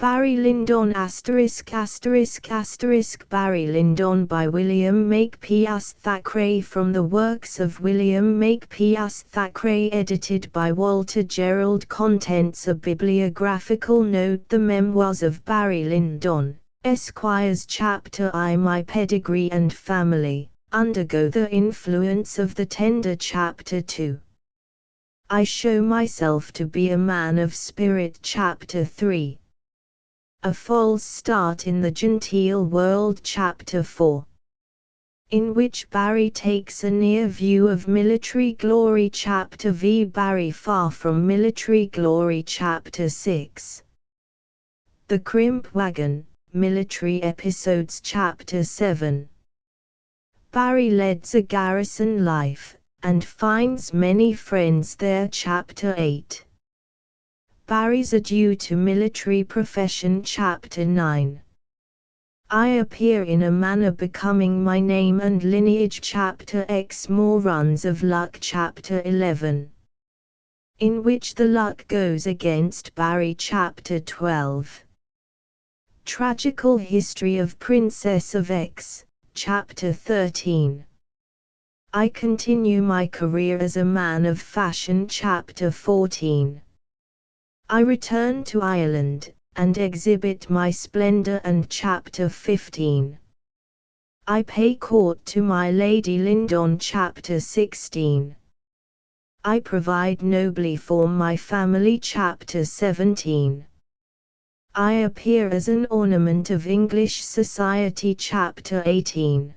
Barry Lyndon **** Barry Lyndon by William Makepeace Thackeray. From the works of William Makepeace Thackeray, edited by Walter Gerald. Contents: a bibliographical note. The Memoirs of Barry Lyndon, Esquires. Chapter I. My pedigree and family undergo the influence of the tender. Chapter 2. I show myself to be a man of spirit. Chapter 3. A false start in the genteel world. Chapter 4. In which Barry takes a near view of military glory. Chapter V. Barry far from military glory. Chapter 6. The Crimp Wagon, Military Episodes. Chapter 7. Barry leads a garrison life, and finds many friends there. Chapter 8. Barry's adieu to military profession. Chapter 9. I appear in a manner becoming my name and lineage. Chapter X. More runs of luck. Chapter 11. In which the luck goes against Barry. Chapter 12. Tragical history of Princess of X. Chapter 13. I continue my career as a man of fashion. Chapter 14. I return to Ireland, and exhibit my splendor. And Chapter 15. I pay court to my Lady Lyndon. Chapter 16. I provide nobly for my family. Chapter 17. I appear as an ornament of English society. Chapter 18.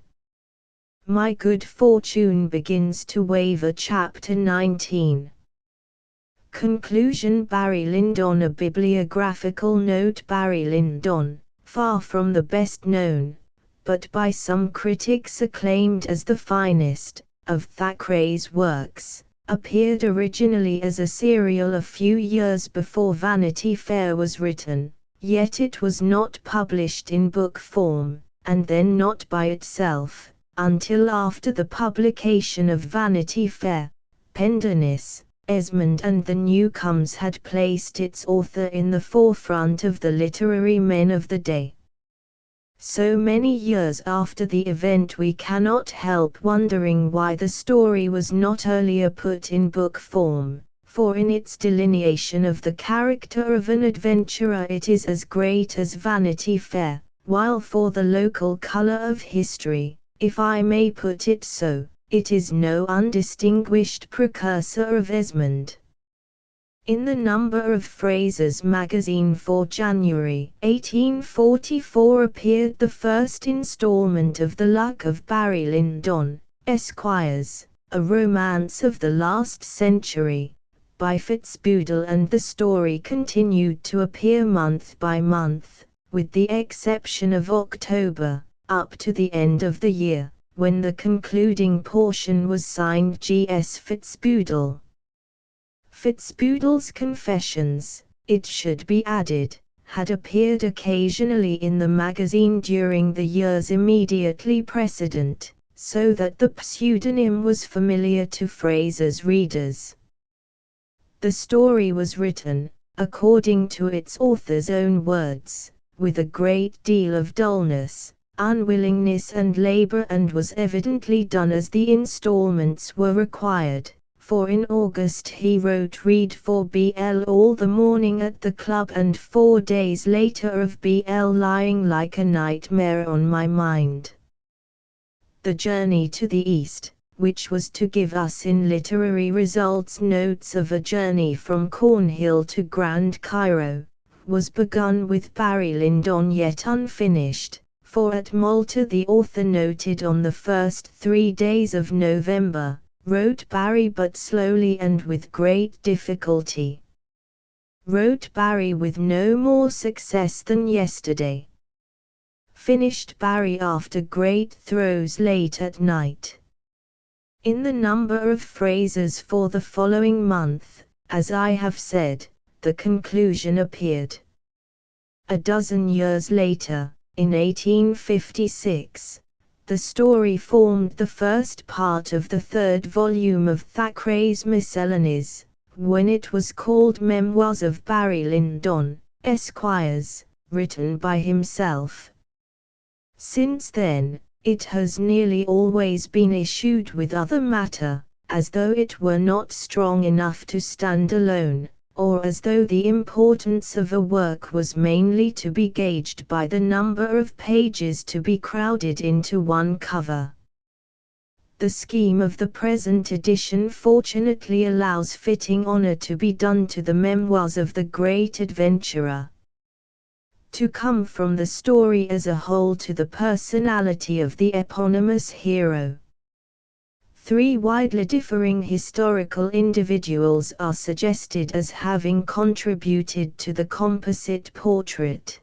My good fortune begins to waver. Chapter 19. Conclusion. Barry Lyndon. A bibliographical note. Barry Lyndon, far from the best known, but by some critics acclaimed as the finest, of Thackeray's works, appeared originally as a serial a few years before Vanity Fair was written, yet it was not published in book form, and then not by itself, until after the publication of Vanity Fair. Pendennis, Esmond and the Newcomes had placed its author in the forefront of the literary men of the day. So many years after the event, we cannot help wondering why the story was not earlier put in book form, for in its delineation of the character of an adventurer it is as great as Vanity Fair, while for the local color of history, if I may put it so, it is no undistinguished precursor of Esmond. In the Number of Fraser's magazine for January 1844 appeared the first installment of The Luck of Barry Lyndon, Esquires, a romance of the last century, by Fitzbudel, and the story continued to appear month by month, with the exception of October, up to the end of the year, when the concluding portion was signed G.S. Fitzbudel. Fitzbudel's Confessions, it should be added, had appeared occasionally in the magazine during the years immediately precedent, so that the pseudonym was familiar to Fraser's readers. The story was written, according to its author's own words, with a great deal of dullness, unwillingness and labor, and was evidently done as the installments were required, for in August he wrote read for BL all the morning at the club, and 4 days later of BL lying like a nightmare on my mind. The Journey to the East, which was to give us in literary results notes of a journey from Cornhill to Grand Cairo, was begun with Barry Lyndon yet unfinished. For at Malta the author noted on the first 3 days of November, wrote Barry but slowly and with great difficulty. Wrote Barry with no more success than yesterday. Finished Barry after great throes late at night. In the Number of Fraser's for the following month, as I have said, the conclusion appeared. A dozen years later, in 1856, the story formed the first part of the 3rd volume of Thackeray's Miscellanies, when it was called Memoirs of Barry Lyndon, Esquires, written by himself. Since then, it has nearly always been issued with other matter, as though it were not strong enough to stand alone, or as though the importance of a work was mainly to be gauged by the number of pages to be crowded into one cover. The scheme of the present edition fortunately allows fitting honor to be done to the memoirs of the great adventurer. To come from the story as a whole to the personality of the eponymous hero. 3 widely differing historical individuals are suggested as having contributed to the composite portrait.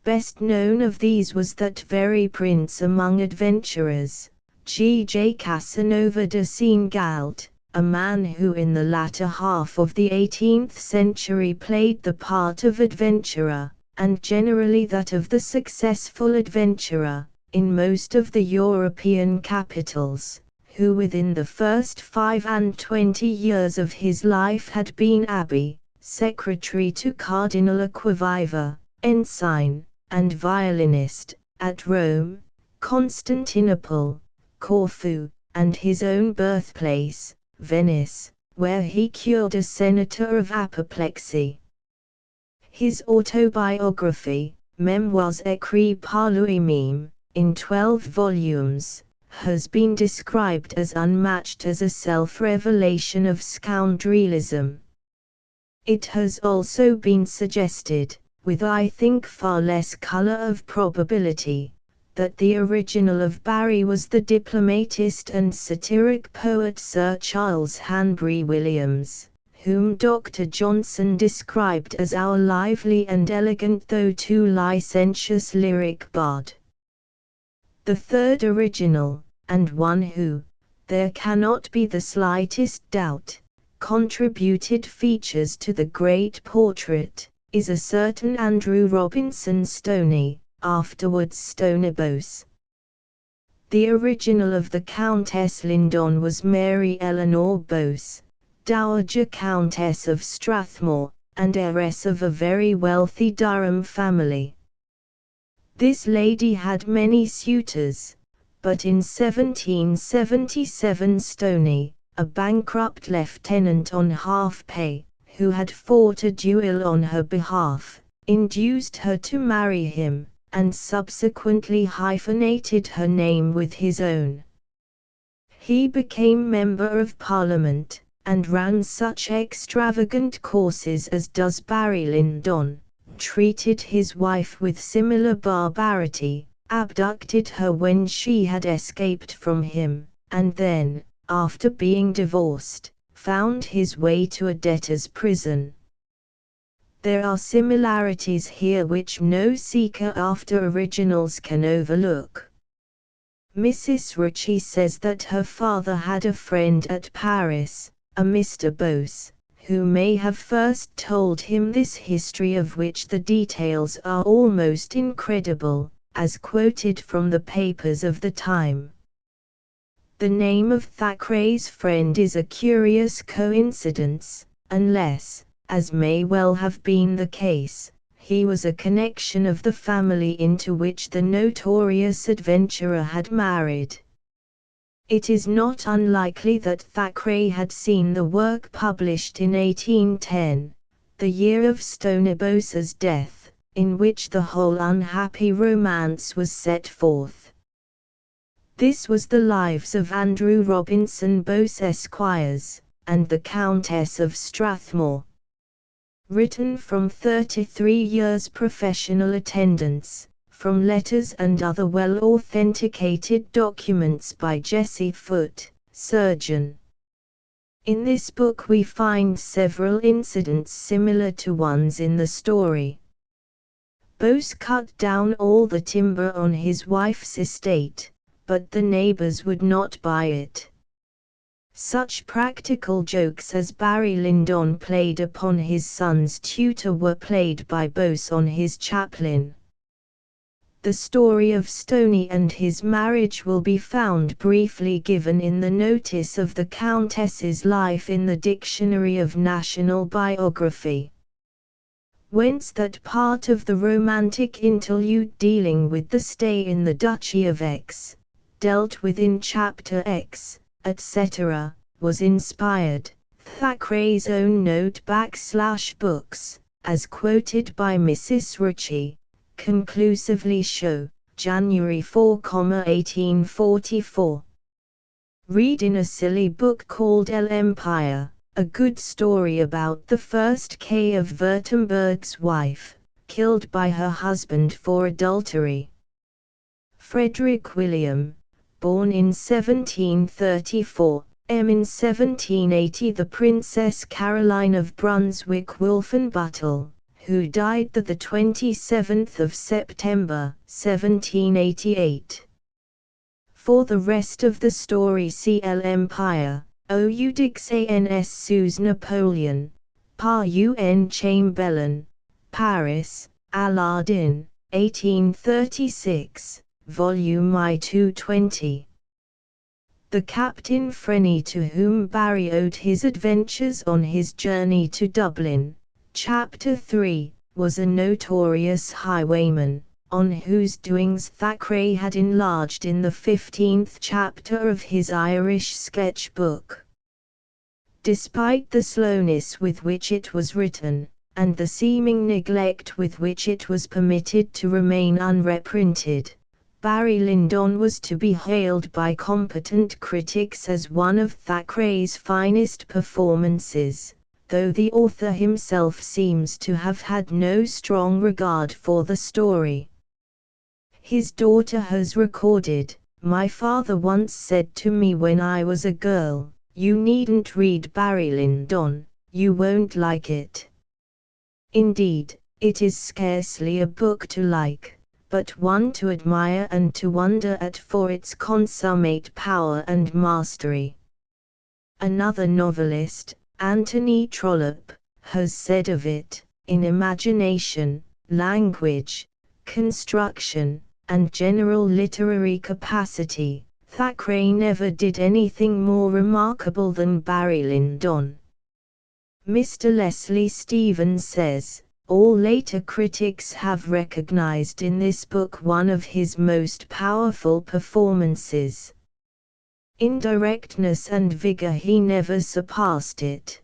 Best known of these was that very prince among adventurers, G.J. Casanova de Senegault, a man who in the latter half of the 18th century played the part of adventurer, and generally that of the successful adventurer, in most of the European capitals, who within the first 25 years of his life had been abbé, secretary to Cardinal Acquaviva, ensign, and violinist, at Rome, Constantinople, Corfu, and his own birthplace, Venice, where he cured a senator of apoplexy. His autobiography, Memoirs écrits par lui-même, in 12 volumes, has been described as unmatched as a self-revelation of scoundrelism. It has also been suggested, with I think far less colour of probability, that the original of Barry was the diplomatist and satiric poet Sir Charles Hanbury Williams, whom Dr. Johnson described as our lively and elegant though too licentious lyric bard. The third original, and one who, there cannot be the slightest doubt, contributed features to the great portrait, is a certain Andrew Robinson Stoney, afterwards Stonebose. The original of the Countess Lyndon was Mary Eleanor Bose, Dowager Countess of Strathmore, and heiress of a very wealthy Durham family. This lady had many suitors, but in 1777 Stoney, a bankrupt lieutenant on half pay, who had fought a duel on her behalf, induced her to marry him, and subsequently hyphenated her name with his own. He became Member of Parliament, and ran such extravagant courses as does Barry Lyndon, treated his wife with similar barbarity, abducted her when she had escaped from him, and then, after being divorced, found his way to a debtor's prison. There are similarities here which no seeker after originals can overlook. Mrs. Ritchie says that her father had a friend at Paris, a Mr. Bose, who may have first told him this history of which the details are almost incredible, as quoted from the papers of the time. The name of Thackeray's friend is a curious coincidence, unless, as may well have been the case, he was a connection of the family into which the notorious adventurer had married. It is not unlikely that Thackeray had seen the work published in 1810, the year of Stonebose's death, in which the whole unhappy romance was set forth. This was the lives of Andrew Robinson Bose Esquires, and the Countess of Strathmore. Written from 33 years' professional attendance, from letters and other well-authenticated documents by Jesse Foote, surgeon. In this book we find several incidents similar to ones in the story. Bose cut down all the timber on his wife's estate, but the neighbors would not buy it. Such practical jokes as Barry Lyndon played upon his son's tutor were played by Bose on his chaplain. The story of Stoney and his marriage will be found briefly given in the notice of the Countess's life in the Dictionary of National Biography. whence that part of the romantic interlude dealing with the stay in the Duchy of X, dealt with in Chapter X, etc., was inspired. Thackeray's own note/books, as quoted by Mrs. Ritchie, conclusively show, January 4, 1844. Read in a silly book called El Empire, a good story about the first K of Württemberg's wife, killed by her husband for adultery. Frederick William, born in 1734, in 1780 the Princess Caroline of Brunswick-Wolfenbüttel, who died the 27th of September, 1788. For the rest of the story see El Empire, Eudix Ans sous Napoleon, Par Un Chambellan, Paris, Aladdin, 1836, Volume I 220. The Captain Frenny to whom Barry owed his adventures on his journey to Dublin, Chapter 3, was a notorious highwayman, on whose doings Thackeray had enlarged in the 15th chapter of his Irish sketch book. Despite the slowness with which it was written, and the seeming neglect with which it was permitted to remain unreprinted, Barry Lyndon was to be hailed by competent critics as one of Thackeray's finest performances, though the author himself seems to have had no strong regard for the story. His daughter has recorded, "My father once said to me when I was a girl, 'You needn't read Barry Lyndon, you won't like it.' Indeed, it is scarcely a book to like, but one to admire and to wonder at for its consummate power and mastery." Another novelist, Anthony Trollope, has said of it, "In imagination, language, construction, and general literary capacity, Thackeray never did anything more remarkable than Barry Lyndon." Mr. Leslie Stephen says, "All later critics have recognized in this book one of his most powerful performances. In directness and vigor he never surpassed it."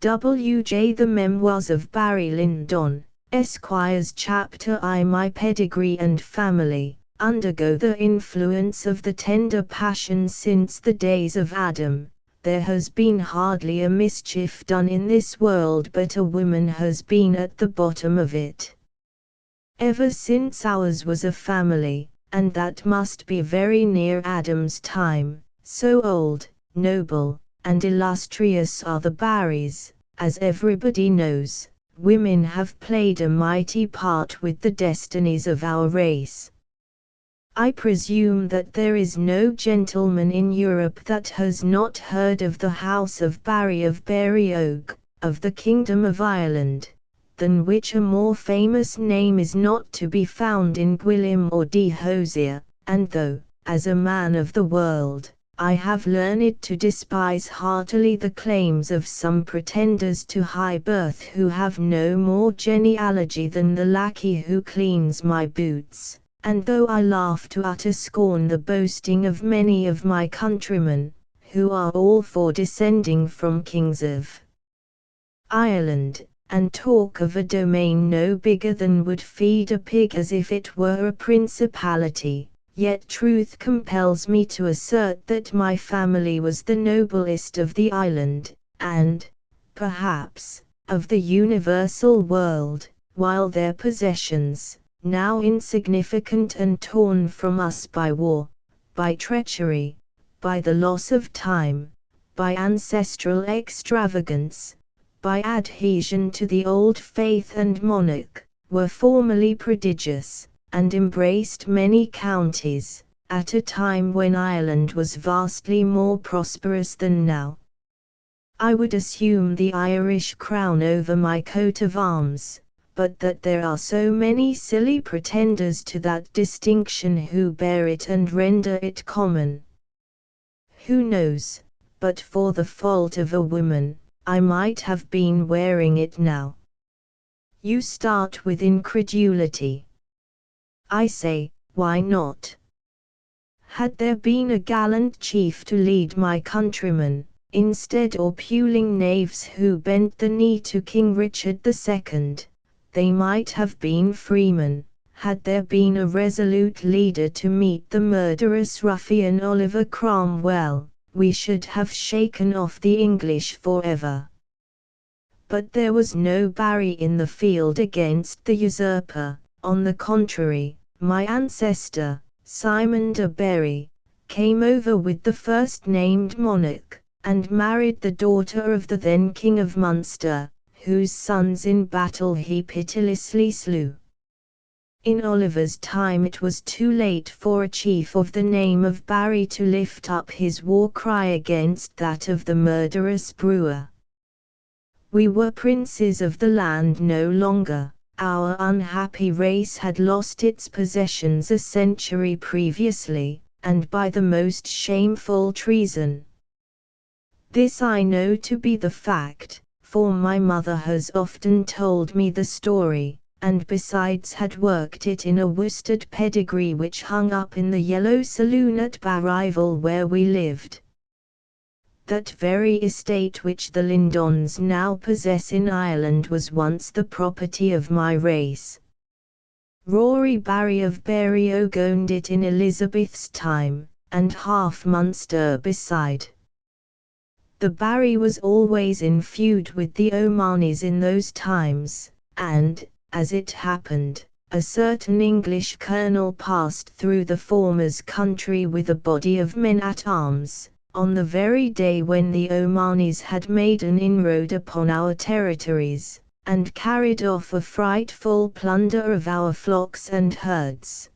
W.J. The Memoirs of Barry Lyndon, Esquire's Chapter I My Pedigree and Family, undergo the influence of the tender passion since the days of Adam. There has been hardly a mischief done in this world but a woman has been at the bottom of it. Ever since ours was a family, and that must be very near Adam's time, so old, noble, and illustrious are the Barrys, as everybody knows, women have played a mighty part with the destinies of our race. I presume that there is no gentleman in Europe that has not heard of the House of Barry of Berriogue, of the Kingdom of Ireland, than which a more famous name is not to be found in Gwilym or de Hosier, and though, as a man of the world, I have learned to despise heartily the claims of some pretenders to high birth who have no more genealogy than the lackey who cleans my boots, and though I laugh to utter scorn the boasting of many of my countrymen, who are all for descending from kings of Ireland, and talk of a domain no bigger than would feed a pig as if it were a principality, yet truth compels me to assert that my family was the noblest of the island, and, perhaps, of the universal world, while their possessions, now insignificant and torn from us by war, by treachery, by the loss of time, by ancestral extravagance, by adhesion to the old faith and monarch, were formerly prodigious, and embraced many counties, at a time when Ireland was vastly more prosperous than now. I would assume the Irish crown over my coat of arms, but that there are so many silly pretenders to that distinction who bear it and render it common. Who knows, but for the fault of a woman, I might have been wearing it now. You start with incredulity. I say, why not? Had there been a gallant chief to lead my countrymen, instead of puling knaves who bent the knee to King Richard II, they might have been freemen. Had there been a resolute leader to meet the murderous ruffian Oliver Cromwell, we should have shaken off the English forever. But there was no Barry in the field against the usurper. On the contrary, my ancestor, Simon de Berry, came over with the first named monarch, and married the daughter of the then King of Munster, whose sons in battle he pitilessly slew. In Oliver's time it was too late for a chief of the name of Barry to lift up his war cry against that of the murderous brewer. We were princes of the land no longer. Our unhappy race had lost its possessions a century previously, and by the most shameful treason. This I know to be the fact, for my mother has often told me the story, and besides had worked it in a worsted pedigree which hung up in the Yellow Saloon at Barrival where we lived. That very estate which the Lyndons now possess in Ireland was once the property of my race. Rory Barry of Berriogue owned it in Elizabeth's time, and half Munster beside. The Barry was always in feud with the O'Mahonys in those times, and, as it happened, a certain English colonel passed through the former's country with a body of men-at-arms, on the very day when the O'Mahonys had made an inroad upon our territories, and carried off a frightful plunder of our flocks and herds.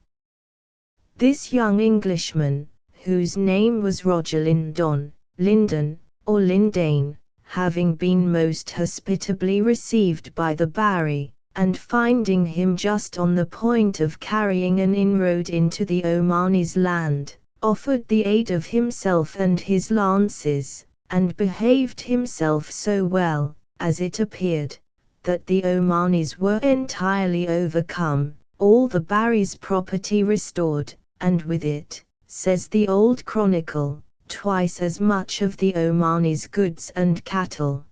This young Englishman, whose name was Roger Lyndon, or Lyndane, having been most hospitably received by the Barry, and finding him just on the point of carrying an inroad into the O'Mahonys' land, offered the aid of himself and his lances, and behaved himself so well, as it appeared, that the O'Mahonys were entirely overcome, all the Barry's property restored, and with it, says the old chronicle, twice as much of the O'Mahonys' goods and cattle.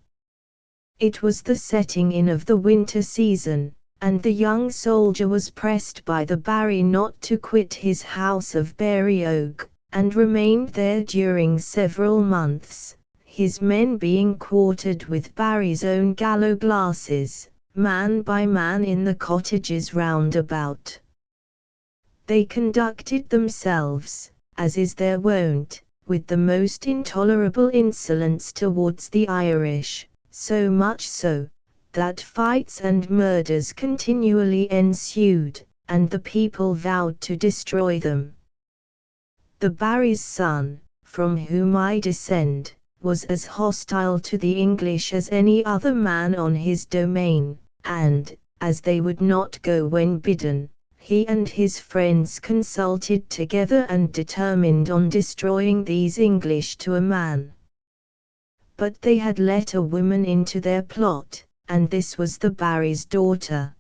It was the setting in of the winter season, and the young soldier was pressed by the Barry not to quit his house of Berriogue, and remained there during several months, his men being quartered with Barry's own gallows glasses, man by man in the cottages round about. They conducted themselves, as is their wont, with the most intolerable insolence towards the Irish, so much so, that fights and murders continually ensued, and the people vowed to destroy them. The Barry's son, from whom I descend, was as hostile to the English as any other man on his domain, and, as they would not go when bidden, he and his friends consulted together and determined on destroying these English to a man. But they had let a woman into their plot, and this was the Barry's daughter.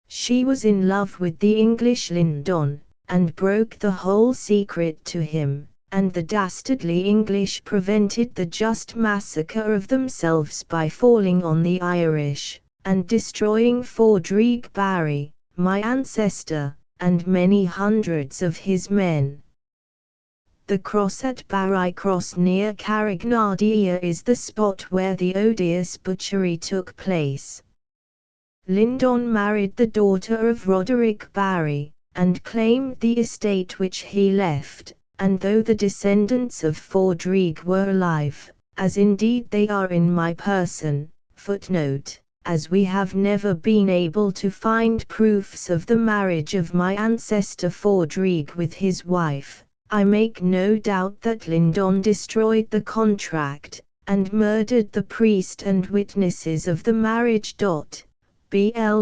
She was in love with the English Lyndon, and broke the whole secret to him, and the dastardly English prevented the just massacre of themselves by falling on the Irish, and destroying Fordrig Barry, my ancestor, and many hundreds of his men. The cross at Barry Cross near Carrignardia is the spot where the odious butchery took place. Lyndon married the daughter of Roderick Barry, and claimed the estate which he left, and though the descendants of Fordrig were alive, as indeed they are in my person, footnote, as we have never been able to find proofs of the marriage of my ancestor Fordrig with his wife, I make no doubt that Lyndon destroyed the contract, and murdered the priest and witnesses of the marriage. BL.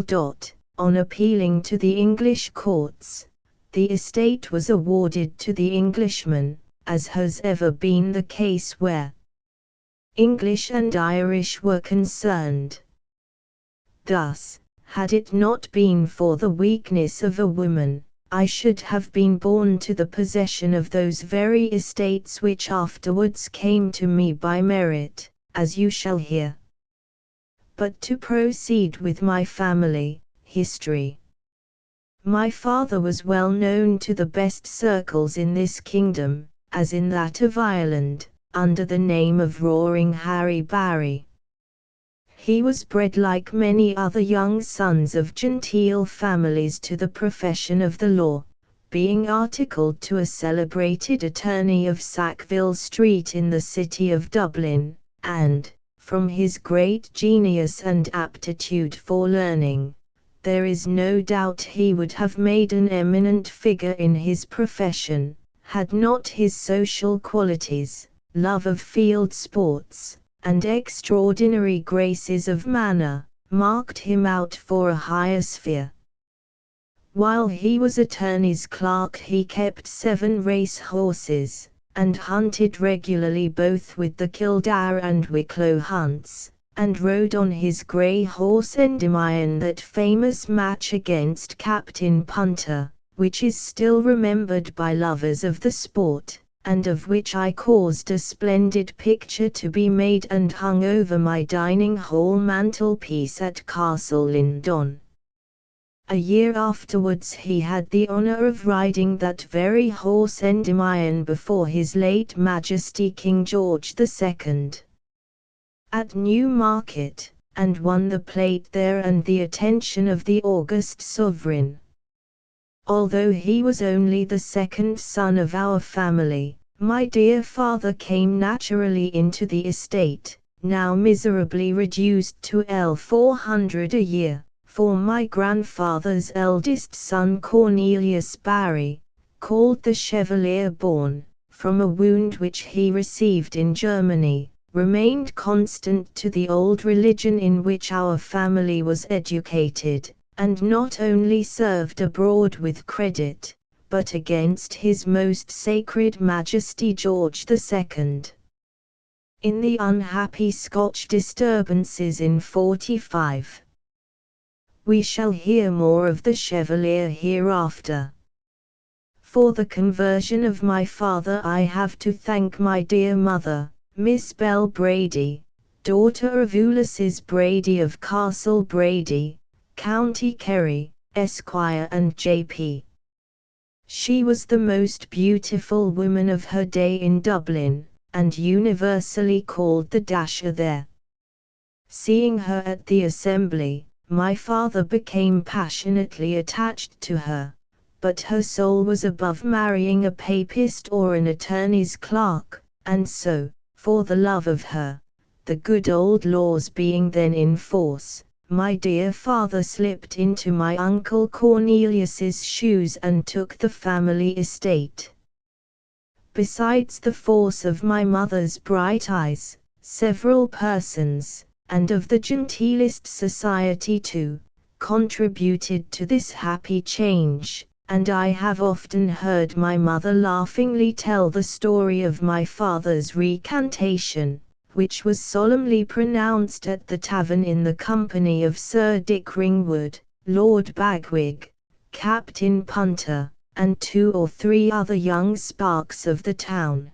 On appealing to the English courts, the estate was awarded to the Englishman, as has ever been the case where English and Irish were concerned. Thus, Had it not been for the weakness of a woman, I should have been born to the possession of those very estates which afterwards came to me by merit, as you shall hear. But to proceed with my family history. My father was well known to the best circles in this kingdom, as in that of Ireland, under the name of Roaring Harry Barry. He was bred like many other young sons of genteel families to the profession of the law, being articled to a celebrated attorney of Sackville Street in the city of Dublin, and, from his great genius and aptitude for learning, there is no doubt he would have made an eminent figure in his profession, had not his social qualities, love of field sports, and extraordinary graces of manner, marked him out for a higher sphere. While he was attorney's clerk he kept 7 race horses, and hunted regularly both with the Kildare and Wicklow hunts, and rode on his grey horse Endymion that famous match against Captain Punter, which is still remembered by lovers of the sport, and of which I caused a splendid picture to be made and hung over my dining hall mantelpiece at Castle Lyndon. A year afterwards he had the honour of riding that very horse Endymion before his late Majesty King George II. At Newmarket, and won the plate there and the attention of the august sovereign. Although he was only the second son of our family, my dear father came naturally into the estate, now miserably reduced to £400 a year, for my grandfather's eldest son Cornelius Barry, called the Chevalier born, from a wound which he received in Germany, remained constant to the old religion in which our family was educated, and not only served abroad with credit, but against His Most Sacred Majesty George II. In the unhappy Scotch disturbances in '45. We shall hear more of the Chevalier hereafter. For the conversion of my father I have to thank my dear mother, Miss Bell Brady, daughter of Ulysses Brady of Castle Brady, County Kerry, Esquire and J.P. She was the most beautiful woman of her day in Dublin, and universally called the Dasher there. Seeing her at the assembly, my father became passionately attached to her, but her soul was above marrying a papist or an attorney's clerk, and so, for the love of her, the good old laws being then in force, my dear father slipped into my uncle Cornelius's shoes and took the family estate. Besides the force of my mother's bright eyes, several persons, and of the genteelest society too, contributed to this happy change, and I have often heard my mother laughingly tell the story of my father's recantation, which was solemnly pronounced at the tavern in the company of Sir Dick Ringwood, Lord Bagwig, Captain Punter, and 2 or 3 other young sparks of the town.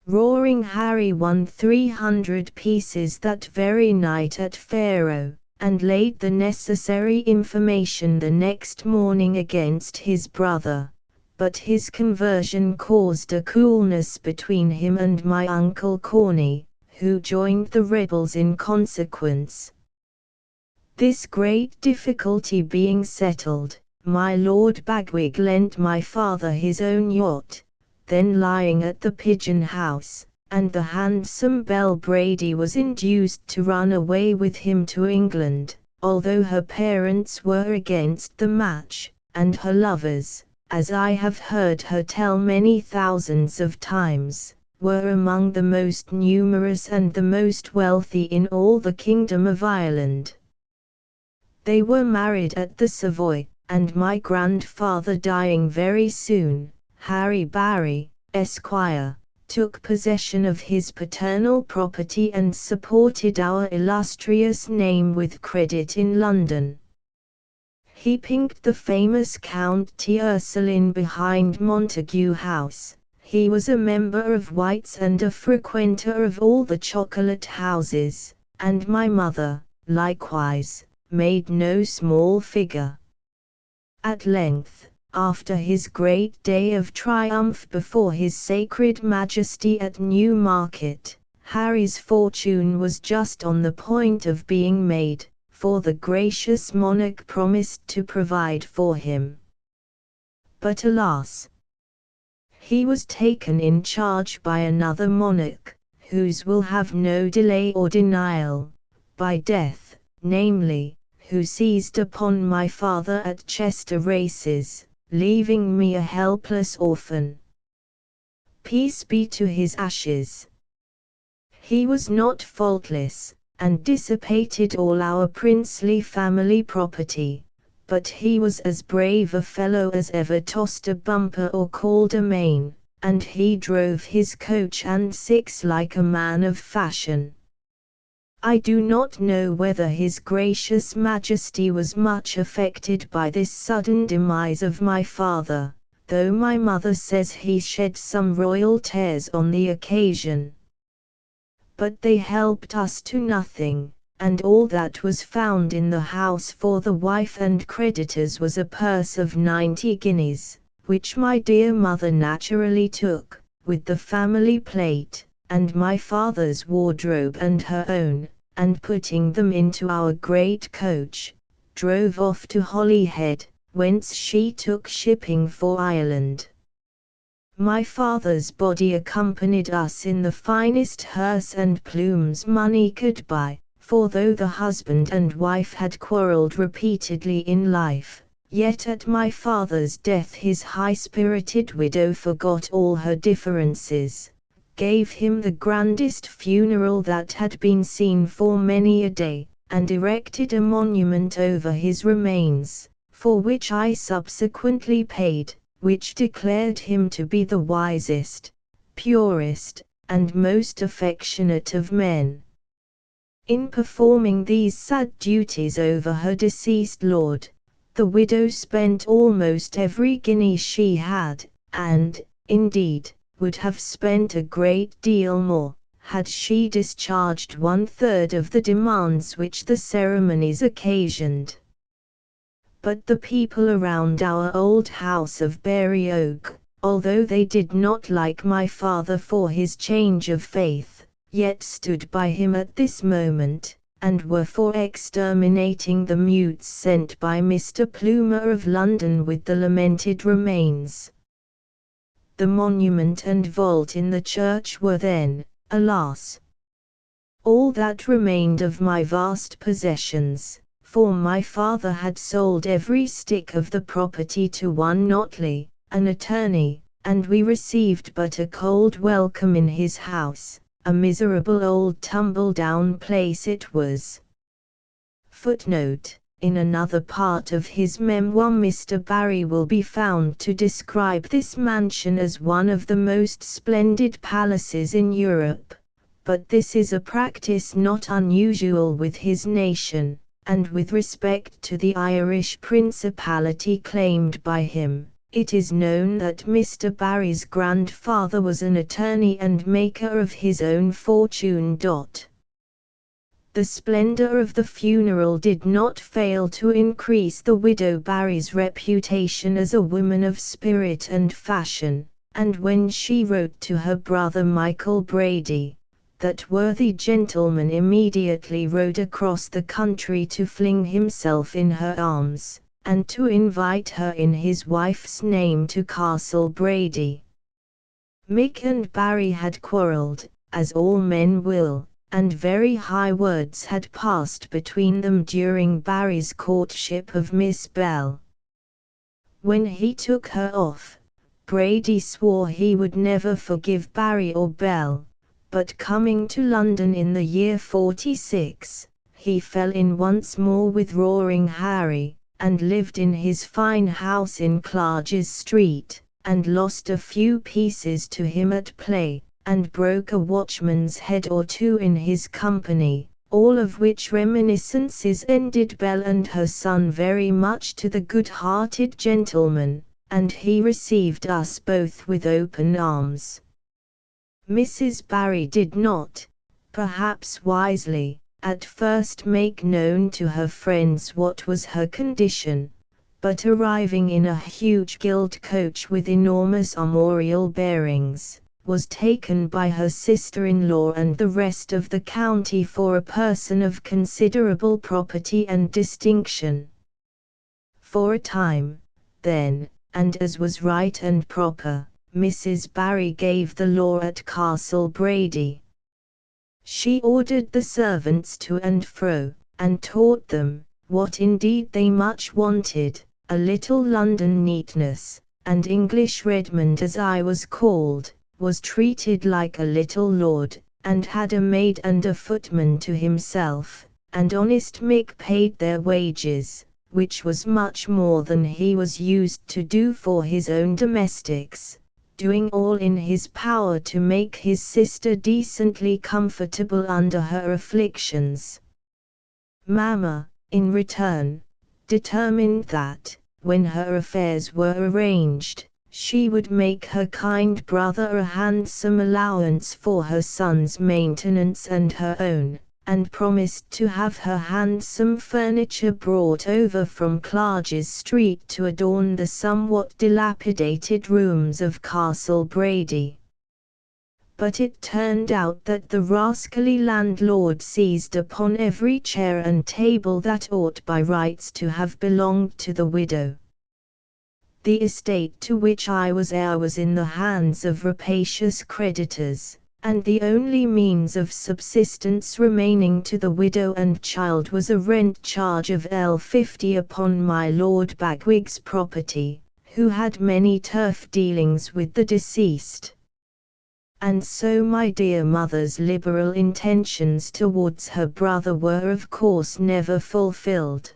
Roaring Harry won 300 pieces that very night at Faro, and laid the necessary information the next morning against his brother, but his conversion caused a coolness between him and my uncle Corny, who joined the rebels in consequence. This great difficulty being settled, my Lord Bagwig lent my father his own yacht, then lying at the Pigeon House, and the handsome Bell Brady was induced to run away with him to England, although her parents were against the match, and her lovers, as I have heard her tell many thousands of times, were among the most numerous and the most wealthy in all the kingdom of Ireland. They were married at the Savoy, and my grandfather dying very soon, Harry Barry, Esquire, took possession of his paternal property and supported our illustrious name with credit in London. He pinked the famous Count Ursuline behind Montague House. He was a member of White's and a frequenter of all the chocolate houses, and my mother, likewise, made no small figure. At length, after his great day of triumph before his sacred majesty at Newmarket, Harry's fortune was just on the point of being made, for the gracious monarch promised to provide for him. But alas! He was taken in charge by another monarch, whose will have no delay or denial, by death, namely, who seized upon my father at Chester races, leaving me a helpless orphan. Peace be to his ashes! He was not faultless, and dissipated all our princely family property, but he was as brave a fellow as ever tossed a bumper or called a mane, and he drove his coach and six like a man of fashion. I do not know whether his gracious majesty was much affected by this sudden demise of my father, though my mother says he shed some royal tears on the occasion. But they helped us to nothing, and all that was found in the house for the wife and creditors was a purse of 90 guineas, which my dear mother naturally took, with the family plate, and my father's wardrobe and her own, and putting them into our great coach, drove off to Holyhead, whence she took shipping for Ireland. My father's body accompanied us in the finest hearse and plumes money could buy, for though the husband and wife had quarrelled repeatedly in life, yet at my father's death his high-spirited widow forgot all her differences, gave him the grandest funeral that had been seen for many a day, and erected a monument over his remains, for which I subsequently paid, which declared him to be the wisest, purest, and most affectionate of men. In performing these sad duties over her deceased lord, the widow spent almost every guinea she had, and, indeed, would have spent a great deal more, had she discharged 1/3 of the demands which the ceremonies occasioned. But the people around our old house of Berry Oak, although they did not like my father for his change of faith, yet stood by him at this moment, and were for exterminating the mutes sent by Mr. Plumer of London with the lamented remains. The monument and vault in the church were then, alas, all that remained of my vast possessions, for my father had sold every stick of the property to one Notley, an attorney, and we received but a cold welcome in his house, a miserable old tumble-down place it was. Footnote: in another part of his memoir Mr. Barry will be found to describe this mansion as one of the most splendid palaces in Europe, but this is a practice not unusual with his nation, and with respect to the Irish principality claimed by him, it is known that Mr. Barry's grandfather was an attorney and maker of his own fortune. The splendor of the funeral did not fail to increase the widow Barry's reputation as a woman of spirit and fashion, and when she wrote to her brother Michael Brady, that worthy gentleman immediately rode across the country to fling himself in her arms, and to invite her in his wife's name to Castle Brady. Mick and Barry had quarrelled, as all men will, and very high words had passed between them during Barry's courtship of Miss Bell. When he took her off, Brady swore he would never forgive Barry or Bell, but coming to London in the year '46, he fell in once more with Roaring Harry, and lived in his fine house in Clarges Street, and lost a few pieces to him at play, and broke a watchman's head or two in his company, all of which reminiscences ended Belle and her son very much to the good-hearted gentleman, and he received us both with open arms. Mrs. Barry did not, perhaps wisely, at first make known to her friends what was her condition, but arriving in a huge gilt coach with enormous armorial bearings, was taken by her sister-in-law and the rest of the county for a person of considerable property and distinction. For a time, then, and as was right and proper, Mrs. Barry gave the law at Castle Brady. She ordered the servants to and fro, and taught them, what indeed they much wanted, a little London neatness, and English Redmond, as I was called, was treated like a little lord, and had a maid and a footman to himself, and honest Mick paid their wages, which was much more than he was used to do for his own domestics, doing all in his power to make his sister decently comfortable under her afflictions. Mamma, in return, determined that, when her affairs were arranged, she would make her kind brother a handsome allowance for her son's maintenance and her own, and promised to have her handsome furniture brought over from Clarges Street to adorn the somewhat dilapidated rooms of Castle Brady. But it turned out that the rascally landlord seized upon every chair and table that ought by rights to have belonged to the widow. The estate to which I was heir was in the hands of rapacious creditors, and the only means of subsistence remaining to the widow and child was a rent charge of £50 upon my Lord Bagwig's property, who had many turf dealings with the deceased. And so my dear mother's liberal intentions towards her brother were of course never fulfilled.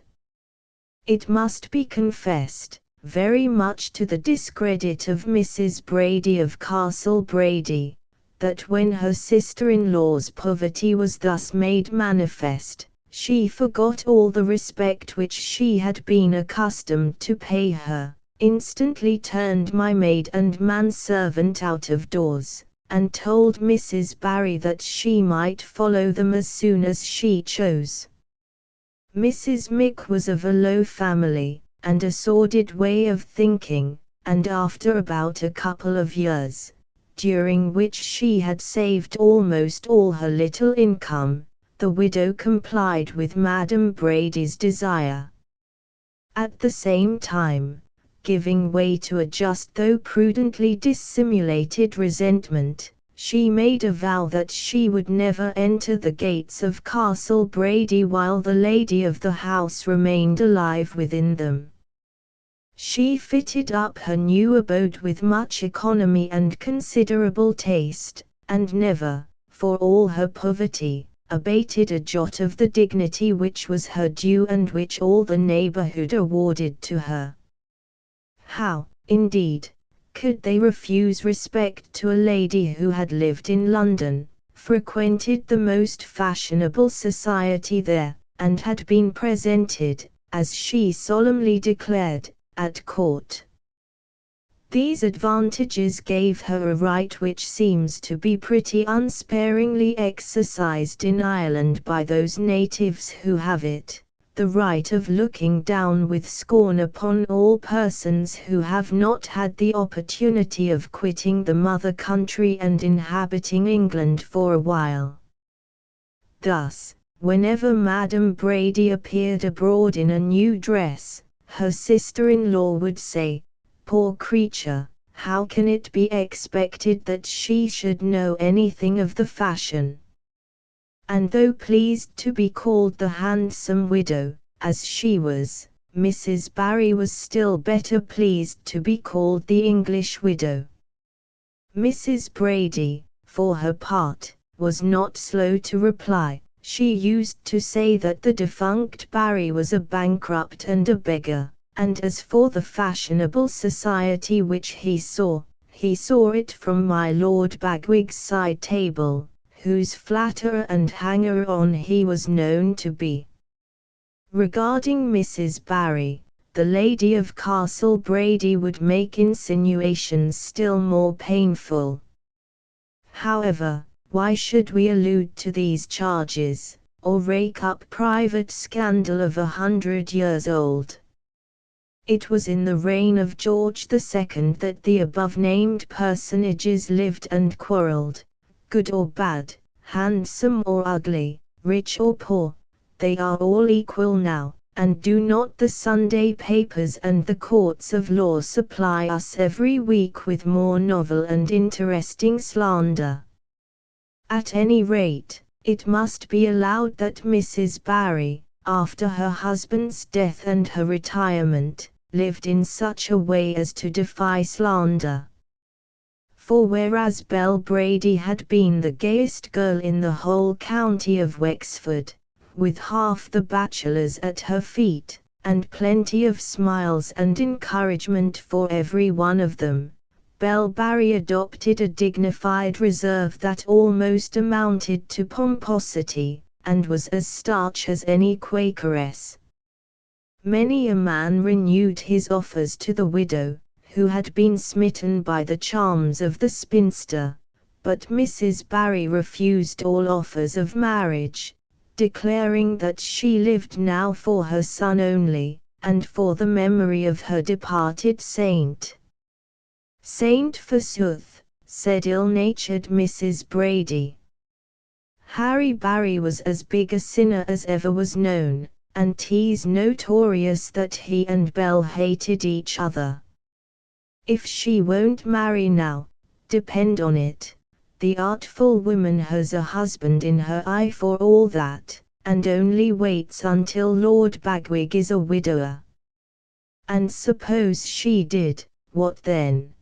It must be confessed, very much to the discredit of Mrs. Brady of Castle Brady, that when her sister-in-law's poverty was thus made manifest, she forgot all the respect which she had been accustomed to pay her, instantly turned my maid and manservant out of doors, and told Mrs. Barry that she might follow them as soon as she chose. Mrs. Mick was of a low family, and a sordid way of thinking, and after about a couple of years, during which she had saved almost all her little income, the widow complied with Madam Brady's desire. At the same time, giving way to a just though prudently dissimulated resentment, she made a vow that she would never enter the gates of Castle Brady while the lady of the house remained alive within them. She fitted up her new abode with much economy and considerable taste, and never, for all her poverty, abated a jot of the dignity which was her due and which all the neighborhood awarded to her. How, indeed, could they refuse respect to a lady who had lived in London, frequented the most fashionable society there, and had been presented, as she solemnly declared, at court? These advantages gave her a right which seems to be pretty unsparingly exercised in Ireland by those natives who have it, the right of looking down with scorn upon all persons who have not had the opportunity of quitting the mother country and inhabiting England for a while. Thus, whenever Madam Brady appeared abroad in a new dress, her sister-in-law would say, "Poor creature, how can it be expected that she should know anything of the fashion?" And though pleased to be called the handsome widow, as she was, Mrs. Barry was still better pleased to be called the English widow. Mrs. Brady, for her part, was not slow to reply. She used to say that the defunct Barry was a bankrupt and a beggar, and as for the fashionable society which he saw it from my Lord Bagwig's side table, whose flatterer and hanger-on he was known to be. Regarding Mrs. Barry, the lady of Castle Brady would make insinuations still more painful. However, why should we allude to these charges, or rake up private scandal of 100 years old? It was in the reign of George II that the above-named personages lived and quarrelled, good or bad, handsome or ugly, rich or poor. They are all equal now, and do not the Sunday papers and the courts of law supply us every week with more novel and interesting slander? At any rate, it must be allowed that Mrs. Barry, after her husband's death and her retirement, lived in such a way as to defy slander. For whereas Belle Brady had been the gayest girl in the whole county of Wexford, with half the bachelors at her feet, and plenty of smiles and encouragement for every one of them, Belle Barry adopted a dignified reserve that almost amounted to pomposity, and was as starch as any Quakeress. Many a man renewed his offers to the widow, who had been smitten by the charms of the spinster, but Mrs. Barry refused all offers of marriage, declaring that she lived now for her son only, and for the memory of her departed saint. "Saint forsooth," said ill-natured Mrs. Brady. Harry Barry was as big a sinner as ever was known, and 'tis notorious that he and Belle hated each other. If she won't marry now, depend on it, the artful woman has a husband in her eye for all that, and only waits until Lord Bagwig is a widower. And suppose she did, what then?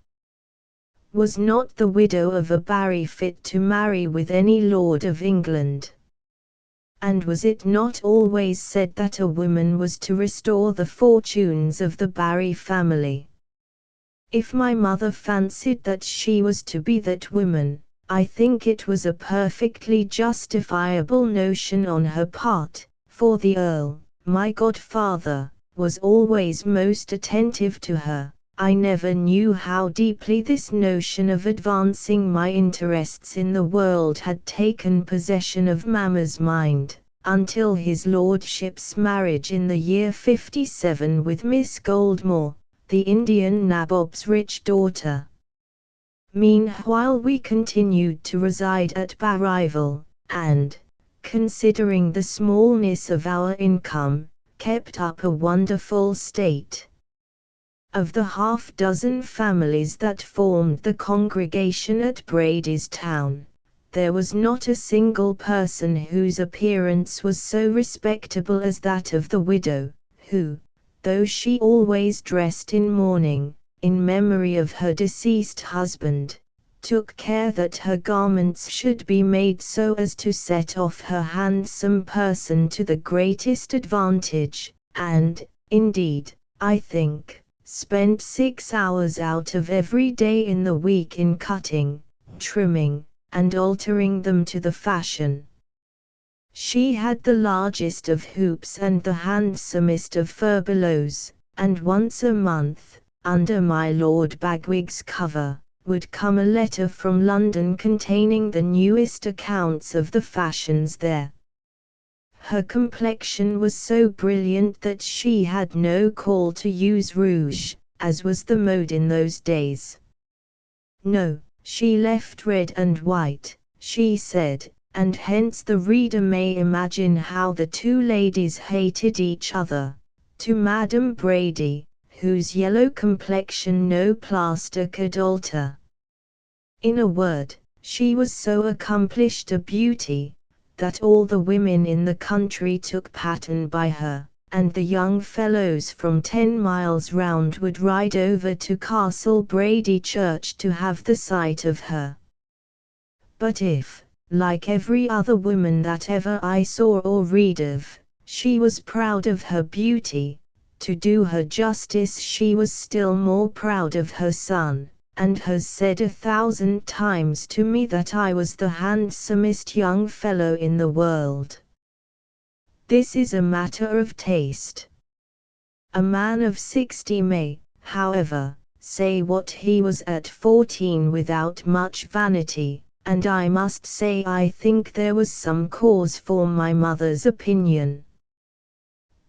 Was not the widow of a Barry fit to marry with any lord of England? And was it not always said that a woman was to restore the fortunes of the Barry family? If my mother fancied that she was to be that woman, I think it was a perfectly justifiable notion on her part, for the Earl, my godfather, was always most attentive to her. I never knew how deeply this notion of advancing my interests in the world had taken possession of Mamma's mind, until his lordship's marriage in the year '57 with Miss Goldmore, the Indian nabob's rich daughter. Meanwhile we continued to reside at Barryville, and, considering the smallness of our income, kept up a wonderful state. Of the half-dozen families that formed the congregation at Brady's Town, there was not a single person whose appearance was so respectable as that of the widow, who, though she always dressed in mourning, in memory of her deceased husband, took care that her garments should be made so as to set off her handsome person to the greatest advantage, and, indeed, I think, spent 6 hours out of every day in the week in cutting, trimming, and altering them to the fashion. She had the largest of hoops and the handsomest of furbelows, and once a month, under my Lord Bagwig's cover, would come a letter from London containing the newest accounts of the fashions there. Her complexion was so brilliant that she had no call to use rouge, as was the mode in those days. No, she left red and white, she said, and hence the reader may imagine how the two ladies hated each other, to Madam Brady, whose yellow complexion no plaster could alter. In a word, she was so accomplished a beauty, that all the women in the country took pattern by her, and the young fellows from 10 miles round would ride over to Castle Brady Church to have the sight of her. But if, like every other woman that ever I saw or read of, she was proud of her beauty, to do her justice she was still more proud of her son, and has said 1,000 times to me that I was the handsomest young fellow in the world. This is a matter of taste. A man of 60 may, however, say what he was at 14 without much vanity, and I must say I think there was some cause for my mother's opinion.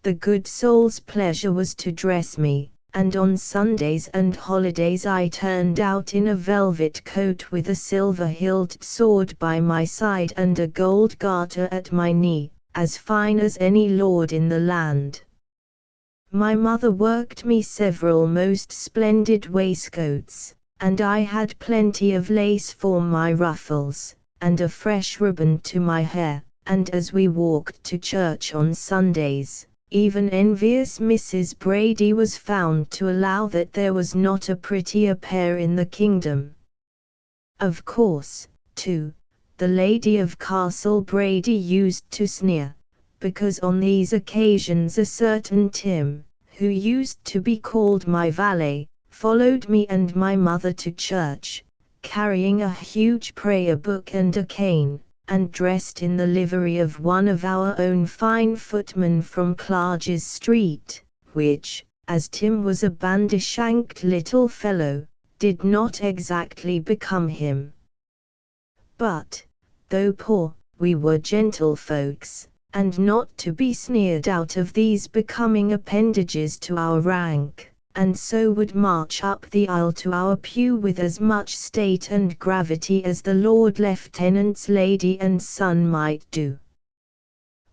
The good soul's pleasure was to dress me, and on Sundays and holidays I turned out in a velvet coat with a silver-hilted sword by my side and a gold garter at my knee, as fine as any lord in the land. My mother worked me several most splendid waistcoats, and I had plenty of lace for my ruffles, and a fresh ribbon to my hair, and as we walked to church on Sundays, even envious Mrs. Brady was found to allow that there was not a prettier pair in the kingdom. Of course, too, the lady of Castle Brady used to sneer, because on these occasions a certain Tim, who used to be called my valet, followed me and my mother to church, carrying a huge prayer book and a cane, and dressed in the livery of one of our own fine footmen from Clarges Street, which, as Tim was a bandy-shanked little fellow, did not exactly become him. But, though poor, we were gentlefolks, and not to be sneered out of these becoming appendages to our rank, and so would march up the aisle to our pew with as much state and gravity as the Lord Lieutenant's lady and son might do.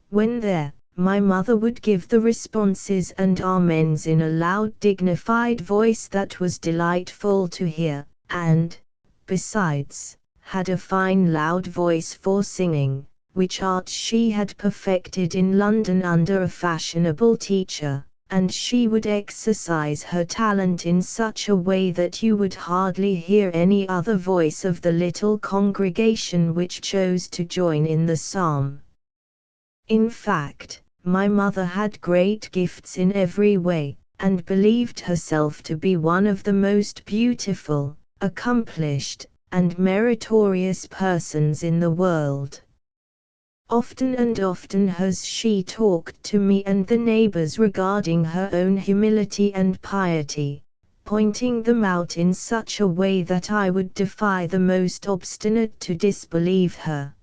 When there, my mother would give the responses and amens in a loud dignified voice that was delightful to hear, and, besides, had a fine loud voice for singing, which art she had perfected in London under a fashionable teacher, and she would exercise her talent in such a way that you would hardly hear any other voice of the little congregation which chose to join in the psalm. In fact, my mother had great gifts in every way, and believed herself to be one of the most beautiful, accomplished, and meritorious persons in the world. Often and often has she talked to me and the neighbors regarding her own humility and piety, pointing them out in such a way that I would defy the most obstinate to disbelieve her.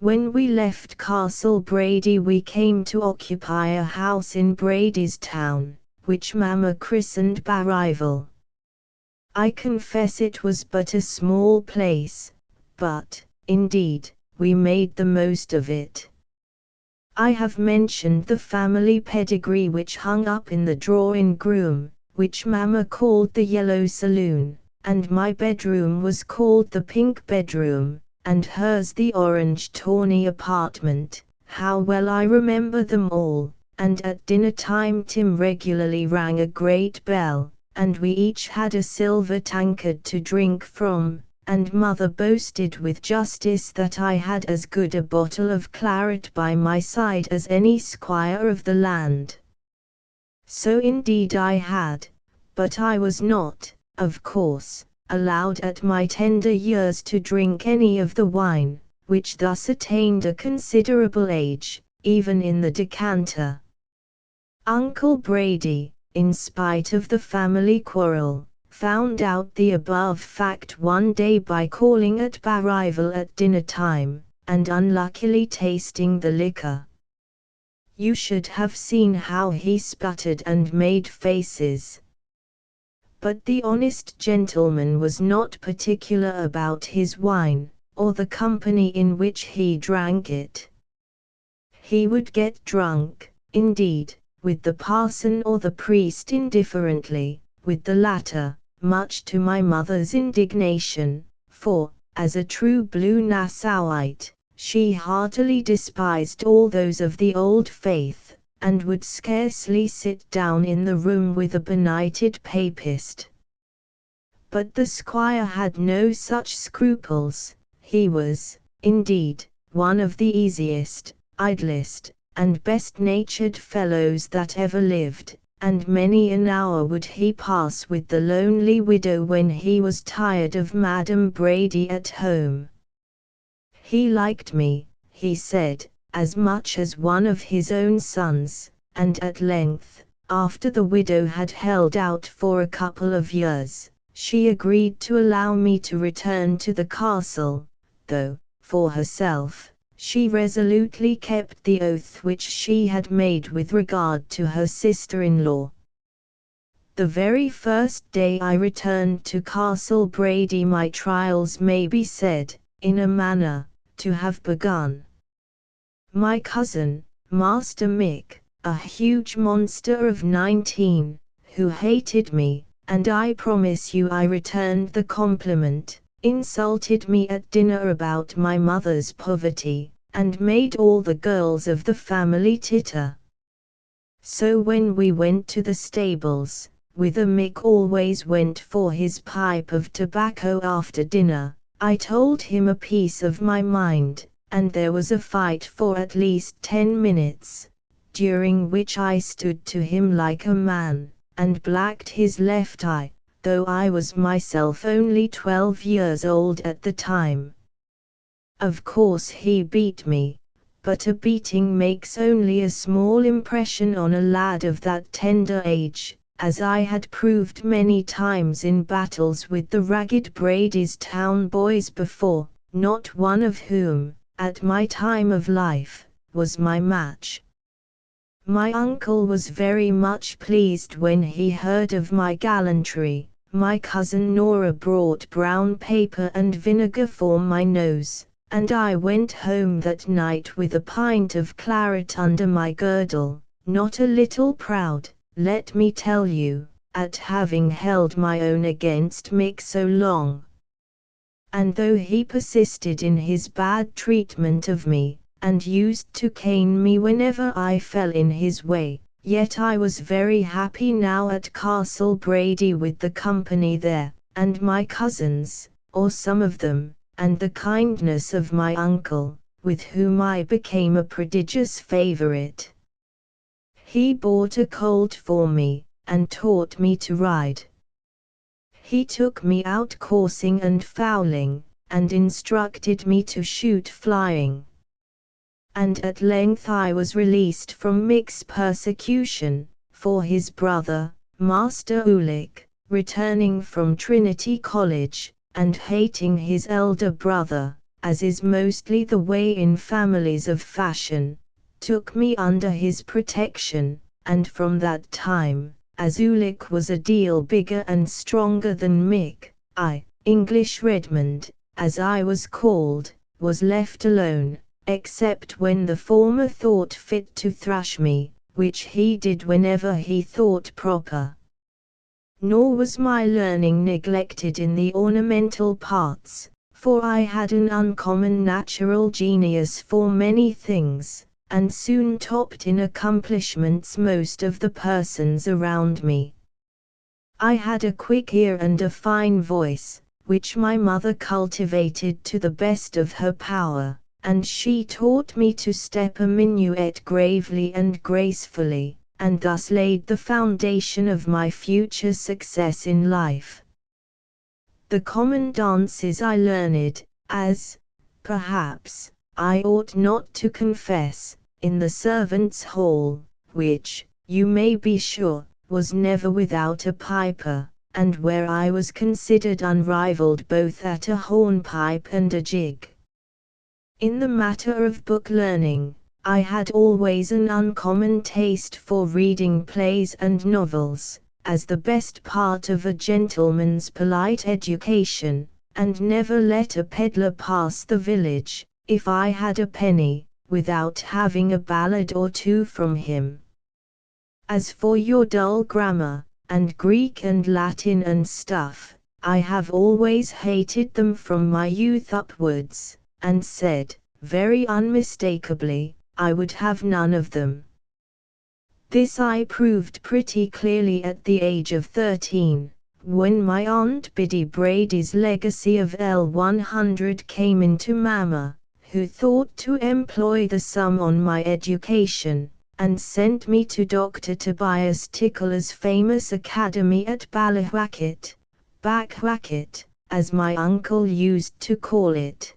When we left Castle Brady we came to occupy a house in Brady's Town, which Mamma christened Barrival. I confess it was but a small place, but, indeed, we made the most of it. I have mentioned the family pedigree which hung up in the drawing-room, which Mamma called the Yellow Saloon, and my bedroom was called the Pink Bedroom, and hers the Orange Tawny Apartment. How well I remember them all, and at dinner time Tim regularly rang a great bell, and we each had a silver tankard to drink from, and Mother boasted with justice that I had as good a bottle of claret by my side as any squire of the land. So indeed I had, but I was not, of course, allowed at my tender years to drink any of the wine, which thus attained a considerable age, even in the decanter. Uncle Brady, in spite of the family quarrel, found out the above fact one day by calling at Barrival at dinner time, and unluckily tasting the liquor. You should have seen how he sputtered and made faces. But the honest gentleman was not particular about his wine, or the company in which he drank it. He would get drunk, indeed, with the parson or the priest indifferently, with the latter, much to my mother's indignation, for, as a true blue Nassauite, she heartily despised all those of the old faith, and would scarcely sit down in the room with a benighted papist. But the squire had no such scruples. He was, indeed, one of the easiest, idlest, and best-natured fellows that ever lived, and many an hour would he pass with the lonely widow when he was tired of Madam Brady at home. He liked me, he said, as much as one of his own sons, and at length, after the widow had held out for a couple of years, she agreed to allow me to return to the castle, though, for herself, she resolutely kept the oath which she had made with regard to her sister-in-law. The very first day I returned to Castle Brady my trials may be said, in a manner, to have begun. My cousin, Master Mick, a huge monster of 19, who hated me, and I promise you I returned the compliment, insulted me at dinner about my mother's poverty, and made all the girls of the family titter. So when we went to the stables, whither Mick always went for his pipe of tobacco after dinner, I told him a piece of my mind, and there was a fight for at least 10 minutes, during which I stood to him like a man, and blacked his left eye, though I was myself only 12 years old at the time. Of course he beat me, but a beating makes only a small impression on a lad of that tender age, as I had proved many times in battles with the ragged Brady's town boys before, not one of whom, at my time of life, was my match. My uncle was very much pleased when he heard of my gallantry. My cousin Nora brought brown paper and vinegar for my nose, and I went home that night with a pint of claret under my girdle, not a little proud, let me tell you, at having held my own against Mick so long. And though he persisted in his bad treatment of me, and used to cane me whenever I fell in his way, yet I was very happy now at Castle Brady with the company there, and my cousins, or some of them, and the kindness of my uncle, with whom I became a prodigious favourite. He bought a colt for me, and taught me to ride. He took me out coursing and fowling, and instructed me to shoot flying. And at length I was released from Mick's persecution, for his brother, Master Ulick, returning from Trinity College, and hating his elder brother, as is mostly the way in families of fashion, took me under his protection, and from that time, as Ulick was a deal bigger and stronger than Mick, I, English Redmond, as I was called, was left alone, except when the former thought fit to thrash me, which he did whenever he thought proper. Nor was my learning neglected in the ornamental parts, for I had an uncommon natural genius for many things, and soon topped in accomplishments most of the persons around me. I had a quick ear and a fine voice, which my mother cultivated to the best of her power, and she taught me to step a minuet gravely and gracefully, and thus laid the foundation of my future success in life. The common dances I learned, as, perhaps, I ought not to confess, in the servants' hall, which, you may be sure, was never without a piper, and where I was considered unrivalled both at a hornpipe and a jig. In the matter of book learning, I had always an uncommon taste for reading plays and novels, as the best part of a gentleman's polite education, and never let a pedlar pass the village, if I had a penny, without having a ballad or two from him. As for your dull grammar, and Greek and Latin and stuff, I have always hated them from my youth upwards, and said, very unmistakably, I would have none of them. This I proved pretty clearly at the age of 13, when my Aunt Biddy Brady's legacy of L100 came into Mamma, who thought to employ the sum on my education, and sent me to Dr. Tobias Tickler's famous academy at Ballawhackett, Backwhackett, as my uncle used to call it.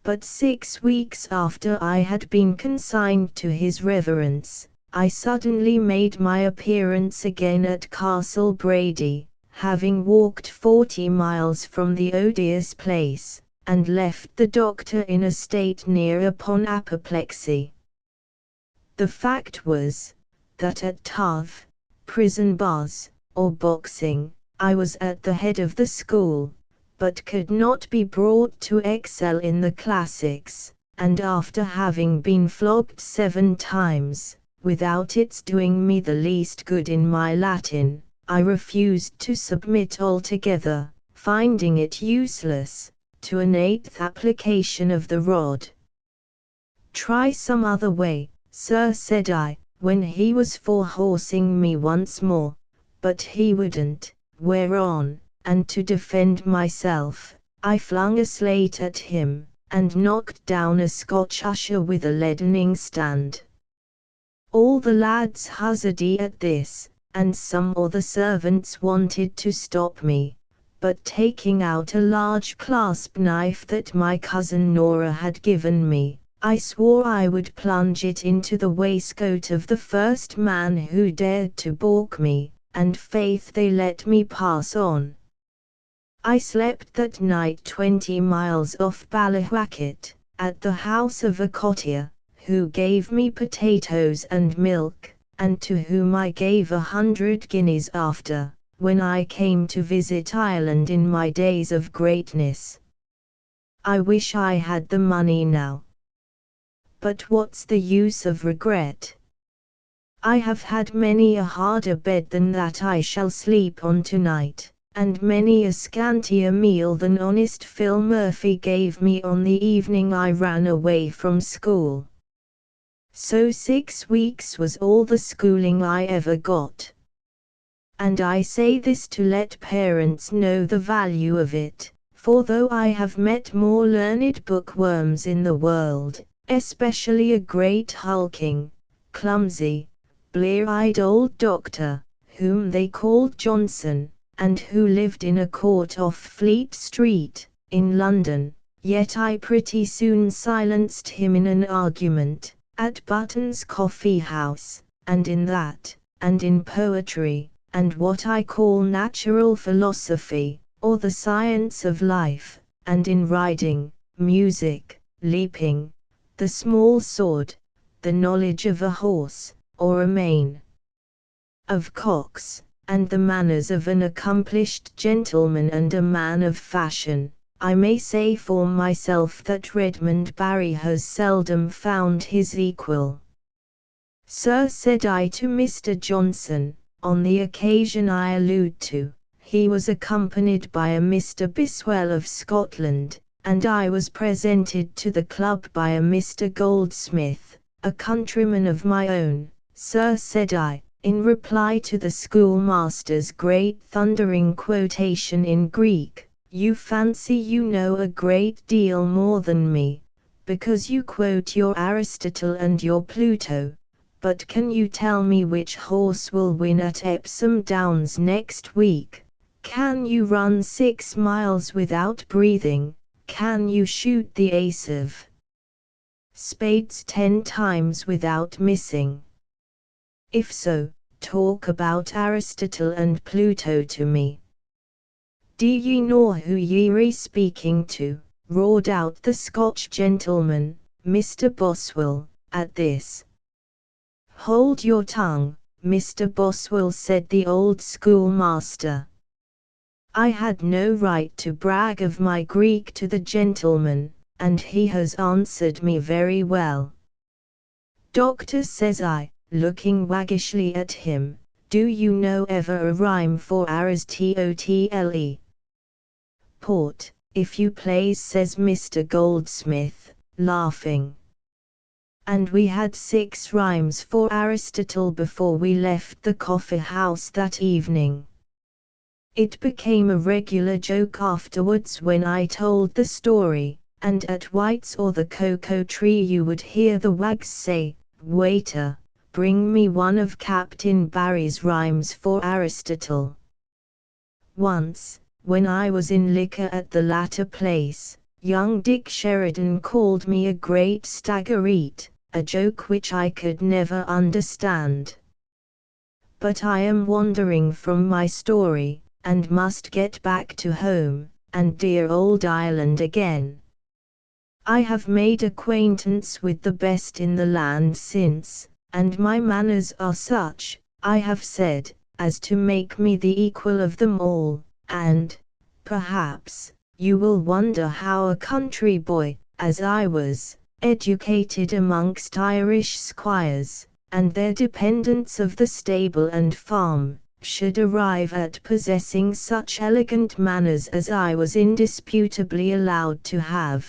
But 6 weeks after I had been consigned to his reverence, I suddenly made my appearance again at Castle Brady, having walked 40 miles from the odious place, and left the doctor in a state near upon apoplexy. The fact was, that at turf, prison bars, or boxing, I was at the head of the school, but could not be brought to excel in the classics, and after having been flogged 7 times, without its doing me the least good in my Latin, I refused to submit altogether, finding it useless, to an 8th application of the rod. "Try some other way, sir," said I, when he was for horsing me once more, but he wouldn't, whereon, and to defend myself, I flung a slate at him, and knocked down a Scotch usher with a leaden stand. All the lads huzzarded at this, and some of the servants wanted to stop me, but taking out a large clasp knife that my cousin Nora had given me, I swore I would plunge it into the waistcoat of the first man who dared to balk me, and faith they let me pass on. I slept that night 20 miles off Ballawhackett, at the house of a cottier, who gave me potatoes and milk, and to whom I gave 100 guineas after, when I came to visit Ireland in my days of greatness. I wish I had the money now. But what's the use of regret? I have had many a harder bed than that I shall sleep on tonight, and many a scantier meal than honest Phil Murphy gave me on the evening I ran away from school. So 6 weeks was all the schooling I ever got. And I say this to let parents know the value of it, for though I have met more learned bookworms in the world, especially a great hulking, clumsy, blear-eyed old doctor, whom they called Johnson, and who lived in a court off Fleet Street, in London, yet I pretty soon silenced him in an argument, at Button's Coffee House, and in that, and in poetry, and what I call natural philosophy, or the science of life, and in riding, music, leaping, the small sword, the knowledge of a horse, or a mane of cocks, and the manners of an accomplished gentleman and a man of fashion. I may say for myself that Redmond Barry has seldom found his equal. "Sir," said I to Mr. Johnson, on the occasion I allude to, he was accompanied by a Mr. Biswell of Scotland, and I was presented to the club by a Mr. Goldsmith, a countryman of my own. "Sir," said I, in reply to the schoolmaster's great thundering quotation in Greek, "you fancy you know a great deal more than me, because you quote your Aristotle and your Pluto, but can you tell me which horse will win at Epsom Downs next week? Can you run 6 miles without breathing? Can you shoot the ace of spades 10 times without missing? If so, talk about Aristotle and Pluto to me." "Do ye know who ye're speaking to?" roared out the Scotch gentleman, Mr. Boswell, at this. "Hold your tongue, Mr. Boswell," said the old schoolmaster. "I had no right to brag of my Greek to the gentleman, and he has answered me very well." "Doctor," says I, looking waggishly at him, "do you know ever a rhyme for Aristotle?" "Port, if you please," says Mr. Goldsmith, laughing. And we had 6 rhymes for Aristotle before we left the coffee house that evening. It became a regular joke afterwards when I told the story, and at White's or the Cocoa Tree you would hear the wags say, Waiter, bring me one of Captain Barry's rhymes for Aristotle. Once, when I was in liquor at the latter place, young Dick Sheridan called me a great staggerite, a joke which I could never understand. But I am wandering from my story, and must get back to home, and dear old Ireland again. I have made acquaintance with the best in the land since, and my manners are such, I have said, as to make me the equal of them all, and, perhaps, you will wonder how a country boy, as I was, educated amongst Irish squires, and their dependents of the stable and farm, should arrive at possessing such elegant manners as I was indisputably allowed to have.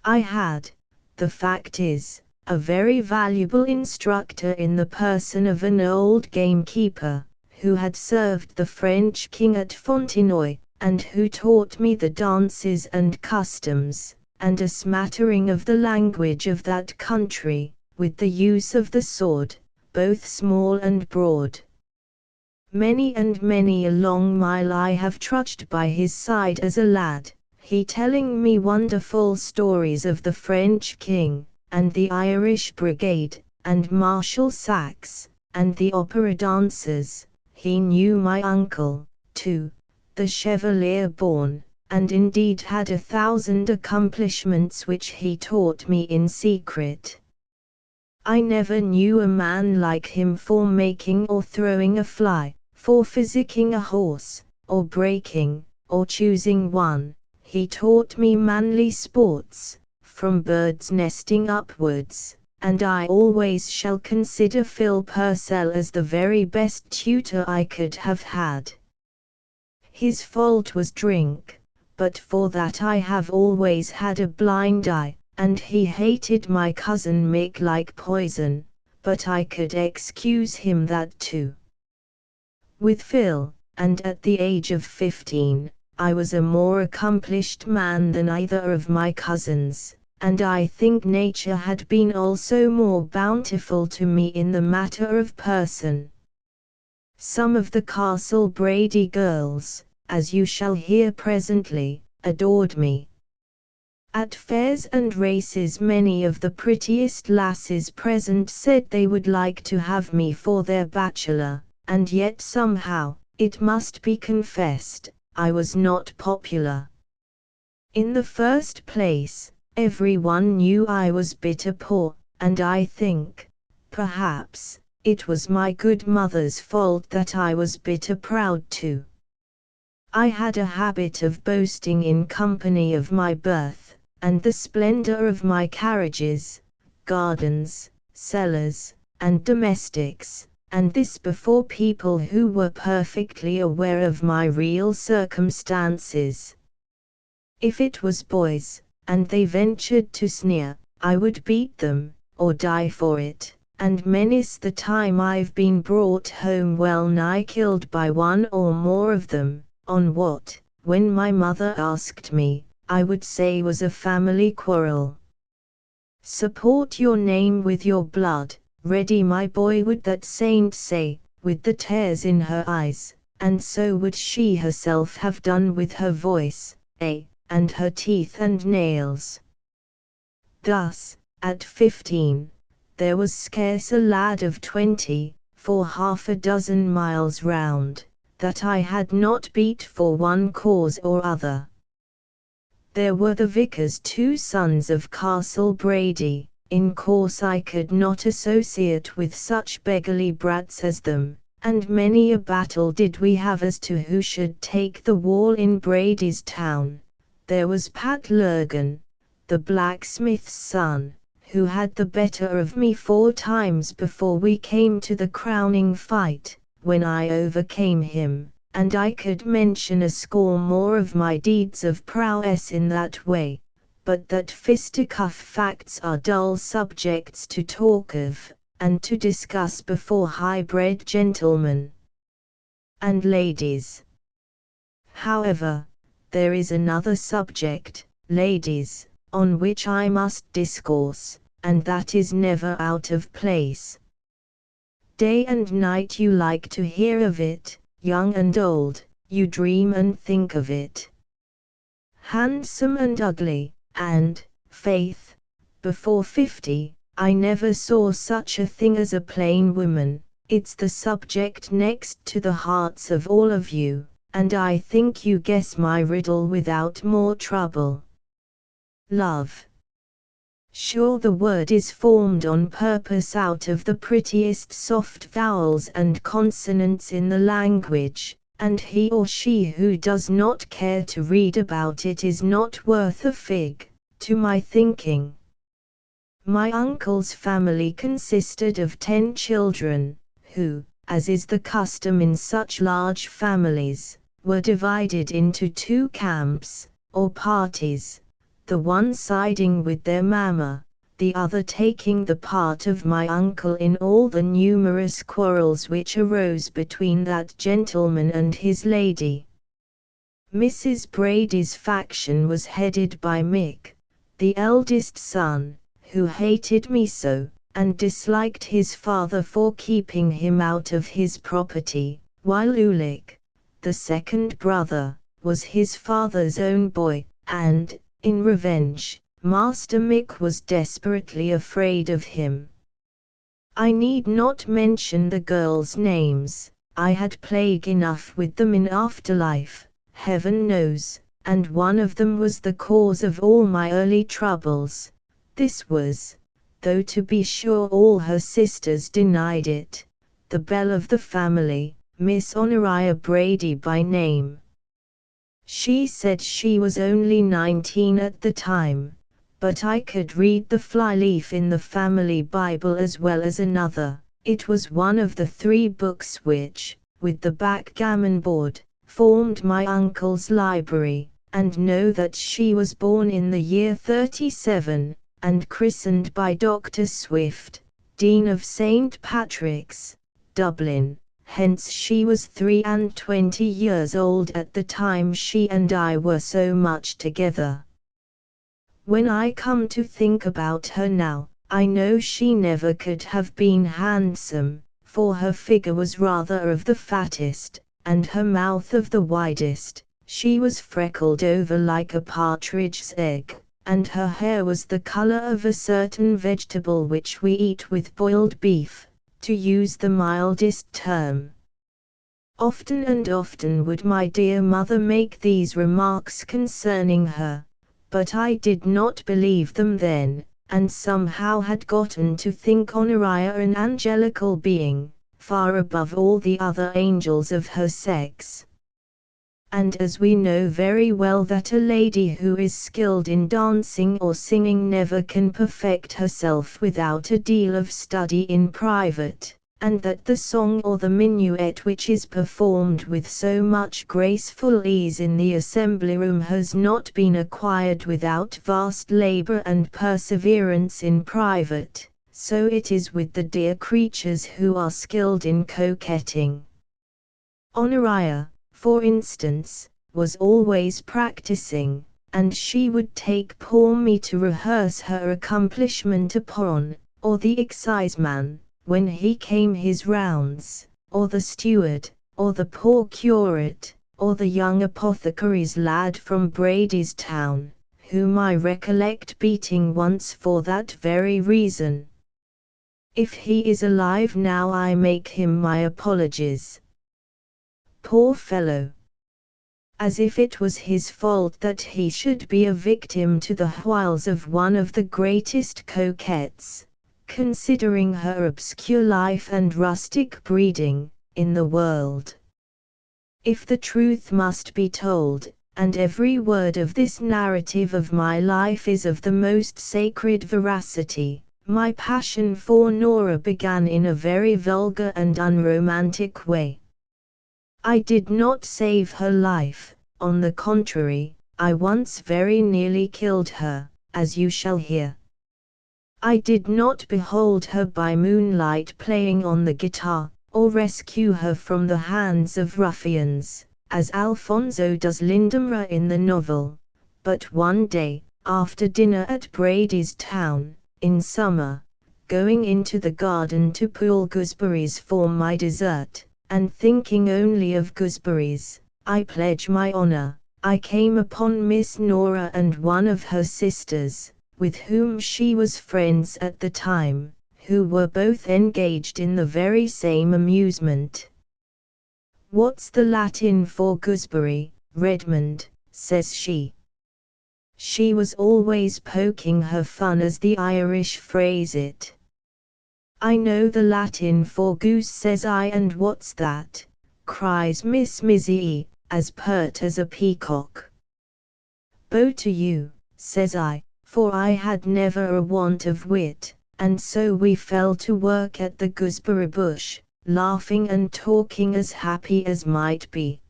I had, the fact is, a very valuable instructor in the person of an old gamekeeper, who had served the French king at Fontenoy, and who taught me the dances and customs, and a smattering of the language of that country, with the use of the sword, both small and broad. Many and many a long mile I have trudged by his side as a lad, he telling me wonderful stories of the French king, and the Irish brigade, and Marshal Saxe, and the opera dancers. He knew my uncle, too, the Chevalier born, and indeed had 1,000 accomplishments which he taught me in secret. I never knew a man like him for making or throwing a fly, for physicking a horse, or breaking, or choosing one. He taught me manly sports, from birds nesting upwards, and I always shall consider Phil Purcell as the very best tutor I could have had. His fault was drink, but for that I have always had a blind eye, and he hated my cousin Mick like poison, but I could excuse him that too. With Phil, and at the age of 15, I was a more accomplished man than either of my cousins, and I think nature had been also more bountiful to me in the matter of person. Some of the Castle Brady girls, as you shall hear presently, adored me. At fairs and races many of the prettiest lasses present said they would like to have me for their bachelor, and yet somehow, it must be confessed, I was not popular. In the first place, everyone knew I was bitter poor, and I think, perhaps, it was my good mother's fault that I was bitter proud too. I had a habit of boasting in company of my birth, and the splendor of my carriages, gardens, cellars, and domestics, and this before people who were perfectly aware of my real circumstances. If it was boys, and they ventured to sneer, I would beat them, or die for it, and many's the time I've been brought home well nigh killed by one or more of them, on what, when my mother asked me, I would say was a family quarrel. Support your name with your blood, ready my boy would that saint say, with the tears in her eyes, and so would she herself have done with her voice, and her teeth and nails. Thus, at 15, there was scarce a lad of 20, for 6 miles round, that I had not beat for one cause or other. There were the vicar's 2 sons of Castle Brady, in course I could not associate with such beggarly brats as them, and many a battle did we have as to who should take the wall in Brady's town. There was Pat Lurgan, the blacksmith's son, who had the better of me 4 times before we came to the crowning fight, when I overcame him, and I could mention a score more of my deeds of prowess in that way, but that fisticuff facts are dull subjects to talk of, and to discuss before high-bred gentlemen and ladies. However, there is another subject, ladies, on which I must discourse, and that is never out of place. Day and night you like to hear of it, young and old, you dream and think of it. Handsome and ugly, and, faith, before 50, I never saw such a thing as a plain woman. It's the subject next to the hearts of all of you, and I think you guess my riddle without more trouble. Love. Sure, the word is formed on purpose out of the prettiest soft vowels and consonants in the language, and he or she who does not care to read about it is not worth a fig, to my thinking. My uncle's family consisted of 10 children, who, as is the custom in such large families, were divided into 2 camps, or parties, the one siding with their mamma, the other taking the part of my uncle in all the numerous quarrels which arose between that gentleman and his lady. Mrs. Brady's faction was headed by Mick, the eldest son, who hated me so, and disliked his father for keeping him out of his property, while Ulick, the second brother, was his father's own boy, and, in revenge, Master Mick was desperately afraid of him. I need not mention the girls' names, I had plague enough with them in afterlife, heaven knows, and one of them was the cause of all my early troubles. This was, though to be sure all her sisters denied it, the belle of the family, Miss Honoria Brady by name. She said she was only 19 at the time, but I could read the flyleaf in the family Bible as well as another. It was one of the 3 books which, with the backgammon board, formed my uncle's library, and know that she was born in the year 37, and christened by Dr. Swift, Dean of St. Patrick's, Dublin. Hence she was 23 years old at the time she and I were so much together. When I come to think about her now, I know she never could have been handsome, for her figure was rather of the fattest, and her mouth of the widest. She was freckled over like a partridge's egg, and her hair was the color of a certain vegetable which we eat with boiled beef, to use the mildest term. Often and often would my dear mother make these remarks concerning her, but I did not believe them then, and somehow had gotten to think Honoria an angelical being, far above all the other angels of her sex. And as we know very well that a lady who is skilled in dancing or singing never can perfect herself without a deal of study in private, and that the song or the minuet which is performed with so much graceful ease in the assembly room has not been acquired without vast labor and perseverance in private, so it is with the dear creatures who are skilled in coquetting. Honoria, for instance, was always practicing, and she would take poor me to rehearse her accomplishment upon, or the exciseman, when he came his rounds, or the steward, or the poor curate, or the young apothecary's lad from Brady's town, whom I recollect beating once for that very reason. If he is alive now I make him my apologies. Poor fellow! As if it was his fault that he should be a victim to the wiles of one of the greatest coquettes, considering her obscure life and rustic breeding, in the world. If the truth must be told, and every word of this narrative of my life is of the most sacred veracity, my passion for Nora began in a very vulgar and unromantic way. I did not save her life, on the contrary, I once very nearly killed her, as you shall hear. I did not behold her by moonlight playing on the guitar, or rescue her from the hands of ruffians, as Alfonso does Lyndon in the novel, but one day, after dinner at Brady's town, in summer, going into the garden to pull gooseberries for my dessert, and thinking only of gooseberries, I pledge my honor, I came upon Miss Nora and one of her sisters, with whom she was friends at the time, who were both engaged in the very same amusement. "What's the Latin for gooseberry, Redmond?" says she. She was always poking her fun as the Irish phrase it. "I know the Latin for goose," says I. "And what's that?" cries Miss Mizzy, as pert as a peacock. "Bow to you," says I, for I had never a want of wit, and so we fell to work at the gooseberry bush, laughing and talking as happy as might be.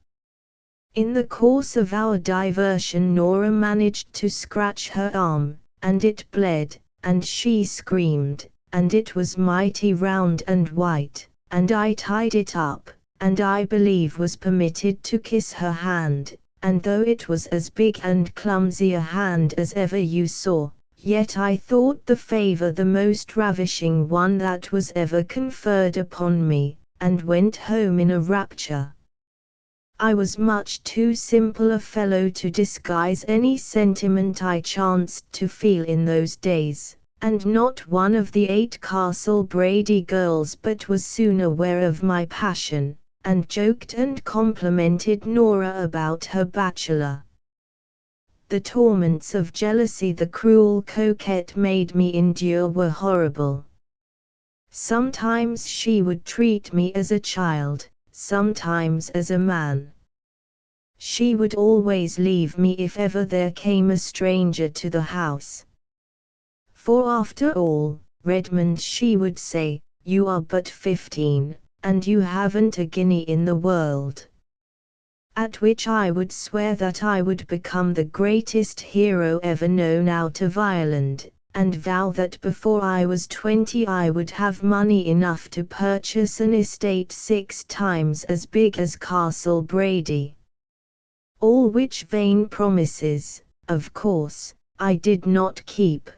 In the course of our diversion Nora managed to scratch her arm, and it bled, and she screamed, and it was mighty round and white, and I tied it up, and I believe was permitted to kiss her hand, and though it was as big and clumsy a hand as ever you saw, yet I thought the favor the most ravishing one that was ever conferred upon me, and went home in a rapture. I was much too simple a fellow to disguise any sentiment I chanced to feel in those days, and not one of the 8 Castle Brady girls but was soon aware of my passion, and joked and complimented Nora about her bachelor. The torments of jealousy the cruel coquette made me endure were horrible. Sometimes she would treat me as a child, sometimes as a man. She would always leave me if ever there came a stranger to the house. "For after all, Redmond," she would say, "you are but 15, and you haven't a guinea in the world." At which I would swear that I would become the greatest hero ever known out of Ireland, and vow that before I was 20 I would have money enough to purchase an estate 6 times as big as Castle Brady. All which vain promises, of course, I did not keep,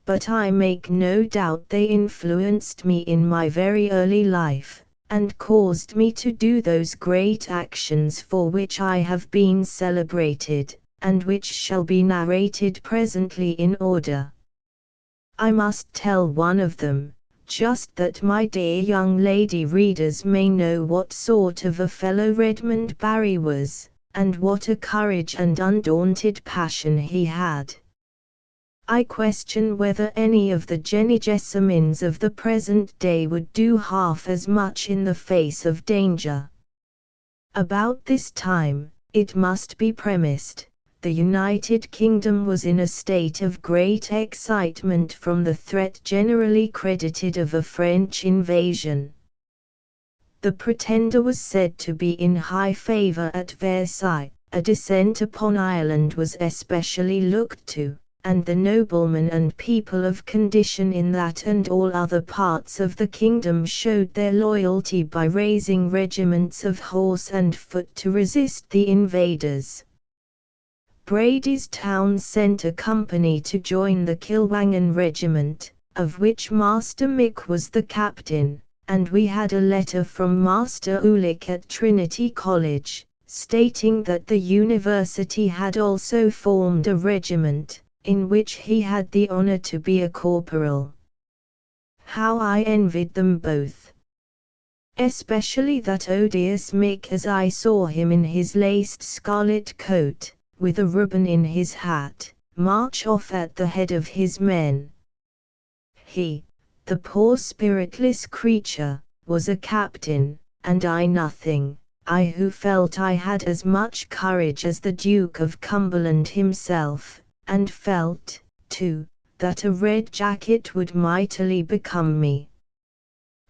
but I make no doubt they influenced me in my very early life, and caused me to do those great actions for which I have been celebrated, and which shall be narrated presently in order. I must tell one of them, just that my dear young lady readers may know what sort of a fellow Redmond Barry was, and what a courage and undaunted passion he had. I question whether any of the Jenny Jessamines of the present day would do half as much in the face of danger. About this time, it must be premised, the United Kingdom was in a state of great excitement from the threat generally credited of a French invasion. The Pretender was said to be in high favor at Versailles, a descent upon Ireland was especially looked to, and the noblemen and people of condition in that and all other parts of the kingdom showed their loyalty by raising regiments of horse and foot to resist the invaders. Brady's town sent a company to join the Kilwangan regiment, of which Master Mick was the captain, and we had a letter from Master Ulick at Trinity College, stating that the university had also formed a regiment, in which he had the honor to be a corporal. How I envied them both! Especially that odious Mick, as I saw him in his laced scarlet coat, with a ribbon in his hat, march off at the head of his men. He, the poor spiritless creature, was a captain, and I nothing, I who felt I had as much courage as the Duke of Cumberland himself, and felt, too, that a red jacket would mightily become me.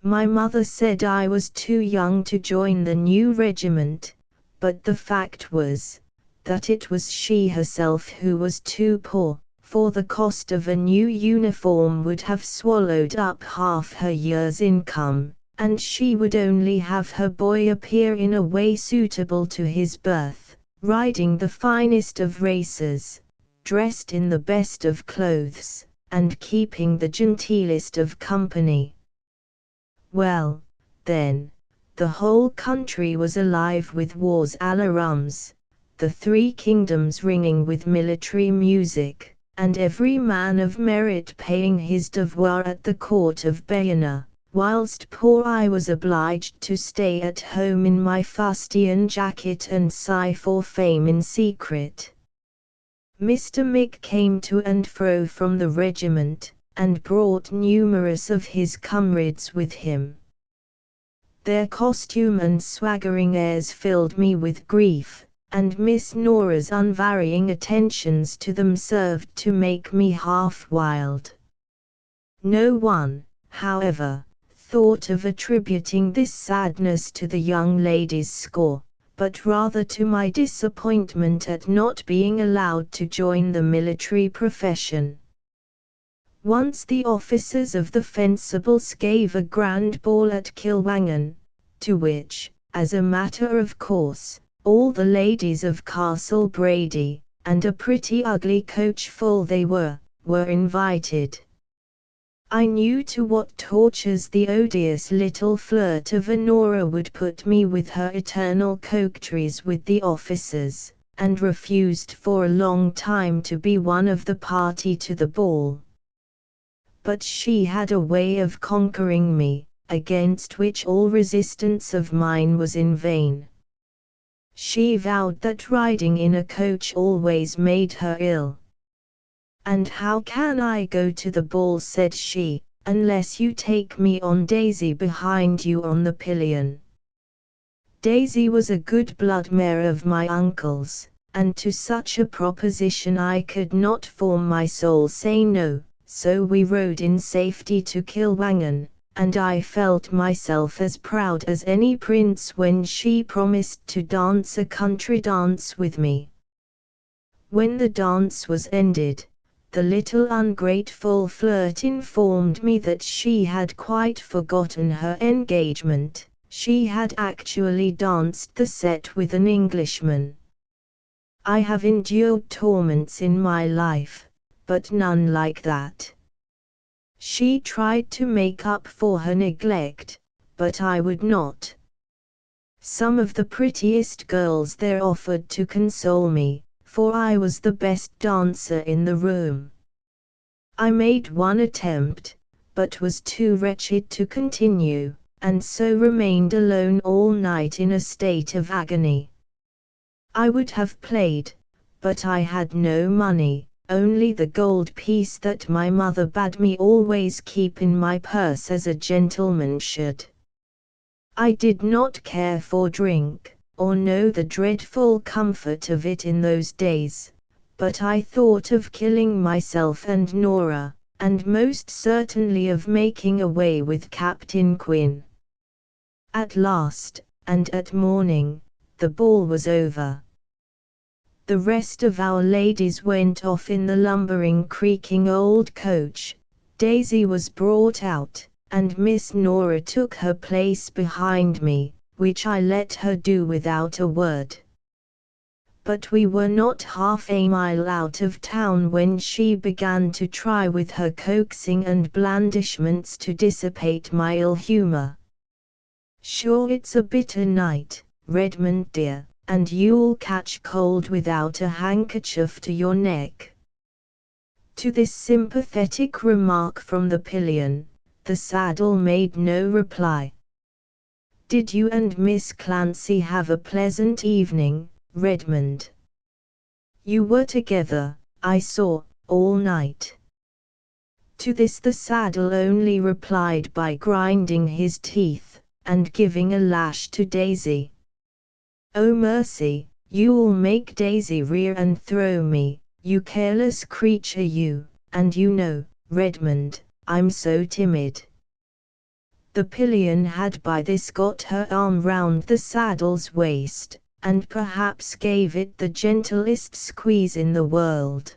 My mother said I was too young to join the new regiment, but the fact was, that it was she herself who was too poor, for the cost of a new uniform would have swallowed up half her year's income, and she would only have her boy appear in a way suitable to his birth, riding the finest of racers, dressed in the best of clothes, and keeping the genteelest of company. Well, then, the whole country was alive with war's alarums, the three kingdoms ringing with military music, and every man of merit paying his devoir at the court of Bayona, whilst poor I was obliged to stay at home in my fustian jacket and sigh for fame in secret. Mr. Mick came to and fro from the regiment, and brought numerous of his comrades with him. Their costume and swaggering airs filled me with grief, and Miss Nora's unvarying attentions to them served to make me half wild. No one, however, thought of attributing this sadness to the young lady's score, but rather to my disappointment at not being allowed to join the military profession. Once the officers of the Fencibles gave a grand ball at Kilwangan, to which, as a matter of course, all the ladies of Castle Brady, and a pretty ugly coach full they were invited. I knew to what tortures the odious little flirt of Honora would put me with her eternal coquetries with the officers, and refused for a long time to be one of the party to the ball. But she had a way of conquering me, against which all resistance of mine was in vain. She vowed that riding in a coach always made her ill. "And how can I go to the ball," said she, "unless you take me on Daisy behind you on the pillion?" Daisy was a good blood mare of my uncle's, and to such a proposition I could not for my soul say no. So we rode in safety to Kilwangan, and I felt myself as proud as any prince when she promised to dance a country dance with me. When the dance was ended, the little ungrateful flirt informed me that she had quite forgotten her engagement. She had actually danced the set with an Englishman. I have endured torments in my life, but none like that. She tried to make up for her neglect, but I would not. Some of the prettiest girls there offered to console me, for I was the best dancer in the room. I made one attempt, but was too wretched to continue, and so remained alone all night in a state of agony. I would have played, but I had no money, only the gold piece that my mother bade me always keep in my purse as a gentleman should. I did not care for drink, or know the dreadful comfort of it in those days, but I thought of killing myself and Nora, and most certainly of making away with Captain Quinn. At last, and at morning, the ball was over. The rest of our ladies went off in the lumbering, creaking old coach. Daisy was brought out, and Miss Nora took her place behind me, which I let her do without a word. But we were not half a mile out of town when she began to try with her coaxing and blandishments to dissipate my ill humor. "Sure it's a bitter night, Redmond dear, and you'll catch cold without a handkerchief to your neck." To this sympathetic remark from the pillion, the saddle made no reply. "Did you and Miss Clancy have a pleasant evening, Redmond?" "You were together, I saw, all night." To this the saddle only replied by grinding his teeth, and giving a lash to Daisy. "Oh mercy, you'll make Daisy rear and throw me, you careless creature you, and you know, Redmond, I'm so timid." The pillion had by this got her arm round the saddle's waist, and perhaps gave it the gentlest squeeze in the world.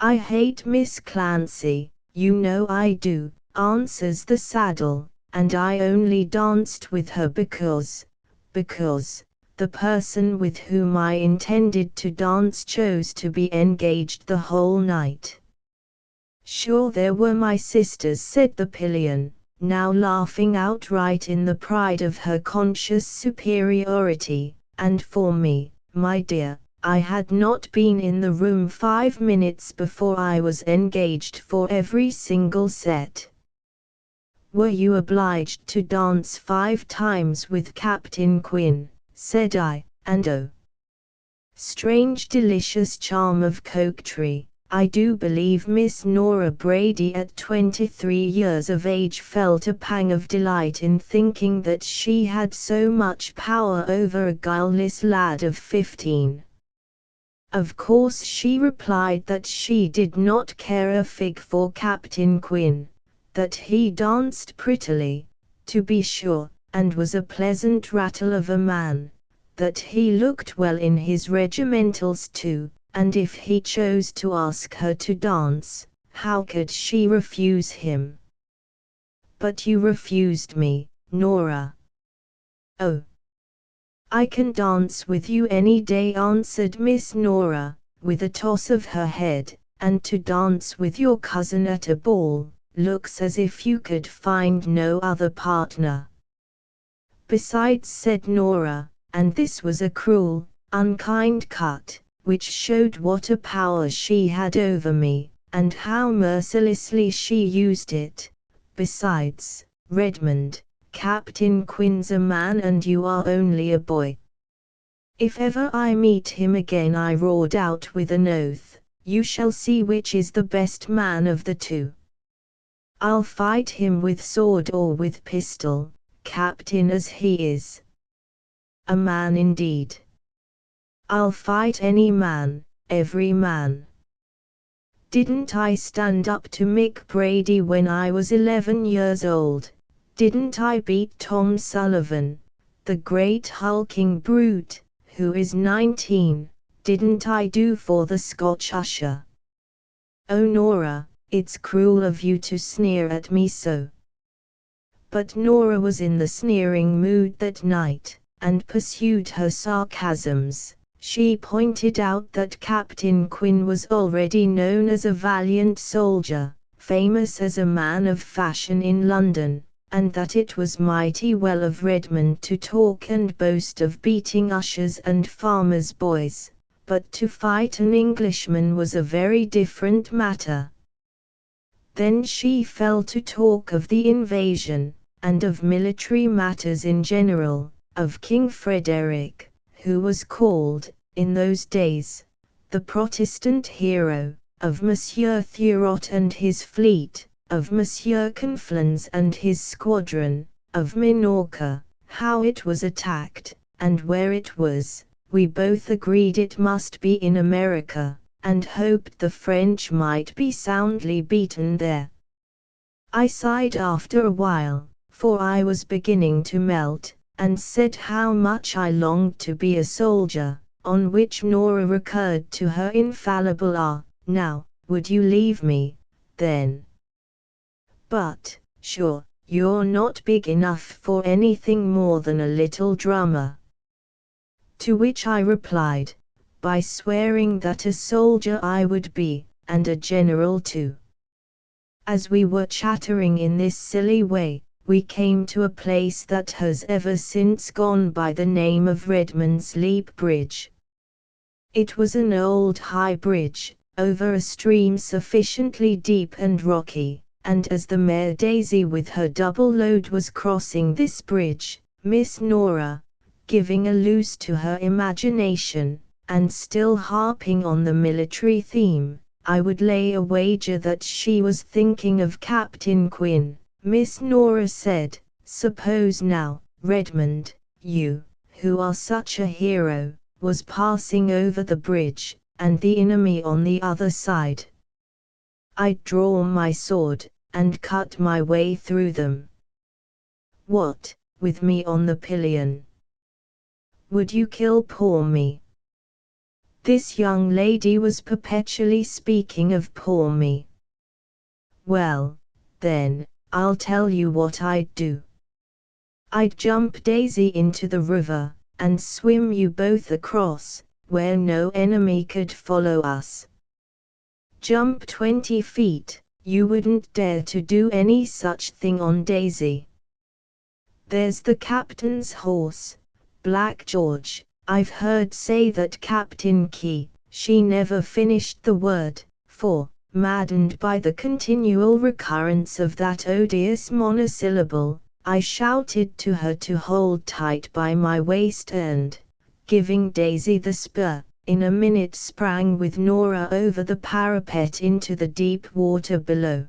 "I hate Miss Clancy, you know I do," answers the saddle, "and I only danced with her because the person with whom I intended to dance chose to be engaged the whole night. Sure there were my sisters, said the pillion, now laughing outright in the pride of her conscious superiority, and for me, my dear, I had not been in the room 5 minutes before I was engaged for every single set. Were you obliged to dance 5 times with Captain Quinn, said I, and oh, strange delicious charm of coquetry. I do believe Miss Nora Brady at 23 years of age felt a pang of delight in thinking that she had so much power over a guileless lad of 15. Of course she replied that she did not care a fig for Captain Quinn, that he danced prettily, to be sure, and was a pleasant rattle of a man, that he looked well in his regimentals too, and if he chose to ask her to dance, how could she refuse him? But you refused me, Nora. Oh, I can dance with you any day, answered Miss Nora, with a toss of her head, and to dance with your cousin at a ball, looks as if you could find no other partner. Besides, said Nora, and this was a cruel, unkind cut, which showed what a power she had over me, and how mercilessly she used it. Besides, Redmond, Captain Quinn's a man and you are only a boy. If ever I meet him again, I roared out with an oath, you shall see which is the best man of the two. I'll fight him with sword or with pistol, captain as he is. A man indeed. I'll fight any man, every man. Didn't I stand up to Mick Brady when I was 11 years old? Didn't I beat Tom Sullivan, the great hulking brute, who is 19? Didn't I do for the Scotch usher? Oh Nora, it's cruel of you to sneer at me so. But Nora was in the sneering mood that night, and pursued her sarcasms. She pointed out that Captain Quinn was already known as a valiant soldier, famous as a man of fashion in London, and that it was mighty well of Redmond to talk and boast of beating ushers and farmers' boys, but to fight an Englishman was a very different matter. Then she fell to talk of the invasion, and of military matters in general, of King Frederick, who was called, in those days, the Protestant hero, of Monsieur Thurot and his fleet, of Monsieur Conflans and his squadron, of Minorca, how it was attacked, and where it was. We both agreed it must be in America, and hoped the French might be soundly beaten there. I sighed after a while, for I was beginning to melt, and said how much I longed to be a soldier, on which Nora recurred to her infallible now, would you leave me, then? But, sure, you're not big enough for anything more than a little drummer. To which I replied, by swearing that a soldier I would be, and a general too. As we were chattering in this silly way, we came to a place that has ever since gone by the name of Redmond's Leap Bridge. It was an old high bridge, over a stream sufficiently deep and rocky, and as the mare Daisy with her double load was crossing this bridge, Miss Nora, giving a loose to her imagination, and still harping on the military theme, I would lay a wager that she was thinking of Captain Quinn. Miss Nora said, suppose now, Redmond, you, who are such a hero, was passing over the bridge, and the enemy on the other side. I'd draw my sword, and cut my way through them. What, with me on the pillion? Would you kill poor me? This young lady was perpetually speaking of poor me. Well, then, I'll tell you what I'd do. I'd jump Daisy into the river, and swim you both across, where no enemy could follow us. Jump 20 feet, You wouldn't dare to do any such thing on Daisy. There's the captain's horse, Black George. I've heard say that Captain Key. She never finished the word, for, maddened by the continual recurrence of that odious monosyllable, I shouted to her to hold tight by my waist and, giving Daisy the spur, in a minute sprang with Nora over the parapet into the deep water below.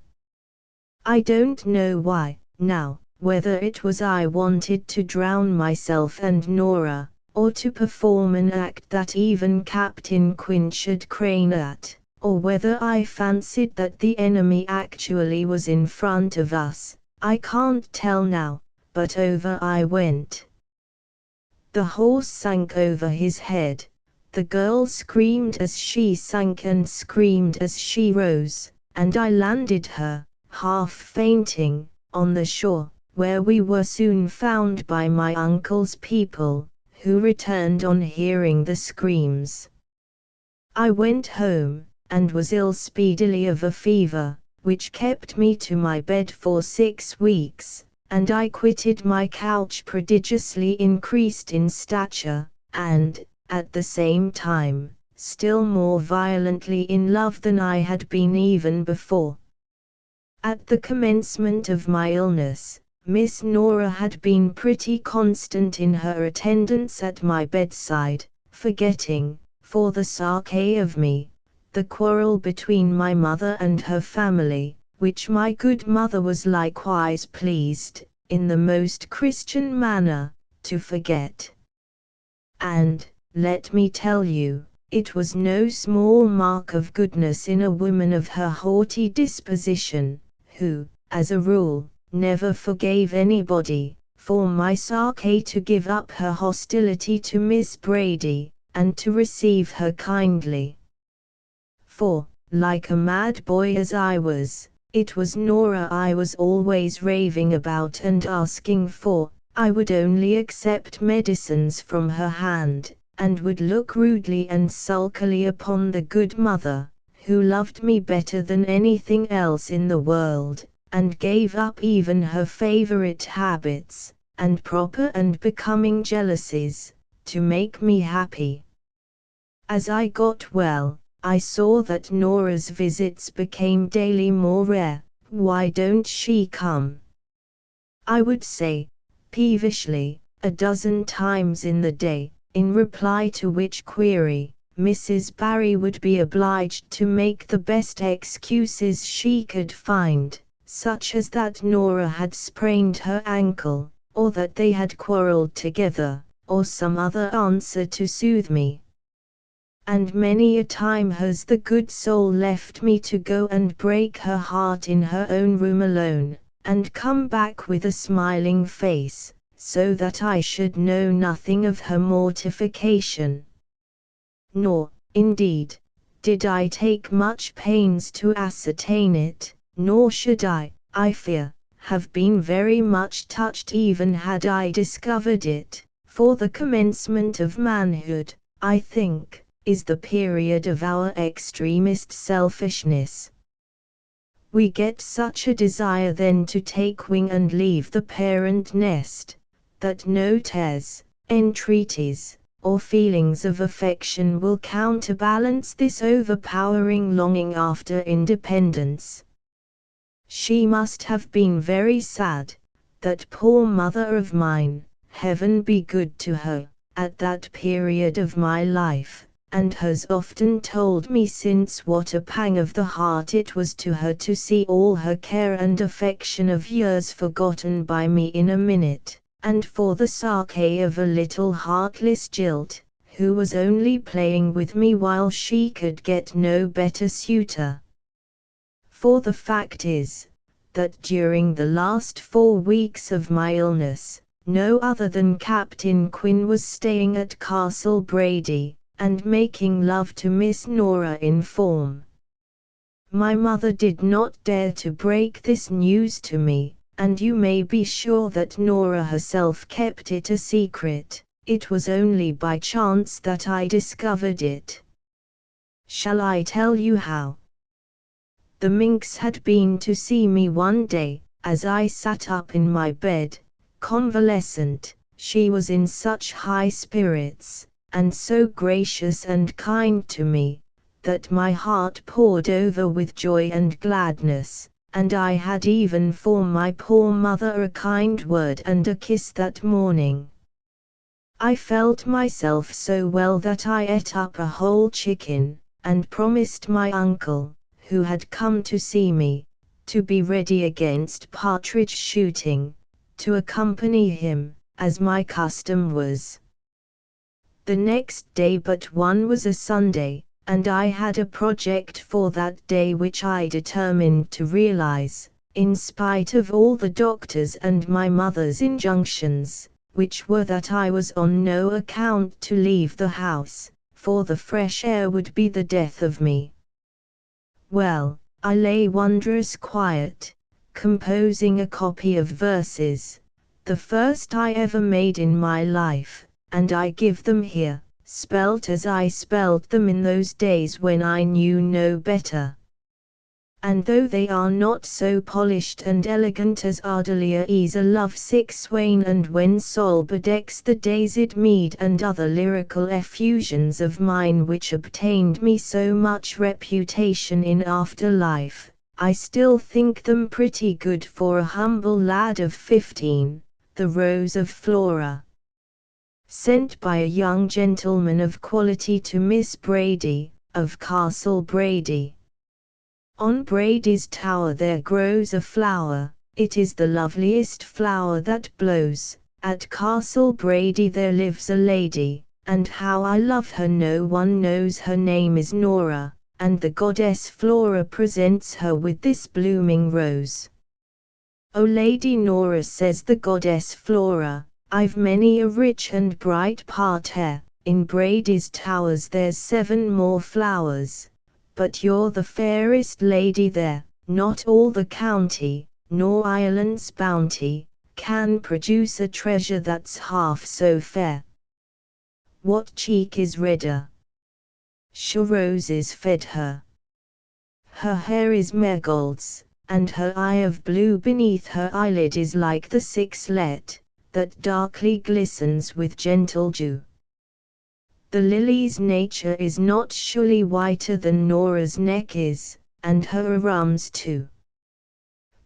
I don't know why, now, whether it was I wanted to drown myself and Nora, or to perform an act that even Captain Quinn should crane at, or whether I fancied that the enemy actually was in front of us, I can't tell now, but over I went. The horse sank over his head. The girl screamed as she sank and screamed as she rose, and I landed her, half fainting, on the shore, where we were soon found by my uncle's people, who returned on hearing the screams. I went home, and was ill speedily of a fever, which kept me to my bed for 6 weeks, and I quitted my couch prodigiously increased in stature, and, at the same time, still more violently in love than I had been even before. At the commencement of my illness, Miss Nora had been pretty constant in her attendance at my bedside, forgetting, for the sake of me, the quarrel between my mother and her family, which my good mother was likewise pleased, in the most Christian manner, to forget. And, let me tell you, it was no small mark of goodness in a woman of her haughty disposition, who, as a rule, never forgave anybody, for my sake to give up her hostility to Miss Brady, and to receive her kindly. For, like a mad boy as I was, it was Nora I was always raving about and asking for. I would only accept medicines from her hand, and would look rudely and sulkily upon the good mother, who loved me better than anything else in the world, and gave up even her favorite habits, and proper and becoming jealousies, to make me happy. As I got well, I saw that Nora's visits became daily more rare. Why don't she come? I would say, peevishly, a dozen times in the day, in reply to which query, Mrs. Barry would be obliged to make the best excuses she could find, such as that Nora had sprained her ankle, or that they had quarreled together, or some other answer to soothe me. And many a time has the good soul left me to go and break her heart in her own room alone, and come back with a smiling face, so that I should know nothing of her mortification. Nor, indeed, did I take much pains to ascertain it, nor should I fear, have been very much touched even had I discovered it, for the commencement of manhood, I think, is the period of our extremest selfishness. We get such a desire then to take wing and leave the parent nest, that no tears, entreaties, or feelings of affection will counterbalance this overpowering longing after independence. She must have been very sad, that poor mother of mine, heaven be good to her, at that period of my life, and has often told me since what a pang of the heart it was to her to see all her care and affection of years forgotten by me in a minute, and for the sake of a little heartless jilt, who was only playing with me while she could get no better suitor. For the fact is, that during the last 4 weeks of my illness, no other than Captain Quinn was staying at Castle Brady, and making love to Miss Nora in form. My mother did not dare to break this news to me, and you may be sure that Nora herself kept it a secret. It was only by chance that I discovered it. Shall I tell you how? The minx had been to see me one day, as I sat up in my bed, convalescent. She was in such high spirits, and so gracious and kind to me, that my heart poured over with joy and gladness, and I had even for my poor mother a kind word and a kiss that morning. I felt myself so well that I ate up a whole chicken, and promised my uncle, who had come to see me, to be ready against partridge shooting, to accompany him, as my custom was. The next day but one was a Sunday, and I had a project for that day which I determined to realize, in spite of all the doctors and my mother's injunctions, which were that I was on no account to leave the house, for the fresh air would be the death of me. Well, I lay wondrous quiet, composing a copy of verses, the first I ever made in my life, and I give them here, spelt as I spelt them in those days when I knew no better. And though they are not so polished and elegant as Ardelia is a love-sick swain, and when Sol bedecks the daisied mead and other lyrical effusions of mine which obtained me so much reputation in after life, I still think them pretty good for a humble lad of 15, the Rose of Flora. Sent by a young gentleman of quality to Miss Brady, of Castle Brady. On Brady's tower there grows a flower, it is the loveliest flower that blows. At Castle Brady there lives a lady, and how I love her no one knows. Her name is Nora, and the goddess Flora presents her with this blooming rose. O Lady Nora, says the goddess Flora, I've many a rich and bright parterre, in Brady's towers there's 7 more flowers. But you're the fairest lady there, not all the county, nor Ireland's bounty, can produce a treasure that's half so fair. What cheek is redder? Sure roses fed her. Her hair is marigolds, and her eye of blue beneath her eyelid is like the 6let, that darkly glistens with gentle dew. The lily's nature is not surely whiter than Nora's neck is, and her arms too.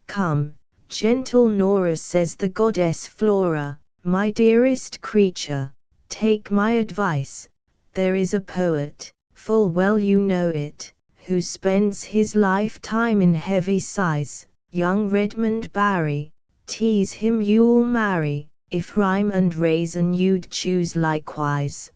Come, gentle Nora, says the goddess Flora, my dearest creature, take my advice. There is a poet, full well you know it, who spends his lifetime in heavy sighs. Young Redmond Barry, tease him you'll marry, if rhyme and reason you'd choose likewise.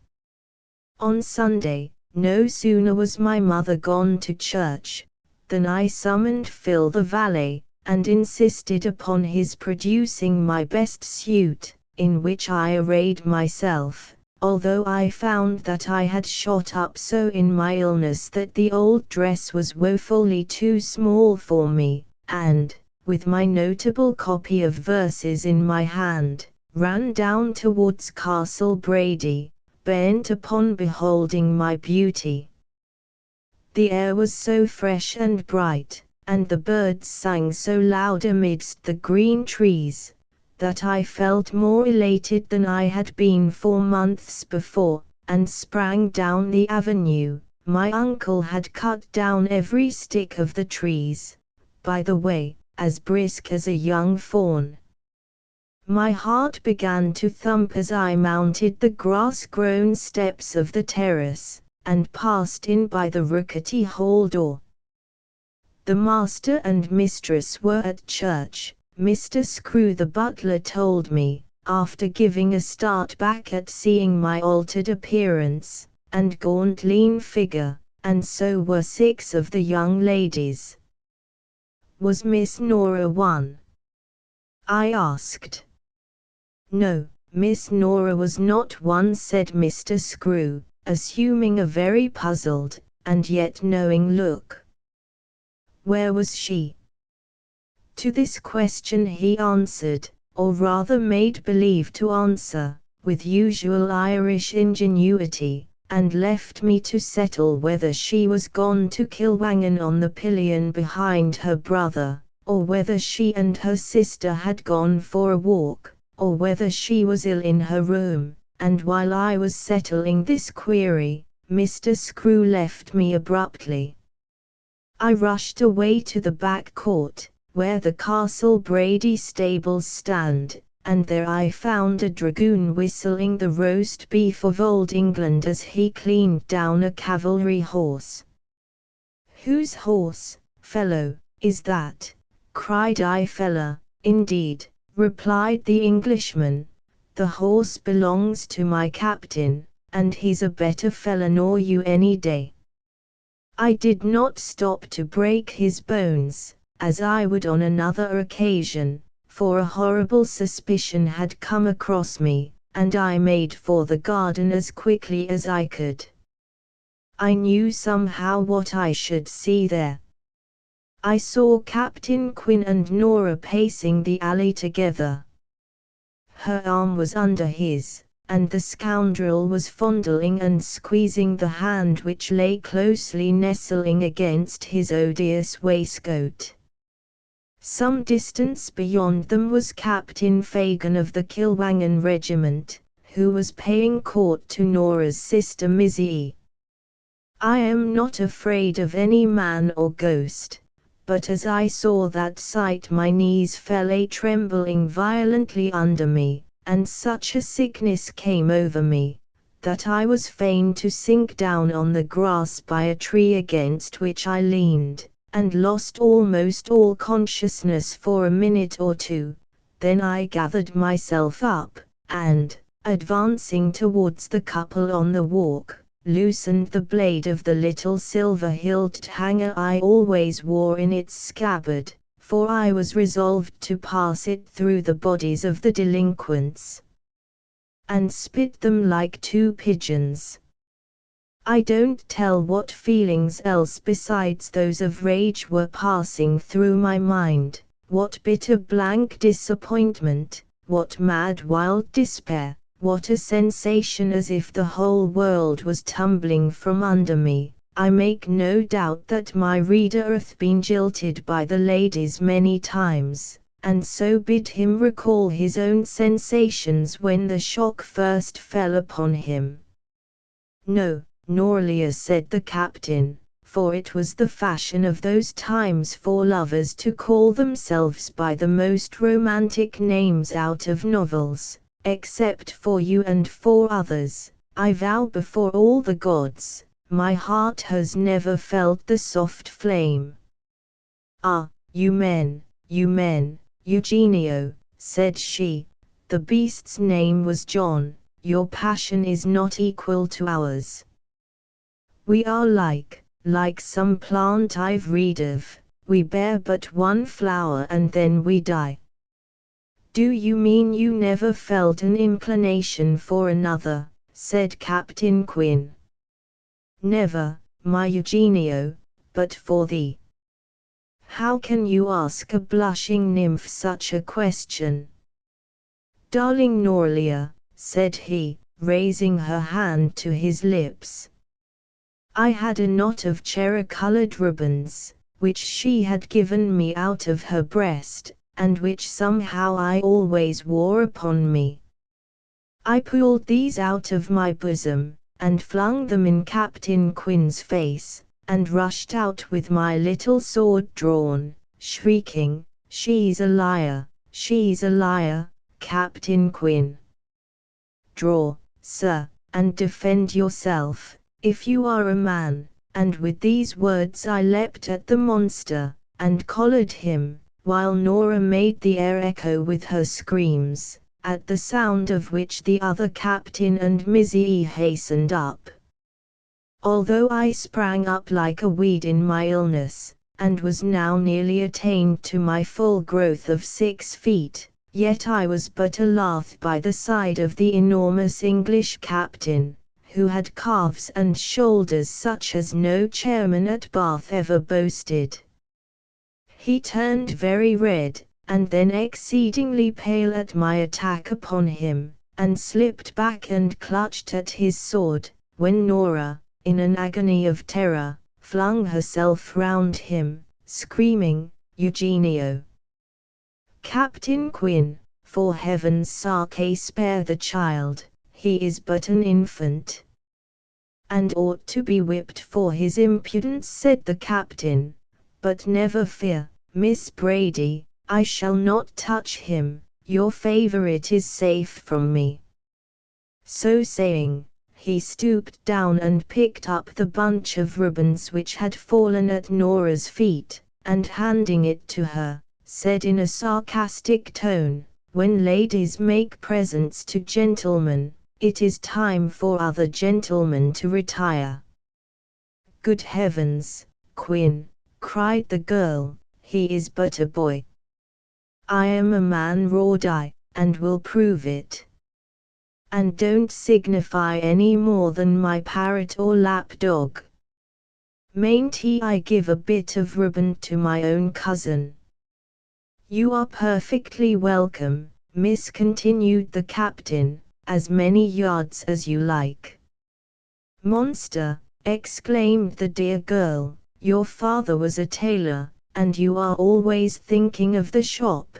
On Sunday, no sooner was my mother gone to church, than I summoned Phil the valet, and insisted upon his producing my best suit, in which I arrayed myself, although I found that I had shot up so in my illness that the old dress was woefully too small for me, and, with my notable copy of verses in my hand, ran down towards Castle Brady, bent upon beholding my beauty. The air was so fresh and bright, and the birds sang so loud amidst the green trees, that I felt more elated than I had been for months before, and sprang down the avenue. My uncle had cut down every stick of the trees, by the way, as brisk as a young fawn. My heart began to thump as I mounted the grass-grown steps of the terrace, and passed in by the rickety hall door. The master and mistress were at church, Mr. Screw the butler told me, after giving a start back at seeing my altered appearance, and gaunt lean figure, and so were 6 of the young ladies. Was Miss Nora one? I asked. No, Miss Nora was not one, said Mr. Screw, assuming a very puzzled, and yet knowing look. Where was she? To this question he answered, or rather made believe to answer, with usual Irish ingenuity, and left me to settle whether she was gone to Kilwangen on the pillion behind her brother, or whether she and her sister had gone for a walk, or whether she was ill in her room. And while I was settling this query, Mr. Screw left me abruptly. I rushed away to the back court, where the Castle Brady stables stand, and there I found a dragoon whistling the roast beef of Old England as he cleaned down a cavalry horse. "Whose horse, fellow, is that?" cried I. "Fella, indeed," replied the Englishman. "The horse belongs to my captain, and he's a better fella nor you any day." I did not stop to break his bones, as I would on another occasion, for a horrible suspicion had come across me, and I made for the garden as quickly as I could. I knew somehow what I should see there. I saw Captain Quinn and Nora pacing the alley together. Her arm was under his, and the scoundrel was fondling and squeezing the hand which lay closely nestling against his odious waistcoat. Some distance beyond them was Captain Fagan of the Kilwangen regiment, who was paying court to Nora's sister Missy. I am not afraid of any man or ghost, but as I saw that sight my knees fell a-trembling violently under me, and such a sickness came over me, that I was fain to sink down on the grass by a tree against which I leaned, and lost almost all consciousness for a minute or two. Then I gathered myself up, and, advancing towards the couple on the walk, loosened the blade of the little silver-hilted hanger I always wore in its scabbard, for I was resolved to pass it through the bodies of the delinquents, and spit them like two pigeons. I don't tell what feelings else besides those of rage were passing through my mind, what bitter blank disappointment, what mad wild despair, what a sensation as if the whole world was tumbling from under me. I make no doubt that my reader hath been jilted by the ladies many times, and so bid him recall his own sensations when the shock first fell upon him. "No, Norlia," said the captain, for it was the fashion of those times for lovers to call themselves by the most romantic names out of novels, "except for you and for others, I vow before all the gods, my heart has never felt the soft flame." "Ah, you men, Eugenio," said she, "the beast's name was John, your passion is not equal to ours. We are like some plant I've read of, we bear but one flower and then we die." "Do you mean you never felt an inclination for another?" said Captain Quinn. "Never, my Eugenio, but for thee." "How can you ask a blushing nymph such a question?" "Darling Norlia," said he, raising her hand to his lips. I had a knot of cherry-colored ribbons, which she had given me out of her breast, and which somehow I always wore upon me. I pulled these out of my bosom, and flung them in Captain Quinn's face, and rushed out with my little sword drawn, shrieking, "She's a liar, she's a liar, Captain Quinn. Draw, sir, and defend yourself, if you are a man." And with these words I leapt at the monster, and collared him, while Nora made the air echo with her screams, at the sound of which the other captain and Missy hastened up. Although I sprang up like a weed in my illness, and was now nearly attained to my full growth of 6 feet, yet I was but a lath by the side of the enormous English captain, who had calves and shoulders such as no chairman at Bath ever boasted. He turned very red, and then exceedingly pale at my attack upon him, and slipped back and clutched at his sword, when Nora, in an agony of terror, flung herself round him, screaming, "Eugenio! Captain Quinn, for heaven's sake spare the child, he is but an infant." "And ought to be whipped for his impudence," said the captain, "but never fear, Miss Brady, I shall not touch him, your favourite is safe from me." So saying, he stooped down and picked up the bunch of ribbons which had fallen at Nora's feet, and handing it to her, said in a sarcastic tone, "When ladies make presents to gentlemen, it is time for other gentlemen to retire." "Good heavens, Quinn," cried the girl, "he is but a boy." "I am a man," roared I, "and will prove it. And don't signify any more than my parrot or lapdog. Mayn't I give a bit of ribbon to my own cousin?" "You are perfectly welcome, miss," continued the captain, "as many yards as you like." "Monster!" exclaimed the dear girl, "your father was a tailor, and you are always thinking of the shop.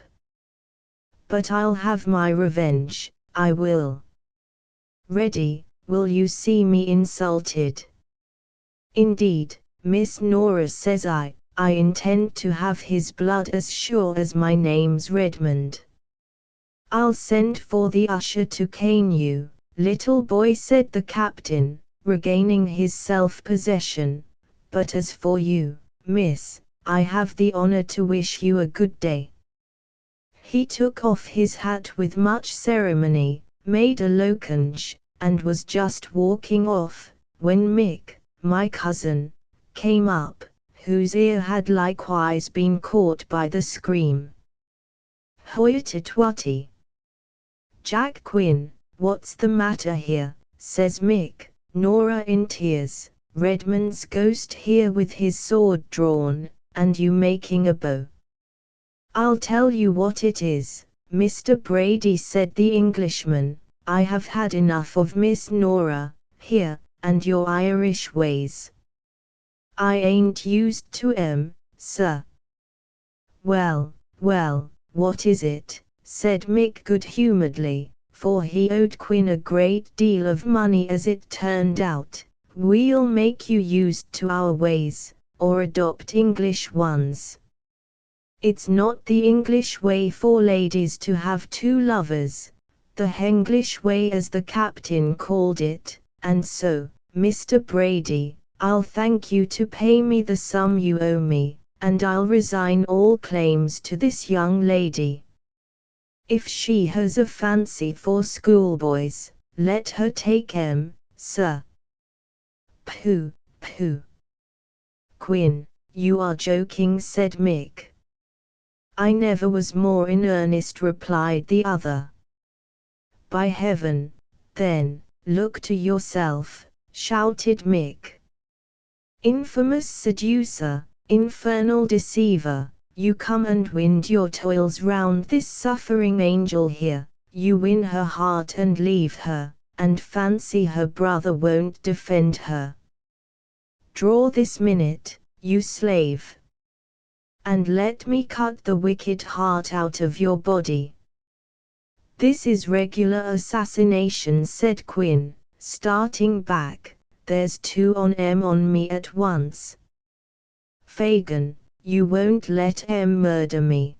But I'll have my revenge, I will. Ready, will you see me insulted?" "Indeed, Miss Nora," says I intend to have his blood as sure as my name's Redmond." "I'll send for the usher to cane you, little boy," said the captain, regaining his self-possession, "but as for you, miss, I have the honor to wish you a good day." He took off his hat with much ceremony, made a locange, and was just walking off, when Mick, my cousin, came up, whose ear had likewise been caught by the scream. "Hoity-toity! Jack Quinn, what's the matter here?" says Mick, Nora in tears, "Redmond's ghost here with his sword drawn, and you making a bow." "I'll tell you what it is, Mr. Brady," said the Englishman, "I have had enough of Miss Nora, here, and your Irish ways. I ain't used to 'em, sir." "Well, well, what is it?" said Mick good-humouredly, for he owed Quinn a great deal of money as it turned out. "We'll make you used to our ways, or adopt English ones. It's not the English way for ladies to have two lovers, the Henglish way as the captain called it, and so, Mr. Brady, I'll thank you to pay me the sum you owe me, and I'll resign all claims to this young lady. If she has a fancy for schoolboys, let her take 'em, sir." "Pooh, pooh! Quinn, you are joking," said Mick. "I never was more in earnest," replied the other. "By heaven, then, look to yourself," shouted Mick. "Infamous seducer, infernal deceiver, you come and wind your toils round this suffering angel here, you win her heart and leave her, and fancy her brother won't defend her. Draw this minute, you slave, and let me cut the wicked heart out of your body." "This is regular assassination," said Quinn, starting back. "There's two on 'em on me at once. Fagin, you won't let 'em murder me."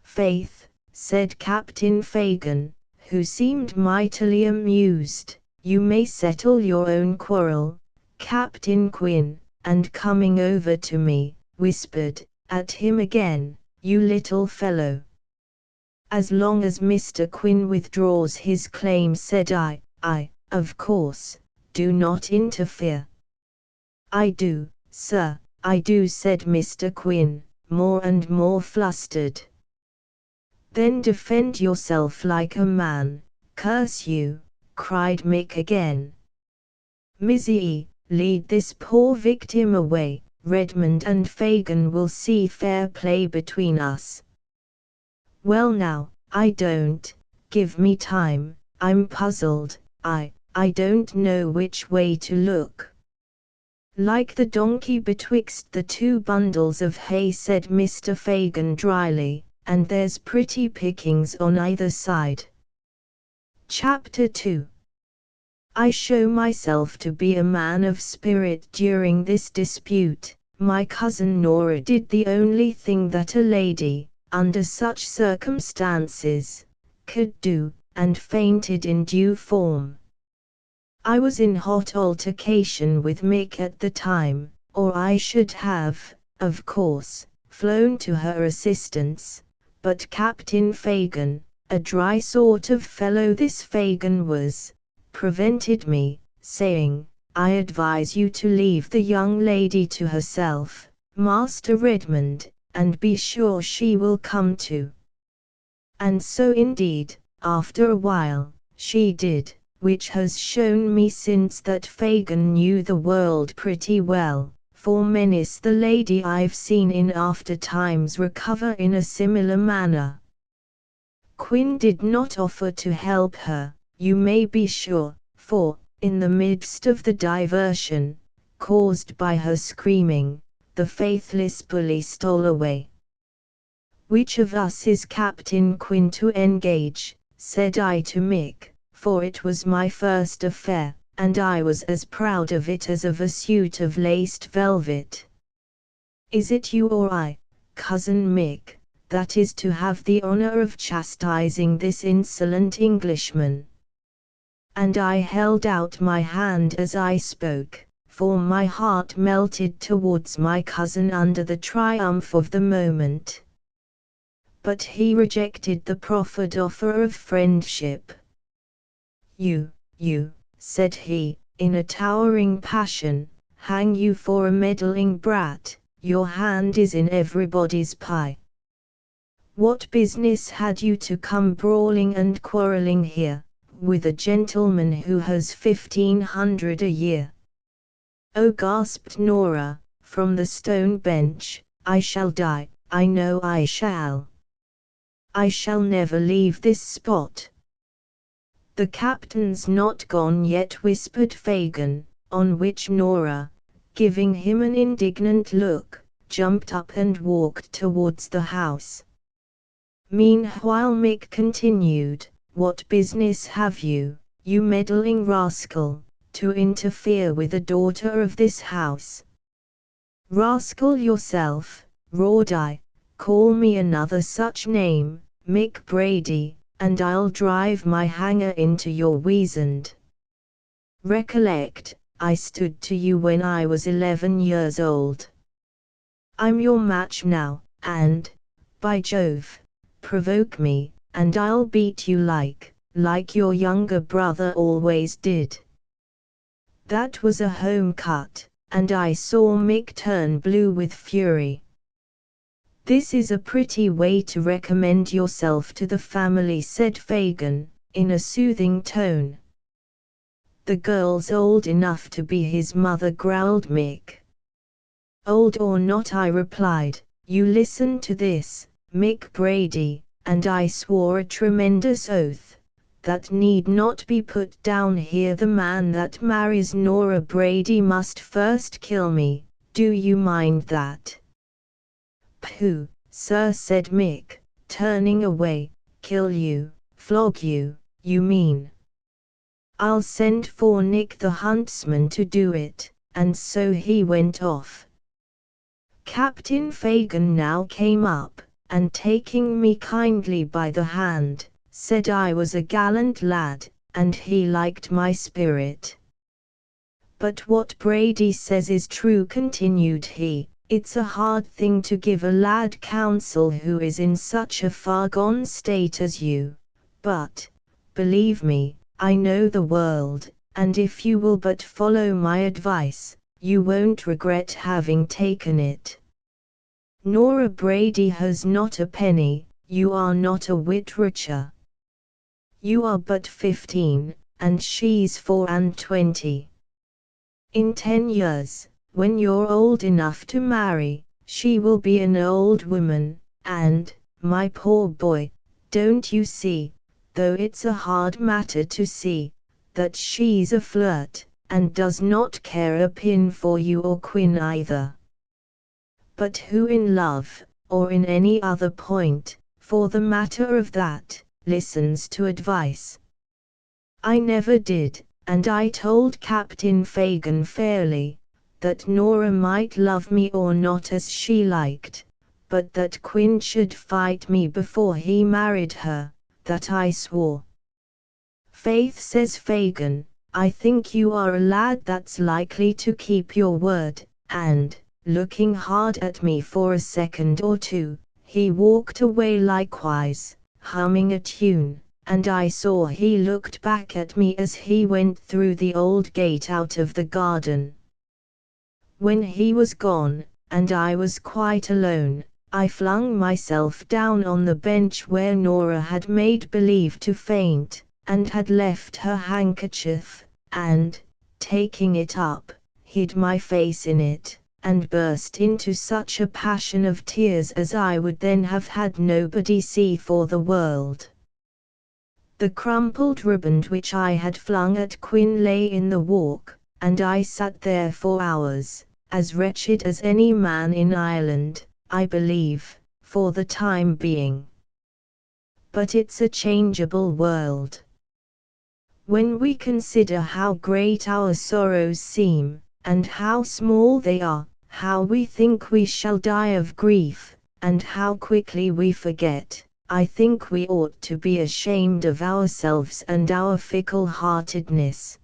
"Faith," said Captain Fagin, who seemed mightily amused, "you may settle your own quarrel, Captain Quinn," and coming over to me, whispered at him again, "You little fellow." "As long as Mr. Quinn withdraws his claim," said I, of course, do not interfere." "I do, sir, I do," said Mr. Quinn, more and more flustered. "Then defend yourself like a man, curse you," cried Mick again. "Mizzy, lead this poor victim away, Redmond and Fagin will see fair play between us." "Well now, I don't, give me time, I'm puzzled, I don't know which way to look. Like the donkey betwixt the two bundles of hay, said Mr. Fagin dryly, and there's pretty pickings on either side. Chapter 2. I show myself to be a man of spirit. During this dispute, my cousin Nora did the only thing that a lady, under such circumstances, could do, and fainted in due form. I was in hot altercation with Mick at the time, or I should have, of course, flown to her assistance, but Captain Fagin, a dry sort of fellow this Fagin was, prevented me, saying, I advise you to leave the young lady to herself, Master Redmond, and be sure she will come to. And so indeed, after a while, she did, which has shown me since that Fagin knew the world pretty well, for many's the lady I've seen in after times recover in a similar manner. Quin did not offer to help her, you may be sure, for, in the midst of the diversion, caused by her screaming, the faithless bully stole away. Which of us is Captain Quin to engage, said I to Mick, for it was my first affair, and I was as proud of it as of a suit of laced velvet. Is it you or I, cousin Mick, that is to have the honor of chastising this insolent Englishman? And I held out my hand as I spoke, for my heart melted towards my cousin under the triumph of the moment. But he rejected the proffered offer of friendship. You, said he, in a towering passion, hang you for a meddling brat, your hand is in everybody's pie. What business had you to come brawling and quarrelling here, with a gentleman who has 1,500 a year? Oh, gasped Nora, from the stone bench, I shall die, I know I shall. I shall never leave this spot. The captain's not gone yet, whispered Fagin, on which Nora, giving him an indignant look, jumped up and walked towards the house. Meanwhile Mick continued, what business have you, you meddling rascal, to interfere with a daughter of this house? Rascal yourself, roared I, call me another such name, Mick Brady, and I'll drive my hanger into your weasand. Recollect, I stood to you when I was 11 years old. I'm your match now, and, by Jove, provoke me, and I'll beat you like your younger brother always did. That was a home cut, and I saw Mick turn blue with fury. This is a pretty way to recommend yourself to the family, said Fagin, in a soothing tone. The girl's old enough to be his mother, growled Mick. Old or not, I replied, you listen to this, Mick Brady, and I swore a tremendous oath, that need not be put down here. The man that marries Nora Brady must first kill me, do you mind that? Pooh, sir, said Mick, turning away, kill you, flog you, you mean. I'll send for Nick the huntsman to do it, and so he went off. Captain Fagin now came up, and taking me kindly by the hand, said I was a gallant lad, and he liked my spirit. But what Brady says is true, continued he. It's a hard thing to give a lad counsel who is in such a far gone state as you, but, believe me, I know the world, and if you will but follow my advice, you won't regret having taken it. Nora Brady has not a penny, you are not a whit richer. You are but 15, and she's 24. In 10 years, when you're old enough to marry, she will be an old woman, and, my poor boy, don't you see, though it's a hard matter to see, that she's a flirt, and does not care a pin for you or Quinn either. But who in love, or in any other point, for the matter of that, listens to advice? I never did, and I told Captain Fagan fairly, that Nora might love me or not as she liked, but that Quinn should fight me before he married her, that I swore. Faith, says Fagan, I think you are a lad that's likely to keep your word, and, looking hard at me for a second or two, he walked away likewise, humming a tune, and I saw he looked back at me as he went through the old gate out of the garden. When he was gone, and I was quite alone, I flung myself down on the bench where Nora had made believe to faint, and had left her handkerchief, and, taking it up, hid my face in it, and burst into such a passion of tears as I would then have had nobody see for the world. The crumpled riband which I had flung at Quinn lay in the walk, and I sat there for hours, as wretched as any man in Ireland, I believe, for the time being. But it's a changeable world. When we consider how great our sorrows seem, and how small they are, how we think we shall die of grief, and how quickly we forget, I think we ought to be ashamed of ourselves and our fickle-heartedness.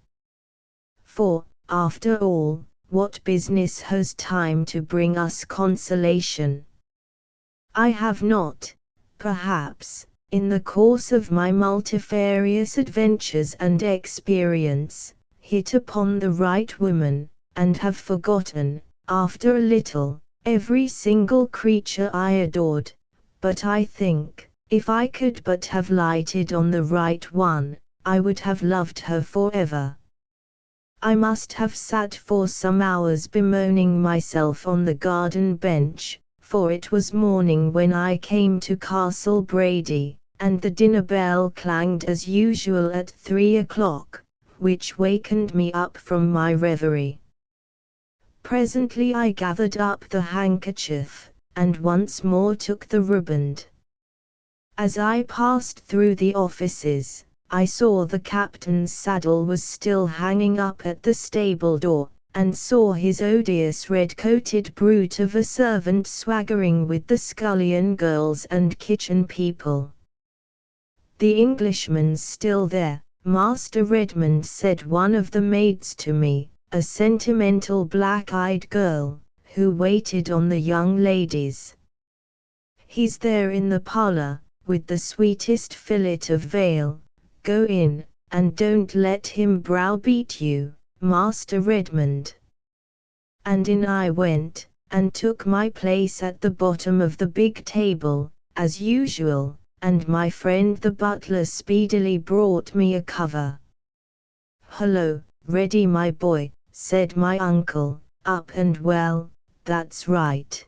For, after all, what business has time to bring us consolation? I have not, perhaps, in the course of my multifarious adventures and experience, hit upon the right woman, and have forgotten, after a little, every single creature I adored, but I think, if I could but have lighted on the right one, I would have loved her forever. I must have sat for some hours bemoaning myself on the garden bench, for it was morning when I came to Castle Brady, and the dinner bell clanged as usual at 3 o'clock, which wakened me up from my reverie. Presently I gathered up the handkerchief, and once more took the riband. As I passed through the offices, I saw the captain's saddle was still hanging up at the stable door, and saw his odious red-coated brute of a servant swaggering with the scullion girls and kitchen people. The Englishman's still there, Master Redmond, said one of the maids to me, a sentimental black-eyed girl, who waited on the young ladies. He's there in the parlour, with the sweetest fillet of veal. Go in, and don't let him browbeat you, Master Redmond. And in I went, and took my place at the bottom of the big table, as usual, and my friend the butler speedily brought me a cover. "Hullo, ready my boy," said my uncle, "up and well, that's right."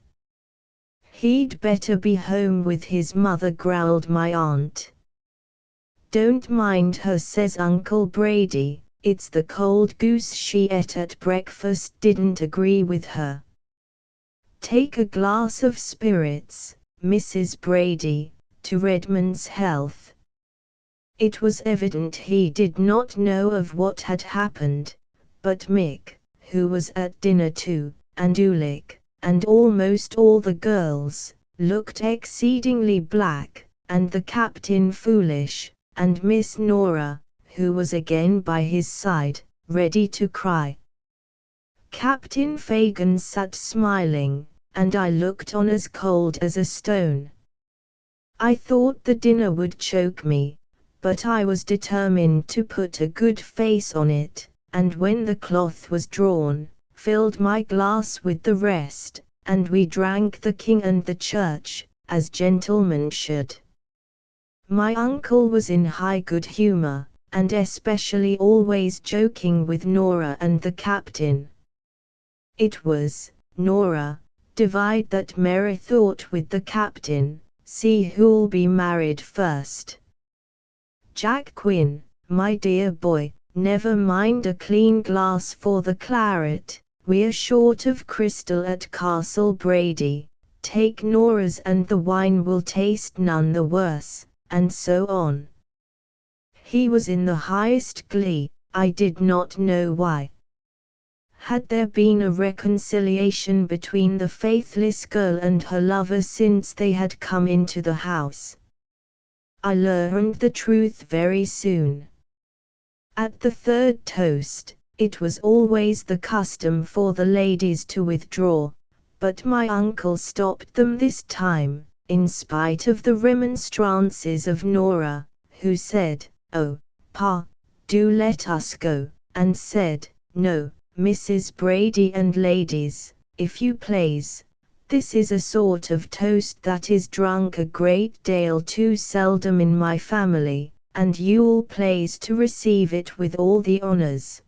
"He'd better be home with his mother," growled my aunt. "Don't mind her," says Uncle Brady, "it's the cold goose she ate at breakfast didn't agree with her. Take a glass of spirits, Mrs. Brady, to Redmond's health." It was evident he did not know of what had happened, but Mick, who was at dinner too, and Ulick, and almost all the girls, looked exceedingly black, and the captain foolish, and Miss Nora, who was again by his side, ready to cry. Captain Fagan sat smiling, and I looked on as cold as a stone. I thought the dinner would choke me, but I was determined to put a good face on it, and when the cloth was drawn, filled my glass with the rest, and we drank the king and the church, as gentlemen should. My uncle was in high good humour, and especially always joking with Nora and the captain. It was, "Nora, divide that merry thought with the captain, see who'll be married first." "Jack Quinn, my dear boy, Never mind a clean glass for the claret, we're short of crystal at Castle Brady, take Nora's and the wine will taste none the worse, and so on. He was in the highest glee, I did not know why. Had there been a reconciliation between the faithless girl and her lover since they had come into the house? I learned the truth very soon. At the third toast, it was always the custom for the ladies to withdraw, but my uncle stopped them this time, in spite of the remonstrances of Nora, who said, "Oh, Pa, do let us go," and said, "No, Mrs. Brady and ladies, if you please, this is a sort of toast that is drunk a great deal too seldom in my family, and you'll please to receive it with all the honours.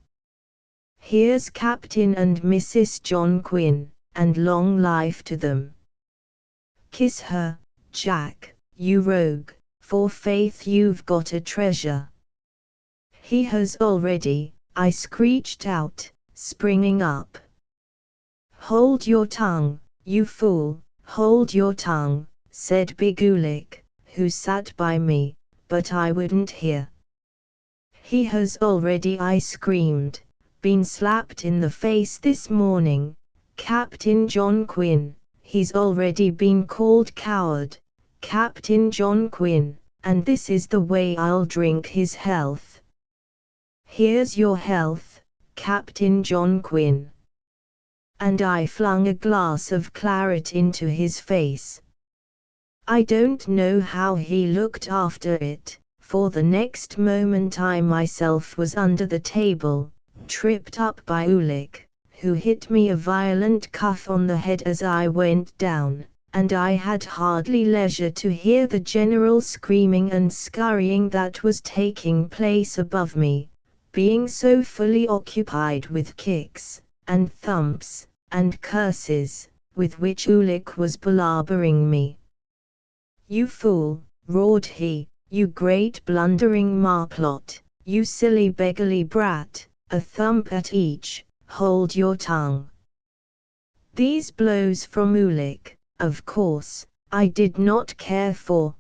Here's Captain and Mrs. John Quinn, and long life to them. Kiss her, Jack, you rogue, for faith you've got a treasure." "He has already," I screeched out, springing up. "Hold your tongue, you fool, hold your tongue," said Big Ulick, who sat by me, but I wouldn't hear. "He has already," I screamed, "been slapped in the face this morning, Captain John Quinn, he's already been called coward, Captain John Quinn, and this is the way I'll drink his health. Here's your health, Captain John Quinn." And I flung a glass of claret into his face. I don't know how he looked after it, for the next moment I myself was under the table, tripped up by Ulick, who hit me a violent cuff on the head as I went down, and I had hardly leisure to hear the general screaming and scurrying that was taking place above me, being so fully occupied with kicks, and thumps, and curses, with which Ulick was palabering me. "You fool," roared he, "you great blundering marplot, you silly beggarly brat, a thump at each, hold your tongue." These blows from Ulick, of course, I did not care for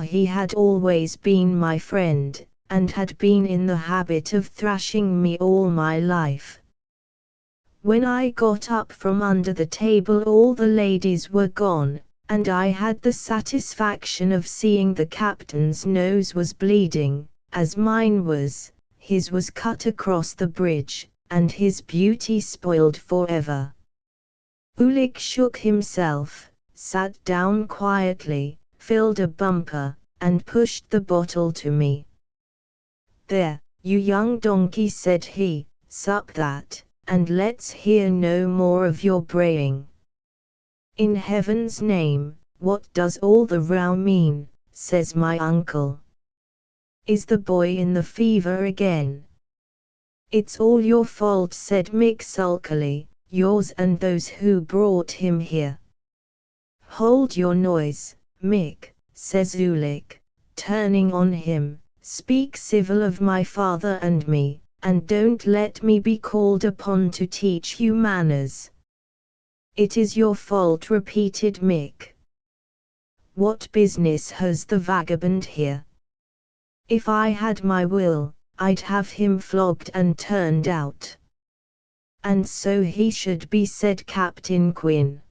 he had always been my friend, and had been in the habit of thrashing me all my life. When I got up from under the table all the ladies were gone, and I had the satisfaction of seeing the captain's nose was bleeding, as mine was, his was cut across the bridge, and his beauty spoiled forever. Ulick shook himself, sat down quietly, filled a bumper, and pushed the bottle to me. "There, you young donkey," said he, "sup that, and let's hear no more of your braying." "In heaven's name, what does all the row mean?" says my uncle. "Is the boy in the fever again?" "It's all your fault," said Mick sulkily, "yours and those who brought him here." "Hold your noise, Mick," says Ulick, turning on him, "speak civil of my father and me, and don't let me be called upon to teach you manners." "It is your fault," repeated Mick. "What business has the vagabond here? If I had my will, I'd have him flogged and turned out." "And so he should be," said Captain Quinn.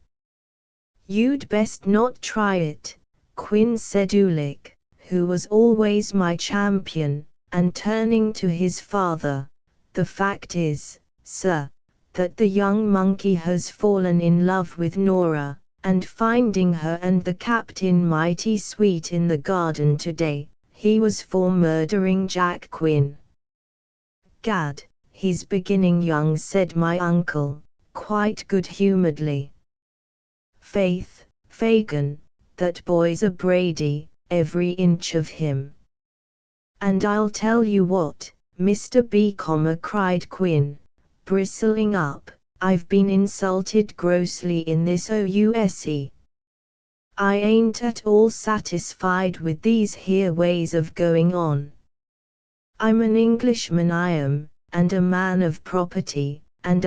"You'd best not try it, Quinn," said Ulick, who was always my champion, and turning to his father, "the fact is, sir, that the young monkey has fallen in love with Nora, and finding her and the captain mighty sweet in the garden today, he was for murdering Jack Quinn." "Gad, he's beginning young," said my uncle, quite good-humouredly. "Faith, Fagin, that boy's a Brady, every inch of him." "And I'll tell you what, Mr. Beecomber," cried Quinn, bristling up, "I've been insulted grossly in this OUSE. I ain't at all satisfied with these here ways of going on. I'm an Englishman I am, and a man of property, and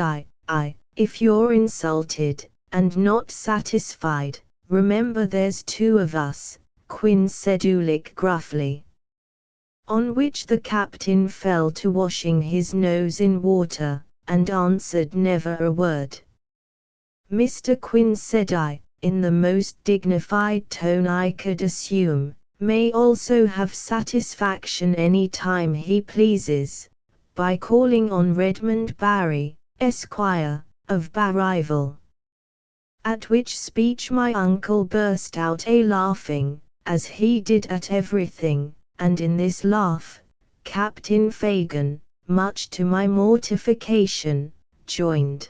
if you're insulted, and not satisfied, remember there's two of us, Quinn said Ulick gruffly. On which the captain fell to washing his nose in water, and answered never a word. Mr. Quinn said I, in the most dignified tone I could assume, may also have satisfaction any time he pleases, by calling on Redmond Barry, Esquire, of Barryville. At which speech my uncle burst out a-laughing, as he did at everything, and in this laugh, Captain Fagan, much to my mortification, joined.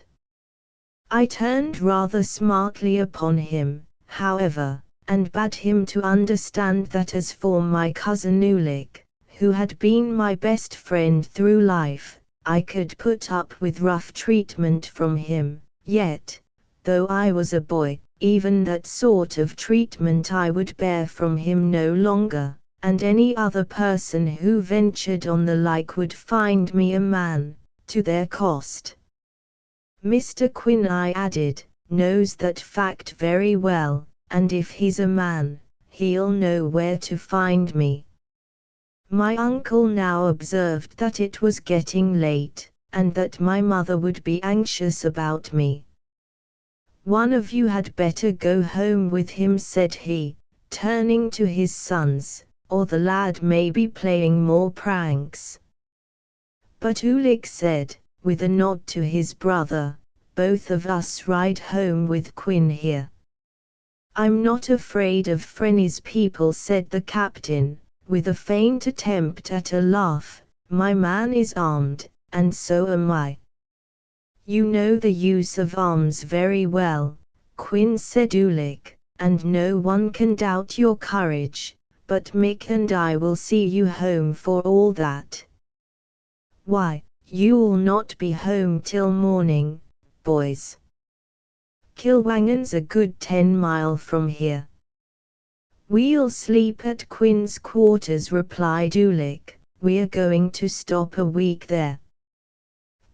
I turned rather smartly upon him, however, and bade him to understand that as for my cousin Ulick, who had been my best friend through life, I could put up with rough treatment from him, yet, though I was a boy, even that sort of treatment I would bear from him no longer, and any other person who ventured on the like would find me a man, to their cost. Mr. Quinn, I added, knows that fact very well, and if he's a man, he'll know where to find me. My uncle now observed that it was getting late, and that my mother would be anxious about me. One of you had better go home with him, said he, turning to his sons, or the lad may be playing more pranks. But Ulick said, with a nod to his brother, both of us ride home with Quinn here. I'm not afraid of Frenny's people, said the captain, with a faint attempt at a laugh. My man is armed, and so am I. You know the use of arms very well, Quinn said Ulick, and no one can doubt your courage, but Mick and I will see you home for all that. Why, you'll not be home till morning, boys. Kilwangan's a good 10 mile from here. We'll sleep at Quinn's quarters, replied Ulick. We're going to stop a week there.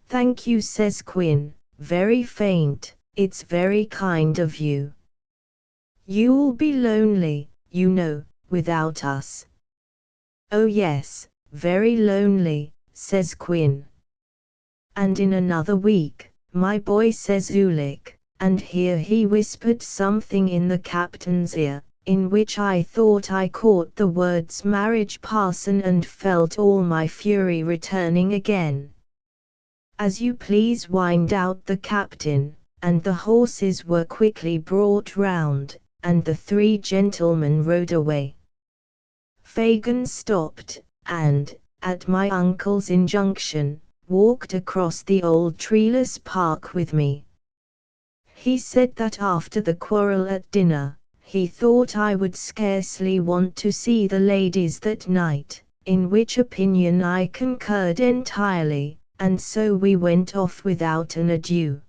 Thank you, says Quinn, very faint, it's very kind of you. You'll be lonely, you know, without us. Oh yes, very lonely, says Quinn. And in another week, my boy, says Ulick, and here he whispered something in the captain's ear, in which I thought I caught the words marriage parson and felt all my fury returning again. As you please, whined out the captain, and the horses were quickly brought round, and the three gentlemen rode away. Fagan stopped, and, at my uncle's injunction, walked across the old treeless park with me. He said that after the quarrel at dinner, he thought I would scarcely want to see the ladies that night, in which opinion I concurred entirely, and so we went off without an adieu.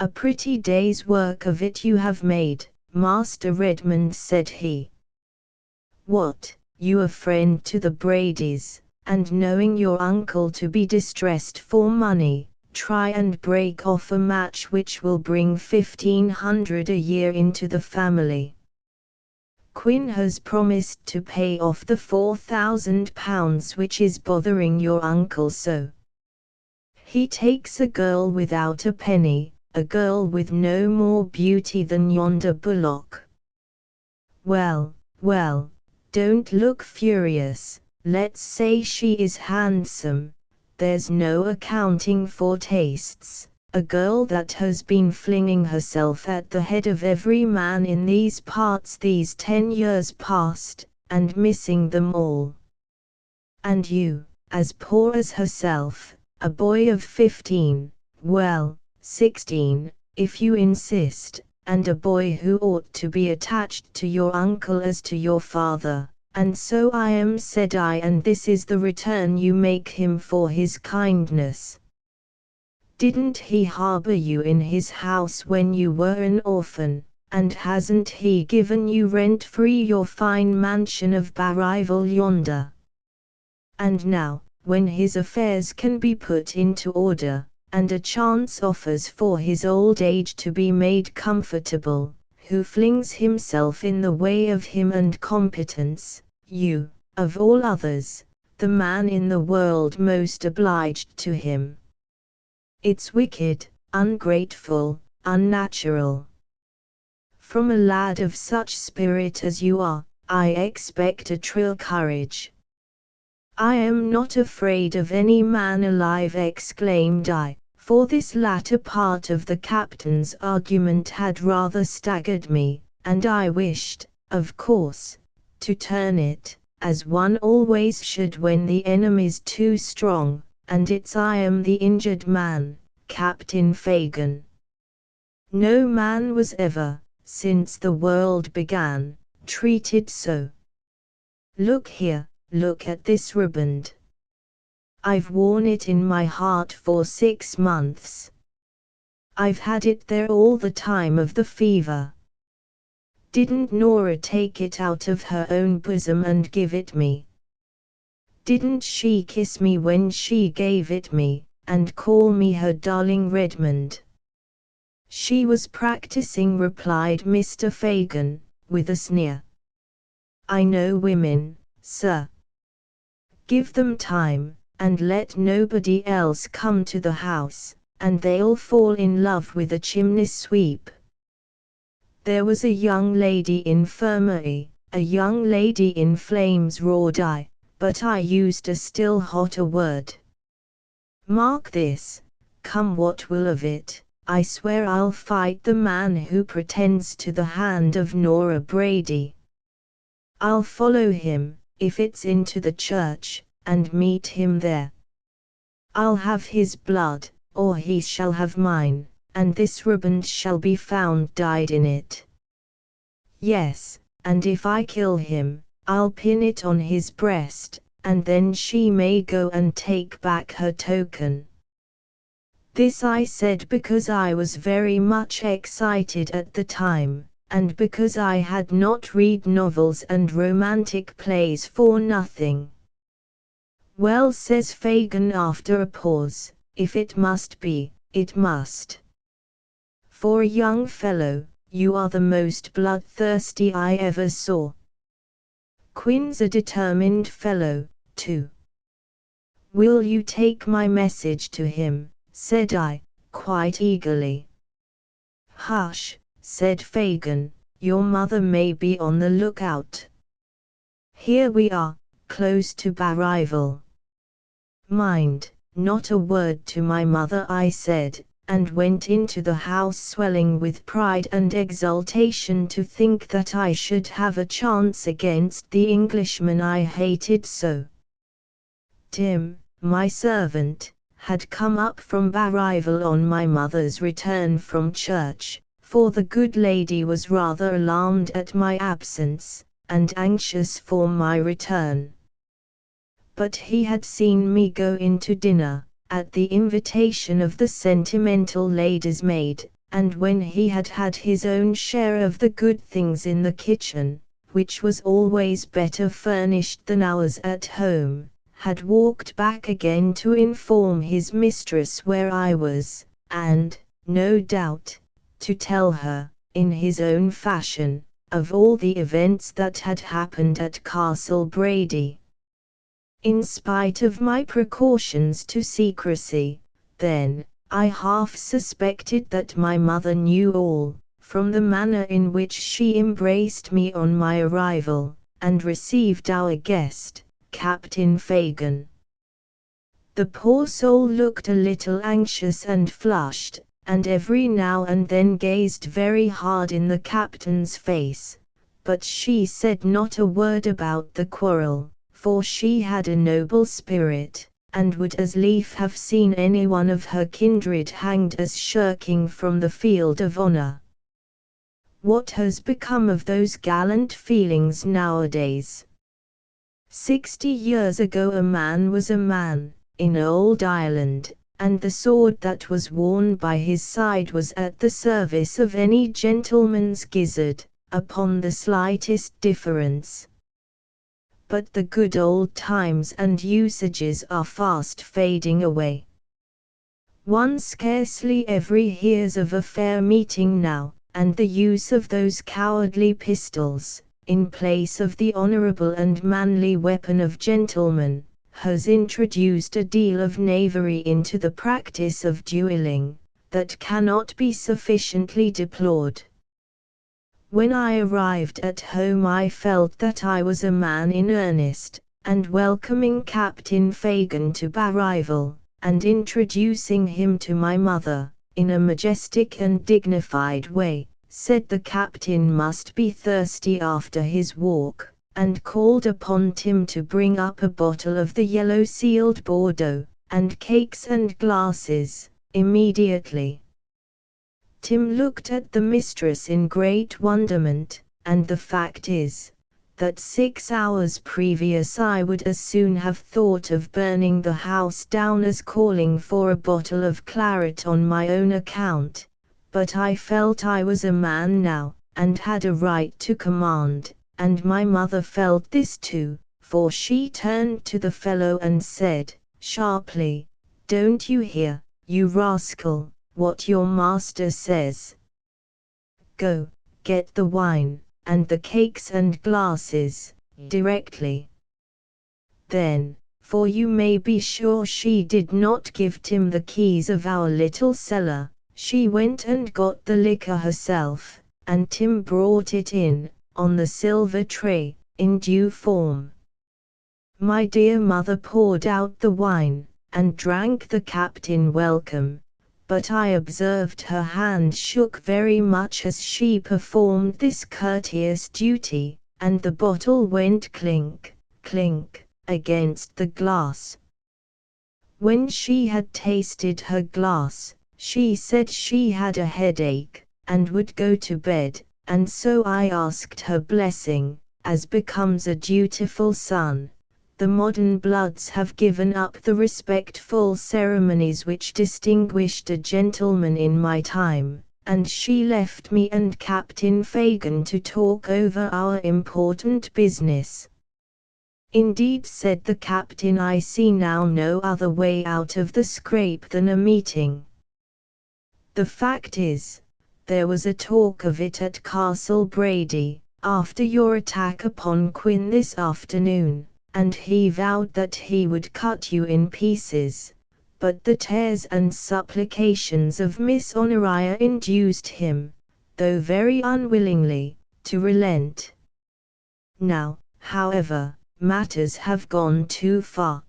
A pretty day's work of it you have made, Master Redmond, said he. What, you a friend to the Bradys, and knowing your uncle to be distressed for money, try and break off a match which will bring 1,500 a year into the family. Quinn has promised to pay off the £4,000 which is bothering your uncle so. He takes a girl without a penny, a girl with no more beauty than yonder bullock. Well, well, don't look furious, let's say she is handsome, there's no accounting for tastes, a girl that has been flinging herself at the head of every man in these parts these 10 years past, and missing them all. And you, as poor as herself, a boy of 15, well, 16, if you insist, and a boy who ought to be attached to your uncle as to your father, and so I am, said I, and this is the return you make him for his kindness. Didn't he harbour you in his house when you were an orphan, and hasn't he given you rent-free your fine mansion of Barryville yonder? And now, when his affairs can be put into order, and a chance offers for his old age to be made comfortable, who flings himself in the way of him and competence, you, of all others, the man in the world most obliged to him? It's wicked, ungrateful, unnatural. From a lad of such spirit as you are, I expect a trill courage. I am not afraid of any man alive, exclaimed I, for this latter part of the captain's argument had rather staggered me, and I wished, of course, to turn it, as one always should when the enemy's too strong, and it's I am the injured man, Captain Fagin. No man was ever, since the world began, treated so. Look here, look at this riband. I've worn it in my heart for 6 months. I've had it there all the time of the fever. Didn't Nora take it out of her own bosom and give it me? Didn't she kiss me when she gave it me, and call me her darling Redmond? She was practicing, replied Mr. Fagin, with a sneer. I know women, sir. Give them time, and let nobody else come to the house, and they'll fall in love with a chimney sweep. There was a young lady infirmary, a young lady in flames, roared I, but I used a still hotter word. Mark this, come what will of it, I swear I'll fight the man who pretends to the hand of Nora Brady. I'll follow him, if it's into the church, and meet him there. I'll have his blood, or he shall have mine, and this riband shall be found dyed in it. Yes, and if I kill him, I'll pin it on his breast, and then she may go and take back her token. This I said because I was very much excited at the time, and because I had not read novels and romantic plays for nothing. Well, says Fagin after a pause, if it must be, it must. For a young fellow, you are the most bloodthirsty I ever saw. Quin's a determined fellow, too. Will you take my message to him? Said I, quite eagerly. Hush, said Fagin, your mother may be on the lookout. Here we are, close to Barrival. Mind, not a word to my mother, I said, and went into the house swelling with pride and exultation to think that I should have a chance against the Englishman I hated so. Tim, my servant, had come up from Barrival on my mother's return from church, for the good lady was rather alarmed at my absence, and anxious for my return. But he had seen me go into dinner, at the invitation of the sentimental lady's maid, and when he had had his own share of the good things in the kitchen, which was always better furnished than ours at home, had walked back again to inform his mistress where I was, and, no doubt, to tell her, in his own fashion, of all the events that had happened at Castle Brady. In spite of my precautions to secrecy, then, I half suspected that my mother knew all, from the manner in which she embraced me on my arrival, and received our guest, Captain Fagin. The poor soul looked a little anxious and flushed, and every now and then gazed very hard in the captain's face, but she said not a word about the quarrel, for she had a noble spirit, and would as lief have seen any one of her kindred hanged as shirking from the field of honor. What has become of those gallant feelings nowadays? 60 years ago a man was a man, in old Ireland, and the sword that was worn by his side was at the service of any gentleman's gizzard, upon the slightest difference. but the good old times and usages are fast fading away. One scarcely ever hears of a fair meeting now, and the use of those cowardly pistols, in place of the honorable and manly weapon of gentlemen, has introduced a deal of knavery into the practice of duelling, that cannot be sufficiently deplored. When I arrived at home I felt that I was a man in earnest, and welcoming Captain Fagan to arrival, and introducing him to my mother, in a majestic and dignified way, said the captain must be thirsty after his walk, and called upon Tim to bring up a bottle of the yellow-sealed Bordeaux, and cakes and glasses, immediately. Tim looked at the mistress in great wonderment, and the fact is, that 6 hours previous I would as soon have thought of burning the house down as calling for a bottle of claret on my own account, but I felt I was a man now, and had a right to command, and my mother felt this too, for she turned to the fellow and said, sharply, "Don't you hear, you rascal, what your master says? Go, get the wine, and the cakes and glasses, directly." Then, for you may be sure she did not give Tim the keys of our little cellar, she went and got the liquor herself, and Tim brought it in, on the silver tray, in due form. My dear mother poured out the wine, and drank the captain welcome, but I observed her hand shook very much as she performed this courteous duty, and the bottle went clink, clink, against the glass. When she had tasted her glass, she said she had a headache, and would go to bed, and so I asked her blessing, as becomes a dutiful son. The modern bloods have given up the respectful ceremonies which distinguished a gentleman in my time, and she left me and Captain Fagan to talk over our important business. Indeed, said the captain, I see now no other way out of the scrape than a meeting. The fact is, there was a talk of it at Castle Brady, after your attack upon Quin this afternoon, and he vowed that he would cut you in pieces, but the tears and supplications of Miss Honoria induced him, though very unwillingly, to relent. Now, however, matters have gone too far.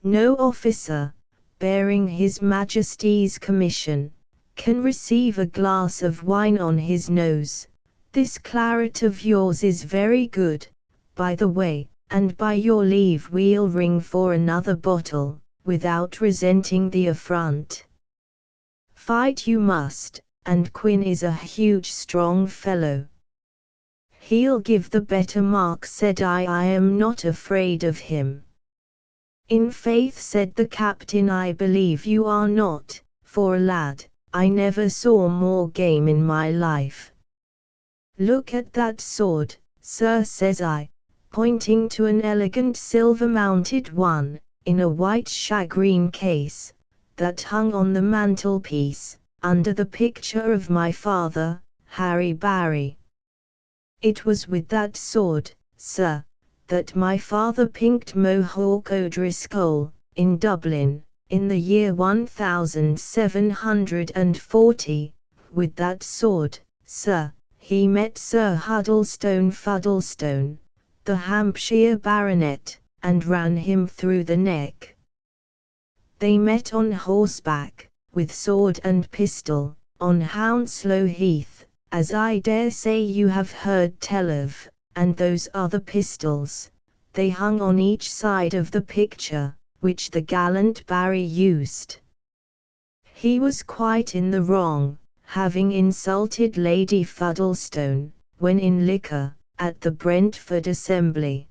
No officer, bearing His Majesty's commission, can receive a glass of wine on his nose. This claret of yours is very good, by the way, and by your leave we'll ring for another bottle, without resenting the affront. Fight you must, and Quin is a huge strong fellow. He'll give the better mark, said I am not afraid of him. In faith, said the captain, I believe you are not, for a lad, I never saw more game in my life. Look at that sword, sir, says I, pointing to an elegant silver-mounted one, in a white shagreen case, that hung on the mantelpiece, under the picture of my father, Harry Barry. It was with that sword, sir, that my father pinked Mohawk O'Driscoll, in Dublin, in the year 1740, with that sword, sir, he met Sir Huddlestone Fuddlestone, the Hampshire baronet, and ran him through the neck. They met on horseback, with sword and pistol, on Hounslow Heath, as I dare say you have heard tell of, and those other pistols, they hung on each side of the picture, which the gallant Barry used. He was quite in the wrong, having insulted Lady Fuddlestone, when in liquor, at the Brentford Assembly.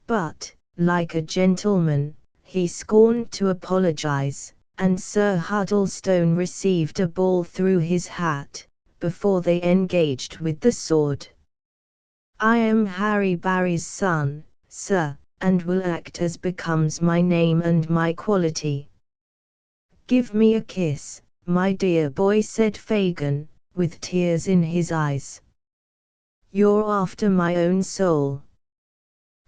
But, like a gentleman, he scorned to apologize, and Sir Huddlestone received a ball through his hat, before they engaged with the sword. I am Harry Barry's son, sir, and will act as becomes my name and my quality. Give me a kiss, my dear boy, said Fagin, with tears in his eyes. You're after my own soul.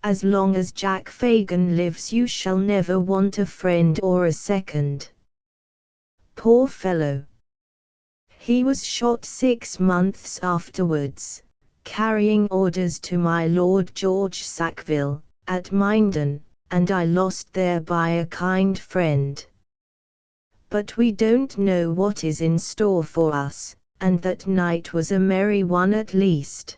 As long as Jack Fagin lives you shall never want a friend or a second. Poor fellow. He was shot 6 months afterwards, carrying orders to my Lord George Sackville, at Minden, and I lost thereby a kind friend. But we don't know what is in store for us, and that night was a merry one at least.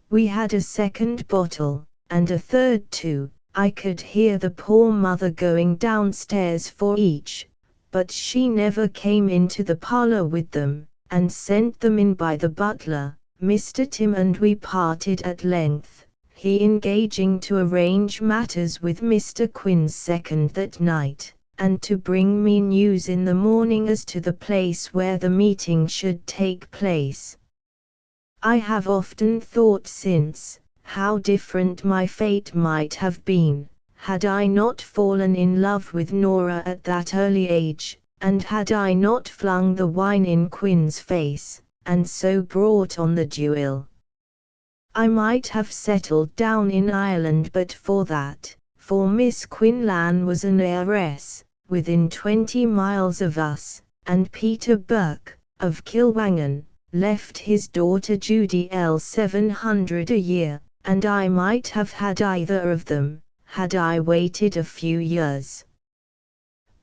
We had a second bottle, and a third too. I could hear the poor mother going downstairs for each, but she never came into the parlour with them, and sent them in by the butler, Mr. Tim, and we parted at length, he engaging to arrange matters with Mr. Quinn's second that night, and to bring me news in the morning as to the place where the meeting should take place. I have often thought since, how different my fate might have been, had I not fallen in love with Nora at that early age, and had I not flung the wine in Quinn's face, and so brought on the duel. I might have settled down in Ireland but for that, for Miss Quinlan was an heiress, within 20 miles of us, and Peter Burke, of Kilwangan, left his daughter Judy £700 a year, and I might have had either of them, had I waited a few years.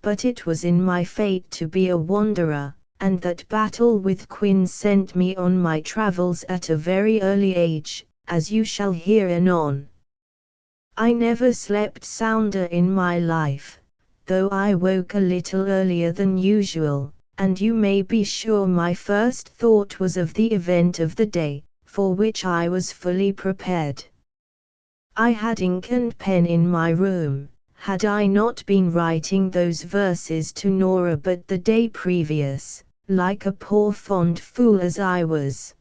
But it was in my fate to be a wanderer, and that battle with Quinn sent me on my travels at a very early age, as you shall hear anon. I never slept sounder in my life, though I woke a little earlier than usual, and you may be sure my first thought was of the event of the day, for which I was fully prepared. I had ink and pen in my room, had I not been writing those verses to Nora but the day previous, like a poor fond fool as I was.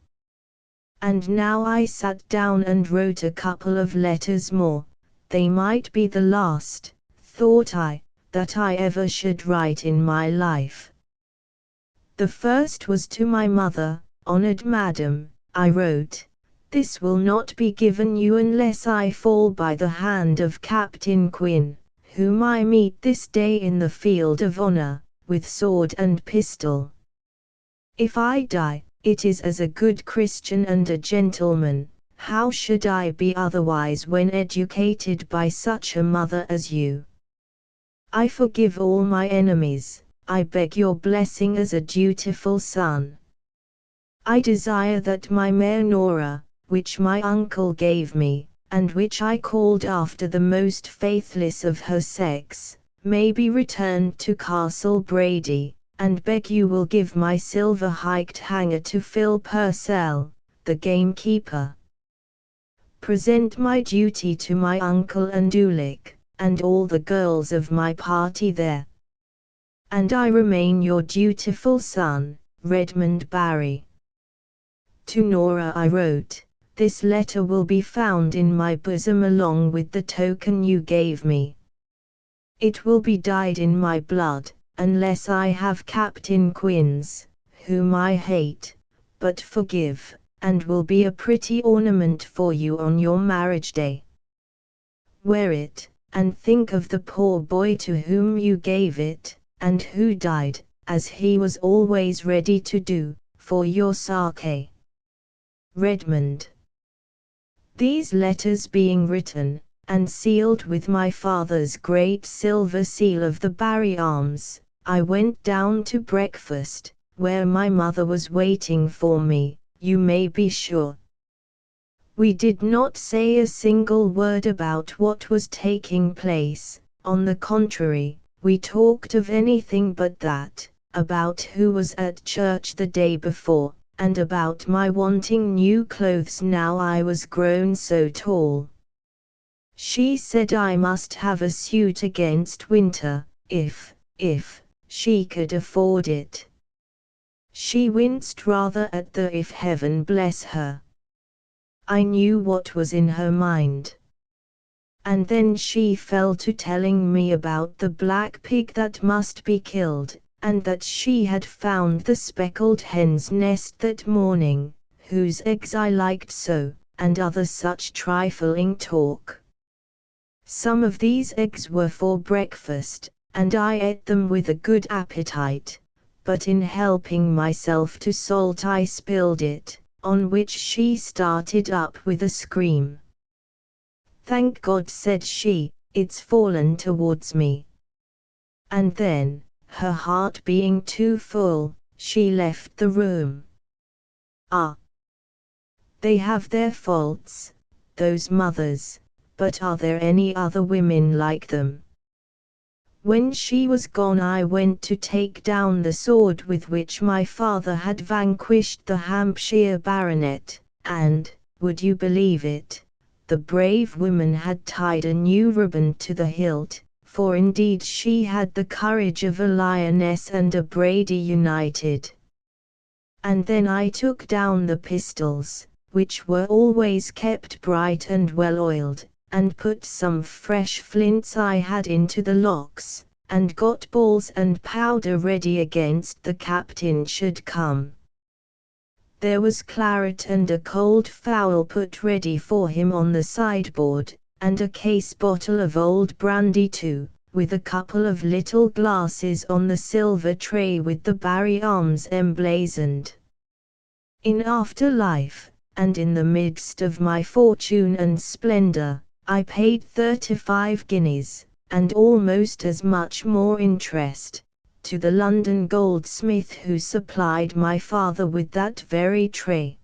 And now I sat down and wrote a couple of letters more. They might be the last, thought I, that I ever should write in my life. The first was to my mother. Honoured Madam, I wrote, this will not be given you unless I fall by the hand of Captain Quinn, whom I meet this day in the field of honour, with sword and pistol. If I die, it is as a good Christian and a gentleman. How should I be otherwise when educated by such a mother as you? I forgive all my enemies. I beg your blessing as a dutiful son. I desire that my mare Nora, which my uncle gave me, and which I called after the most faithless of her sex, may be returned to Castle Brady, and beg you will give my silver-hiked hanger to Phil Purcell, the gamekeeper. Present my duty to my uncle and Ulick, and all the girls of my party there. And I remain your dutiful son, Redmond Barry. To Nora I wrote, this letter will be found in my bosom along with the token you gave me. It will be dyed in my blood, unless I have Captain Quinn's, whom I hate, but forgive, and will be a pretty ornament for you on your marriage day. Wear it, and think of the poor boy to whom you gave it, and who died, as he was always ready to do, for your sake. Redmond. These letters being written, and sealed with my father's great silver seal of the Barry Arms, I went down to breakfast, where my mother was waiting for me, you may be sure. We did not say a single word about what was taking place, on the contrary, we talked of anything but that, about who was at church the day before, and about my wanting new clothes now I was grown so tall. She said I must have a suit against winter, if she could afford it. She winced rather at the if, heaven bless her. I knew what was in her mind. And then she fell to telling me about the black pig that must be killed, and that she had found the speckled hen's nest that morning, whose eggs I liked so, and other such trifling talk. Some of these eggs were for breakfast, and I ate them with a good appetite, but in helping myself to salt I spilled it, on which she started up with a scream. "Thank God," said she, "it's fallen towards me." And then, her heart being too full, she left the room. Ah! They have their faults, those mothers, but are there any other women like them? When she was gone I went to take down the sword with which my father had vanquished the Hampshire baronet, and, would you believe it, the brave woman had tied a new ribbon to the hilt, for indeed she had the courage of a lioness and a Brady united. And then I took down the pistols, which were always kept bright and well oiled, and put some fresh flints I had into the locks, and got balls and powder ready against the captain should come. There was claret and a cold fowl put ready for him on the sideboard, and a case bottle of old brandy too, with a couple of little glasses on the silver tray with the Barry arms emblazoned. In after life, and in the midst of my fortune and splendor, I paid 35 guineas, and almost as much more interest, to the London goldsmith who supplied my father with that very tray.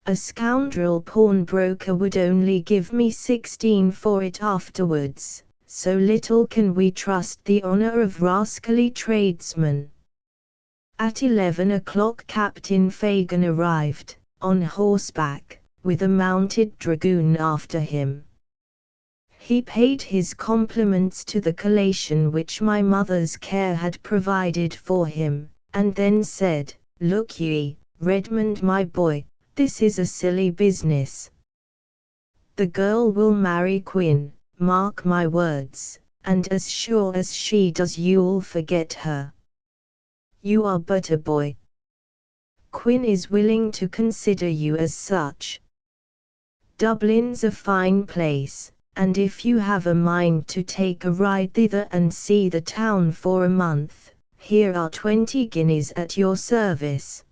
A scoundrel pawnbroker would only give me 16 for it afterwards, so little can we trust the honor of rascally tradesmen. At 11 o'clock Captain Fagan arrived, on horseback, with a mounted dragoon after him. He paid his compliments to the collation which my mother's care had provided for him, and then said, "Look ye, Redmond my boy, this is a silly business. The girl will marry Quinn, mark my words, and as sure as she does you'll forget her. You are but a boy. Quinn is willing to consider you as such. Dublin's a fine place, and if you have a mind to take a ride thither and see the town for a month, here are 20 guineas at your service.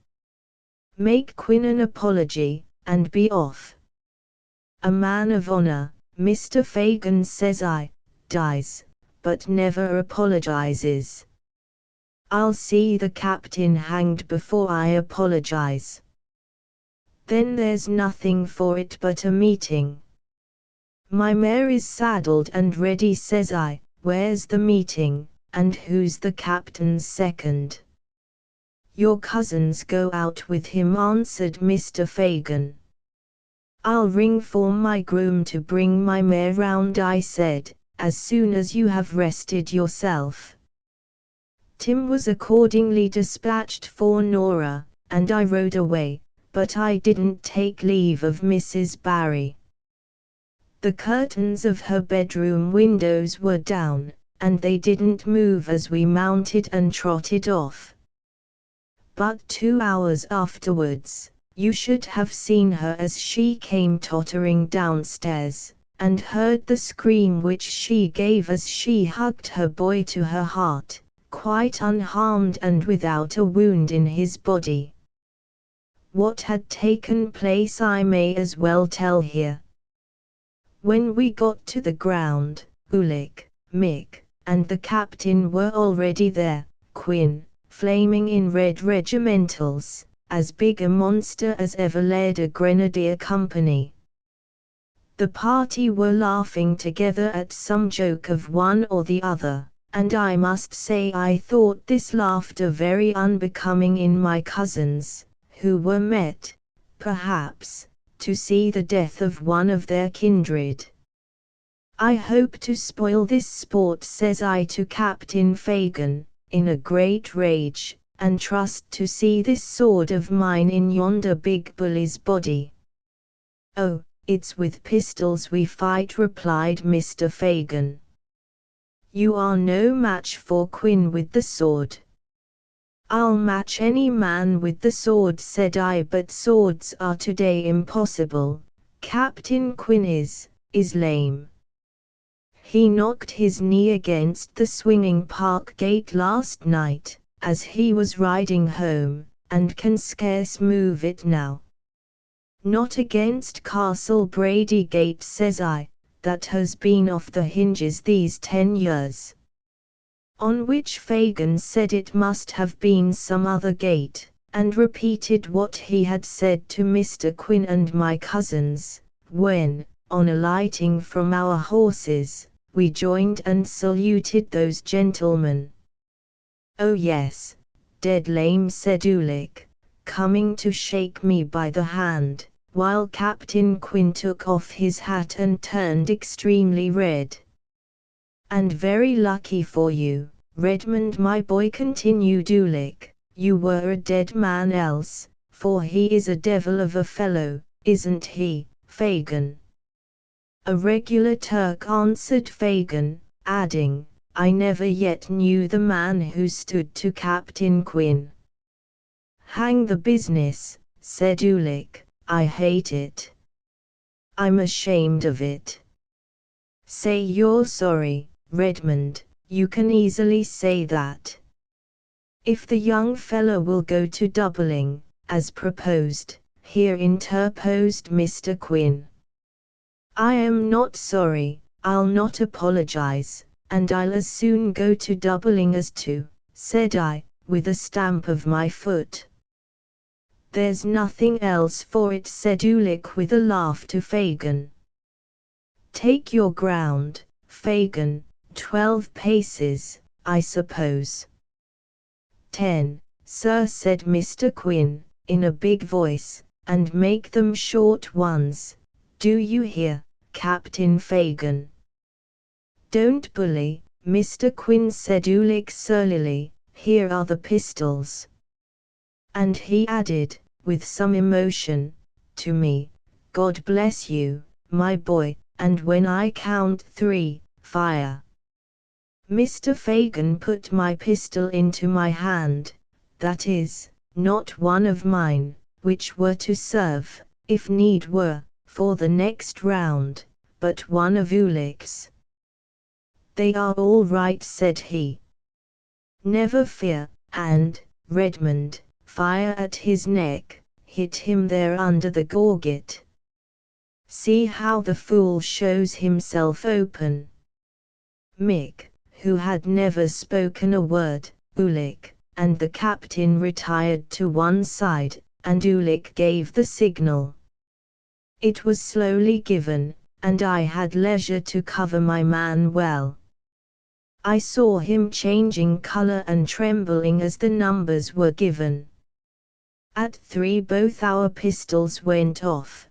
Make Quinn an apology, and be off. A man of honor, Mr. Fagan, says I, dies, but never apologizes. I'll see the captain hanged before I apologize. Then there's nothing for it but a meeting. My mare is saddled and ready, says I, where's the meeting, and who's the captain's second? Your cousins go out with him, answered Mr. Fagan. I'll ring for my groom to bring my mare round, I said, as soon as you have rested yourself. Tim was accordingly dispatched for Nora, and I rode away, but I didn't take leave of Mrs. Barry. The curtains of her bedroom windows were down, and they didn't move as we mounted and trotted off. But 2 hours afterwards, you should have seen her as she came tottering downstairs, and heard the scream which she gave as she hugged her boy to her heart, quite unharmed and without a wound in his body. What had taken place I may as well tell here. When we got to the ground, Ulick, Mick, and the captain were already there, Quinn, flaming in red regimentals, as big a monster as ever led a grenadier company. The party were laughing together at some joke of one or the other, and I must say I thought this laughter very unbecoming in my cousins, who were met, perhaps, to see the death of one of their kindred. I hope to spoil this sport, says I to Captain Fagan, in a great rage, and trust to see this sword of mine in yonder big bully's body. Oh, it's with pistols we fight, replied Mr. Fagin. You are no match for Quinn with the sword. I'll match any man with the sword, said I, but swords are today impossible. Captain Quinn is lame. He knocked his knee against the swinging park gate last night, as he was riding home, and can scarce move it now. Not against Castle Brady gate, says I, that has been off the hinges these 10 years. On which Fagin said it must have been some other gate, and repeated what he had said to Mr. Quinn and my cousins, when, on alighting from our horses, we joined and saluted those gentlemen. Oh yes, dead lame, said Ulick, coming to shake me by the hand, while Captain Quinn took off his hat and turned extremely red. And very lucky for you, Redmond my boy, continued Ulick, you were a dead man else, for he is a devil of a fellow, isn't he, Fagin? A regular Turk, answered Fagin, adding, I never yet knew the man who stood to Captain Quinn. Hang the business, said Ulick, I hate it. I'm ashamed of it. Say you're sorry, Redmond, you can easily say that. If the young fellow will go to doubling, as proposed, here interposed Mr. Quinn. I am not sorry, I'll not apologize, and I'll as soon go to doubling as to, said I, with a stamp of my foot. There's nothing else for it, said Ulick with a laugh to Fagin. Take your ground, Fagin, 12 paces, I suppose. 10, sir, said Mr. Quinn, in a big voice, and make them short ones, do you hear, Captain Fagin? Don't bully, Mr. Quinn, said Ulick surlily, here are the pistols. And he added, with some emotion, to me, God bless you, my boy, and when I count 3, fire. Mr. Fagin put my pistol into my hand, that is, not one of mine, which were to serve, if need were, for the next round, but one of Ulick's. They are all right, said he. Never fear, and, Redmond, fire at his neck, hit him there under the gorget. See how the fool shows himself open. Mick, who had never spoken a word, Ulick, and the captain retired to one side, and Ulick gave the signal. It was slowly given, and I had leisure to cover my man well. I saw him changing color and trembling as the numbers were given. At 3 both our pistols went off.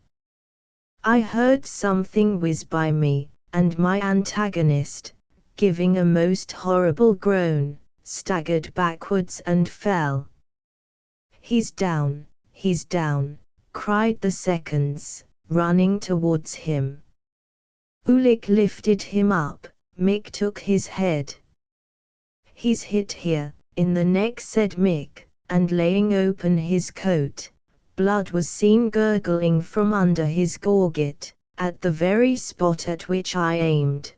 I heard something whiz by me, and my antagonist, giving a most horrible groan, staggered backwards and fell. He's down, cried the seconds, running towards him. Ulick lifted him up, Mick took his head. He's hit here, in the neck, said Mick, and laying open his coat, blood was seen gurgling from under his gorget, at the very spot at which I aimed.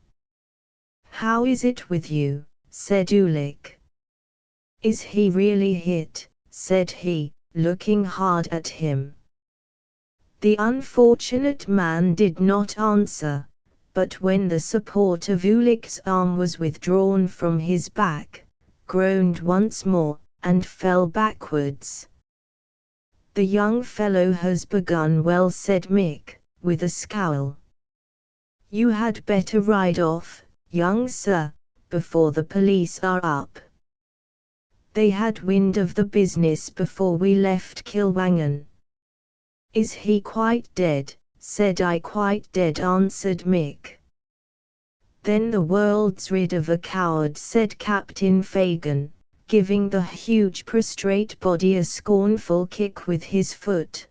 How is it with you, said Ulick. Is he really hit, said he, looking hard at him. The unfortunate man did not answer, but when the support of Ulick's arm was withdrawn from his back, groaned once more, and fell backwards. The young fellow has begun well, said Mick, with a scowl. You had better ride off, young sir, before the police are up. They had wind of the business before we left Kilwangan. Is he quite dead, said I. Quite dead, answered Mick. Then the world's rid of a coward, said Captain Fagin, giving the huge prostrate body a scornful kick with his foot.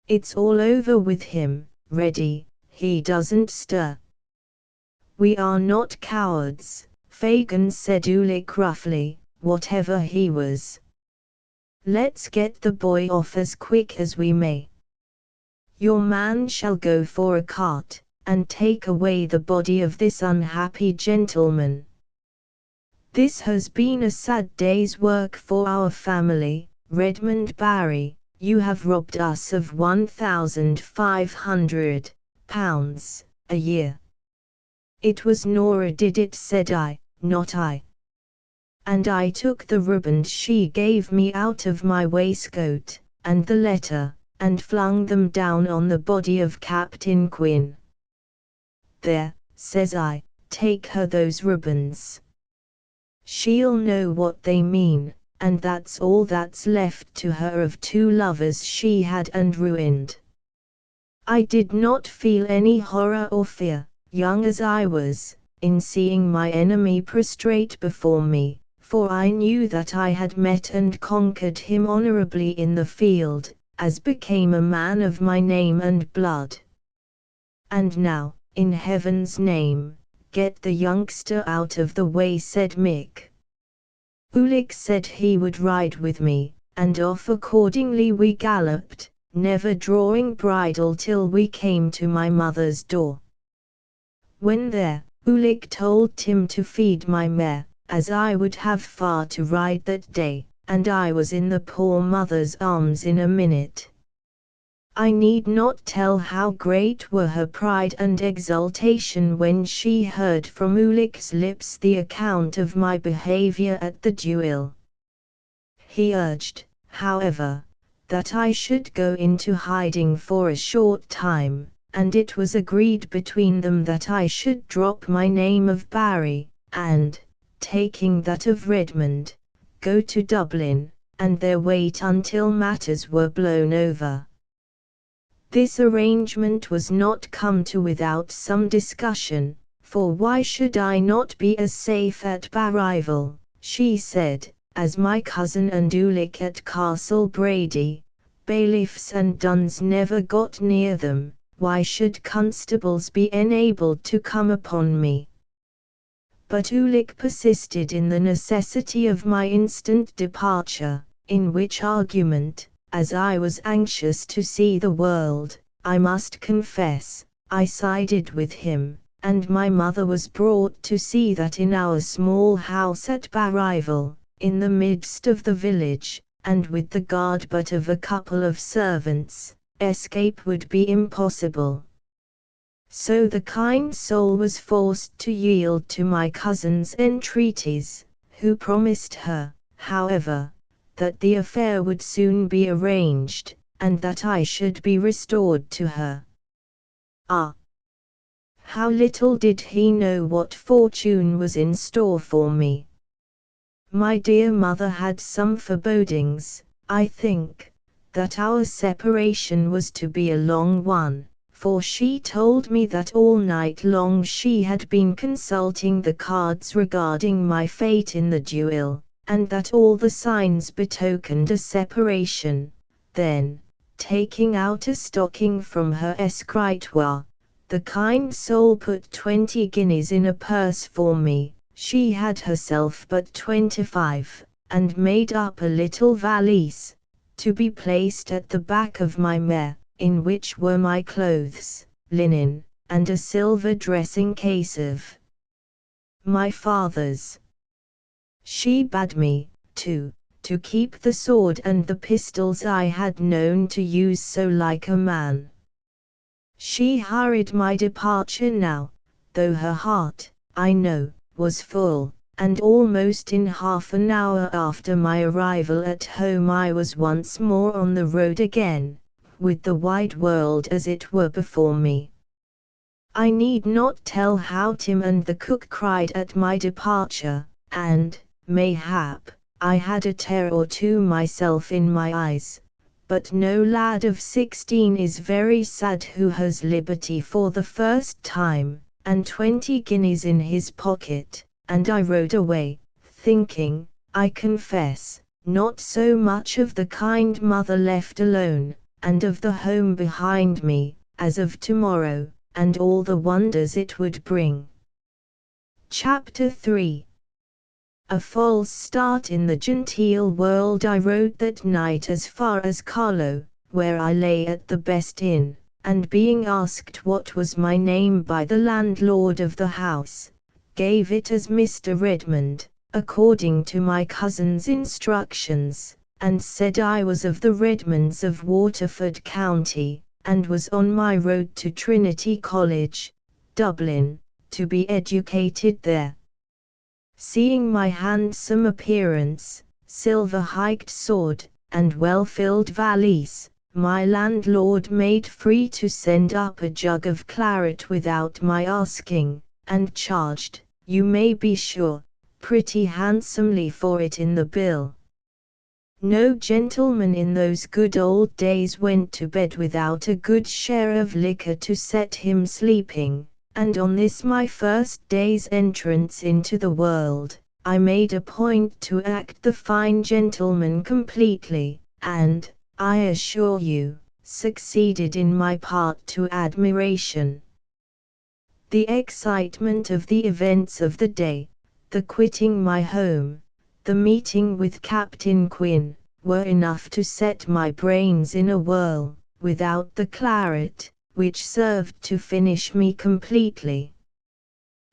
It's all over with him, ready, he doesn't stir. We are not cowards, Fagin said Ulick roughly, whatever he was. Let's get the boy off as quick as we may. Your man shall go for a cart, and take away the body of this unhappy gentleman. This has been a sad day's work for our family, Redmond Barry. You have robbed us of £1,500 a year. It was Nora did it, said I, not I. And I took the riband she gave me out of my waistcoat, and the letter, and flung them down on the body of Captain Quinn. There, says I, take her those ribbons. She'll know what they mean, and that's all that's left to her of two lovers she had and ruined. I did not feel any horror or fear, young as I was, in seeing my enemy prostrate before me, for I knew that I had met and conquered him honorably in the field, as became a man of my name and blood. And now, in heaven's name, get the youngster out of the way, said Mick. Ulick said he would ride with me, and off accordingly we galloped, never drawing bridle till we came to my mother's door. When there, Ulick told Tim to feed my mare, as I would have far to ride that day, and I was in the poor mother's arms in a minute. I need not tell how great were her pride and exultation when she heard from Ulick's lips the account of my behavior at the duel. He urged, however, that I should go into hiding for a short time, and it was agreed between them that I should drop my name of Barry, and, taking that of Redmond, go to Dublin, and there wait until matters were blown over. This arrangement was not come to without some discussion, for why should I not be as safe at Barrival, she said, as my cousin and Ulick at Castle Brady? Bailiffs and duns never got near them, why should constables be enabled to come upon me? But Ulick persisted in the necessity of my instant departure, in which argument, as I was anxious to see the world, I must confess, I sided with him, and my mother was brought to see that in our small house at Barrival, in the midst of the village, and with the guard but of a couple of servants, escape would be impossible. So the kind soul was forced to yield to my cousin's entreaties, who promised her, however, that the affair would soon be arranged, and that I should be restored to her. Ah! How little did he know what fortune was in store for me. My dear mother had some forebodings, I think, that our separation was to be a long one, for she told me that all night long she had been consulting the cards regarding my fate in the duel, and that all the signs betokened a separation. Then, taking out a stocking from her escritoire, the kind soul put 20 guineas in a purse for me, she had herself but 25, and made up a little valise, to be placed at the back of my mare, in which were my clothes, linen, and a silver dressing case of my father's. She bade me, too, to keep the sword and the pistols I had known to use so like a man. She hurried my departure now, though her heart, I know, was full, and almost in half an hour after my arrival at home I was once more on the road again, with the wide world as it were before me. I need not tell how Tim and the cook cried at my departure, and, mayhap, I had a tear or two myself in my eyes, but no lad of 16 is very sad who has liberty for the first time, and 20 guineas in his pocket, and I rode away, thinking, I confess, not so much of the kind mother left alone, and of the home behind me, as of tomorrow, and all the wonders it would bring. Chapter 3. A false start in the genteel world. I rode that night as far as Carlo, where I lay at the best inn, and being asked what was my name by the landlord of the house, gave it as Mr. Redmond, according to my cousin's instructions, and said I was of the Redmonds of Waterford County, and was on my road to Trinity College, Dublin, to be educated there. Seeing my handsome appearance, silver-hiked sword, and well-filled valise, my landlord made free to send up a jug of claret without my asking, and charged, you may be sure, pretty handsomely for it in the bill. No gentleman in those good old days went to bed without a good share of liquor to set him sleeping, and on this my first day's entrance into the world, I made a point to act the fine gentleman completely, and, I assure you, succeeded in my part to admiration. The excitement of the events of the day, the quitting my home, the meeting with Captain Quinn, were enough to set my brains in a whirl, without the claret, which served to finish me completely.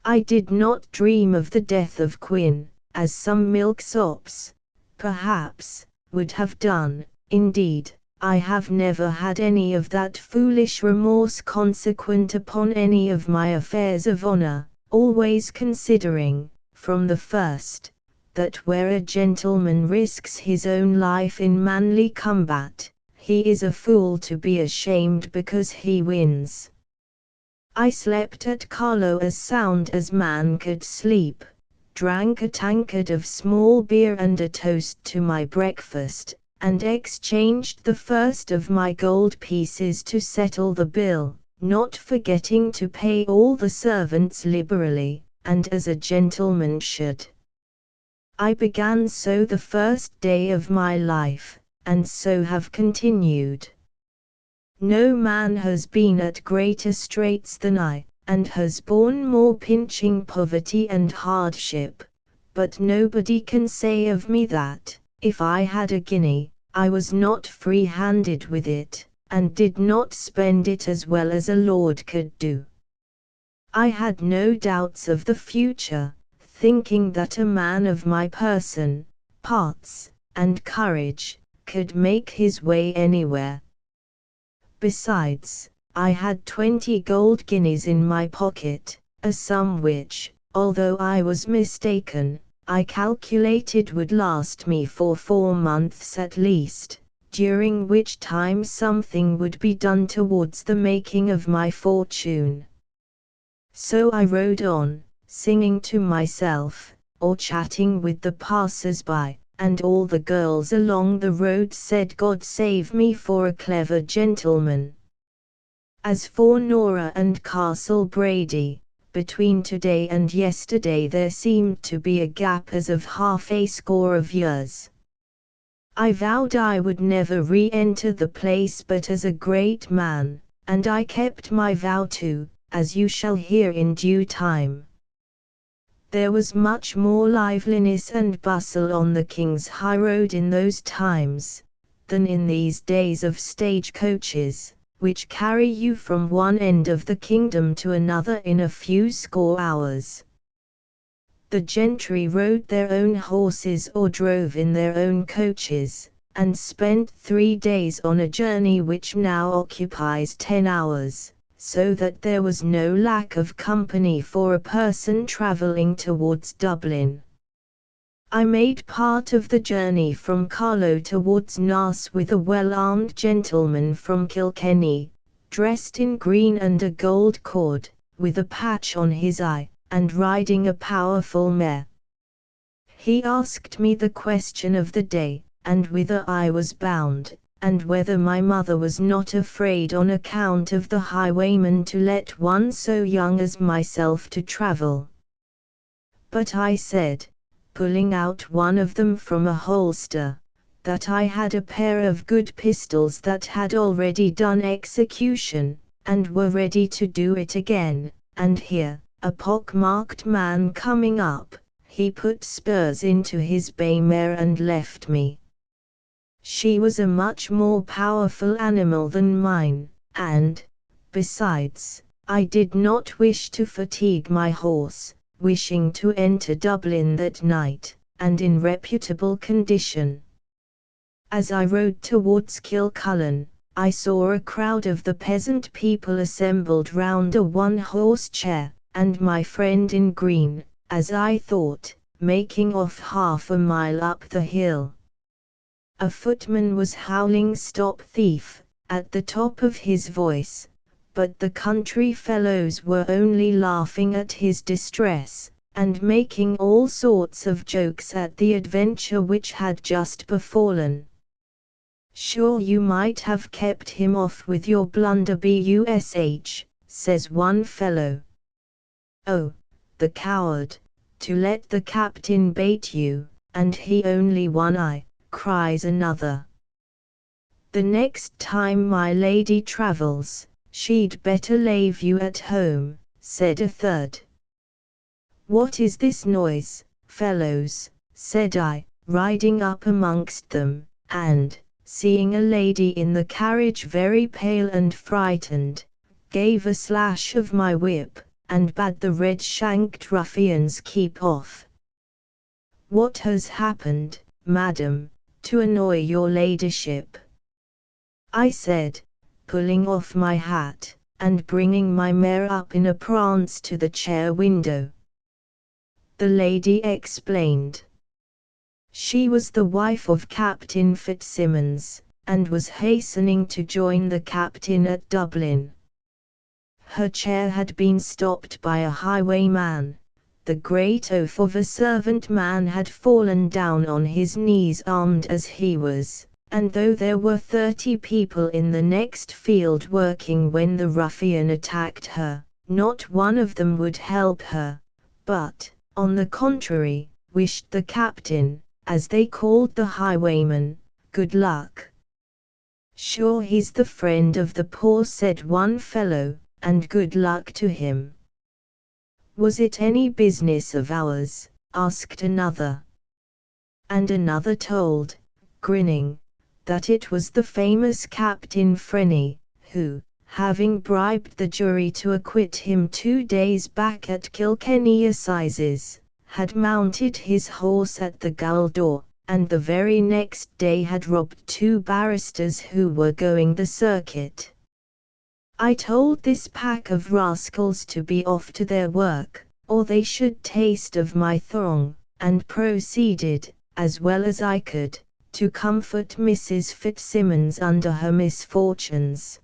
I did not dream of the death of Quinn, as some milksops, perhaps, would have done. Indeed, I have never had any of that foolish remorse consequent upon any of my affairs of honor, always considering, from the first, that where a gentleman risks his own life in manly combat, he is a fool to be ashamed because he wins. I slept at Carlo as sound as man could sleep, drank a tankard of small beer and a toast to my breakfast, and exchanged the first of my gold pieces to settle the bill, not forgetting to pay all the servants liberally, and as a gentleman should. I began so the first day of my life, and so have continued. No man has been at greater straits than I, and has borne more pinching poverty and hardship, but nobody can say of me that, if I had a guinea, I was not free-handed with it, and did not spend it as well as a lord could do. I had no doubts of the future, thinking that a man of my person, parts, and courage, could make his way anywhere. Besides, I had 20 gold guineas in my pocket, a sum which, although I was mistaken, I calculated would last me for 4 months at least, during which time something would be done towards the making of my fortune. So I rode on, singing to myself, or chatting with the passers-by, and all the girls along the road said God save me for a clever gentleman. As for Nora and Castle Brady, between today and yesterday there seemed to be a gap as of 60 of years. I vowed I would never re-enter the place but as a great man, and I kept my vow too, as you shall hear in due time. There was much more liveliness and bustle on the King's High Road in those times, than in these days of stage-coaches, which carry you from one end of the kingdom to another in a few score hours. The gentry rode their own horses or drove in their own coaches, and spent 3 days on a journey which now occupies 10 hours. So that there was no lack of company for a person travelling towards Dublin. I made part of the journey from Carlow towards Naas with a well-armed gentleman from Kilkenny, dressed in green and a gold cord, with a patch on his eye, and riding a powerful mare. He asked me the question of the day, and whither I was bound, and whether my mother was not afraid on account of the highwayman to let one so young as myself to travel. But I said, pulling out one of them from a holster, that I had a pair of good pistols that had already done execution, and were ready to do it again, and here, a pock-marked man coming up, he put spurs into his bay mare and left me. She was a much more powerful animal than mine, and, besides, I did not wish to fatigue my horse, wishing to enter Dublin that night, and in reputable condition. As I rode towards Kilcullen, I saw a crowd of the peasant people assembled round a one-horse chair, and my friend in green, as I thought, making off half a mile up the hill. A footman was howling "Stop thief" at the top of his voice, but the country fellows were only laughing at his distress, and making all sorts of jokes at the adventure which had just befallen. "Sure you might have kept him off with your blunderbush," says one fellow. "Oh, the coward, to let the captain bait you, and he only one eye," cries another. "The next time my lady travels, she'd better leave you at home," said a third. "What is this noise, fellows?" said I, riding up amongst them, and, seeing a lady in the carriage very pale and frightened, gave a slash of my whip, and bade the red-shanked ruffians keep off. "What has happened, madam, to annoy your ladyship?" I said, pulling off my hat, and bringing my mare up in a prance to the chair window. The lady explained. She was the wife of Captain Fitzsimmons, and was hastening to join the captain at Dublin. Her chair had been stopped by a highwayman. The great oaf of a servant man had fallen down on his knees armed as he was, and though there were 30 people in the next field working when the ruffian attacked her, not one of them would help her, but, on the contrary, wished the captain, as they called the highwayman, good luck. "Sure he's the friend of the poor," said one fellow, "and good luck to him." "Was it any business of ours?" asked another. And another told, grinning, that it was the famous Captain Frenny, who, having bribed the jury to acquit him 2 days back at Kilkenny Assizes, had mounted his horse at the gaol door, and the very next day had robbed 2 barristers who were going the circuit. I told this pack of rascals to be off to their work, or they should taste of my thong, and proceeded, as well as I could, to comfort Mrs. Fitzsimmons under her misfortunes.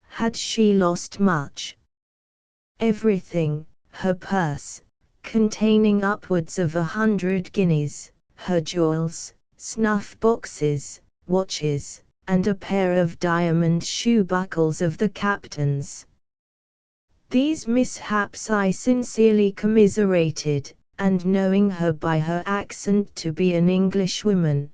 Had she lost much? Everything: her purse, containing upwards of 100 guineas, her jewels, snuff boxes, watches, and a pair of diamond shoe buckles of the captain's. These mishaps I sincerely commiserated, and knowing her by her accent to be an Englishwoman,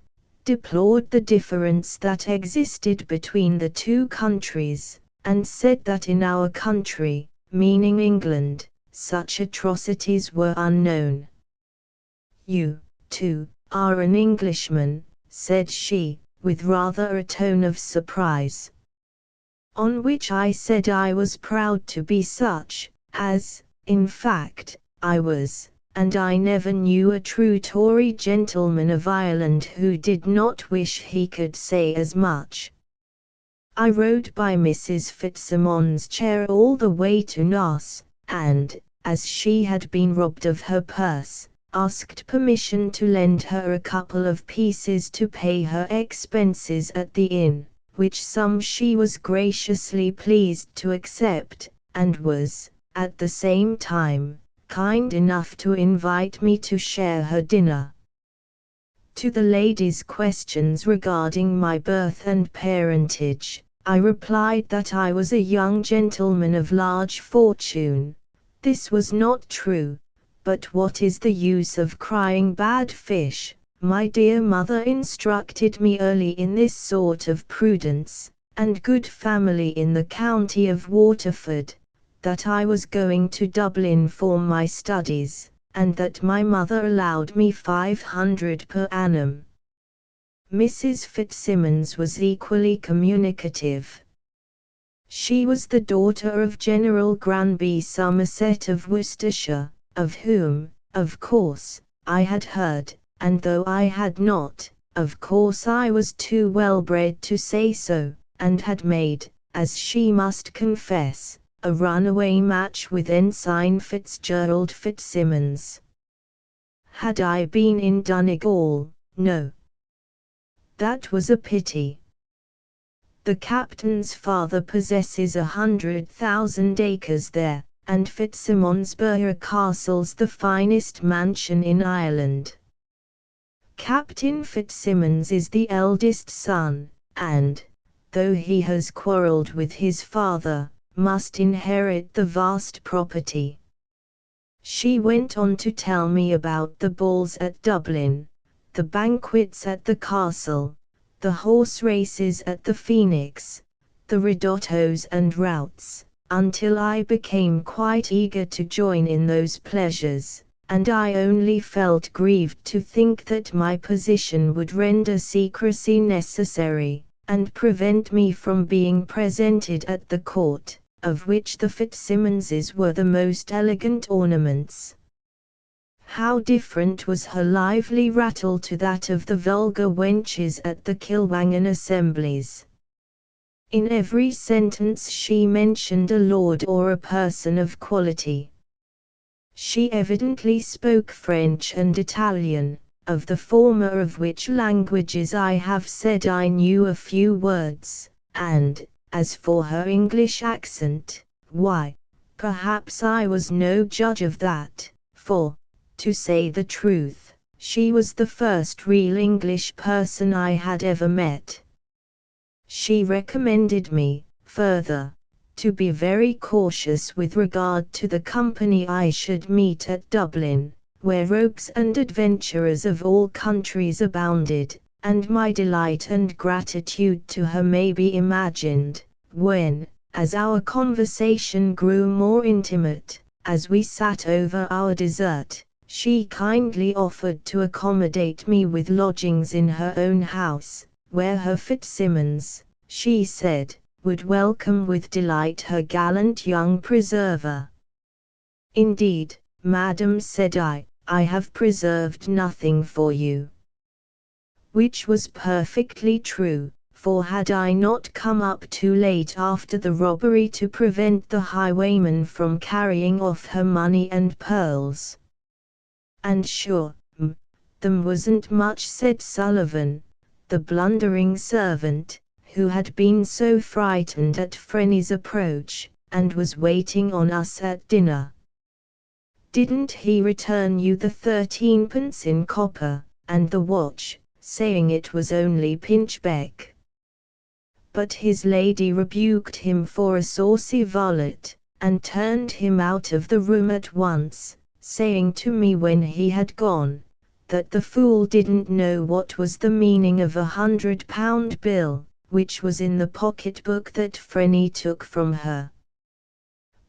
deplored the difference that existed between the 2 countries, and said that in our country, meaning England, such atrocities were unknown. "You, too, are an Englishman," said she, with rather a tone of surprise. On which I said I was proud to be such, as, in fact, I was, and I never knew a true Tory gentleman of Ireland who did not wish he could say as much. I rode by Mrs. Fitzsimmons' chair all the way to Naas, and, as she had been robbed of her purse, asked permission to lend her a couple of pieces to pay her expenses at the inn, which sum she was graciously pleased to accept, and was, at the same time, kind enough to invite me to share her dinner. To the lady's questions regarding my birth and parentage, I replied that I was a young gentleman of large fortune. This was not true, but what is the use of crying bad fish, My dear mother instructed me early in this sort of prudence, and good family in the county of Waterford, that I was going to Dublin for my studies, and that my mother allowed me 500 per annum. Mrs. Fitzsimmons was equally communicative. She was the daughter of General Granby Somerset of Worcestershire, of whom, of course, I had heard, and though I had not, of course I was too well bred to say so, and had made, as she must confess, a runaway match with Ensign Fitzgerald Fitzsimmons. Had I been in Donegal? No. That was a pity. The captain's father possesses 100,000 acres there, and Fitzsimmonsburgh Castle's the finest mansion in Ireland. Captain Fitzsimmons is the eldest son, and, though he has quarrelled with his father, must inherit the vast property. She went on to tell me about the balls at Dublin, the banquets at the castle, the horse races at the Phoenix, the ridottos and routs, until I became quite eager to join in those pleasures, and I only felt grieved to think that my position would render secrecy necessary, and prevent me from being presented at the court, of which the Fitzsimmonses were the most elegant ornaments. How different was her lively rattle to that of the vulgar wenches at the Kilwangan assemblies! In every sentence she mentioned a lord or a person of quality. She evidently spoke French and Italian, of the former of which languages I have said I knew a few words, and, as for her English accent, why, perhaps I was no judge of that, for, to say the truth, she was the first real English person I had ever met. She recommended me, further, to be very cautious with regard to the company I should meet at Dublin, where rogues and adventurers of all countries abounded, and my delight and gratitude to her may be imagined, when, as our conversation grew more intimate, as we sat over our dessert, she kindly offered to accommodate me with lodgings in her own house, where her Fitzsimmons, she said, would welcome with delight her gallant young preserver. Indeed, madam, said I have preserved nothing for you. Which was perfectly true, for had I not come up too late after the robbery to prevent the highwayman from carrying off her money and pearls? And sure, them wasn't much, said Sullivan, the blundering servant, who had been so frightened at Frenny's approach, and was waiting on us at dinner. Didn't he return you the 13 pence in copper, and the watch, saying it was only pinchbeck? But his lady rebuked him for a saucy varlet, and turned him out of the room at once, saying to me when he had gone, that the fool didn't know what was the meaning of £100 bill, which was in the pocket-book that Frenny took from her.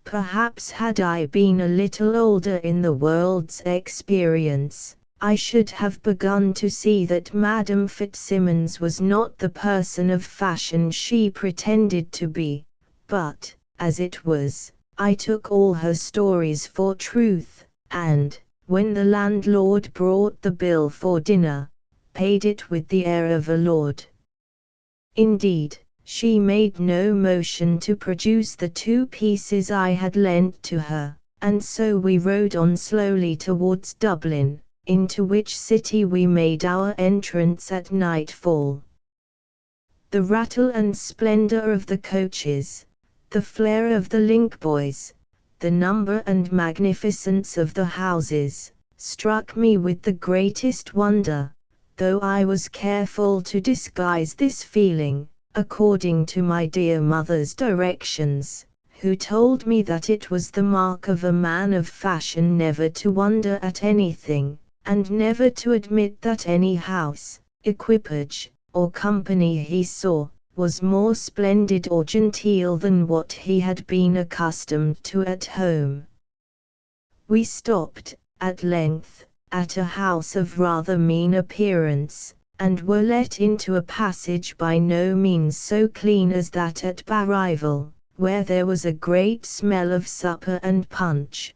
Perhaps had I been a little older in the world's experience, I should have begun to see that Madam Fitzsimmons was not the person of fashion she pretended to be, but, as it was, I took all her stories for truth, and, when the landlord brought the bill for dinner, paid it with the air of a lord. Indeed, she made no motion to produce the 2 pieces I had lent to her, and so we rode on slowly towards Dublin, into which city we made our entrance at nightfall. The rattle and splendour of the coaches, the flair of the link boys, the number and magnificence of the houses, struck me with the greatest wonder, though I was careful to disguise this feeling, according to my dear mother's directions, who told me that it was the mark of a man of fashion never to wonder at anything, and never to admit that any house, equipage, or company he saw, was more splendid or genteel than what he had been accustomed to at home. We stopped, at length, at a house of rather mean appearance, and were let into a passage by no means so clean as that at Barrival, where there was a great smell of supper and punch.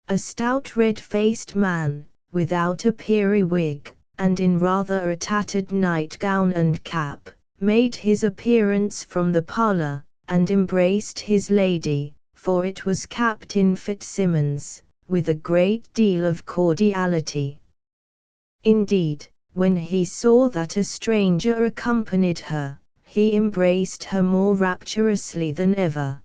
A stout red-faced man, without a periwig, and in rather a tattered nightgown and cap, made his appearance from the parlour, and embraced his lady, for it was Captain Fitzsimmons, with a great deal of cordiality. Indeed, when he saw that a stranger accompanied her, he embraced her more rapturously than ever.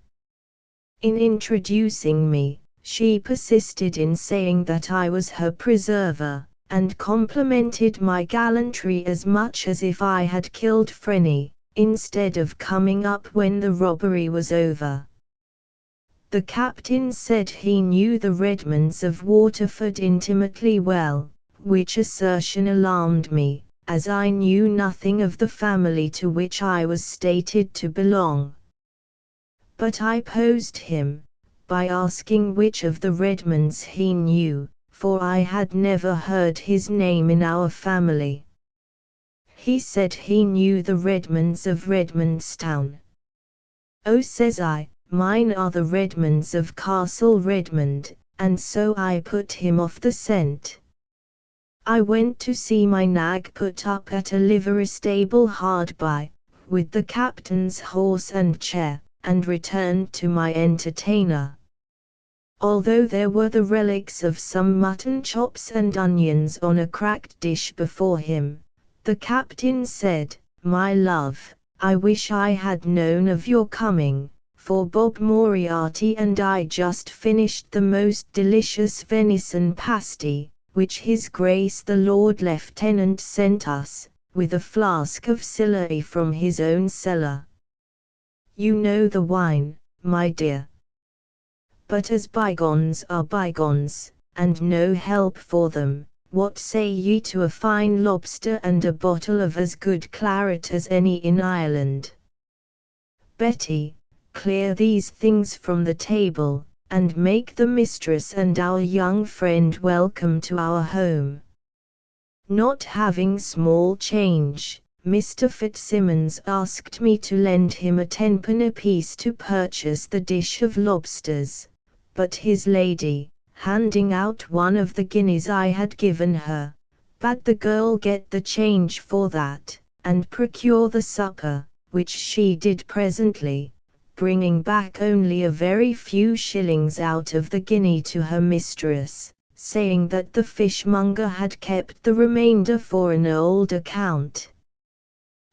In introducing me, she persisted in saying that I was her preserver, and complimented my gallantry as much as if I had killed Frenny, instead of coming up when the robbery was over. The captain said he knew the Redmonds of Waterford intimately well, which assertion alarmed me, as I knew nothing of the family to which I was stated to belong. But I posed him, by asking which of the Redmonds he knew, for I had never heard his name in our family. He said he knew the Redmonds of Redmondstown. "Oh," says I, "mine are the Redmonds of Castle Redmond," and so I put him off the scent. I went to see my nag put up at a livery stable hard by, with the captain's horse and chair, and returned to my entertainer. Although there were the relics of some mutton chops and onions on a cracked dish before him, the captain said, "My love, I wish I had known of your coming, for Bob Moriarty and I just finished the most delicious venison pasty, which His Grace the Lord Lieutenant sent us, with a flask of Sillery from his own cellar. You know the wine, my dear. But as bygones are bygones, and no help for them, what say ye to a fine lobster and a bottle of as good claret as any in Ireland? Betty, clear these things from the table, and make the mistress and our young friend welcome to our home." Not having small change, Mr. Fitzsimmons asked me to lend him a tenpenny piece to purchase the dish of lobsters, but his lady, handing out one of the guineas I had given her, bade the girl get the change for that, and procure the supper, which she did presently, bringing back only a very few shillings out of the guinea to her mistress, saying that the fishmonger had kept the remainder for an old account.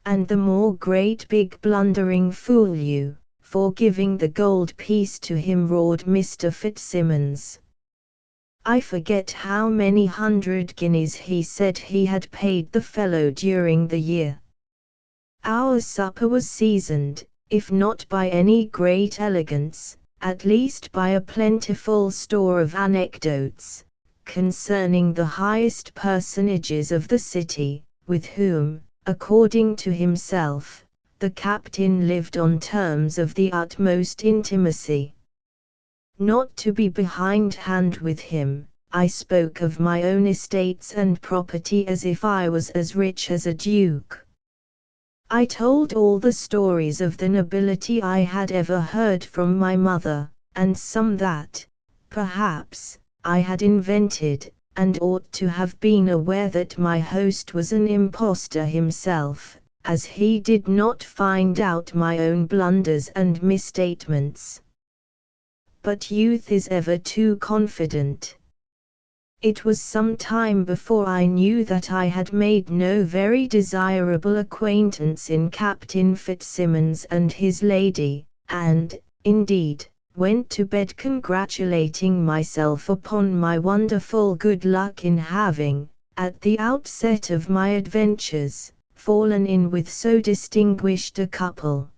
"And the more great big blundering fool you, for giving the gold piece to him," roared Mr. Fitzsimmons. I forget how many 100 guineas he said he had paid the fellow during the year. Our supper was seasoned, if not by any great elegance, at least by a plentiful store of anecdotes, concerning the highest personages of the city, with whom, according to himself, the captain lived on terms of the utmost intimacy. Not to be behindhand with him, I spoke of my own estates and property as if I was as rich as a duke. I told all the stories of the nobility I had ever heard from my mother, and some that, perhaps, I had invented, and ought to have been aware that my host was an impostor himself, as he did not find out my own blunders and misstatements. But youth is ever too confident. It was some time before I knew that I had made no very desirable acquaintance in Captain Fitzsimmons and his lady, and, indeed, went to bed congratulating myself upon my wonderful good luck in having, at the outset of my adventures, fallen in with so distinguished a couple.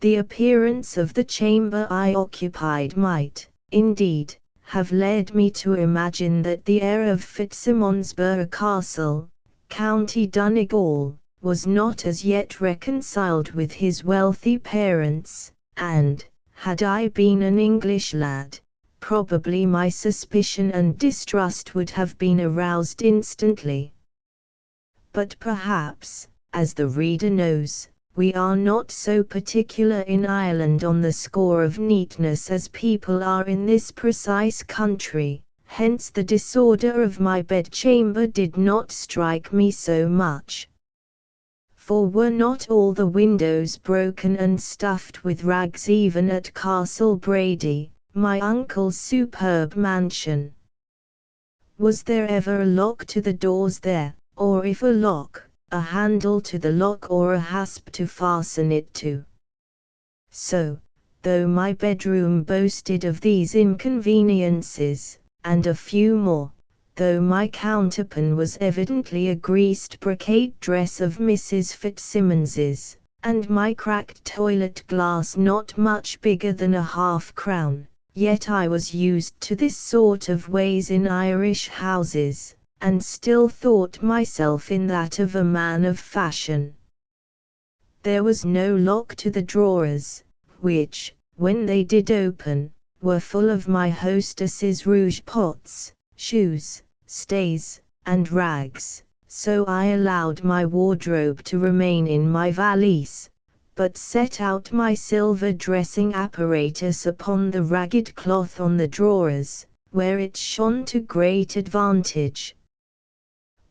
The appearance of the chamber I occupied might, indeed, have led me to imagine that the heir of Fitzsimonsborough Castle, County Donegal, was not as yet reconciled with his wealthy parents, and, had I been an English lad, probably my suspicion and distrust would have been aroused instantly. But perhaps, as the reader knows, we are not so particular in Ireland on the score of neatness as people are in this precise country, hence the disorder of my bedchamber did not strike me so much. For were not all the windows broken and stuffed with rags even at Castle Brady, my uncle's superb mansion? Was there ever a lock to the doors there, or if a lock, a handle to the lock or a hasp to fasten it to? So, though my bedroom boasted of these inconveniences, and a few more, though my counterpane was evidently a greased brocade dress of Mrs. Fitzsimmons's, and my cracked toilet glass not much bigger than a half-crown, yet I was used to this sort of ways in Irish houses, and still thought myself in that of a man of fashion. There was no lock to the drawers, which, when they did open, were full of my hostess's rouge pots, shoes, stays, and rags, so I allowed my wardrobe to remain in my valise, but set out my silver dressing apparatus upon the ragged cloth on the drawers, where it shone to great advantage.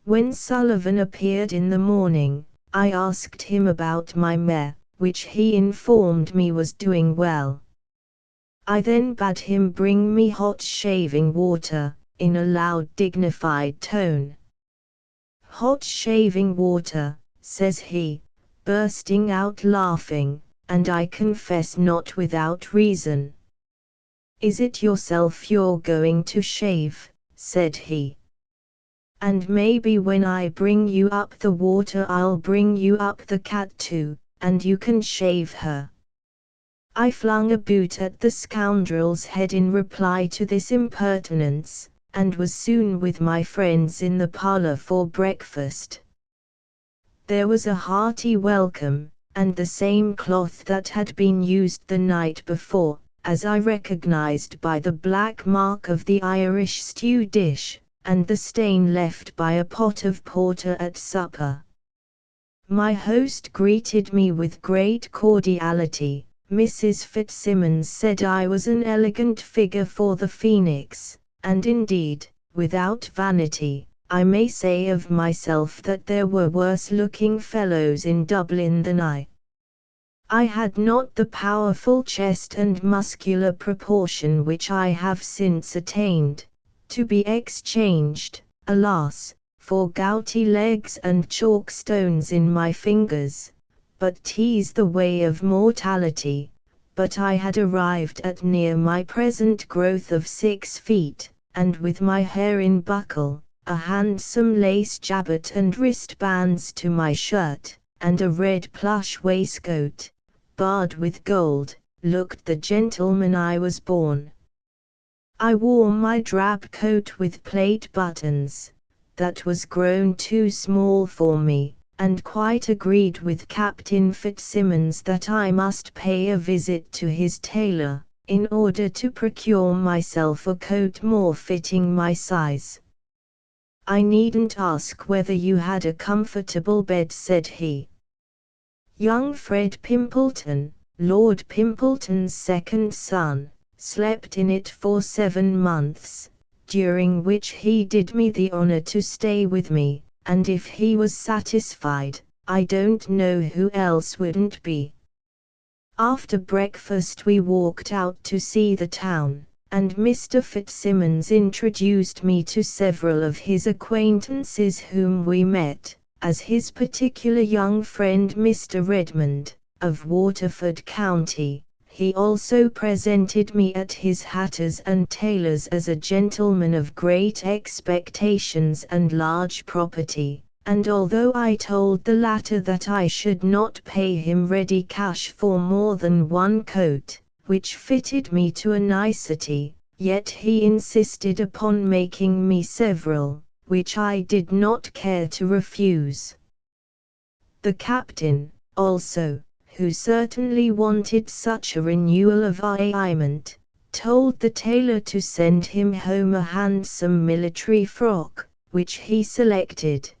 When Sullivan appeared in the morning, I asked him about my mare, which he informed me was doing well. I then bade him bring me hot shaving water, in a loud dignified tone. "Hot shaving water," says he, bursting out laughing, and I confess not without reason. "Is it yourself you're going to shave?" said he. "And maybe when I bring you up the water I'll bring you up the cat too, and you can shave her." I flung a boot at the scoundrel's head in reply to this impertinence, and was soon with my friends in the parlour for breakfast. There was a hearty welcome, and the same cloth that had been used the night before, as I recognized by the black mark of the Irish stew dish, and the stain left by a pot of porter at supper. My host greeted me with great cordiality. Mrs. Fitzsimmons said I was an elegant figure for the Phoenix, and indeed, without vanity, I may say of myself that there were worse-looking fellows in Dublin than I. I had not the powerful chest and muscular proportion which I have since attained, to be exchanged, alas, for gouty legs and chalk stones in my fingers, but 'tis the way of mortality. But I had arrived at near my present growth of 6 feet, and with my hair in buckle, a handsome lace jabot and wristbands to my shirt, and a red plush waistcoat, barred with gold, looked the gentleman I was born. I wore my drab coat with plate buttons, that was grown too small for me, and quite agreed with Captain Fitzsimmons that I must pay a visit to his tailor, in order to procure myself a coat more fitting my size. "I needn't ask whether you had a comfortable bed," said he. Young Fred Pimpleton, Lord Pimpleton's second son, slept in it for 7 months, during which he did me the honor to stay with me, and if he was satisfied, I don't know who else wouldn't be. After breakfast we walked out to see the town, and Mr. Fitzsimmons introduced me to several of his acquaintances whom we met, as his particular young friend Mr. Redmond, of Waterford County. He also presented me at his hatter's and tailor's as a gentleman of great expectations and large property, and although I told the latter that I should not pay him ready cash for more than 1 coat, which fitted me to a nicety, yet he insisted upon making me several, which I did not care to refuse. The captain, also, who certainly wanted such a renewal of raiment, told the tailor to send him home a handsome military frock, which he selected.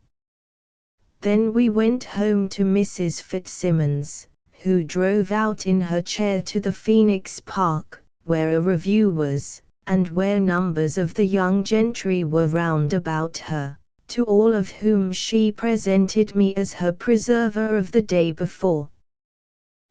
Then we went home to Mrs. Fitzsimmons, who drove out in her chair to the Phoenix Park, where a review was, and where numbers of the young gentry were round about her, to all of whom she presented me as her preserver of the day before.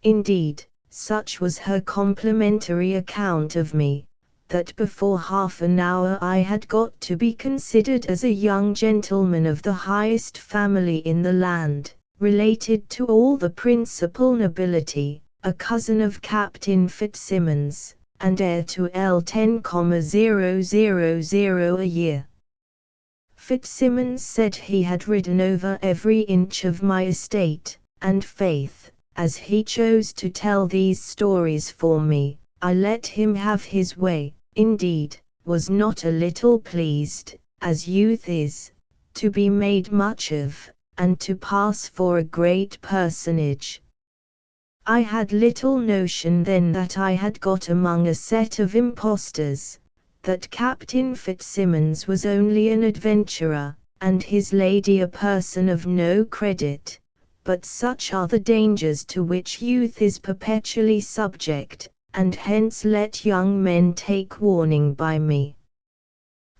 Indeed, such was her complimentary account of me, that before half an hour I had got to be considered as a young gentleman of the highest family in the land, related to all the principal nobility, a cousin of Captain Fitzsimmons, and heir to L10,000 a year. Fitzsimmons said he had ridden over every inch of my estate, and faith, as he chose to tell these stories for me, I let him have his way, indeed, was not a little pleased, as youth is, to be made much of, and to pass for a great personage. I had little notion then that I had got among a set of impostors, that Captain Fitzsimmons was only an adventurer, and his lady a person of no credit, but such are the dangers to which youth is perpetually subject, and hence let young men take warning by me.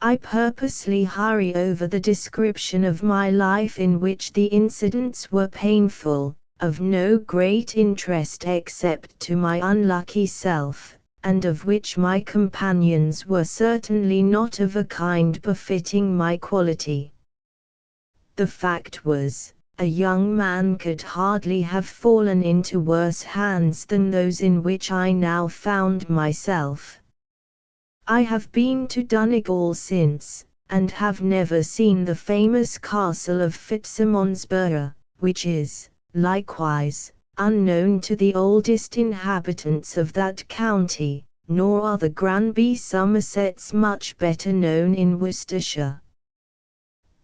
I purposely hurry over the description of my life in which the incidents were painful, of no great interest except to my unlucky self, and of which my companions were certainly not of a kind befitting my quality. The fact was, a young man could hardly have fallen into worse hands than those in which I now found myself. I have been to Donegal since, and have never seen the famous castle of Fitzsimmonsborough, which is, likewise, unknown to the oldest inhabitants of that county, nor are the Granby Somersets much better known in Worcestershire.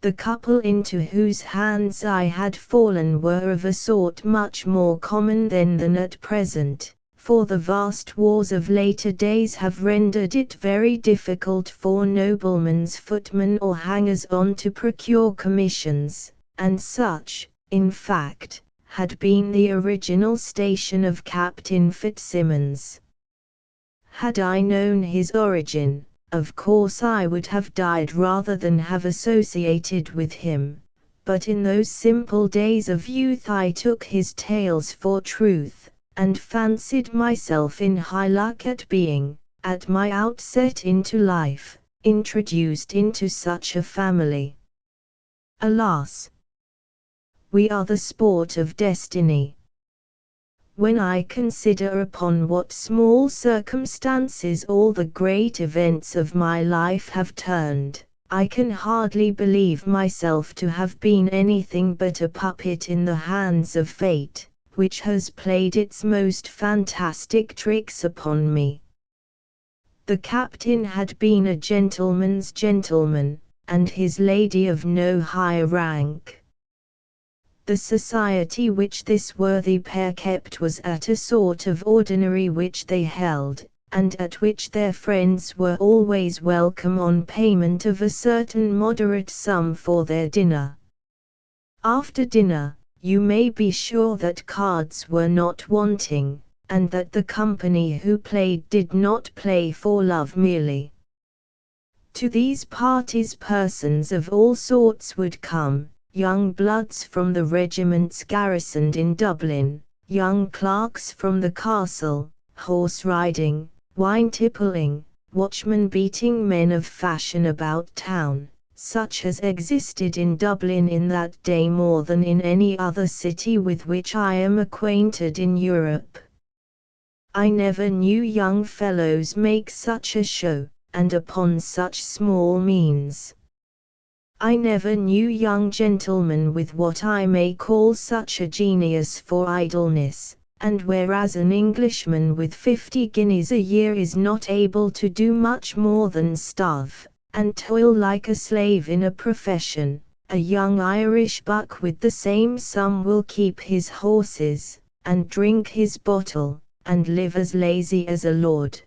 The couple into whose hands I had fallen were of a sort much more common then than at present, for the vast wars of later days have rendered it very difficult for noblemen's footmen or hangers-on to procure commissions, and such, in fact, had been the original station of Captain Fitzsimmons. Had I known his origin, of course I would have died rather than have associated with him, but in those simple days of youth I took his tales for truth, and fancied myself in high luck at being, at my outset into life, introduced into such a family. Alas! We are the sport of destiny. When I consider upon what small circumstances all the great events of my life have turned, I can hardly believe myself to have been anything but a puppet in the hands of fate, which has played its most fantastic tricks upon me. The captain had been a gentleman's gentleman, and his lady of no high rank. The society which this worthy pair kept was at a sort of ordinary which they held, and at which their friends were always welcome on payment of a certain moderate sum for their dinner. After dinner, you may be sure that cards were not wanting, and that the company who played did not play for love merely. To these parties persons of all sorts would come, young bloods from the regiments garrisoned in Dublin, young clerks from the castle, horse riding, wine tippling, watchmen beating men of fashion about town, such as existed in Dublin in that day more than in any other city with which I am acquainted in Europe. I never knew young fellows make such a show, and upon such small means. I never knew young gentlemen with what I may call such a genius for idleness, and whereas an Englishman with 50 guineas a year is not able to do much more than starve, and toil like a slave in a profession, a young Irish buck with the same sum will keep his horses, and drink his bottle, and live as lazy as a lord.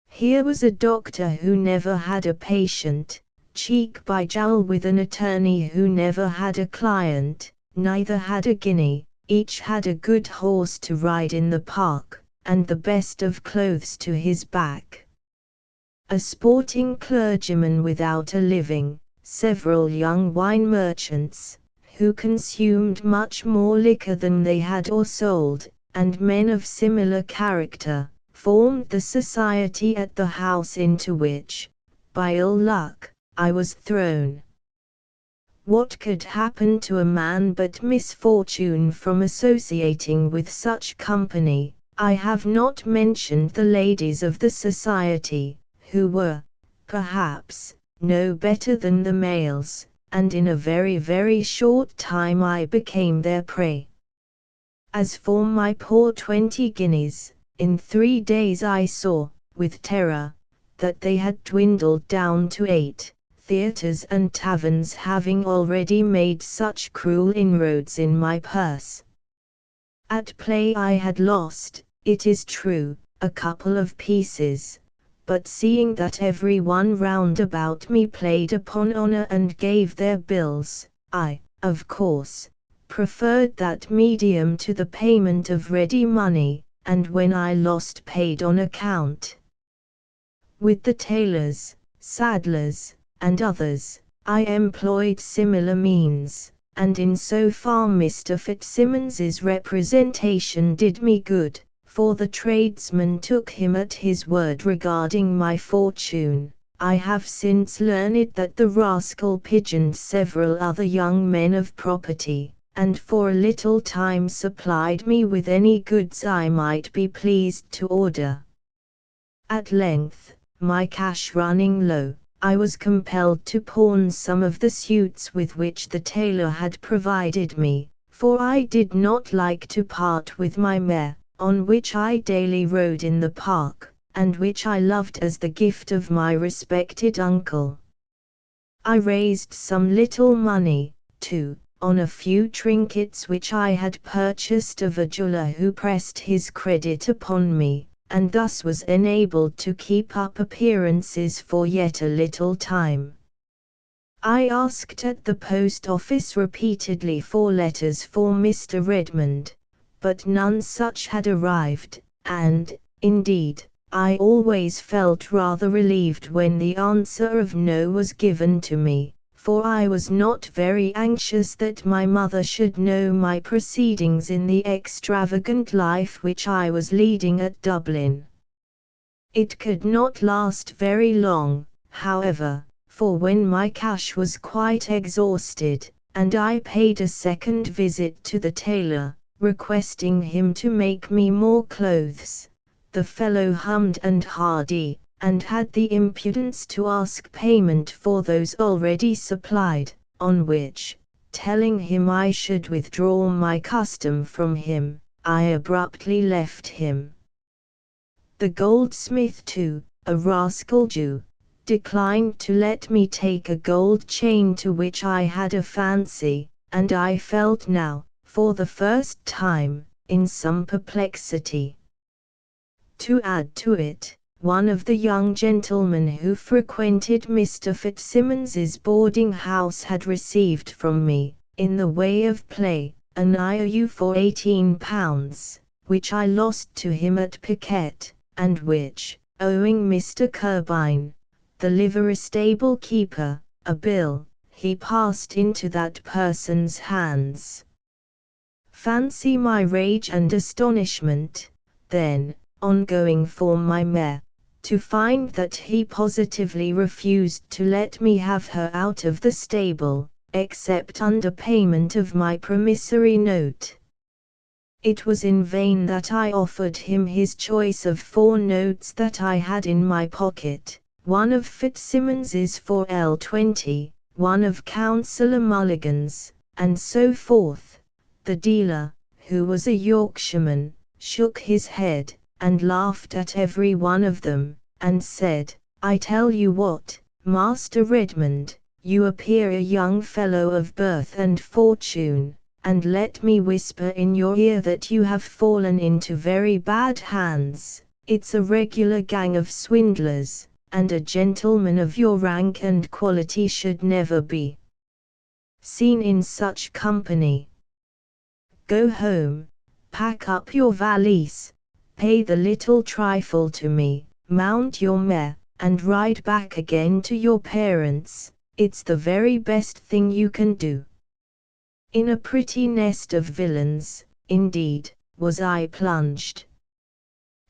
Here was a doctor who never had a patient, cheek by jowl with an attorney who never had a client, neither had a guinea, each had a good horse to ride in the park, and the best of clothes to his back. A sporting clergyman without a living, several young wine merchants, who consumed much more liquor than they had or sold, and men of similar character, formed the society at the house into which, by ill luck, I was thrown. What could happen to a man but misfortune from associating with such company? I have not mentioned the ladies of the society, who were, perhaps, no better than the males, and in a very short time I became their prey. As for my poor 20 guineas, in 3 days I saw, with terror, that they had dwindled down to 8, theatres and taverns having already made such cruel inroads in my purse. At play I had lost, it is true, a couple of pieces, but seeing that every one round about me played upon honour and gave their bills, I, of course, preferred that medium to the payment of ready money, and when I lost paid on account. With the tailors, saddlers, and others, I employed similar means, and in so far Mr. Fitzsimmons's representation did me good, for the tradesman took him at his word regarding my fortune. I have since learned that the rascal pigeoned several other young men of property, and for a little time supplied me with any goods I might be pleased to order. At length, my cash running low, I was compelled to pawn some of the suits with which the tailor had provided me, for I did not like to part with my mare, on which I daily rode in the park, and which I loved as the gift of my respected uncle. I raised some little money, too, on a few trinkets which I had purchased of a jeweller who pressed his credit upon me, and thus was enabled to keep up appearances for yet a little time. I asked at the post office repeatedly for letters for Mr. Redmond, but none such had arrived, and, indeed, I always felt rather relieved when the answer of no was given to me, for I was not very anxious that my mother should know my proceedings in the extravagant life which I was leading at Dublin. It could not last very long, however, for when my cash was quite exhausted, and I paid a second visit to the tailor, requesting him to make me more clothes, the fellow hummed and hardy, and had the impudence to ask payment for those already supplied, on which, telling him I should withdraw my custom from him, I abruptly left him. The goldsmith too, a rascal Jew, declined to let me take a gold chain to which I had a fancy, and I felt now, for the first time, in some perplexity. To add to it, one of the young gentlemen who frequented Mr. Fitzsimmons's boarding house had received from me, in the way of play, an IOU for £18, which I lost to him at piquet, and which, owing Mr. Curbine, the livery stable keeper, a bill, he passed into that person's hands. Fancy my rage and astonishment, then, on going for my mare, to find that he positively refused to let me have her out of the stable, except under payment of my promissory note. It was in vain that I offered him his choice of 4 notes that I had in my pocket, one of Fitzsimmons's for L20, one of Councillor Mulligan's, and so forth. The dealer, who was a Yorkshireman, shook his head, and laughed at every one of them, and said, "I tell you what, Master Redmond, you appear a young fellow of birth and fortune, and let me whisper in your ear that you have fallen into very bad hands. It's a regular gang of swindlers, and a gentleman of your rank and quality should never be seen in such company. Go home, pack up your valise, pay the little trifle to me, mount your mare, and ride back again to your parents. It's the very best thing you can do." In a pretty nest of villains, indeed, was I plunged.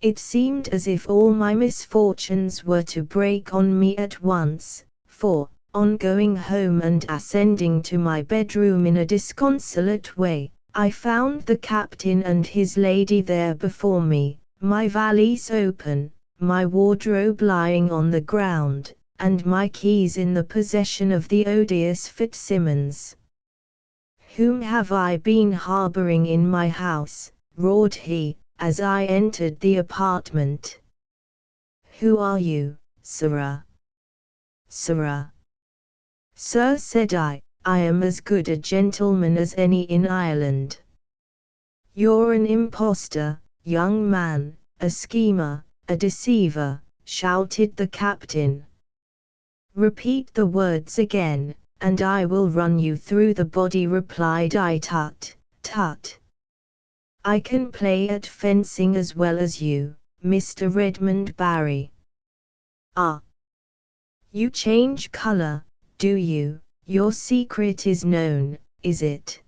It seemed as if all my misfortunes were to break on me at once, for, on going home and ascending to my bedroom in a disconsolate way, I found the captain and his lady there before me, my valise open, my wardrobe lying on the ground, and my keys in the possession of the odious Fitzsimmons. "Whom have I been harboring in my house?" roared he, as I entered the apartment. "Who are you, sirrah?" "Sirrah?" "Sir," said I am as good a gentleman as any in Ireland." "You're an impostor, young man, a schemer, a deceiver," shouted the captain. "Repeat the words again, and I will run you through the body," replied I. "Tut, tut. I can play at fencing as well as you, Mr. Redmond Barry." "Ah! You change color, do you? Your secret is known, is it?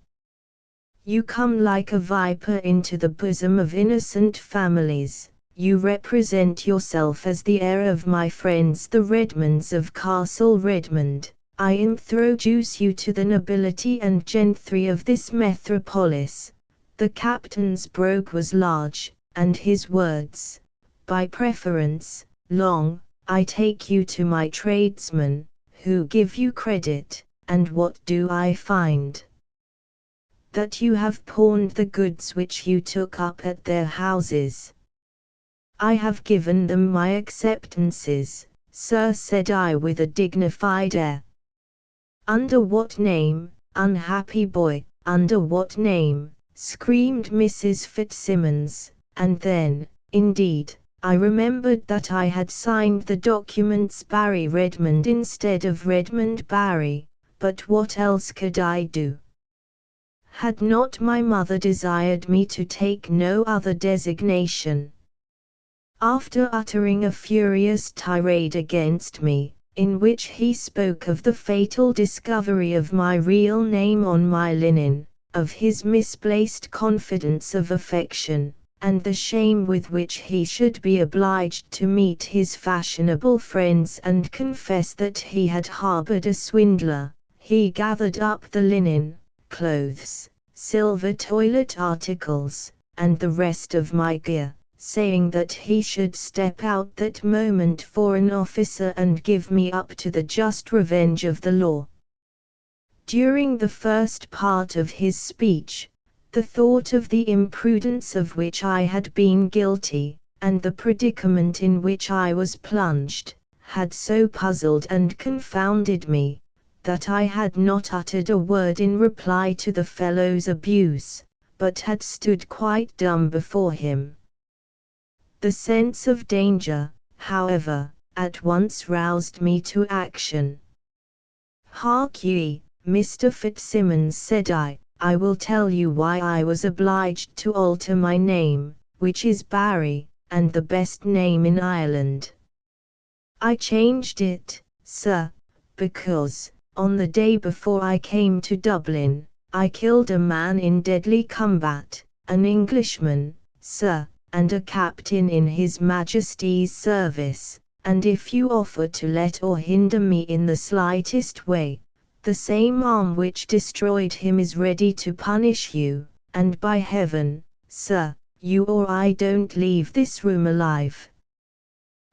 You come like a viper into the bosom of innocent families. You represent yourself as the heir of my friends the Redmonds of Castle Redmond. I introduce you to the nobility and gentry of this metropolis." The captain's brogue was large, and his words, "by preference, long. I take you to my tradesmen, who give you credit, and what do I find? That you have pawned the goods which you took up at their houses." "I have given them my acceptances, sir," said I with a dignified air. "Under what name, unhappy boy, under what name?" screamed Mrs. Fitzsimmons, and then, indeed, I remembered that I had signed the documents Barry Redmond instead of Redmond Barry, but what else could I do? Had not my mother desired me to take no other designation? After uttering a furious tirade against me, in which he spoke of the fatal discovery of my real name on my linen, of his misplaced confidence of affection, and the shame with which he should be obliged to meet his fashionable friends and confess that he had harbored a swindler, he gathered up the linen, clothes, silver toilet articles, and the rest of my gear, saying that he should step out that moment for an officer and give me up to the just revenge of the law. During the first part of his speech, the thought of the imprudence of which I had been guilty, and the predicament in which I was plunged, had so puzzled and confounded me, that I had not uttered a word in reply to the fellow's abuse, but had stood quite dumb before him. The sense of danger, however, at once roused me to action. "Hark ye, Mr. Fitzsimmons," said I will tell you why I was obliged to alter my name, which is Barry, and the best name in Ireland. I changed it, sir, because, on the day before I came to Dublin, I killed a man in deadly combat, an Englishman, sir, and a captain in His Majesty's service, and if you offer to let or hinder me in the slightest way, the same arm which destroyed him is ready to punish you, and by heaven, sir, you or I don't leave this room alive."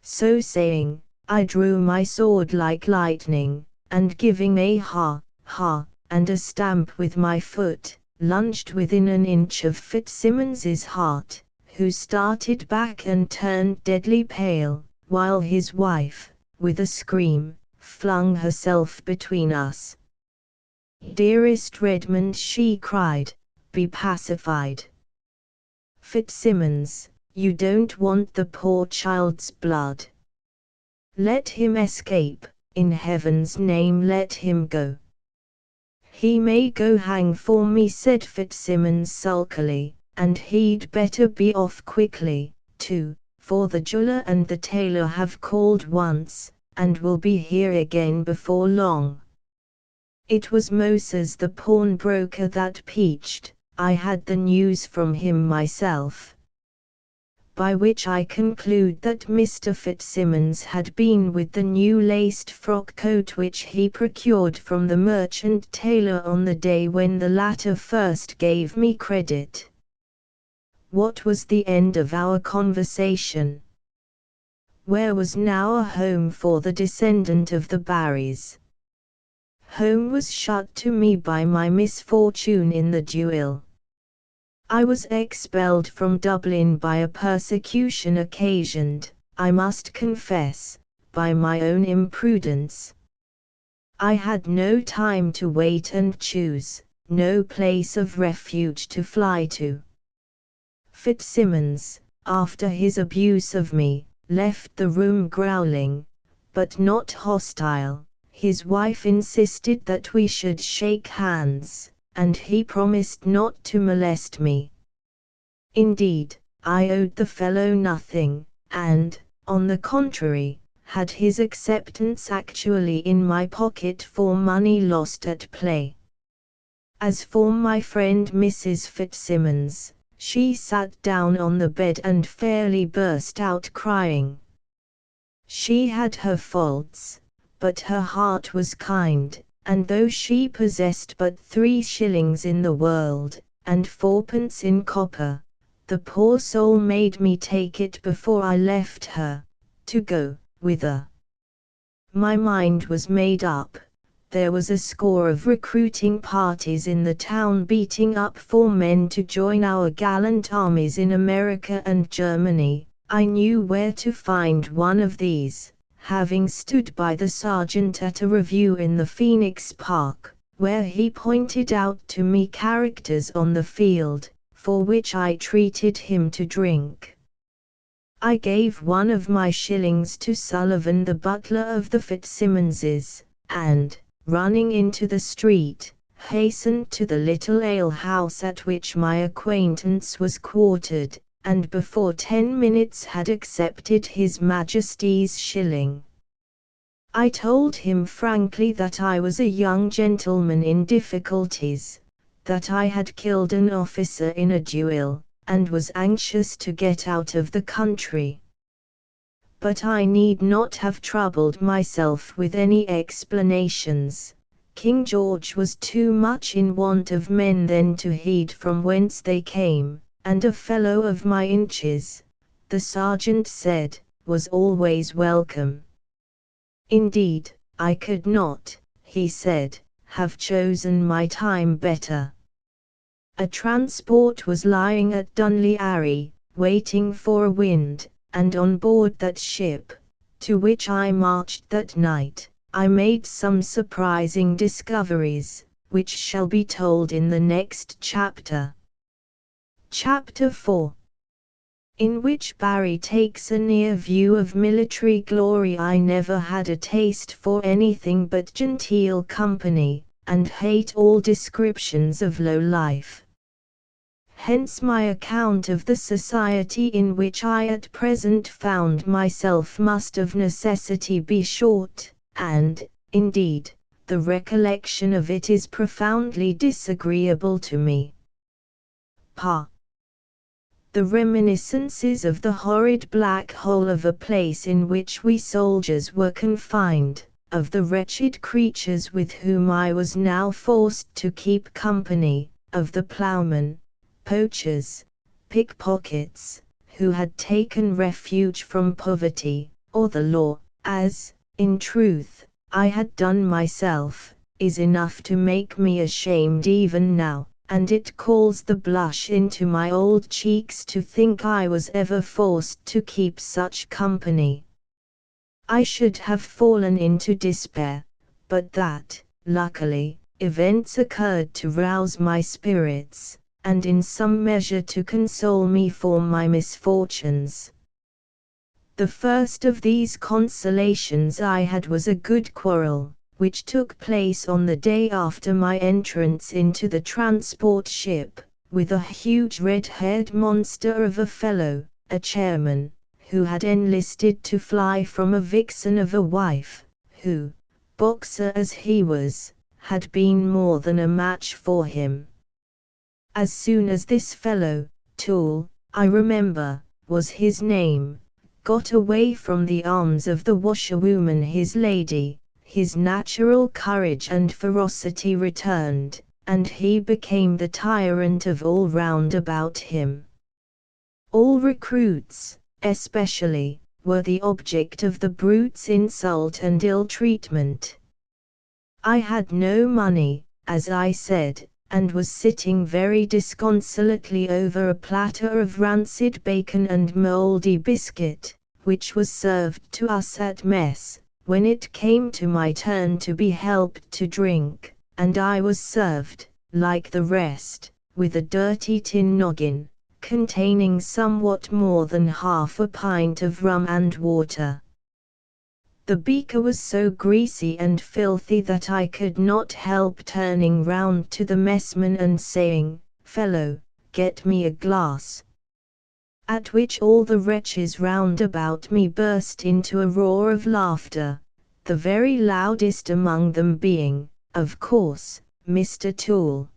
So saying, I drew my sword like lightning, and giving a ha, ha, and a stamp with my foot, lunged within an inch of Fitzsimmons's heart, who started back and turned deadly pale, while his wife, with a scream, flung herself between us. "Dearest Redmond," she cried, "be pacified. Fitzsimmons, you don't want the poor child's blood. Let him escape, in heaven's name let him go." "He may go hang for me," said Fitzsimmons sulkily, "and he'd better be off quickly, too, for the jeweller and the tailor have called once, and will be here again before long." It was Moses the pawnbroker that peached. I had the news from him myself. By which I conclude that Mr. Fitzsimmons had been with the new laced frock coat which he procured from the merchant tailor on the day when the latter first gave me credit. What was the end of our conversation? Where was now a home for the descendant of the Barrys? Home was shut to me by my misfortune in the duel. I was expelled from Dublin by a persecution occasioned, I must confess, by my own imprudence. I had no time to wait and choose, no place of refuge to fly to. Fitzsimmons, after his abuse of me, left the room growling, but not hostile. His wife insisted that we should shake hands, and he promised not to molest me. Indeed, I owed the fellow nothing, and, on the contrary, had his acceptance actually in my pocket for money lost at play. As for my friend Mrs. Fitzsimmons, she sat down on the bed and fairly burst out crying. She had her faults, but her heart was kind, and though she possessed but 3 shillings in the world, and 4pence in copper, the poor soul made me take it before I left her, to go whither. My mind was made up. There was a score of recruiting parties in the town beating up for men to join our gallant armies in America and Germany. I knew where to find one of these, having stood by the sergeant at a review in the Phoenix Park, where he pointed out to me characters on the field, for which I treated him to drink. I gave one of my shillings to Sullivan the butler of the Fitzsimmonses, and, running into the street, hastened to the little ale-house at which my acquaintance was quartered, and before 10 minutes had accepted His Majesty's shilling. I told him frankly that I was a young gentleman in difficulties, that I had killed an officer in a duel, and was anxious to get out of the country. But I need not have troubled myself with any explanations. King George was too much in want of men then to heed from whence they came, and a fellow of my inches, the sergeant said, was always welcome. Indeed, I could not, he said, have chosen my time better. A transport was lying at Dunleary, waiting for a wind, and on board that ship, to which I marched that night, I made some surprising discoveries, which shall be told in the next chapter. Chapter 4, in which Barry takes a near view of military glory. I never had a taste for anything but genteel company, and hate all descriptions of low life. Hence my account of the society in which I at present found myself must of necessity be short, and, indeed, the recollection of it is profoundly disagreeable to me. The reminiscences of the horrid black hole of a place in which we soldiers were confined, of the wretched creatures with whom I was now forced to keep company, of the ploughmen, poachers, pickpockets, who had taken refuge from poverty, or the law, as, in truth, I had done myself, is enough to make me ashamed even now, and it calls the blush into my old cheeks to think I was ever forced to keep such company. I should have fallen into despair, but that, luckily, events occurred to rouse my spirits, and in some measure to console me for my misfortunes. The first of these consolations I had was a good quarrel, which took place on the day after my entrance into the transport ship, with a huge red-haired monster of a fellow, a chairman, who had enlisted to fly from a vixen of a wife, who, boxer as he was, had been more than a match for him. As soon as this fellow, Toole, I remember, was his name, got away from the arms of the washerwoman his lady, his natural courage and ferocity returned, and he became the tyrant of all round about him. All recruits, especially, were the object of the brute's insult and ill-treatment. I had no money, as I said, and was sitting very disconsolately over a platter of rancid bacon and mouldy biscuit, which was served to us at mess, when it came to my turn to be helped to drink, and I was served, like the rest, with a dirty tin noggin, containing somewhat more than half a pint of rum and water. The beaker was so greasy and filthy that I could not help turning round to the messman and saying, "Fellow, get me a glass." At which all the wretches round about me burst into a roar of laughter, the very loudest among them being, of course, Mr. Toole.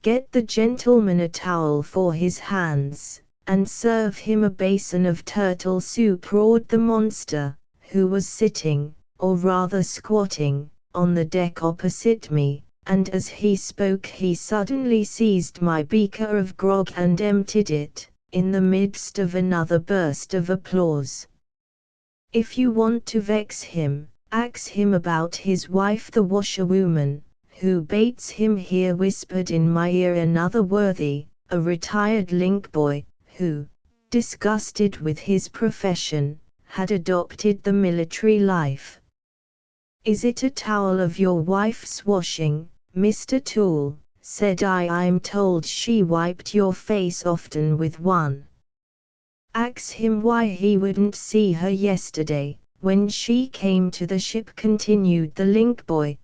"Get the gentleman a towel for his hands, and serve him a basin of turtle soup," roared the monster, who was sitting, or rather squatting, on the deck opposite me, and as he spoke he suddenly seized my beaker of grog and emptied it, in the midst of another burst of applause. "If you want to vex him, ax him about his wife the washerwoman, who bates him," here whispered in my ear another worthy, a retired link boy, who, disgusted with his profession, had adopted the military life. "Is it a towel of your wife's washing, Mr. Toole?" said I. "I'm told she wiped your face often with one." "Ax him why he wouldn't see her yesterday, when she came to the ship," continued the link boy.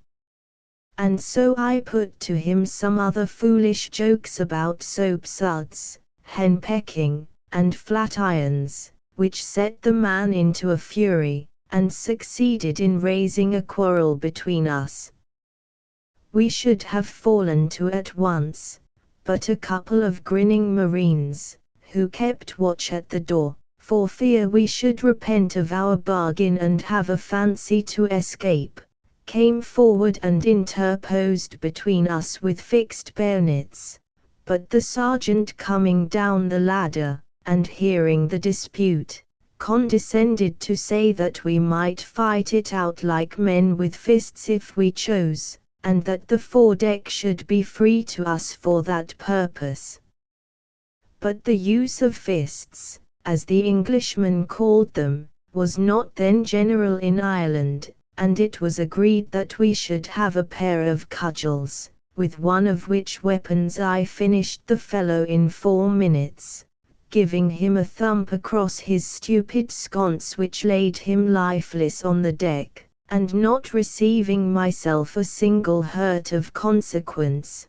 And so I put to him some other foolish jokes about soap suds, henpecking, and flat irons, which set the man into a fury, and succeeded in raising a quarrel between us. We should have fallen to at once, but a couple of grinning marines, who kept watch at the door, for fear we should repent of our bargain and have a fancy to escape, came forward and interposed between us with fixed bayonets, but the sergeant coming down the ladder, and hearing the dispute, condescended to say that we might fight it out like men with fists if we chose, and that the foredeck should be free to us for that purpose. But the use of fists, as the Englishmen called them, was not then general in Ireland, and it was agreed that we should have a pair of cudgels, with one of which weapons I finished the fellow in 4 minutes, giving him a thump across his stupid sconce which laid him lifeless on the deck, and not receiving myself a single hurt of consequence.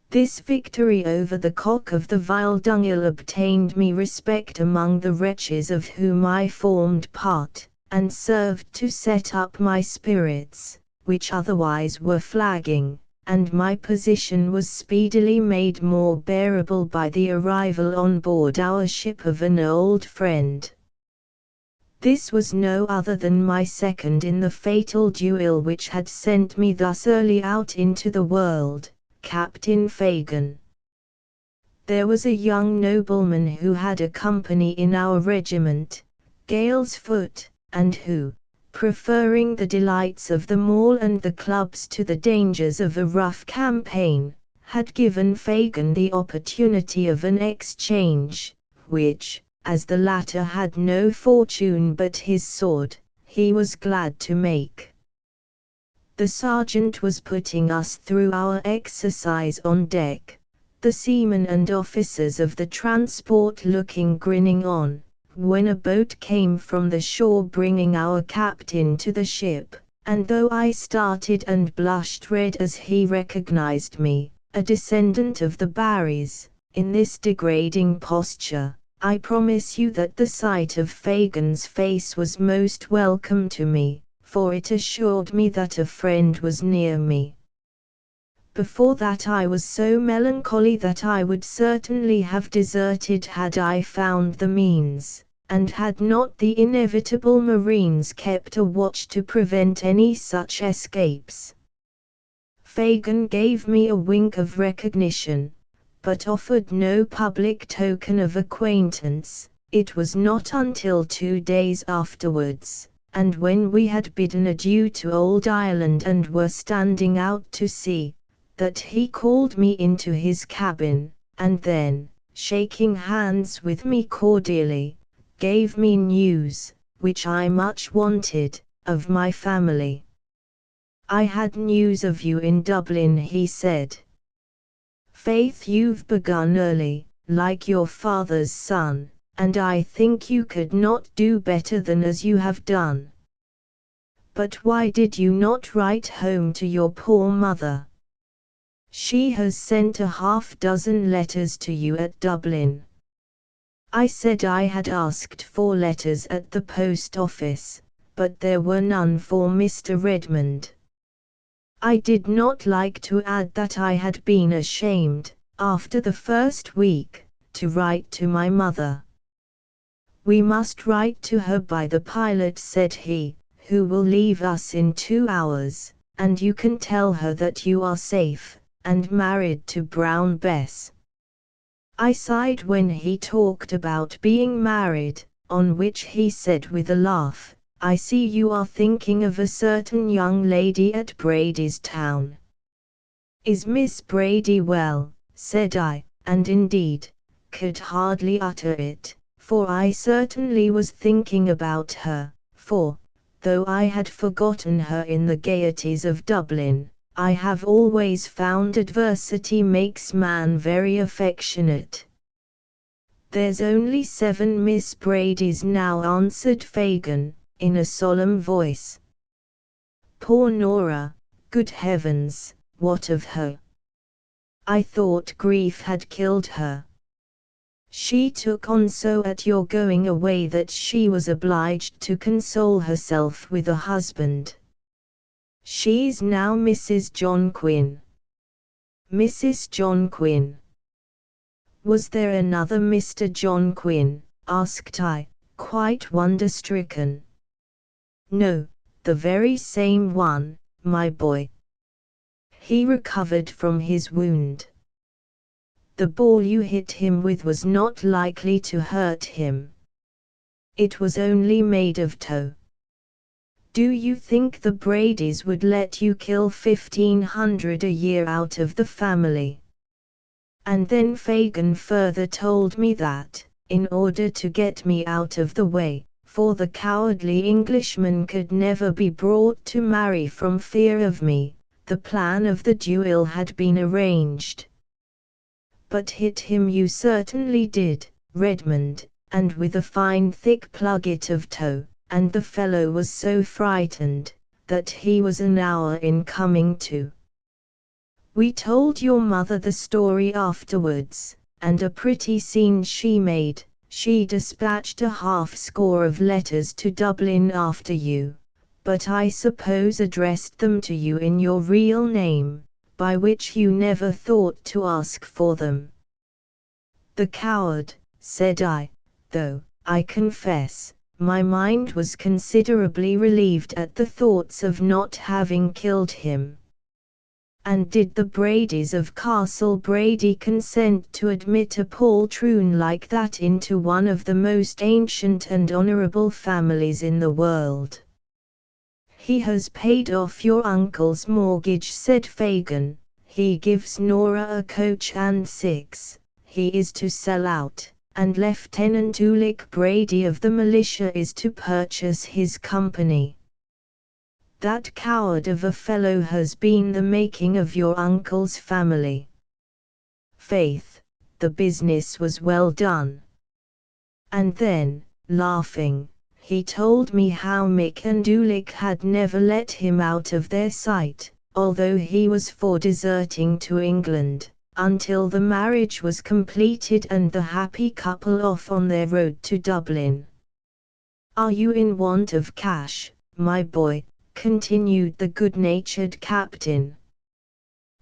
This victory over the cock of the vile dunghill obtained me respect among the wretches of whom I formed part, and served to set up my spirits, which otherwise were flagging, and my position was speedily made more bearable by the arrival on board our ship of an old friend. This was no other than my second in the fatal duel which had sent me thus early out into the world, Captain Fagan. There was a young nobleman who had a company in our regiment, Gale's Foot, and who, preferring the delights of the mall and the clubs to the dangers of a rough campaign, had given Fagin the opportunity of an exchange, which, as the latter had no fortune but his sword, he was glad to make. The sergeant was putting us through our exercise on deck, the seamen and officers of the transport looking grinning on, when a boat came from the shore bringing our captain to the ship, and though I started and blushed red as he recognized me, a descendant of the Barrys, in this degrading posture, I promise you that the sight of Fagin's face was most welcome to me, for it assured me that a friend was near me. Before that I was so melancholy that I would certainly have deserted had I found the means, and had not the inevitable marines kept a watch to prevent any such escapes. Fagin gave me a wink of recognition, but offered no public token of acquaintance. It was not until 2 days afterwards, and when we had bidden adieu to old Ireland and were standing out to sea, that he called me into his cabin, and then, shaking hands with me cordially, gave me news, which I much wanted, of my family. "I had news of you in Dublin," he said. "Faith, you've begun early, like your father's son, and I think you could not do better than as you have done. But why did you not write home to your poor mother? She has sent a half-dozen letters to you at Dublin." I said I had asked for letters at the post office, but there were none for Mr. Redmond. I did not like to add that I had been ashamed, after the first week, to write to my mother. "We must write to her by the pilot," said he, "who will leave us in 2 hours, and you can tell her that you are safe, and married to Brown Bess." I sighed when he talked about being married, on which he said with a laugh, "I see you are thinking of a certain young lady at Brady's Town." "Is Miss Brady well?" said I, and indeed, could hardly utter it, for I certainly was thinking about her, for, though I had forgotten her in the gaieties of Dublin, I have always found adversity makes man very affectionate. "There's only 7 Miss Bradys now," answered Fagin, in a solemn voice. "Poor Nora, good heavens, what of her? I thought grief had killed her. She took on so at your going away that she was obliged to console herself with a husband. She's now Mrs. John Quinn." "Mrs. John Quinn? Was there another Mr. John Quinn?" asked I, quite wonder-stricken. "No, the very same one, my boy. He recovered from his wound. The ball you hit him with was not likely to hurt him. It was only made of tow. Do you think the Bradys would let you kill 1,500 a year out of the family?" And then Fagin further told me that, in order to get me out of the way, for the cowardly Englishman could never be brought to marry from fear of me, the plan of the duel had been arranged. "But hit him you certainly did, Redmond, and with a fine thick plugget of tow, and the fellow was so frightened, that he was an hour in coming to. We told your mother the story afterwards, and a pretty scene she made. She dispatched a half-score of letters to Dublin after you, but I suppose addressed them to you in your real name, by which you never thought to ask for them." "The coward," said I, though, I confess, my mind was considerably relieved at the thoughts of not having killed him. "And did the Bradys of Castle Brady consent to admit a poltroon like that into one of the most ancient and honourable families in the world?" "He has paid off your uncle's mortgage," said Fagin. he gives Nora a coach and 6, he is to sell out, and Lieutenant Ulick Brady of the militia is to purchase his company. That coward of a fellow has been the making of your uncle's family. Faith, the business was well done. And then, laughing, he told me how Mick and Ulick had never let him out of their sight, although he was for deserting to England, until the marriage was completed and the happy couple off on their road to Dublin. Are you in want of cash, my boy? Continued the good-natured captain.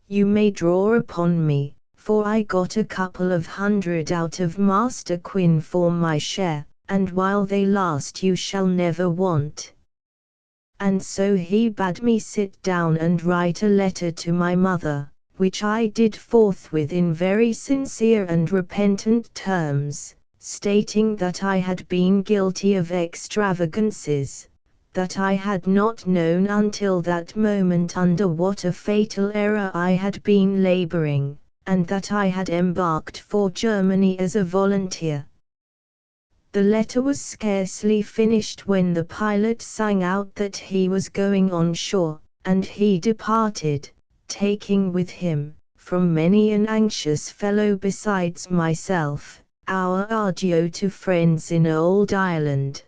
You may draw upon me, for I got a couple of hundred out of Master Quinn for my share, and while they last you shall never want. And so he bade me sit down and write a letter to my mother, which I did forthwith in very sincere and repentant terms, stating that I had been guilty of extravagances, that I had not known until that moment under what a fatal error I had been laboring, and that I had embarked for Germany as a volunteer. The letter was scarcely finished when the pilot sang out that he was going on shore, and he departed, taking with him, from many an anxious fellow besides myself, our adieu to friends in old Ireland.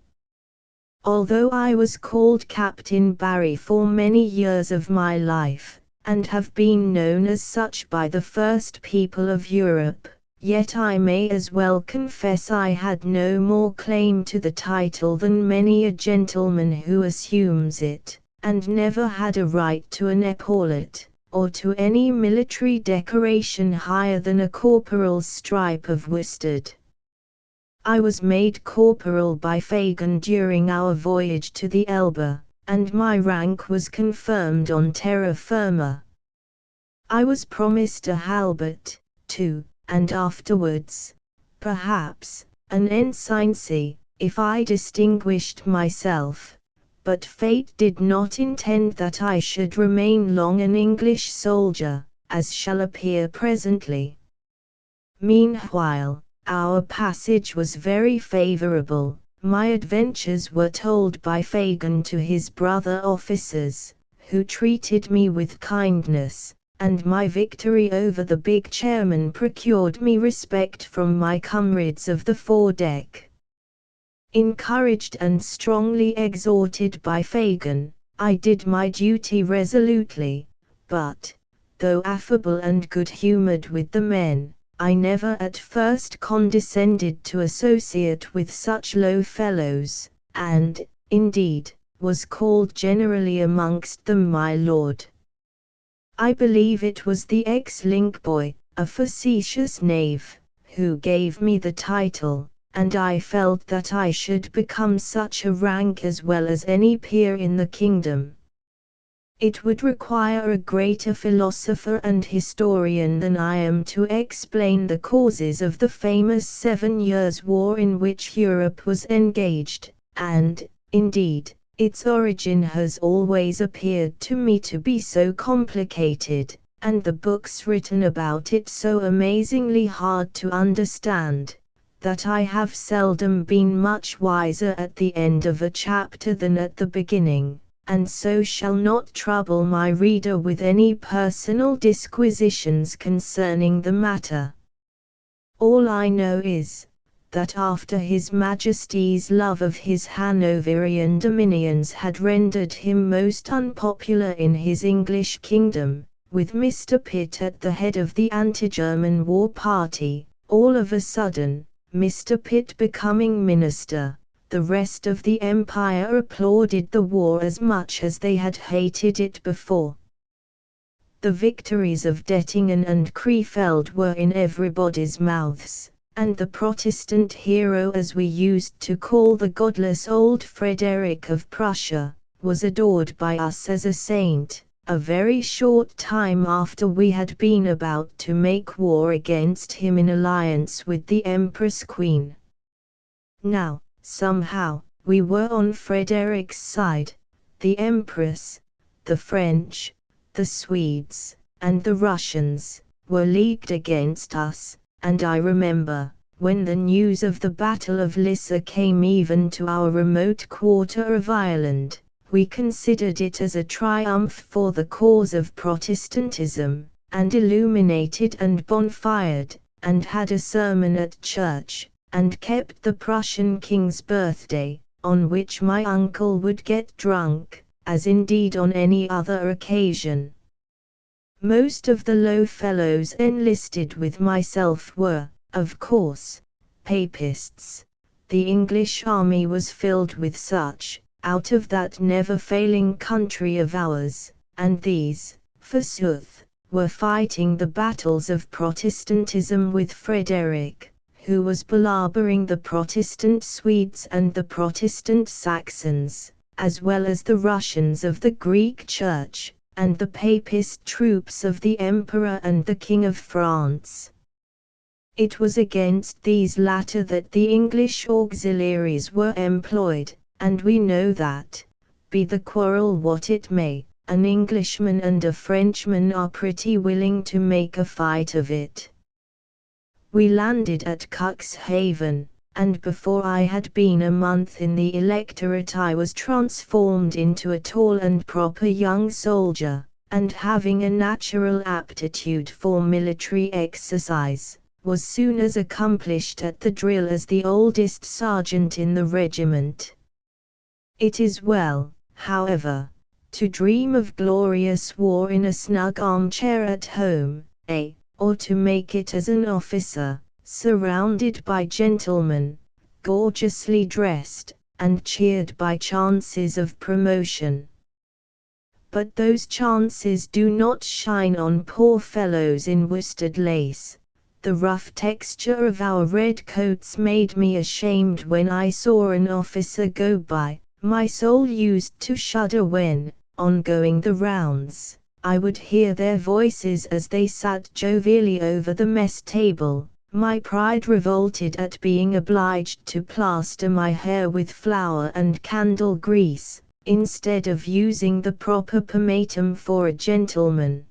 Although I was called Captain Barry for many years of my life, and have been known as such by the first people of Europe, yet I may as well confess I had no more claim to the title than many a gentleman who assumes it, and never had a right to an epaulet, or to any military decoration higher than a corporal's stripe of worsted. I was made corporal by Fagin during our voyage to the Elbe, and my rank was confirmed on terra firma. I was promised a halbert, too, and afterwards, perhaps, an ensigncy, if I distinguished myself, but fate did not intend that I should remain long an English soldier, as shall appear presently. Meanwhile, our passage was very favourable. My adventures were told by Fagin to his brother officers, who treated me with kindness, and my victory over the big chairman procured me respect from my comrades of the foredeck. Encouraged and strongly exhorted by Fagin, I did my duty resolutely, but, though affable and good-humoured with the men, I never at first condescended to associate with such low fellows, and, indeed, was called generally amongst them my lord. I believe it was the ex-link boy, a facetious knave, who gave me the title, and I felt that I should become such a rank as well as any peer in the kingdom. It would require a greater philosopher and historian than I am to explain the causes of the famous 7 Years' War in which Europe was engaged, and, indeed, its origin has always appeared to me to be so complicated, and the books written about it so amazingly hard to understand, that I have seldom been much wiser at the end of a chapter than at the beginning, and so shall not trouble my reader with any personal disquisitions concerning the matter. All I know is, that after His Majesty's love of his Hanoverian dominions had rendered him most unpopular in his English kingdom, with Mr. Pitt at the head of the anti-German war party, all of a sudden, Mr. Pitt becoming minister, the rest of the empire applauded the war as much as they had hated it before. The victories of Dettingen and Krefeld were in everybody's mouths, and the Protestant hero, as we used to call the godless old Frederick of Prussia, was adored by us as a saint, a very short time after we had been about to make war against him in alliance with the Empress Queen. Now, somehow, we were on Frederick's side, the Empress, the French, the Swedes, and the Russians, were leagued against us, and I remember, when the news of the Battle of Lissa came even to our remote quarter of Ireland, we considered it as a triumph for the cause of Protestantism, and illuminated and bonfired, and had a sermon at church, and kept the Prussian king's birthday, on which my uncle would get drunk, as indeed on any other occasion. Most of the low fellows enlisted with myself were, of course, Papists. The English army was filled with such, out of that never-failing country of ours, and these, forsooth, were fighting the battles of Protestantism with Frederick, who was belabouring the Protestant Swedes and the Protestant Saxons, as well as the Russians of the Greek Church, and the Papist troops of the Emperor and the King of France. It was against these latter that the English auxiliaries were employed, and we know that, be the quarrel what it may, an Englishman and a Frenchman are pretty willing to make a fight of it. We landed at Cuxhaven, and before I had been a month in the electorate I was transformed into a tall and proper young soldier, and having a natural aptitude for military exercise, was soon as accomplished at the drill as the oldest sergeant in the regiment. It is well, however, to dream of glorious war in a snug armchair at home, or to make it as an officer, surrounded by gentlemen, gorgeously dressed, and cheered by chances of promotion. But those chances do not shine on poor fellows in worsted lace. The rough texture of our red coats made me ashamed when I saw an officer go by. My soul used to shudder when, on going the rounds, I would hear their voices as they sat jovially over the mess table. My pride revolted at being obliged to plaster my hair with flour and candle grease, instead of using the proper pomatum for a gentleman.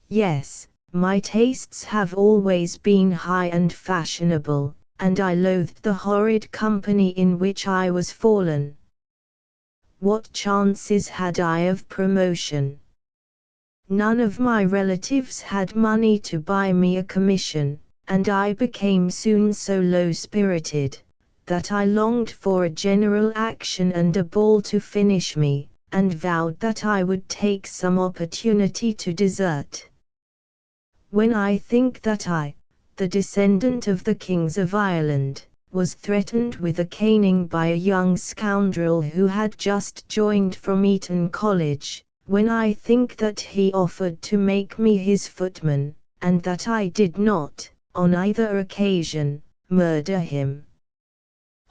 Yes, my tastes have always been high and fashionable, and I loathed the horrid company in which I was fallen. What chances had I of promotion? None of my relatives had money to buy me a commission, and I became soon so low-spirited, that I longed for a general action and a ball to finish me, and vowed that I would take some opportunity to desert. When I think that I, the descendant of the kings of Ireland, was threatened with a caning by a young scoundrel who had just joined from Eton College, when I think that he offered to make me his footman, and that I did not, on either occasion, murder him.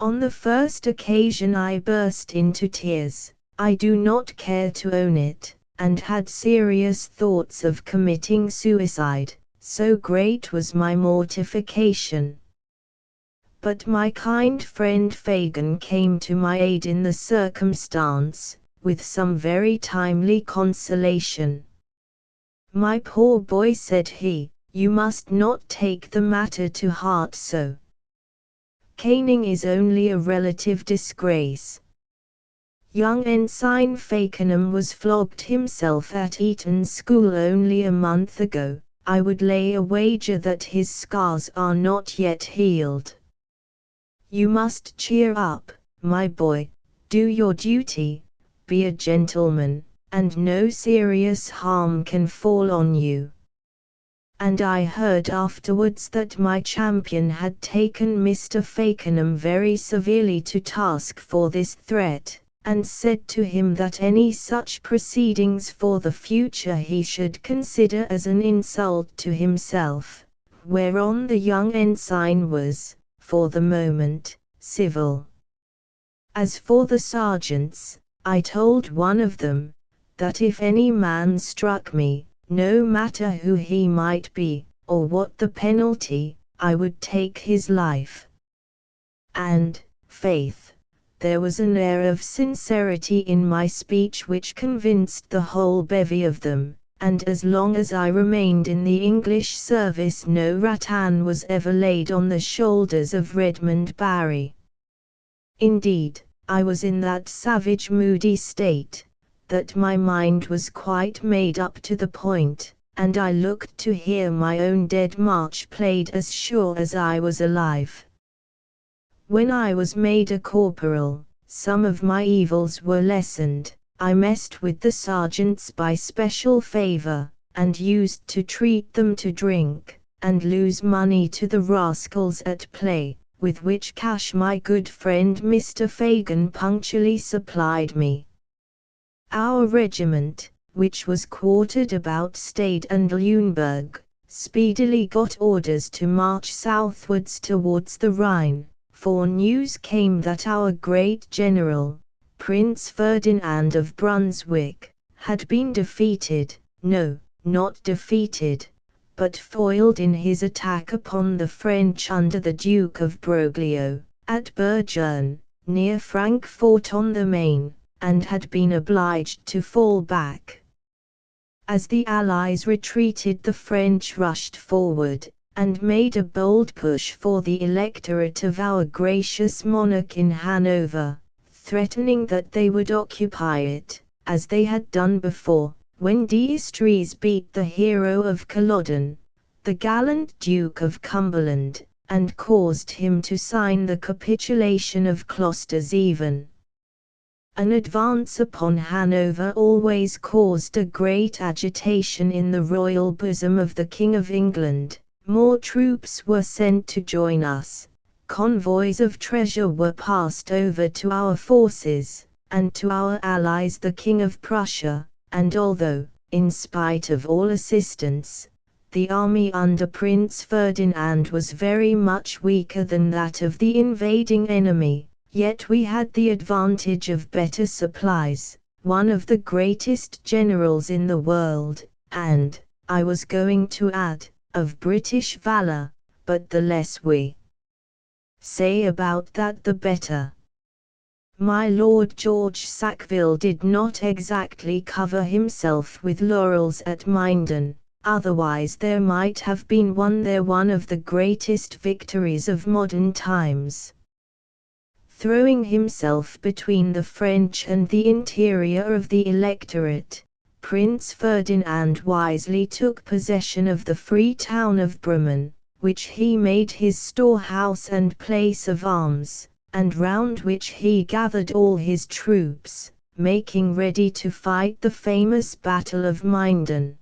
On the first occasion I burst into tears, I do not care to own it, and had serious thoughts of committing suicide, so great was my mortification. But my kind friend Fagin came to my aid in the circumstance, with some very timely consolation. "My poor boy," said he, "you must not take the matter to heart so. Caning is only a relative disgrace. Young Ensign Fakenham was flogged himself at Eton School only a month ago. I would lay a wager that his scars are not yet healed. You must cheer up, my boy, do your duty, be a gentleman, and no serious harm can fall on you." And I heard afterwards that my champion had taken Mr. Fakenham very severely to task for this threat, and said to him that any such proceedings for the future he should consider as an insult to himself, whereon the young ensign was, for the moment, civil. As for the sergeants, I told one of them, that if any man struck me, no matter who he might be, or what the penalty, I would take his life. And, faith, there was an air of sincerity in my speech which convinced the whole bevy of them, and as long as I remained in the English service no rattan was ever laid on the shoulders of Redmond Barry. Indeed, I was in that savage moody state, that my mind was quite made up to the point, and I looked to hear my own Dead March played as sure as I was alive. When I was made a corporal, some of my evils were lessened. I messed with the sergeants by special favor, and used to treat them to drink, and lose money to the rascals at play, with which cash my good friend Mr. Fagan punctually supplied me. Our regiment, which was quartered about Stade and Lüneburg, speedily got orders to march southwards towards the Rhine, for news came that our great general, Prince Ferdinand of Brunswick, had been defeated, no, not defeated, but foiled in his attack upon the French under the Duke of Broglio, at Bergern, near Frankfort on the Main, and had been obliged to fall back. As the Allies retreated, the French rushed forward, and made a bold push for the electorate of our gracious monarch in Hanover, threatening that they would occupy it, as they had done before, when D'Estrées beat the hero of Culloden, the gallant Duke of Cumberland, and caused him to sign the capitulation of Closters even. An advance upon Hanover always caused a great agitation in the royal bosom of the King of England. More troops were sent to join us, convoys of treasure were passed over to our forces, and to our allies the King of Prussia, and although, in spite of all assistance, the army under Prince Ferdinand was very much weaker than that of the invading enemy, yet we had the advantage of better supplies, one of the greatest generals in the world, and, I was going to add, of British valor, but the less we say about that the better. My Lord George Sackville did not exactly cover himself with laurels at Minden, otherwise there might have been won there one of the greatest victories of modern times. Throwing himself between the French and the interior of the electorate, Prince Ferdinand wisely took possession of the free town of Bremen, which he made his storehouse and place of arms, and round which he gathered all his troops, making ready to fight the famous Battle of Minden.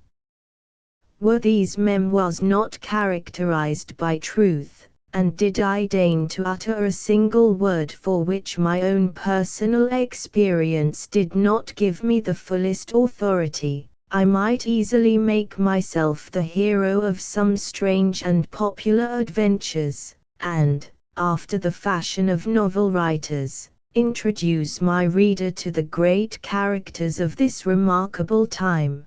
Were these memoirs not characterized by truth, and did I deign to utter a single word for which my own personal experience did not give me the fullest authority, I might easily make myself the hero of some strange and popular adventures, and, after the fashion of novel writers, introduce my reader to the great characters of this remarkable time.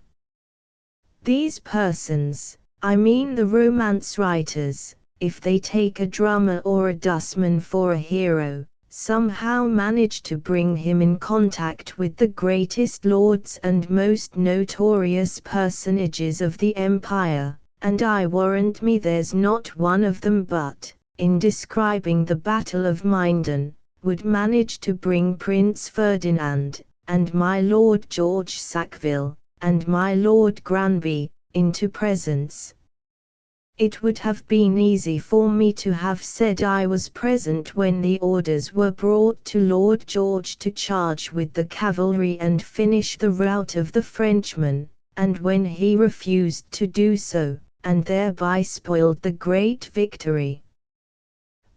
These persons, I mean the romance writers, if they take a drummer or a dustman for a hero, somehow manage to bring him in contact with the greatest lords and most notorious personages of the empire, and I warrant me there's not one of them but, in describing the Battle of Minden, would manage to bring Prince Ferdinand, and my Lord George Sackville, and my Lord Granby, into presence. It would have been easy for me to have said I was present when the orders were brought to Lord George to charge with the cavalry and finish the rout of the Frenchmen, and when he refused to do so, and thereby spoiled the great victory.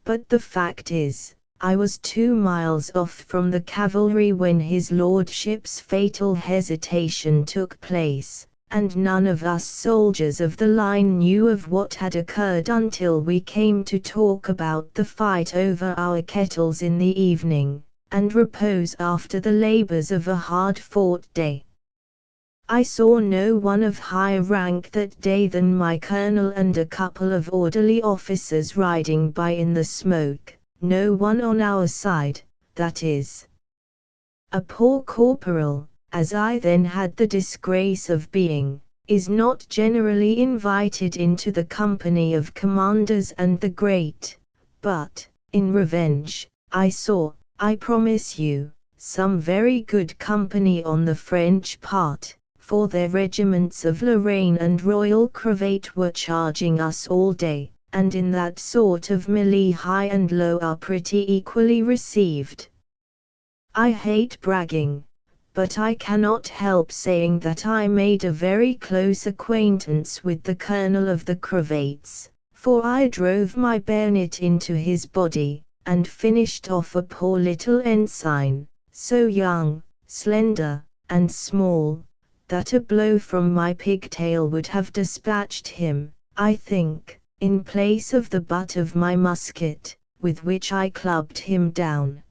But the fact is, I was 2 miles off from the cavalry when his lordship's fatal hesitation took place, and none of us soldiers of the line knew of what had occurred until we came to talk about the fight over our kettles in the evening, and repose after the labors of a hard-fought day. I saw no one of higher rank that day than my colonel and a couple of orderly officers riding by in the smoke, no one on our side, that is, a poor corporal, as I then had the disgrace of being, is not generally invited into the company of commanders and the great, but, in revenge, I saw, I promise you, some very good company on the French part, for their regiments of Lorraine and Royal Cravate were charging us all day, and in that sort of melee high and low are pretty equally received. I hate bragging, but I cannot help saying that I made a very close acquaintance with the colonel of the Cravates, for I drove my bayonet into his body, and finished off a poor little ensign, so young, slender, and small, that a blow from my pigtail would have dispatched him, I think, in place of the butt of my musket, with which I clubbed him down.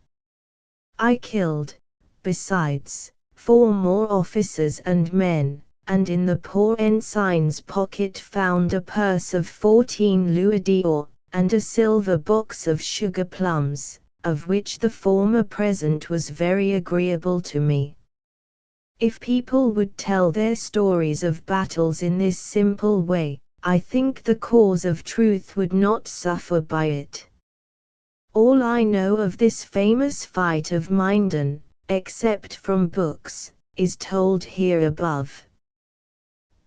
I killed, besides, 4 more officers and men, and in the poor ensign's pocket found a purse of 14 louis d'or, and a silver box of sugar plums, of which the former present was very agreeable to me. If people would tell their stories of battles in this simple way, I think the cause of truth would not suffer by it. All I know of this famous fight of Minden, except from books, is told here above.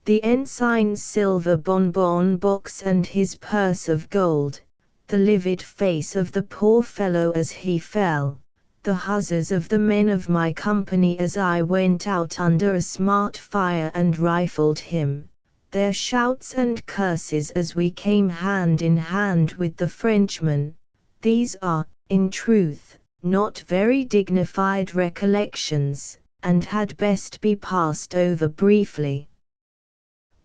The ensign's silver bonbon box and his purse of gold, the livid face of the poor fellow as he fell, the huzzas of the men of my company as I went out under a smart fire and rifled him, their shouts and curses as we came hand in hand with the Frenchmen, these are, in truth, not very dignified recollections, and had best be passed over briefly.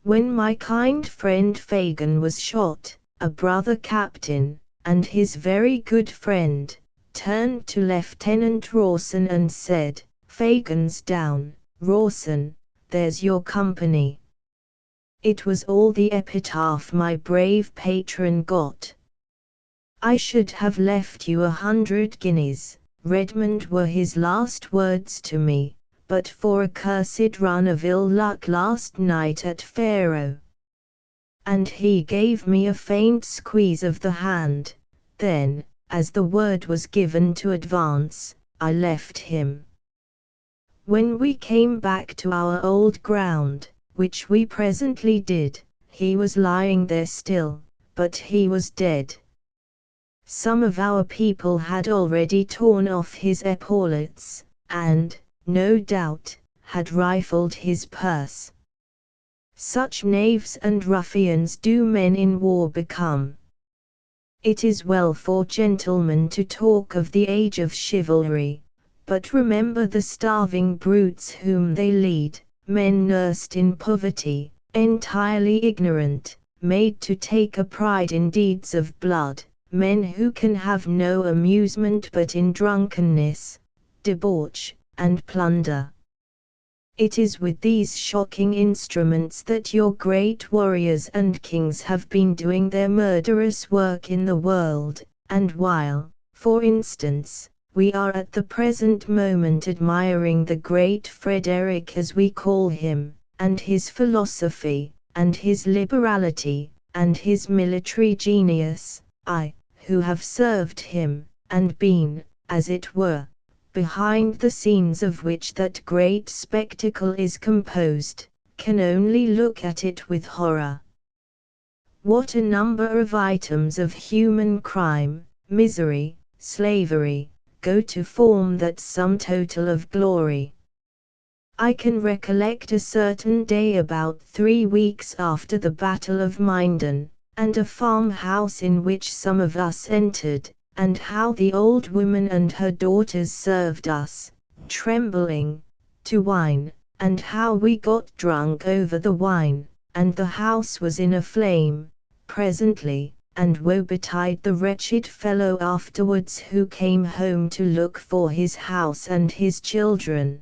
When my kind friend Fagin was shot, a brother captain, and his very good friend, turned to Lieutenant Rawson and said, "Fagin's down, Rawson, there's your company." It was all the epitaph my brave patron got. "I should have left you 100 guineas, Redmond," were his last words to me, "but for a cursed run of ill luck last night at Faro." And he gave me a faint squeeze of the hand. Then, as the word was given to advance, I left him. When we came back to our old ground, which we presently did, he was lying there still, but he was dead. Some of our people had already torn off his epaulets, and, no doubt, had rifled his purse. Such knaves and ruffians do men in war become. It is well for gentlemen to talk of the age of chivalry, but remember the starving brutes whom they lead, men nursed in poverty, entirely ignorant, made to take a pride in deeds of blood, men who can have no amusement but in drunkenness, debauch, and plunder. It is with these shocking instruments that your great warriors and kings have been doing their murderous work in the world, and while, for instance, we are at the present moment admiring the great Frederick as we call him, and his philosophy, and his liberality, and his military genius, I, who have served him, and been, as it were, behind the scenes of which that great spectacle is composed, can only look at it with horror. What a number of items of human crime, misery, slavery, go to form that sum total of glory! I can recollect a certain day about 3 weeks after the Battle of Minden, and a farmhouse in which some of us entered, and how the old woman and her daughters served us, trembling, to wine, and how we got drunk over the wine, and the house was in a flame, presently, and woe betide the wretched fellow afterwards who came home to look for his house and his children.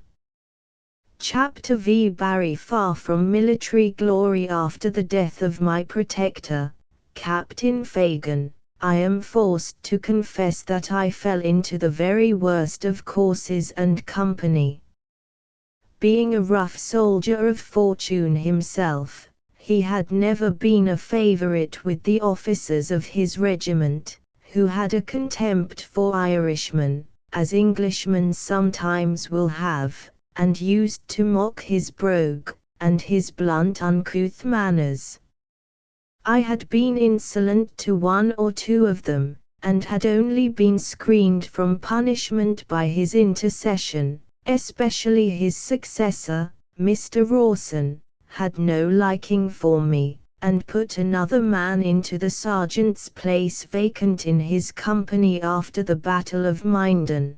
Chapter V. Barry. Far from military glory after the death of my protector, Captain Fagin, I am forced to confess that I fell into the very worst of courses and company. Being a rough soldier of fortune himself, he had never been a favorite with the officers of his regiment, who had a contempt for Irishmen, as Englishmen sometimes will have, and used to mock his brogue, and his blunt uncouth manners. I had been insolent to one or two of them, and had only been screened from punishment by his intercession. Especially his successor, Mr. Rawson, had no liking for me, and put another man into the sergeant's place vacant in his company after the Battle of Minden.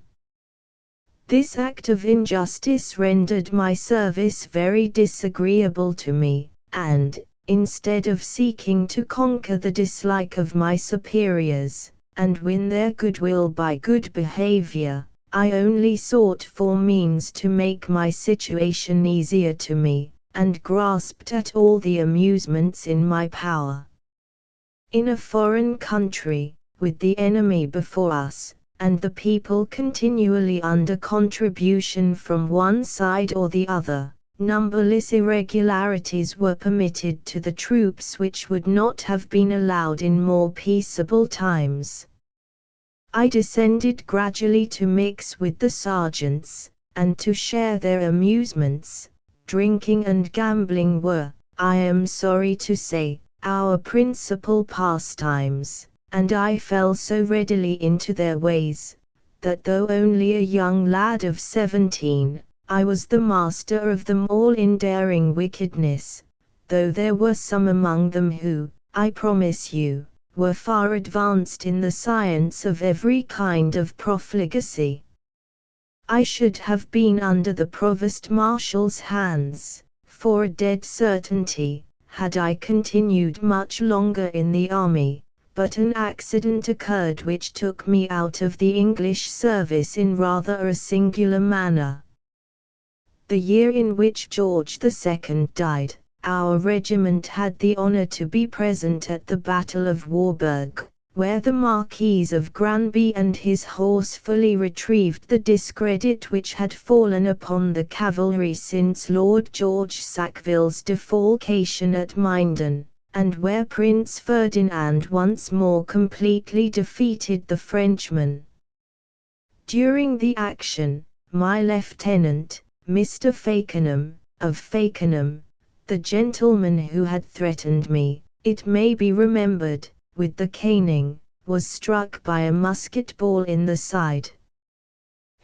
This act of injustice rendered my service very disagreeable to me, and, instead of seeking to conquer the dislike of my superiors, and win their goodwill by good behavior, I only sought for means to make my situation easier to me, and grasped at all the amusements in my power. In a foreign country, with the enemy before us, and the people continually under contribution from one side or the other, numberless irregularities were permitted to the troops which would not have been allowed in more peaceable times. I descended gradually to mix with the sergeants, and to share their amusements. Drinking and gambling were, I am sorry to say, our principal pastimes, and I fell so readily into their ways, that though only a young lad of 17, I was the master of them all in daring wickedness, though there were some among them who, I promise you, were far advanced in the science of every kind of profligacy. I should have been under the provost-marshal's hands, for a dead certainty, had I continued much longer in the army, but an accident occurred which took me out of the English service in rather a singular manner. The year in which George II died, our regiment had the honor to be present at the Battle of Warburg, where the Marquis of Granby and his horse fully retrieved the discredit which had fallen upon the cavalry since Lord George Sackville's defalcation at Minden, and where Prince Ferdinand once more completely defeated the Frenchmen. During the action, my lieutenant, Mr. Fakenham, of Fakenham, the gentleman who had threatened me, it may be remembered, with the caning, was struck by a musket ball in the side.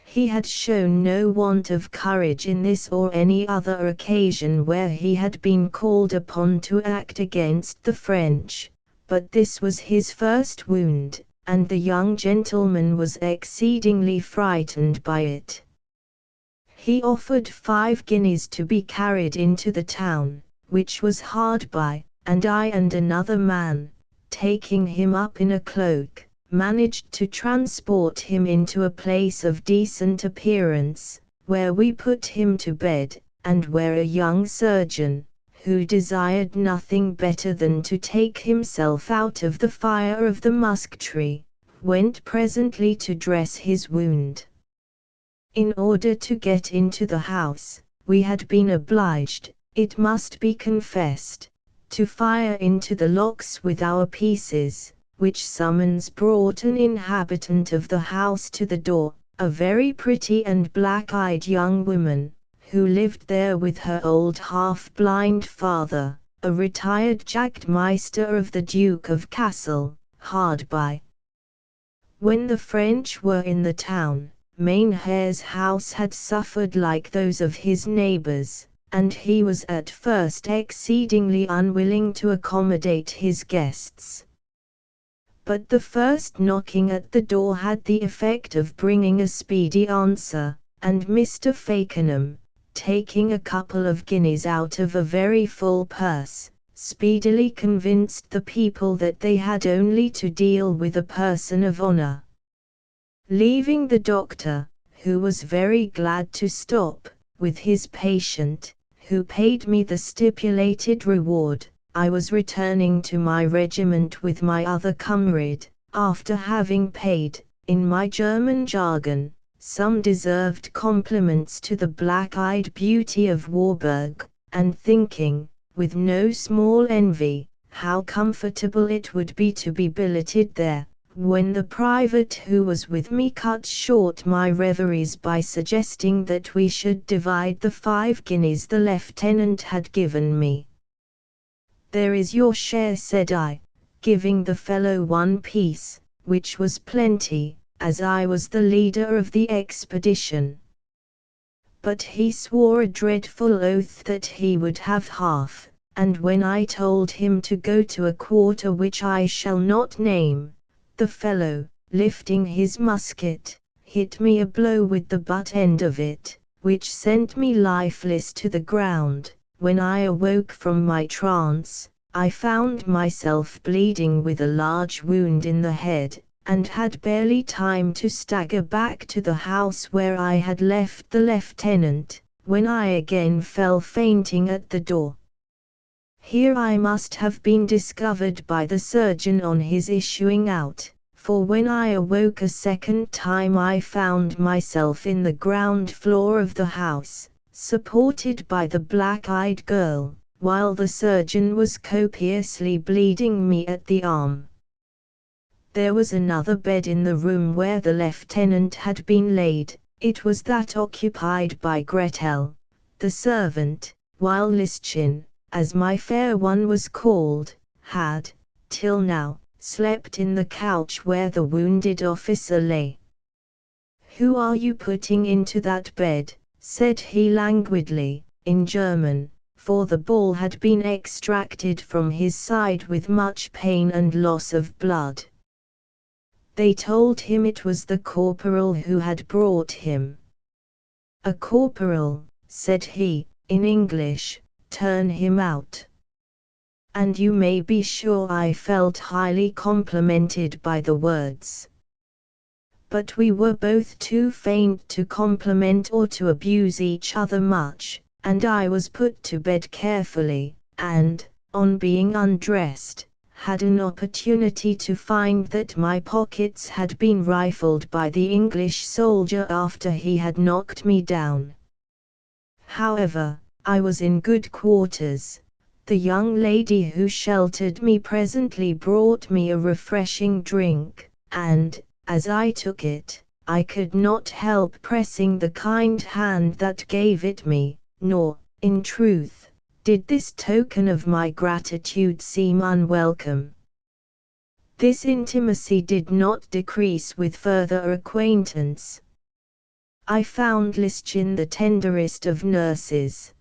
He had shown no want of courage in this or any other occasion where he had been called upon to act against the French, but this was his first wound, and the young gentleman was exceedingly frightened by it. He offered 5 guineas to be carried into the town, which was hard by, and I and another man, taking him up in a cloak, managed to transport him into a place of decent appearance, where we put him to bed, and where a young surgeon, who desired nothing better than to take himself out of the fire of the musketry, went presently to dress his wound. In order to get into the house, we had been obliged, it must be confessed, to fire into the locks with our pieces, which summons brought an inhabitant of the house to the door, a very pretty and black-eyed young woman, who lived there with her old half-blind father, a retired jagdmeister of the Duke of Cassel, hard by. When the French were in the town, Mainher's house had suffered like those of his neighbors, and he was at first exceedingly unwilling to accommodate his guests. But the first knocking at the door had the effect of bringing a speedy answer, and Mr. Fakenham, taking a couple of guineas out of a very full purse, speedily convinced the people that they had only to deal with a person of honor. Leaving the doctor, who was very glad to stop, with his patient, who paid me the stipulated reward, I was returning to my regiment with my other comrade, after having paid, in my German jargon, some deserved compliments to the black-eyed beauty of Warburg, and thinking, with no small envy, how comfortable it would be to be billeted there, when the private who was with me cut short my reveries by suggesting that we should divide the 5 guineas the lieutenant had given me. "There is your share," said I, giving the fellow 1 piece, which was plenty, as I was the leader of the expedition. But he swore a dreadful oath that he would have half, and when I told him to go to a quarter which I shall not name, the fellow, lifting his musket, hit me a blow with the butt end of it, which sent me lifeless to the ground. When I awoke from my trance, I found myself bleeding with a large wound in the head, and had barely time to stagger back to the house where I had left the lieutenant, when I again fell fainting at the door. Here I must have been discovered by the surgeon on his issuing out, for when I awoke a second time I found myself in the ground floor of the house, supported by the black-eyed girl, while the surgeon was copiously bleeding me at the arm. There was another bed in the room where the lieutenant had been laid. It was that occupied by Gretel, the servant, while Lyndon, as my fair one was called, had, till now, slept in the couch where the wounded officer lay. "Who are you putting into that bed?" said he languidly, in German, for the ball had been extracted from his side with much pain and loss of blood. They told him it was the corporal who had brought him. "A corporal," said he, in English, "turn him out." And you may be sure I felt highly complimented by the words. But we were both too faint to compliment or to abuse each other much, and I was put to bed carefully, and, on being undressed, had an opportunity to find that my pockets had been rifled by the English soldier after he had knocked me down. However, I was in good quarters. The young lady who sheltered me presently brought me a refreshing drink, and, as I took it, I could not help pressing the kind hand that gave it me, nor, in truth, did this token of my gratitude seem unwelcome. This intimacy did not decrease with further acquaintance. I found Lyndon the tenderest of nurses.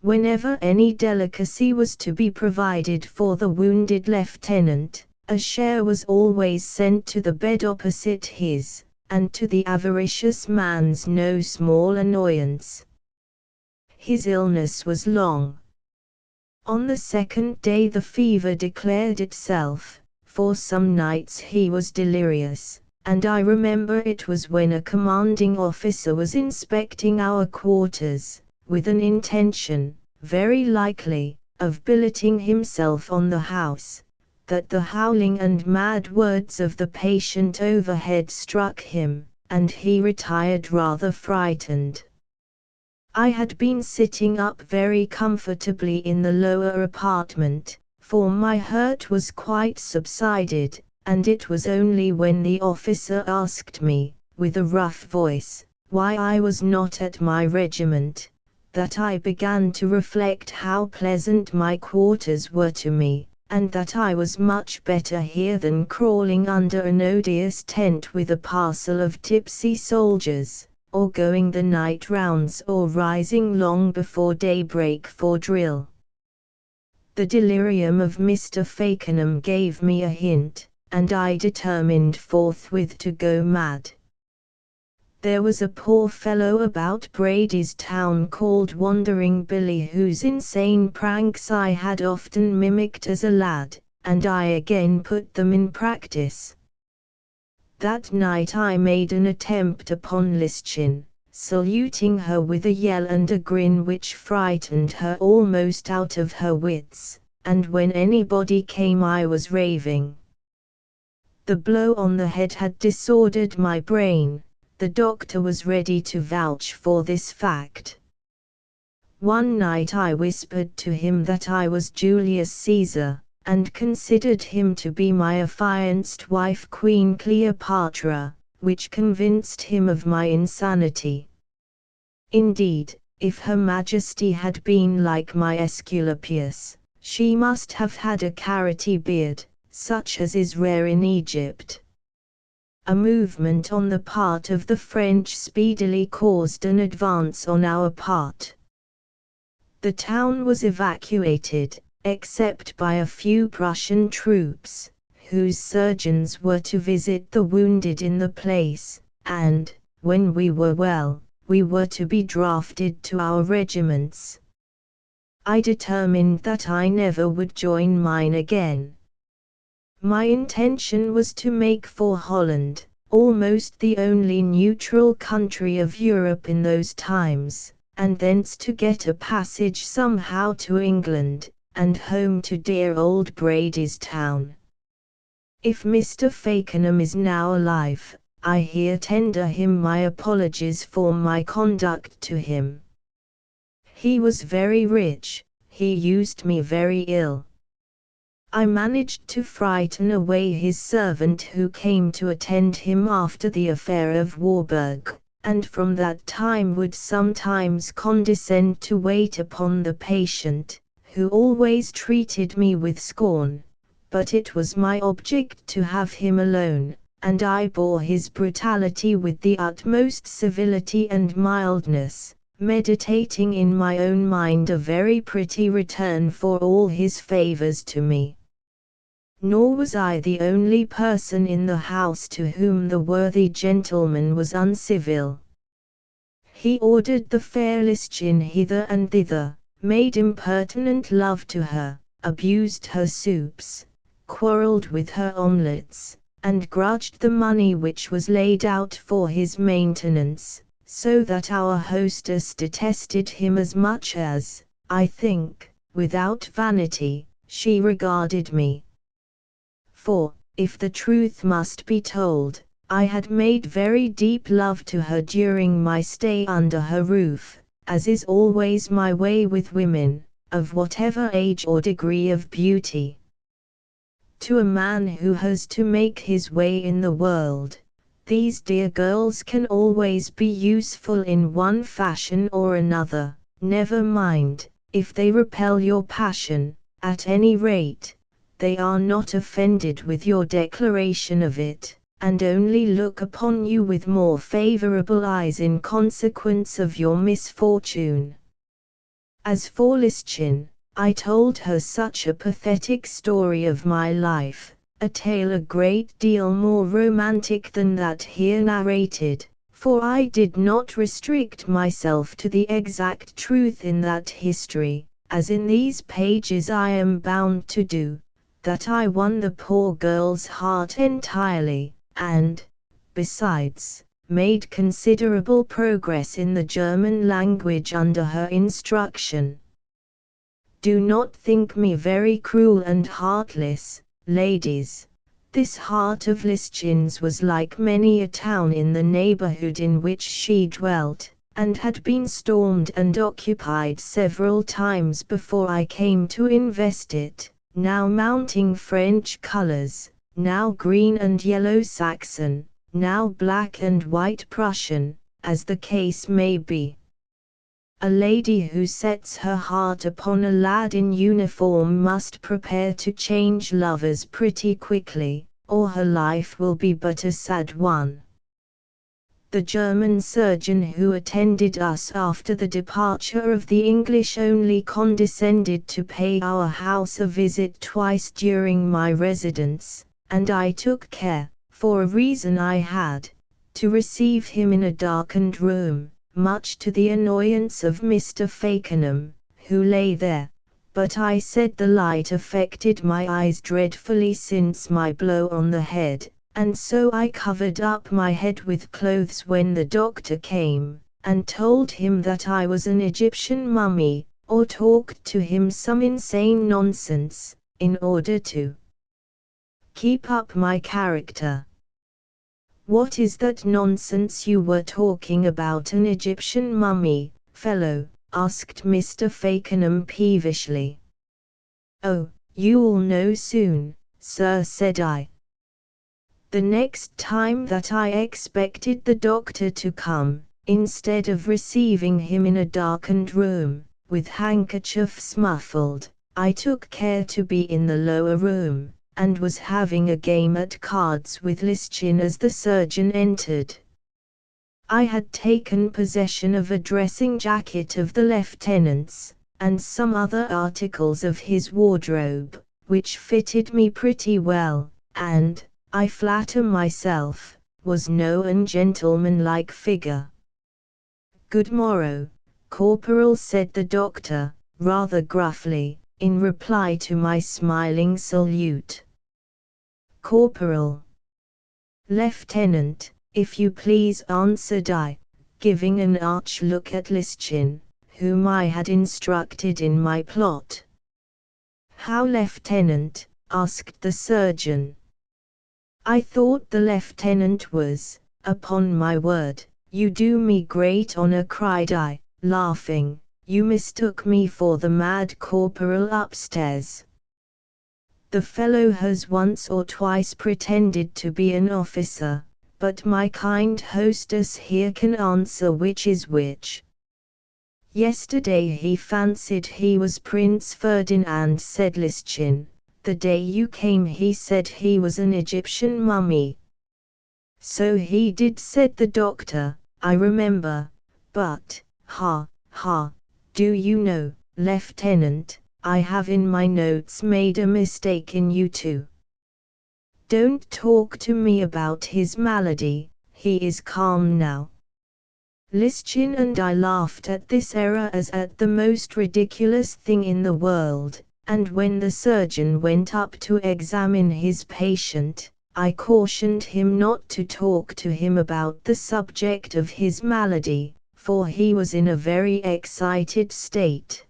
Whenever any delicacy was to be provided for the wounded lieutenant, a share was always sent to the bed opposite his, and to the avaricious man's no small annoyance. His illness was long. On the 2nd day the fever declared itself. For some nights he was delirious, and I remember it was when a commanding officer was inspecting our quarters, with an intention, very likely, of billeting himself on the house, that the howling and mad words of the patient overhead struck him, and he retired rather frightened. I had been sitting up very comfortably in the lower apartment, for my hurt was quite subsided, and it was only when the officer asked me, with a rough voice, why I was not at my regiment, that I began to reflect how pleasant my quarters were to me, and that I was much better here than crawling under an odious tent with a parcel of tipsy soldiers, or going the night rounds or rising long before daybreak for drill. The delirium of Mr. Fakenham gave me a hint, and I determined forthwith to go mad. There was a poor fellow about Brady's town called Wandering Billy whose insane pranks I had often mimicked as a lad, and I again put them in practice. That night I made an attempt upon Lyndon, saluting her with a yell and a grin which frightened her almost out of her wits, and when anybody came I was raving. The blow on the head had disordered my brain, The doctor was ready to vouch for this fact. One night I whispered to him that I was Julius Caesar, and considered him to be my affianced wife Queen Cleopatra, which convinced him of my insanity. Indeed, if Her Majesty had been like my Aesculapius, she must have had a carroty beard, such as is rare in Egypt. A movement on the part of the French speedily caused an advance on our part. The town was evacuated, except by a few Prussian troops, whose surgeons were to visit the wounded in the place, and, when we were well, we were to be drafted to our regiments. I determined that I never would join mine again. My intention was to make for Holland, almost the only neutral country of Europe in those times, and thence to get a passage somehow to England, and home to dear old Brady's town. If Mr. Fakenham is now alive, I here tender him my apologies for my conduct to him. He was very rich, he used me very ill. I managed to frighten away his servant who came to attend him after the affair of Warburg, and from that time would sometimes condescend to wait upon the patient, who always treated me with scorn, but it was my object to have him alone, and I bore his brutality with the utmost civility and mildness, meditating in my own mind a very pretty return for all his favors to me. Nor was I the only person in the house to whom the worthy gentleman was uncivil. He ordered the fair Lyndon hither and thither, made impertinent love to her, abused her soups, quarrelled with her omelettes, and grudged the money which was laid out for his maintenance, so that our hostess detested him as much as, I think, without vanity, she regarded me. For, if the truth must be told, I had made very deep love to her during my stay under her roof, as is always my way with women, of whatever age or degree of beauty. To a man who has to make his way in the world, these dear girls can always be useful in one fashion or another. Never mind, if they repel your passion, at any rate, they are not offended with your declaration of it, and only look upon you with more favorable eyes in consequence of your misfortune. As for Lyndon, I told her such a pathetic story of my life, a tale a great deal more romantic than that here narrated, for I did not restrict myself to the exact truth in that history, as in these pages I am bound to do, that I won the poor girl's heart entirely, and, besides, made considerable progress in the German language under her instruction. Do not think me very cruel and heartless, ladies. This heart of Lyndon's was like many a town in the neighborhood in which she dwelt, and had been stormed and occupied several times before I came to invest it, now mounting French colors, now green and yellow Saxon, now black and white Prussian, as the case may be. A lady who sets her heart upon a lad in uniform must prepare to change lovers pretty quickly, or her life will be but a sad one. The German surgeon who attended us after the departure of the English only condescended to pay our house a visit twice during my residence, and I took care, for a reason I had, to receive him in a darkened room, much to the annoyance of Mr. Fakenham, who lay there, but I said the light affected my eyes dreadfully since my blow on the head, and so I covered up my head with clothes when the doctor came, and told him that I was an Egyptian mummy, or talked to him some insane nonsense, in order to keep up my character. What is that nonsense you were talking about an Egyptian mummy, fellow? Asked Mr. Fakenham peevishly. Oh, you'll know soon, sir, said I. The next time that I expected the doctor to come, instead of receiving him in a darkened room, with handkerchiefs muffled, I took care to be in the lower room, and was having a game at cards with Lyndon as the surgeon entered. I had taken possession of a dressing jacket of the lieutenant's, and some other articles of his wardrobe, which fitted me pretty well, and, I flatter myself, was no ungentlemanlike figure. Good morrow, Corporal, said the doctor, rather gruffly, in reply to my smiling salute. Corporal. Lieutenant, if you please, answered I, giving an arch look at Lyndon, whom I had instructed in my plot. How, lieutenant? Asked the surgeon. I thought the lieutenant was, upon my word, you do me great honor, cried I, laughing, you mistook me for the mad corporal upstairs. The fellow has once or twice pretended to be an officer, but my kind hostess here can answer which is which. Yesterday he fancied he was Prince Ferdinand, said Lyndon. The day you came he said he was an Egyptian mummy. So he did, said the doctor, I remember, but, ha, do you know, Lieutenant, I have in my notes made a mistake in you too. Don't talk to me about his malady, he is calm now. Lyndon and I laughed at this error as at the most ridiculous thing in the world. And when the surgeon went up to examine his patient, I cautioned him not to talk to him about the subject of his malady, for he was in a very excited state.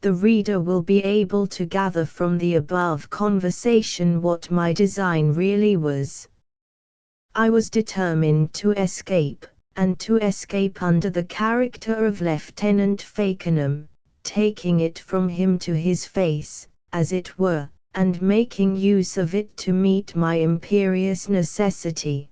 The reader will be able to gather from the above conversation what my design really was. I was determined to escape, and to escape under the character of Lieutenant Fakenham, taking it from him to his face, as it were, and making use of it to meet my imperious necessity.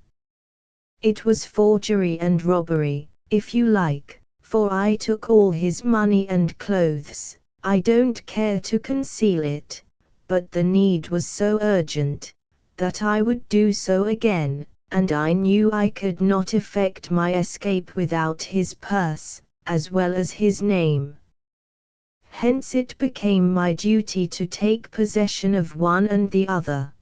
It was forgery and robbery, if you like, for I took all his money and clothes. I don't care to conceal it, but the need was so urgent, that I would do so again, and I knew I could not effect my escape without his purse, as well as his name. Hence it became my duty to take possession of one and the other.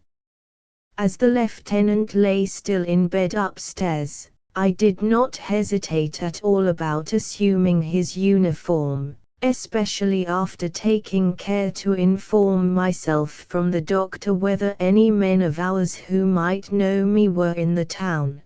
As the lieutenant lay still in bed upstairs, I did not hesitate at all about assuming his uniform, especially after taking care to inform myself from the doctor whether any men of ours who might know me were in the town.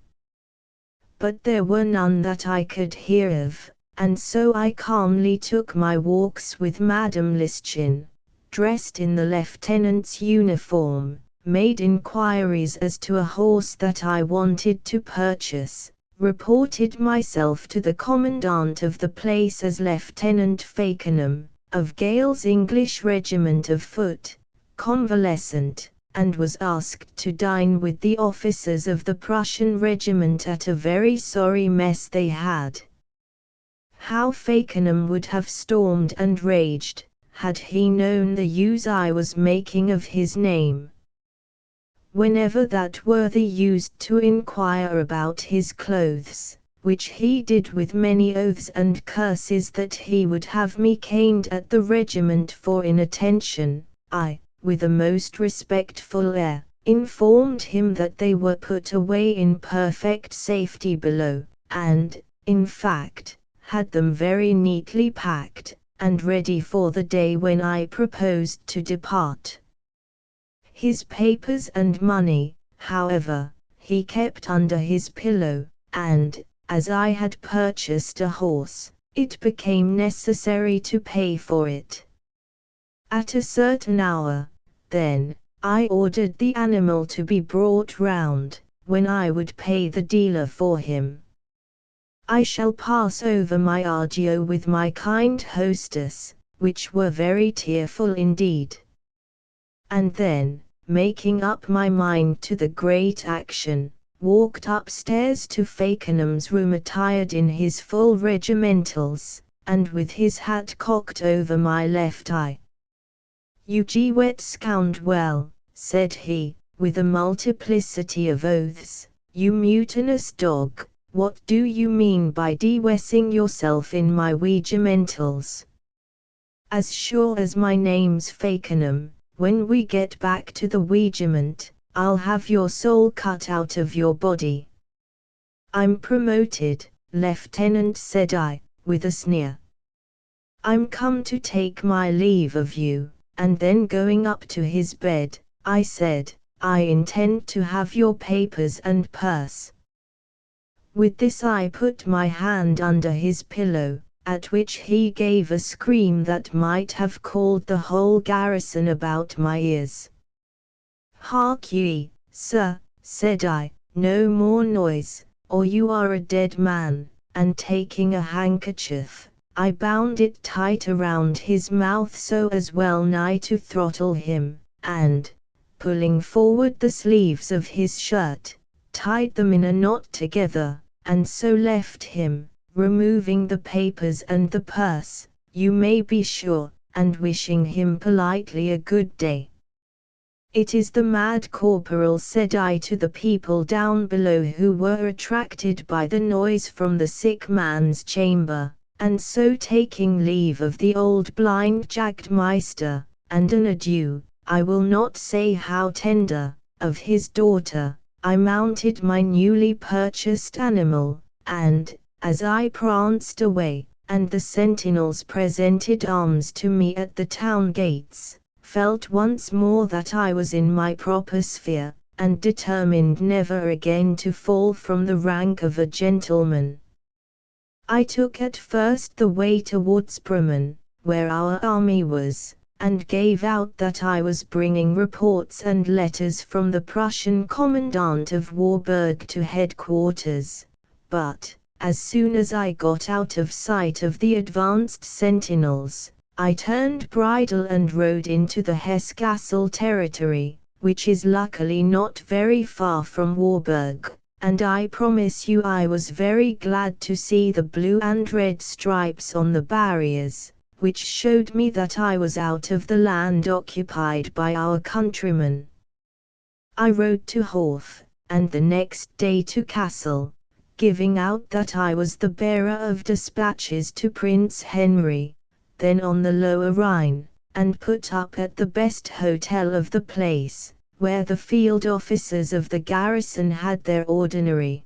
But there were none that I could hear of, and so I calmly took my walks with Madame Lyndon, dressed in the lieutenant's uniform, made inquiries as to a horse that I wanted to purchase, reported myself to the commandant of the place as Lieutenant Fakenham, of Gale's English regiment of foot, convalescent, and was asked to dine with the officers of the Prussian regiment at a very sorry mess they had. How Fakenham would have stormed and raged, had he known the use I was making of his name. Whenever that worthy used to inquire about his clothes, which he did with many oaths and curses that he would have me caned at the regiment for inattention, I, with a most respectful air, informed him that they were put away in perfect safety below, and, in fact, had them very neatly packed, and ready for the day when I proposed to depart. His papers and money, however, he kept under his pillow, and, as I had purchased a horse, it became necessary to pay for it. At a certain hour, then, I ordered the animal to be brought round, when I would pay the dealer for him. I shall pass over my argio with my kind hostess, which were very tearful indeed. And then, making up my mind to the great action, walked upstairs to Fakenham's room attired in his full regimentals, and with his hat cocked over my left eye. "You wet scoundrel," said he, with a multiplicity of oaths, "you mutinous dog, what do you mean by de-wessing yourself in my regimentals? As sure as my name's Fakenham, when we get back to the regiment, I'll have your soul cut out of your body." "I'm promoted, Lieutenant," said I, with a sneer. "I'm come to take my leave of you," and then going up to his bed, I said, "I intend to have your papers and purse." With this I put my hand under his pillow, at which he gave a scream that might have called the whole garrison about my ears. "Hark ye, sir," said I, "no more noise, or you are a dead man," and taking a handkerchief, I bound it tight around his mouth so as well nigh to throttle him, and, pulling forward the sleeves of his shirt, tied them in a knot together, and so left him, removing the papers and the purse, you may be sure, and wishing him politely a good day. "It is the mad corporal," said I to the people down below who were attracted by the noise from the sick man's chamber, and so taking leave of the old blind Jagdmeister, and an adieu, I will not say how tender, of his daughter, I mounted my newly purchased animal, and, as I pranced away, and the sentinels presented arms to me at the town gates, felt once more that I was in my proper sphere, and determined never again to fall from the rank of a gentleman. I took at first the way towards Bremen, where our army was, and gave out that I was bringing reports and letters from the Prussian commandant of Warburg to headquarters, but, as soon as I got out of sight of the advanced sentinels, I turned bridle and rode into the Hesse-Kassel territory, which is luckily not very far from Warburg, and I promise you I was very glad to see the blue and red stripes on the barriers, which showed me that I was out of the land occupied by our countrymen. I rode to Hof, and the next day to Kassel, giving out that I was the bearer of dispatches to Prince Henry, then on the Lower Rhine, and put up at the best hotel of the place, where the field officers of the garrison had their ordinary.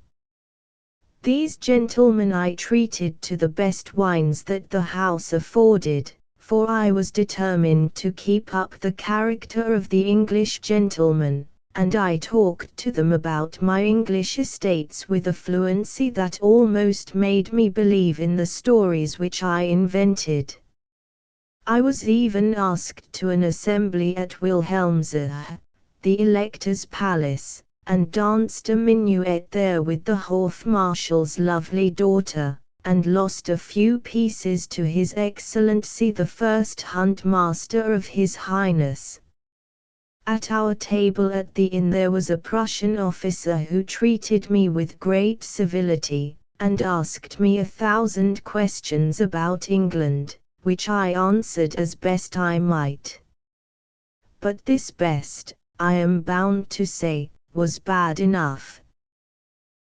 These gentlemen I treated to the best wines that the house afforded, for I was determined to keep up the character of the English gentleman, and I talked to them about my English estates with a fluency that almost made me believe in the stories which I invented. I was even asked to an assembly at Wilhelmshöhe, the Elector's palace, and danced a minuet there with the Hofmarshal's lovely daughter, and lost a few pieces to His Excellency the First Hunt Master of His Highness. At our table at the inn there was a Prussian officer who treated me with great civility, and asked me 1,000 questions about England, which I answered as best I might. But this best, I am bound to say, was bad enough.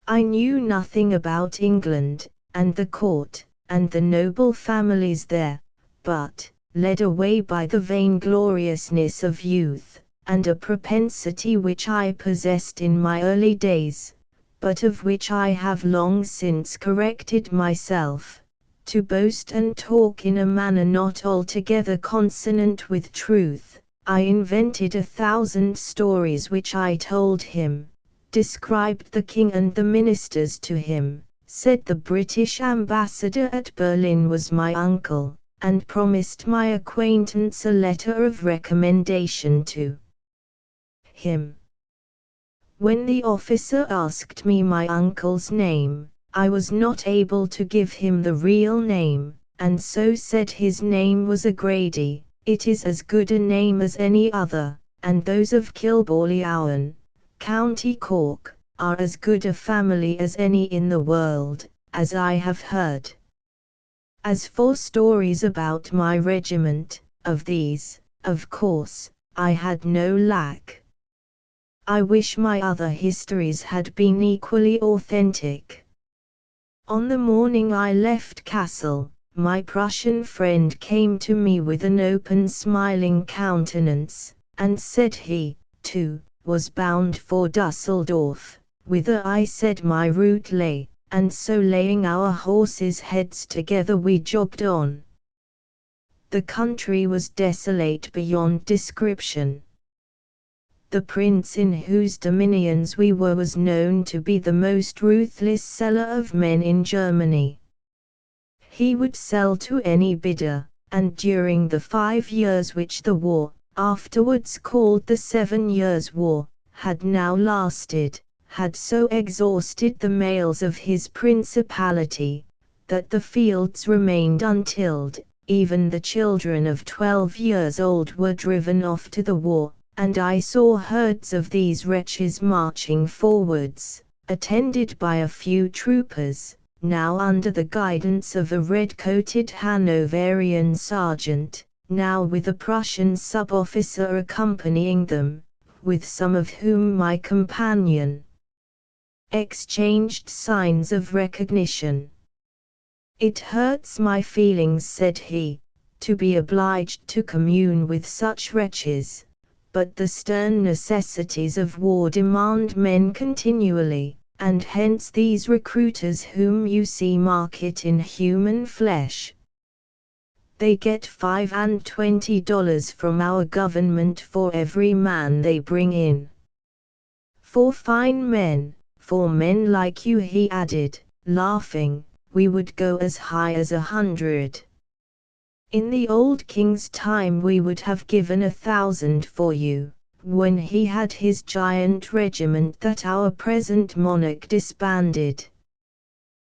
I knew nothing about England, and the court, and the noble families there, but, led away by the vaingloriousness of youth, and a propensity which I possessed in my early days, but of which I have long since corrected myself, to boast and talk in a manner not altogether consonant with truth, I invented 1,000 stories which I told him, described the king and the ministers to him, said the British ambassador at Berlin was my uncle, and promised my acquaintance a letter of recommendation to him. When the officer asked me my uncle's name, I was not able to give him the real name, and so said his name was O'Grady. It is as good a name as any other, and those of Kilballyowen, County Cork, are as good a family as any in the world, as I have heard. As for stories about my regiment, of these, of course, I had no lack. I wish my other histories had been equally authentic. On the morning I left Kassel, my Prussian friend came to me with an open smiling countenance, and said he, too, was bound for Dusseldorf, whither I said my route lay, and so laying our horses' heads together we jogged on. The country was desolate beyond description. The prince in whose dominions we were was known to be the most ruthless seller of men in Germany. He would sell to any bidder, and during the 5 years which the war, afterwards called the 7 Years' War, had now lasted, had so exhausted the males of his principality, that the fields remained untilled, even the children of 12 years old were driven off to the war, and I saw herds of these wretches marching forwards, attended by a few troopers, now under the guidance of a red-coated Hanoverian sergeant, now with a Prussian sub-officer accompanying them, with some of whom my companion exchanged signs of recognition. "It hurts my feelings," said he, "to be obliged to commune with such wretches, but the stern necessities of war demand men continually, and hence these recruiters whom you see market in human flesh. They get $25 from our government for every man they bring in. For fine men, for men like you," he added, laughing, "we would go as high as 100. In the old king's time we would have given 1,000 for you, when he had his giant regiment that our present monarch disbanded."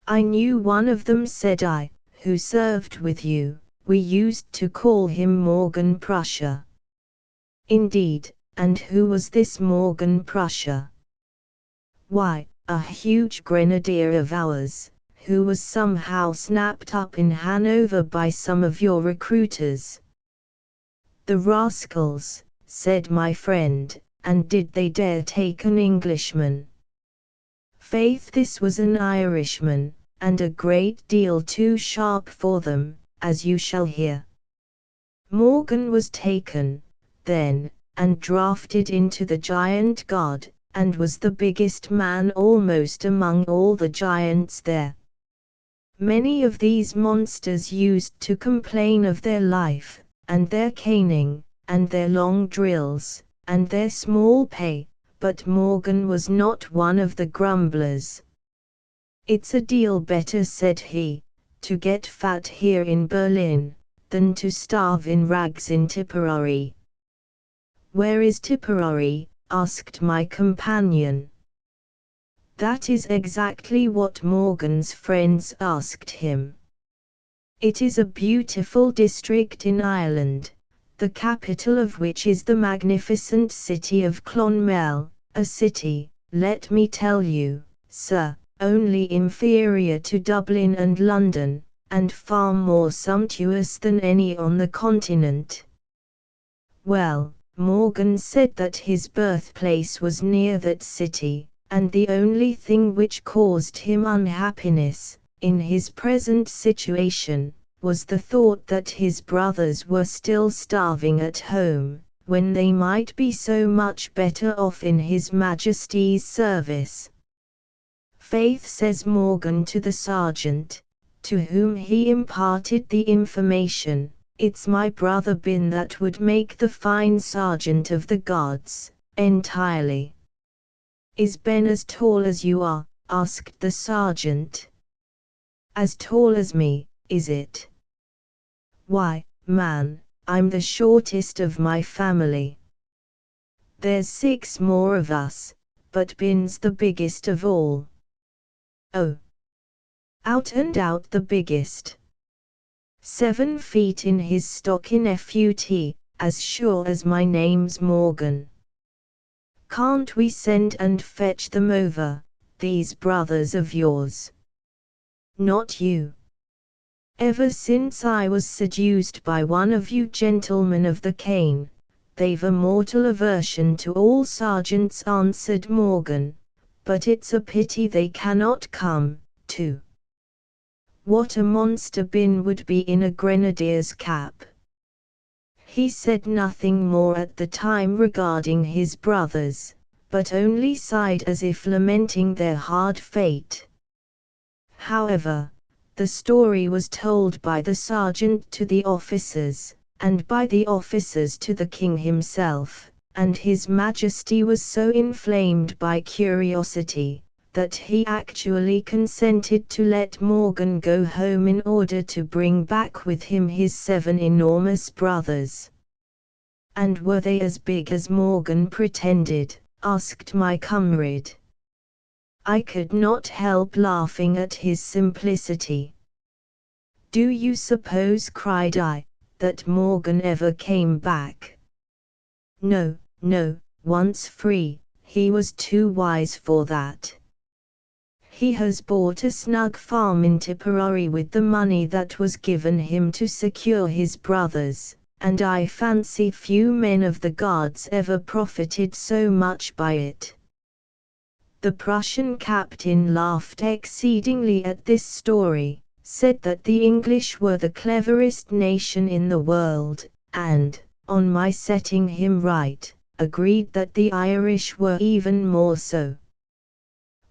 "I knew one of them," said I, "who served with you. We used to call him Morgan Prussia." "Indeed, and who was this Morgan Prussia?" "Why, a huge grenadier of ours, who was somehow snapped up in Hanover by some of your recruiters." "The rascals," said my friend, "and did they dare take an Englishman?" "Faith, this was an Irishman, and a great deal too sharp for them, as you shall hear. Morgan was taken, then, and drafted into the giant guard, and was the biggest man almost among all the giants there. Many of these monsters used to complain of their life, and their caning, and their long drills, and their small pay, but Morgan was not one of the grumblers. "It's a deal better," said he, "to get fat here in Berlin, than to starve in rags in Tipperary." "Where is Tipperary?" asked my companion. That is exactly what Morgan's friends asked him. "It is a beautiful district in Ireland, the capital of which is the magnificent city of Clonmel, a city, let me tell you, sir, only inferior to Dublin and London, and far more sumptuous than any on the continent." Well, Morgan said that his birthplace was near that city, and the only thing which caused him unhappiness, in his present situation, was the thought that his brothers were still starving at home, when they might be so much better off in His Majesty's service. "Faith," says Morgan to the sergeant, to whom he imparted the information, "it's my brother Ben that would make the fine sergeant of the guards, entirely." "Is Ben as tall as you are?" asked the sergeant. "As tall as me, is it? Why, man, I'm the shortest of my family. There's 6 more of us, but Bin's the biggest of all. Oh! Out and out the biggest. 7 feet in his stocking FUT, as sure as my name's Morgan. Can't we send and fetch them over, these brothers of yours? Not you. Ever since I was seduced by one of you gentlemen of the cane, they've a mortal aversion to all sergeants, answered Morgan, but it's a pity they cannot come, too. What a monster Bin would be in a grenadier's cap. He said nothing more at the time regarding his brothers, but only sighed as if lamenting their hard fate. However, the story was told by the sergeant to the officers, and by the officers to the king himself, and his majesty was so inflamed by curiosity, that he actually consented to let Morgan go home in order to bring back with him his 7 enormous brothers. And were they as big as Morgan pretended? Asked my comrade. I could not help laughing at his simplicity. Do you suppose, cried I, that Morgan ever came back? No, no, once free, he was too wise for that. He has bought a snug farm in Tipperary with the money that was given him to secure his brothers, and I fancy few men of the Guards ever profited so much by it. The Prussian captain laughed exceedingly at this story, said that the English were the cleverest nation in the world, and, on my setting him right, agreed that the Irish were even more so.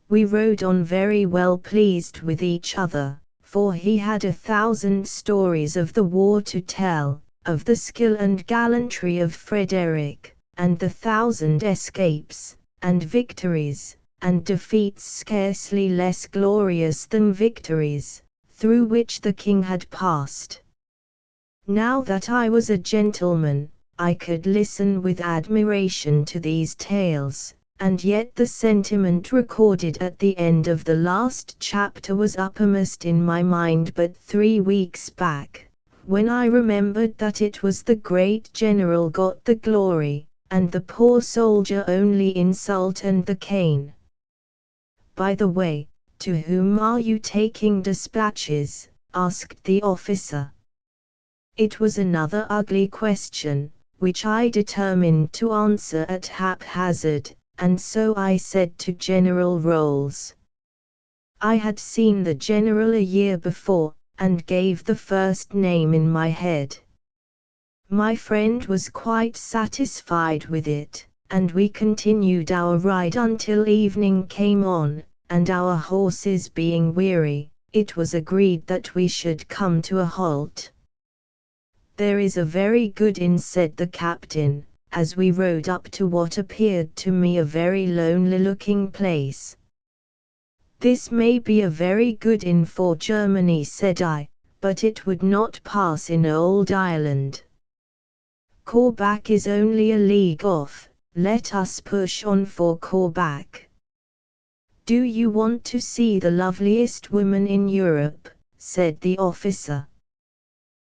We rode on very well pleased with each other, for he had 1,000 stories of the war to tell, of the skill and gallantry of Frederick, and the 1,000 escapes, and victories, and defeats scarcely less glorious than victories, through which the king had passed. Now that I was a gentleman, I could listen with admiration to these tales. And yet the sentiment recorded at the end of the last chapter was uppermost in my mind but 3 weeks back, when I remembered that it was the great general got the glory, and the poor soldier only insult and the cane. By the way, to whom are you taking dispatches? Asked the officer. It was another ugly question, which I determined to answer at haphazard. And so I said to General Rolls. I had seen the general a year before, and gave the first name in my head. My friend was quite satisfied with it, and we continued our ride until evening came on, and our horses being weary, it was agreed that we should come to a halt. There is a very good inn, said the captain, as we rode up to what appeared to me a very lonely-looking place. This may be a very good inn for Germany, said I, but it would not pass in old Ireland. Corbach is only a league off, let us push on for Corbach. Do you want to see the loveliest woman in Europe? Said the officer.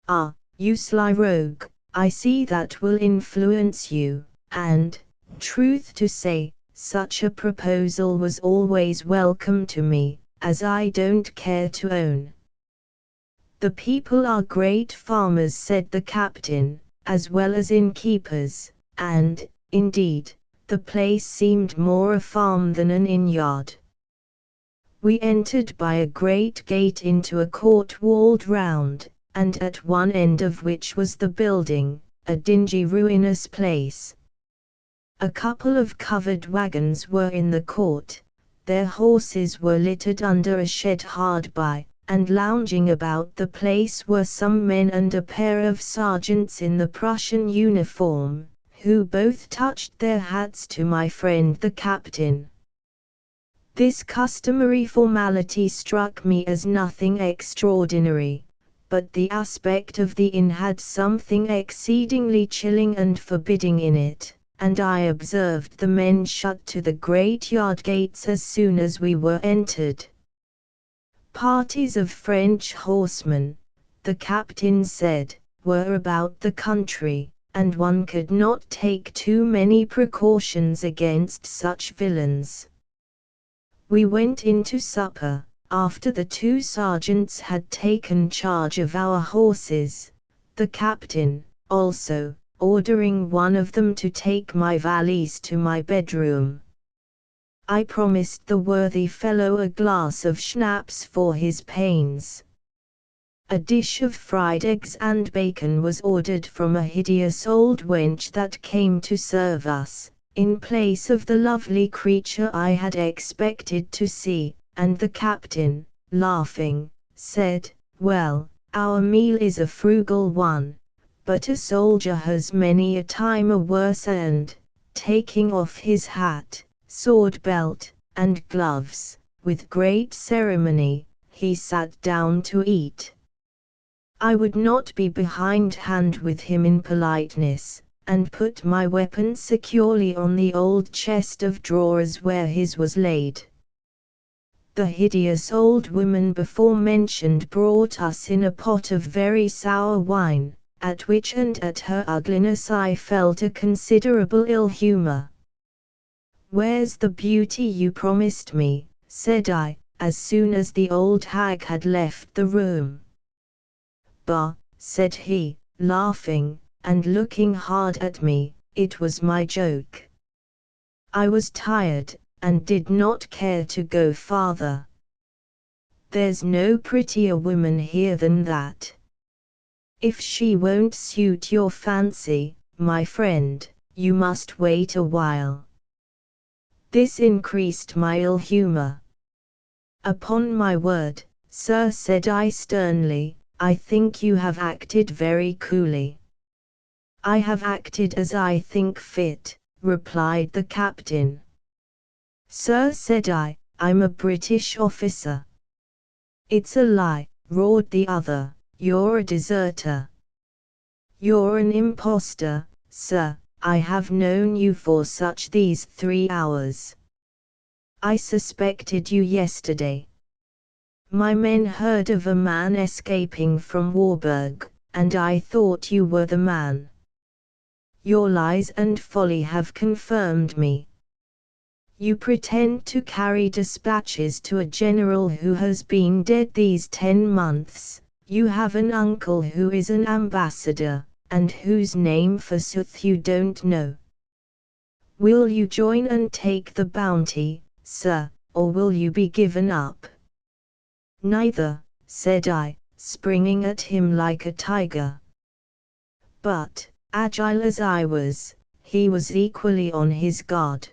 Ah, you sly rogue, I see that will influence you, and, truth to say, such a proposal was always welcome to me, as I don't care to own. The people are great farmers, said the captain, as well as innkeepers, and, indeed, the place seemed more a farm than an inn-yard. We entered by a great gate into a court walled round, and at one end of which was the building, a dingy ruinous place. A couple of covered wagons were in the court, their horses were littered under a shed hard by, and lounging about the place were some men and a pair of sergeants in the Prussian uniform, who both touched their hats to my friend the captain. This customary formality struck me as nothing extraordinary, but the aspect of the inn had something exceedingly chilling and forbidding in it, and I observed the men shut to the great yard gates as soon as we were entered. Parties of French horsemen, the captain said, were about the country, and one could not take too many precautions against such villains. We went in to supper, after the two sergeants had taken charge of our horses, the captain, also, ordering one of them to take my valise to my bedroom. I promised the worthy fellow a glass of schnapps for his pains. A dish of fried eggs and bacon was ordered from a hideous old wench that came to serve us, in place of the lovely creature I had expected to see, and the captain, laughing, said, "Well, our meal is a frugal one, but a soldier has many a time a worse," and, taking off his hat, sword belt, and gloves, with great ceremony, he sat down to eat. I would not be behindhand with him in politeness, and put my weapon securely on the old chest of drawers where his was laid. The hideous old woman before mentioned brought us in a pot of very sour wine, at which and at her ugliness I felt a considerable ill humor. "Where's the beauty you promised me?" said I, as soon as the old hag had left the room. "Bah," said he, laughing, and looking hard at me, "it was my joke. I was tired, and did not care to go farther. There's no prettier woman here than that. If she won't suit your fancy, my friend, you must wait a while." This increased my ill humor. "Upon my word, sir," said I sternly, "I think you have acted very coolly." "I have acted as I think fit," replied the captain. "Sir," said I, "I'm a British officer." "It's a lie," roared the other, "you're a deserter. You're an impostor, sir, I have known you for such these 3 hours. I suspected you yesterday. My men heard of a man escaping from Warburg, and I thought you were the man. Your lies and folly have confirmed me. You pretend to carry dispatches to a general who has been dead these 10 months, you have an uncle who is an ambassador, and whose name forsooth you don't know. Will you join and take the bounty, sir, or will you be given up?" "Neither," said I, springing at him like a tiger. But, agile as I was, he was equally on his guard.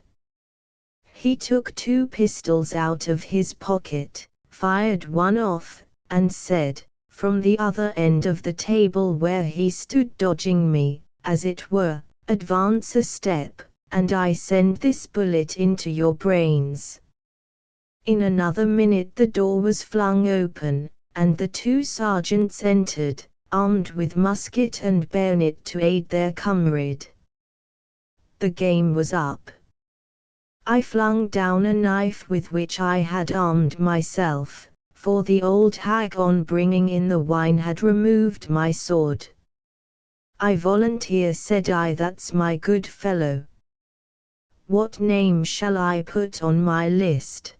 He took 2 pistols out of his pocket, fired one off, and said, from the other end of the table where he stood dodging me, as it were, "Advance a step, and I send this bullet into your brains." In another minute the door was flung open, and the 2 sergeants entered, armed with musket and bayonet to aid their comrade. The game was up. I flung down a knife with which I had armed myself, for the old hag on bringing in the wine had removed my sword. "I volunteer," said I, "that's my good fellow. What name shall I put on my list?"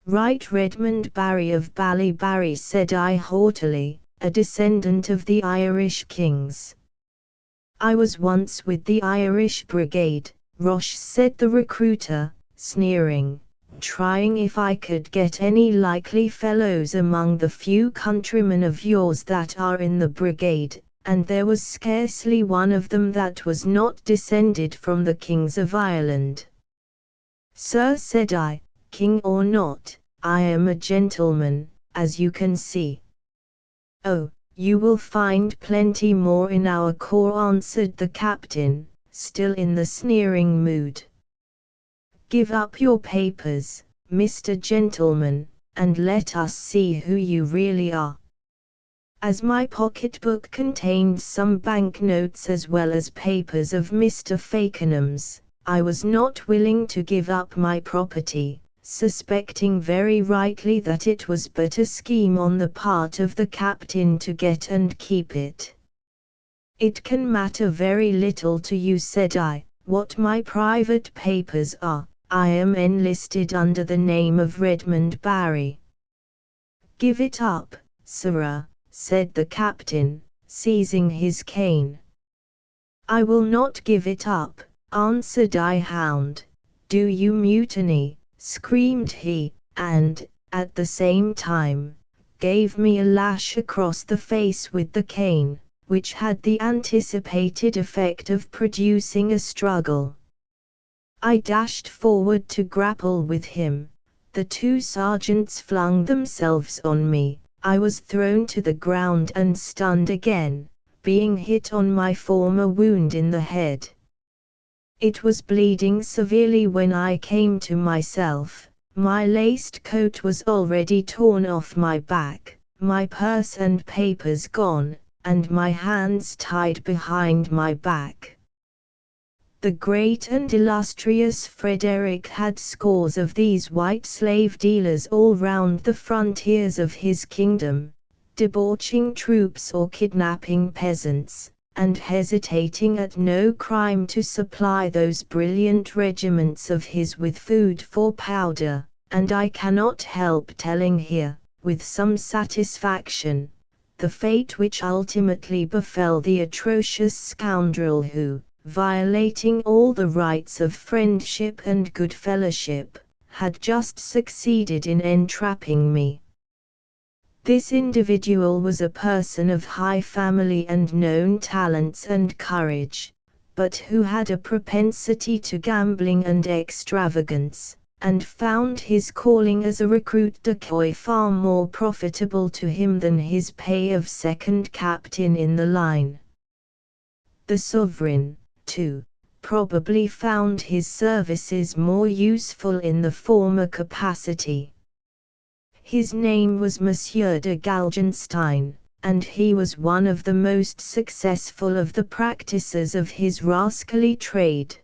"Write Redmond Barry of Ballybarry," said I haughtily, "a descendant of the Irish kings." "I was once with the Irish Brigade," Roche said the recruiter, sneering, trying if I could get any likely fellows among the few countrymen of yours that are in the brigade, and there was scarcely one of them that was not descended from the kings of Ireland. "Sir," said I, "king or not, I am a gentleman, as you can see." "Oh, you will find plenty more in our corps," answered the captain, still in the sneering mood. "Give up your papers, Mr. Gentleman, and let us see who you really are." As my pocketbook contained some banknotes as well as papers of Mr. Fakenham's, I was not willing to give up my property, suspecting very rightly that it was but a scheme on the part of the captain to get and keep it. "It can matter very little to you," said I, "what my private papers are. I am enlisted under the name of Redmond Barry." "Give it up, sirrah," said the captain, seizing his cane. "I will not give it up," answered I. "Hound, do you mutiny?" screamed he, and, at the same time, gave me a lash across the face with the cane, which had the anticipated effect of producing a struggle. I dashed forward to grapple with him. The two sergeants flung themselves on me. I was thrown to the ground and stunned again, being hit on my former wound in the head. It was bleeding severely when I came to myself. My laced coat was already torn off my back, my purse and papers gone, and my hands tied behind my back. The great and illustrious Frederick had scores of these white slave dealers all round the frontiers of his kingdom, debauching troops or kidnapping peasants, and hesitating at no crime to supply those brilliant regiments of his with food for powder, and I cannot help telling here, with some satisfaction, the fate which ultimately befell the atrocious scoundrel who, violating all the rights of friendship and good fellowship, had just succeeded in entrapping me. This individual was a person of high family and known talents and courage, but who had a propensity to gambling and extravagance, and found his calling as a recruit decoy far more profitable to him than his pay of second captain in the line. The sovereign, too, probably found his services more useful in the former capacity. His name was Monsieur de Galgenstein, and he was one of the most successful of the practices of his rascally trade.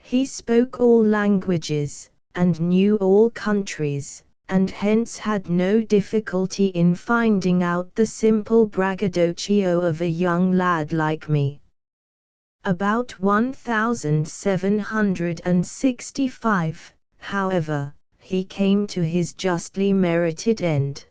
He spoke all languages, and knew all countries, and hence had no difficulty in finding out the simple braggadocio of a young lad like me. About 1765, however, he came to his justly merited end.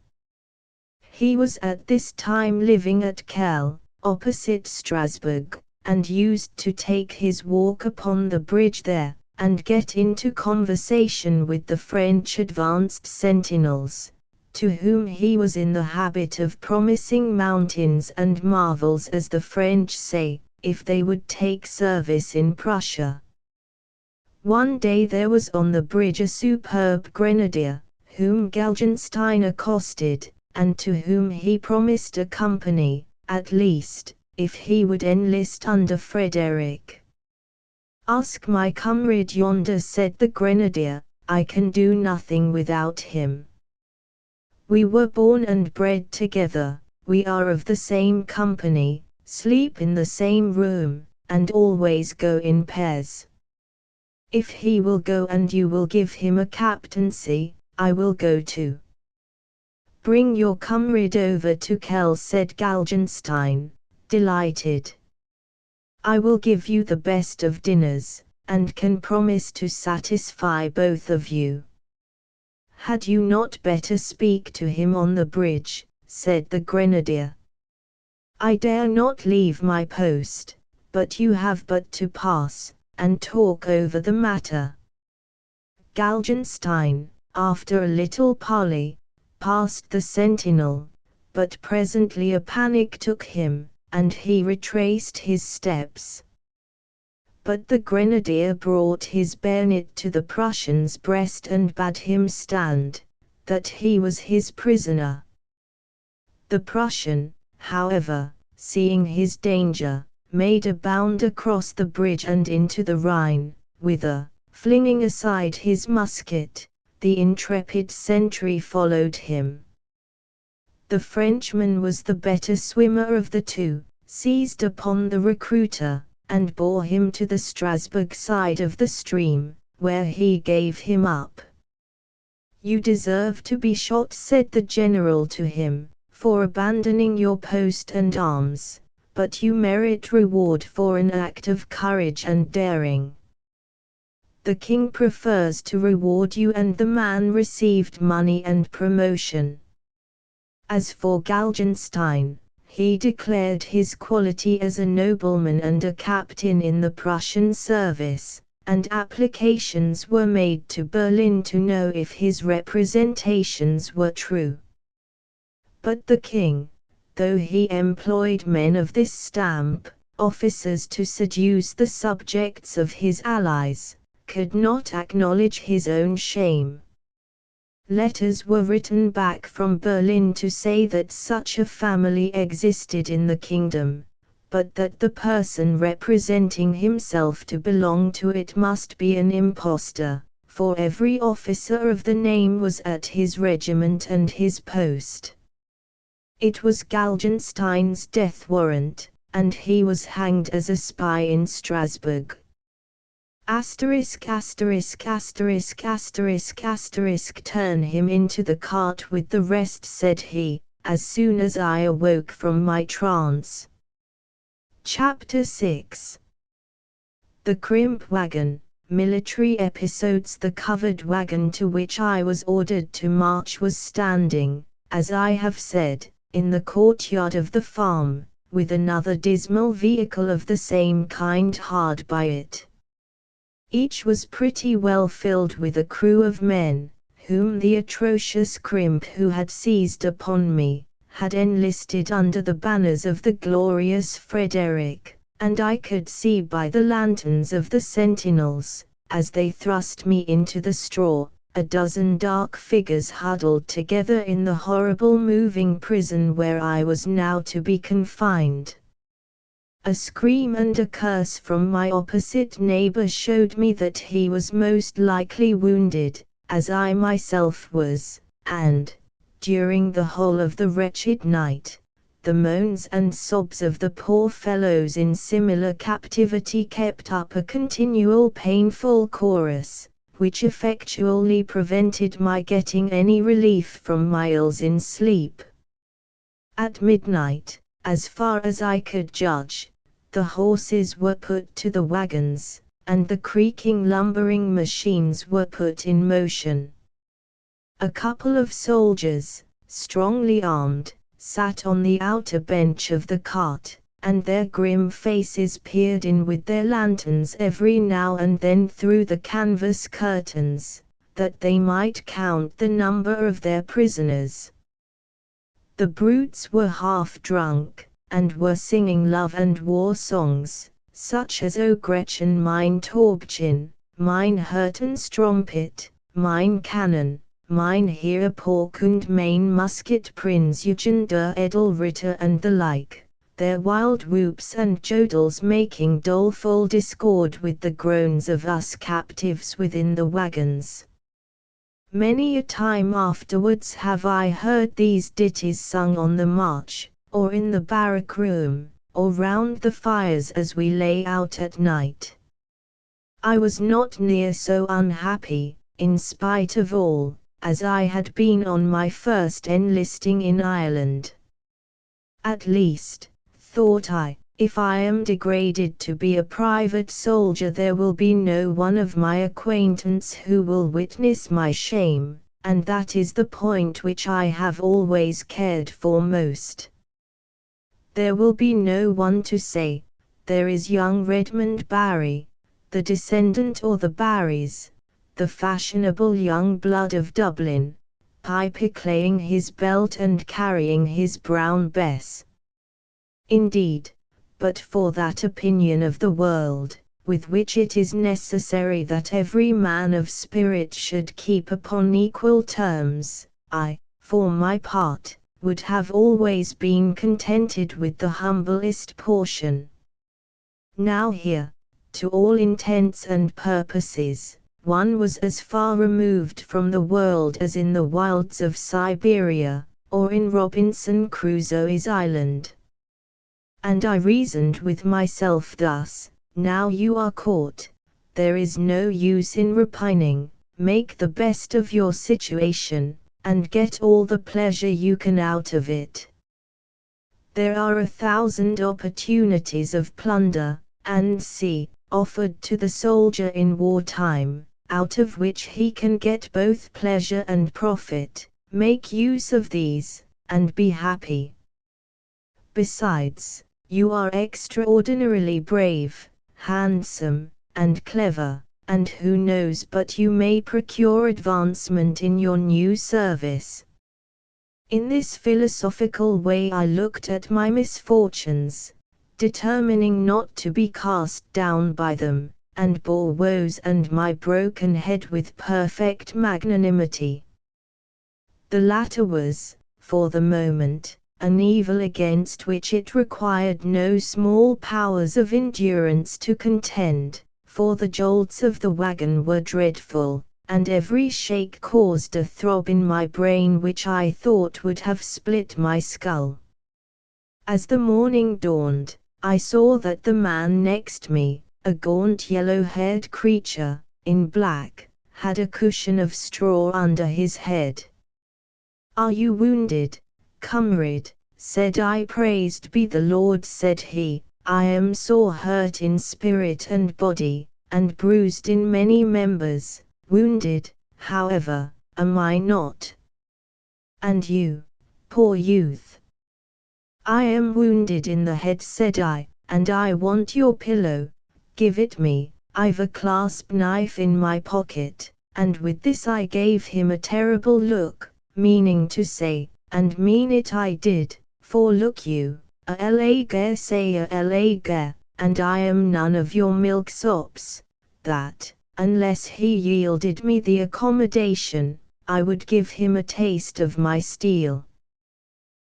He was at this time living at Kehl, opposite Strasbourg, and used to take his walk upon the bridge there, and get into conversation with the French advanced sentinels, to whom he was in the habit of promising mountains and marvels, as the French say, if they would take service in Prussia. One day there was on the bridge a superb grenadier, whom Galgenstein accosted, and to whom he promised a company, at least, if he would enlist under Frederick. "Ask my comrade yonder," said the grenadier, "I can do nothing without him. We were born and bred together, we are of the same company, sleep in the same room, and always go in pairs. If he will go and you will give him a captaincy, I will go too." "Bring your comrade over to Kehl," said Galgenstein, delighted. "I will give you the best of dinners, and can promise to satisfy both of you." "Had you not better speak to him on the bridge?" said the grenadier. "I dare not leave my post, but you have but to pass, and talk over the matter." Galgenstein, after a little parley, passed the sentinel, but presently a panic took him, and he retraced his steps. But the grenadier brought his bayonet to the Prussian's breast and bade him stand, that he was his prisoner. The Prussian, however, seeing his danger, made a bound across the bridge and into the Rhine, whither, flinging aside his musket, the intrepid sentry followed him. The Frenchman was the better swimmer of the two, seized upon the recruiter, and bore him to the Strasbourg side of the stream, where he gave him up. "You deserve to be shot," said the general to him, "for abandoning your post and arms, but you merit reward for an act of courage and daring. The king prefers to reward you," and the man received money and promotion. As for Galgenstein, he declared his quality as a nobleman and a captain in the Prussian service, and applications were made to Berlin to know if his representations were true. But the king, though he employed men of this stamp, officers to seduce the subjects of his allies, could not acknowledge his own shame. Letters were written back from Berlin to say that such a family existed in the kingdom, but that the person representing himself to belong to it must be an impostor, for every officer of the name was at his regiment and his post. It was Galgenstein's death warrant, and he was hanged as a spy in Strasbourg. ************ Turn him into the cart with the rest," said he, as soon as I awoke from my trance. Chapter 6. The crimp wagon, military episodes. The covered wagon to which I was ordered to march was standing, as I have said, in the courtyard of the farm, with another dismal vehicle of the same kind hard by it. Each was pretty well filled with a crew of men, whom the atrocious crimp who had seized upon me, had enlisted under the banners of the glorious Frederick, and I could see by the lanterns of the sentinels, as they thrust me into the straw, a dozen dark figures huddled together in the horrible moving prison where I was now to be confined. A scream and a curse from my opposite neighbor showed me that he was most likely wounded, as I myself was, and, during the whole of the wretched night, the moans and sobs of the poor fellows in similar captivity kept up a continual painful chorus, which effectually prevented my getting any relief from my ills in sleep. At midnight, as far as I could judge, the horses were put to the wagons, and the creaking lumbering machines were put in motion. A couple of soldiers, strongly armed, sat on the outer bench of the cart, and their grim faces peered in with their lanterns every now and then through the canvas curtains, that they might count the number of their prisoners. The brutes were half drunk, and were singing love and war songs, such as "O Gretchen, mein Taubchen, mein Hirtenstrompet, mein Cannon, mein Heerpork und mein Musket, Prinz Eugen der Edelritter," and the like, their wild whoops and jodels making doleful discord with the groans of us captives within the wagons. Many a time afterwards have I heard these ditties sung on the march, or in the barrack room, or round the fires as we lay out at night. I was not near so unhappy, in spite of all, as I had been on my first enlisting in Ireland. At least, thought I, if I am degraded to be a private soldier, there will be no one of my acquaintance who will witness my shame, and that is the point which I have always cared for most. There will be no one to say, "There is young Redmond Barry, the descendant or the Barrys, the fashionable young blood of Dublin, pipe-claying his belt and carrying his brown bess." Indeed, but for that opinion of the world, with which it is necessary that every man of spirit should keep upon equal terms, I, for my part, would have always been contented with the humblest portion. Now here, to all intents and purposes, one was as far removed from the world as in the wilds of Siberia, or in Robinson Crusoe's island. And I reasoned with myself thus: now you are caught, there is no use in repining, make the best of your situation, and get all the pleasure you can out of it. There are 1,000 opportunities of plunder, and see, offered to the soldier in wartime, out of which he can get both pleasure and profit. Make use of these, and be happy. Besides, you are extraordinarily brave, handsome, and clever, and who knows but you may procure advancement in your new service. In this philosophical way I looked at my misfortunes, determining not to be cast down by them, and bore woes and my broken head with perfect magnanimity. The latter was, for the moment, an evil against which it required no small powers of endurance to contend, for the jolts of the wagon were dreadful, and every shake caused a throb in my brain which I thought would have split my skull. As the morning dawned, I saw that the man next me, a gaunt yellow-haired creature, in black, had a cushion of straw under his head. "Are you wounded, comrade?" said I. "Praised be the Lord," said he, "I am sore hurt in spirit and body, and bruised in many members. Wounded, however, am I not." "And you, poor youth?" "I am wounded in the head," said I, "and I want your pillow. Give it me, I've a clasp knife in my pocket." And with this I gave him a terrible look, meaning to say, and mean it I did, for look you, a la say a la, and I am none of your milksops, that, unless he yielded me the accommodation, I would give him a taste of my steel.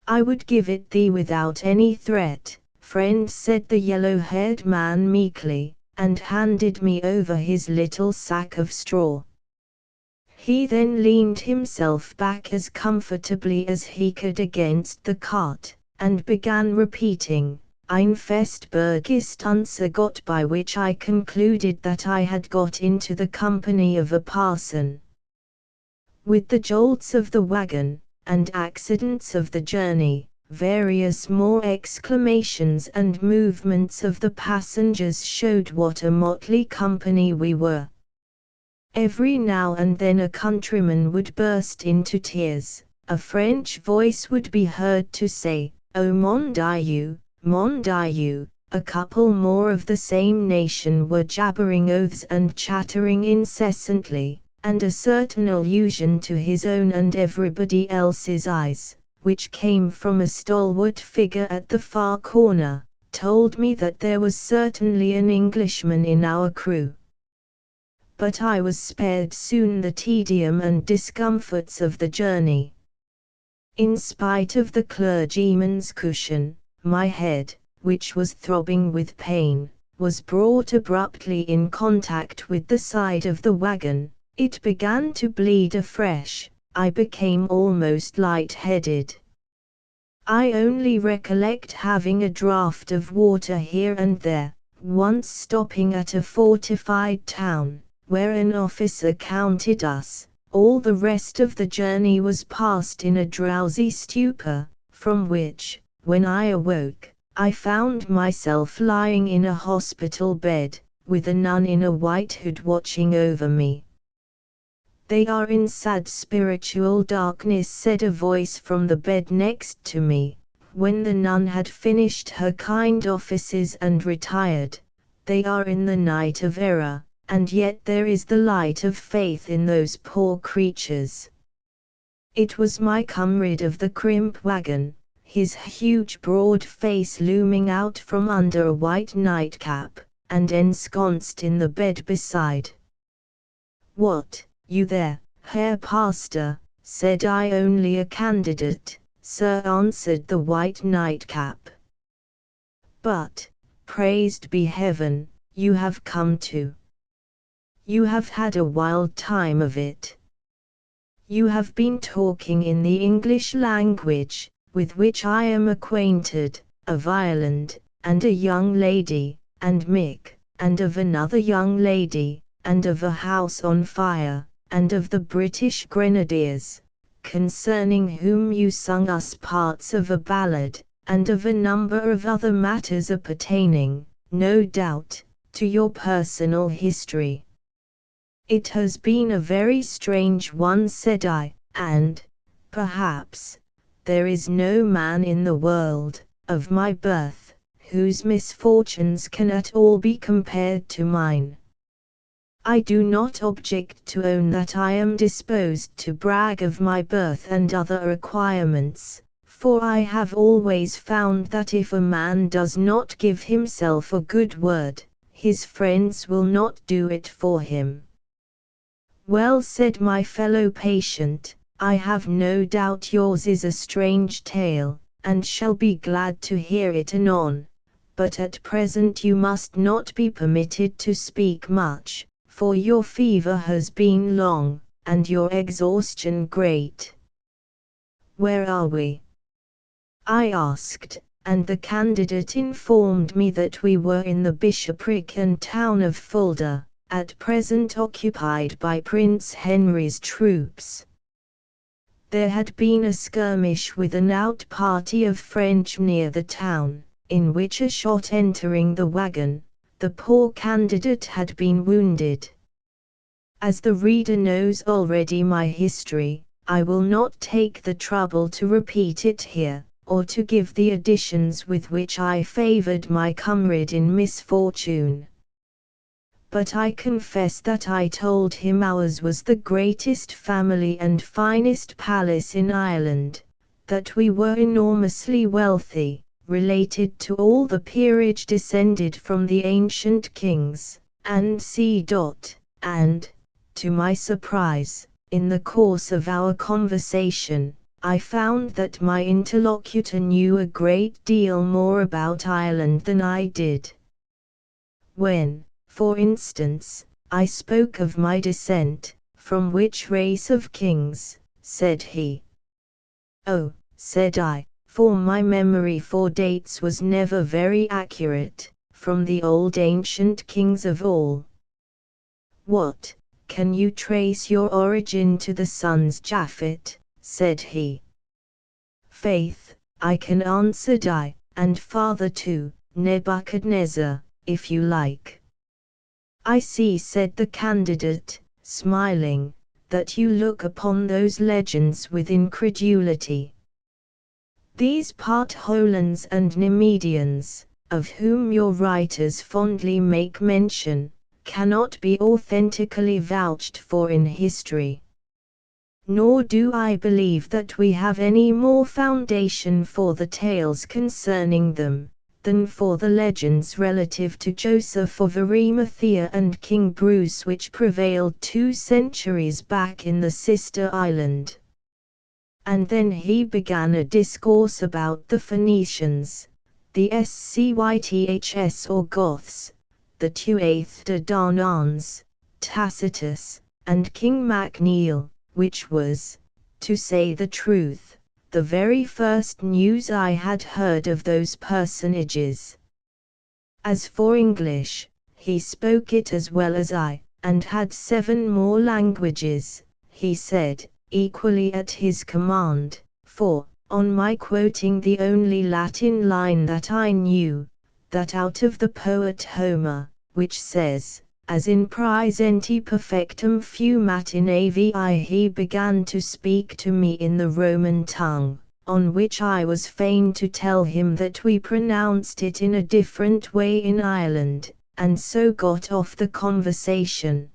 "I would give it thee without any threat, friend," said the yellow-haired man meekly, and handed me over his little sack of straw. He then leaned himself back as comfortably as he could against the cart, and began repeating, "Ein fest Burgist got," by which I concluded that I had got into the company of a parson. With the jolts of the wagon, and accidents of the journey, various more exclamations and movements of the passengers showed what a motley company we were. Every now and then a countryman would burst into tears, a French voice would be heard to say, "Oh mon Dieu, mon Dieu," a couple more of the same nation were jabbering oaths and chattering incessantly, and a certain allusion to his own and everybody else's eyes, which came from a stalwart figure at the far corner, told me that there was certainly an Englishman in our crew. But I was spared soon the tedium and discomforts of the journey. In spite of the clergyman's cushion, my head, which was throbbing with pain, was brought abruptly in contact with the side of the wagon. It began to bleed afresh. I became almost light-headed. I only recollect having a draught of water here and there, once stopping at a fortified town, where an officer counted us. All the rest of the journey was passed in a drowsy stupor, from which, when I awoke, I found myself lying in a hospital bed, with a nun in a white hood watching over me. "They are in sad spiritual darkness," said a voice from the bed next to me, when the nun had finished her kind offices and retired. "They are in the night of error, and yet there is the light of faith in those poor creatures." It was my comrade of the crimp wagon, his huge broad face looming out from under a white nightcap, and ensconced in the bed beside. "What, you there, Herr Pastor?" said I. "Only a candidate, sir," answered the white nightcap. "But, praised be heaven, you have come to. You have had a wild time of it." You have been talking in the English language, with which I am acquainted, of Ireland, and a young lady, and Mick, and of another young lady, and of a house on fire, and of the British Grenadiers, concerning whom you sung us parts of a ballad, and of a number of other matters appertaining, no doubt, to your personal history. It has been a very strange one, said I, and, perhaps, there is no man in the world, of my birth, whose misfortunes can at all be compared to mine. I do not object to own that I am disposed to brag of my birth and other acquirements, for I have always found that if a man does not give himself a good word, his friends will not do it for him. Well, said my fellow patient, I have no doubt yours is a strange tale, and shall be glad to hear it anon, but at present you must not be permitted to speak much, for your fever has been long, and your exhaustion great. Where are we? I asked, and the candidate informed me that we were in the bishopric and town of Fulda, at present occupied by Prince Henry's troops. There had been a skirmish with an out party of French near the town, in which a shot entering the wagon, the poor candidate had been wounded. As the reader knows already my history, I will not take the trouble to repeat it here, or to give the additions with which I favored my comrade in misfortune. But I confess that I told him ours was the greatest family and finest palace in Ireland, that we were enormously wealthy, related to all the peerage descended from the ancient kings, and to my surprise, in the course of our conversation, I found that my interlocutor knew a great deal more about Ireland than I did. When, for instance, I spoke of my descent, from which race of kings, said he. Oh, said I, for my memory for dates was never very accurate, from the old ancient kings of all. What, can you trace your origin to the sons Japhet, said he. Faith, I can, answered I, and farther to Nebuchadnezzar, if you like. I see, said the candidate, smiling, that you look upon those legends with incredulity. These Partholans and Nemedians, of whom your writers fondly make mention, cannot be authentically vouched for in history. Nor do I believe that we have any more foundation for the tales concerning them, than for the legends relative to Joseph of Arimathea and King Bruce which prevailed 2 centuries back in the sister island. And then he began a discourse about the Phoenicians, the Scyths or Goths, the Tuatha de Dananns, Tacitus, and King MacNeil, which was, to say the truth, the very first news I had heard of those personages. As for English, he spoke it as well as I, and had 7 more languages, he said, equally at his command, for, on my quoting the only Latin line that I knew, that out of the poet Homer, which says, as in praesenti perfectum fumat in avi, he began to speak to me in the Roman tongue, on which I was fain to tell him that we pronounced it in a different way in Ireland, and so got off the conversation.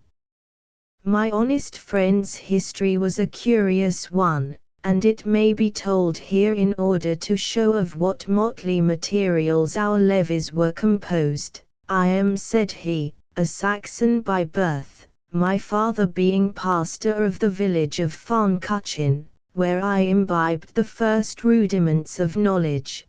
My honest friend's history was a curious one, and it may be told here in order to show of what motley materials our levies were composed. I am, said he, a Saxon by birth, my father being pastor of the village of Farncuchin, where I imbibed the first rudiments of knowledge.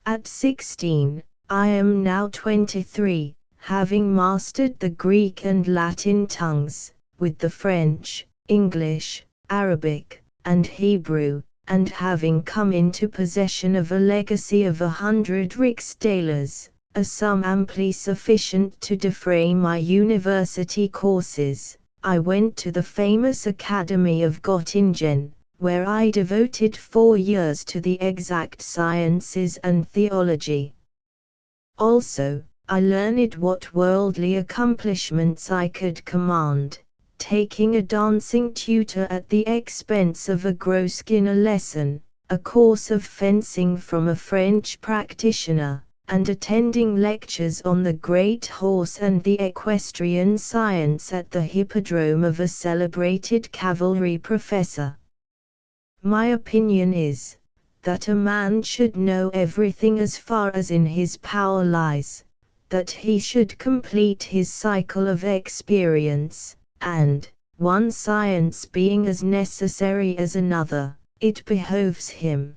At 16, I am now 23, having mastered the Greek and Latin tongues, with the French, English, Arabic, and Hebrew, and having come into possession of a legacy of 100 riksdaler, a sum amply sufficient to defray my university courses, I went to the famous Academy of Göttingen, where I devoted 4 years to the exact sciences and theology. Also, I learned what worldly accomplishments I could command, taking a dancing tutor at the expense of a grosskinner lesson, a course of fencing from a French practitioner, and attending lectures on the great horse and the equestrian science at the hippodrome of a celebrated cavalry professor. My opinion is, that a man should know everything as far as in his power lies, that he should complete his cycle of experience, and, one science being as necessary as another, it behoves him.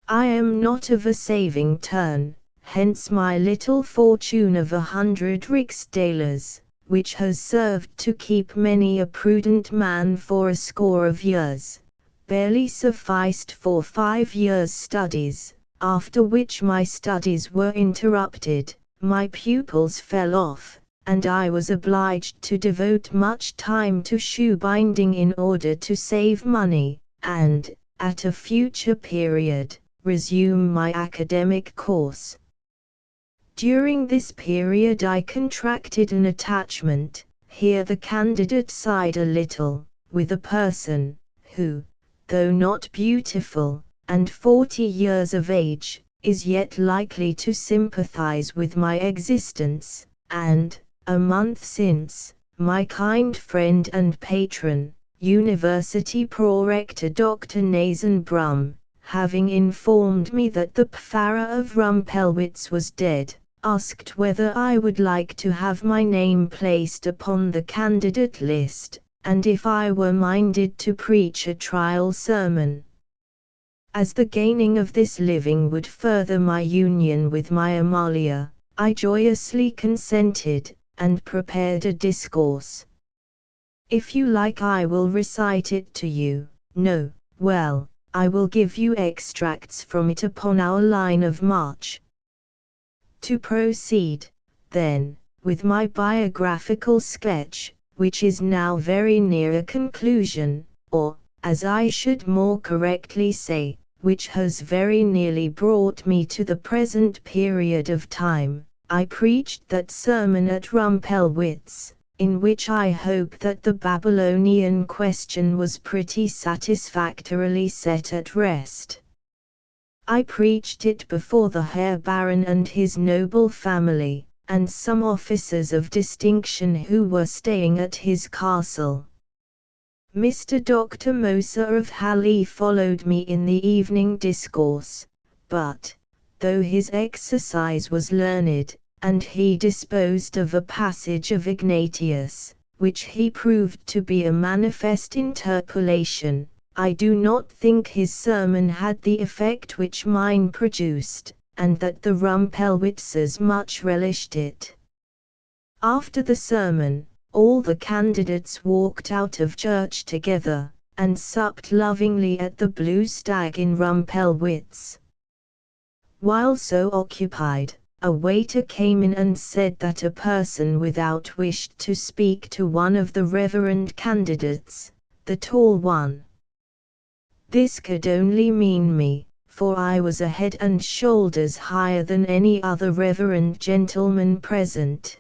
I am not of a saving turn, hence my little fortune of 100 riksdaler, which has served to keep many a prudent man for a score of years, barely sufficed for 5 years' studies, after which my studies were interrupted, my pupils fell off, and I was obliged to devote much time to shoe binding in order to save money, and, at a future period, resume my academic course. During this period I contracted an attachment, here the candidate sighed a little, with a person, who, though not beautiful, and 40 years of age, is yet likely to sympathize with my existence, and, a month since, my kind friend and patron, University Prorector Dr. Nasenbrum, having informed me that the Pfarrer of Rumpelwitz was dead, asked whether I would like to have my name placed upon the candidate list, and if I were minded to preach a trial sermon. As the gaining of this living would further my union with my Amalia, I joyously consented, and prepared a discourse. If you like I will recite it to you. No, well, I will give you extracts from it upon our line of march. To proceed, then, with my biographical sketch, which is now very near a conclusion, or, as I should more correctly say, which has very nearly brought me to the present period of time, I preached that sermon at Rumpelwitz, in which I hope that the Babylonian question was pretty satisfactorily set at rest. I preached it before the Herr Baron and his noble family, and some officers of distinction who were staying at his castle. Mr. Dr. Moser of Halle followed me in the evening discourse, but, though his exercise was learned, and he disposed of a passage of Ignatius, which he proved to be a manifest interpolation, I do not think his sermon had the effect which mine produced, and that the Rumpelwitzers much relished it. After the sermon, all the candidates walked out of church together, and supped lovingly at the Blue Stag in Rumpelwitz. While so occupied, a waiter came in and said that a person without wished to speak to one of the reverend candidates, the tall one. This could only mean me, for I was a head and shoulders higher than any other reverend gentleman present.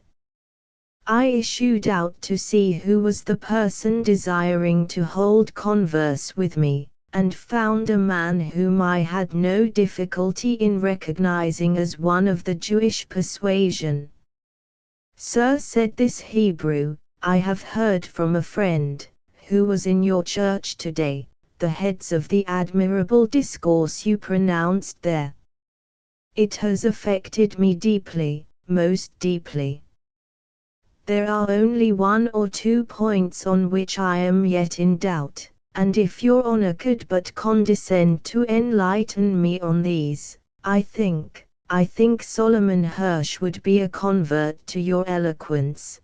I issued out to see who was the person desiring to hold converse with me, and found a man whom I had no difficulty in recognizing as one of the Jewish persuasion. "Sir," said this Hebrew, "I have heard from a friend, who was in your church today, the heads of the admirable discourse you pronounced there. It has affected me deeply, most deeply. There are only 1 or 2 points on which I am yet in doubt, and if your honor could but condescend to enlighten me on these, I think Solomon Hirsch would be a convert to your eloquence."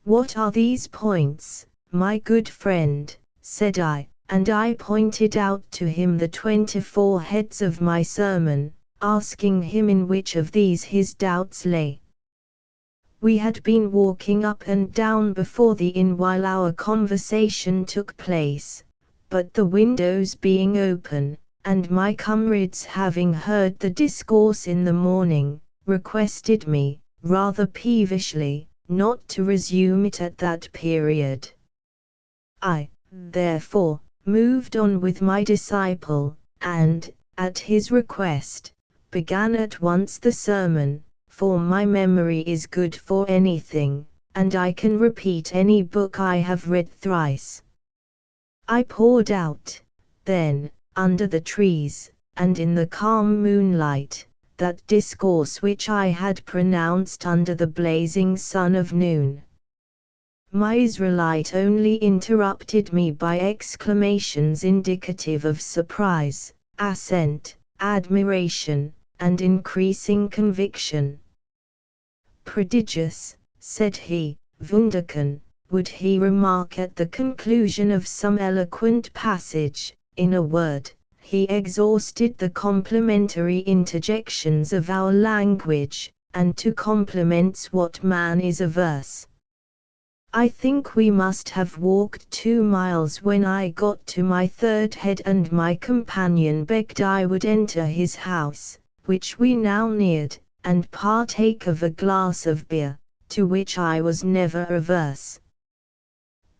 "What are these points, my good friend?" said I, and I pointed out to him the 24 heads of my sermon, asking him in which of these his doubts lay. We had been walking up and down before the inn while our conversation took place, but the windows being open, and my comrades having heard the discourse in the morning, requested me, rather peevishly, not to resume it at that period. I, therefore, moved on with my disciple, and, at his request, began at once the sermon, for my memory is good for anything, and I can repeat any book I have read thrice. I poured out, then, under the trees, and in the calm moonlight, that discourse which I had pronounced under the blazing sun of noon. My Israelite only interrupted me by exclamations indicative of surprise, assent, admiration, and increasing conviction. Prodigious, said he, wunderkön, would he remark at the conclusion of some eloquent passage. In a word, he exhausted the complimentary interjections of our language, and to compliments what man is averse? I think we must have walked 2 miles when I got to my third head, and my companion begged I would enter his house, which we now neared, and partake of a glass of beer, to which I was never averse.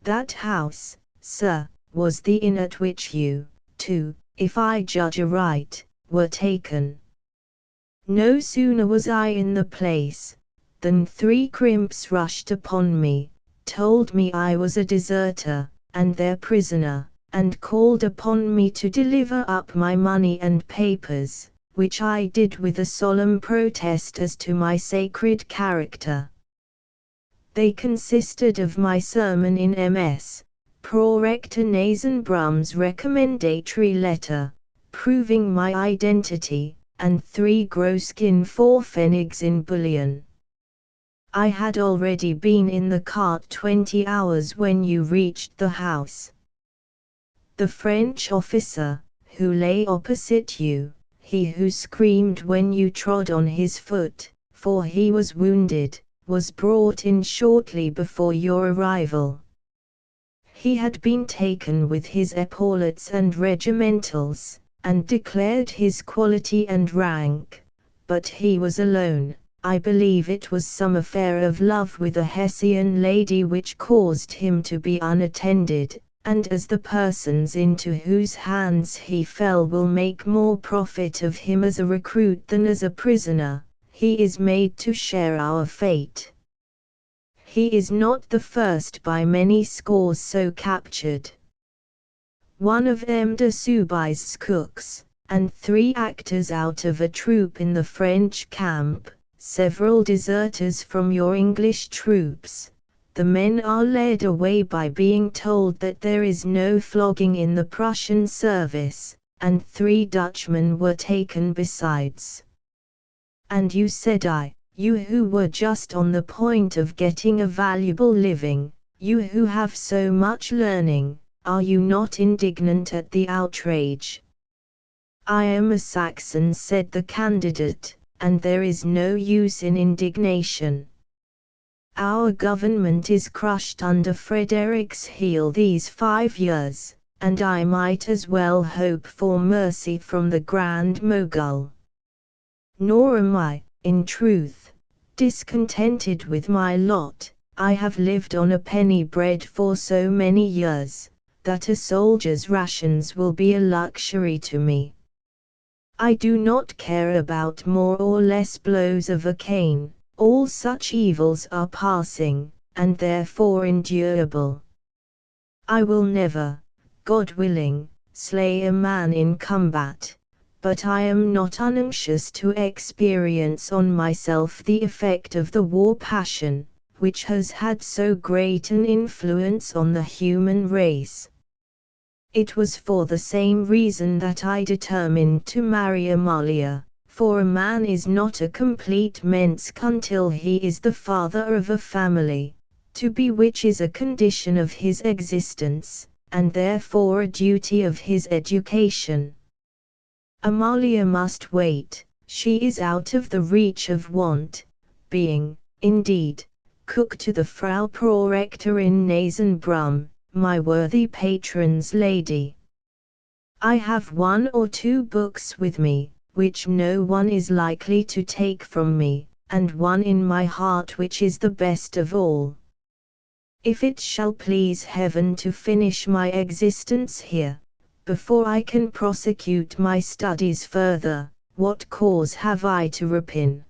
That house, sir, was the inn at which you, too, if I judge aright, were taken. No sooner was I in the place, than 3 crimps rushed upon me, told me I was a deserter, and their prisoner, and called upon me to deliver up my money and papers, which I did with a solemn protest as to my sacred character. They consisted of my sermon in MS, Pro Rector Nasenbrum's recommendatory letter, proving my identity, and 3 groschen 4 pfennigs in bullion. I had already been in the cart 20 hours when you reached the house. The French officer, who lay opposite you, he who screamed when you trod on his foot, for he was wounded, was brought in shortly before your arrival. He had been taken with his epaulets and regimentals, and declared his quality and rank, but he was alone. I believe it was some affair of love with a Hessian lady which caused him to be unattended, and as the persons into whose hands he fell will make more profit of him as a recruit than as a prisoner, he is made to share our fate. He is not the first by many scores so captured. One of M. de Soubise cooks, and 3 actors out of a troop in the French camp, several deserters from your English troops. The men are led away by being told that there is no flogging in the Prussian service, and 3 Dutchmen were taken besides. And you, said I, you who were just on the point of getting a valuable living, you who have so much learning, are you not indignant at the outrage? I am a Saxon, said the candidate, and there is no use in indignation. Our government is crushed under Frederick's heel these 5 years, and I might as well hope for mercy from the Grand Mogul. Nor am I, in truth, discontented with my lot. I have lived on a penny bread for so many years, that a soldier's rations will be a luxury to me. I do not care about more or less blows of a cane, all such evils are passing, and therefore endurable. I will never, God willing, slay a man in combat, but I am not unanxious to experience on myself the effect of the war passion, which has had so great an influence on the human race. It was for the same reason that I determined to marry Amalia, for a man is not a complete mensc until he is the father of a family, to be which is a condition of his existence, and therefore a duty of his education. Amalia must wait, she is out of the reach of want, being, indeed, cook to the Frau Prorektorin Nasenbrum, my worthy patron's lady. I have 1 or 2 books with me, which no one is likely to take from me, and one in my heart which is the best of all. If it shall please heaven to finish my existence here, before I can prosecute my studies further, what cause have I to repine?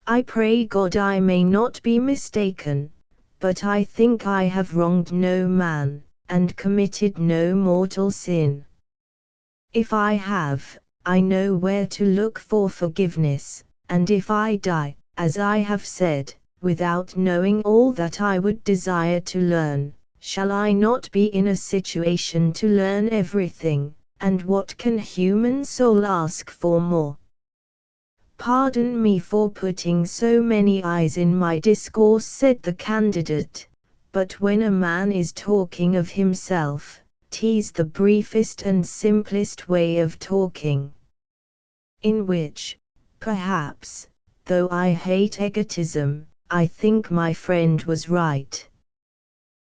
I pray God I may not be mistaken, but I think I have wronged no man, and committed no mortal sin. If I have, I know where to look for forgiveness, and if I die, as I have said, without knowing all that I would desire to learn, shall I not be in a situation to learn everything, and what can human soul ask for more? Pardon me for putting so many eyes in my discourse, said the candidate, but when a man is talking of himself, 'tis the briefest and simplest way of talking. In which, perhaps, though I hate egotism, I think my friend was right.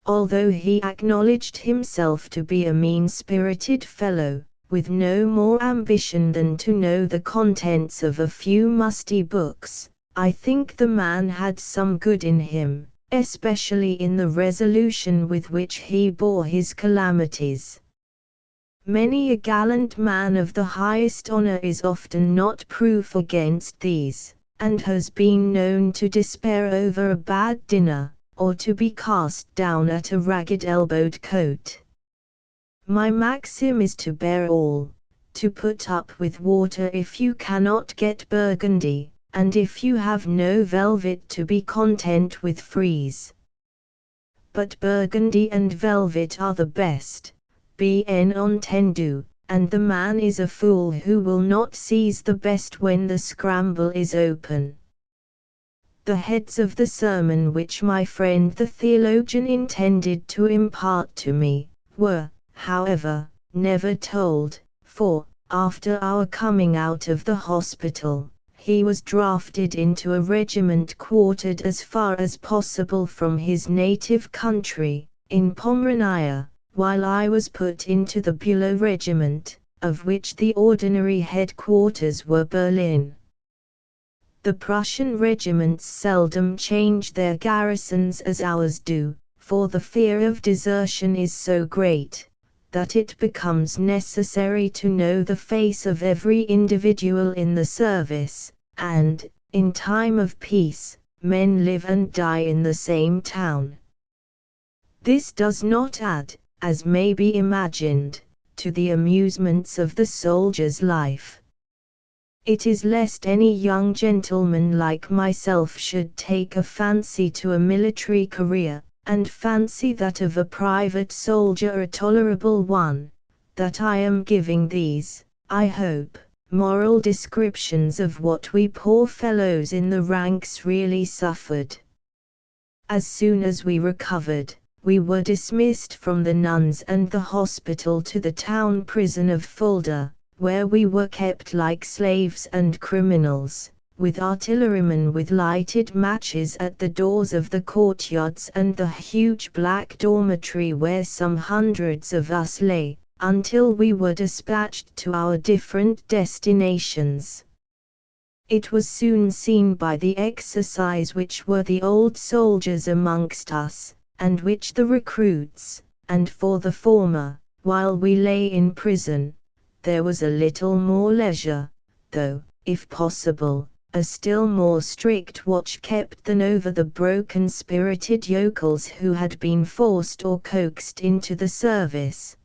Although he acknowledged himself to be a mean-spirited fellow, with no more ambition than to know the contents of a few musty books, I think the man had some good in him, especially in the resolution with which he bore his calamities. Many a gallant man of the highest honor is often not proof against these, and has been known to despair over a bad dinner, or to be cast down at a ragged-elbowed coat. My maxim is to bear all, to put up with water if you cannot get Burgundy, and if you have no velvet to be content with frieze. But Burgundy and velvet are the best, bien entendu, and the man is a fool who will not seize the best when the scramble is open. The heads of the sermon which my friend the theologian intended to impart to me, were, however, never told, for, after our coming out of the hospital, he was drafted into a regiment quartered as far as possible from his native country, in Pomerania, while I was put into the Bülow regiment, of which the ordinary headquarters were Berlin. The Prussian regiments seldom change their garrisons as ours do, for the fear of desertion is so great, that it becomes necessary to know the face of every individual in the service, and, in time of peace, men live and die in the same town. This does not add, as may be imagined, to the amusements of the soldier's life. It is lest any young gentleman like myself should take a fancy to a military career, and fancy that of a private soldier a tolerable one, that I am giving these, I hope, moral descriptions of what we poor fellows in the ranks really suffered. As soon as we recovered, we were dismissed from the nuns and the hospital to the town prison of Fulda, where we were kept like slaves and criminals, with artillerymen with lighted matches at the doors of the courtyards and the huge black dormitory where some hundreds of us lay, until we were dispatched to our different destinations. It was soon seen by the exercise which were the old soldiers amongst us, and which the recruits, and for the former, while we lay in prison, there was a little more leisure, though, if possible, a still more strict watch kept than over the broken-spirited yokels who had been forced or coaxed into the service.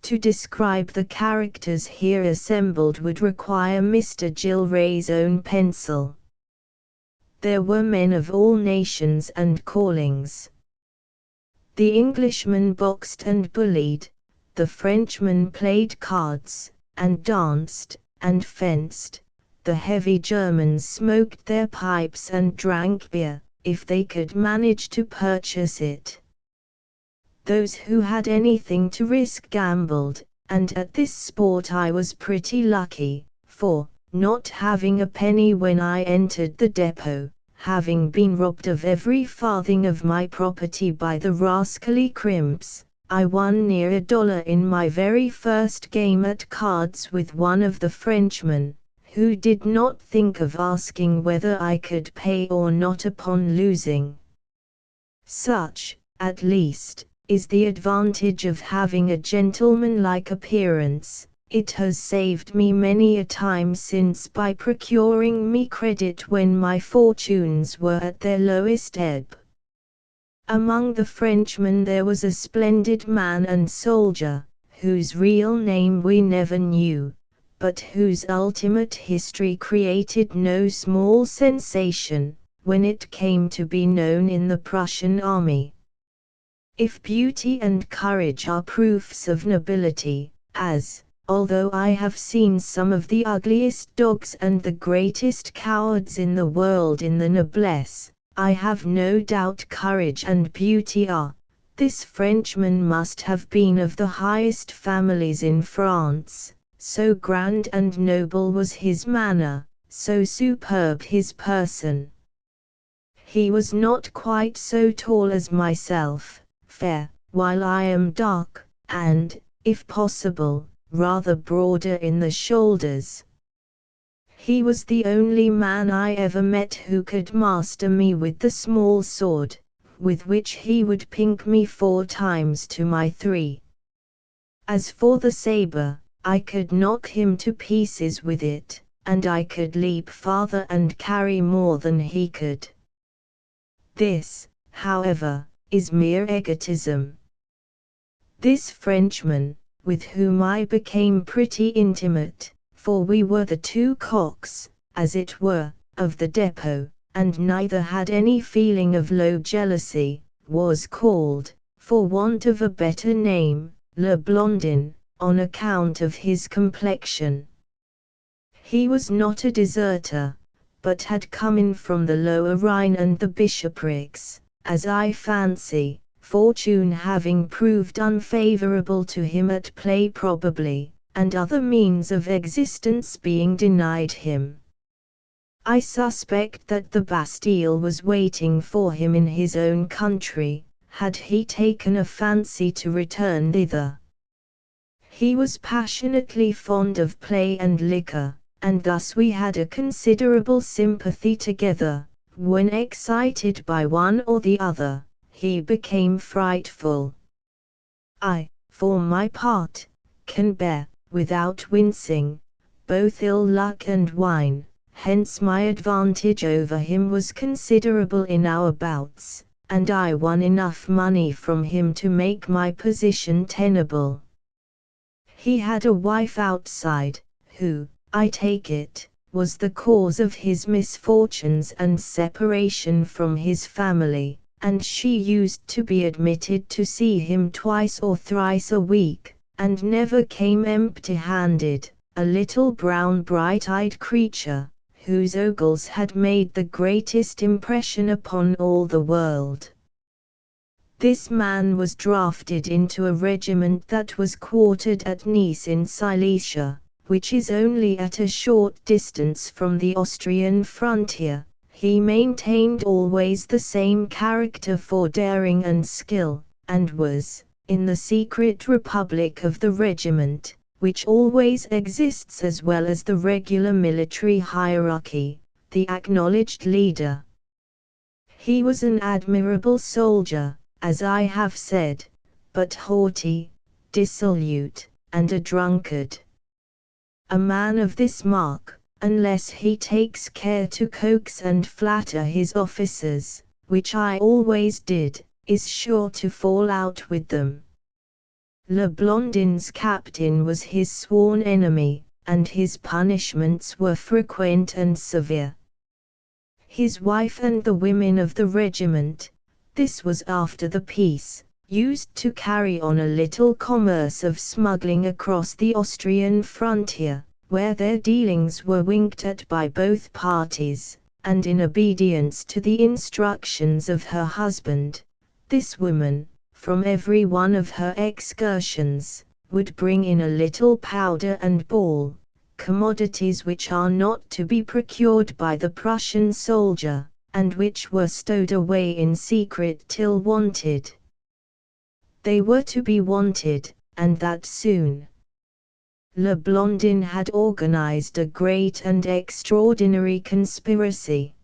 To describe the characters here assembled would require Mr. Gilray's own pencil. There were men of all nations and callings. The Englishman boxed and bullied, the Frenchman played cards, and danced, and fenced, the heavy Germans smoked their pipes and drank beer, if they could manage to purchase it. Those who had anything to risk gambled, and at this sport I was pretty lucky, for, not having a penny when I entered the depot, having been robbed of every farthing of my property by the rascally crimps, I won near $1 in my very first game at cards with one of the Frenchmen, who did not think of asking whether I could pay or not upon losing. Such, at least, is the advantage of having a gentlemanlike appearance. It has saved me many a time since by procuring me credit when my fortunes were at their lowest ebb. Among the Frenchmen there was a splendid man and soldier, whose real name we never knew, but whose ultimate history created no small sensation, when it came to be known in the Prussian army. If beauty and courage are proofs of nobility, although I have seen some of the ugliest dogs and the greatest cowards in the world in the noblesse, I have no doubt courage and beauty are. This Frenchman must have been of the highest families in France, so grand and noble was his manner, so superb his person. He was not quite so tall as myself, fair, while I am dark, and, if possible, rather broader in the shoulders. He was the only man I ever met who could master me with the small sword, with which he would pink me 4 times to my 3. As for the saber, I could knock him to pieces with it, and I could leap farther and carry more than he could. This, however, is mere egotism. This Frenchman, with whom I became pretty intimate, for we were the 2 cocks, as it were, of the depot, and neither had any feeling of low jealousy, was called, for want of a better name, Le Blondin, on account of his complexion. He was not a deserter, but had come in from the Lower Rhine and the bishoprics, as I fancy, fortune having proved unfavorable to him at play probably, and other means of existence being denied him. I suspect that the Bastille was waiting for him in his own country, had he taken a fancy to return thither. He was passionately fond of play and liquor, and thus we had a considerable sympathy together. When excited by one or the other, he became frightful. I, for my part, can bear, without wincing, both ill luck and wine, hence my advantage over him was considerable in our bouts, and I won enough money from him to make my position tenable. He had a wife outside, who, I take it, was the cause of his misfortunes and separation from his family, and she used to be admitted to see him 2 or 3 a week, and never came empty-handed, a little brown bright-eyed creature, whose ogles had made the greatest impression upon all the world. This man was drafted into a regiment that was quartered at Nice in Silesia, which is only at a short distance from the Austrian frontier. He maintained always the same character for daring and skill, and was, in the secret republic of the regiment, which always exists as well as the regular military hierarchy, the acknowledged leader. He was an admirable soldier, as I have said, but haughty, dissolute, and a drunkard. A man of this mark, unless he takes care to coax and flatter his officers, which I always did, is sure to fall out with them. Le Blondin's captain was his sworn enemy, and his punishments were frequent and severe. His wife and the women of the regiment, this was after the peace, used to carry on a little commerce of smuggling across the Austrian frontier, where their dealings were winked at by both parties, and in obedience to the instructions of her husband, this woman, from every one of her excursions, would bring in a little powder and ball, commodities which are not to be procured by the Prussian soldier, and which were stowed away in secret till wanted. They were to be wanted, and that soon. Le Blondin had organized a great and extraordinary conspiracy.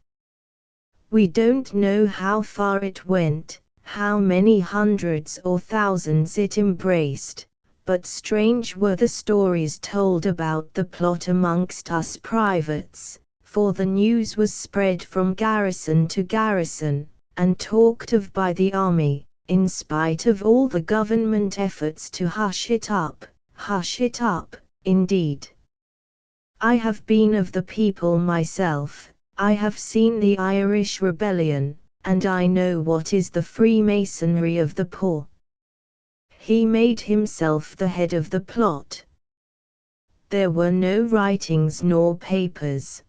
We don't know how far it went, how many hundreds or thousands it embraced, but strange were the stories told about the plot amongst us privates, for the news was spread from garrison to garrison, and talked of by the army, in spite of all the government efforts to hush it up, indeed. I have been of the people myself, I have seen the Irish rebellion, and I know what is the Freemasonry of the poor. He made himself the head of the plot. There were no writings nor papers.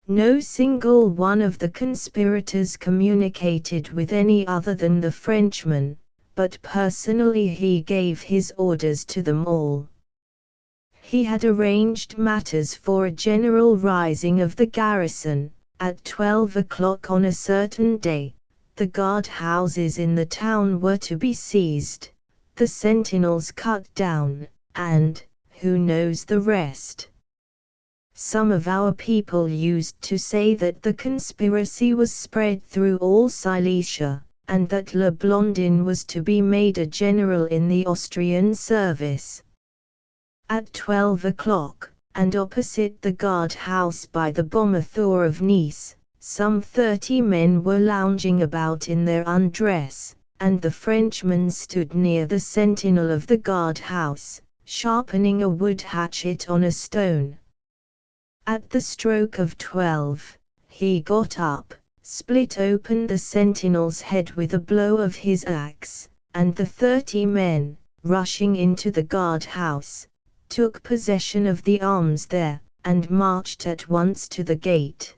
No single one of the conspirators communicated with any other than the Frenchman, but personally he gave his orders to them all. He had arranged matters for a general rising of the garrison. At 12 o'clock on a certain day, the guard-houses in the town were to be seized, the sentinels cut down, and, who knows the rest? Some of our people used to say that the conspiracy was spread through all Silesia, and that Le Blondin was to be made a general in the Austrian service. At 12 o'clock, and opposite the guard-house by the Bommathor of Nice, some 30 men were lounging about in their undress, and the Frenchman stood near the sentinel of the guard-house, sharpening a wood hatchet on a stone. At the stroke of 12, he got up, split open the sentinel's head with a blow of his axe, and the 30 men, rushing into the guard-house, took possession of the arms there, and marched at once to the gate.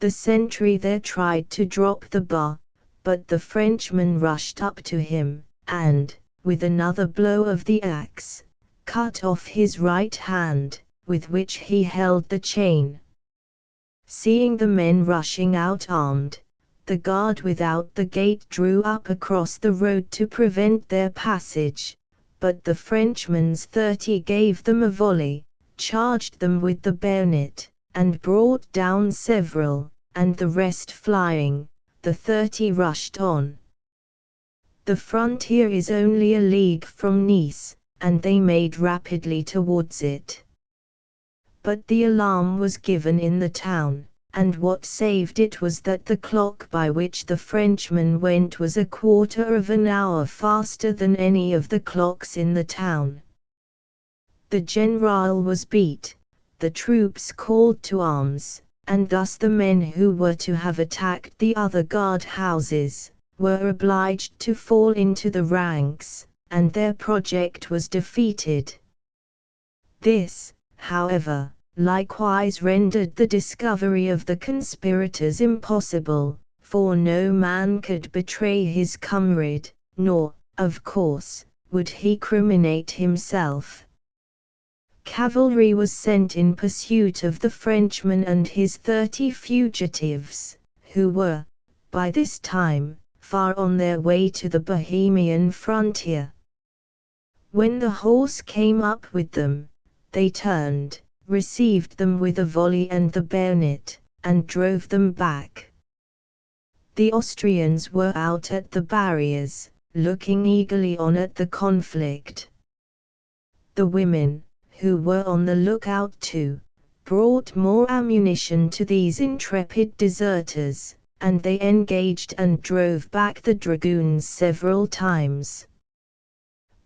The sentry there tried to drop the bar, but the Frenchman rushed up to him, and, with another blow of the axe, cut off his right hand, with which he held the chain. Seeing the men rushing out armed, the guard without the gate drew up across the road to prevent their passage, but the Frenchman's 30 gave them a volley, charged them with the bayonet, and brought down several, and the rest flying, the 30 rushed on. The frontier is only a league from Nice, and they made rapidly towards it. But the alarm was given in the town, and what saved it was that the clock by which the Frenchman went was a quarter of an hour faster than any of the clocks in the town. The general was beat, the troops called to arms, and thus the men who were to have attacked the other guard-houses, were obliged to fall into the ranks, and their project was defeated. This, however, likewise rendered the discovery of the conspirators impossible, for no man could betray his comrade, nor, of course, would he criminate himself. Cavalry was sent in pursuit of the Frenchman and his 30 fugitives, who were, by this time, far on their way to the Bohemian frontier. When the horse came up with them, they turned, received them with a volley and the bayonet, and drove them back. The Austrians were out at the barriers, looking eagerly on at the conflict. The women, who were on the lookout too, brought more ammunition to these intrepid deserters, and they engaged and drove back the dragoons several times.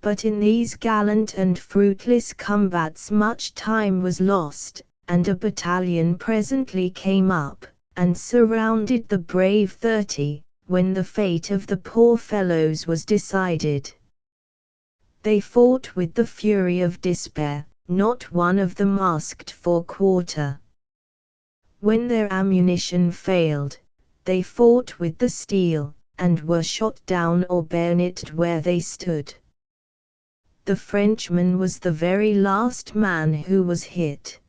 But in these gallant and fruitless combats much time was lost, and a battalion presently came up, and surrounded the brave 30, when the fate of the poor fellows was decided. They fought with the fury of despair, not one of them asked for quarter. When their ammunition failed, they fought with the steel, and were shot down or bayoneted where they stood. The Frenchman was the very last man who was hit.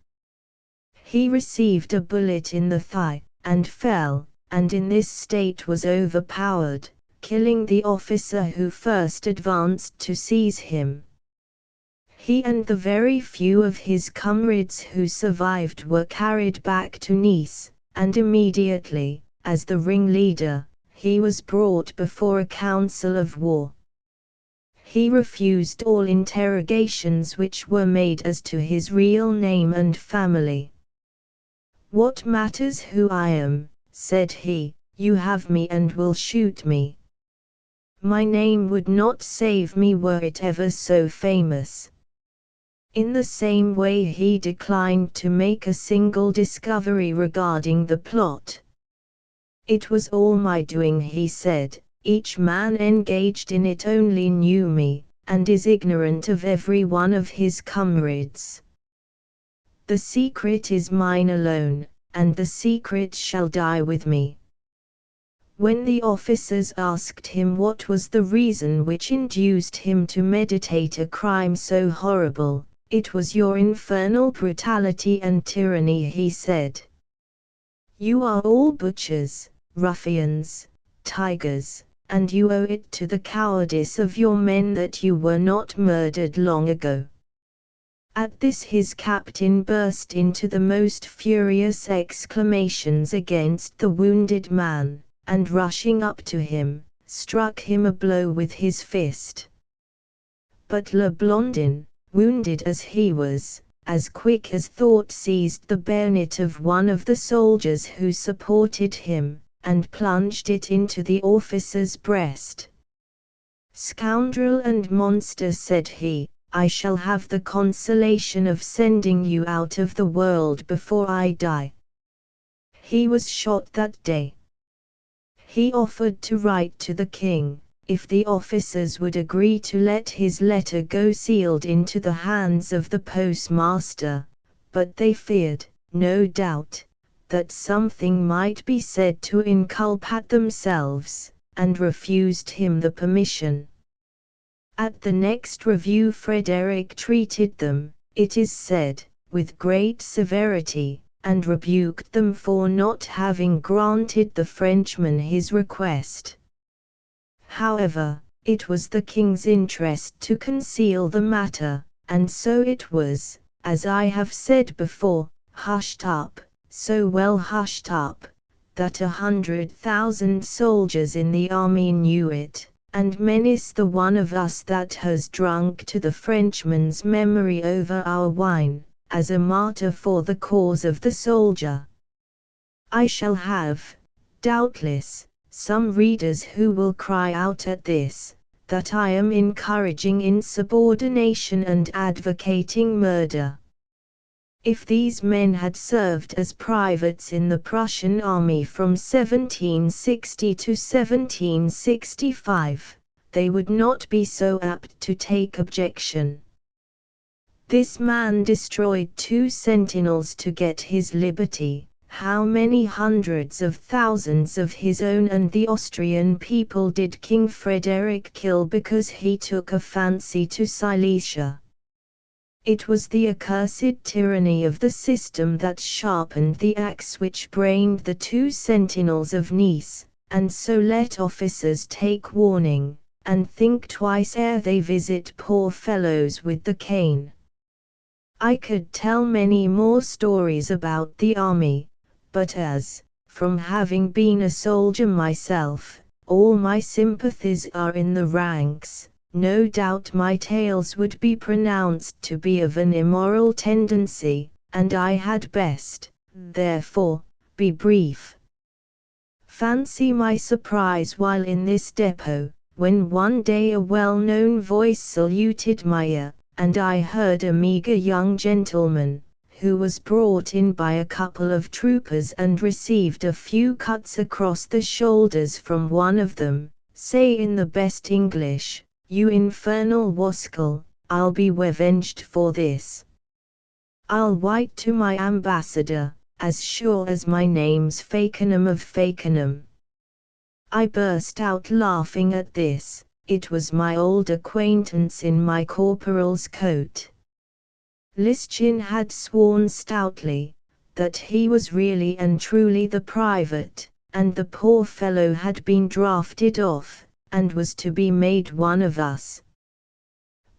He received a bullet in the thigh, and fell, and in this state was overpowered, killing the officer who first advanced to seize him. He and the very few of his comrades who survived were carried back to Nice, and immediately, as the ringleader, he was brought before a council of war. He refused all interrogations which were made as to his real name and family. "What matters who I am," said he, "you have me and will shoot me. My name would not save me were it ever so famous." In the same way he declined to make a single discovery regarding the plot. "It was all my doing," he said, "each man engaged in it only knew me, and is ignorant of every one of his comrades. The secret is mine alone, and the secret shall die with me." When the officers asked him what was the reason which induced him to meditate a crime so horrible, "It was your infernal brutality and tyranny," he said. "You are all butchers, ruffians, tigers, and you owe it to the cowardice of your men that you were not murdered long ago." At this his captain burst into the most furious exclamations against the wounded man, and rushing up to him, struck him a blow with his fist. But Le Blondin, wounded as he was, as quick as thought seized the bayonet of one of the soldiers who supported him, and plunged it into the officer's breast. "Scoundrel and monster," said he, "I shall have the consolation of sending you out of the world before I die." He was shot that day. He offered to write to the king, if the officers would agree to let his letter go sealed into the hands of the postmaster, but they feared, no doubt, that something might be said to inculpate themselves, and refused him the permission. At the next review Frederick treated them, it is said, with great severity, and rebuked them for not having granted the Frenchman his request. However, it was the king's interest to conceal the matter, and so it was, as I have said before, hushed up, so well hushed up, that 100,000 soldiers in the army knew it, and many's the one of us that has drunk to the Frenchman's memory over our wine, as a martyr for the cause of the soldier. I shall have, doubtless, some readers who will cry out at this, that I am encouraging insubordination and advocating murder. If these men had served as privates in the Prussian army from 1760 to 1765, they would not be so apt to take objection. This man destroyed 2 sentinels to get his liberty. How many hundreds of thousands of his own and the Austrian people did King Frederick kill because he took a fancy to Silesia? It was the accursed tyranny of the system that sharpened the axe which brained the 2 sentinels of Nice, and so let officers take warning, and think twice ere they visit poor fellows with the cane. I could tell many more stories about the army, but as, from having been a soldier myself, all my sympathies are in the ranks, no doubt my tales would be pronounced to be of an immoral tendency, and I had best, therefore, be brief. Fancy my surprise while in this depot, when one day a well-known voice saluted my ear, and I heard a meagre young gentleman, who was brought in by a couple of troopers and received a few cuts across the shoulders from one of them, say in the best English, "You infernal wascal, I'll be revenged for this. I'll write to my ambassador, as sure as my name's Fakenham of Fakenham." I burst out laughing at this. It was my old acquaintance in my corporal's coat. Lischin had sworn stoutly that he was really and truly the private, and the poor fellow had been drafted off, and was to be made one of us.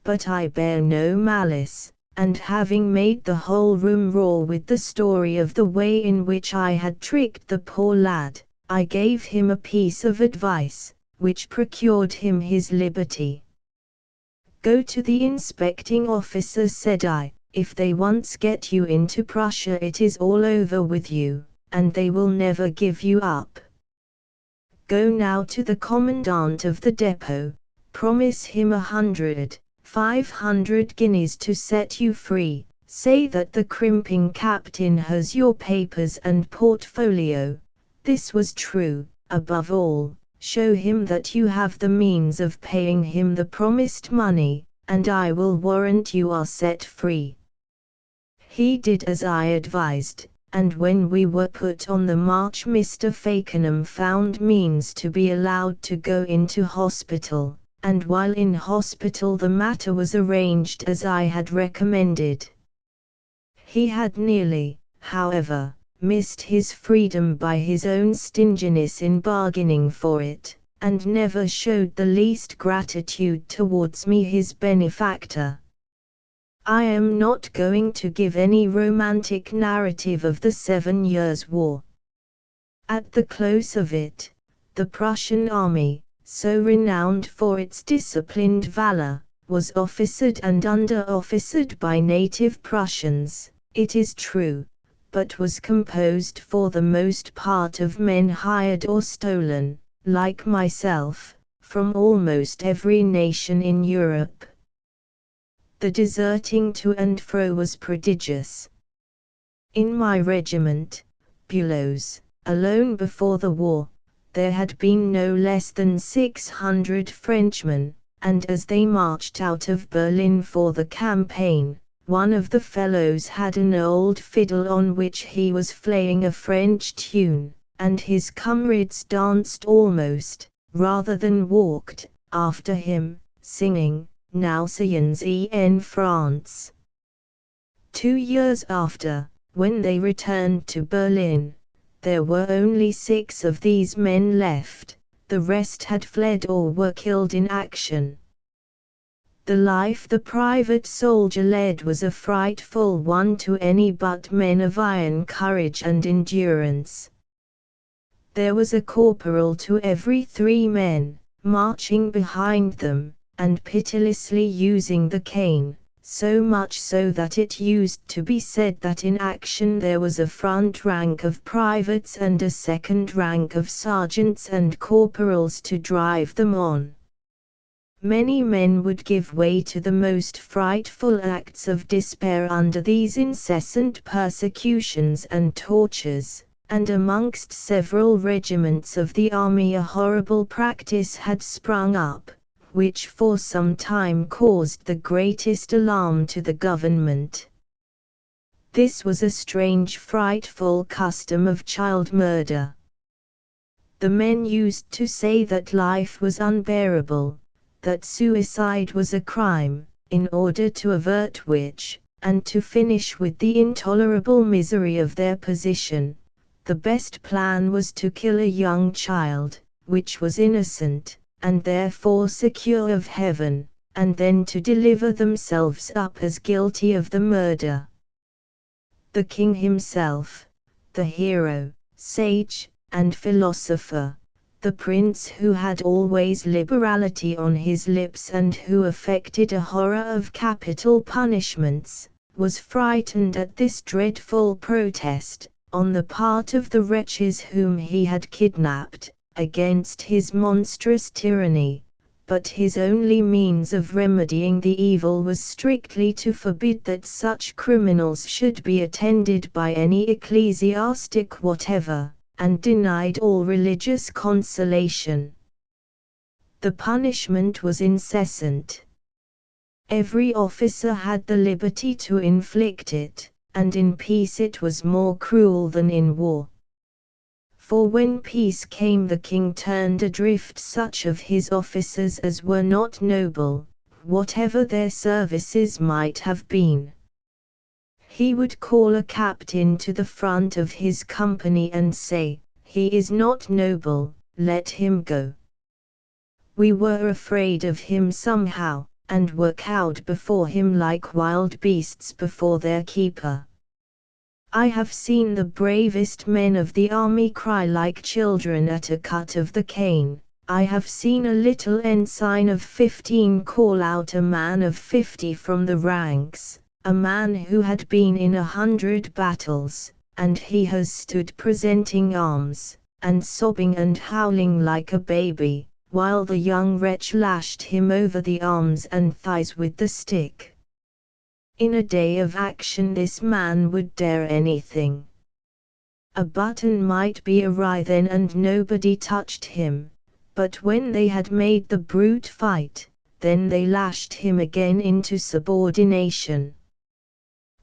But I bear no malice, and having made the whole room roar with the story of the way in which I had tricked the poor lad, I gave him a piece of advice, which procured him his liberty. "Go to the inspecting officer," said I. "If they once get you into Prussia it is all over with you, and they will never give you up. Go now to the commandant of the depot, promise him 500 guineas to set you free, say that the crimping captain has your papers and portfolio." This was true. Above all, show him that you have the means of paying him the promised money, and I will warrant you are set free. He did as I advised, and when we were put on the march Mr. Fakenham found means to be allowed to go into hospital, and while in hospital the matter was arranged as I had recommended. He had nearly, however, missed his freedom by his own stinginess in bargaining for it, and never showed the least gratitude towards me, his benefactor. I am not going to give any romantic narrative of the 7 Years' War. At the close of it, the Prussian army, so renowned for its disciplined valor, was officered and under-officered by native Prussians, it is true, but was composed for the most part of men hired or stolen, like myself, from almost every nation in Europe. The deserting to and fro was prodigious. In my regiment, Bulow's, alone before the war, there had been no less than 600 Frenchmen, and as they marched out of Berlin for the campaign, one of the fellows had an old fiddle on which he was playing a French tune, and his comrades danced almost, rather than walked, after him, singing, "Now Science en France." 2 years after, when they returned to Berlin, there were only 6 of these men left, the rest had fled or were killed in action. The life the private soldier led was a frightful one to any but men of iron courage and endurance. There was a corporal to every 3 men, marching behind them, and pitilessly using the cane, so much so that it used to be said that in action there was a front rank of privates and a second rank of sergeants and corporals to drive them on. Many men would give way to the most frightful acts of despair under these incessant persecutions and tortures, and amongst several regiments of the army a horrible practice had sprung up, which for some time caused the greatest alarm to the government. This was a strange, frightful custom of child murder. The men used to say that life was unbearable, that suicide was a crime, in order to avert which, and to finish with the intolerable misery of their position, the best plan was to kill a young child, which was innocent, and therefore secure of heaven, and then to deliver themselves up as guilty of the murder. The king himself, the hero, sage, and philosopher, the prince who had always liberality on his lips and who affected a horror of capital punishments, was frightened at this dreadful protest, on the part of the wretches whom he had kidnapped, against his monstrous tyranny, but his only means of remedying the evil was strictly to forbid that such criminals should be attended by any ecclesiastic whatever, and denied all religious consolation. The punishment was incessant. Every officer had the liberty to inflict it, and in peace it was more cruel than in war. For when peace came, the king turned adrift such of his officers as were not noble, whatever their services might have been. He would call a captain to the front of his company and say, "He is not noble, let him go." We were afraid of him somehow, and were cowed before him like wild beasts before their keeper. I have seen the bravest men of the army cry like children at a cut of the cane. I have seen a little ensign of 15 call out a man of 50 from the ranks, a man who had been in 100 battles, and he has stood presenting arms, and sobbing and howling like a baby, while the young wretch lashed him over the arms and thighs with the stick. In a day of action this man would dare anything. A button might be awry then and nobody touched him, but when they had made the brute fight, then they lashed him again into subordination.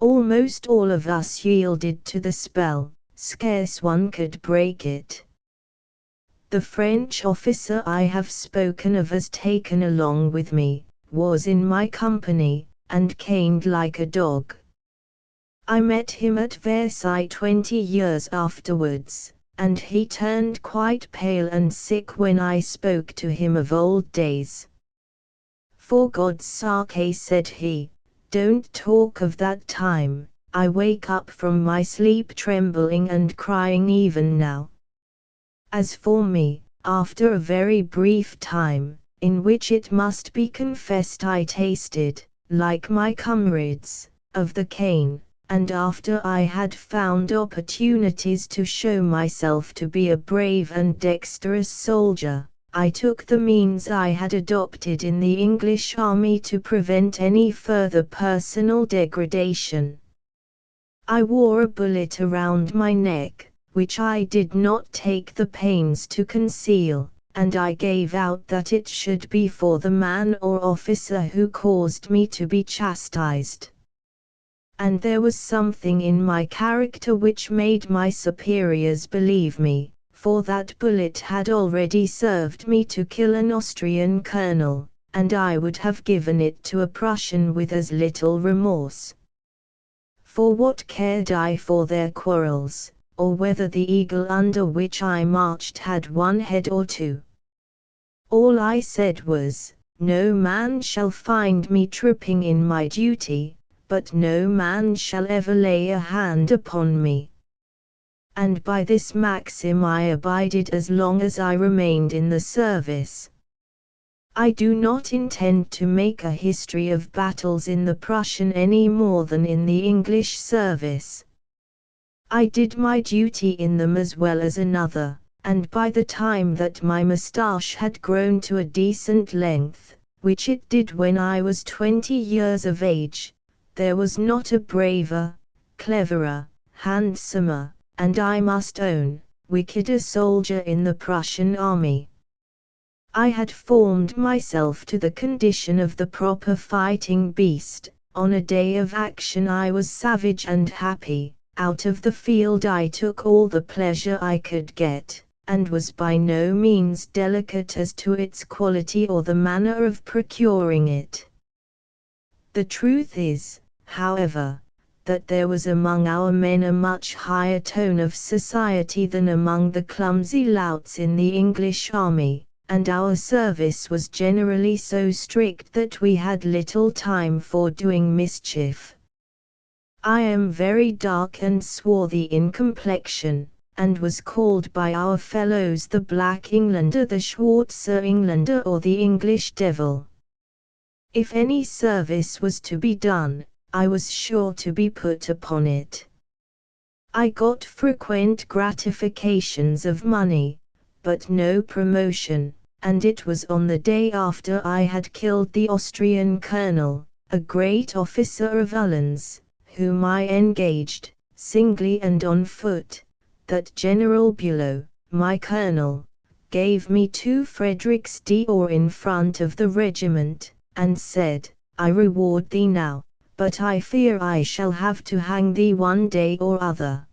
Almost all of us yielded to the spell, scarce one could break it. The French officer I have spoken of as taken along with me, was in my company, and caned like a dog. I met him at Versailles 20 years afterwards, and he turned quite pale and sick when I spoke to him of old days. "For God's sake," said he, "don't talk of that time. I wake up from my sleep trembling and crying even now." As for me, after a very brief time, in which it must be confessed I tasted, like my comrades, of the cane, and after I had found opportunities to show myself to be a brave and dexterous soldier, I took the means I had adopted in the English army to prevent any further personal degradation. I wore a bullet around my neck, which I did not take the pains to conceal, and I gave out that it should be for the man or officer who caused me to be chastised. And there was something in my character which made my superiors believe me, for that bullet had already served me to kill an Austrian colonel, and I would have given it to a Prussian with as little remorse. For what cared I for their quarrels, or whether the eagle under which I marched had one head or two? All I said was, "No man shall find me tripping in my duty, but no man shall ever lay a hand upon me." And by this maxim I abided as long as I remained in the service. I do not intend to make a history of battles in the Prussian any more than in the English service. I did my duty in them as well as another, and by the time that my moustache had grown to a decent length, which it did when I was 20 years of age, there was not a braver, cleverer, handsomer, and I must own, wickeder soldier in the Prussian army. I had formed myself to the condition of the proper fighting beast. On a day of action I was savage and happy. Out of the field I took all the pleasure I could get, and was by no means delicate as to its quality or the manner of procuring it. The truth is, however, that there was among our men a much higher tone of society than among the clumsy louts in the English army, and our service was generally so strict that we had little time for doing mischief. I am very dark and swarthy in complexion, and was called by our fellows the Black Englander, the Schwarzer Englander, or the English Devil. If any service was to be done, I was sure to be put upon it. I got frequent gratifications of money, but no promotion, and it was on the day after I had killed the Austrian colonel, a great officer of Uhlans, whom I engaged, singly and on foot, that General Bülow, my colonel, gave me 2 Frederick's d'Or in front of the regiment, and said, "I reward thee now, but I fear I shall have to hang thee one day or other."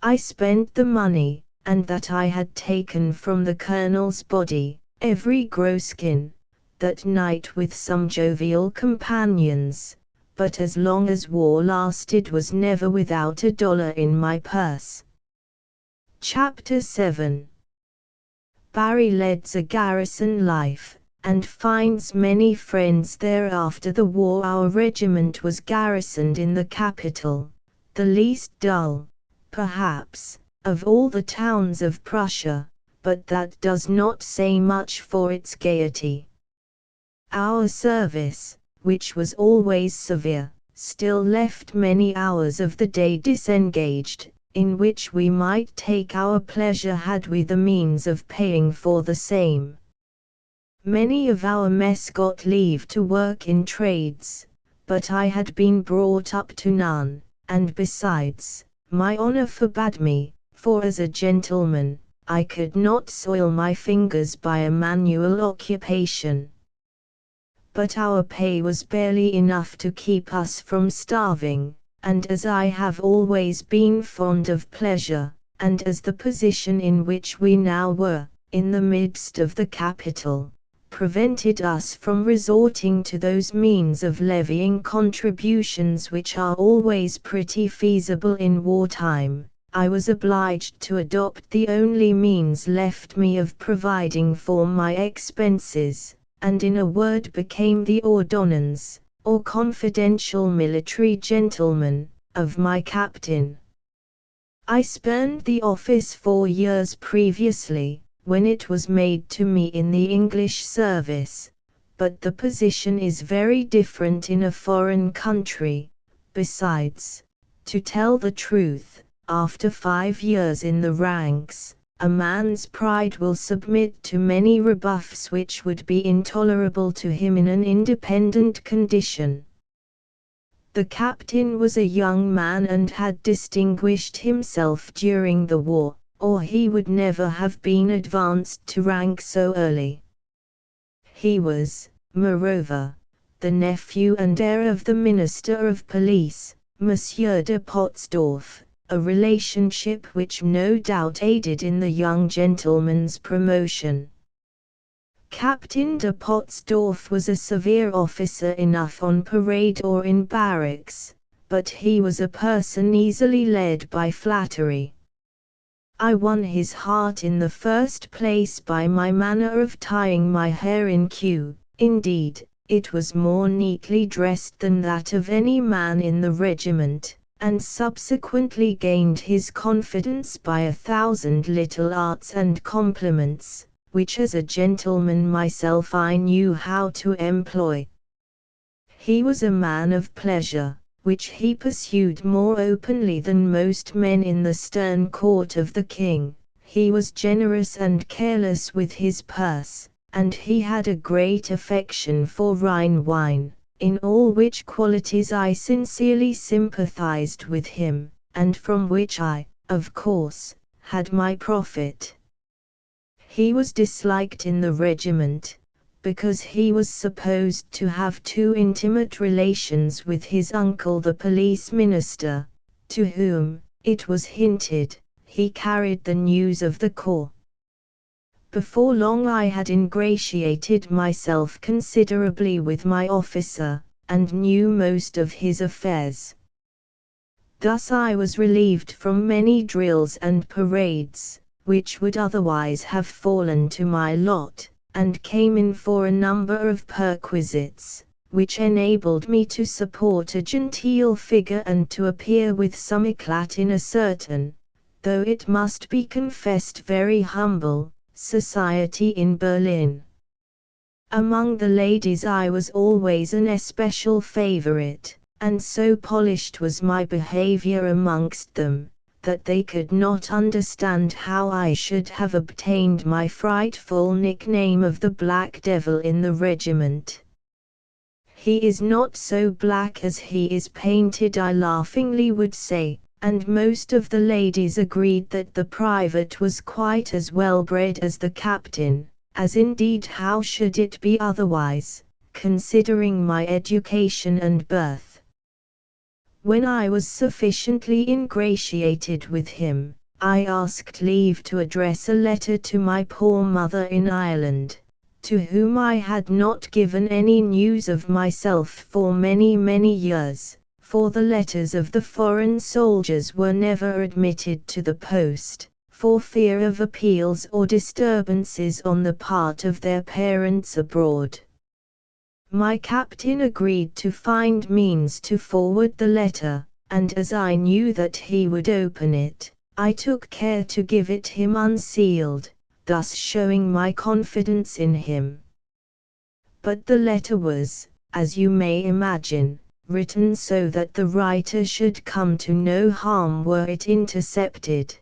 I spent the money, and that I had taken from the colonel's body every gros-skin that night with some jovial companions, but as long as war lasted was never without $1 in my purse. Chapter 7. Barry leads a garrison life, and finds many friends there. After the war our regiment was garrisoned in the capital, the least dull, perhaps, of all the towns of Prussia, but that does not say much for its gaiety. Our service, which was always severe, still left many hours of the day disengaged, in which we might take our pleasure had we the means of paying for the same. Many of our mess got leave to work in trades, but I had been brought up to none, and besides, my honor forbade me, for as a gentleman, I could not soil my fingers by a manual occupation. But our pay was barely enough to keep us from starving, and as I have always been fond of pleasure, and as the position in which we now were, in the midst of the capital, prevented us from resorting to those means of levying contributions which are always pretty feasible in wartime, I was obliged to adopt the only means left me of providing for my expenses, and in a word became the ordonnance, or confidential military gentleman, of my captain. I spurned the office 4 years previously, when it was made to me in the English service, but the position is very different in a foreign country. Besides, to tell the truth, after 5 years in the ranks, a man's pride will submit to many rebuffs which would be intolerable to him in an independent condition. The captain was a young man and had distinguished himself during the war, or he would never have been advanced to rank so early. He was, moreover, the nephew and heir of the Minister of Police, Monsieur de Potzdorff, a relationship which no doubt aided in the young gentleman's promotion. Captain de Potzdorff was a severe officer enough on parade or in barracks, but he was a person easily led by flattery. I won his heart in the first place by my manner of tying my hair in queue. Indeed, it was more neatly dressed than that of any man in the regiment, and subsequently gained his confidence by 1,000 little arts and compliments, which as a gentleman myself I knew how to employ. He was a man of pleasure, which he pursued more openly than most men in the stern court of the king. He was generous and careless with his purse, and he had a great affection for Rhine wine, in all which qualities I sincerely sympathized with him, and from which I, of course, had my profit. He was disliked in the regiment, because he was supposed to have too intimate relations with his uncle the police minister, to whom, it was hinted, he carried the news of the corps. Before long I had ingratiated myself considerably with my officer, and knew most of his affairs. Thus I was relieved from many drills and parades, which would otherwise have fallen to my lot, and came in for a number of perquisites, which enabled me to support a genteel figure and to appear with some éclat in a certain, though it must be confessed very humble, society in Berlin. Among the ladies I was always an especial favorite, and so polished was my behavior amongst them, that they could not understand how I should have obtained my frightful nickname of the Black Devil in the regiment. He is not so black as he is painted, I laughingly would say, and most of the ladies agreed that the private was quite as well bred as the captain, as indeed how should it be otherwise, considering my education and birth. When I was sufficiently ingratiated with him, I asked leave to address a letter to my poor mother in Ireland, to whom I had not given any news of myself for many years, for the letters of the foreign soldiers were never admitted to the post, for fear of appeals or disturbances on the part of their parents abroad. My captain agreed to find means to forward the letter, and as I knew that he would open it, I took care to give it him unsealed, thus showing my confidence in him. But the letter was, as you may imagine, written so that the writer should come to no harm were it intercepted.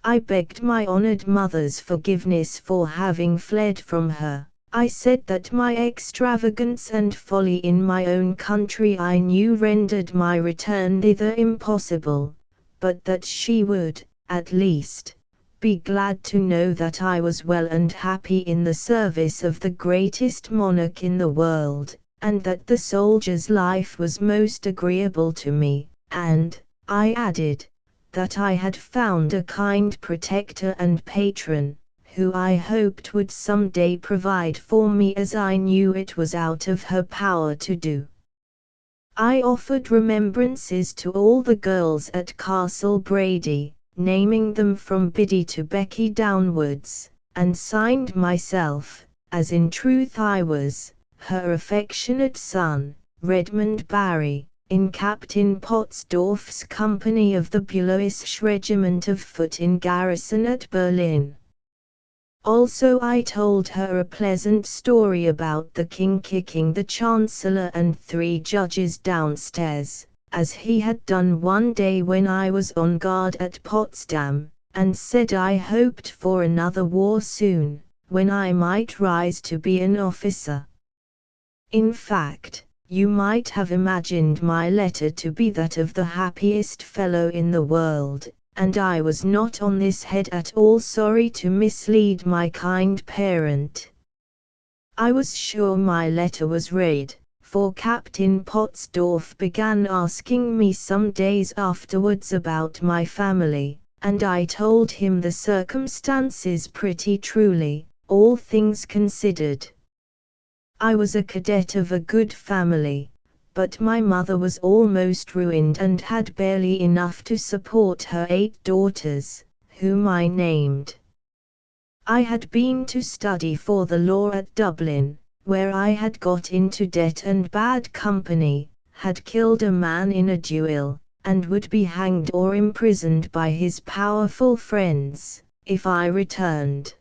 I begged my honored mother's forgiveness for having fled from her. I said that my extravagance and folly in my own country I knew rendered my return thither impossible, but that she would, at least, be glad to know that I was well and happy in the service of the greatest monarch in the world, and that the soldier's life was most agreeable to me, and, I added, that I had found a kind protector and patron, who I hoped would some day provide for me as I knew it was out of her power to do. I offered remembrances to all the girls at Castle Brady, naming them from Biddy to Becky downwards, and signed myself, as in truth I was, her affectionate son, Redmond Barry, in Captain Pottsdorf's company of the Bulowisch Regiment of Foot in garrison at Berlin. Also I told her a pleasant story about the king kicking the chancellor and 3 judges downstairs, as he had done one day when I was on guard at Potsdam, and said I hoped for another war soon, when I might rise to be an officer. In fact, you might have imagined my letter to be that of the happiest fellow in the world, and I was not on this head at all sorry to mislead my kind parent. I was sure my letter was read, for Captain Pottsdorf began asking me some days afterwards about my family, and I told him the circumstances pretty truly, all things considered. I was a cadet of a good family, but my mother was almost ruined and had barely enough to support her 8 daughters, whom I named. I had been to study for the law at Dublin, where I had got into debt and bad company, had killed a man in a duel, and would be hanged or imprisoned by his powerful friends, if I returned.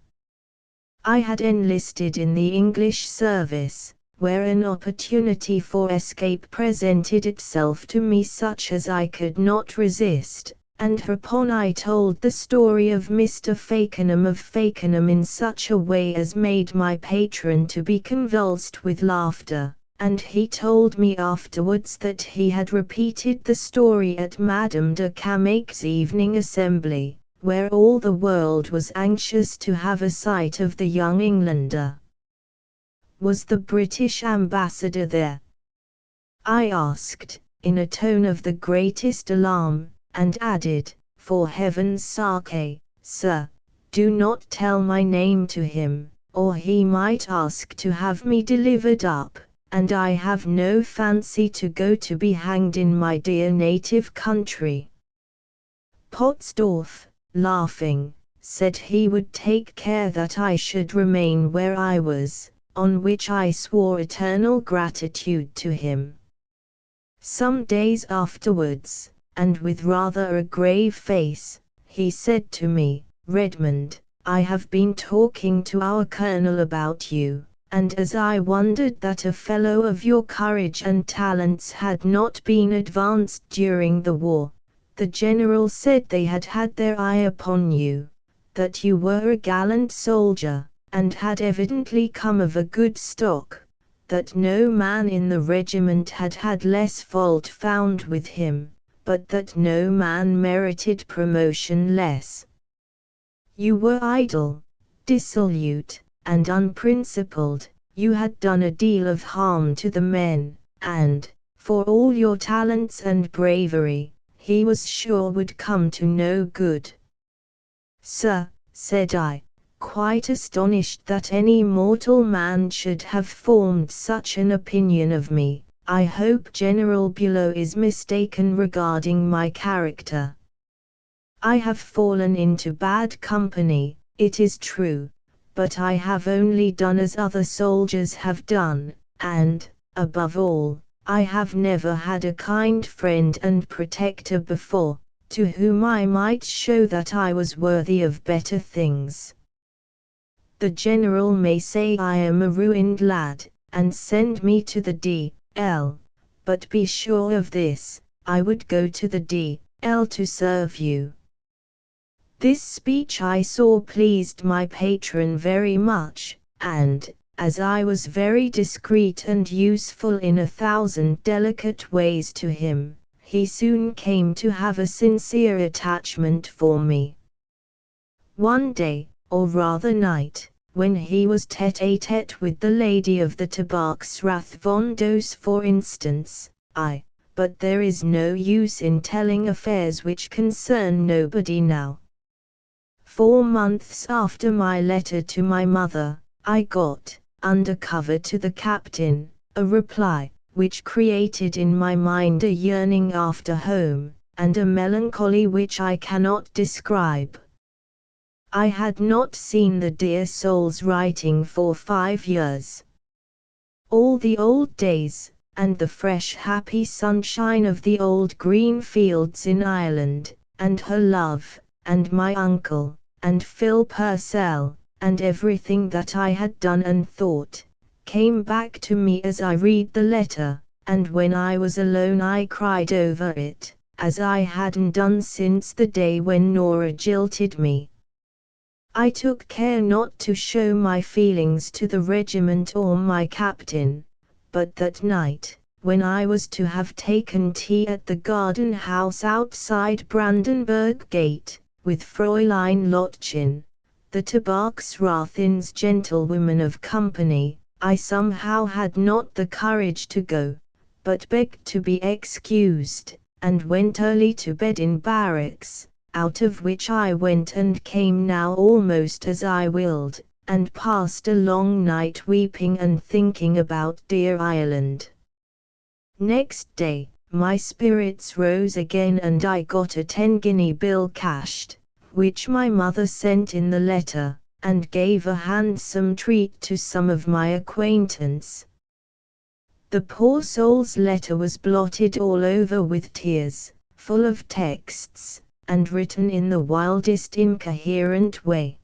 I had enlisted in the English service, where an opportunity for escape presented itself to me such as I could not resist, and hereupon I told the story of Mr. Fakenham of Fakenham in such a way as made my patron to be convulsed with laughter, and he told me afterwards that he had repeated the story at Madame de Camaic's evening assembly, where all the world was anxious to have a sight of the young Englander. Was the British ambassador there? I asked, in a tone of the greatest alarm, and added, for heaven's sake, sir, do not tell my name to him, or he might ask to have me delivered up, and I have no fancy to go to be hanged in my dear native country. Pottsdorf, laughing, said he would take care that I should remain where I was, on which I swore eternal gratitude to him. Some days afterwards, and with rather a grave face, he said to me, Redmond, I have been talking to our colonel about you, and as I wondered that a fellow of your courage and talents had not been advanced during the war, the general said they had had their eye upon you, that you were a gallant soldier, and had evidently come of a good stock, that no man in the regiment had had less fault found with him, but that no man merited promotion less. You were idle, dissolute, and unprincipled, you had done a deal of harm to the men, and, for all your talents and bravery, he was sure would come to no good, "Sir," said I, quite astonished that any mortal man should have formed such an opinion of me, "I hope General Bulow is mistaken regarding my character. I have fallen into bad company, it is true, but I have only done as other soldiers have done, and, above all, I have never had a kind friend and protector before, to whom I might show that I was worthy of better things. The general may say I am a ruined lad, and send me to the D.L., but be sure of this, I would go to the D.L. to serve you." This speech I saw pleased my patron very much, and, as I was very discreet and useful in 1,000 delicate ways to him, he soon came to have a sincere attachment for me. One day, or rather night, when he was tête-à-tête with the lady of the Tabaksrath von Dos for instance, but there is no use in telling affairs which concern nobody now. 4 months after my letter to my mother, I got, under cover to the captain, a reply, which created in my mind a yearning after home, and a melancholy which I cannot describe. I had not seen the dear soul's writing for 5 years. All the old days, and the fresh happy sunshine of the old green fields in Ireland, and her love, and my uncle, and Phil Purcell, and everything that I had done and thought, came back to me as I read the letter, and when I was alone I cried over it, as I hadn't done since the day when Nora jilted me. I took care not to show my feelings to the regiment or my captain, but that night, when I was to have taken tea at the garden house outside Brandenburg Gate, with Fräulein Lottchen, the Tabaksrathin's gentlewoman of company, I somehow had not the courage to go, but begged to be excused, and went early to bed in barracks, out of which I went and came now almost as I willed, and passed a long night weeping and thinking about dear Ireland. Next day, my spirits rose again and I got a 10-guinea bill cashed, which my mother sent in the letter, and gave a handsome treat to some of my acquaintance. The poor soul's letter was blotted all over with tears, full of texts, and written in the wildest incoherent way.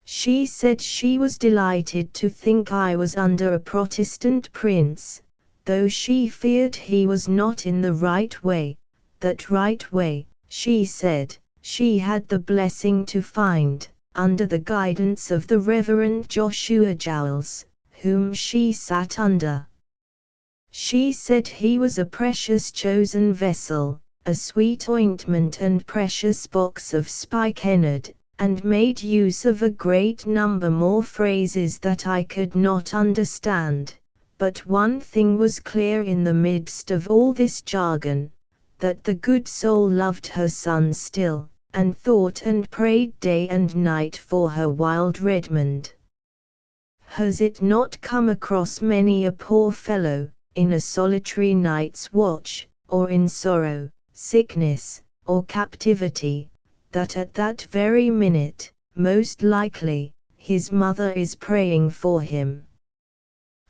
She said she was delighted to think I was under a Protestant prince, though she feared he was not in the right way, that right way, she said, she had the blessing to find, under the guidance of the Reverend Joshua Jowls, whom she sat under. She said he was a precious chosen vessel, a sweet ointment and precious box of spikenard, and made use of a great number more phrases that I could not understand, but one thing was clear in the midst of all this jargon, that the good soul loved her son still, and thought and prayed day and night for her wild Redmond. Has it not come across many a poor fellow, in a solitary night's watch, or in sorrow, sickness, or captivity, that at that very minute, most likely, his mother is praying for him?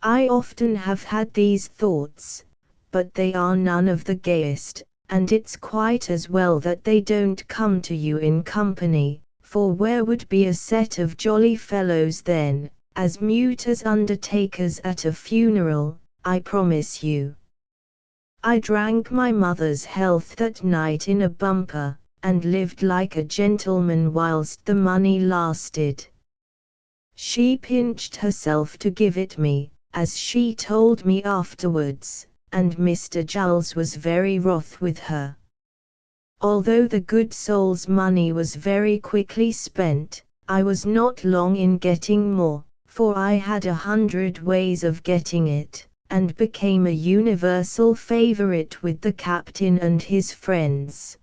I often have had these thoughts, but they are none of the gayest, and it's quite as well that they don't come to you in company, for where would be a set of jolly fellows then, as mute as undertakers at a funeral, I promise you. I drank my mother's health that night in a bumper, and lived like a gentleman whilst the money lasted. She pinched herself to give it me, as she told me afterwards, and Mr. Jowls was very wroth with her. Although the good soul's money was very quickly spent, I was not long in getting more, for I had 100 ways of getting it, and became a universal favorite with the captain and his friends.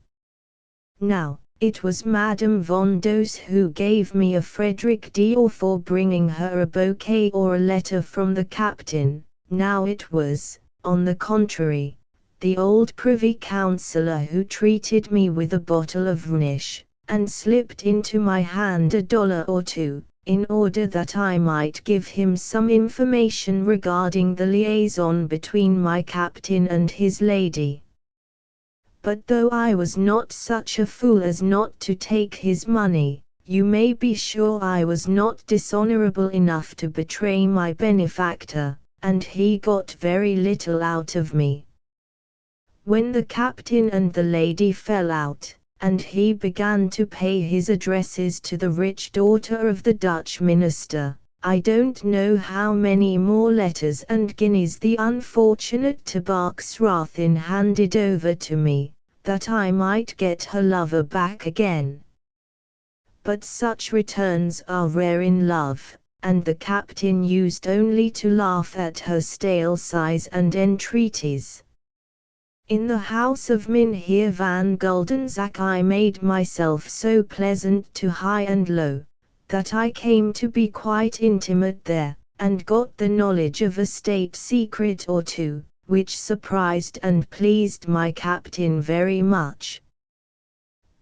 Now, It was Madame von Dos who gave me a Frederick Dior for bringing her a bouquet or a letter from the captain. Now it was, on the contrary, the old Privy Councillor who treated me with a bottle of Rhenish, and slipped into my hand $1 or $2, in order that I might give him some information regarding the liaison between my captain and his lady. But though I was not such a fool as not to take his money, you may be sure I was not dishonorable enough to betray my benefactor, and he got very little out of me. When the captain and the lady fell out, and he began to pay his addresses to the rich daughter of the Dutch minister, I don't know how many more letters and guineas the unfortunate Tabaksrathin handed over to me, that I might get her lover back again. But such returns are rare in love, and the captain used only to laugh at her stale sighs and entreaties. In the house of Mynheer van Guldenzac I made myself so pleasant to high and low, that I came to be quite intimate there, and got the knowledge of a state secret or two, which surprised and pleased my captain very much.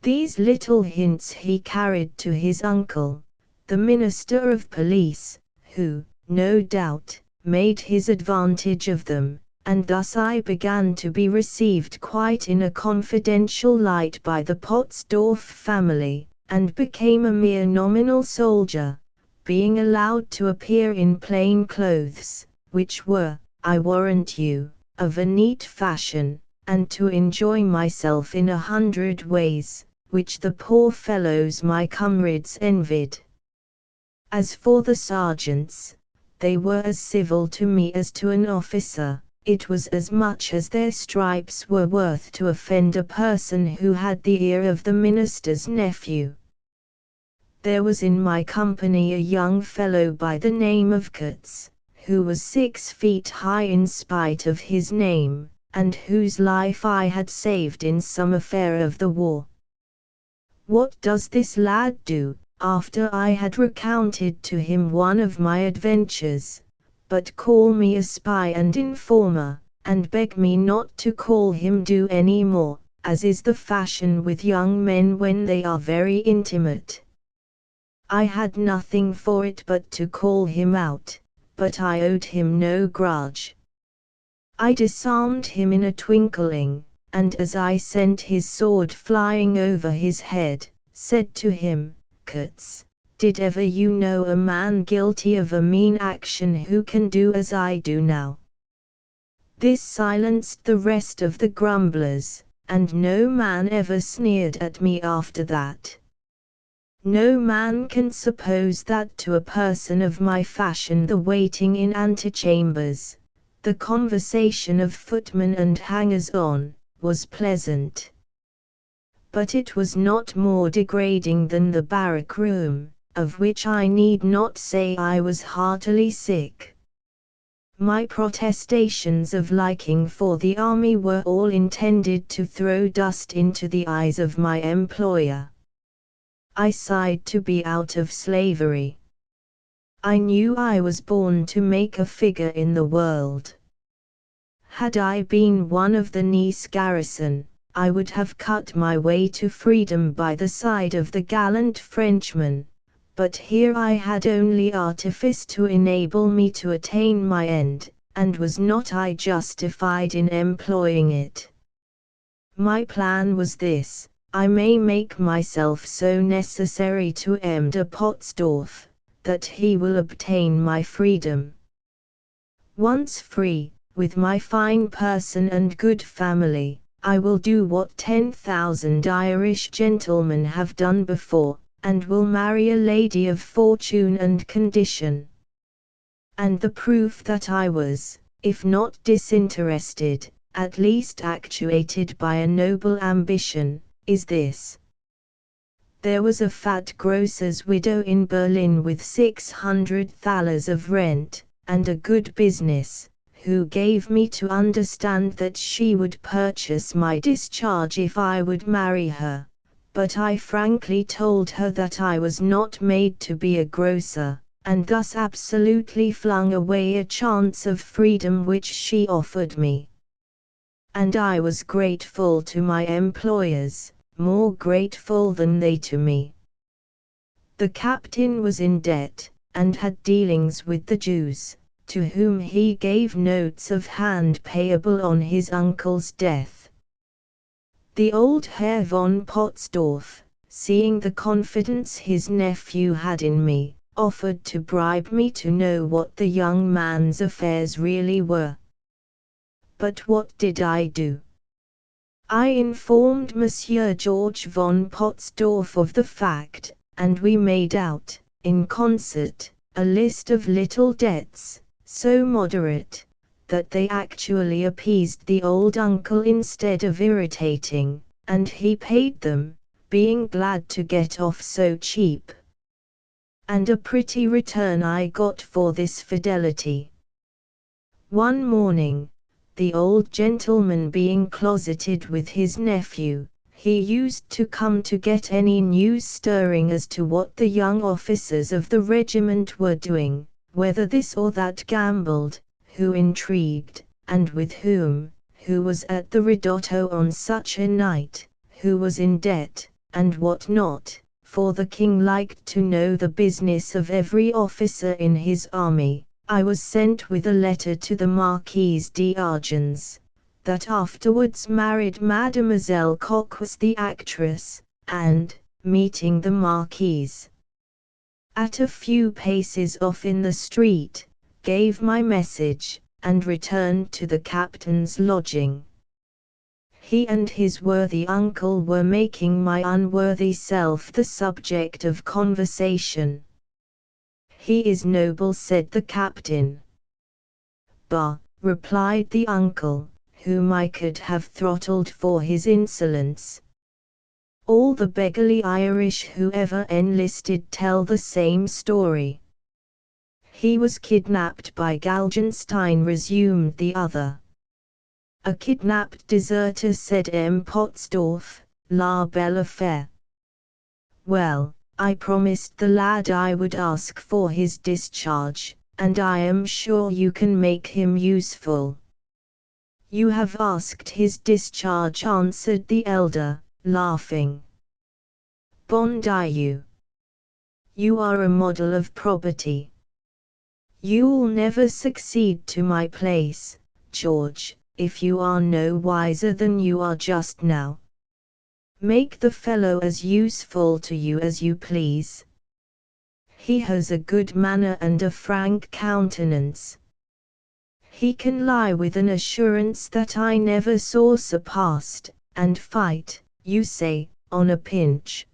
These little hints he carried to his uncle, the Minister of Police, who, no doubt, made his advantage of them, and thus I began to be received quite in a confidential light by the Potzdorf family, and became a mere nominal soldier, being allowed to appear in plain clothes, which were, I warrant you, of a neat fashion, and to enjoy myself in 100 ways, which the poor fellows my comrades envied. As for the sergeants, they were as civil to me as to an officer. It was as much as their stripes were worth to offend a person who had the ear of the minister's nephew. There was in my company a young fellow by the name of Kurtz, who was 6 feet high in spite of his name, and whose life I had saved in some affair of the war. What does this lad do, after I had recounted to him one of my adventures, but call me a spy and informer, and beg me not to call him do any more, as is the fashion with young men when they are very intimate. I had nothing for it but to call him out, but I owed him no grudge. I disarmed him in a twinkling, and as I sent his sword flying over his head, said to him, Kurtz, did ever you know a man guilty of a mean action who can do as I do now? This silenced the rest of the grumblers, and no man ever sneered at me after that. No man can suppose that to a person of my fashion the waiting in antechambers, the conversation of footmen and hangers-on, was pleasant. But it was not more degrading than the barrack room, of which I need not say I was heartily sick. My protestations of liking for the army were all intended to throw dust into the eyes of my employer. I sighed to be out of slavery. I knew I was born to make a figure in the world. Had I been one of the Nice garrison, I would have cut my way to freedom by the side of the gallant Frenchman, but here I had only artifice to enable me to attain my end, and was not I justified in employing it? My plan was this: I may make myself so necessary to M. de Potzdorf, that he will obtain my freedom. Once free, with my fine person and good family, I will do what 10,000 Irish gentlemen have done before, and will marry a lady of fortune and condition. And the proof that I was, if not disinterested, at least actuated by a noble ambition, is this. There was a fat grocer's widow in Berlin with 600 thalers of rent, and a good business, who gave me to understand that she would purchase my discharge if I would marry her, but I frankly told her that I was not made to be a grocer, and thus absolutely flung away a chance of freedom which she offered me. And I was grateful to my employers, more grateful than they to me. The captain was in debt, and had dealings with the Jews, to whom he gave notes of hand payable on his uncle's death. The old Herr von Potzdorff, seeing the confidence his nephew had in me, offered to bribe me to know what the young man's affairs really were. But what did I do? I informed Monsieur George von Potzdorff of the fact, and we made out, in concert, a list of little debts, so moderate, that they actually appeased the old uncle instead of irritating, and he paid them, being glad to get off so cheap. And a pretty return I got for this fidelity. One morning, the old gentleman being closeted with his nephew, he used to come to get any news stirring as to what the young officers of the regiment were doing, whether this or that gambled, who intrigued, and with whom, who was at the ridotto on such a night, who was in debt, and what not, for the king liked to know the business of every officer in his army. I was sent with a letter to the Marquise d'Argens, that afterwards married Mademoiselle Coquas the actress, and, meeting the Marquise at a few paces off in the street, gave my message, and returned to the captain's lodging. He and his worthy uncle were making my unworthy self the subject of conversation. "He is noble," said the captain. "Bah," replied the uncle, whom I could have throttled for his insolence. "All the beggarly Irish who ever enlisted tell the same story." "He was kidnapped by Galgenstein," resumed the other. "A kidnapped deserter," said M. Potzdorff, "la belle affaire." "Well, I promised the lad I would ask for his discharge, and I am sure you can make him useful." "You have asked his discharge," answered the elder, laughing. "Bon Dieu! You are a model of probity. You'll never succeed to my place, George, if you are no wiser than you are just now. Make the fellow as useful to you as you please. He has a good manner and a frank countenance. He can lie with an assurance that I never saw surpassed, and fight, you say, on a pinch.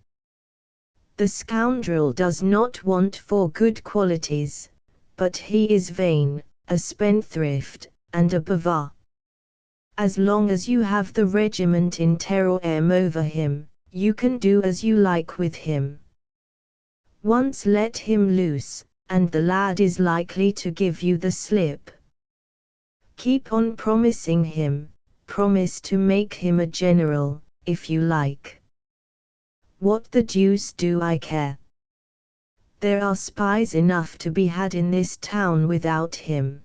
The scoundrel does not want for good qualities, but he is vain, a spendthrift, and a bavard. As long as you have the regiment in terrorem over him, you can do as you like with him. Once let him loose, and the lad is likely to give you the slip. Keep on promising him, promise to make him a general, if you like. What the deuce do I care? There are spies enough to be had in this town without him."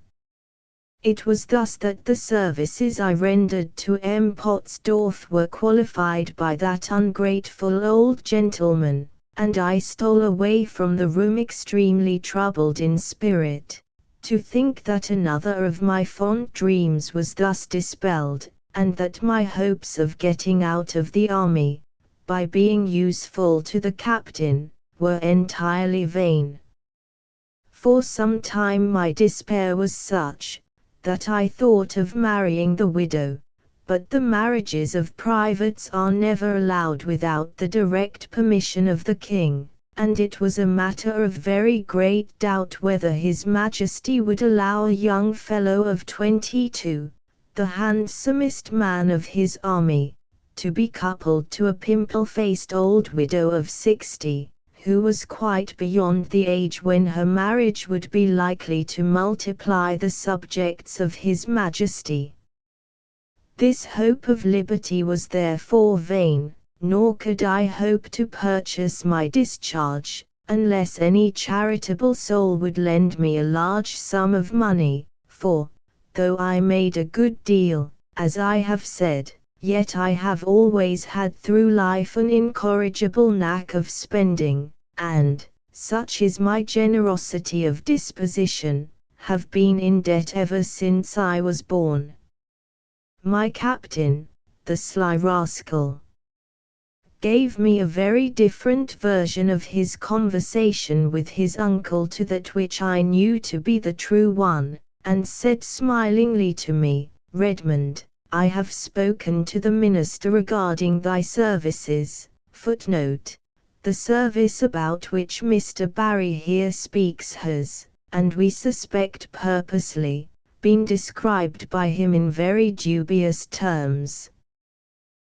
It was thus that the services I rendered to M. Potzdorff were qualified by that ungrateful old gentleman, and I stole away from the room extremely troubled in spirit, to think that another of my fond dreams was thus dispelled, and that my hopes of getting out of the army, by being useful to the captain, were entirely vain. For some time my despair was such, that I thought of marrying the widow, but the marriages of privates are never allowed without the direct permission of the king, and it was a matter of very great doubt whether His Majesty would allow a young fellow of 22, the handsomest man of his army, to be coupled to a pimple-faced old widow of 60, who was quite beyond the age when her marriage would be likely to multiply the subjects of His Majesty. This hope of liberty was therefore vain, nor could I hope to purchase my discharge, unless any charitable soul would lend me a large sum of money, for, though I made a good deal, as I have said, yet I have always had through life an incorrigible knack of spending, and, such is my generosity of disposition, have been in debt ever since I was born. My captain, the sly rascal, gave me a very different version of his conversation with his uncle to that which I knew to be the true one, and said smilingly to me, Redmond, I have spoken to the minister regarding thy services, footnote, the service about which Mr. Barry here speaks has, and we suspect purposely, been described by him in very dubious terms.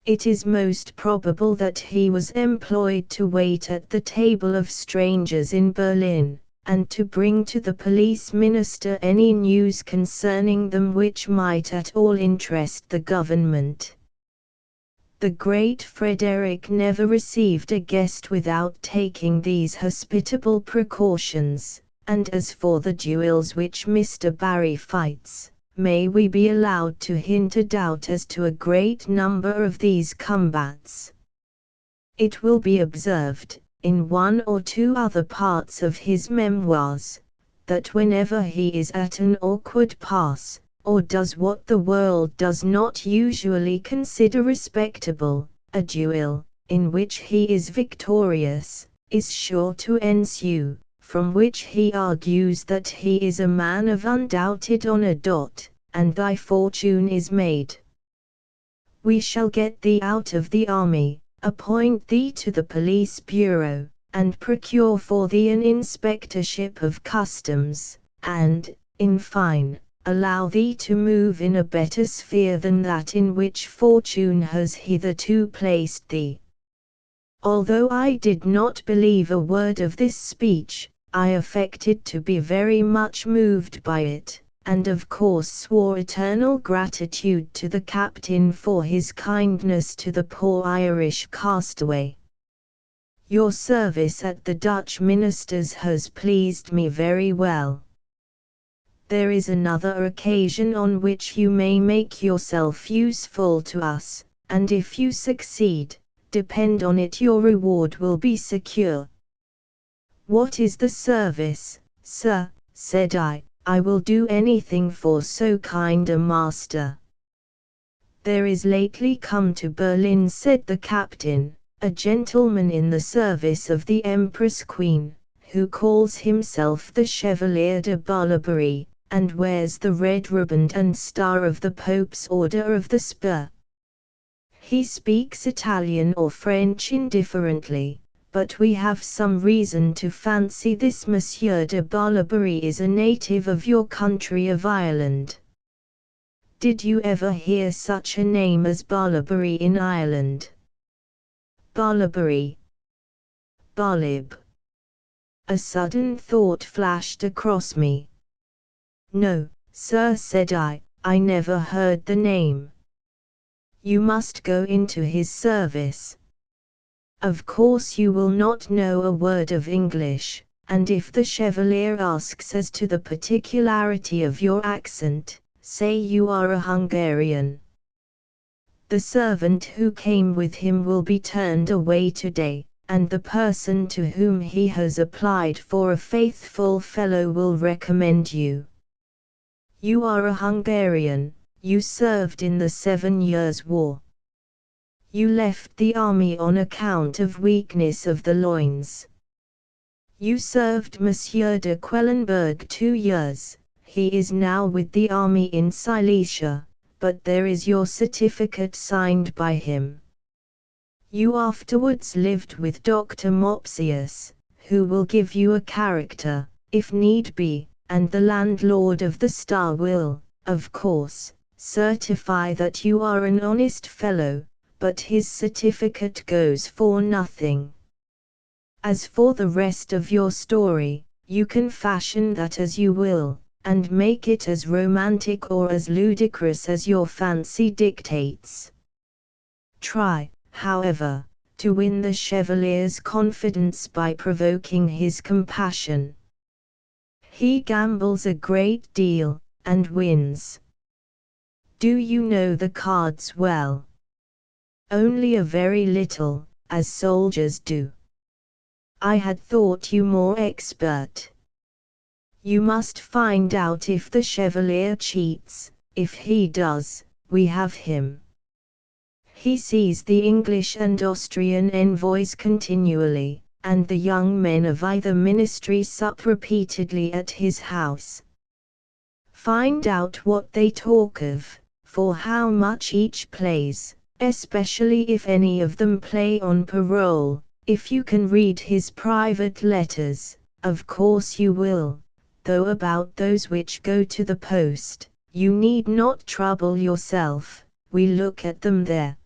It is most probable that he was employed to wait at the table of strangers in Berlin, and to bring to the police minister any news concerning them which might at all interest the government. The great Frederick never received a guest without taking these hospitable precautions, and as for the duels which Mr. Barry fights, may we be allowed to hint a doubt as to a great number of these combats. It will be observed, in one or two other parts of his memoirs, that whenever he is at an awkward pass, or does what the world does not usually consider respectable, a duel, in which he is victorious, is sure to ensue, from which he argues that he is a man of undoubted honor. And thy fortune is made. We shall get thee out of the army, appoint thee to the police bureau, and procure for thee an inspectorship of customs, and, in fine, allow thee to move in a better sphere than that in which fortune has hitherto placed thee. Although I did not believe a word of this speech, I affected to be very much moved by it, and of course swore eternal gratitude to the captain for his kindness to the poor Irish castaway. Your service at the Dutch minister's has pleased me very well. There is another occasion on which you may make yourself useful to us, and if you succeed, depend on it your reward will be secure. What is the service, sir? Said I. I will do anything for so kind a master. There is lately come to Berlin, said the captain, a gentleman in the service of the Empress Queen, who calls himself the Chevalier de Barlaberry, and wears the red riband and star of the Pope's Order of the Spur. He speaks Italian or French indifferently, but we have some reason to fancy this Monsieur de Barlaberry is a native of your country of Ireland. Did you ever hear such a name as Barlaberry in Ireland? Barlaberry. Barlib. A sudden thought flashed across me. No, sir, said I never heard the name. You must go into his service. Of course you will not know a word of English, and if the Chevalier asks as to the particularity of your accent, say you are a Hungarian. The servant who came with him will be turned away today, and the person to whom he has applied for a faithful fellow will recommend you. You are a Hungarian, you served in the 7 Years' War. You left the army on account of weakness of the loins. You served Monsieur de Quellenberg 2 years, he is now with the army in Silesia, but there is your certificate signed by him. You afterwards lived with Dr. Mopsius, who will give you a character, if need be, and the landlord of the Star will, of course, certify that you are an honest fellow, but his certificate goes for nothing. As for the rest of your story, you can fashion that as you will, and make it as romantic or as ludicrous as your fancy dictates. Try, however, to win the Chevalier's confidence by provoking his compassion. He gambles a great deal, and wins. Do you know the cards well? Only a very little, as soldiers do. I had thought you more expert. You must find out if the Chevalier cheats. If he does, we have him. He sees the English and Austrian envoys continually, and the young men of either ministry sup repeatedly at his house. Find out what they talk of, for how much each plays, especially if any of them play on parole. If you can read his private letters, of course you will, though about those which go to the post, you need not trouble yourself, we look at them there.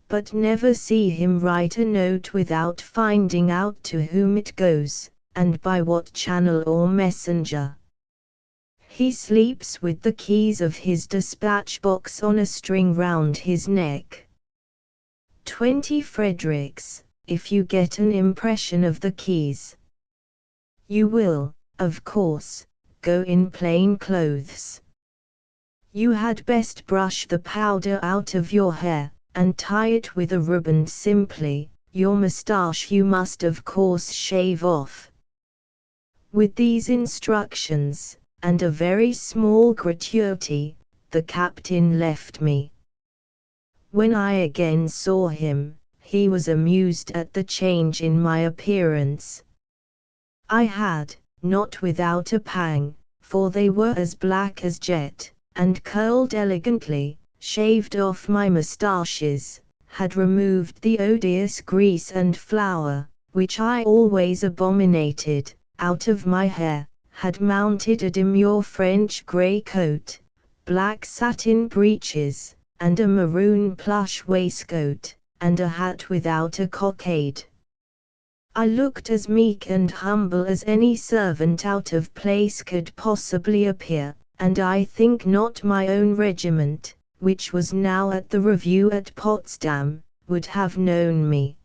But never see him write a note without finding out to whom it goes, and by what channel or messenger. He sleeps with the keys of his dispatch box on a string round his neck. 20 Fredericks, if you get an impression of the keys. You will, of course, go in plain clothes. You had best brush the powder out of your hair, and tie it with a ribbon simply. Your moustache you must of course shave off. With these instructions, and a very small gratuity, the captain left me. When I again saw him, he was amused at the change in my appearance. I had, not without a pang, for they were as black as jet, and curled elegantly, shaved off my moustaches, had removed the odious grease and flour, which I always abominated, out of my hair, had mounted a demure French grey coat, black satin breeches, and a maroon plush waistcoat, and a hat without a cockade. I looked as meek and humble as any servant out of place could possibly appear, and I think not my own regiment, which was now at the review at Potsdam, would have known me.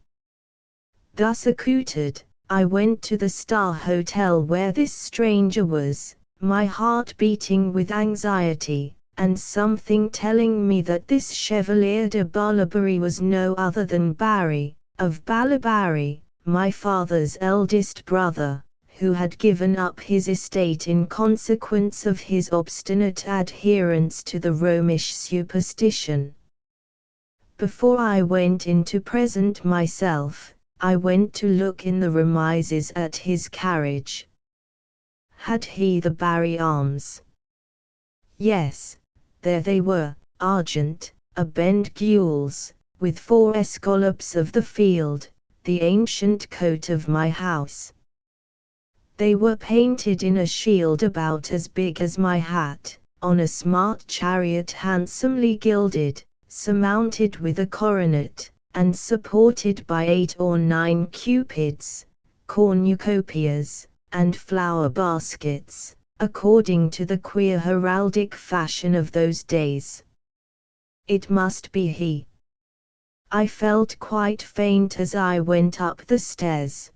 Thus accoutred, I went to the Star Hotel where this stranger was, my heart beating with anxiety, and something telling me that this Chevalier de Balabary was no other than Barry, of Balabary, my father's eldest brother, who had given up his estate in consequence of his obstinate adherence to the Romish superstition. Before I went in to present myself, I went to look in the remises at his carriage. Had he the Barry arms? Yes, there they were, argent, a bend gules, with 4 escallops of the field, the ancient coat of my house. They were painted in a shield about as big as my hat, on a smart chariot handsomely gilded, surmounted with a coronet, and supported by 8 or 9 cupids, cornucopias, and flower baskets, according to the queer heraldic fashion of those days. It must be he. I felt quite faint as I went up the stairs.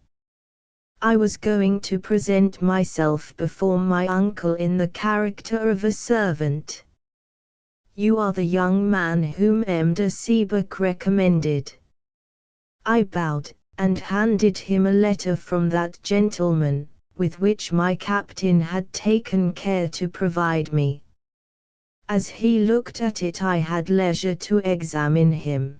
I was going to present myself before my uncle in the character of a servant. You are the young man whom M. de Seebeck recommended. I bowed, and handed him a letter from that gentleman, with which my captain had taken care to provide me. As he looked at it I had leisure to examine him.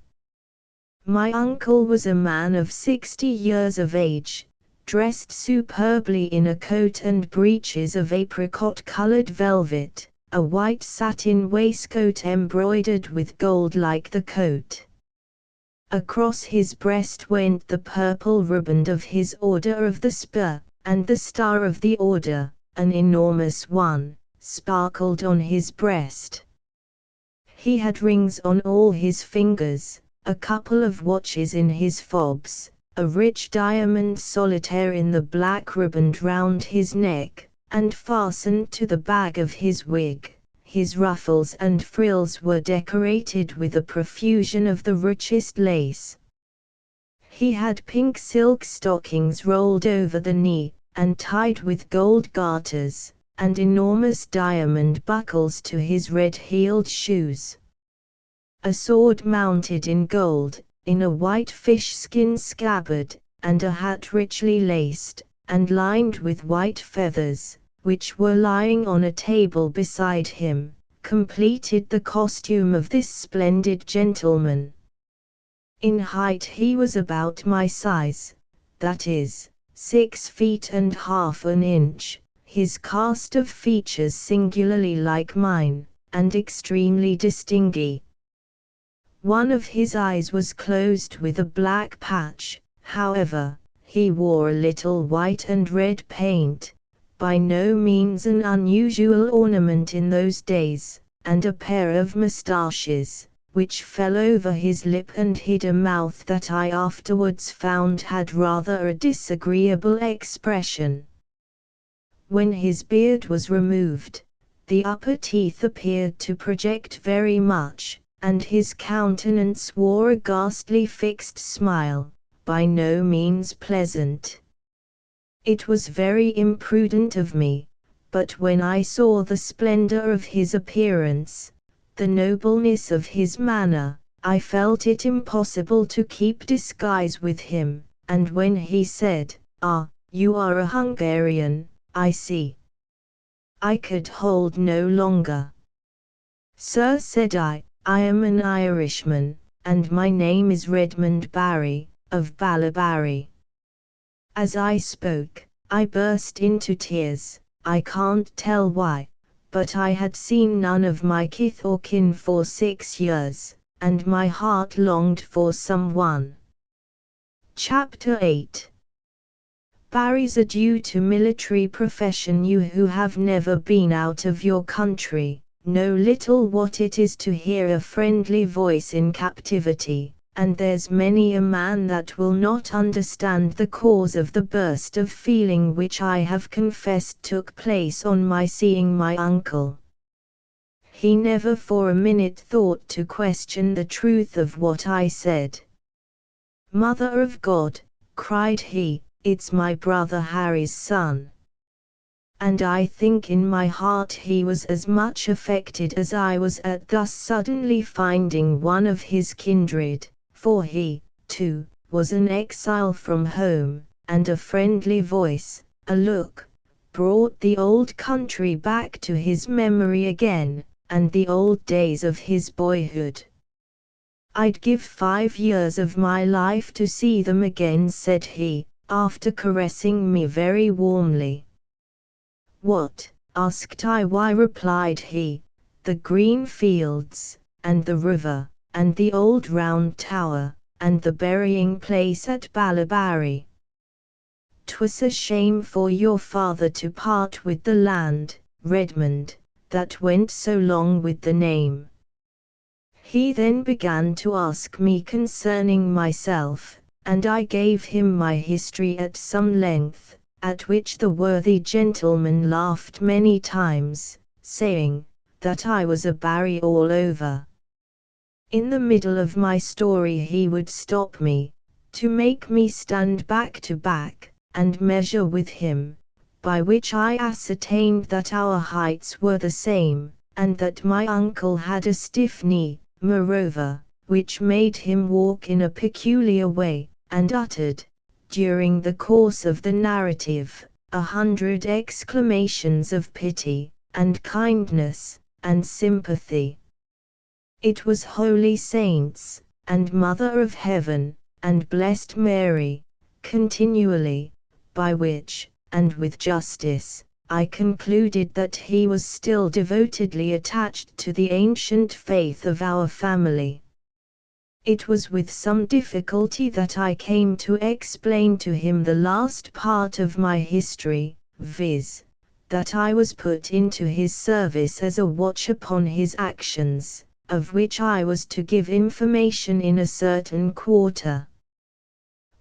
My uncle was a man of 60 years of age, dressed superbly in a coat and breeches of apricot-colored velvet, a white satin waistcoat embroidered with gold like the coat. Across his breast went the purple riband of his Order of the Spur, and the star of the Order, an enormous one, sparkled on his breast. He had rings on all his fingers, a couple of watches in his fobs, a rich diamond solitaire in the black riband round his neck, and fastened to the bag of his wig. His ruffles and frills were decorated with a profusion of the richest lace. He had pink silk stockings rolled over the knee, and tied with gold garters, and enormous diamond buckles to his red-heeled shoes. A sword mounted in gold, in a white fish-skin scabbard, and a hat richly laced, and lined with white feathers, which were lying on a table beside him, completed the costume of this splendid gentleman. In height he was about my size, that is, 6 feet and half an inch, his cast of features singularly like mine, and extremely distingué. One of his eyes was closed with a black patch, however, he wore a little white and red paint, by no means an unusual ornament in those days, and a pair of moustaches, which fell over his lip and hid a mouth that I afterwards found had rather a disagreeable expression. When his beard was removed, the upper teeth appeared to project very much, and his countenance wore a ghastly fixed smile, by no means pleasant. It was very imprudent of me, but when I saw the splendor of his appearance, the nobleness of his manner, I felt it impossible to keep disguise with him, and when he said, "Ah, you are a Hungarian, I see," I could hold no longer. "Sir," said I am an Irishman, and my name is Redmond Barry, of Ballabari. As I spoke, I burst into tears. I can't tell why, but I had seen none of my kith or kin for 6 years, and my heart longed for someone. Chapter 8. Barry's adieu to military profession. You who have never been out of your country, know little what it is to hear a friendly voice in captivity, and there's many a man that will not understand the cause of the burst of feeling which I have confessed took place on my seeing my uncle. He never for a minute thought to question the truth of what I said. "Mother of God," cried he, "it's my brother Harry's son." And I think in my heart he was as much affected as I was at thus suddenly finding one of his kindred, for he, too, was an exile from home, and a friendly voice, a look, brought the old country back to his memory again, and the old days of his boyhood. "I'd give 5 years of my life to see them again," said he, after caressing me very warmly. "What?" asked I. "Why," replied he, "the green fields, and the river, and the old round tower, and the burying place at Ballabari. 'Twas a shame for your father to part with the land, Redmond, that went so long with the name." He then began to ask me concerning myself, and I gave him my history at some length, at which the worthy gentleman laughed many times, saying, that I was a Barry all over. In the middle of my story he would stop me, to make me stand back to back, and measure with him, by which I ascertained that our heights were the same, and that my uncle had a stiff knee, moreover, which made him walk in a peculiar way, and uttered, during the course of the narrative, 100 exclamations of pity, and kindness, and sympathy. It was Holy Saints, and Mother of Heaven, and Blessed Mary, continually, by which, and with justice, I concluded that he was still devotedly attached to the ancient faith of our family. It was with some difficulty that I came to explain to him the last part of my history, viz., that I was put into his service as a watch upon his actions, of which I was to give information in a certain quarter.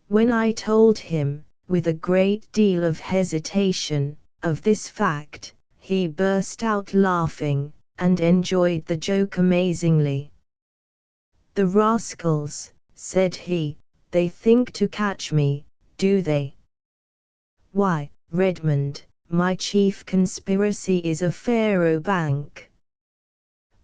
When I told him, with a great deal of hesitation, of this fact, he burst out laughing, and enjoyed the joke amazingly. "The rascals," said he, They think to catch me, do they? Why, Redmond, my chief conspiracy is a faro bank.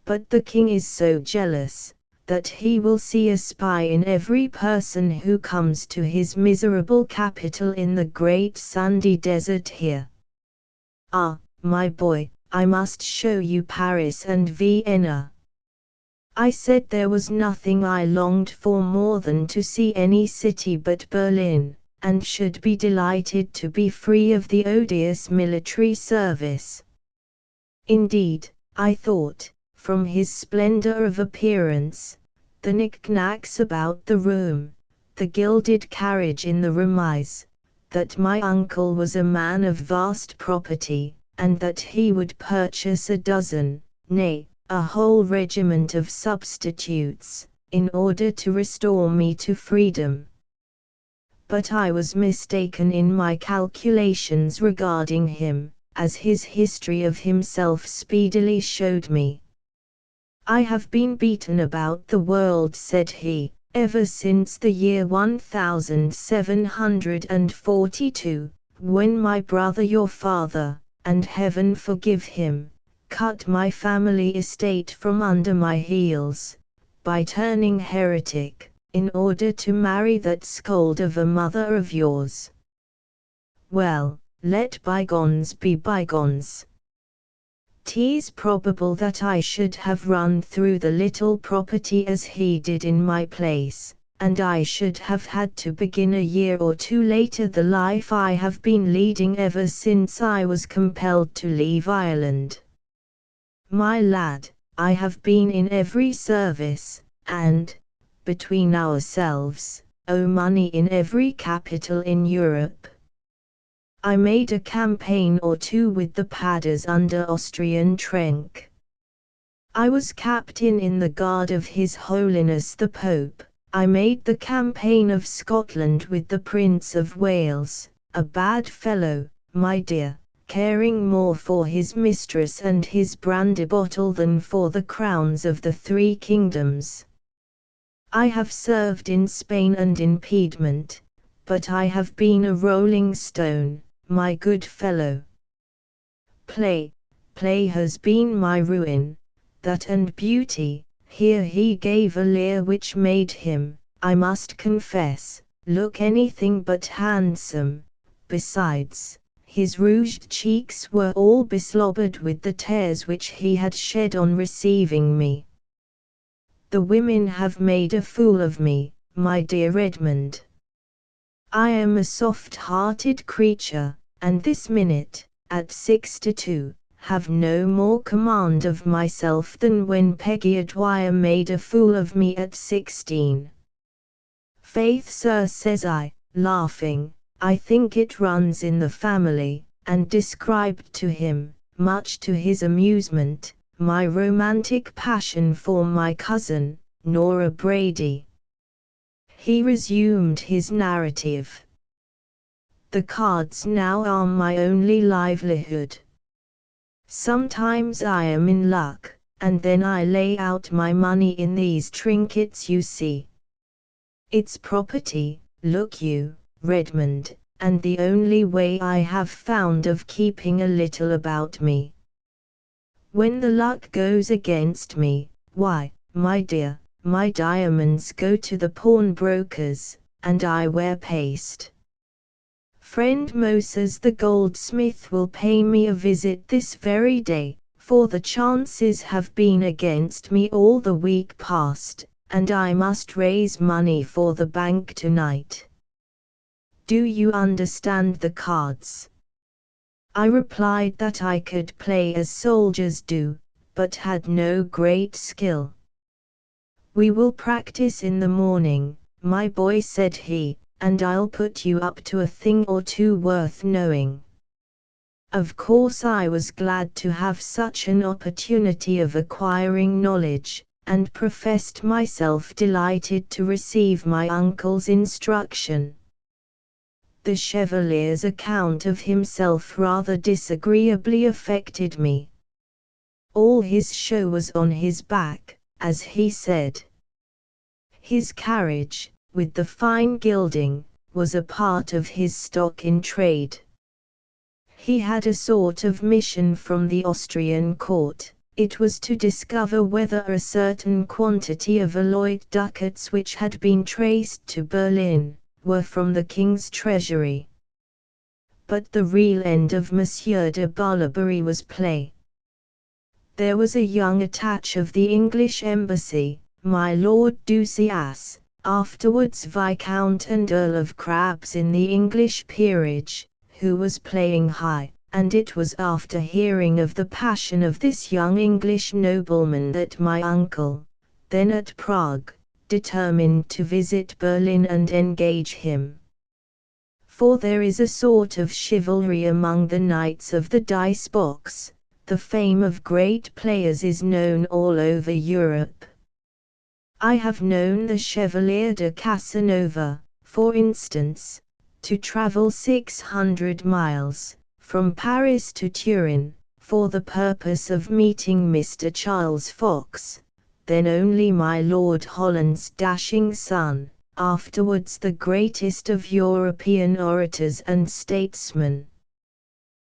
But the king is so jealous, that he will see a spy in every person who comes to his miserable capital in the great sandy desert here. Ah, my boy, I must show you Paris and Vienna. I said there was nothing I longed for more than to see any city but Berlin, and should be delighted to be free of the odious military service. Indeed, I thought, from his splendor of appearance, the knick-knacks about the room, the gilded carriage in the remise, that my uncle was a man of vast property, and that he would purchase a dozen, nay, a whole regiment of substitutes, in order to restore me to freedom. But I was mistaken in my calculations regarding him, as his history of himself speedily showed me. I have been beaten about the world, said he, ever since the year 1742, when my brother your father, and heaven forgive him, cut my family estate from under my heels, by turning heretic, in order to marry that scold of a mother of yours. Well, let bygones be bygones. 'Tis probable that I should have run through the little property as he did in my place, and I should have had to begin a year or two later the life I have been leading ever since I was compelled to leave Ireland. My lad, I have been in every service, and, between ourselves, owe money in every capital in Europe. I made a campaign or two with the Padders under Austrian Trenck. I was captain in the guard of His Holiness the Pope. I made the campaign of Scotland with the Prince of Wales, a bad fellow, my dear, caring more for his mistress and his brandy bottle than for the crowns of the three kingdoms. I have served in Spain and in Piedmont, but I have been a rolling stone, my good fellow. Play has been my ruin, that and beauty. Here he gave a leer which made him, I must confess, look anything but handsome. Besides, his rouged cheeks were all beslobbered with the tears which he had shed on receiving me. The women have made a fool of me, my dear Redmond. I am a soft-hearted creature, and this minute, at 62, have no more command of myself than when Peggy Adwyer made a fool of me at 16. Faith, sir, says I, laughing, I think it runs in the family, and described to him, much to his amusement, my romantic passion for my cousin, Nora Brady. He resumed his narrative. The cards now are my only livelihood. Sometimes I am in luck, and then I lay out my money in these trinkets you see. It's property, look you, Redmond, and the only way I have found of keeping a little about me. When the luck goes against me, why, my dear, my diamonds go to the pawnbrokers, and I wear paste. Friend Moses the goldsmith will pay me a visit this very day, for the chances have been against me all the week past, and I must raise money for the bank tonight. Do you understand the cards? I replied that I could play as soldiers do, but had no great skill. We will practice in the morning, my boy, said he, and I'll put you up to a thing or two worth knowing. Of course I was glad to have such an opportunity of acquiring knowledge, and professed myself delighted to receive my uncle's instruction. The Chevalier's account of himself rather disagreeably affected me. All his show was on his back, as he said. His carriage, with the fine gilding, was a part of his stock in trade. He had a sort of mission from the Austrian court. It was to discover whether a certain quantity of alloyed ducats which had been traced to Berlin, were from the king's treasury. But the real end of Monsieur de Balaberry was play. There was a young attaché of the English embassy, my Lord Ducias, afterwards Viscount and Earl of Crabs in the English peerage, who was playing high, and it was after hearing of the passion of this young English nobleman that my uncle, then at Prague, determined to visit Berlin and engage him. For there is a sort of chivalry among the knights of the dice box. The fame of great players is known all over Europe. I have known the Chevalier de Casanova, for instance, to travel 600 miles, from Paris to Turin, for the purpose of meeting Mr. Charles Fox, then only my Lord Holland's dashing son, afterwards the greatest of European orators and statesmen.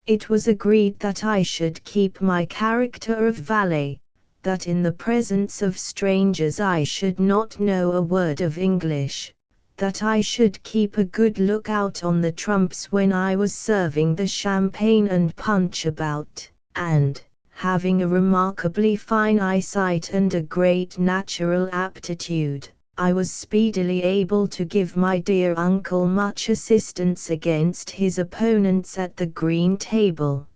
It was agreed that I should keep my character of valet, that in the presence of strangers I should not know a word of English, that I should keep a good lookout on the trumps when I was serving the champagne and punch about, and, having a remarkably fine eyesight and a great natural aptitude, I was speedily able to give my dear uncle much assistance against his opponents at the green table.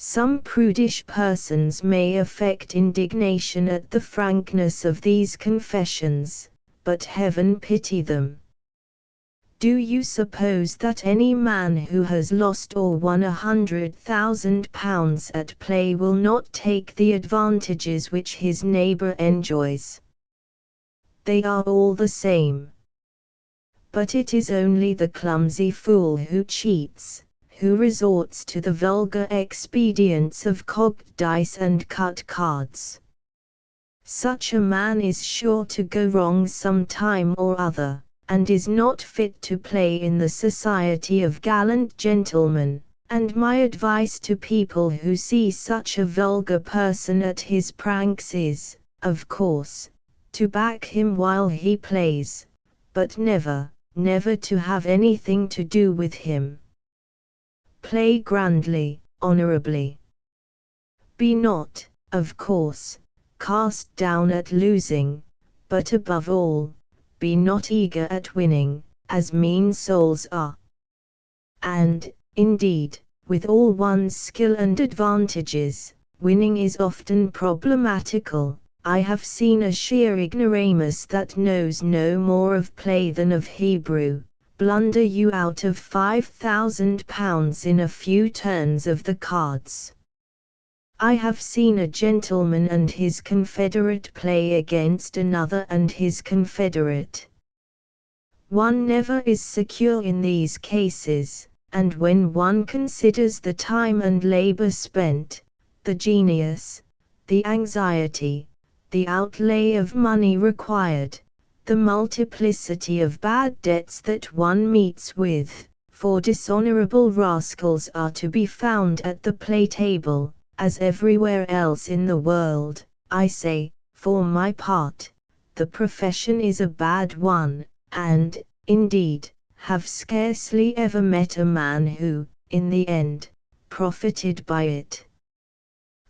Some prudish persons may affect indignation at the frankness of these confessions, but heaven pity them. Do you suppose that any man who has lost or won £100,000 at play will not take the advantages which his neighbour enjoys? They are all the same. But it is only the clumsy fool who cheats, who resorts to the vulgar expedients of cocked dice and cut cards. Such a man is sure to go wrong some time or other, and is not fit to play in the society of gallant gentlemen, and my advice to people who see such a vulgar person at his pranks is, of course, to back him while he plays, but never, never to have anything to do with him. Play grandly, honorably. Be not, of course, cast down at losing, but above all, be not eager at winning, as mean souls are. And, indeed, with all one's skill and advantages, winning is often problematical. I have seen a sheer ignoramus that knows no more of play than of Hebrew, blunder you out of £5,000 in a few turns of the cards. I have seen a gentleman and his confederate play against another and his confederate. One never is secure in these cases, and when one considers the time and labor spent, the genius, the anxiety, the outlay of money required, the multiplicity of bad debts that one meets with, for dishonorable rascals are to be found at the play table, as everywhere else in the world. I say, for my part, the profession is a bad one, and, indeed, have scarcely ever met a man who, in the end, profited by it.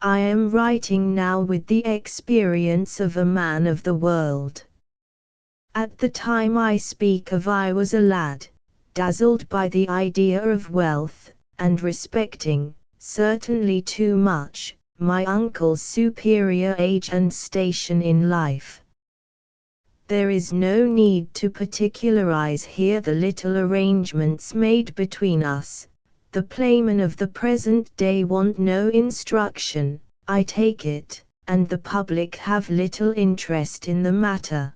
I am writing now with the experience of a man of the world. At the time I speak of I was a lad, dazzled by the idea of wealth, and respecting, certainly too much, my uncle's superior age and station in life. There is no need to particularize here the little arrangements made between us. The playmen of the present day want no instruction, I take it, and the public have little interest in the matter.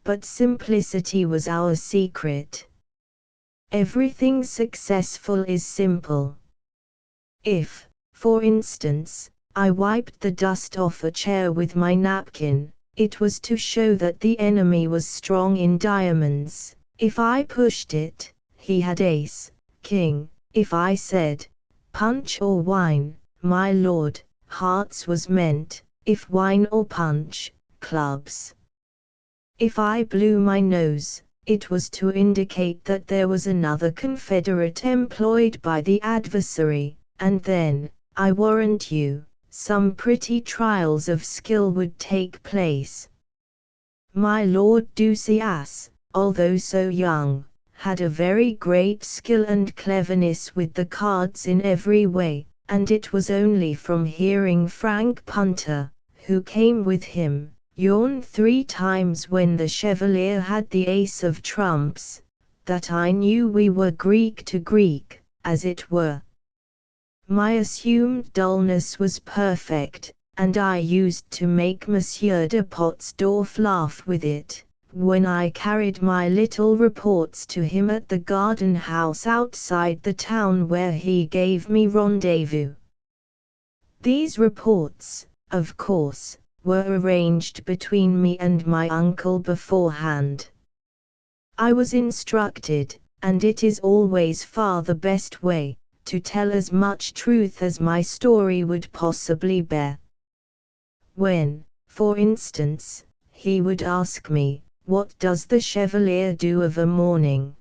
But simplicity was our secret. Everything successful is simple. If, for instance, I wiped the dust off a chair with my napkin, It was to show that the enemy was strong in diamonds. If I pushed it, he had ace, king. If I said, punch or wine, my lord, hearts was meant. If wine or punch, clubs. If I blew my nose, it was to indicate that there was another confederate employed by the adversary, and then, I warrant you, some pretty trials of skill would take place. My Lord Ducias, although so young, had a very great skill and cleverness with the cards in every way, and it was only from hearing Frank Punter, who came with him, yawn 3 times when the Chevalier had the ace of trumps, that I knew we were Greek to Greek, as it were. My assumed dullness was perfect, and I used to make Monsieur de Pottsdorff laugh with it, when I carried my little reports to him at the garden house outside the town where he gave me rendezvous. These reports, of course, were arranged between me and my uncle beforehand. I was instructed, and it is always far the best way, to tell as much truth as my story would possibly bear. When, for instance, he would ask me, "What does the Chevalier do of a morning?"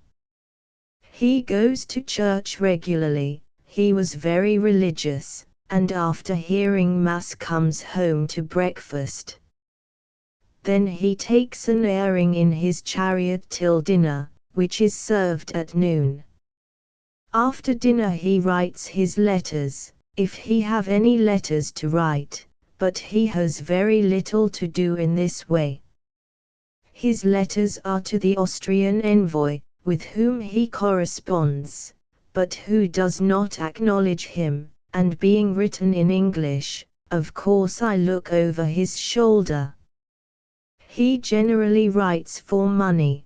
"He goes to church regularly, he was very religious, and after hearing Mass comes home to breakfast. Then he takes an airing in his chariot till dinner, which is served at noon. After dinner he writes his letters, if he have any letters to write, but he has very little to do in this way. His letters are to the Austrian envoy, with whom he corresponds, but who does not acknowledge him, and being written in English, of course I look over his shoulder. He generally writes for money.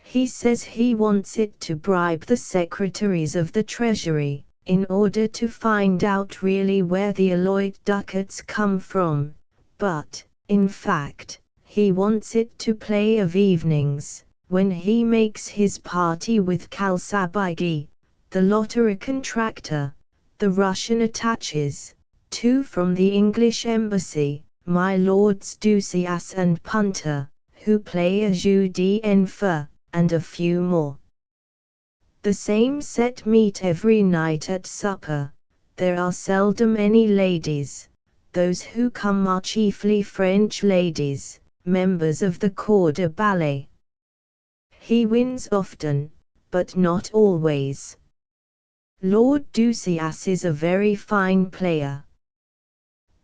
He says he wants it to bribe the secretaries of the Treasury, in order to find out really where the alloyed ducats come from, but, in fact, he wants it to play of evenings, when he makes his party with Kalsabaigi, the lottery contractor, the Russian attaches, 2 from the English embassy, my lords Ducias and Punter, who play a jeu d'enfer, and a few more. The same set meet every night at supper. There are seldom any ladies. Those who come are chiefly French ladies, members of the corps de ballet. He wins often, but not always. Lord Ducias is a very fine player.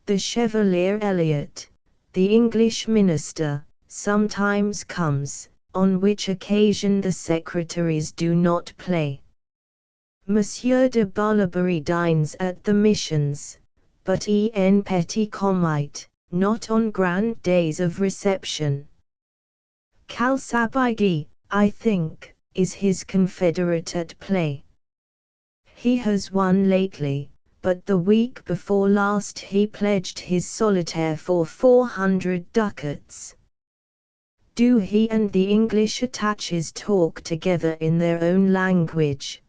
The Chevalier Elliot, the English minister, sometimes comes, on which occasion the secretaries do not play. Monsieur de Barlabury dines at the missions, but en petit comite, not on grand days of reception. Kalsabaigi, I think, is his confederate at play. He has won lately, but the week before last he pledged his solitaire for 400 ducats. Do he and the English attaches talk together in their own language?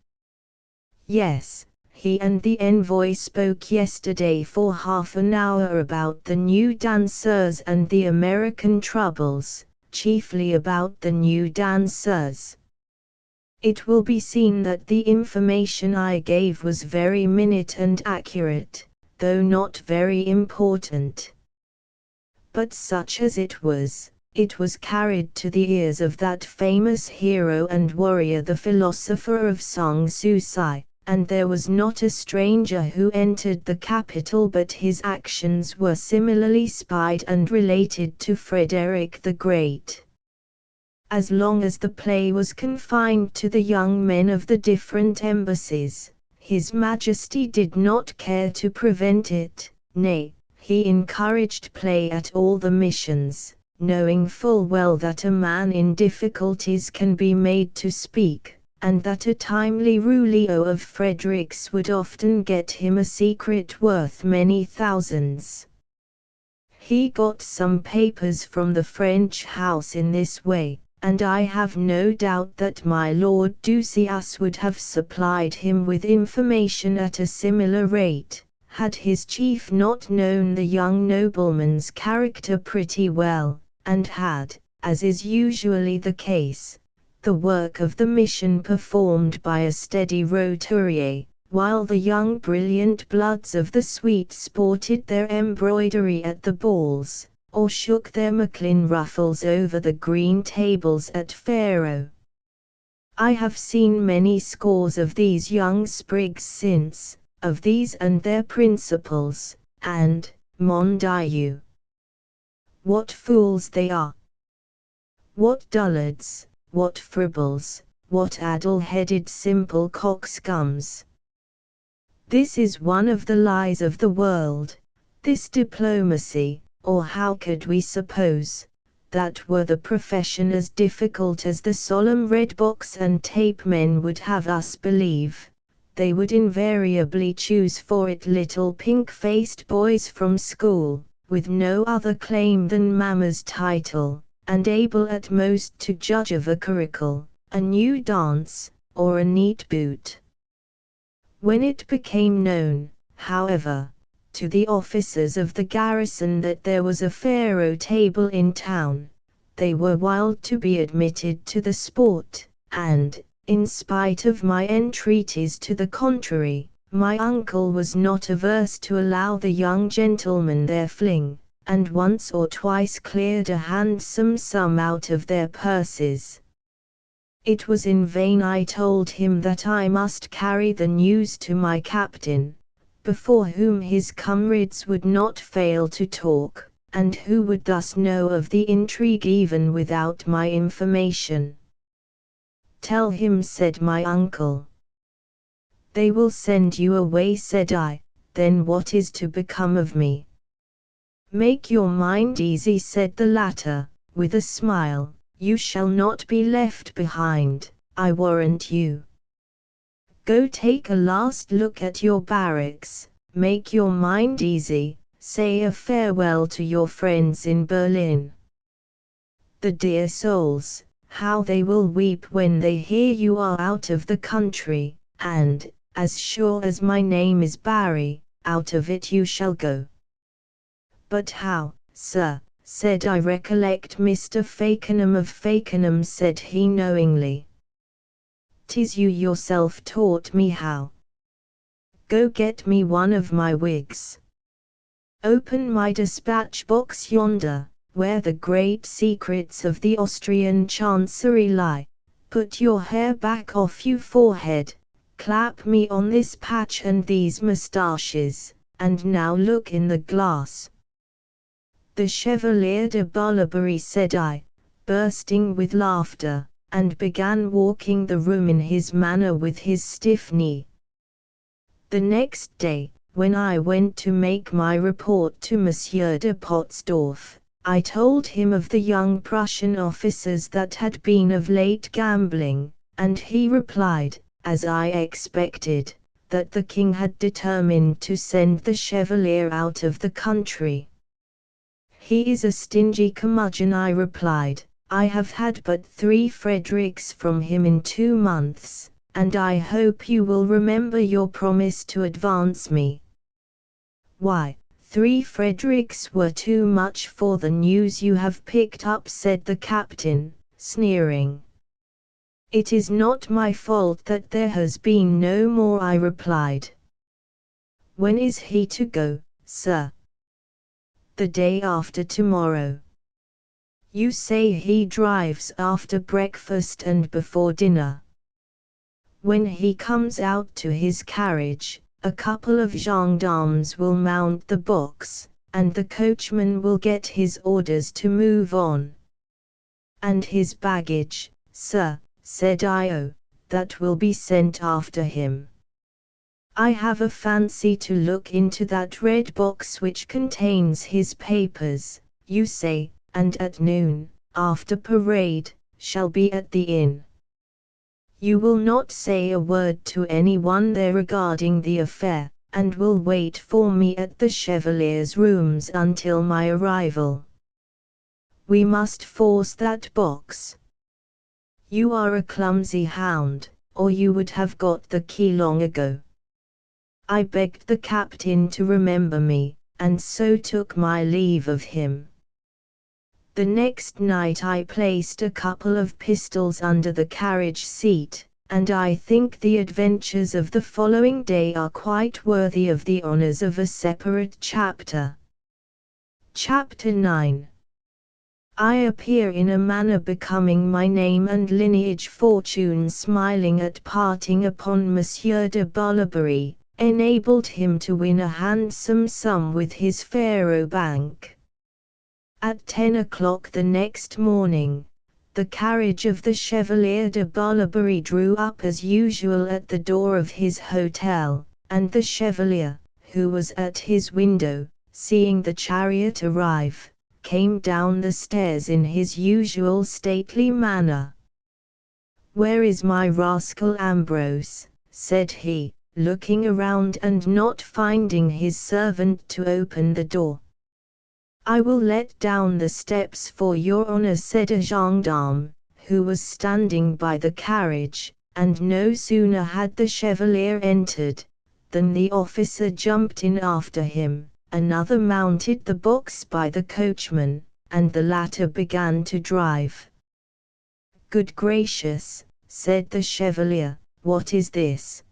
Yes, he and the envoy spoke yesterday for half an hour about the new danseurs and the American troubles, chiefly about the new danseurs. It will be seen that the information I gave was very minute and accurate, though not very important. But such as it was carried to the ears of that famous hero and warrior the philosopher of Song Susai, and there was not a stranger who entered the capital but his actions were similarly spied and related to Frederick the Great. As long as the play was confined to the young men of the different embassies, His Majesty did not care to prevent it, nay, he encouraged play at all the missions, knowing full well that a man in difficulties can be made to speak, and that a timely rouleau of Frederick's would often get him a secret worth many thousands. He got some papers from the French house in this way, and I have no doubt that my Lord Ducias would have supplied him with information at a similar rate, had his chief not known the young nobleman's character pretty well, and had, as is usually the case, the work of the mission performed by a steady roturier, while the young brilliant bloods of the suite sported their embroidery at the balls, or shook their Macklin ruffles over the green tables at faro. I have seen many scores of these young sprigs since, of these and their principals, and, mon Dieu, what fools they are! What dullards, what fribbles, what addle-headed simple coxcombs! This is one of the lies of the world, this diplomacy, or how could we suppose, that were the profession as difficult as the solemn red box and tape men would have us believe, they would invariably choose for it little pink-faced boys from school, with no other claim than mamma's title, and able at most to judge of a curricle, a new dance, or a neat boot. When it became known, however, to the officers of the garrison that there was a faro table in town, they were wild to be admitted to the sport, and, in spite of my entreaties to the contrary, my uncle was not averse to allow the young gentlemen their fling, and once or twice cleared a handsome sum out of their purses. It was in vain I told him that I must carry the news to my captain, before whom his comrades would not fail to talk, and who would thus know of the intrigue even without my information. Tell him, said my uncle. They will send you away, said I, then what is to become of me? Make your mind easy, said the latter, with a smile. You shall not be left behind, I warrant you. Go take a last look at your barracks, make your mind easy, say a farewell to your friends in Berlin. The dear souls, how they will weep when they hear you are out of the country, and, as sure as my name is Barry, out of it you shall go. But how, sir? Said I. Recollect Mr. Fakenham of Fakenham, said he knowingly. 'Tis you yourself taught me how. Go get me one of my wigs. Open my dispatch box yonder, where the great secrets of the Austrian Chancery lie, put your hair back off your forehead, clap me on this patch and these moustaches, and now look in the glass. The Chevalier de Barlabury, said I, bursting with laughter, and began walking the room in his manner with his stiff knee. The next day, when I went to make my report to Monsieur de Potzdorff, I told him of the young Prussian officers that had been of late gambling, and he replied, as I expected, that the king had determined to send the Chevalier out of the country. He is a stingy curmudgeon, I replied. I have had but 3 Fredericks from him in 2 months, and I hope you will remember your promise to advance me. Why, 3 Fredericks were too much for the news you have picked up, said the captain, sneering. It is not my fault that there has been no more, I replied. When is he to go, sir? The day after tomorrow. You say he drives after breakfast and before dinner. When he comes out to his carriage, a couple of gendarmes will mount the box, and the coachman will get his orders to move on. And his baggage, sir, said I. Oh, that will be sent after him. I have a fancy to look into that red box which contains his papers, you say, and at noon, after parade, shall be at the inn. You will not say a word to anyone there regarding the affair, and will wait for me at the Chevalier's rooms until my arrival. We must force that box. You are a clumsy hound, or you would have got the key long ago. I begged the captain to remember me, and so took my leave of him. The next night I placed a couple of pistols under the carriage seat, and I think the adventures of the following day are quite worthy of the honors of a separate chapter. Chapter 9. I appear in a manner becoming my name and lineage. Fortune, smiling at parting upon Monsieur de Balaberry, enabled him to win a handsome sum with his faro bank. At 10 o'clock the next morning, the carriage of the Chevalier de Balaberry drew up as usual at the door of his hotel, and the Chevalier, who was at his window, seeing the chariot arrive, came down the stairs in his usual stately manner. "Where is my rascal Ambrose?" said he, looking around and not finding his servant to open the door. "I will let down the steps for your honor," said a gendarme, who was standing by the carriage, and no sooner had the Chevalier entered, than the officer jumped in after him, another mounted the box by the coachman, and the latter began to drive. "Good gracious," said the Chevalier, "what is this?"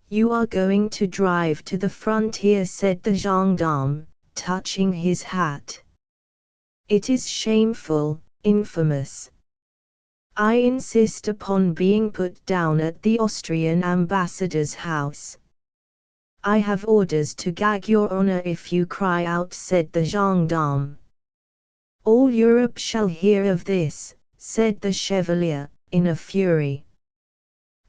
"You are going to drive to the frontier," said the gendarme, touching his hat. "It is shameful, infamous. I insist upon being put down at the Austrian ambassador's house. I have orders to gag your honor if you cry out," said the gendarme. "All Europe shall hear of this," said the Chevalier, in a fury.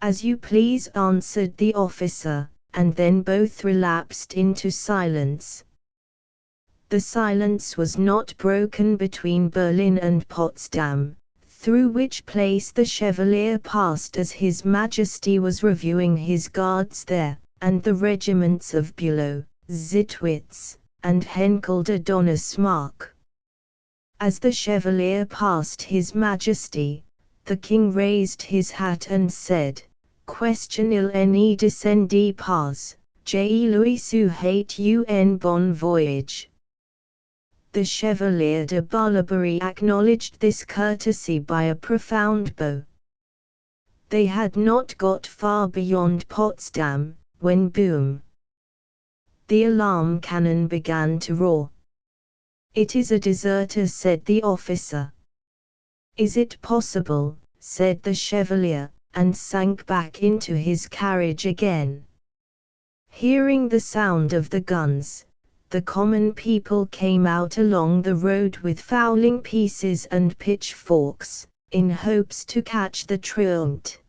"As you please," answered the officer, and then both relapsed into silence. The silence was not broken between Berlin and Potsdam, through which place the Chevalier passed as His Majesty was reviewing his guards there, and the regiments of Bülow, Zitwitz, and Henkel de Donnersmarck. As the Chevalier passed His Majesty, the King raised his hat and said, "Question il ne descendit pas, je lui souhaite un bon voyage." The Chevalier de Balaberry acknowledged this courtesy by a profound bow. They had not got far beyond Potsdam, when boom! The alarm cannon began to roar. "It is a deserter," said the officer. "Is it possible?" said the Chevalier, and sank back into his carriage again. Hearing the sound of the guns, the common people came out along the road with fowling pieces and pitchforks, in hopes to catch the truant.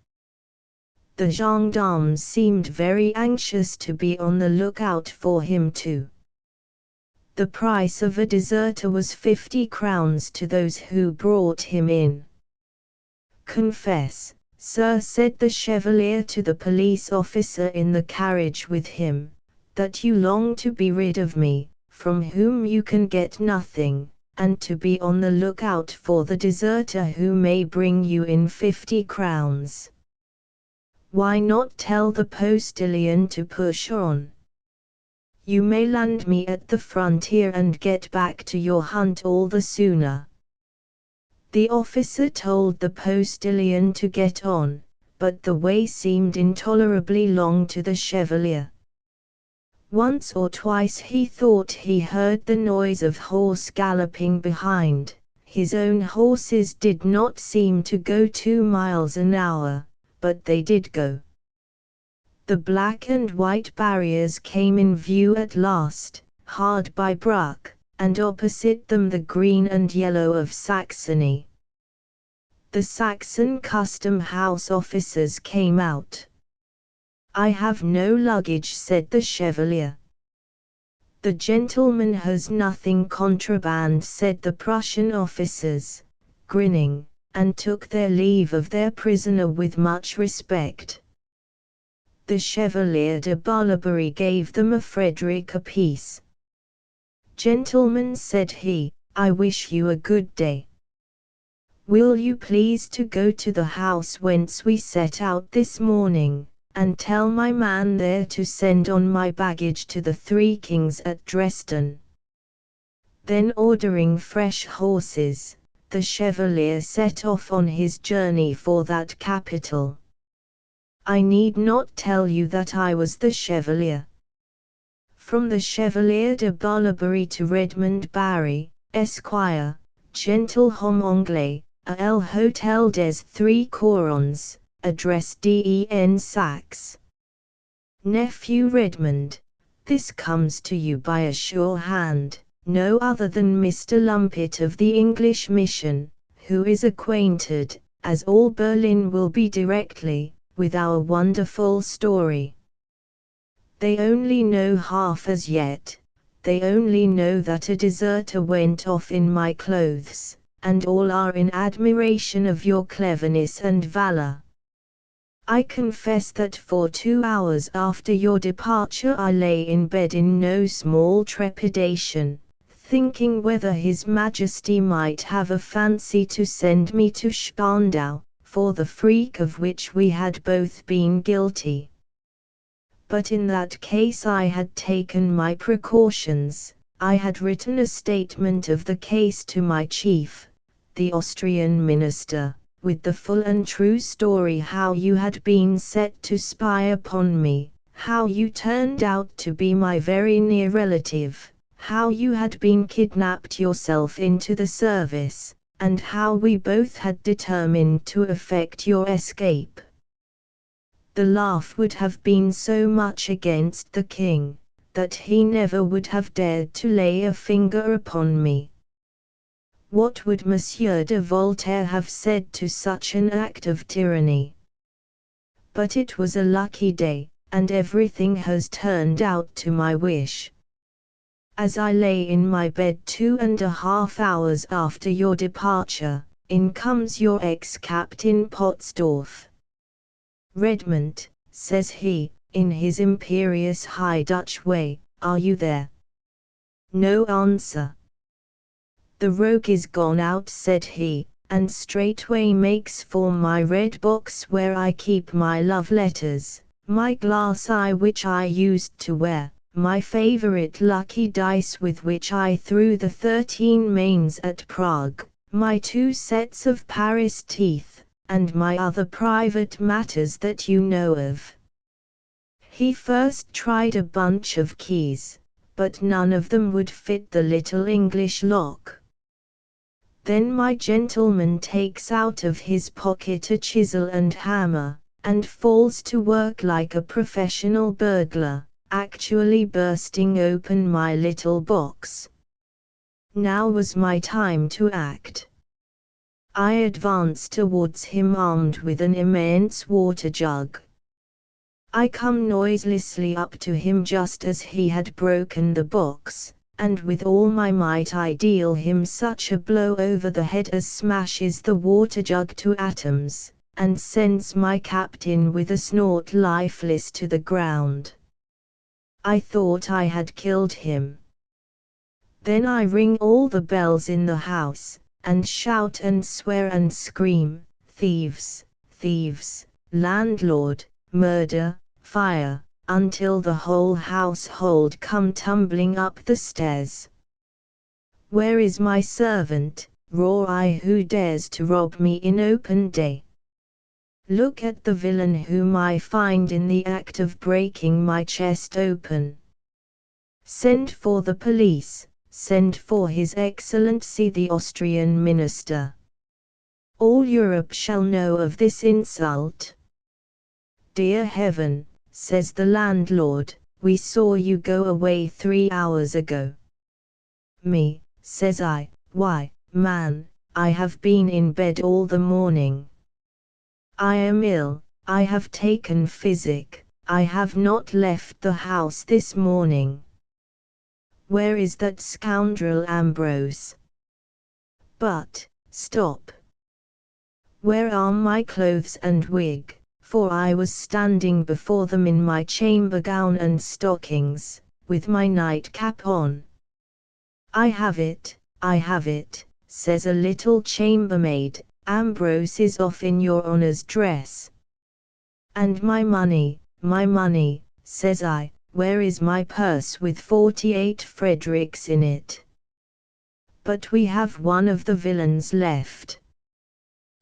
The gendarmes seemed very anxious to be on the lookout for him too. The price of a deserter was 50 crowns to those who brought him in. "Confess, sir," said the Chevalier to the police officer in the carriage with him, "that you long to be rid of me, from whom you can get nothing, and to be on the lookout for the deserter who may bring you in 50 crowns. Why not tell the postilion to push on? You may land me at the frontier and get back to your hunt all the sooner." The officer told the postilion to get on, but the way seemed intolerably long to the Chevalier. Once or twice he thought he heard the noise of horse galloping behind. His own horses did not seem to go 2 miles an hour, but they did go. The black and white barriers came in view at last, hard by Bruck, and opposite them the green and yellow of Saxony. The Saxon custom house officers came out. "I have no luggage," said the Chevalier. "The gentleman has nothing contraband," said the Prussian officers, grinning, and took their leave of their prisoner with much respect. The Chevalier de Barlaberry gave them a Frederick apiece. "Gentlemen," said he, "I wish you a good day. Will you please to go to the house whence we set out this morning, and tell my man there to send on my baggage to the Three Kings at Dresden?" Then ordering fresh horses, the Chevalier set off on his journey for that capital. I need not tell you that I was the Chevalier. From the Chevalier de Barlaberry to Redmond Barry, Esquire, Gentilhomme Anglais, à l'Hôtel des Three Corons, address Den Saxe. Nephew Redmond, this comes to you by a sure hand, no other than Mr. Lumpet of the English Mission, who is acquainted, as all Berlin will be directly, with our wonderful story. They only know half as yet. They only know that a deserter went off in my clothes, and all are in admiration of your cleverness and valor. I confess that for 2 hours after your departure I lay in bed in no small trepidation, thinking whether His Majesty might have a fancy to send me to Spandau, for the freak of which we had both been guilty. But in that case I had taken my precautions. I had written a statement of the case to my chief, the Austrian minister, with the full and true story how you had been set to spy upon me, how you turned out to be my very near relative, how you had been kidnapped yourself into the service, and how we both had determined to effect your escape. The laugh would have been so much against the king, that he never would have dared to lay a finger upon me. What would Monsieur de Voltaire have said to such an act of tyranny? But it was a lucky day, and everything has turned out to my wish. As I lay in my bed 2½ hours after your departure, in comes your ex-captain Potzdorff. "Redmond," says he, in his imperious High Dutch way, "are you there?" No answer. "The rogue is gone out," said he, and straightway makes for my red box where I keep my love letters, my glass eye which I used to wear, my favorite lucky dice with which I threw the 13 mains at Prague, my 2 sets of Paris teeth, and my other private matters that you know of. He first tried a bunch of keys, but none of them would fit the little English lock. Then my gentleman takes out of his pocket a chisel and hammer, and falls to work like a professional burglar, actually bursting open my little box. Now was my time to act. I advanced towards him armed with an immense water jug. I come noiselessly up to him just as he had broken the box, and with all my might I deal him such a blow over the head as smashes the water jug to atoms, and sends my captain with a snort lifeless to the ground. I thought I had killed him. Then I ring all the bells in the house, and shout and swear and scream, "Thieves! Thieves! Landlord! Murder! Fire!" until the whole household come tumbling up the stairs. "Where is my servant?" roar I, "who dares to rob me in open day? Look at the villain whom I find in the act of breaking my chest open. Send for the police, send for His Excellency the Austrian minister. All Europe shall know of this insult." "Dear heaven," says the landlord, "we saw you go away 3 hours ago." "Me," says I, "why, man, I have been in bed all the morning. I am ill, I have taken physic, I have not left the house this morning. Where is that scoundrel Ambrose? But, stop. Where are my clothes and wig? for I was standing before them in my chamber gown and stockings, with my nightcap on. "I have it, says a little chambermaid, "Ambrose is off in your honour's dress." "And my money, says I, "where is my purse with 48 Fredericks in it?" "But we have one of the villains left."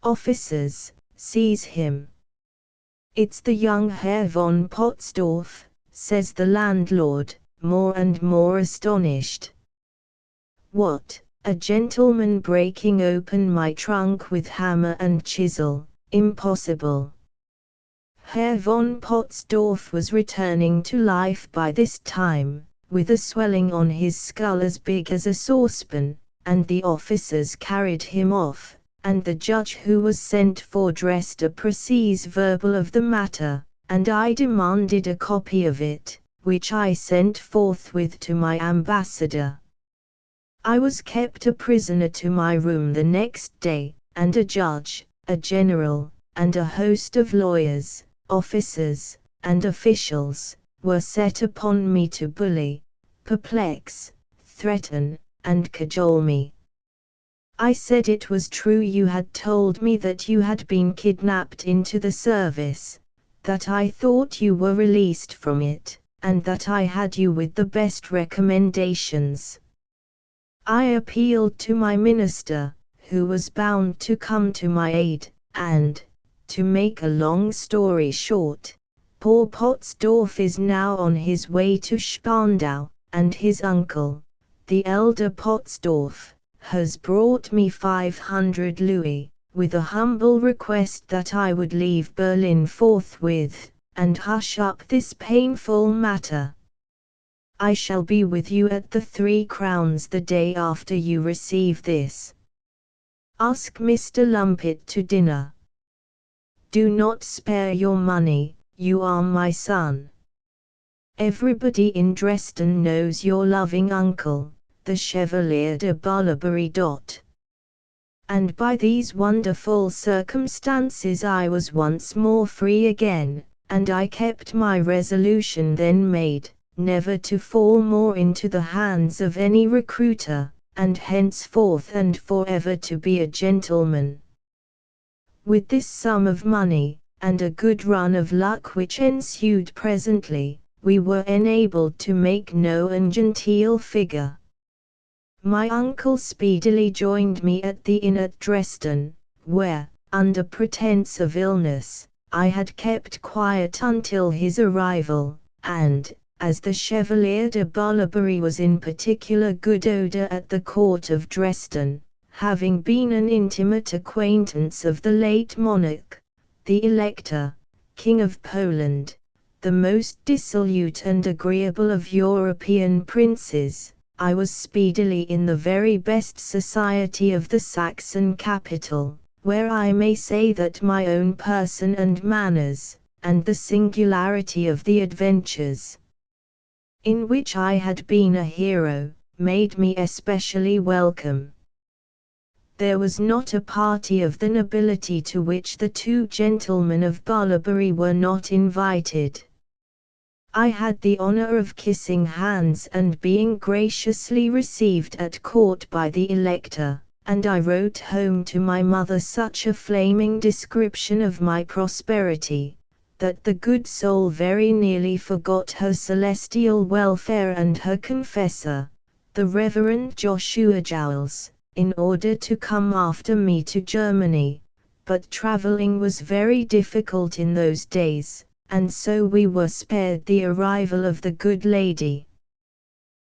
"Officers, seize him." "It's the young Herr von Potzdorff," says the landlord, more and more astonished. "What, a gentleman breaking open my trunk with hammer and chisel? Impossible." Herr von Potzdorff was returning to life by this time, with a swelling on his skull as big as a saucepan, and the officers carried him off, and the judge who was sent for dressed a procès-verbal of the matter, and I demanded a copy of it, which I sent forthwith to my ambassador. I was kept a prisoner to my room the next day, and a judge, a general, and a host of lawyers, officers, and officials, were set upon me to bully, perplex, threaten, and cajole me. I said it was true you had told me that you had been kidnapped into the service, that I thought you were released from it, and that I had you with the best recommendations. I appealed to my minister, who was bound to come to my aid, and, to make a long story short, poor Potzdorff is now on his way to Spandau, and his uncle, the elder Potzdorff, has brought me 500 louis, with a humble request that I would leave Berlin forthwith, and hush up this painful matter. I shall be with you at the 3 Crowns the day after you receive this. Ask Mr. Lumpet to dinner. Do not spare your money, you are my son. Everybody in Dresden knows your loving uncle, the Chevalier de Barlabury. And by these wonderful circumstances I was once more free again, and I kept my resolution then made, never to fall more into the hands of any recruiter, and henceforth and forever to be a gentleman. With this sum of money, and a good run of luck which ensued presently, we were enabled to make no ungenteel figure. My uncle speedily joined me at the inn at Dresden, where, under pretence of illness, I had kept quiet until his arrival, and, as the Chevalier de Barlabury was in particular good odour at the court of Dresden, having been an intimate acquaintance of the late monarch, the Elector, King of Poland, the most dissolute and agreeable of European princes, I was speedily in the very best society of the Saxon capital, where I may say that my own person and manners, and the singularity of the adventures in which I had been a hero, made me especially welcome. There was not a party of the nobility to which the 2 gentlemen of Barlabury were not invited. I had the honour of kissing hands and being graciously received at court by the Elector, and I wrote home to my mother such a flaming description of my prosperity, that the good soul very nearly forgot her celestial welfare and her confessor, the Reverend Joshua Jowls, in order to come after me to Germany, but travelling was very difficult in those days, and so we were spared the arrival of the good lady.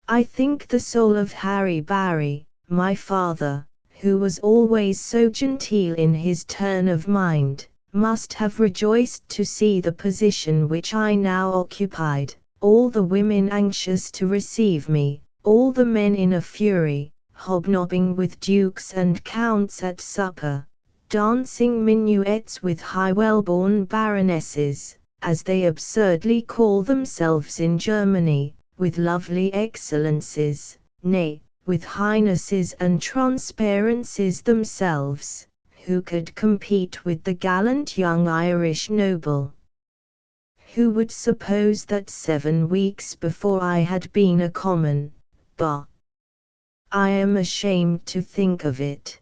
I think the soul of Harry Barry, my father, who was always so genteel in his turn of mind, must have rejoiced to see the position which I now occupied, all the women anxious to receive me, all the men in a fury, hobnobbing with dukes and counts at supper, dancing minuets with high well-born baronesses, as they absurdly call themselves in Germany, with lovely excellences, nay, with highnesses and transparencies themselves, who could compete with the gallant young Irish noble. Who would suppose that 7 weeks before I had been a common bar? I am ashamed to think of it.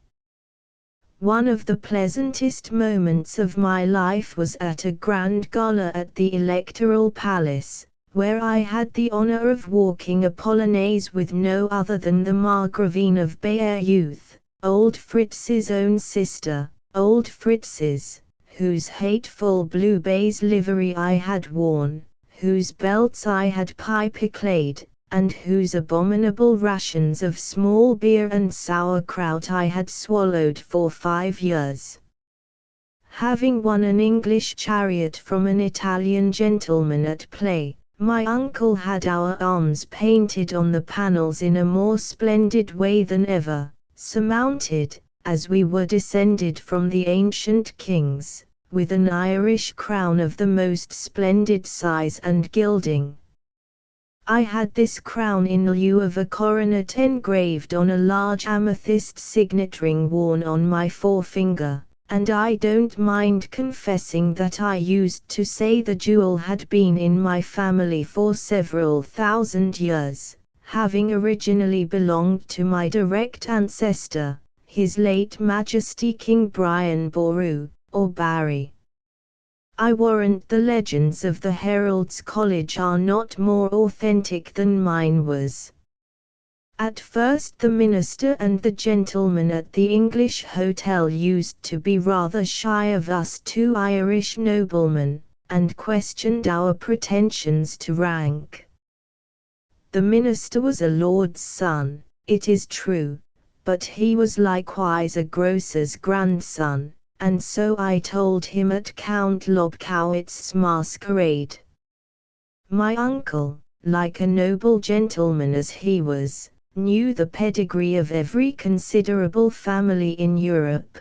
One of the pleasantest moments of my life was at a grand gala at the Electoral Palace, where I had the honor of walking a polonaise with no other than the Margravine of Bayreuth, old Fritz's own sister, old Fritz's, whose hateful blue baize livery I had worn, whose belts I had pipeclayed, and whose abominable rations of small beer and sauerkraut I had swallowed for 5 years. Having won an English chariot from an Italian gentleman at play, my uncle had our arms painted on the panels in a more splendid way than ever, surmounted, as we were descended from the ancient kings, with an Irish crown of the most splendid size and gilding. I had this crown in lieu of a coronet engraved on a large amethyst signet ring worn on my forefinger, and I don't mind confessing that I used to say the jewel had been in my family for several thousand years, having originally belonged to my direct ancestor, His late Majesty King Brian Boru, or Barry. I warrant the legends of the Herald's College are not more authentic than mine was. At first the minister and the gentlemen at the English hotel used to be rather shy of us 2 Irish noblemen, and questioned our pretensions to rank. The minister was a lord's son, it is true, but he was likewise a grocer's grandson, and so I told him at Count Lobkowitz's masquerade. My uncle, like a noble gentleman as he was, knew the pedigree of every considerable family in Europe.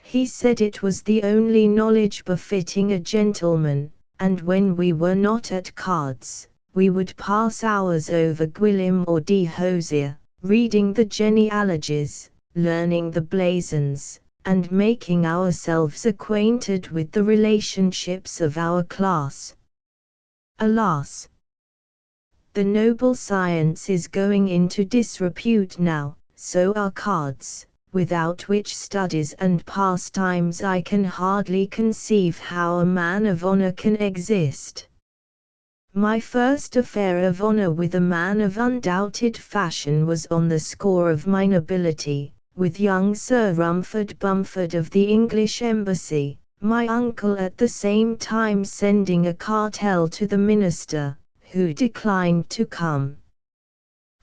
He said it was the only knowledge befitting a gentleman, and when we were not at cards, we would pass hours over Gwilym or de Hosier, reading the genealogies, learning the blazons, and making ourselves acquainted with the relationships of our class. Alas! The noble science is going into disrepute now, so are cards, without which studies and pastimes I can hardly conceive how a man of honor can exist. My first affair of honor with a man of undoubted fashion was on the score of my nobility, with young Sir Rumford Bumford of the English Embassy, my uncle at the same time sending a cartel to the minister, who declined to come.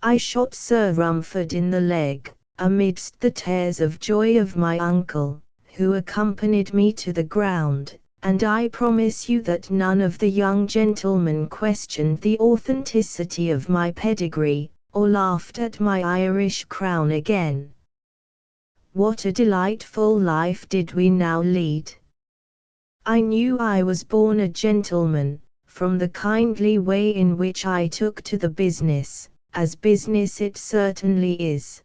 I shot Sir Rumford in the leg, amidst the tears of joy of my uncle, who accompanied me to the ground, and I promise you that none of the young gentlemen questioned the authenticity of my pedigree, or laughed at my Irish crown again. What a delightful life did we now lead! I knew I was born a gentleman, from the kindly way in which I took to the business, as business it certainly is.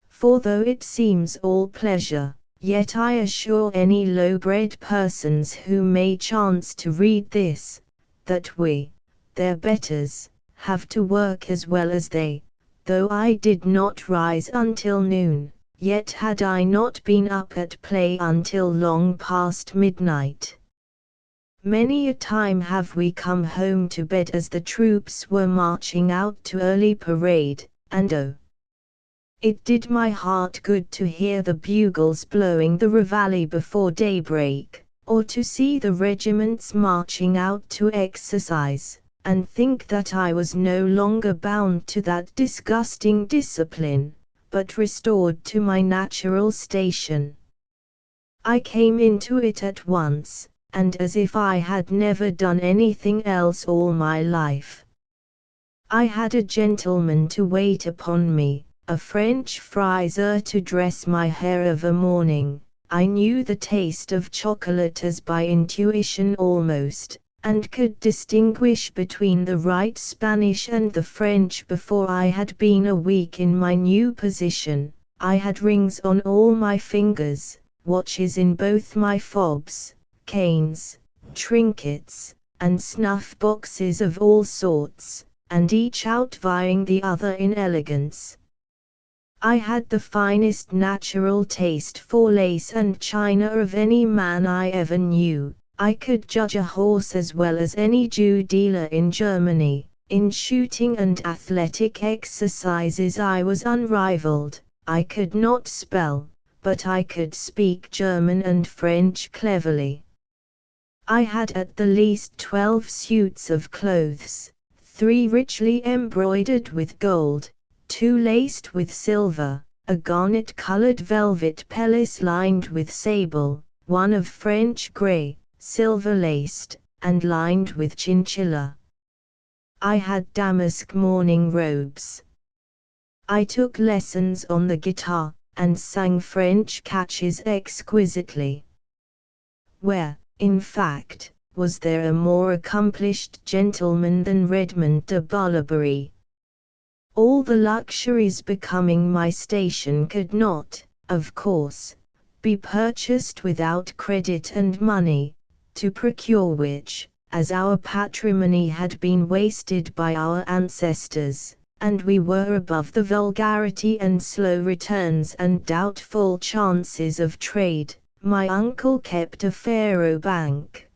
For though it seems all pleasure, yet I assure any low-bred persons who may chance to read this, that we, their betters, have to work as well as they, though I did not rise until noon. Yet had I not been up at play until long past midnight. Many a time have we come home to bed as the troops were marching out to early parade, and oh! It did my heart good to hear the bugles blowing the reveille before daybreak, or to see the regiments marching out to exercise, and think that I was no longer bound to that disgusting discipline, but restored to my natural station. I came into it at once, and as if I had never done anything else all my life. I had a gentleman to wait upon me, a French friseur to dress my hair of a morning. I knew the taste of chocolate as by intuition almost, and could distinguish between the right Spanish and the French before I had been a week in my new position. I had rings on all my fingers, watches in both my fobs, canes, trinkets, and snuff boxes of all sorts, and each outvying the other in elegance. I had the finest natural taste for lace and china of any man I ever knew. I could judge a horse as well as any Jew dealer in Germany. In shooting and athletic exercises I was unrivaled. I could not spell, but I could speak German and French cleverly. I had at the least 12 suits of clothes, 3 richly embroidered with gold, 2 laced with silver, a garnet-colored velvet pelisse lined with sable, 1 of French grey, silver-laced, and lined with chinchilla. I had damask morning robes. I took lessons on the guitar, and sang French catches exquisitely. Where, in fact, was there a more accomplished gentleman than Redmond de Balberry? All the luxuries becoming my station could not, of course, be purchased without credit and money, to procure which, as our patrimony had been wasted by our ancestors, and we were above the vulgarity and slow returns and doubtful chances of trade, my uncle kept a faro bank.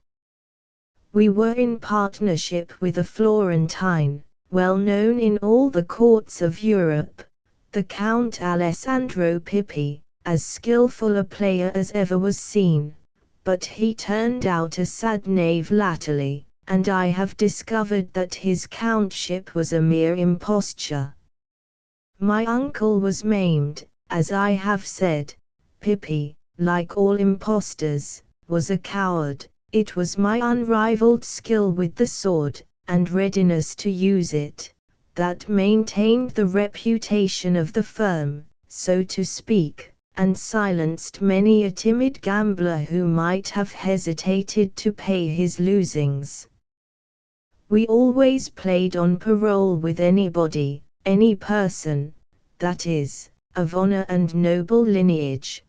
We were in partnership with a Florentine, well known in all the courts of Europe, the Count Alessandro Pippi, as skillful a player as ever was seen, but he turned out a sad knave latterly, and I have discovered that his countship was a mere imposture. My uncle was maimed, as I have said. Pippi, like all impostors, was a coward. It was my unrivaled skill with the sword, and readiness to use it, that maintained the reputation of the firm, so to speak, and silenced many a timid gambler who might have hesitated to pay his losings. We always played on parole with anybody, any person, that is, of honor and noble lineage.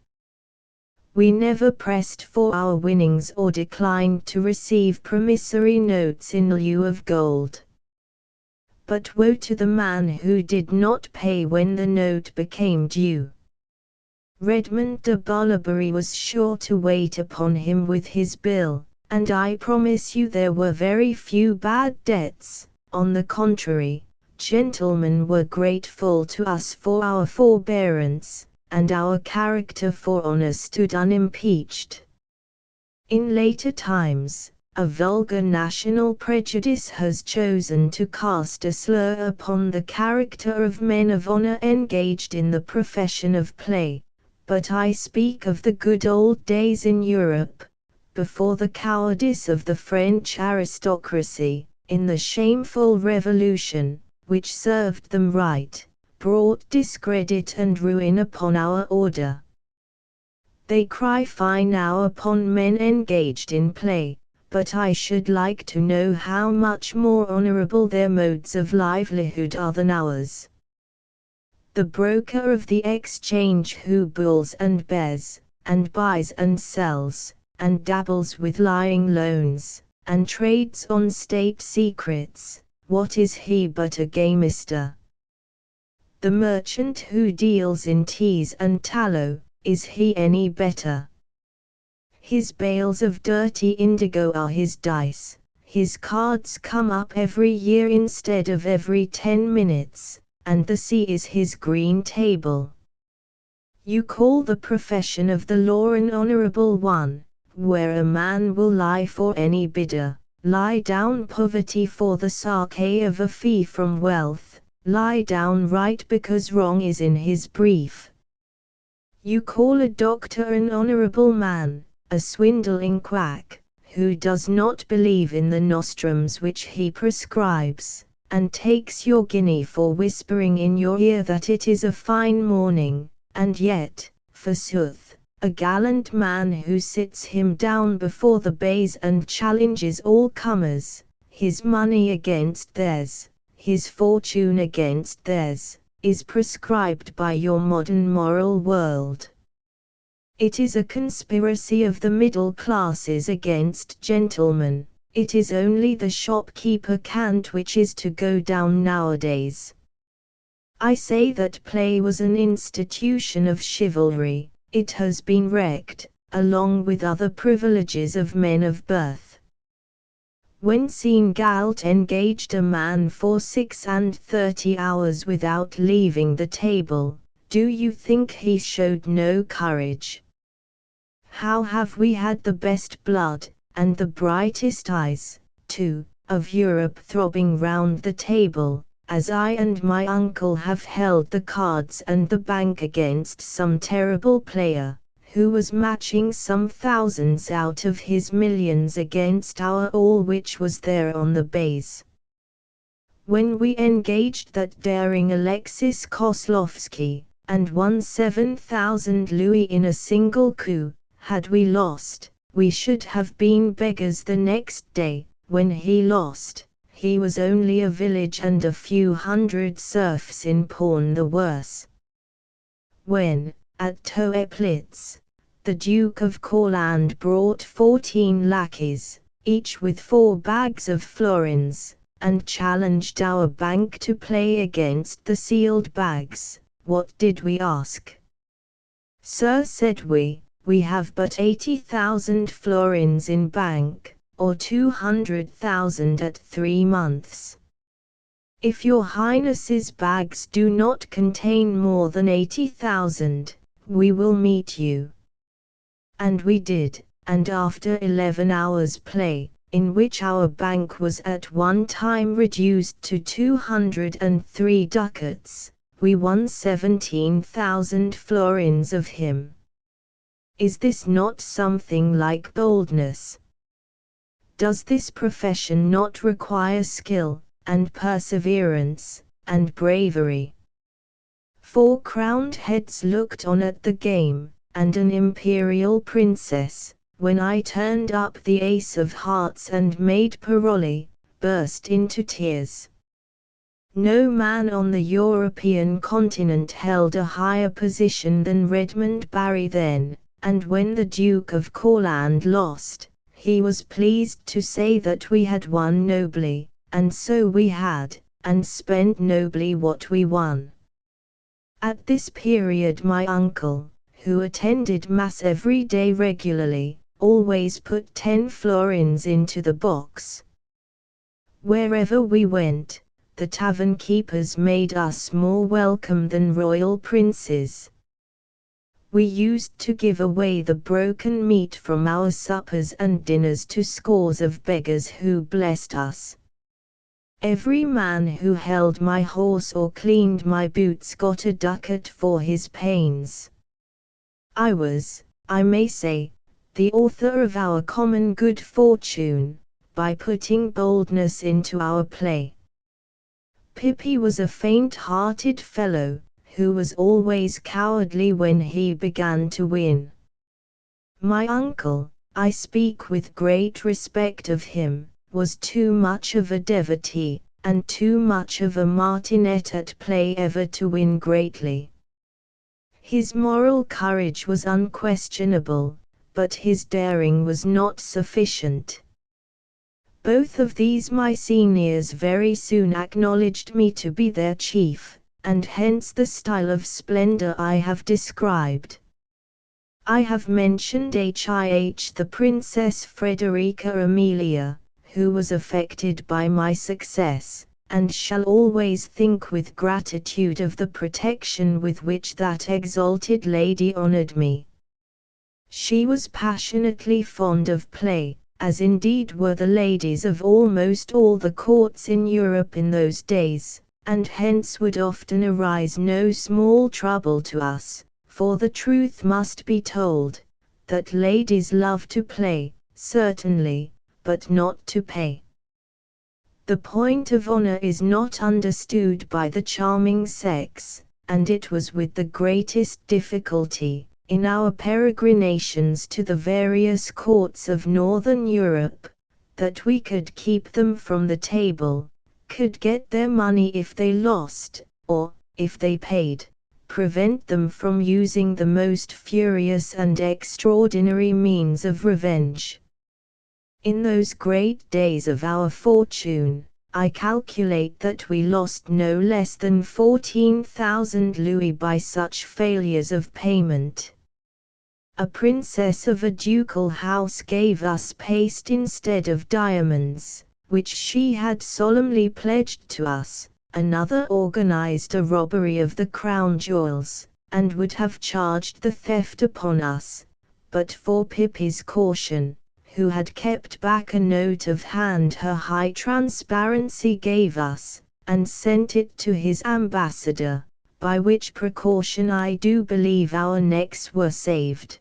We never pressed for our winnings or declined to receive promissory notes in lieu of gold. But woe to the man who did not pay when the note became due. Redmond de Balberry was sure to wait upon him with his bill, and I promise you there were very few bad debts. On the contrary, gentlemen were grateful to us for our forbearance, and our character for honor stood unimpeached. In later times, a vulgar national prejudice has chosen to cast a slur upon the character of men of honor engaged in the profession of play, but I speak of the good old days in Europe, before the cowardice of the French aristocracy, in the shameful revolution, which served them right, brought discredit and ruin upon our order. They cry fie now upon men engaged in play, but I should like to know how much more honorable their modes of livelihood are than ours. The broker of the exchange who bulls and bears, and buys and sells, and dabbles with lying loans, and trades on state secrets, what is he but a gamester? The merchant who deals in teas and tallow, is he any better? His bales of dirty indigo are his dice, his cards come up every year instead of every 10 minutes, and the sea is his green table. You call the profession of the law an honorable one, where a man will lie for any bidder, lie down poverty for the sake of a fee from wealth, lie down right because wrong is in his brief. You call a doctor an honorable man, a swindling quack, who does not believe in the nostrums which he prescribes, and takes your guinea for whispering in your ear that it is a fine morning, and yet, forsooth, a gallant man who sits him down before the bays and challenges all comers, his money against theirs, his fortune against theirs, is prescribed by your modern moral world. It is a conspiracy of the middle classes against gentlemen. It is only the shopkeeper cant which is to go down nowadays. I say that play was an institution of chivalry. It has been wrecked, along with other privileges of men of birth. When Senegault engaged a man for 36 hours without leaving the table, do you think he showed no courage? How have we had the best blood, and the brightest eyes, too, of Europe throbbing round the table, as I and my uncle have held the cards and the bank against some terrible player, who was matching some thousands out of his millions against our all which was there on the base. When we engaged that daring Alexis Koslovsky, and won 7,000 louis in a single coup, had we lost, we should have been beggars the next day. When he lost, he was only a village and a few hundred serfs in pawn the worse. When, at Toeplitz, the Duke of Courland brought 14 lackeys, each with 4 bags of florins, and challenged our bank to play against the sealed bags, what did we ask? Sir, said we have but 80,000 florins in bank, or 200,000 at 3 months. If your Highness's bags do not contain more than 80,000, we will meet you. And we did, and after 11 hours' play, in which our bank was at one time reduced to 203 ducats, we won 17,000 florins of him. Is this not something like boldness? Does this profession not require skill, and perseverance, and bravery? 4 crowned heads looked on at the game, and an imperial princess, when I turned up the ace of hearts and made paroli, burst into tears. No man on the European continent held a higher position than Redmond Barry then, and when the Duke of Courland lost, he was pleased to say that we had won nobly, and so we had, and spent nobly what we won. At this period my uncle, who attended mass every day regularly, always put 10 florins into the box. Wherever we went, the tavern keepers made us more welcome than royal princes. We used to give away the broken meat from our suppers and dinners to scores of beggars who blessed us. Every man who held my horse or cleaned my boots got a ducat for his pains. I was, I may say, the author of our common good fortune, by putting boldness into our play. Pippi was a faint-hearted fellow, who was always cowardly when he began to win. My uncle, I speak with great respect of him, was too much of a devotee, and too much of a martinet at play ever to win greatly. His moral courage was unquestionable, but his daring was not sufficient. Both of these my seniors very soon acknowledged me to be their chief, and hence the style of splendor I have described. I have mentioned the Princess Frederica Amelia, who was affected by my success, and shall always think with gratitude of the protection with which that exalted lady honored me. She was passionately fond of play, as indeed were the ladies of almost all the courts in Europe in those days, and hence would often arise no small trouble to us, for the truth must be told, that ladies love to play, certainly, but not to pay. The point of honor is not understood by the charming sex, and it was with the greatest difficulty, in our peregrinations to the various courts of Northern Europe, that we could keep them from the table, could get their money if they lost, or, if they paid, prevent them from using the most furious and extraordinary means of revenge. In those great days of our fortune, I calculate that we lost no less than 14,000 louis by such failures of payment. A princess of a ducal house gave us paste instead of diamonds, which she had solemnly pledged to us. Another organized a robbery of the crown jewels, and would have charged the theft upon us, but for Pippi's caution, who had kept back a note of hand her high transparency gave us, and sent it to his ambassador, by which precaution I do believe our necks were saved.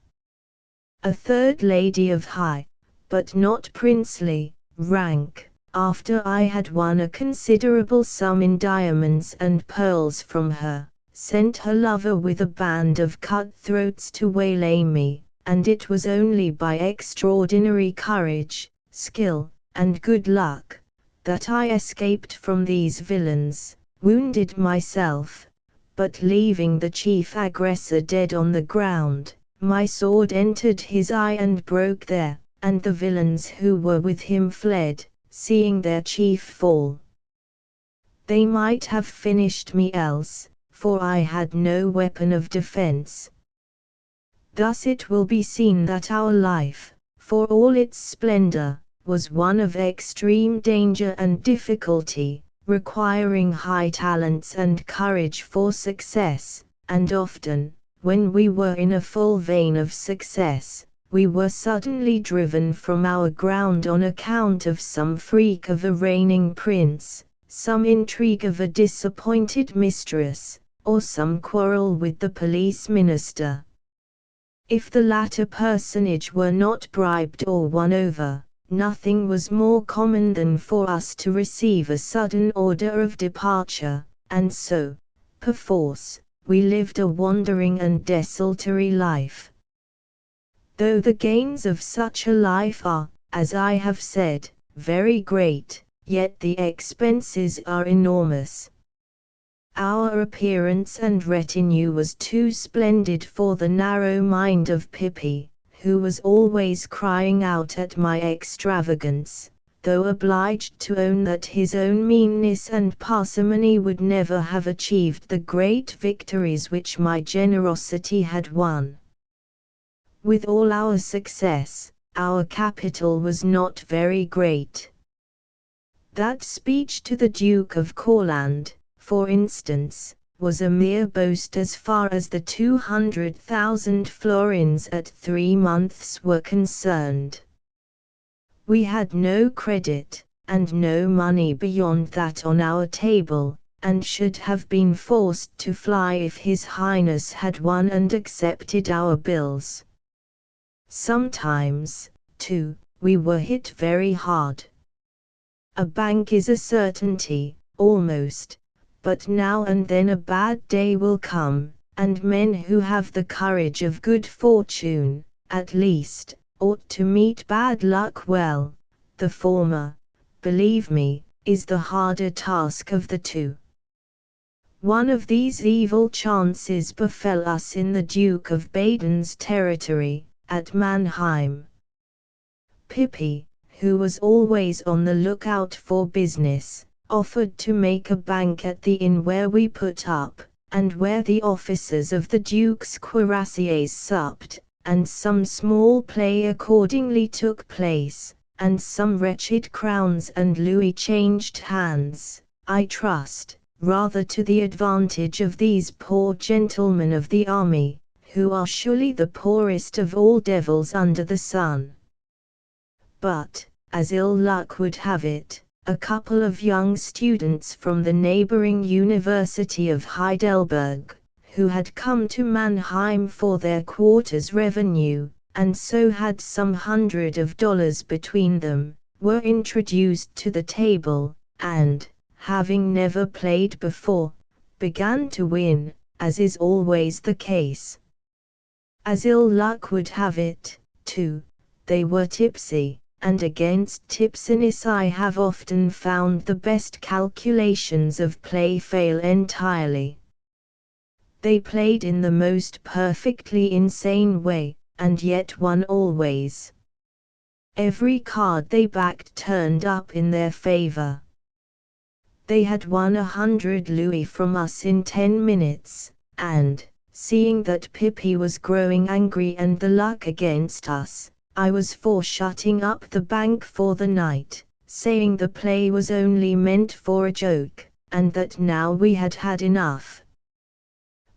A third lady of high, but not princely, rank, after I had won a considerable sum in diamonds and pearls from her, sent her lover with a band of cutthroats to waylay me, and it was only by extraordinary courage, skill, and good luck, that I escaped from these villains, wounded myself, but leaving the chief aggressor dead on the ground. My sword entered his eye and broke there, and the villains who were with him fled, seeing their chief fall. They might have finished me else, for I had no weapon of defense. Thus it will be seen that our life, for all its splendor, was one of extreme danger and difficulty, requiring high talents and courage for success, and often, when we were in a full vein of success, we were suddenly driven from our ground on account of some freak of a reigning prince, some intrigue of a disappointed mistress, or some quarrel with the police minister. If the latter personage were not bribed or won over, nothing was more common than for us to receive a sudden order of departure, and so, perforce, we lived a wandering and desultory life. Though the gains of such a life are, as I have said, very great, yet the expenses are enormous. Our appearance and retinue was too splendid for the narrow mind of Pippi, who was always crying out at my extravagance, though obliged to own that his own meanness and parsimony would never have achieved the great victories which my generosity had won. With all our success, our capital was not very great. That speech to the Duke of Courland, for instance, was a mere boast as far as the 200,000 florins at 3 months were concerned. We had no credit, and no money beyond that on our table, and should have been forced to fly if His Highness had won and accepted our bills. Sometimes, too, we were hit very hard. A bank is a certainty, almost, but now and then a bad day will come, and men who have the courage of good fortune, at least, ought to meet bad luck well. The former, believe me, is the harder task of the two. One of these evil chances befell us in the Duke of Baden's territory, at Mannheim. Pippi, who was always on the lookout for business, offered to make a bank at the inn where we put up, and where the officers of the Duke's cuirassiers supped, and some small play accordingly took place, and some wretched crowns and louis changed hands, I trust, rather to the advantage of these poor gentlemen of the army, who are surely the poorest of all devils under the sun. But, as ill luck would have it, a couple of young students from the neighboring University of Heidelberg, who had come to Mannheim for their quarter's revenue, and so had some $100 between them, were introduced to the table, and, having never played before, began to win, as is always the case. As ill luck would have it, too, they were tipsy, and against tipsiness I have often found the best calculations of play fail entirely. They played in the most perfectly insane way, and yet won always. Every card they backed turned up in their favor. They had won 100 louis from us in 10 minutes, and, seeing that Pippi was growing angry and the luck against us, I was for shutting up the bank for the night, saying the play was only meant for a joke, and that now we had had enough.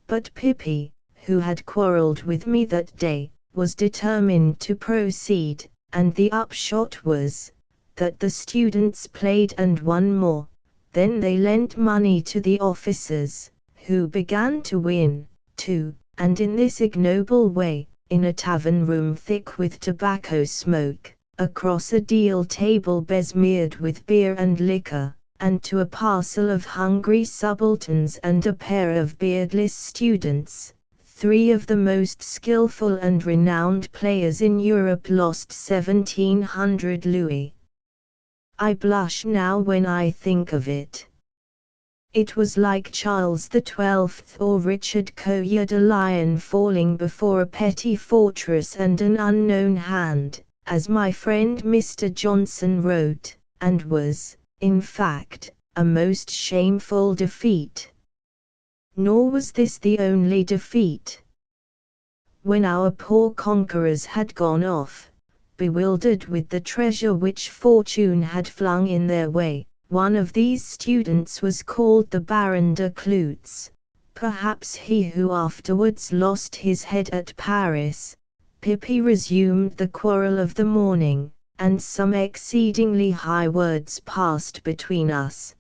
But Pippi, who had quarrelled with me that day, was determined to proceed, and the upshot was, that the students played and won more. Then they lent money to the officers, who began to win, too, and in this ignoble way, in a tavern room thick with tobacco smoke, across a deal table besmeared with beer and liquor, and to a parcel of hungry subalterns and a pair of beardless students, 3 of the most skillful and renowned players in Europe lost 1,700 louis. I blush now when I think of it. It was like Charles XII or Richard Coeur de Lion falling before a petty fortress and an unknown hand, as my friend Mr. Johnson wrote, and was, in fact, a most shameful defeat. Nor was this the only defeat. When our poor conquerors had gone off, bewildered with the treasure which fortune had flung in their way, one of these students was called the Baron de Clootz, perhaps he who afterwards lost his head at Paris. Pippi resumed the quarrel of the morning, and some exceedingly high words passed between us.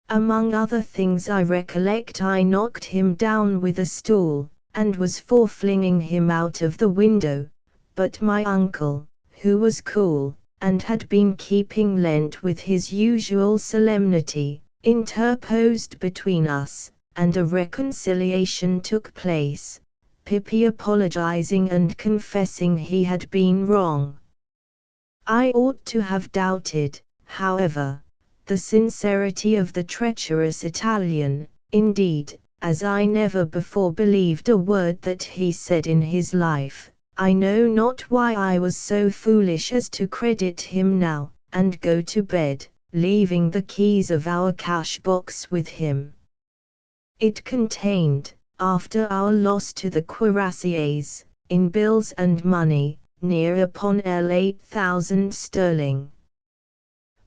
Among other things I recollect I knocked him down with a stool, and was for flinging him out of the window, but my uncle, who was cool, and had been keeping Lent with his usual solemnity, interposed between us, and a reconciliation took place, Pippi apologizing and confessing he had been wrong. I ought to have doubted, however, the sincerity of the treacherous Italian, indeed, as I never before believed a word that he said in his life. I know not why I was so foolish as to credit him now, and go to bed, leaving the keys of our cash box with him. It contained, after our loss to the cuirassiers, in bills and money, near upon 8,000 sterling.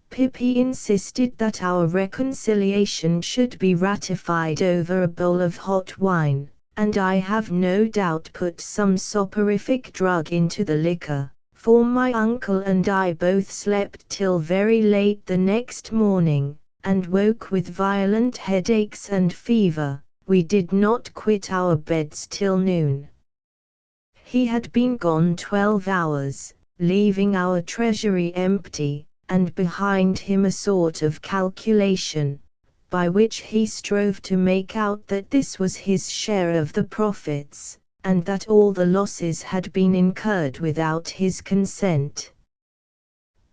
Pippi insisted that our reconciliation should be ratified over a bowl of hot wine, and I have no doubt put some soporific drug into the liquor, for my uncle and I both slept till very late the next morning, and woke with violent headaches and fever. We did not quit our beds till noon. He had been gone 12 hours, leaving our treasury empty, and behind him a sort of calculation, by which he strove to make out that this was his share of the profits, and that all the losses had been incurred without his consent.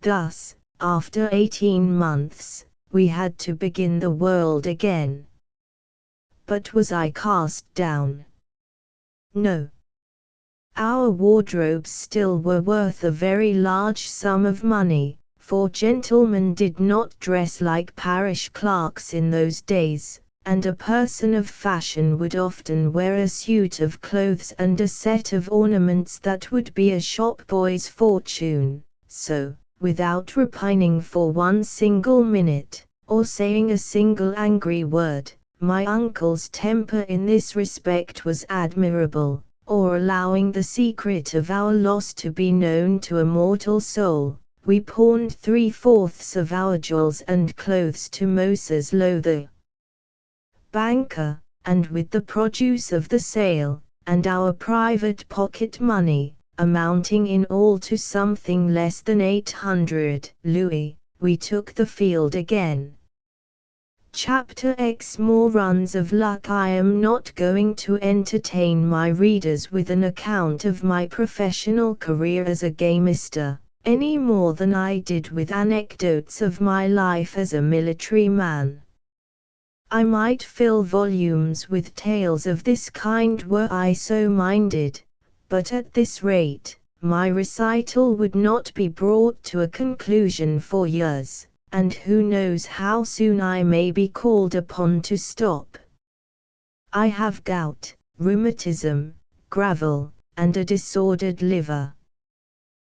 Thus, after 18 months, we had to begin the world again. But was I cast down? No. Our wardrobes still were worth a very large sum of money, for gentlemen did not dress like parish clerks in those days, and a person of fashion would often wear a suit of clothes and a set of ornaments that would be a shop boy's fortune. So, without repining for one single minute, or saying a single angry word, my uncle's temper in this respect was admirable, or allowing the secret of our loss to be known to a mortal soul. We pawned 3/4 of our jewels and clothes to Moses Lowe the banker, and with the produce of the sale, and our private pocket money, amounting in all to something less than 800 louis, we took the field again. Chapter X. More runs of luck. I am not going to entertain my readers with an account of my professional career as a gamester, any more than I did with anecdotes of my life as a military man. I might fill volumes with tales of this kind were I so minded, but at this rate, my recital would not be brought to a conclusion for years, and who knows how soon I may be called upon to stop. I have gout, rheumatism, gravel, and a disordered liver.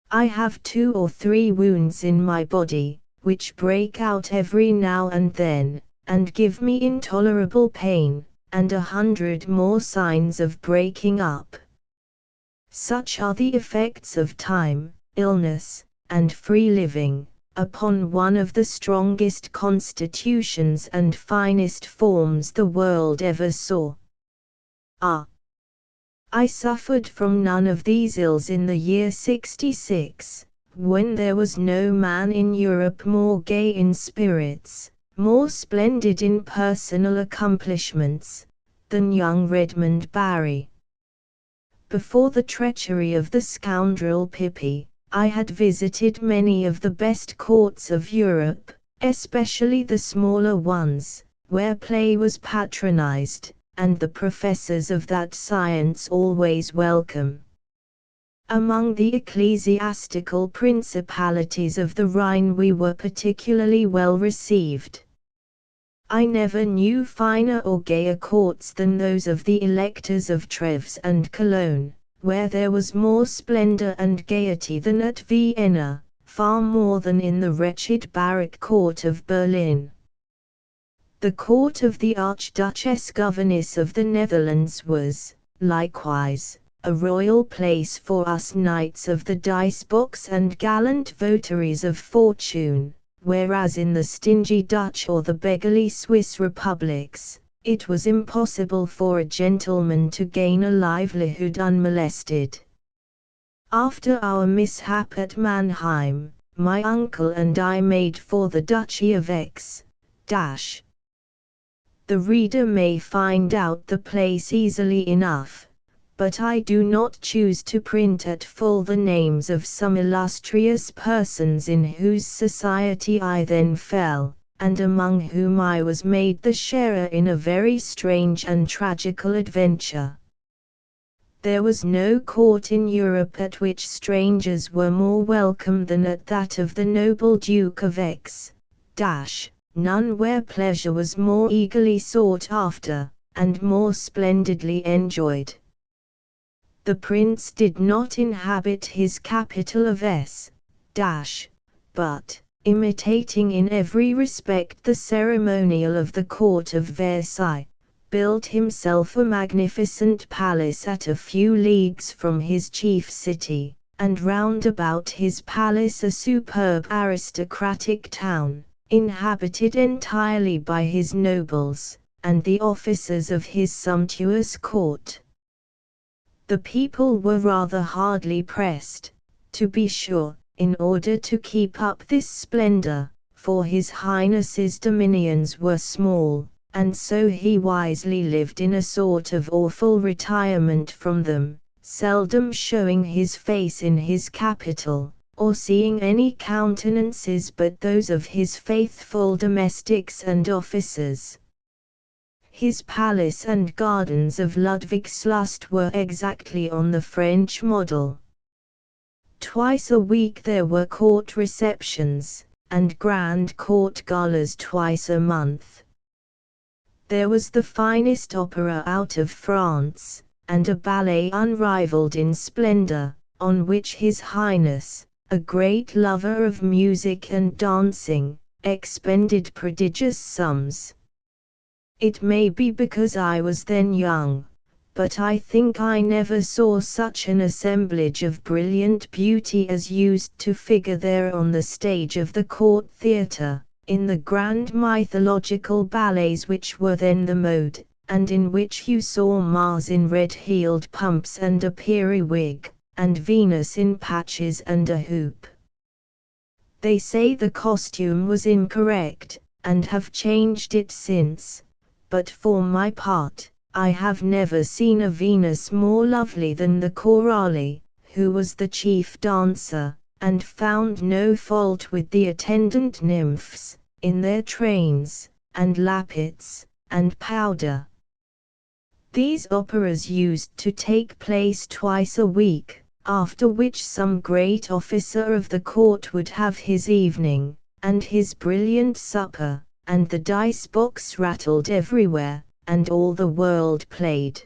I have 2 or 3 wounds in my body, which break out every now and then, and give me intolerable pain, and 100 more signs of breaking up. Such are the effects of time, illness, and free living, upon one of the strongest constitutions and finest forms the world ever saw. I suffered from none of these ills in the year 66, when there was no man in Europe more gay in spirits, more splendid in personal accomplishments, than young Redmond Barry. Before the treachery of the scoundrel Pippi, I had visited many of the best courts of Europe, especially the smaller ones, where play was patronized, and the professors of that science always welcome. Among the ecclesiastical principalities of the Rhine we were particularly well received. I never knew finer or gayer courts than those of the electors of Treves and Cologne, where there was more splendor and gaiety than at Vienna, far more than in the wretched barrack court of Berlin. The court of the Archduchess Governess of the Netherlands was, likewise, a royal place for us knights of the dice box and gallant votaries of fortune, whereas in the stingy Dutch or the beggarly Swiss republics, it was impossible for a gentleman to gain a livelihood unmolested. After our mishap at Mannheim, my uncle and I made for the Duchy of X. The reader may find out the place easily enough, but I do not choose to print at full the names of some illustrious persons in whose society I then fell, and among whom I was made the sharer in a very strange and tragical adventure. There was no court in Europe at which strangers were more welcome than at that of the noble Duke of X. None where pleasure was more eagerly sought after, and more splendidly enjoyed. The prince did not inhabit his capital of S. but, imitating in every respect the ceremonial of the court of Versailles, built himself a magnificent palace at a few leagues from his chief city, and round about his palace a superb aristocratic town, inhabited entirely by his nobles, and the officers of his sumptuous court. The people were rather hardly pressed, to be sure, in order to keep up this splendor, for His Highness's dominions were small, and so he wisely lived in a sort of awful retirement from them, seldom showing his face in his capital, or seeing any countenances but those of his faithful domestics and officers. His palace and gardens of Ludwigslust were exactly on the French model. Twice a week there were court receptions, and grand court galas twice a month. There was the finest opera out of France, and a ballet unrivaled in splendor, on which His Highness, a great lover of music and dancing, expended prodigious sums. It may be because I was then young, but I think I never saw such an assemblage of brilliant beauty as used to figure there on the stage of the court theatre, in the grand mythological ballets which were then the mode, and in which you saw Mars in red-heeled pumps and a periwig, and Venus in patches and a hoop. They say the costume was incorrect, and have changed it since, but for my part, I have never seen a Venus more lovely than the Coralie, who was the chief dancer, and found no fault with the attendant nymphs, in their trains, and lappets, and powder. These operas used to take place twice a week, after which some great officer of the court would have his evening, and his brilliant supper, and the dice box rattled everywhere, and all the world played.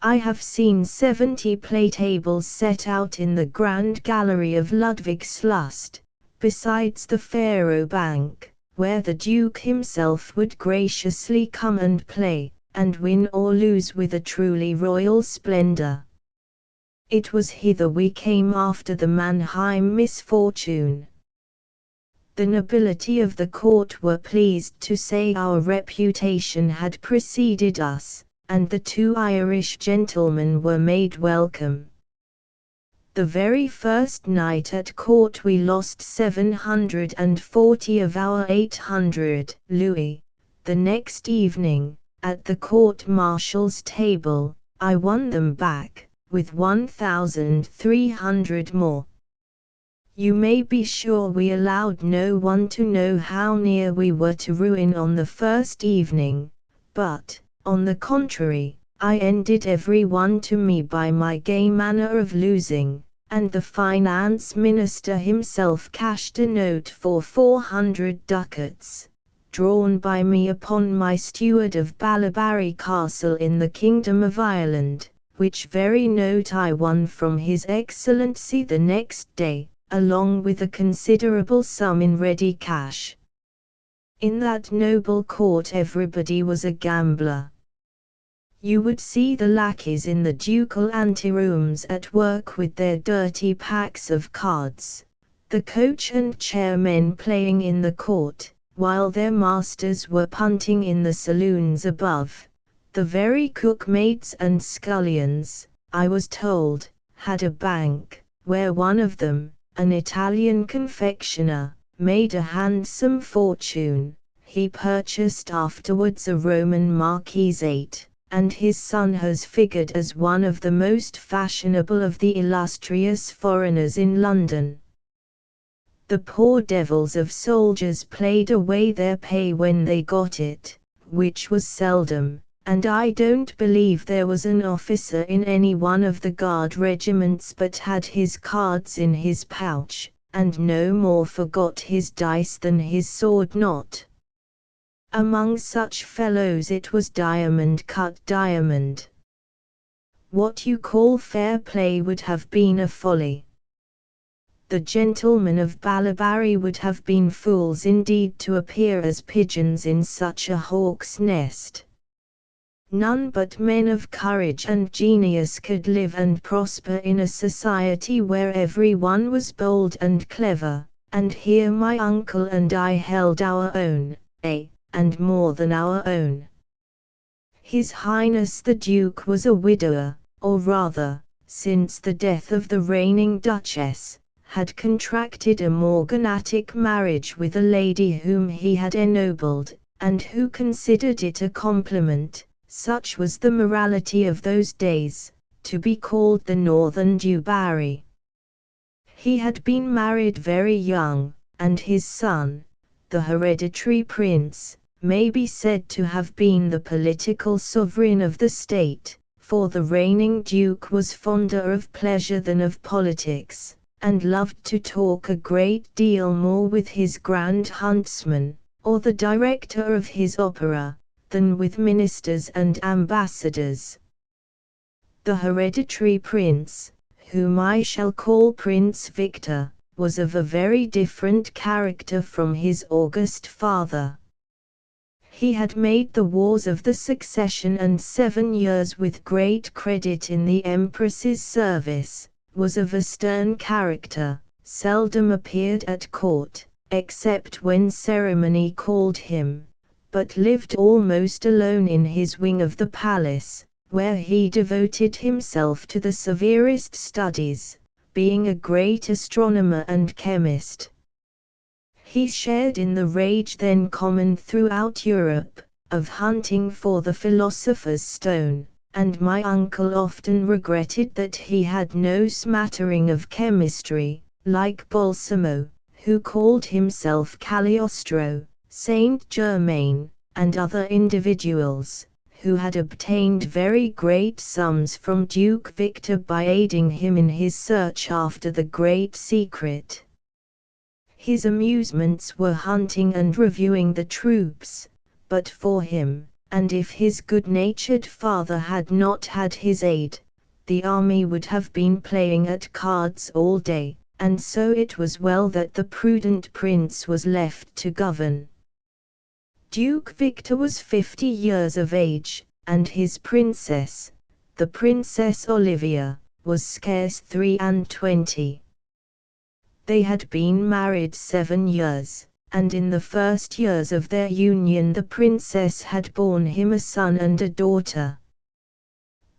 I have seen 70 play tables set out in the grand gallery of Ludwigslust, besides the faro bank, where the Duke himself would graciously come and play, and win or lose with a truly royal splendor. It was hither we came after the Mannheim misfortune. The nobility of the court were pleased to say our reputation had preceded us, and the 2 Irish gentlemen were made welcome. The very first night at court we lost 740 of our 800 louis. The next evening, at the court-martial's table, I won them back, with 1,300 more. You may be sure we allowed no one to know how near we were to ruin on the first evening, but, on the contrary, I ended every one to me by my gay manner of losing, and the finance minister himself cashed a note for 400 ducats, drawn by me upon my steward of Ballabary Castle in the Kingdom of Ireland, which very note I won from His Excellency the next day, along with a considerable sum in ready cash. In that noble court everybody was a gambler. You would see the lackeys in the ducal anterooms at work with their dirty packs of cards, the coach and chairmen playing in the court, while their masters were punting in the saloons above. The very cookmaids and scullions, I was told, had a bank, where one of them, an Italian confectioner, made a handsome fortune. He purchased afterwards a Roman marquisate, and his son has figured as one of the most fashionable of the illustrious foreigners in London. The poor devils of soldiers played away their pay when they got it, which was seldom, and I don't believe there was an officer in any one of the guard regiments but had his cards in his pouch, and no more forgot his dice than his sword knot. Among such fellows it was diamond cut diamond. What you call fair play would have been a folly. The gentlemen of Ballabary would have been fools indeed to appear as pigeons in such a hawk's nest. None but men of courage and genius could live and prosper in a society where every one was bold and clever, and here my uncle and I held our own, and more than our own. His Highness the Duke was a widower, or rather, since the death of the reigning Duchess, had contracted a morganatic marriage with a lady whom he had ennobled, and who considered it a compliment, such was the morality of those days, to be called the Northern Du Barry. He had been married very young, and his son, the hereditary prince, may be said to have been the political sovereign of the state, for the reigning duke was fonder of pleasure than of politics, and loved to talk a great deal more with his grand huntsman, or the director of his opera, than with ministers and ambassadors. The hereditary prince, whom I shall call Prince Victor, was of a very different character from his august father. He had made the wars of the Succession and 7 years with great credit in the Empress's service, was of a stern character, seldom appeared at court, except when ceremony called him, but lived almost alone in his wing of the palace, where he devoted himself to the severest studies, being a great astronomer and chemist. He shared in the rage then common throughout Europe, of hunting for the philosopher's stone, and my uncle often regretted that he had no smattering of chemistry, like Balsamo, who called himself Cagliostro, Saint Germain, and other individuals, who had obtained very great sums from Duke Victor by aiding him in his search after the great secret. His amusements were hunting and reviewing the troops, but for him, and if his good-natured father had not had his aid, the army would have been playing at cards all day, and so it was well that the prudent prince was left to govern. Duke Victor was 50 years of age, and his princess, the Princess Olivia, was scarce 23. They had been married 7 years, and in the first years of their union the princess had borne him a son and a daughter.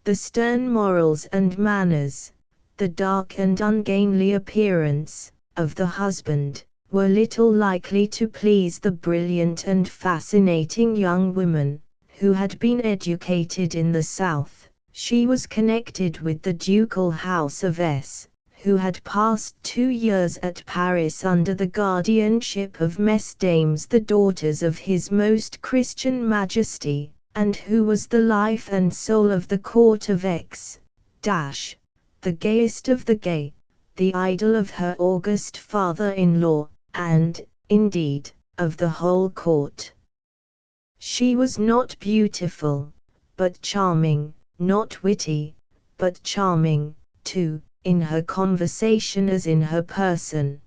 The stern morals and manners, the dark and ungainly appearance, of the husband, were little likely to please the brilliant and fascinating young woman, who had been educated in the South. She was connected with the ducal house of S., who had passed 2 years at Paris under the guardianship of Mesdames the daughters of His Most Christian Majesty, and who was the life and soul of the court of X. The gayest of the gay, the idol of her august father-in-law, and, indeed, of the whole court. She was not beautiful, but charming, not witty, but charming, too, in her conversation as in her person.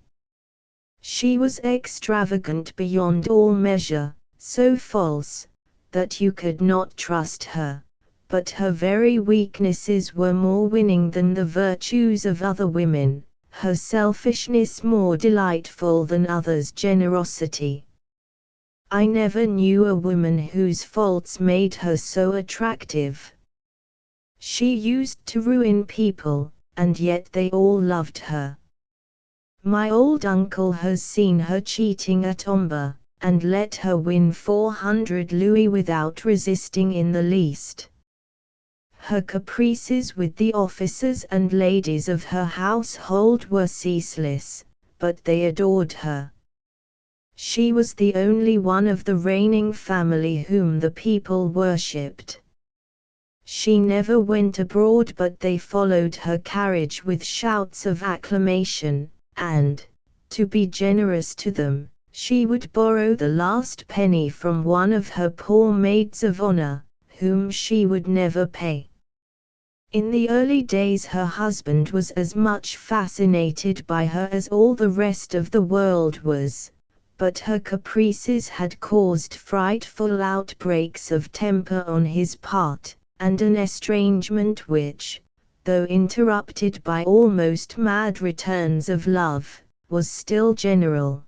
She was extravagant beyond all measure, so false, that you could not trust her, but her very weaknesses were more winning than the virtues of other women, her selfishness more delightful than others' generosity. I never knew a woman whose faults made her so attractive. She used to ruin people, and yet they all loved her. My old uncle has seen her cheating at Ombre, and let her win 400 louis without resisting in the least. Her caprices with the officers and ladies of her household were ceaseless, but they adored her. She was the only one of the reigning family whom the people worshipped. She never went abroad but they followed her carriage with shouts of acclamation, and, to be generous to them, she would borrow the last penny from one of her poor maids of honor, whom she would never pay. In the early days her husband was as much fascinated by her as all the rest of the world was, but her caprices had caused frightful outbreaks of temper on his part, and an estrangement which, though interrupted by almost mad returns of love, was still general.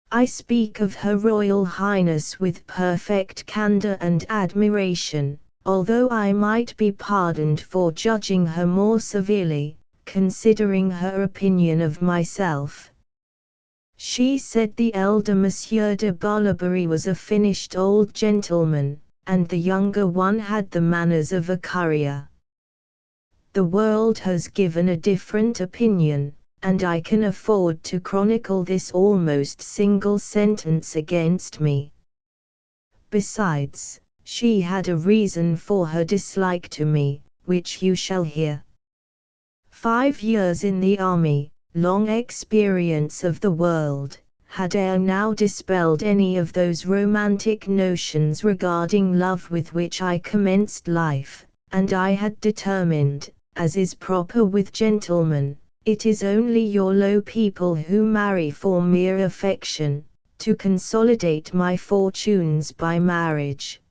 I speak of Her Royal Highness with perfect candor and admiration, although I might be pardoned for judging her more severely, considering her opinion of myself. She said the elder Monsieur de Barlaberry was a finished old gentleman, and the younger one had the manners of a courier. The world has given a different opinion, and I can afford to chronicle this almost single sentence against me. Besides, she had a reason for her dislike to me, which you shall hear. 5 years in the army, long experience of the world, had ere now dispelled any of those romantic notions regarding love with which I commenced life, and I had determined, as is proper with gentlemen, it is only your low people who marry for mere affection, to consolidate my fortunes by marriage.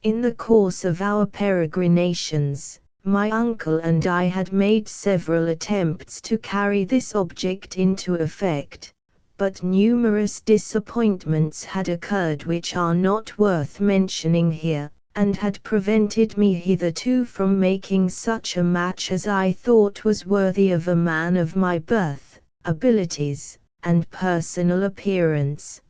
In the course of our peregrinations, my uncle and I had made several attempts to carry this object into effect, but numerous disappointments had occurred which are not worth mentioning here, and had prevented me hitherto from making such a match as I thought was worthy of a man of my birth, abilities, and personal appearance.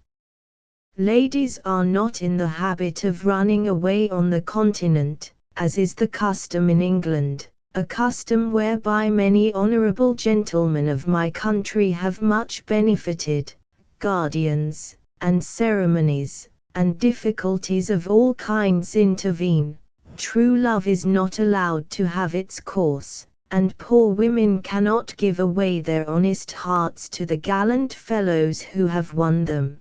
Ladies are not in the habit of running away on the continent, as is the custom in England, a custom whereby many honourable gentlemen of my country have much benefited, guardians, and ceremonies, and difficulties of all kinds intervene, true love is not allowed to have its course, and poor women cannot give away their honest hearts to the gallant fellows who have won them.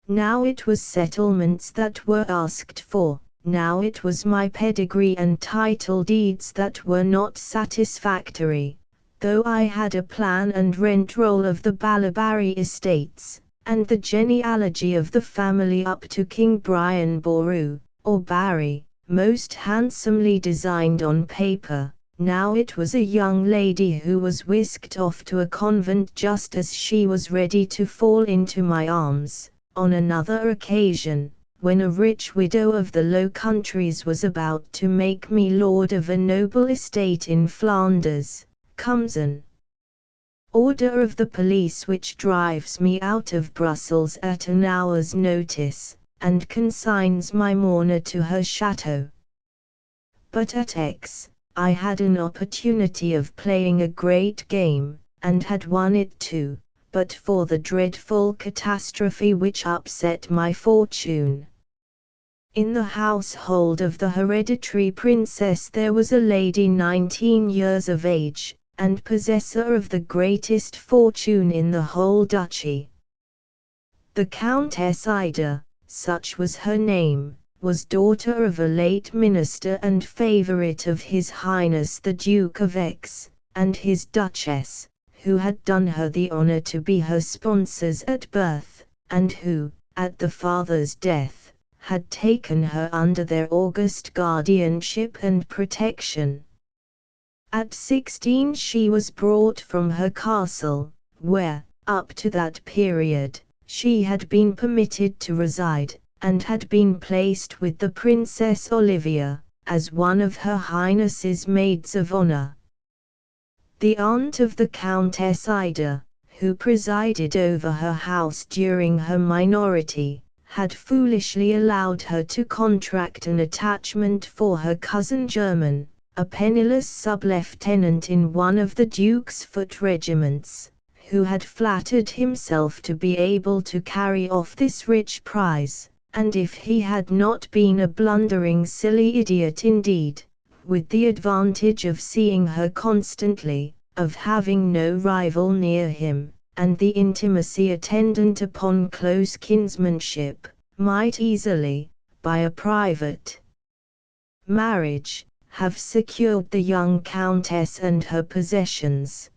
Now it was settlements that were asked for, now it was my pedigree and title deeds that were not satisfactory, though I had a plan and rent roll of the Balabarry estates, and the genealogy of the family up to King Brian Boru, or Barry, most handsomely designed on paper. Now it was a young lady who was whisked off to a convent just as she was ready to fall into my arms. On another occasion, when a rich widow of the Low Countries was about to make me lord of a noble estate in Flanders, comes an order of the police which drives me out of Brussels at an hour's notice, and consigns my mourner to her chateau. But at Aix, I had an opportunity of playing a great game, and had won it too, but for the dreadful catastrophe which upset my fortune. In the household of the hereditary princess there was a lady 19 years of age, and possessor of the greatest fortune in the whole duchy. The Countess Ida, such was her name, was daughter of a late minister and favourite of His Highness the Duke of Aix, and his Duchess, who had done her the honour to be her sponsors at birth, and who, at the father's death, had taken her under their august guardianship and protection. At 16 she was brought from her castle, where, up to that period, she had been permitted to reside, and had been placed with the Princess Olivia, as one of Her Highness's maids of honour. The aunt of the Countess Ida, who presided over her house during her minority, had foolishly allowed her to contract an attachment for her cousin German, a penniless sub-lieutenant in one of the Duke's foot regiments, who had flattered himself to be able to carry off this rich prize, and if he had not been a blundering silly idiot indeed, with the advantage of seeing her constantly, of having no rival near him, and the intimacy attendant upon close kinsmanship, might easily, by a private marriage, have secured the young countess and her possessions.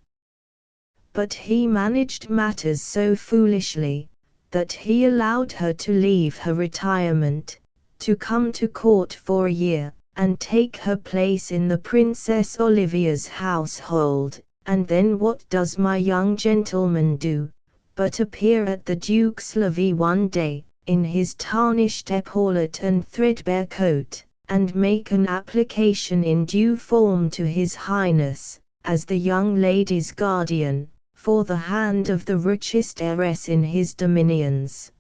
But he managed matters so foolishly, that he allowed her to leave her retirement, to come to court for a year, and take her place in the Princess Olivia's household. And then what does my young gentleman do, but appear at the Duke's levee one day, in his tarnished epaulet and threadbare coat, and make an application in due form to His Highness, as the young lady's guardian, for the hand of the richest heiress in his dominions.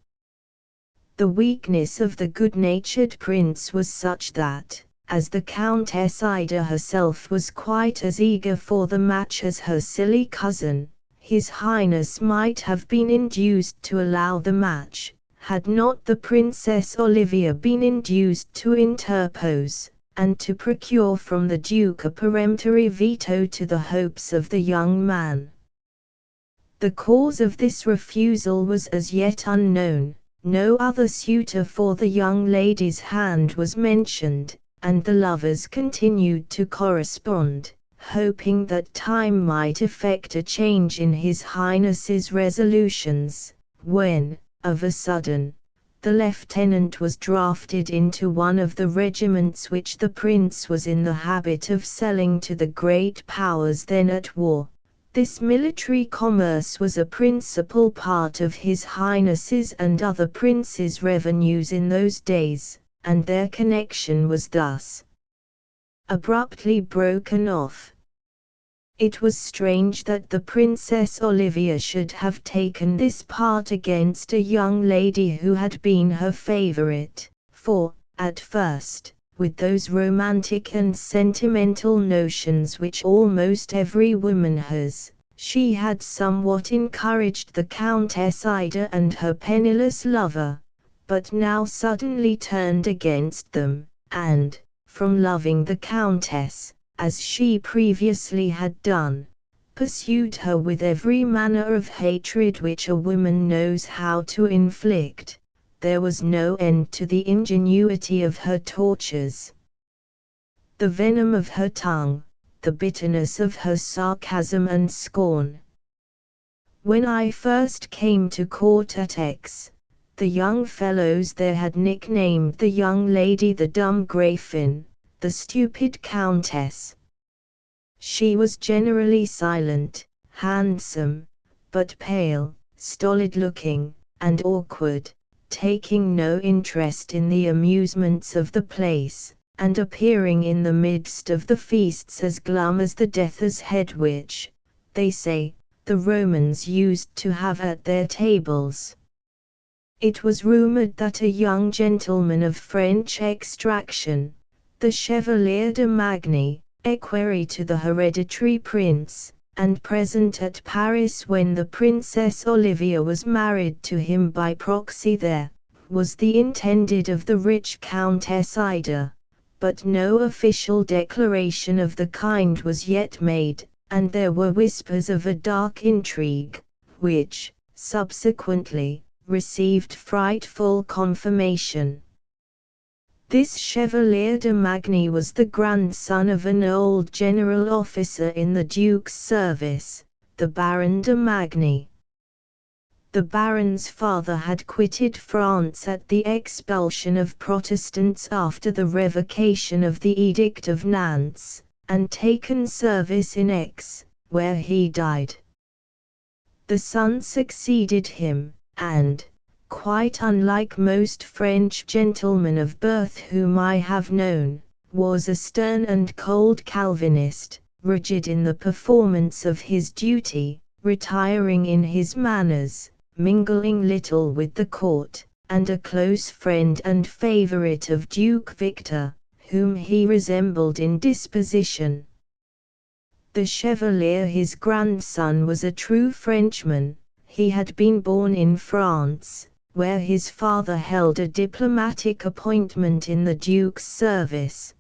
The weakness of the good-natured prince was such that, as the Countess Ida herself was quite as eager for the match as her silly cousin, His Highness might have been induced to allow the match, had not the Princess Olivia been induced to interpose, and to procure from the Duke a peremptory veto to the hopes of the young man. The cause of this refusal was as yet unknown, no other suitor for the young lady's hand was mentioned, and the lovers continued to correspond, hoping that time might effect a change in His Highness's resolutions, when, of a sudden, the lieutenant was drafted into one of the regiments which the prince was in the habit of selling to the great powers then at war. This military commerce was a principal part of His Highness's and other princes' revenues in those days, and their connection was thus abruptly broken off. It was strange that the Princess Olivia should have taken this part against a young lady who had been her favourite, for, at first, with those romantic and sentimental notions which almost every woman has, she had somewhat encouraged the Countess Ida and her penniless lover, but now suddenly turned against them, and, from loving the Countess, as she previously had done, pursued her with every manner of hatred which a woman knows how to inflict. There was no end to the ingenuity of her tortures. The venom of her tongue, the bitterness of her sarcasm and scorn. When I first came to court at Aix, the young fellows there had nicknamed the young lady the dumb Gräfin, the stupid Countess. She was generally silent, handsome, but pale, stolid-looking, and awkward, taking no interest in the amusements of the place, and appearing in the midst of the feasts as glum as the death's head which, they say, the Romans used to have at their tables. It was rumored that a young gentleman of French extraction, the Chevalier de Magny, equerry to the hereditary prince, and present at Paris when the Princess Olivia was married to him by proxy there, was the intended of the rich Countess Ida, but no official declaration of the kind was yet made, and there were whispers of a dark intrigue, which, subsequently, received frightful confirmation. This Chevalier de Magny was the grandson of an old general officer in the Duke's service, the Baron de Magny. The Baron's father had quitted France at the expulsion of Protestants after the revocation of the Edict of Nantes, and taken service in Aix, where he died. The son succeeded him, and, quite unlike most French gentlemen of birth whom I have known, was a stern and cold Calvinist, rigid in the performance of his duty, retiring in his manners, mingling little with the court, and a close friend and favorite of Duke Victor, whom he resembled in disposition. The Chevalier his grandson was a true Frenchman. He had been born in France, where his father held a diplomatic appointment in the Duke's service.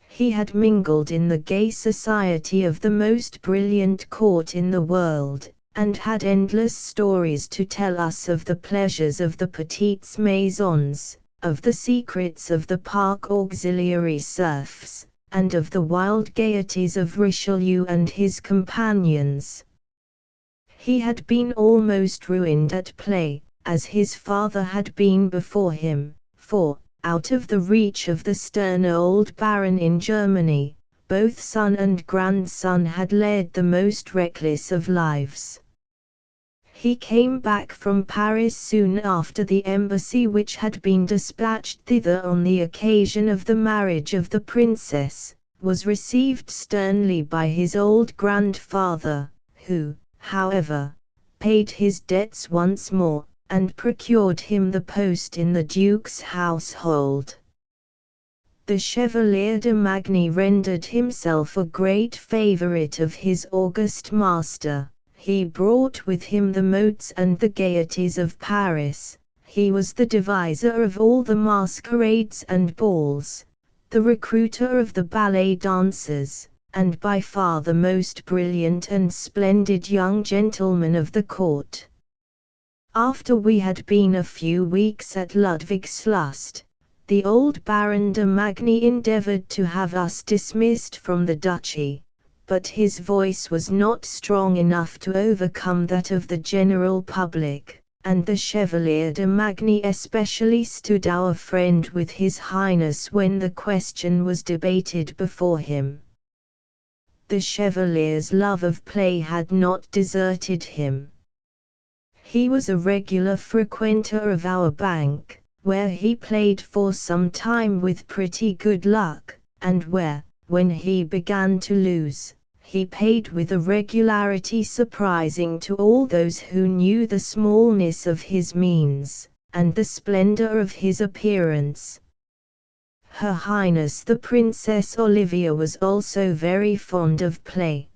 He had mingled in the gay society of the most brilliant court in the world, and had endless stories to tell us of the pleasures of the petites maisons, of the secrets of the park auxiliary serfs, and of the wild gaieties of Richelieu and his companions. He had been almost ruined at play, as his father had been before him, for, out of the reach of the stern old baron in Germany, both son and grandson had led the most reckless of lives. He came back from Paris soon after the embassy which had been dispatched thither on the occasion of the marriage of the princess, was received sternly by his old grandfather, who, however, paid his debts once more, and procured him the post in the Duke's household. The Chevalier de Magny rendered himself a great favourite of his august master. He brought with him the motes and the gaieties of Paris. He was the deviser of all the masquerades and balls, the recruiter of the ballet dancers, and by far the most brilliant and splendid young gentleman of the court. After we had been a few weeks at Ludwigslust, the old Baron de Magny endeavoured to have us dismissed from the duchy, but his voice was not strong enough to overcome that of the general public, and the Chevalier de Magny especially stood our friend with his Highness when the question was debated before him. The Chevalier's love of play had not deserted him. He was a regular frequenter of our bank, where he played for some time with pretty good luck, and where, when he began to lose, he paid with a regularity surprising to all those who knew the smallness of his means, and the splendor of his appearance. Her Highness the Princess Olivia was also very fond of play.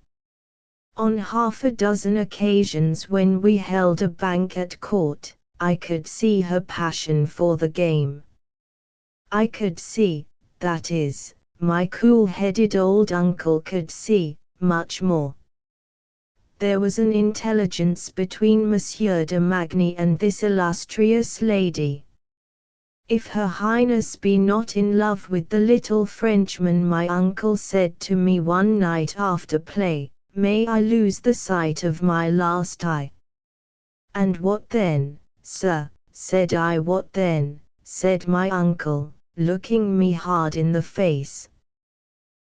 On half a dozen occasions when we held a bank at court, I could see her passion for the game. I could see, that is, my cool-headed old uncle could see, much more. There was an intelligence between Monsieur de Magny and this illustrious lady. If Her Highness be not in love with the little Frenchman, my uncle said to me one night after play, may I lose the sight of my last eye. And what then, sir, said I. What then, said my uncle, looking me hard in the face.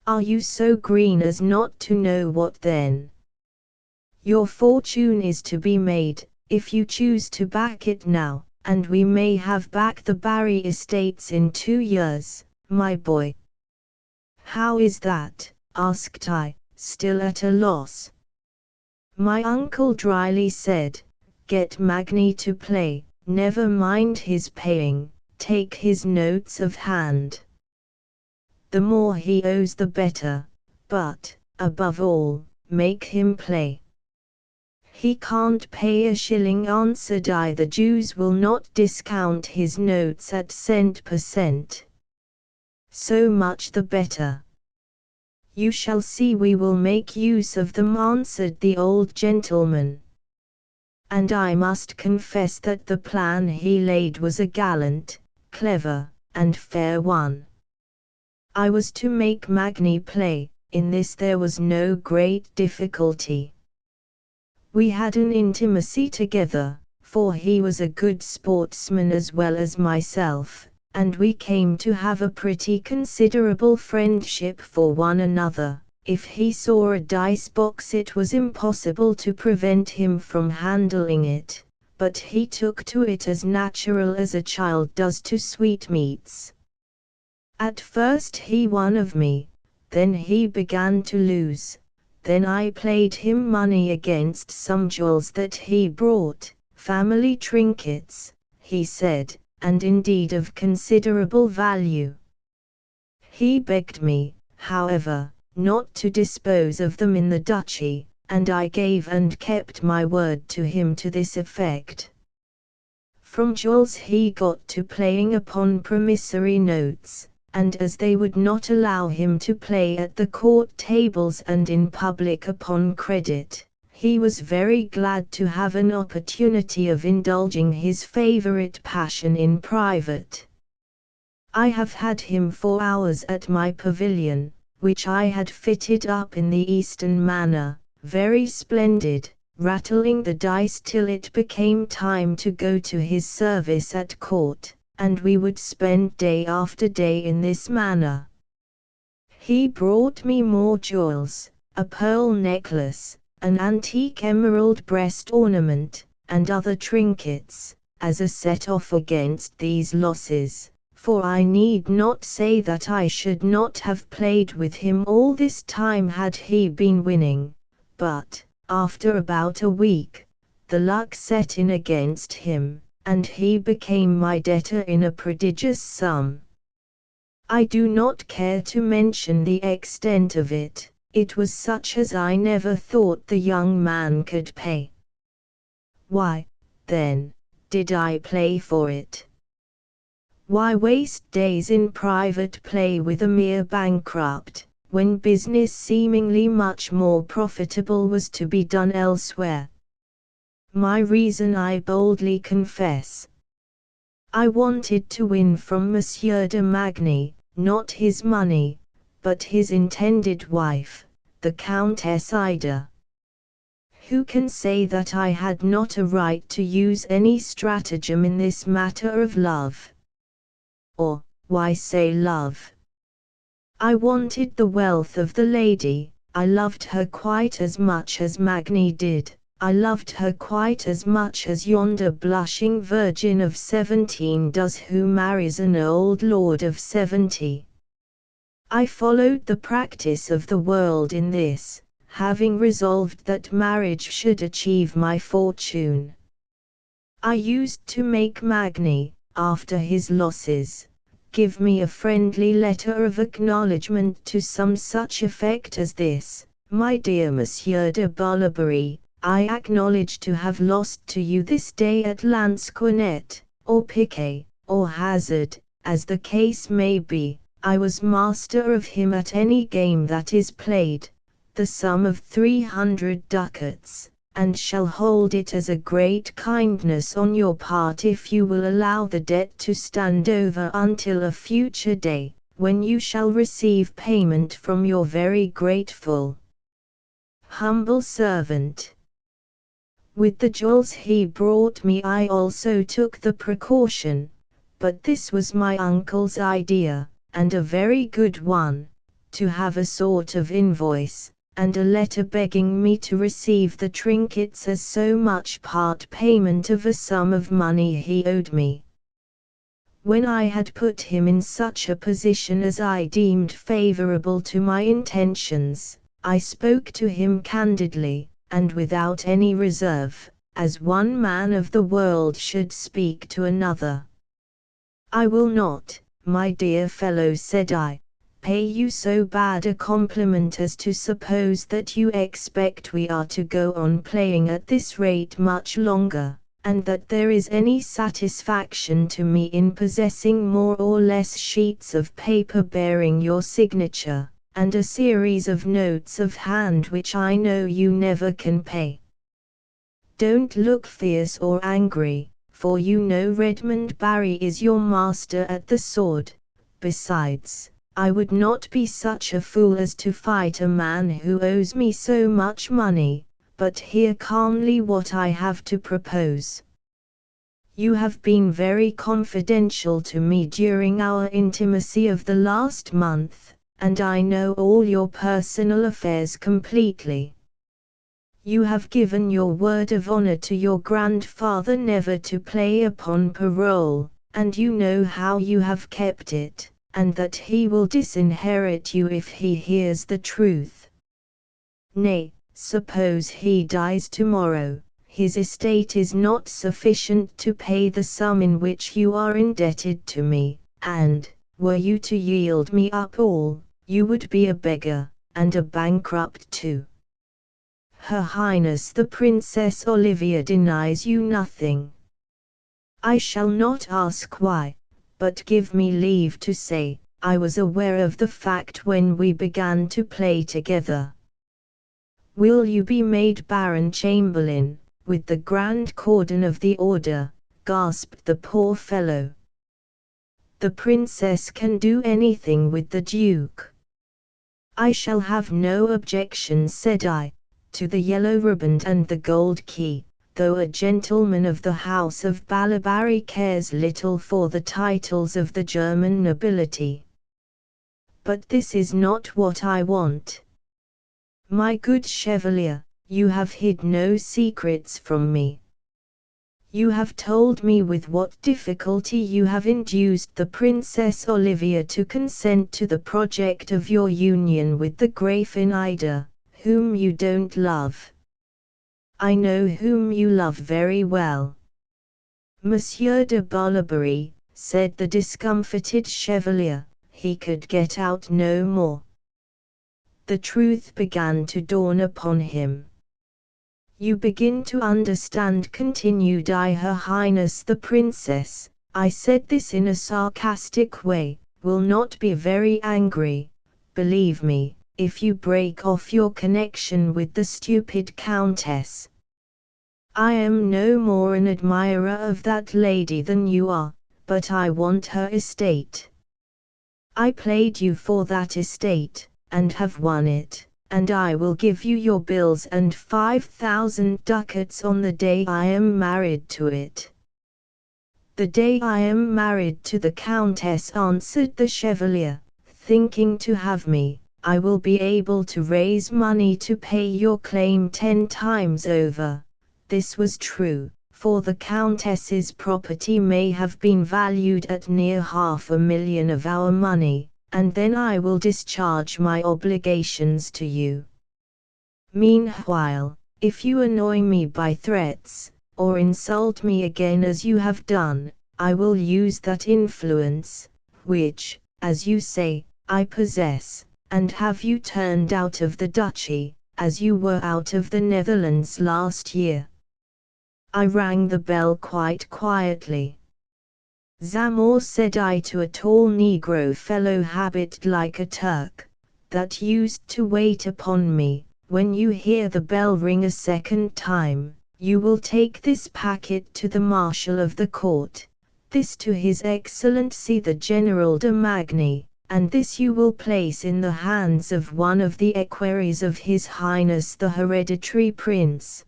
Are you so green as not to know what then? Your fortune is to be made, if you choose to back it now, and we may have back the Barry estates in 2 years, my boy. How is that? Asked I, still at a loss. My uncle dryly said, get Magny to play, never mind his paying, take his notes of hand. The more he owes the better, but, above all, make him play. He can't pay a shilling, answered I. The Jews will not discount his notes at cent per cent. So much the better. You shall see, we will make use of them, answered the old gentleman. And I must confess that the plan he laid was a gallant, clever, and fair one. I was to make Magny play, in this there was no great difficulty. We had an intimacy together, for he was a good sportsman as well as myself, and we came to have a pretty considerable friendship for one another. If he saw a dice box, it was impossible to prevent him from handling it, but he took to it as natural as a child does to sweetmeats. At first he won of me, then he began to lose. Then I played him money against some jewels that he brought, family trinkets, he said, and indeed of considerable value. He begged me, however, not to dispose of them in the duchy, and I gave and kept my word to him to this effect. From jewels he got to playing upon promissory notes, and as they would not allow him to play at the court tables and in public upon credit, he was very glad to have an opportunity of indulging his favorite passion in private. I have had him 4 hours at my pavilion, which I had fitted up in the Eastern manner, very splendid, rattling the dice till it became time to go to his service at court, and we would spend day after day in this manner. He brought me more jewels, a pearl necklace, an antique emerald breast ornament, and other trinkets, as a set-off against these losses, for I need not say that I should not have played with him all this time had he been winning, but, after about a week, the luck set in against him, and he became my debtor in a prodigious sum. I do not care to mention the extent of it, it was such as I never thought the young man could pay. Why, then, did I play for it? Why waste days in private play with a mere bankrupt, when business seemingly much more profitable was to be done elsewhere? My reason I boldly confess. I wanted to win from Monsieur de Magny, not his money, but his intended wife, the Countess Ida. Who can say that I had not a right to use any stratagem in this matter of love? Or, why say love? I wanted the wealth of the lady, I loved her quite as much as Magny did. I loved her quite as much as yonder blushing virgin of 17 does who marries an old lord of 70. I followed the practice of the world in this, having resolved that marriage should achieve my fortune. I used to make Magny, after his losses, give me a friendly letter of acknowledgment to some such effect as this: My dear Monsieur de Boulebury, I acknowledge to have lost to you this day at lansquenet, or piquet, or hazard, as the case may be. I was master of him at any game that is played, the sum of 300 ducats, and shall hold it as a great kindness on your part if you will allow the debt to stand over until a future day, when you shall receive payment from your very grateful, humble servant. With the jewels he brought me I also took the precaution, but this was my uncle's idea, and a very good one, to have a sort of invoice, and a letter begging me to receive the trinkets as so much part payment of a sum of money he owed me. When I had put him in such a position as I deemed favorable to my intentions, I spoke to him candidly, and without any reserve, as one man of the world should speak to another. I will not, my dear fellow, said I, pay you so bad a compliment as to suppose that you expect we are to go on playing at this rate much longer, and that there is any satisfaction to me in possessing more or less sheets of paper bearing your signature, and a series of notes of hand which I know you never can pay. Don't look fierce or angry, for you know Redmond Barry is your master at the sword. Besides, I would not be such a fool as to fight a man who owes me so much money, but hear calmly what I have to propose. You have been very confidential to me during our intimacy of the last month, and I know all your personal affairs completely. You have given your word of honor to your grandfather never to play upon parole, and you know how you have kept it, and that he will disinherit you if he hears the truth. Nay, suppose he dies tomorrow, his estate is not sufficient to pay the sum in which you are indebted to me, and, were you to yield me up all, you would be a beggar, and a bankrupt too. Her Highness the Princess Olivia denies you nothing. I shall not ask why, but give me leave to say, I was aware of the fact when we began to play together. Will you be made Baron Chamberlain, with the grand cordon of the order? Gasped the poor fellow. The princess can do anything with the Duke. I shall have no objection, said I, to the yellow riband and the gold key, though a gentleman of the house of Balabari cares little for the titles of the German nobility. But this is not what I want. My good Chevalier, you have hid no secrets from me. You have told me with what difficulty you have induced the Princess Olivia to consent to the project of your union with the Gräfin Ida, whom you don't love. I know whom you love very well. Monsieur de Balabary, said the discomfited Chevalier, he could get out no more. The truth began to dawn upon him. You begin to understand, continued I. Her Highness the Princess, I said this in a sarcastic way, will not be very angry, believe me, if you break off your connection with the stupid Countess. I am no more an admirer of that lady than you are, but I want her estate. I played you for that estate, and have won it, and I will give you your bills and 5,000 ducats on the day I am married to it. The day I am married to the Countess, answered the Chevalier, thinking to have me, I will be able to raise money to pay your claim 10 times over. This was true, for the Countess's property may have been valued at near 500,000 of our money, and then I will discharge my obligations to you. Meanwhile, if you annoy me by threats, or insult me again as you have done, I will use that influence, which, as you say, I possess, and have you turned out of the duchy, as you were out of the Netherlands last year. I rang the bell quite quietly. Zamor, said I to a tall Negro fellow habited like a Turk, that used to wait upon me, when you hear the bell ring a second time, you will take this packet to the Marshal of the Court, this to His Excellency the General de Magny, and this you will place in the hands of one of the equerries of His Highness the Hereditary Prince.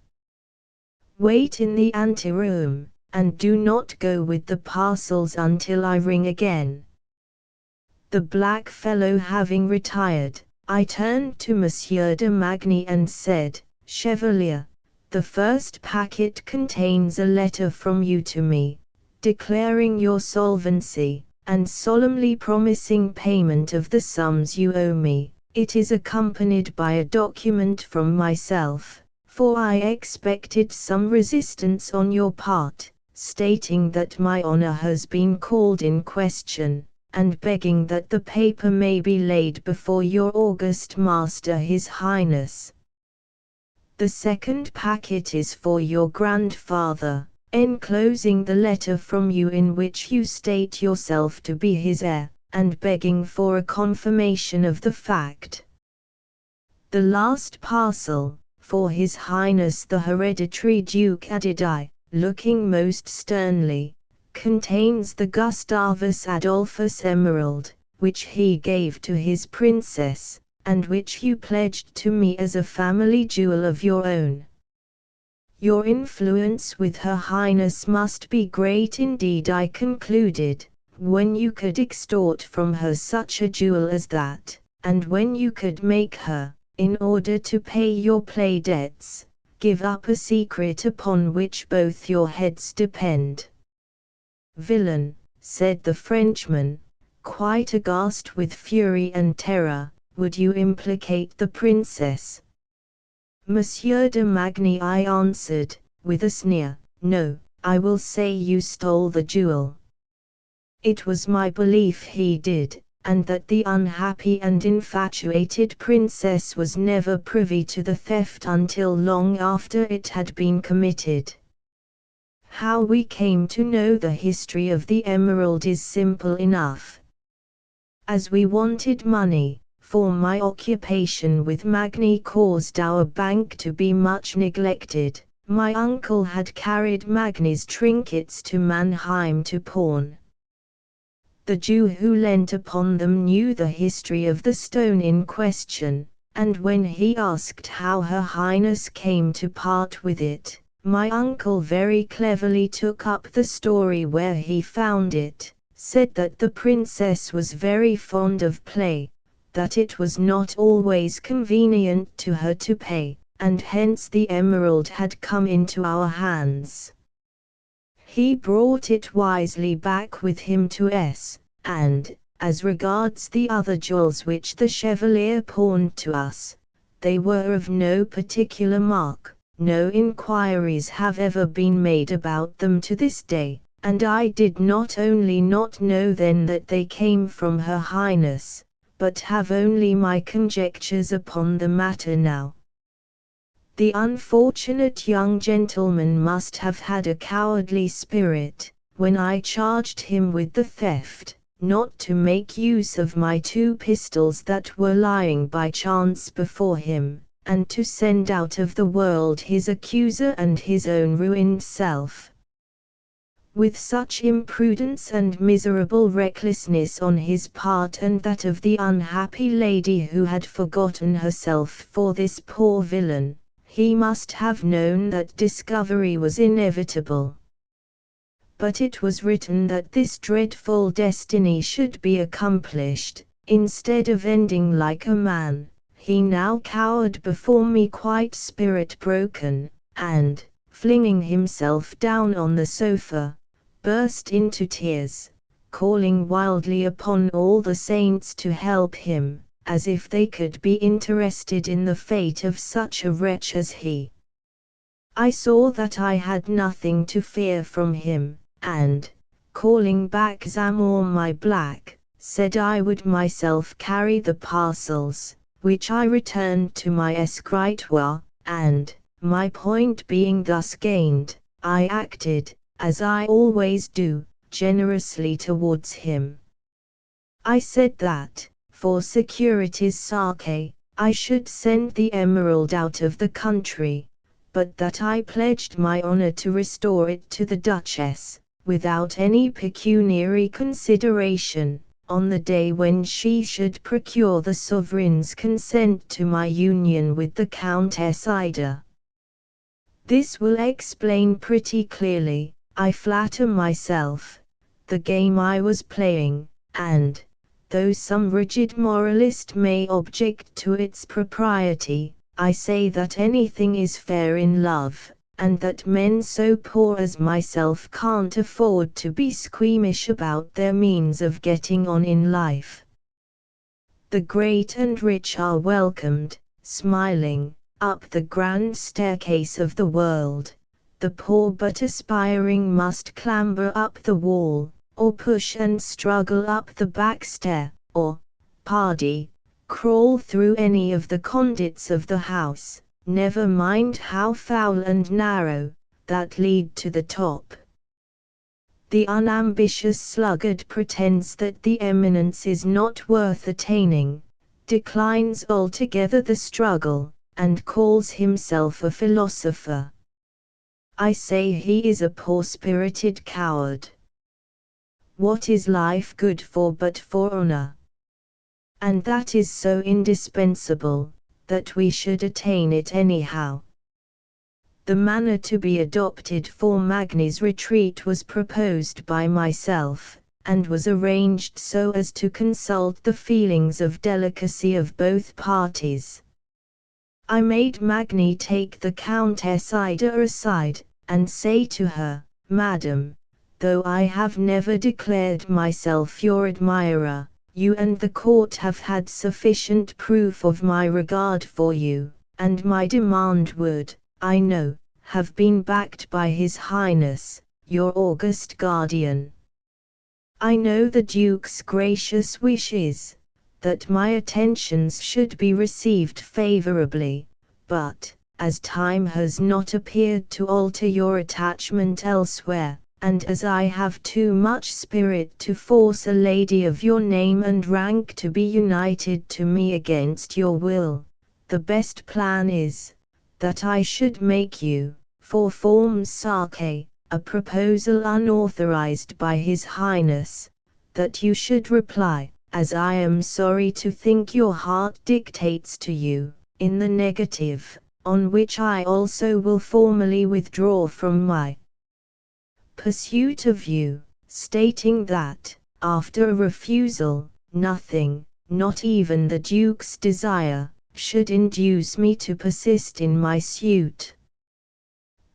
Wait in the anteroom, and do not go with the parcels until I ring again. The black fellow having retired, I turned to Monsieur de Magny and said, Chevalier, the first packet contains a letter from you to me, declaring your solvency, and solemnly promising payment of the sums you owe me. It is accompanied by a document from myself, for I expected some resistance on your part, stating that my honor has been called in question, and begging that the paper may be laid before your august master His Highness. The second packet is for your grandfather, enclosing the letter from you in which you state yourself to be his heir, and begging for a confirmation of the fact. The last parcel, for His Highness the Hereditary Duke, added I, looking most sternly, contains the Gustavus Adolphus emerald, which he gave to his princess, and which you pledged to me as a family jewel of your own. Your influence with Her Highness must be great indeed, I concluded, when you could extort from her such a jewel as that, and when you could make her, in order to pay your play debts, give up a secret upon which both your heads depend. Villain, said the Frenchman, quite aghast with fury and terror, would you implicate the princess? Monsieur de Magny, I answered, with a sneer, no, I will say you stole the jewel. It was my belief he did, and that the unhappy and infatuated princess was never privy to the theft until long after it had been committed. How we came to know the history of the emerald is simple enough. As we wanted money, for my occupation with Magny caused our bank to be much neglected, my uncle had carried Magny's trinkets to Mannheim to pawn. The Jew who lent upon them knew the history of the stone in question, and when he asked how Her Highness came to part with it, my uncle very cleverly took up the story where he found it, said that the princess was very fond of play, that it was not always convenient to her to pay, and hence the emerald had come into our hands. He brought it wisely back with him to S, and, as regards the other jewels which the Chevalier pawned to us, they were of no particular mark, no inquiries have ever been made about them to this day, and I did not only not know then that they came from Her Highness, but have only my conjectures upon the matter now. The unfortunate young gentleman must have had a cowardly spirit, when I charged him with the theft, not to make use of my 2 pistols that were lying by chance before him, and to send out of the world his accuser and his own ruined self. With such imprudence and miserable recklessness on his part and that of the unhappy lady who had forgotten herself for this poor villain, he must have known that discovery was inevitable. But it was written that this dreadful destiny should be accomplished, instead of ending like a man. He now cowered before me quite spirit broken, and, flinging himself down on the sofa, burst into tears, calling wildly upon all the saints to help him, as if they could be interested in the fate of such a wretch as he. I saw that I had nothing to fear from him, and, calling back Zamor my black, said I would myself carry the parcels, which I returned to my escritoire, and, my point being thus gained, I acted, as I always do, generously towards him. I said that, for security's sake, I should send the emerald out of the country, but that I pledged my honor to restore it to the Duchess, without any pecuniary consideration, on the day when she should procure the sovereign's consent to my union with the Countess Ida. This will explain pretty clearly, I flatter myself, the game I was playing, and, though some rigid moralist may object to its propriety, I say that anything is fair in love, and that men so poor as myself can't afford to be squeamish about their means of getting on in life. The great and rich are welcomed, smiling, up the grand staircase of the world. The poor but aspiring must clamber up the wall, or push and struggle up the back stair, or, pardie, crawl through any of the conduits of the house, never mind how foul and narrow, that lead to the top. The unambitious sluggard pretends that the eminence is not worth attaining, declines altogether the struggle, and calls himself a philosopher. I say he is a poor-spirited coward. What is life good for but for honor? And that is so indispensable, that we should attain it anyhow. The manner to be adopted for Magni's retreat was proposed by myself, and was arranged so as to consult the feelings of delicacy of both parties. I made Magni take the Countess Ida aside, and say to her, "Madam, though I have never declared myself your admirer, you and the court have had sufficient proof of my regard for you, and my demand would, I know, have been backed by His Highness, your august guardian. I know the Duke's gracious wish is, that my attentions should be received favorably, but, as time has not appeared to alter your attachment elsewhere, and as I have too much spirit to force a lady of your name and rank to be united to me against your will, the best plan is, that I should make you, for form's sake, a proposal unauthorized by His Highness, that you should reply, as I am sorry to think your heart dictates to you, in the negative, on which I also will formally withdraw from my pursuit of you, stating that, after a refusal, nothing, not even the Duke's desire, should induce me to persist in my suit."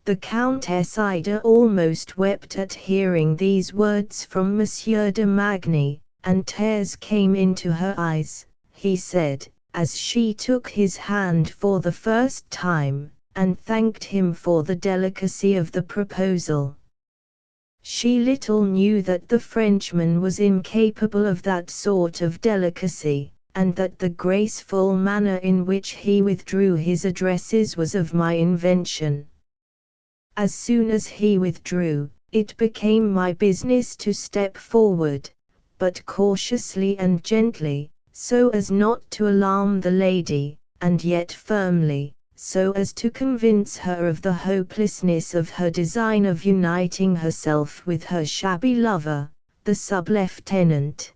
The Countess Ida almost wept at hearing these words from Monsieur de Magny, and tears came into her eyes, he said, as she took his hand for the first time, and thanked him for the delicacy of the proposal. She little knew that the Frenchman was incapable of that sort of delicacy, and that the graceful manner in which he withdrew his addresses was of my invention. As soon as he withdrew, it became my business to step forward, but cautiously and gently, so as not to alarm the lady, and yet firmly, so as to convince her of the hopelessness of her design of uniting herself with her shabby lover, the sub-lieutenant.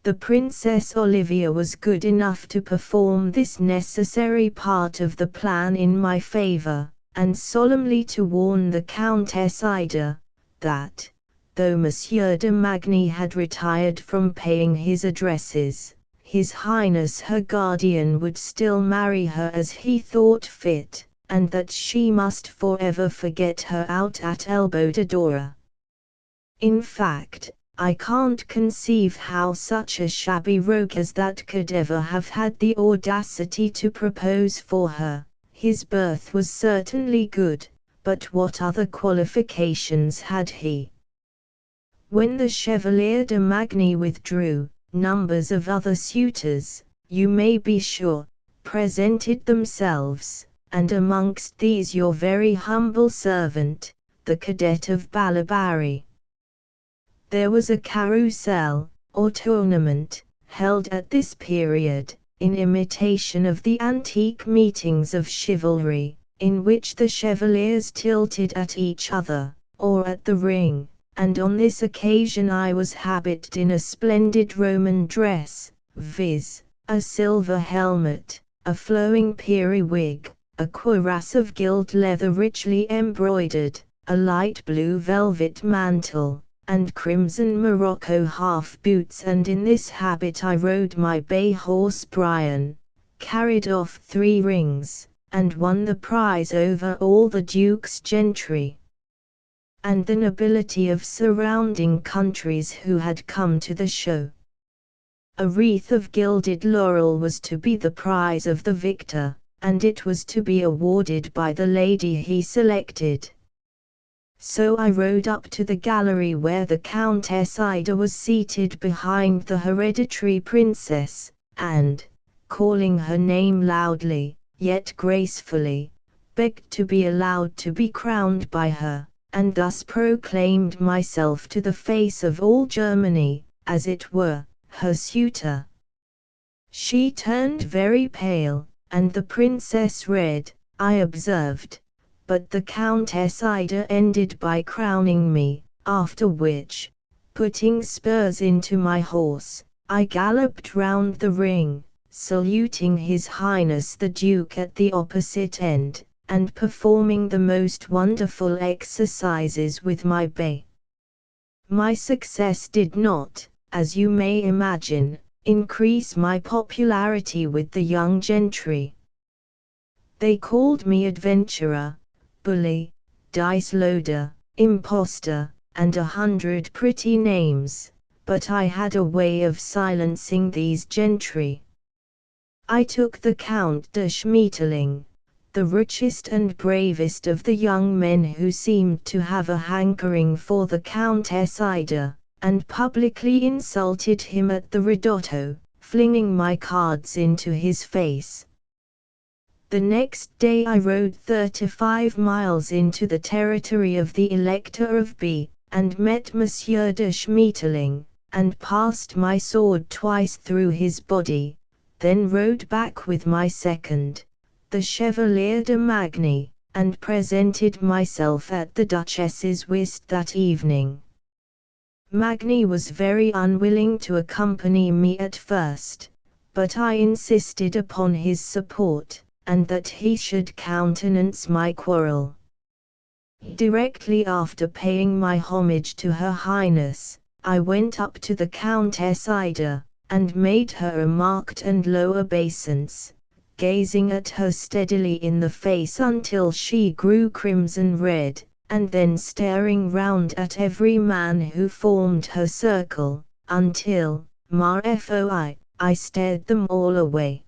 The Princess Olivia was good enough to perform this necessary part of the plan in my favor, and solemnly to warn the Countess Ida, that, though Monsieur de Magny had retired from paying his addresses, His Highness her guardian would still marry her as he thought fit, and that she must forever forget her out at Albodadora. In fact, I can't conceive how such a shabby rogue as that could ever have had the audacity to propose for her. His birth was certainly good, but what other qualifications had he? When the Chevalier de Magny withdrew, numbers of other suitors, you may be sure, presented themselves, and amongst these your very humble servant, the cadet of Balabari. There was a carousel, or tournament, held at this period, in imitation of the antique meetings of chivalry, in which the chevaliers tilted at each other, or at the ring, and on this occasion I was habited in a splendid Roman dress, viz., a silver helmet, a flowing periwig, a cuirass of gilt leather richly embroidered, a light blue velvet mantle, and crimson morocco half boots, and in this habit I rode my bay horse Brian, carried off 3 rings, and won the prize over all the duke's gentry and the nobility of surrounding countries who had come to the show. A wreath of gilded laurel was to be the prize of the victor, and it was to be awarded by the lady he selected. So I rode up to the gallery where the Countess Ida was seated behind the hereditary princess, and, calling her name loudly, yet gracefully, begged to be allowed to be crowned by her, and thus proclaimed myself to the face of all Germany, as it were, her suitor. She turned very pale, and the princess red, I observed, but the Countess Ida ended by crowning me, after which, putting spurs into my horse, I galloped round the ring, saluting His Highness the Duke at the opposite end, and performing the most wonderful exercises with my bay. My success did not, as you may imagine, increase my popularity with the young gentry. They called me adventurer, bully, dice loader, impostor, and 100 pretty names, but I had a way of silencing these gentry. I took the Count de Schmetterling, the richest and bravest of the young men who seemed to have a hankering for the Countess Ida, and publicly insulted him at the ridotto, flinging my cards into his face. The next day I rode 35 miles into the territory of the Elector of B, and met Monsieur de Schmetterling, and passed my sword twice through his body, then rode back with my second, the Chevalier de Magny, and presented myself at the Duchess's whist that evening. Magny was very unwilling to accompany me at first, but I insisted upon his support, and that he should countenance my quarrel. Directly after paying my homage to Her Highness, I went up to the Countess Ida, and made her a marked and low obeisance, gazing at her steadily in the face until she grew crimson red, and then staring round at every man who formed her circle, until, I stared them all away.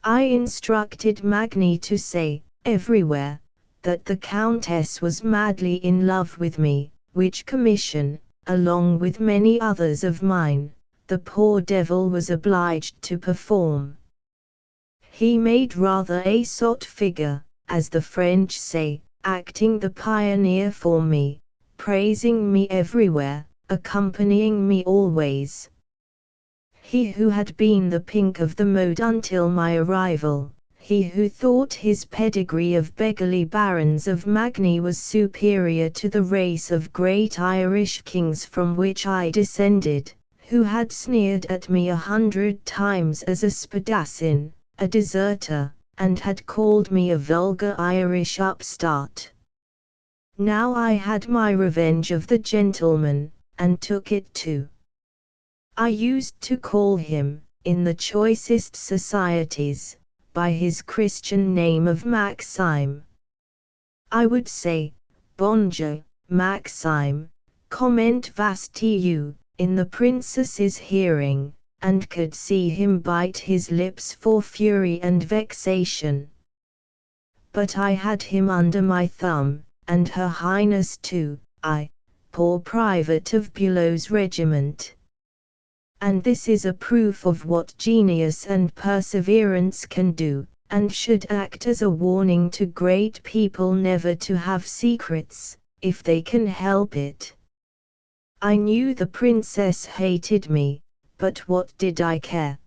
I instructed Magny to say, everywhere, that the Countess was madly in love with me, which commission, along with many others of mine, the poor devil was obliged to perform. He made rather a sot figure, as the French say, acting the pioneer for me, praising me everywhere, accompanying me always. He who had been the pink of the mode until my arrival, he who thought his pedigree of beggarly barons of Magny was superior to the race of great Irish kings from which I descended, who had sneered at me 100 times as a spadassin, a deserter, and had called me a vulgar Irish upstart. Now I had my revenge of the gentleman, and took it too. I used to call him, in the choicest societies, by his Christian name of Maxime. I would say, Bonjour, Maxime, comment vas-tu, in the princess's hearing, and could see him bite his lips for fury and vexation. But I had him under my thumb, and Her Highness too, poor private of Bulow's regiment. and this is a proof of what genius and perseverance can do, and should act as a warning to great people never to have secrets, if they can help it. I knew the princess hated me, but what did I care?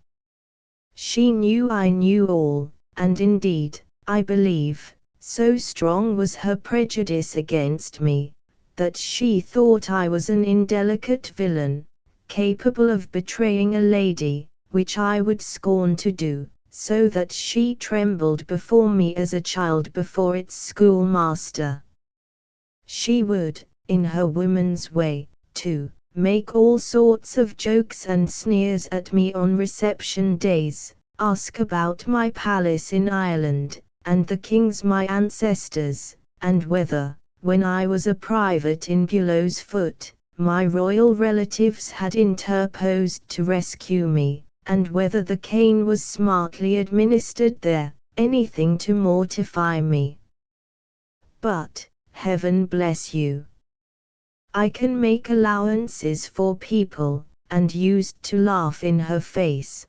She knew I knew all, and indeed, I believe, so strong was her prejudice against me, that she thought I was an indelicate villain, capable of betraying a lady, which I would scorn to do, so that she trembled before me as a child before its schoolmaster. She would, in her woman's way, too, make all sorts of jokes and sneers at me on reception days, ask about my palace in Ireland, and the kings my ancestors, and whether, when I was a private in Bülow's Foot, my royal relatives had interposed to rescue me, and whether the cane was smartly administered there, anything to mortify me. But, heaven bless you, I can make allowances for people, and used to laugh in her face.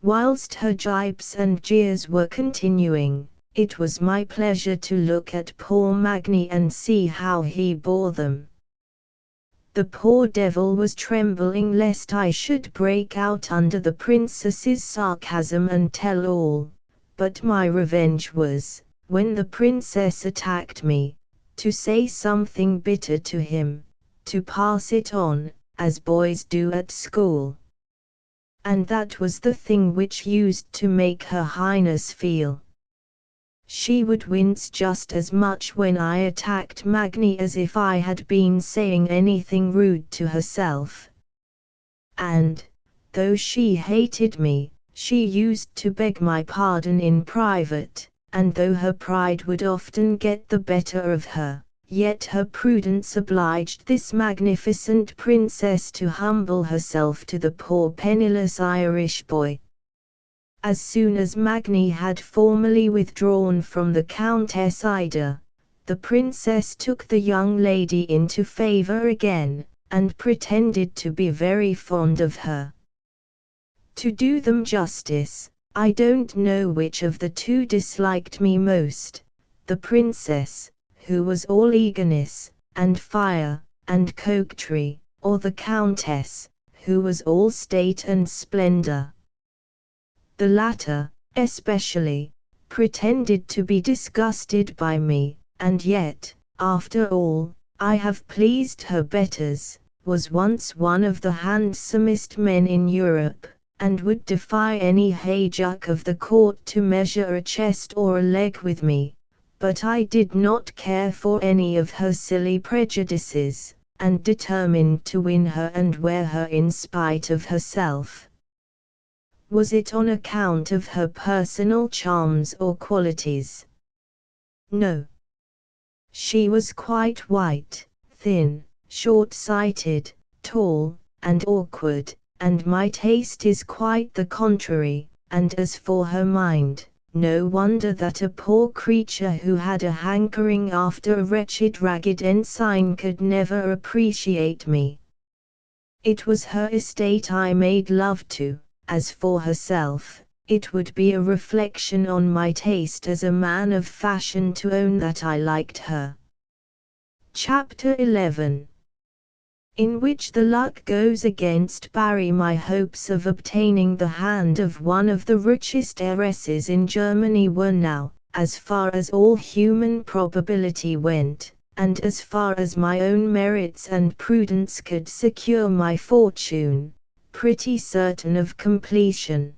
Whilst her gibes and jeers were continuing, it was my pleasure to look at poor Magni and see how he bore them. The poor devil was trembling lest I should break out under the princess's sarcasm and tell all, but my revenge was, when the princess attacked me, to say something bitter to him, to pass it on, as boys do at school. And that was the thing which used to make Her Highness feel. She would wince just as much when I attacked Magni as if I had been saying anything rude to herself. And, though she hated me, she used to beg my pardon in private, and though her pride would often get the better of her, yet her prudence obliged this magnificent princess to humble herself to the poor penniless Irish boy. As soon as Magni had formally withdrawn from the Countess Ida, the princess took the young lady into favor again, and pretended to be very fond of her. To do them justice, I don't know which of the two disliked me most, the princess, who was all eagerness, and fire, and coquetry, or the countess, who was all state and splendor. The latter, especially, pretended to be disgusted by me, and yet, after all, I have pleased her betters, was once one of the handsomest men in Europe, and would defy any hayjuck of the court to measure a chest or a leg with me, but I did not care for any of her silly prejudices, and determined to win her and wear her in spite of herself. Was it on account of her personal charms or qualities? No. She was quite white, thin, short-sighted, tall, and awkward, and my taste is quite the contrary, and as for her mind, no wonder that a poor creature who had a hankering after a wretched ragged ensign could never appreciate me. It was her estate I made love to. As for herself, it would be a reflection on my taste as a man of fashion to own that I liked her. Chapter 11. In which the luck goes against Barry. My hopes of obtaining the hand of one of the richest heiresses in Germany were now, as far as all human probability went, and as far as my own merits and prudence could secure my fortune, pretty certain of completion.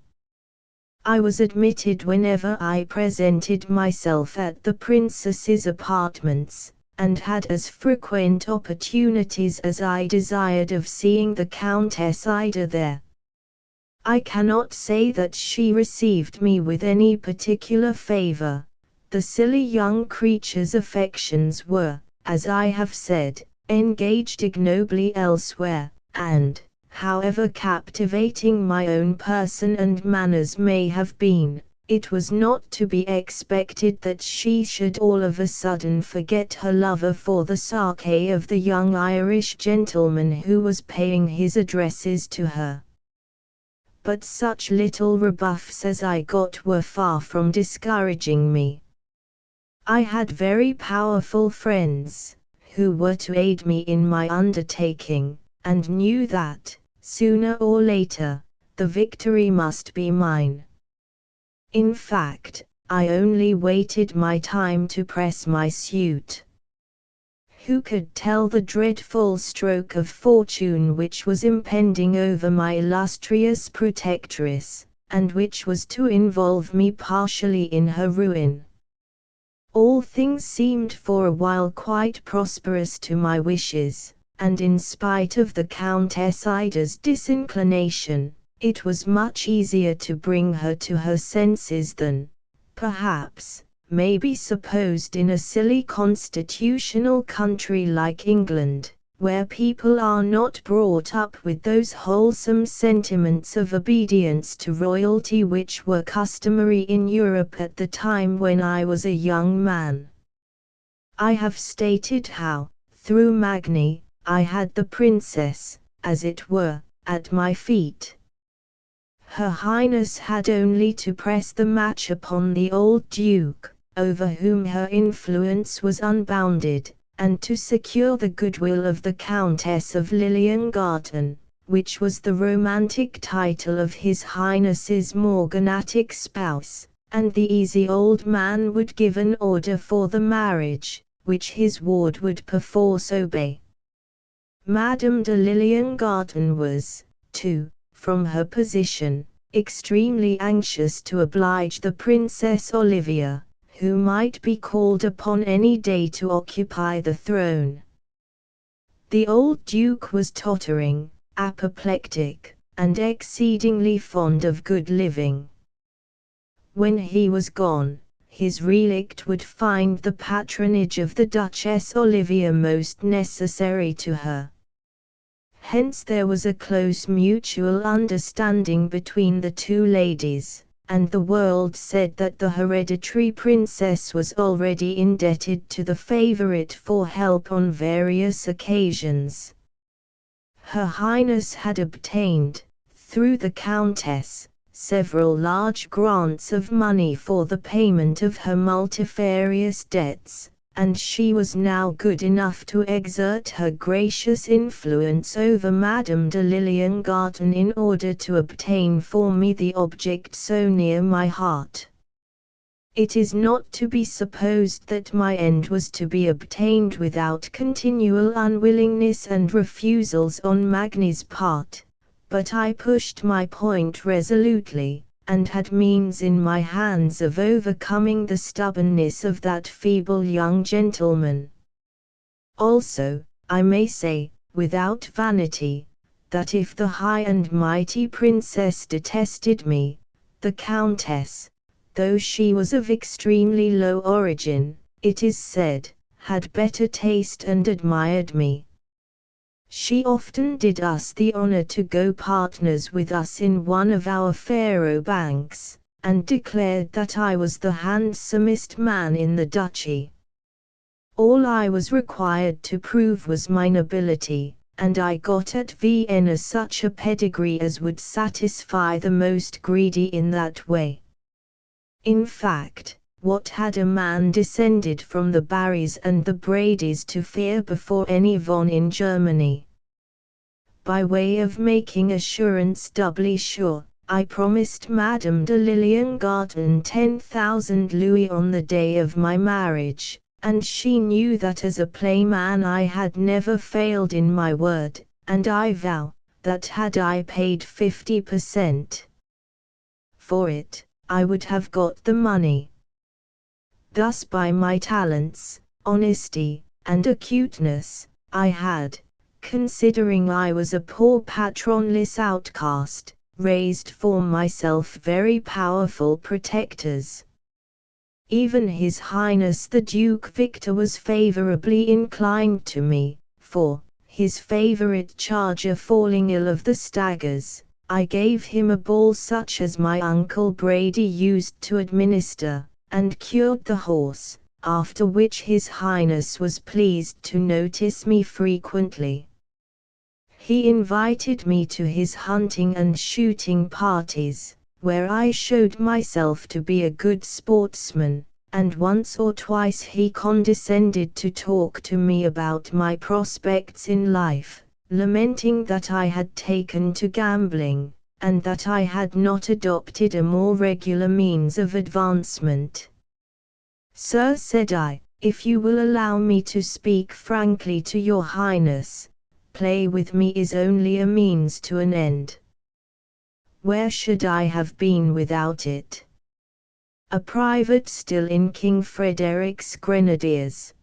I was admitted whenever I presented myself at the princess's apartments, and had as frequent opportunities as I desired of seeing the Countess Ida there. I cannot say that she received me with any particular favor. The silly young creature's affections were, as I have said, engaged ignobly elsewhere, and, however captivating my own person and manners may have been, it was not to be expected that she should all of a sudden forget her lover for the sake of the young Irish gentleman who was paying his addresses to her. But such little rebuffs as I got were far from discouraging me. I had very powerful friends, who were to aid me in my undertaking, and knew that, sooner or later, the victory must be mine. In fact, I only waited my time to press my suit. Who could tell the dreadful stroke of fortune which was impending over my illustrious protectress, and which was to involve me partially in her ruin? All things seemed for a while quite prosperous to my wishes, and in spite of the Countess Ida's disinclination, it was much easier to bring her to her senses than, perhaps, may be supposed in a silly constitutional country like England, where people are not brought up with those wholesome sentiments of obedience to royalty which were customary in Europe at the time when I was a young man. I have stated how, through Magni, I had the princess, as it were, at my feet. Her Highness had only to press the match upon the old Duke, over whom her influence was unbounded, and to secure the goodwill of the Countess of Liliengarten, which was the romantic title of His Highness's morganatic spouse, and the easy old man would give an order for the marriage, which his ward would perforce obey. Madame de Liliengarten was, too, from her position, extremely anxious to oblige the Princess Olivia, who might be called upon any day to occupy the throne. The old Duke was tottering, apoplectic, and exceedingly fond of good living. When he was gone, his relict would find the patronage of the Duchess Olivia most necessary to her. Hence there was a close mutual understanding between the two ladies, and the world said that the hereditary princess was already indebted to the favorite for help on various occasions. Her Highness had obtained, through the Countess, several large grants of money for the payment of her multifarious debts, and she was now good enough to exert her gracious influence over Madame de Liliengarten in order to obtain for me the object so near my heart. It is not to be supposed that my end was to be obtained without continual unwillingness and refusals on Magni's part, but I pushed my point resolutely, and had means in my hands of overcoming the stubbornness of that feeble young gentleman. Also, I may say, without vanity, that if the high and mighty princess detested me, the Countess, though she was of extremely low origin, it is said, had better taste and admired me. She often did us the honor to go partners with us in one of our faro banks, and declared that I was the handsomest man in the duchy. All I was required to prove was my nobility, and I got at Vienna such a pedigree as would satisfy the most greedy in that way. In fact, what had a man descended from the Barrys and the Bradys to fear before any von in Germany? By way of making assurance doubly sure, I promised Madame de Liliengarten 10,000 louis on the day of my marriage, and she knew that as a playman I had never failed in my word, and I vow, that had I paid 50% for it, I would have got the money. Thus by my talents, honesty, and acuteness, I had, considering I was a poor patronless outcast, raised for myself very powerful protectors. Even His Highness the Duke Victor was favorably inclined to me, for, his favorite charger falling ill of the staggers, I gave him a ball such as my Uncle Brady used to administer, and cured the horse, after which His Highness was pleased to notice me frequently. He invited me to his hunting and shooting parties, where I showed myself to be a good sportsman, and once or twice he condescended to talk to me about my prospects in life, lamenting that I had taken to gambling, and that I had not adopted a more regular means of advancement. "Sir," said I, "if you will allow me to speak frankly to your Highness, play with me is only a means to an end. Where should I have been without it? A private still in King Frederick's Grenadiers.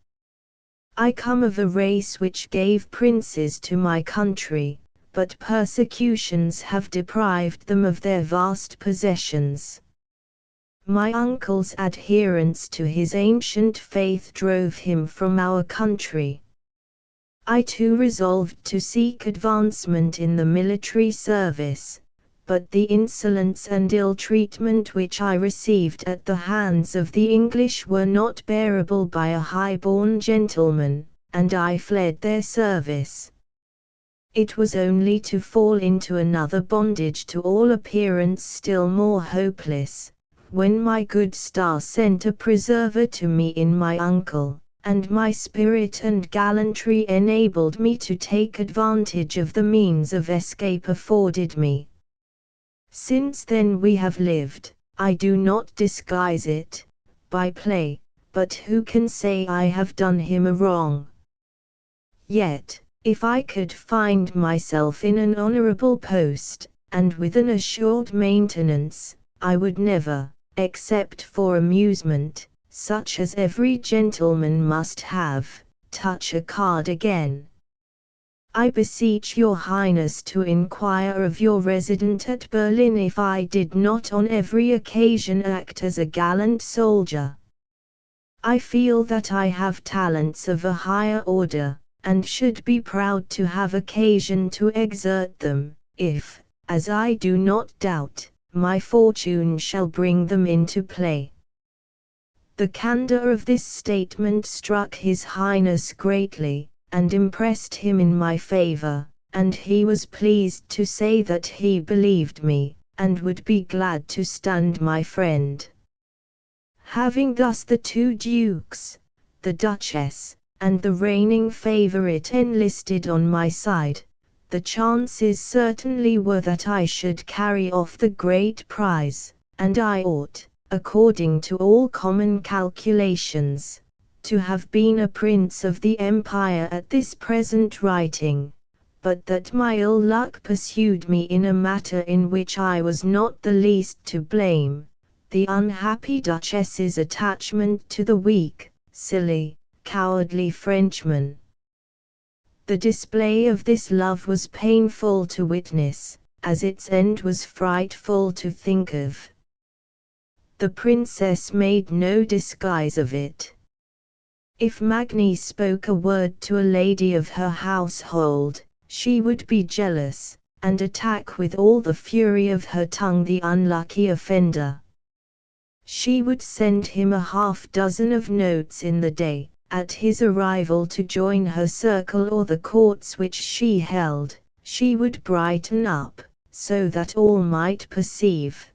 I come of a race which gave princes to my country, but persecutions have deprived them of their vast possessions. My uncle's adherence to his ancient faith drove him from our country. I too resolved to seek advancement in the military service, but the insolence and ill-treatment which I received at the hands of the English were not bearable by a high-born gentleman, and I fled their service. It was only to fall into another bondage to all appearance still more hopeless, when my good star sent a preserver to me in my uncle, and my spirit and gallantry enabled me to take advantage of the means of escape afforded me. Since then we have lived, I do not disguise it, by play, but who can say I have done him a wrong? Yet, if I could find myself in an honorable post, and with an assured maintenance, I would never, except for amusement, such as every gentleman must have, touch a card again. I beseech your Highness to inquire of your resident at Berlin if I did not on every occasion act as a gallant soldier. I feel that I have talents of a higher order, and should be proud to have occasion to exert them, if, as I do not doubt, my fortune shall bring them into play." The candor of this statement struck His Highness greatly, and impressed him in my favor, and he was pleased to say that he believed me, and would be glad to stand my friend. Having thus the two dukes, the Duchess, and the reigning favorite enlisted on my side, the chances certainly were that I should carry off the great prize, and I ought, according to all common calculations, to have been a prince of the empire at this present writing, but that my ill luck pursued me in a matter in which I was not the least to blame, the unhappy Duchess's attachment to the weak, silly, cowardly Frenchman. The display of this love was painful to witness, as its end was frightful to think of. The princess made no disguise of it. If Magny spoke a word to a lady of her household, she would be jealous, and attack with all the fury of her tongue the unlucky offender. She would send him a half-dozen of notes in the day, at his arrival to join her circle or the courts which she held. She would brighten up, so that all might perceive.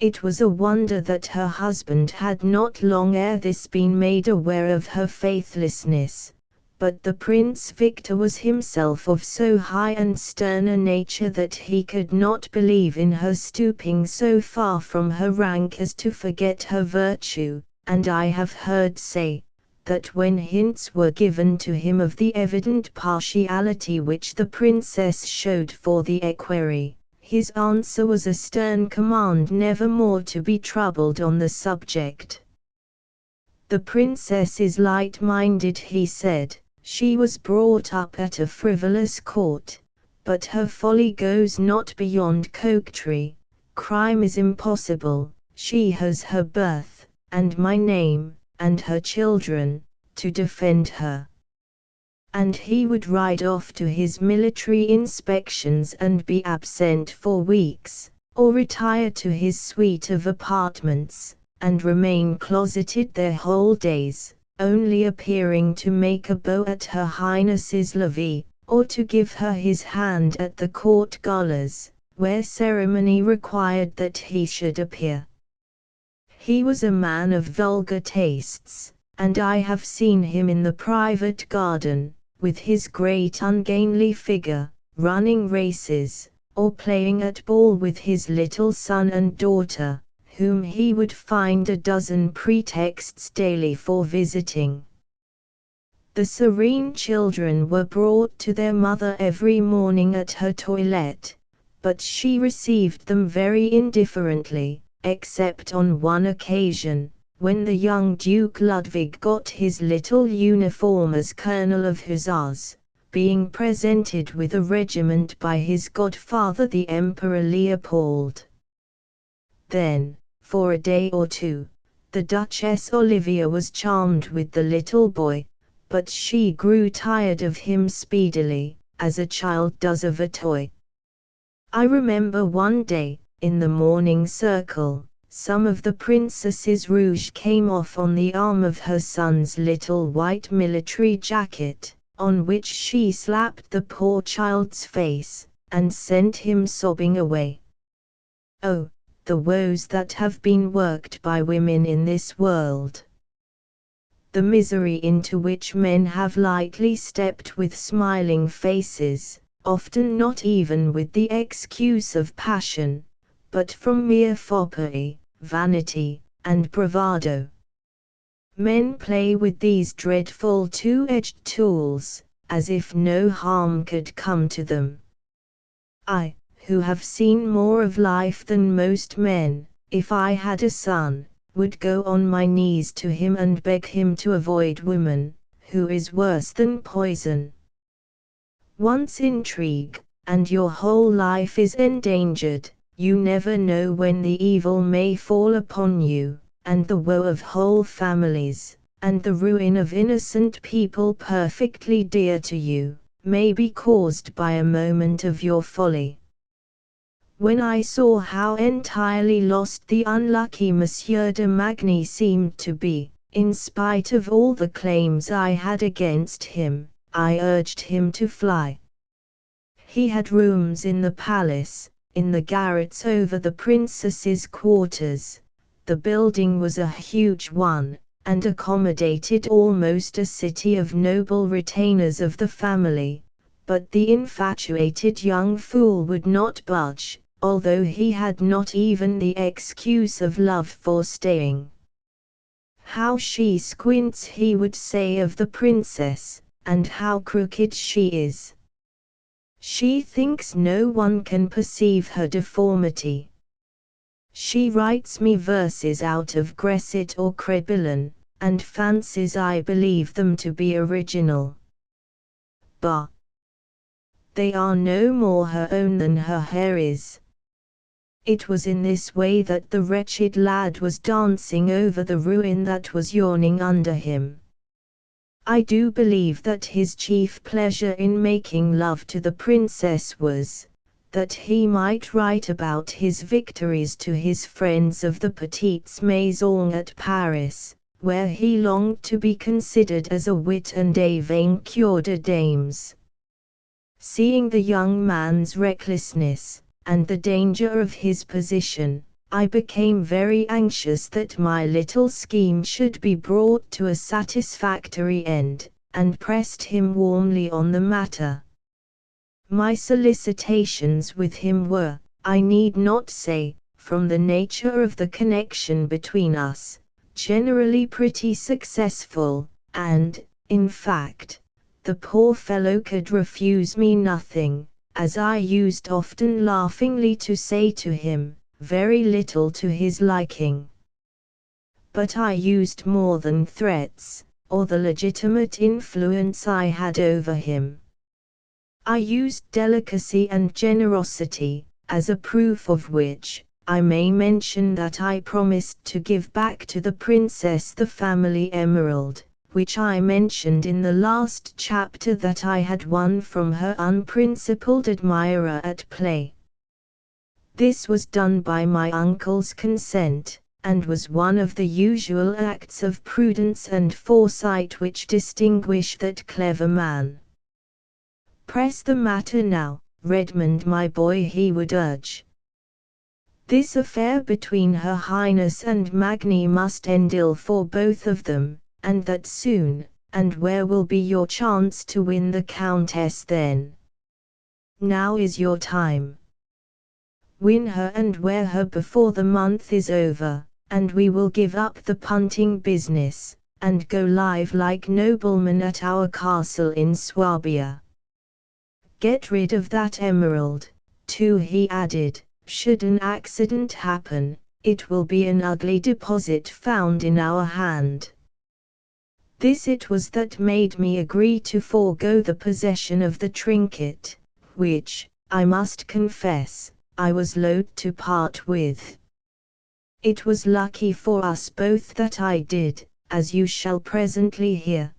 It was a wonder that her husband had not long ere this been made aware of her faithlessness, but the Prince Victor was himself of so high and stern a nature that he could not believe in her stooping so far from her rank as to forget her virtue, and I have heard say, that when hints were given to him of the evident partiality which the princess showed for the equerry, his answer was a stern command never more to be troubled on the subject. "The princess is light-minded," he said, "she was brought up at a frivolous court, but her folly goes not beyond coquetry. Crime is impossible, she has her birth, and my name, and her children, to defend her. and he would ride off to his military inspections and be absent for weeks, or retire to his suite of apartments, and remain closeted there whole days, only appearing to make a bow at Her Highness's levee, or to give her his hand at the court galas, where ceremony required that he should appear. He was a man of vulgar tastes, and I have seen him in the private garden, with his great ungainly figure, running races, or playing at ball with his little son and daughter, whom he would find a dozen pretexts daily for visiting. The serene children were brought to their mother every morning at her toilette, but she received them very indifferently, except on one occasion, when the young Duke Ludwig got his little uniform as Colonel of Hussars, being presented with a regiment by his godfather the Emperor Leopold. Then, for a day or two, the Duchess Olivia was charmed with the little boy, but she grew tired of him speedily, as a child does of a toy. I remember one day, in the morning circle, some of the princess's rouge came off on the arm of her son's little white military jacket, on which she slapped the poor child's face, and sent him sobbing away. Oh, the woes that have been worked by women in this world! The misery into which men have lightly stepped with smiling faces, often not even with the excuse of passion, but from mere foppery, vanity, and bravado. Men play with these dreadful two-edged tools, as if no harm could come to them. I, who have seen more of life than most men, if I had a son, would go on my knees to him and beg him to avoid woman, who is worse than poison. Once intrigue, and your whole life is endangered. You never know when the evil may fall upon you, and the woe of whole families, and the ruin of innocent people perfectly dear to you, may be caused by a moment of your folly. When I saw how entirely lost the unlucky Monsieur de Magny seemed to be, in spite of all the claims I had against him, I urged him to fly. He had rooms in the palace, in the garrets over the princess's quarters. The building was a huge one, and accommodated almost a city of noble retainers of the family, but the infatuated young fool would not budge, although he had not even the excuse of love for staying. How she squints, he would say of the princess, and how crooked she is. She thinks no one can perceive her deformity. She writes me verses out of Gresset or Crebillon, and fancies I believe them to be original. Bah! They are no more her own than her hair is. It was in this way that the wretched lad was dancing over the ruin that was yawning under him. I do believe that his chief pleasure in making love to the princess was, that he might write about his victories to his friends of the Petite Maison at Paris, where he longed to be considered as a wit and a vainqueur de dames. Seeing the young man's recklessness, and the danger of his position, I became very anxious that my little scheme should be brought to a satisfactory end, and pressed him warmly on the matter. My solicitations with him were, I need not say, from the nature of the connection between us, generally pretty successful, and, in fact, the poor fellow could refuse me nothing, as I used often laughingly to say to him, very little to his liking. But I used more than threats, or the legitimate influence I had over him. I used delicacy and generosity, as a proof of which, I may mention that I promised to give back to the princess the family emerald, which I mentioned in the last chapter that I had won from her unprincipled admirer at play. This was done by my uncle's consent, and was one of the usual acts of prudence and foresight which distinguish that clever man. "Press the matter now, Redmond my boy," he would urge. "This affair between Her Highness and Magni must end ill for both of them, and that soon, and where will be your chance to win the Countess then? Now is your time. Win her and wear her before the month is over, and we will give up the punting business, and go live like noblemen at our castle in Swabia. Get rid of that emerald, too," he added. "Should an accident happen, it will be an ugly deposit found in our hand." This it was that made me agree to forego the possession of the trinket, which, I must confess, I was loath to part with. It was lucky for us both that I did, as you shall presently hear.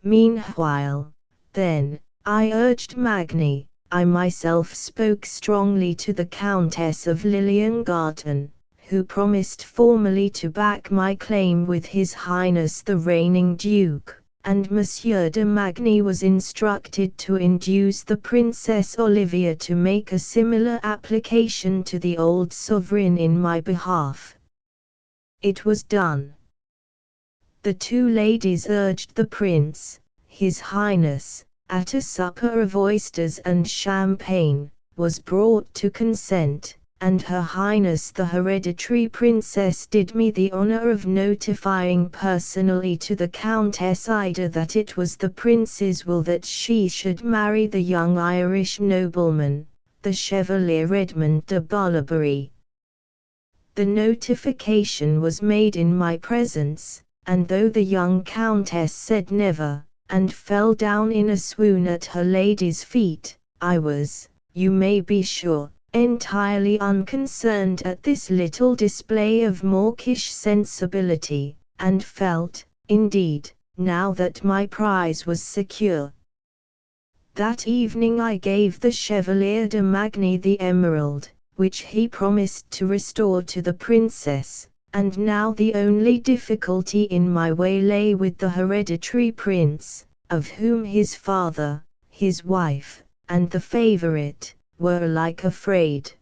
Meanwhile, then, I urged Magni. I myself spoke strongly to the Countess of Liliengarten, who promised formally to back my claim with His Highness the reigning Duke, and Monsieur de Magny was instructed to induce the Princess Olivia to make a similar application to the old sovereign in my behalf. It was done. The two ladies urged the Prince, His Highness, at a supper of oysters and champagne, was brought to consent, and Her Highness the hereditary princess did me the honor of notifying personally to the Countess Ida that it was the prince's will that she should marry the young Irish nobleman, the Chevalier Redmond de Barlabury. The notification was made in my presence, and though the young Countess said never, and fell down in a swoon at her lady's feet, I was, you may be sure, entirely unconcerned at this little display of mawkish sensibility, and felt, indeed, now that my prize was secure. That evening I gave the Chevalier de Magny the emerald, which he promised to restore to the princess, and now the only difficulty in my way lay with the hereditary prince, of whom his father, his wife, and the favorite, were alike afraid.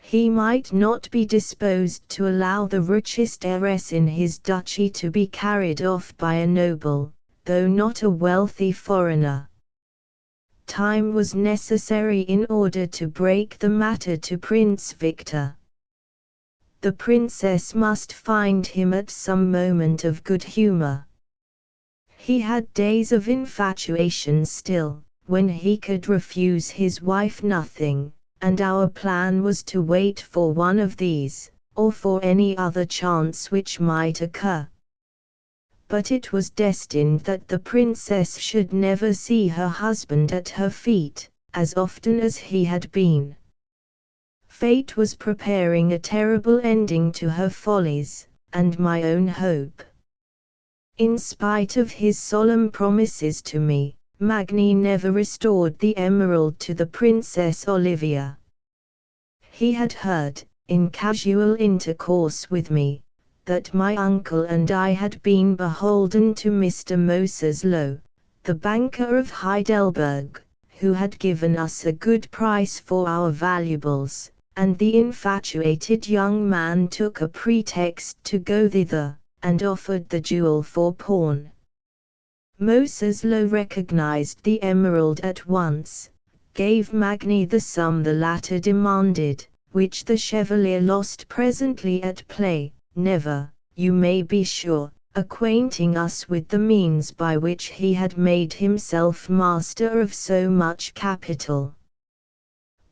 He might not be disposed to allow the richest heiress in his duchy to be carried off by a noble, though not a wealthy foreigner. Time was necessary in order to break the matter to Prince Victor. The princess must find him at some moment of good humor. He had days of infatuation still, when he could refuse his wife nothing, and our plan was to wait for one of these, or for any other chance which might occur. But it was destined that the princess should never see her husband at her feet, as often as he had been. Fate was preparing a terrible ending to her follies, and my own hope. In spite of his solemn promises to me, Magny never restored the emerald to the Princess Olivia. He had heard, in casual intercourse with me, that my uncle and I had been beholden to Mr. Moses Lowe, the banker of Heidelberg, who had given us a good price for our valuables, and the infatuated young man took a pretext to go thither, and offered the jewel for pawn. Moses Lowe recognized the emerald at once, gave Magny the sum the latter demanded, which the Chevalier lost presently at play, never, you may be sure, acquainting us with the means by which he had made himself master of so much capital.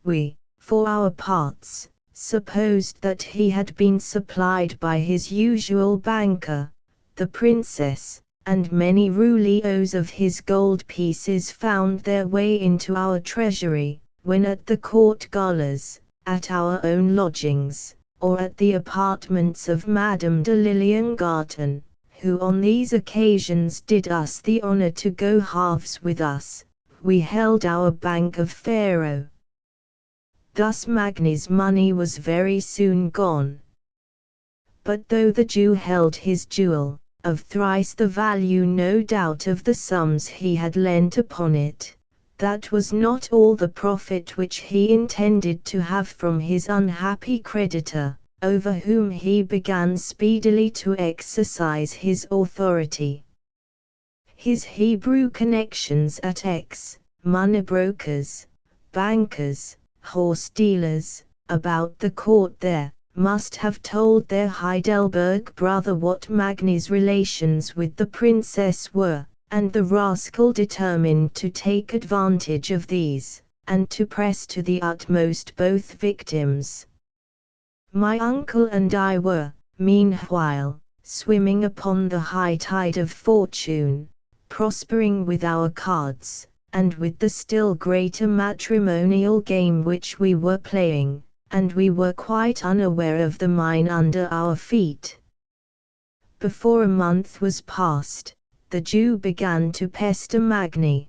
We, for our parts, supposed that he had been supplied by his usual banker, the princess, and many rouleaux of his gold pieces found their way into our treasury, when at the court galas, at our own lodgings, or at the apartments of Madame de Liliengarten, who on these occasions did us the honor to go halves with us, we held our bank of faro. Thus Magni's money was very soon gone. But though the Jew held his jewel, of thrice the value no doubt of the sums he had lent upon it, that was not all the profit which he intended to have from his unhappy creditor, over whom he began speedily to exercise his authority. His Hebrew connections at Aix, money brokers, bankers, horse dealers, about the court there, must have told their Heidelberg brother what Magni's relations with the princess were, and the rascal determined to take advantage of these, and to press to the utmost both victims. My uncle and I were, meanwhile, swimming upon the high tide of fortune, prospering with our cards, and with the still greater matrimonial game which we were playing, and we were quite unaware of the mine under our feet. Before a month was past, the Jew began to pester Magni.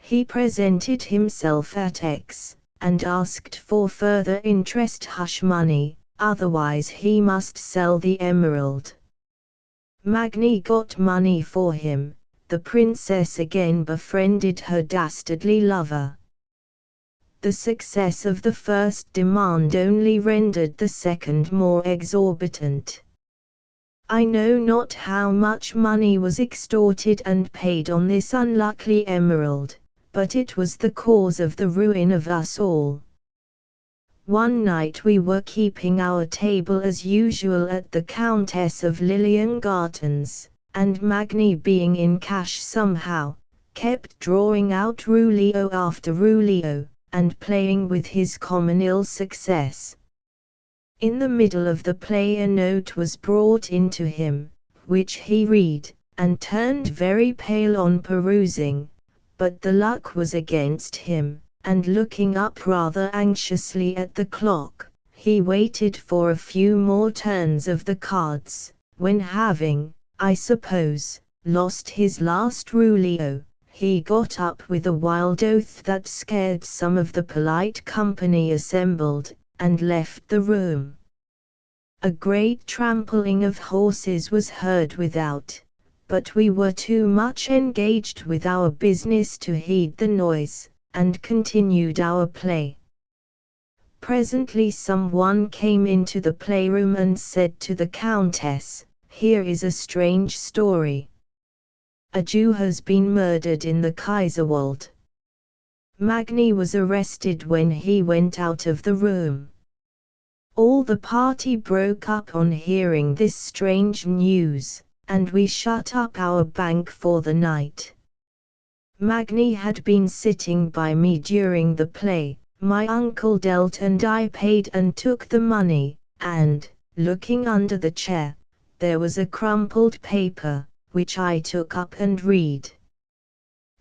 He presented himself at Aix, and asked for further interest hush money, otherwise he must sell the emerald. Magni got money for him. The princess again befriended her dastardly lover. The success of the first demand only rendered the second more exorbitant. I know not how much money was extorted and paid on this unlucky emerald, but it was the cause of the ruin of us all. One night we were keeping our table as usual at the Countess of Liliengarten's, and Magni being in cash somehow, kept drawing out rouleau after rouleau, and playing with his common ill success. In the middle of the play a note was brought into him, which he read, and turned very pale on perusing, but the luck was against him, and looking up rather anxiously at the clock, he waited for a few more turns of the cards, when having, I suppose, lost his last rouleau, he got up with a wild oath that scared some of the polite company assembled, and left the room. A great trampling of horses was heard without, but we were too much engaged with our business to heed the noise, and continued our play. Presently some one came into the playroom and said to the Countess, "Here is a strange story. A Jew has been murdered in the Kaiserwald." Magni was arrested when he went out of the room. All the party broke up on hearing this strange news, and we shut up our bank for the night. Magni had been sitting by me during the play. My uncle dealt and I paid and took the money, and, looking under the chair, there was a crumpled paper, which I took up and read.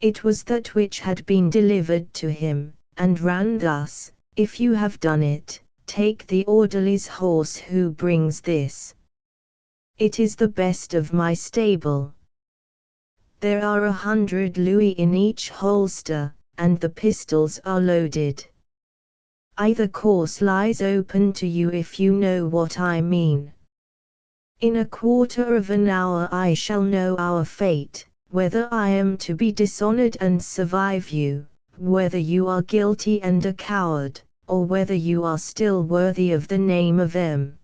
It was that which had been delivered to him, and ran thus: "If you have done it, take the orderly's horse who brings this. It is the best of my stable. There are 100 louis in each holster, and the pistols are loaded. Either course lies open to you if you know what I mean. In a quarter of an hour I shall know our fate, whether I am to be dishonored and survive you, whether you are guilty and a coward, or whether you are still worthy of the name of M."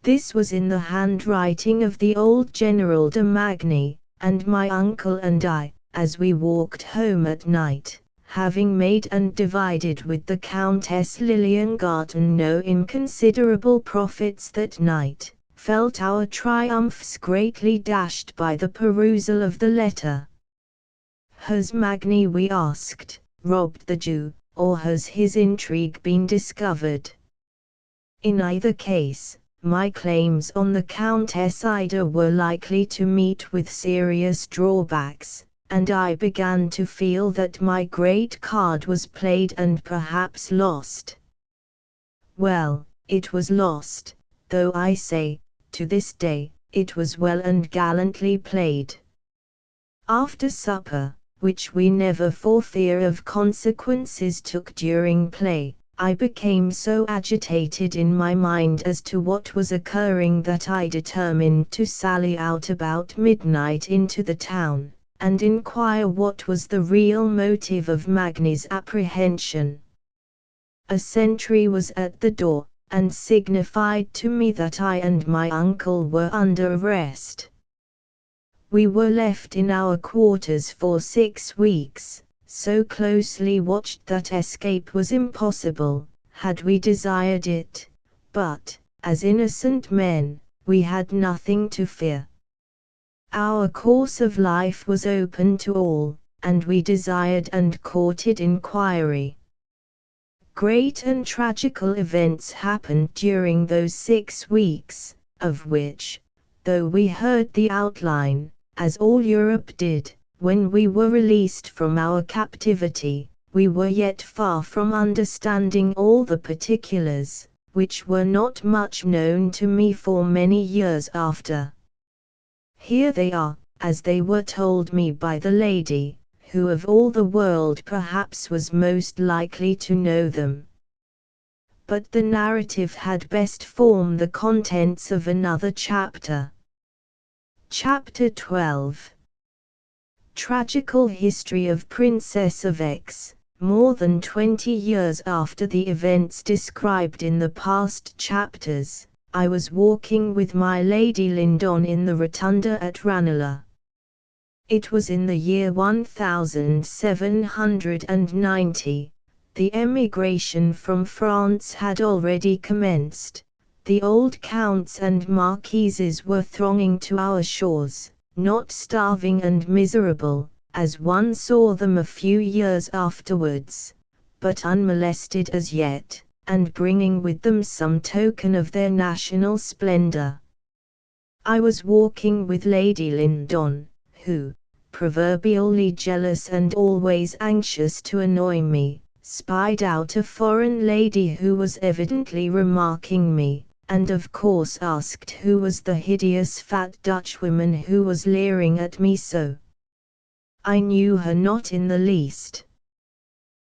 This was in the handwriting of the old General de Magny, and my uncle and I, as we walked home at night, having made and divided with the Countess Liliengarten no inconsiderable profits that night, felt our triumphs greatly dashed by the perusal of the letter. Has Magni, we asked, robbed the Jew, or has his intrigue been discovered? In either case, my claims on the Countess Ida were likely to meet with serious drawbacks, and I began to feel that my great card was played and perhaps lost. Well, it was lost, though I say, to this day, it was well and gallantly played. After supper, which we never for fear of consequences took during play, I became so agitated in my mind as to what was occurring that I determined to sally out about midnight into the town, and inquire what was the real motive of Magnie's apprehension. A sentry was at the door, and signified to me that I and my uncle were under arrest. We were left in our quarters for 6 weeks, so closely watched that escape was impossible, had we desired it, but, as innocent men, we had nothing to fear. Our course of life was open to all, and we desired and courted inquiry. Great and tragical events happened during those 6 weeks, of which, though we heard the outline, as all Europe did, when we were released from our captivity, we were yet far from understanding all the particulars, which were not much known to me for many years after. Here they are, as they were told me by the lady, who of all the world perhaps was most likely to know them. But the narrative had best form the contents of another chapter. Chapter 12. Tragical History of Princess of X. More than 20 years after the events described in the past chapters, I was walking with my Lady Lyndon in the rotunda at Ranelagh. It was in the year 1790. The emigration from France had already commenced. The old counts and marquises were thronging to our shores, not starving and miserable, as one saw them a few years afterwards, but unmolested as yet, and bringing with them some token of their national splendor. I was walking with Lady Lyndon, who, proverbially jealous and always anxious to annoy me, spied out a foreign lady who was evidently remarking me, and of course asked who was the hideous fat Dutchwoman who was leering at me so. I knew her not in the least.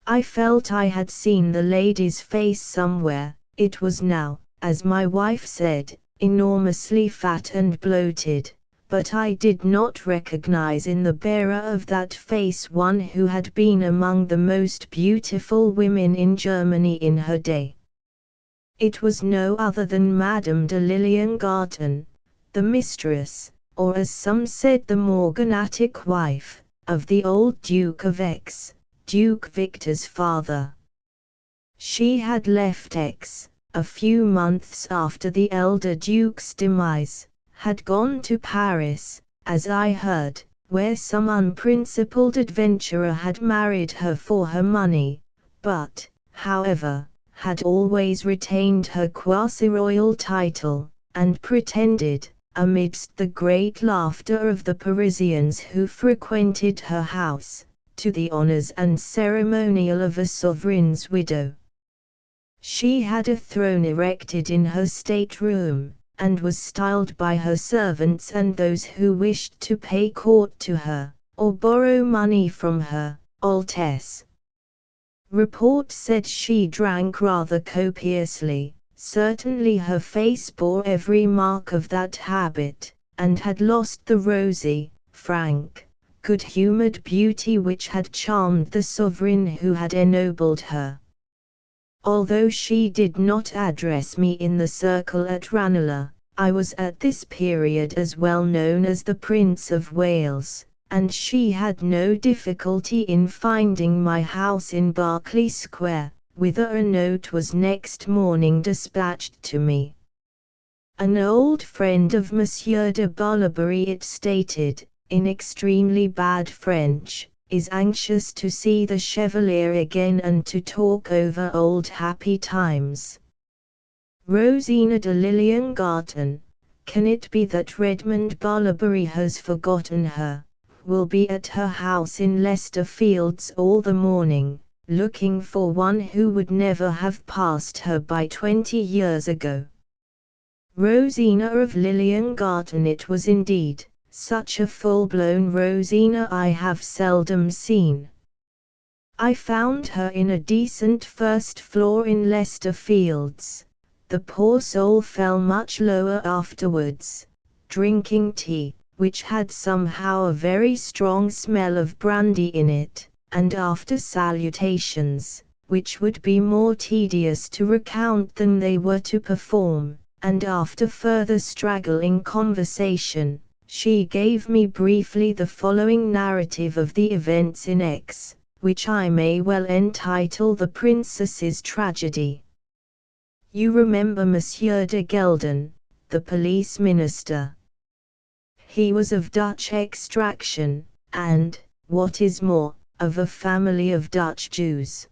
I felt I had seen the lady's face somewhere. It was now, as my wife said, enormously fat and bloated, but I did not recognize in the bearer of that face one who had been among the most beautiful women in Germany in her day. It was no other than Madame de Liliengarten, the mistress, or as some said the morganatic wife, of the old Duke of X, Duke Victor's father. She had left X, a few months after the elder Duke's demise, had gone to Paris, as I heard, where some unprincipled adventurer had married her for her money, but, however, had always retained her quasi-royal title, and pretended, amidst the great laughter of the Parisians who frequented her house, to the honors and ceremonial of a sovereign's widow. She had a throne erected in her state-room, and was styled by her servants and those who wished to pay court to her, or borrow money from her, Altesse. Report said she drank rather copiously. Certainly her face bore every mark of that habit, and had lost the rosy, frank, good-humored beauty which had charmed the sovereign who had ennobled her. Although she did not address me in the circle at Ranelagh, I was at this period as well known as the Prince of Wales, and she had no difficulty in finding my house in Berkeley Square, whither a note was next morning dispatched to me. An old friend of Monsieur de Boulebury, it stated, in extremely bad French, is anxious to see the Chevalier again and to talk over old happy times. Rosina de Liliengarten, can it be that Redmond Boulebury has forgotten her? Will be at her house in Leicester Fields all the morning, looking for one who would never have passed her by 20 years ago. Rosina of Liliengarten it was indeed. Such a full-blown Rosina I have seldom seen. I found her in a decent first floor in Leicester Fields. The poor soul fell much lower afterwards, drinking tea, which had somehow a very strong smell of brandy in it, and after salutations, which would be more tedious to recount than they were to perform, and after further straggling conversation, she gave me briefly the following narrative of the events in X, which I may well entitle The Princess's Tragedy. You remember Monsieur de Gelden, the police minister. He was of Dutch extraction, and, what is more, of a family of Dutch Jews.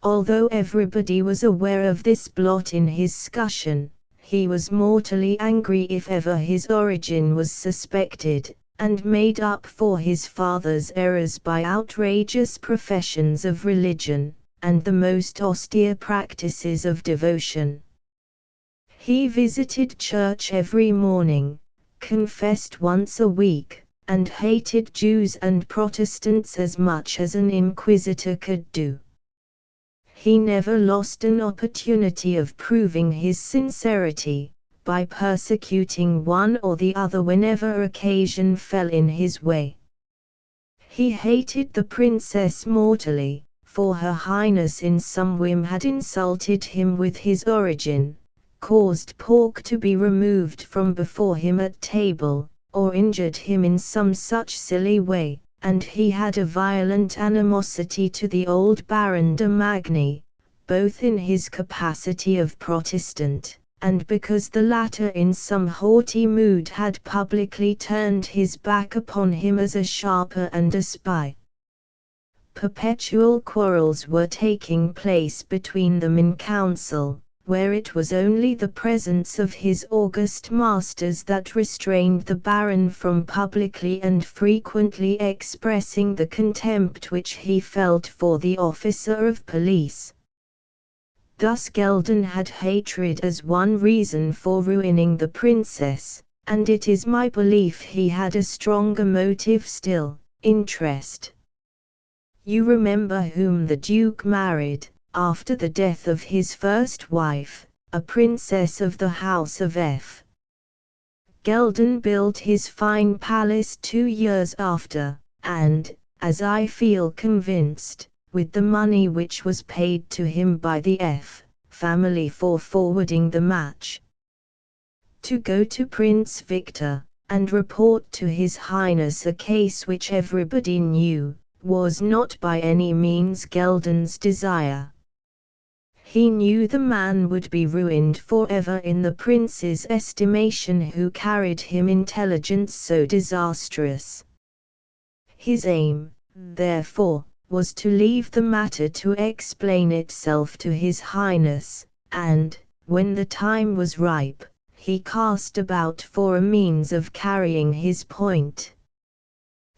Although everybody was aware of this blot in his scutcheon, he was mortally angry if ever his origin was suspected, and made up for his father's errors by outrageous professions of religion, and the most austere practices of devotion. He visited church every morning, confessed once a week, and hated Jews and Protestants as much as an inquisitor could do. He never lost an opportunity of proving his sincerity, by persecuting one or the other whenever occasion fell in his way. He hated the princess mortally, for Her Highness in some whim had insulted him with his origin, caused pork to be removed from before him at table, or injured him in some such silly way, and he had a violent animosity to the old Baron de Magny, both in his capacity of Protestant, and because the latter in some haughty mood had publicly turned his back upon him as a sharper and a spy. Perpetual quarrels were taking place between them in council, where it was only the presence of his august masters that restrained the Baron from publicly and frequently expressing the contempt which he felt for the officer of police. Thus Gelden had hatred as one reason for ruining the princess, and it is my belief he had a stronger motive still, interest. You remember whom the Duke married, after the death of his first wife, a princess of the House of F. Gelden built his fine palace 2 years after, and, as I feel convinced, with the money which was paid to him by the F. family for forwarding the match. To go to Prince Victor, and report to His Highness a case which everybody knew, was not by any means Gelden's desire. He knew the man would be ruined forever in the prince's estimation who carried him intelligence so disastrous. His aim, therefore, was to leave the matter to explain itself to His Highness, and, when the time was ripe, he cast about for a means of carrying his point.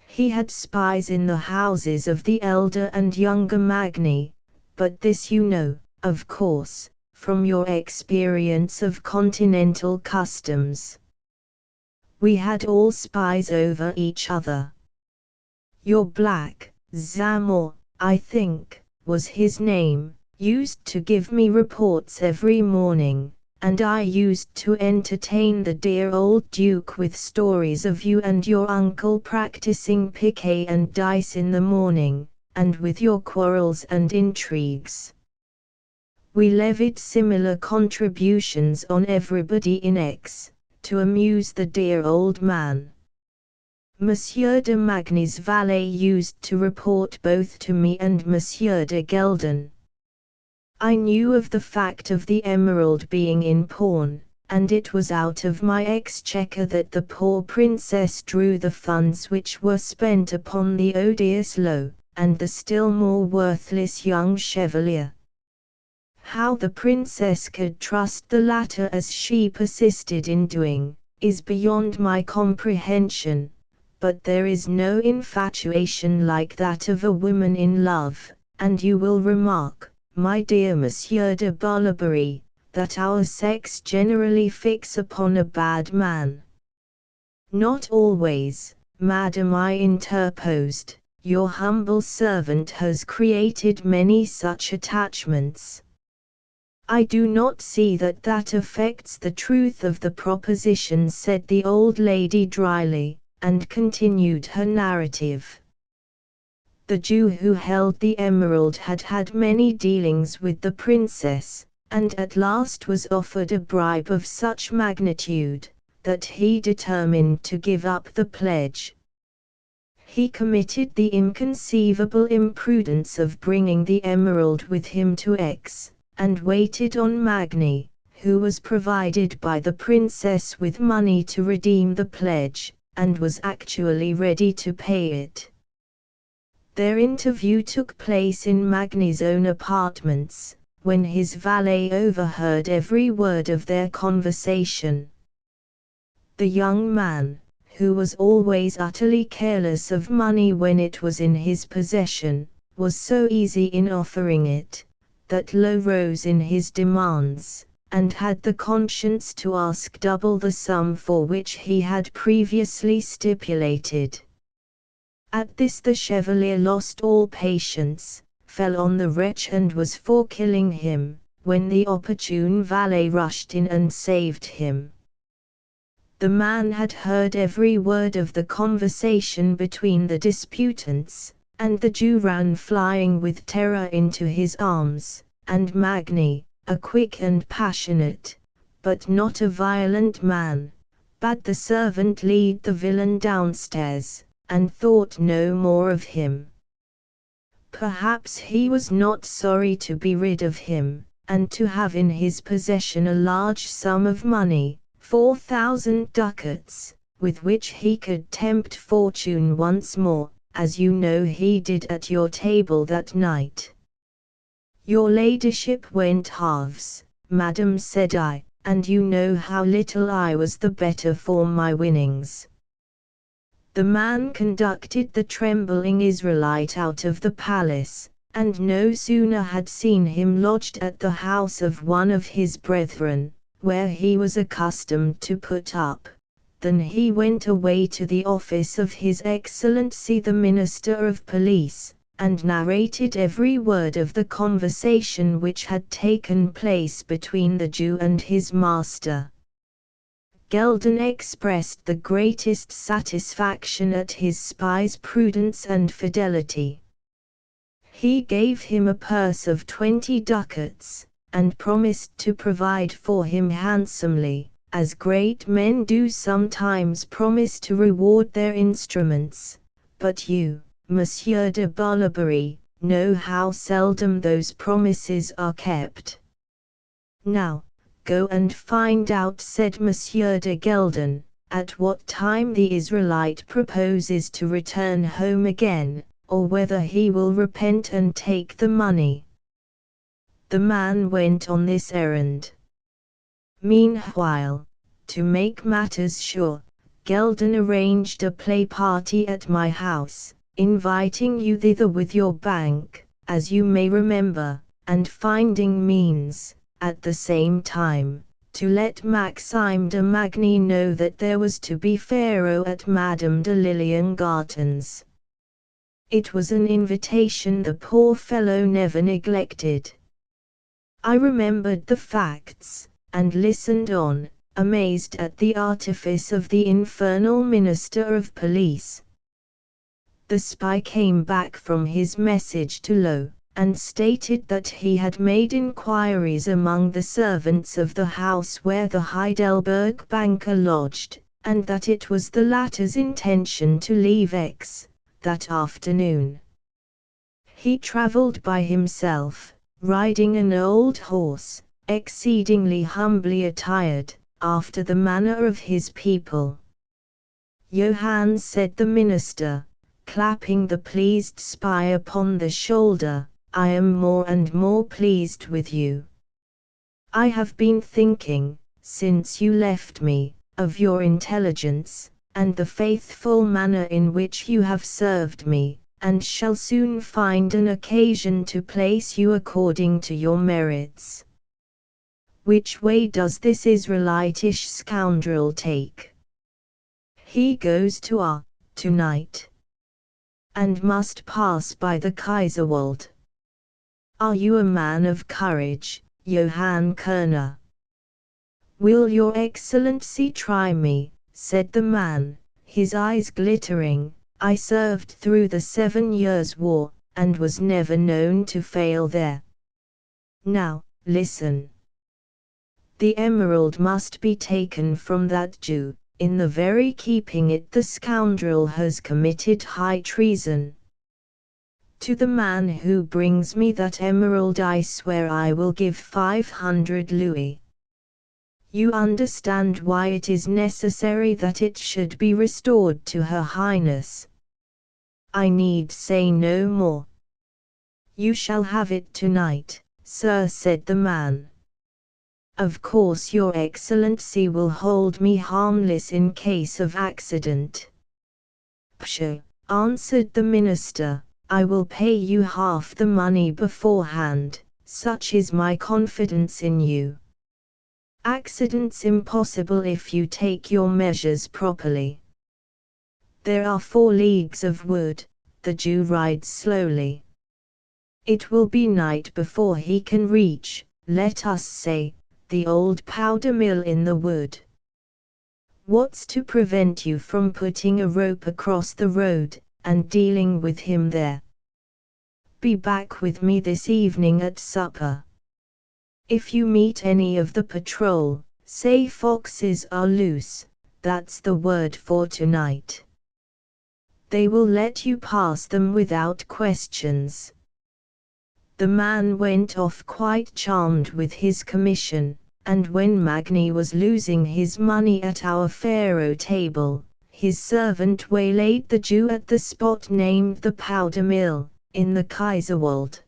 He had spies in the houses of the elder and younger Magny, but this you know, of course, from your experience of continental customs. We had all spies over each other. Your black, Zamor, I think, was his name, used to give me reports every morning, and I used to entertain the dear old Duke with stories of you and your uncle practicing piquet and dice in the morning, and with your quarrels and intrigues. We levied similar contributions on everybody in X, to amuse the dear old man. Monsieur de Magny's valet used to report both to me and Monsieur de Gelden. I knew of the fact of the emerald being in pawn, and it was out of my exchequer that the poor princess drew the funds which were spent upon the odious Lowe, and the still more worthless young chevalier. How the princess could trust the latter as she persisted in doing, is beyond my comprehension, but there is no infatuation like that of a woman in love, and you will remark, my dear Monsieur de Boulebury, that our sex generally fix upon a bad man. Not always, madam, I interposed. Your humble servant has created many such attachments. I do not see that affects the truth of the proposition, said the old lady dryly, and continued her narrative. The Jew who held the emerald had had many dealings with the princess, and at last was offered a bribe of such magnitude, that he determined to give up the pledge. He committed the inconceivable imprudence of bringing the emerald with him to X, and waited on Magni, who was provided by the princess with money to redeem the pledge, and was actually ready to pay it. Their interview took place in Magni's own apartments, when his valet overheard every word of their conversation. The young man, who was always utterly careless of money when it was in his possession, was so easy in offering it, that low rose in his demands, and had the conscience to ask double the sum for which he had previously stipulated. At this the chevalier lost all patience, fell on the wretch and was for killing him, when the opportune valet rushed in and saved him. The man had heard every word of the conversation between the disputants, and the Jew ran flying with terror into his arms, and Magni, a quick and passionate, but not a violent man, bade the servant lead the villain downstairs, and thought no more of him. Perhaps he was not sorry to be rid of him, and to have in his possession a large sum of money, 4,000 ducats, with which he could tempt fortune once more, as you know he did at your table that night. Your ladyship went halves, madam, said I, and you know how little I was the better for my winnings. The man conducted the trembling Israelite out of the palace, and no sooner had seen him lodged at the house of one of his brethren, where he was accustomed to put up, than he went away to the office of His Excellency the Minister of Police, and narrated every word of the conversation which had taken place between the Jew and his master. Gelden expressed the greatest satisfaction at his spy's prudence and fidelity. He gave him a purse of 20 ducats, and promised to provide for him handsomely, as great men do sometimes promise to reward their instruments, but you, Monsieur de Barlaberry, know how seldom those promises are kept. Now, go and find out, said Monsieur de Gelden, at what time the Israelite proposes to return home again, or whether he will repent and take the money. The man went on this errand. Meanwhile, to make matters sure, Gelden arranged a play party at my house, inviting you thither with your bank, as you may remember, and finding means, at the same time, to let Maxime de Magny know that there was to be faro at Madame de Liliengarten's. It was an invitation the poor fellow never neglected. I remembered the facts, and listened on, amazed at the artifice of the infernal Minister of Police. The spy came back from his message to Lowe, and stated that he had made inquiries among the servants of the house where the Heidelberg banker lodged, and that it was the latter's intention to leave X that afternoon. He travelled by himself, riding an old horse, exceedingly humbly attired, after the manner of his people. Johann, said the minister, clapping the pleased spy upon the shoulder, I am more and more pleased with you. I have been thinking, since you left me, of your intelligence, and the faithful manner in which you have served me, and shall soon find an occasion to place you according to your merits. which way does this Israelitish scoundrel take? He goes to tonight, and must pass by the Kaiserwald. Are you a man of courage, Johann Kerner? Will your Excellency try me, said the man, his eyes glittering. I served through the 7 Years' War, and was never known to fail there. Now, listen. The emerald must be taken from that Jew. In the very keeping it the scoundrel has committed high treason. To the man who brings me that emerald I swear I will give 500 louis. You understand why it is necessary that it should be restored to Her Highness. I need say no more. You shall have it tonight, sir, said the man. Of course your Excellency will hold me harmless in case of accident. Pshaw, answered the minister, I will pay you half the money beforehand, such is my confidence in you. Accidents impossible if you take your measures properly. There are 4 leagues of wood, the Jew rides slowly. It will be night before he can reach, let us say, the old powder mill in the wood. What's to prevent you from putting a rope across the road, and dealing with him there? Be back with me this evening at supper. If you meet any of the patrol, say foxes are loose, that's the word for tonight. They will let you pass them without questions. The man went off quite charmed with his commission, and when Magni was losing his money at our faro table, his servant waylaid the Jew at the spot named the Powder Mill, in the Kaiserwald.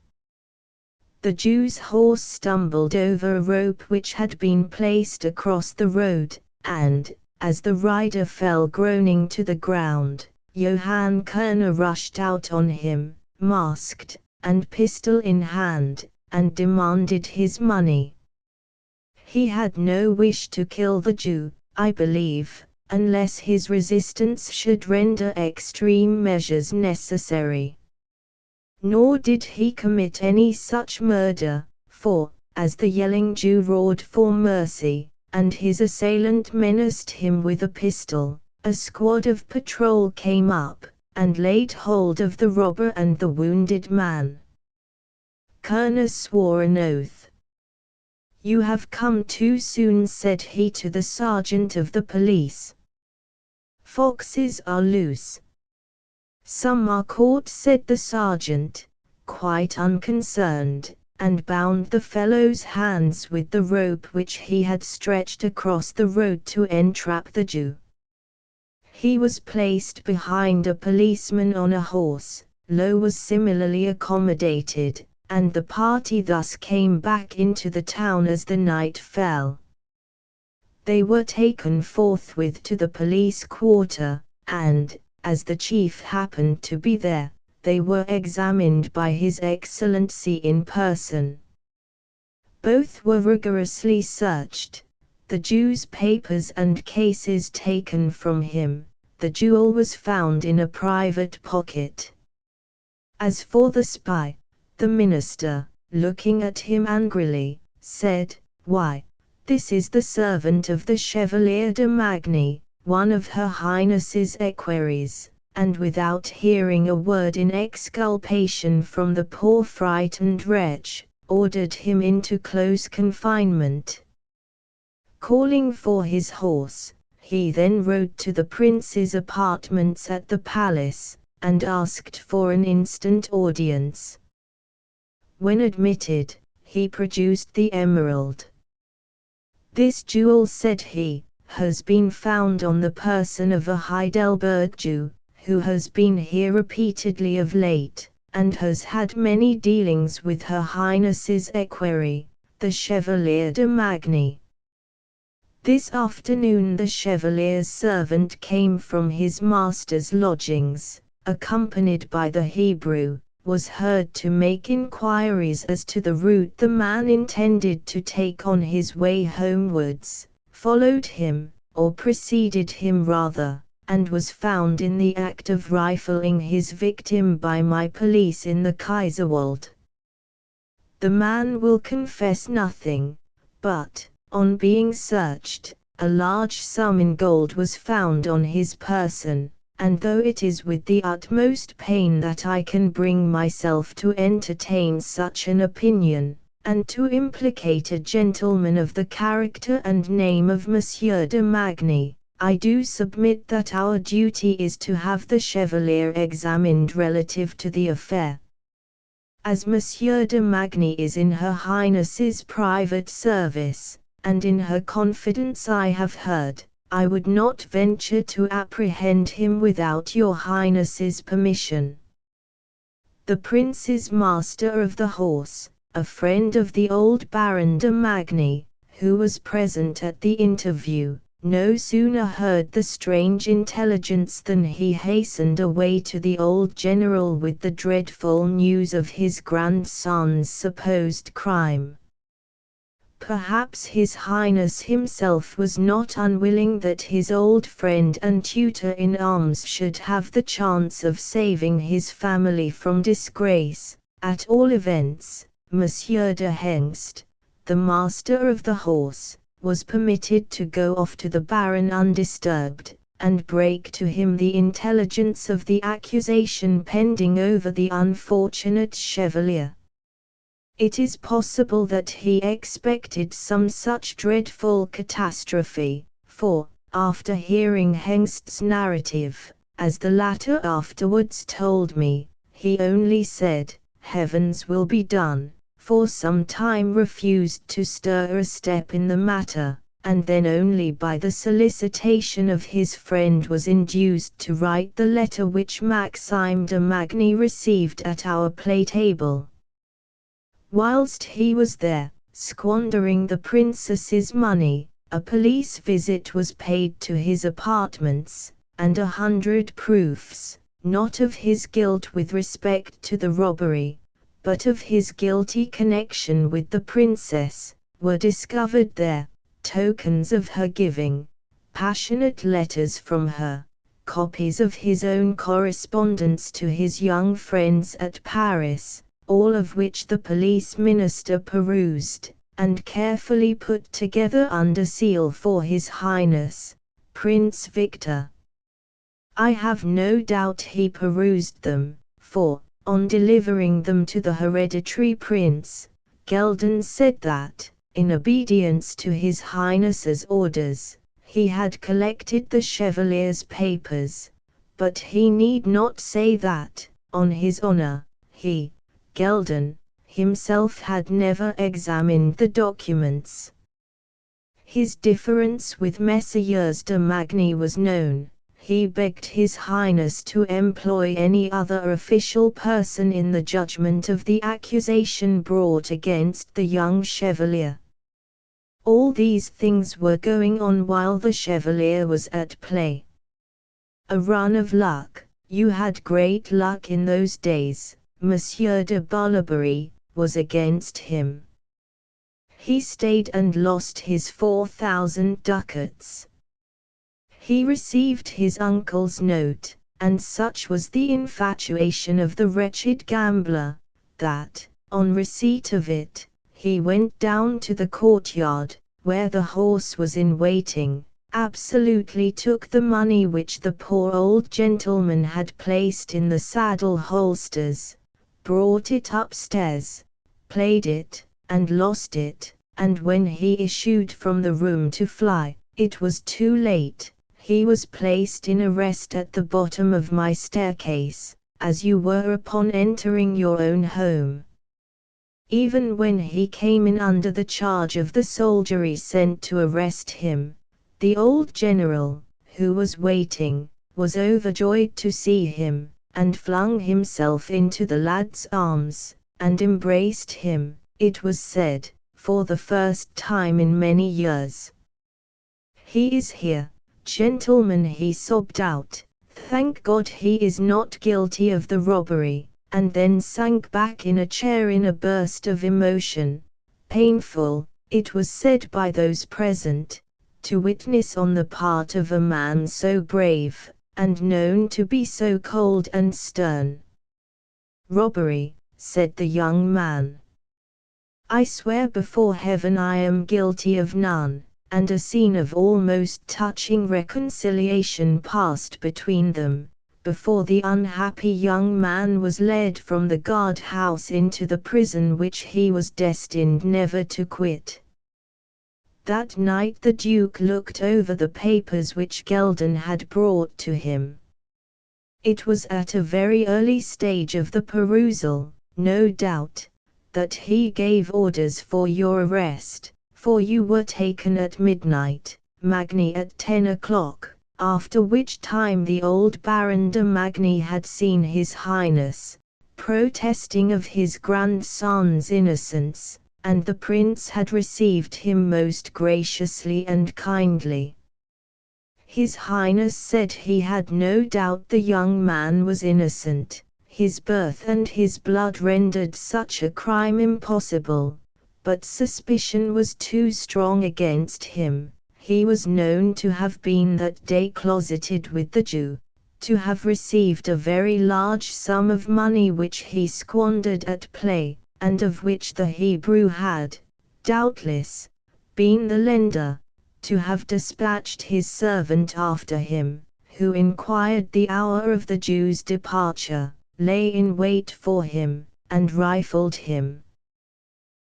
The Jew's horse stumbled over a rope which had been placed across the road, and, as the rider fell groaning to the ground, Johann Kerner rushed out on him, masked, and pistol in hand, and demanded his money. He had no wish to kill the Jew, I believe, unless his resistance should render extreme measures necessary. Nor did he commit any such murder, for, as the yelling Jew roared for mercy, and his assailant menaced him with a pistol, a squad of patrol came up, and laid hold of the robber and the wounded man. Kerner swore an oath. You have come too soon, said he to the sergeant of the police. Foxes are loose. Some are caught, said the sergeant, quite unconcerned, and bound the fellow's hands with the rope which he had stretched across the road to entrap the Jew. He was placed behind a policeman on a horse. Lowe was similarly accommodated, and the party thus came back into the town as the night fell. They were taken forthwith to the police quarter, and, as the chief happened to be there, they were examined by His Excellency in person. Both were rigorously searched, the Jew's papers and cases taken from him. The jewel was found in a private pocket. As for the spy, the minister, looking at him angrily, said, Why, this is the servant of the Chevalier de Magny, one of Her Highness's equerries, and without hearing a word in exculpation from the poor frightened wretch, ordered him into close confinement. Calling for his horse, he then rode to the prince's apartments at the palace, and asked for an instant audience. When admitted, he produced the emerald. This jewel, said he, has been found on the person of a Heidelberg Jew, who has been here repeatedly of late, and has had many dealings with Her Highness's equerry, the Chevalier de Magny. This afternoon the Chevalier's servant came from his master's lodgings, accompanied by the Hebrew, was heard to make inquiries as to the route the man intended to take on his way homewards, followed him, or preceded him rather, and was found in the act of rifling his victim by my police in the Kaiserwald. The man will confess nothing, but, on being searched, a large sum in gold was found on his person, and though it is with the utmost pain that I can bring myself to entertain such an opinion, and to implicate a gentleman of the character and name of Monsieur de Magny, I do submit that our duty is to have the Chevalier examined relative to the affair. As Monsieur de Magny is in Her Highness's private service, and in her confidence I have heard, I would not venture to apprehend him without your Highness's permission. The Prince's master of the horse, a friend of the old Baron de Magny, who was present at the interview, no sooner heard the strange intelligence than he hastened away to the old general with the dreadful news of his grandson's supposed crime. Perhaps His Highness himself was not unwilling that his old friend and tutor-in-arms should have the chance of saving his family from disgrace. At all events, Monsieur de Hengst, the master of the horse, was permitted to go off to the Baron undisturbed, and break to him the intelligence of the accusation pending over the unfortunate Chevalier. It is possible that he expected some such dreadful catastrophe, for, after hearing Hengst's narrative, as the latter afterwards told me, he only said, "Heavens will be done," for some time refused to stir a step in the matter, and then only by the solicitation of his friend was induced to write the letter which Maxime de Magny received at our play-table. Whilst he was there, squandering the princess's money, a police visit was paid to his apartments, and 100 proofs, not of his guilt with respect to the robbery, but of his guilty connection with the princess, were discovered there, tokens of her giving, passionate letters from her, copies of his own correspondence to his young friends at Paris, all of which the police minister perused, and carefully put together under seal for His Highness, Prince Victor. I have no doubt he perused them, for, on delivering them to the hereditary prince, Gelden said that, in obedience to His Highness's orders, he had collected the Chevalier's papers, but he need not say that, on his honor, he, Gelden, himself had never examined the documents. His difference with Messieurs de Magny was known. He begged His Highness to employ any other official person in the judgment of the accusation brought against the young Chevalier. All these things were going on while the Chevalier was at play. A run of luck, you had great luck in those days. Monsieur de Boulebury was against him. He stayed and lost his 4,000 ducats. He received his uncle's note, and such was the infatuation of the wretched gambler, that, on receipt of it, he went down to the courtyard, where the horse was in waiting, absolutely took the money which the poor old gentleman had placed in the saddle holsters, brought it upstairs, played it, and lost it, and when he issued from the room to fly, it was too late. He was placed in arrest at the bottom of my staircase, as you were upon entering your own home. Even when he came in under the charge of the soldiery sent to arrest him, the old general, who was waiting, was overjoyed to see him, and flung himself into the lad's arms, and embraced him, it was said, for the first time in many years. "He is here, gentlemen," he sobbed out. "Thank God he is not guilty of the robbery, and then sank back in a chair in a burst of emotion. Painful, it was said by those present, to witness on the part of a man so brave, and known to be so cold and stern. "Robbery," said the young man. "I swear before heaven I am guilty of none," and a scene of almost touching reconciliation passed between them, before the unhappy young man was led from the guard-house into the prison which he was destined never to quit. That night the Duke looked over the papers which Gelden had brought to him. It was at a very early stage of the perusal, no doubt, that he gave orders for your arrest, for you were taken at midnight, Magny at 10 o'clock, after which time the old Baron de Magny had seen His Highness, protesting of his grandson's innocence, and the Prince had received him most graciously and kindly. His Highness said he had no doubt the young man was innocent, his birth and his blood rendered such a crime impossible, but suspicion was too strong against him. He was known to have been that day closeted with the Jew, to have received a very large sum of money which he squandered at play, and of which the Hebrew had, doubtless, been the lender, to have dispatched his servant after him, who inquired the hour of the Jew's departure, lay in wait for him, and rifled him.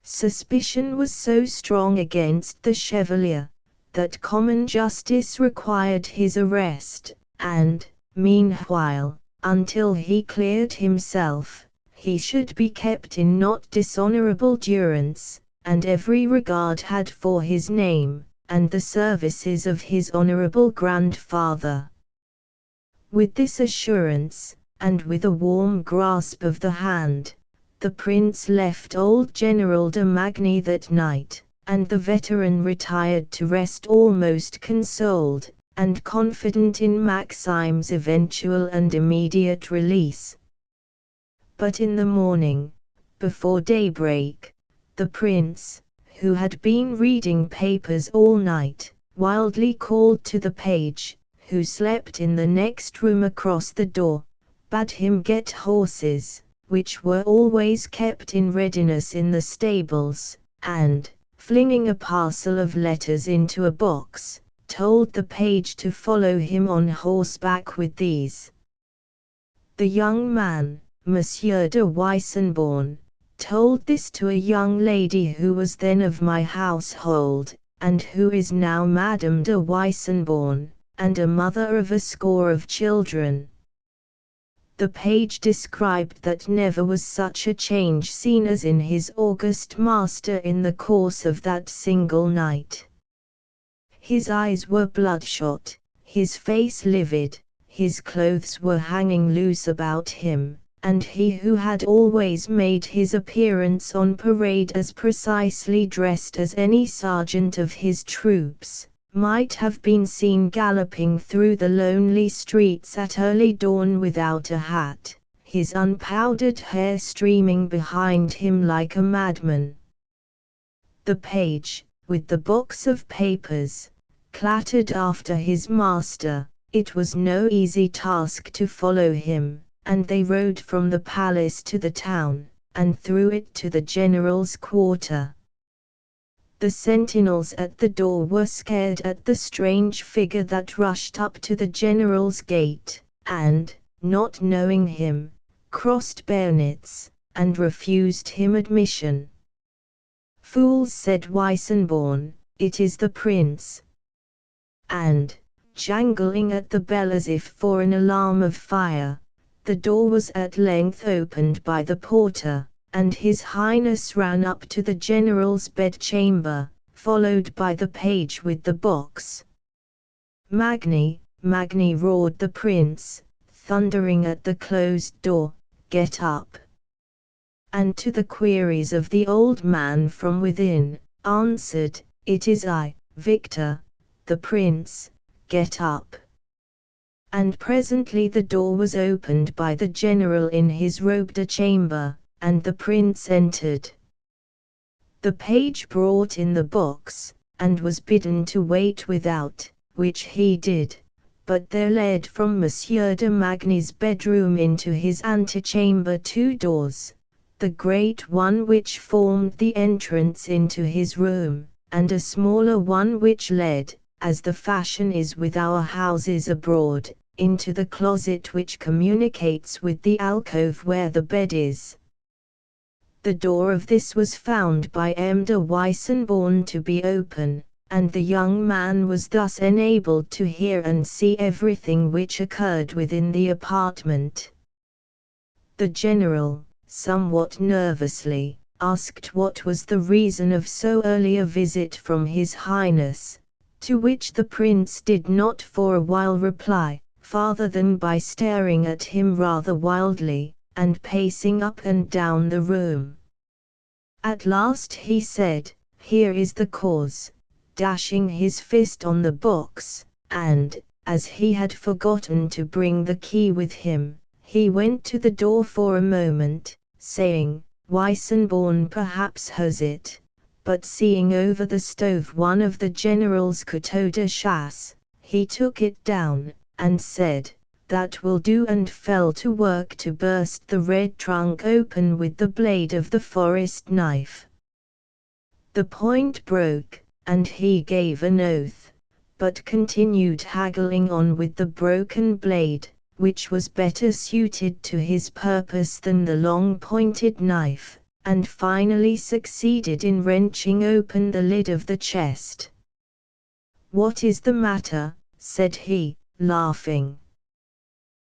Suspicion was so strong against the Chevalier, that common justice required his arrest, and, meanwhile, until he cleared himself, he should be kept in not dishonorable durance, and every regard had for his name, and the services of his honorable grandfather. With this assurance, and with a warm grasp of the hand, the Prince left old General de Magny that night, and the veteran retired to rest almost consoled, and confident in Maxime's eventual and immediate release. But in the morning, before daybreak, the Prince, who had been reading papers all night, wildly called to the page, who slept in the next room across the door, bade him get horses, which were always kept in readiness in the stables, and, flinging a parcel of letters into a box, told the page to follow him on horseback with these. The young man, Monsieur de Weissenborn, told this to a young lady who was then of my household, and who is now Madame de Weissenborn, and a mother of a score of children. The page described that never was such a change seen as in his august master in the course of that single night. His eyes were bloodshot, his face livid, his clothes were hanging loose about him, and he who had always made his appearance on parade as precisely dressed as any sergeant of his troops, might have been seen galloping through the lonely streets at early dawn without a hat, his unpowdered hair streaming behind him like a madman. The page, with the box of papers, clattered after his master. It was no easy task to follow him, and they rode from the palace to the town, and through it to the general's quarter. The sentinels at the door were scared at the strange figure that rushed up to the general's gate, and, not knowing him, crossed bayonets, and refused him admission. "Fools," said Weissenborn, "it is the prince." And, jangling at the bell as if for an alarm of fire, the door was at length opened by the porter, and His Highness ran up to the general's bedchamber, followed by the page with the box. "Magny, Magny," roared the prince, thundering at the closed door, "get up!" And to the queries of the old man from within, answered, "It is I, Victor." The prince, "Get up!" And presently the door was opened by the general in his robed chamber, and the prince entered. The page brought in the books, and was bidden to wait without, which he did, but there led from Monsieur de Magny's bedroom into his antechamber 2 doors, the great one which formed the entrance into his room, and a smaller one which led, as the fashion is with our houses abroad, into the closet which communicates with the alcove where the bed is. The door of this was found by M. de Weissenborn to be open, and the young man was thus enabled to hear and see everything which occurred within the apartment. The general, somewhat nervously, asked what was the reason of so early a visit from His Highness, to which the prince did not for a while reply, farther than by staring at him rather wildly, and pacing up and down the room. At last he said, "Here is the cause," dashing his fist on the box, and, as he had forgotten to bring the key with him, he went to the door for a moment, saying, "Weissenborn perhaps has it," but seeing over the stove one of the general's couteaux de chasse, he took it down, and said, "That will do," and fell to work to burst the red trunk open with the blade of the forest knife. The point broke, and he gave an oath, but continued haggling on with the broken blade, which was better suited to his purpose than the long pointed knife, and finally succeeded in wrenching open the lid of the chest. "What is the matter?" said he, laughing.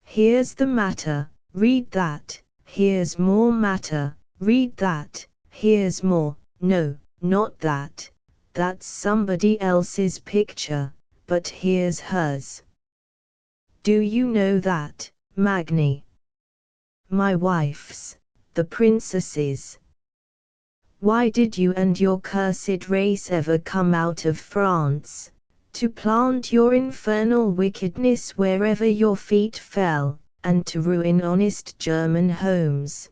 "Here's the matter, read that, here's more matter, read that, here's more, no, not that, that's somebody else's picture, but here's hers. Do you know that, Magny? My wife's, the princess's. Why did you and your cursed race ever come out of France, to plant your infernal wickedness wherever your feet fell, and to ruin honest German homes?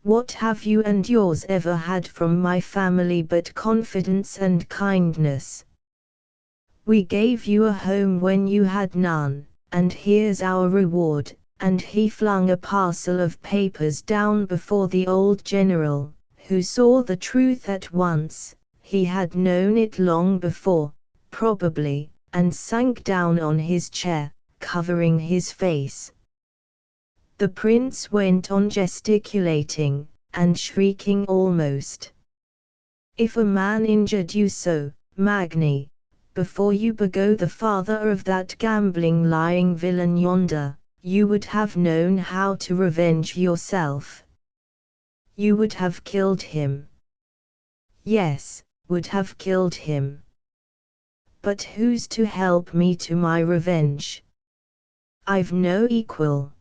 What have you and yours ever had from my family but confidence and kindness? We gave you a home when you had none, and here's our reward," and he flung a parcel of papers down before the old general, who saw the truth at once. He had known it long before, probably, and sank down on his chair, covering his face. The prince went on gesticulating, and shrieking almost. "If a man injured you so, Magny, before you begot the father of that gambling lying villain yonder, you would have known how to revenge yourself. You would have killed him. Yes, would have killed him. But who's to help me to my revenge? I've no equal.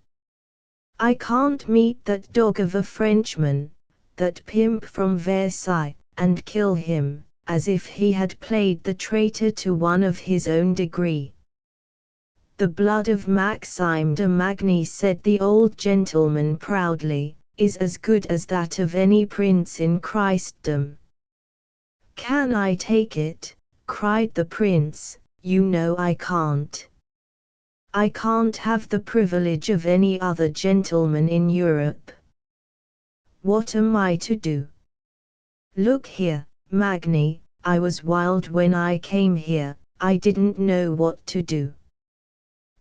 I can't meet that dog of a Frenchman, that pimp from Versailles, and kill him, as if he had played the traitor to one of his own degree." "The blood of Maxime de Magny," said the old gentleman proudly, "is as good as that of any prince in Christendom." "Can I take it?" cried the prince. "You know I can't. I can't have the privilege of any other gentleman in Europe. What am I to do? Look here, Magny, I was wild when I came here, I didn't know what to do.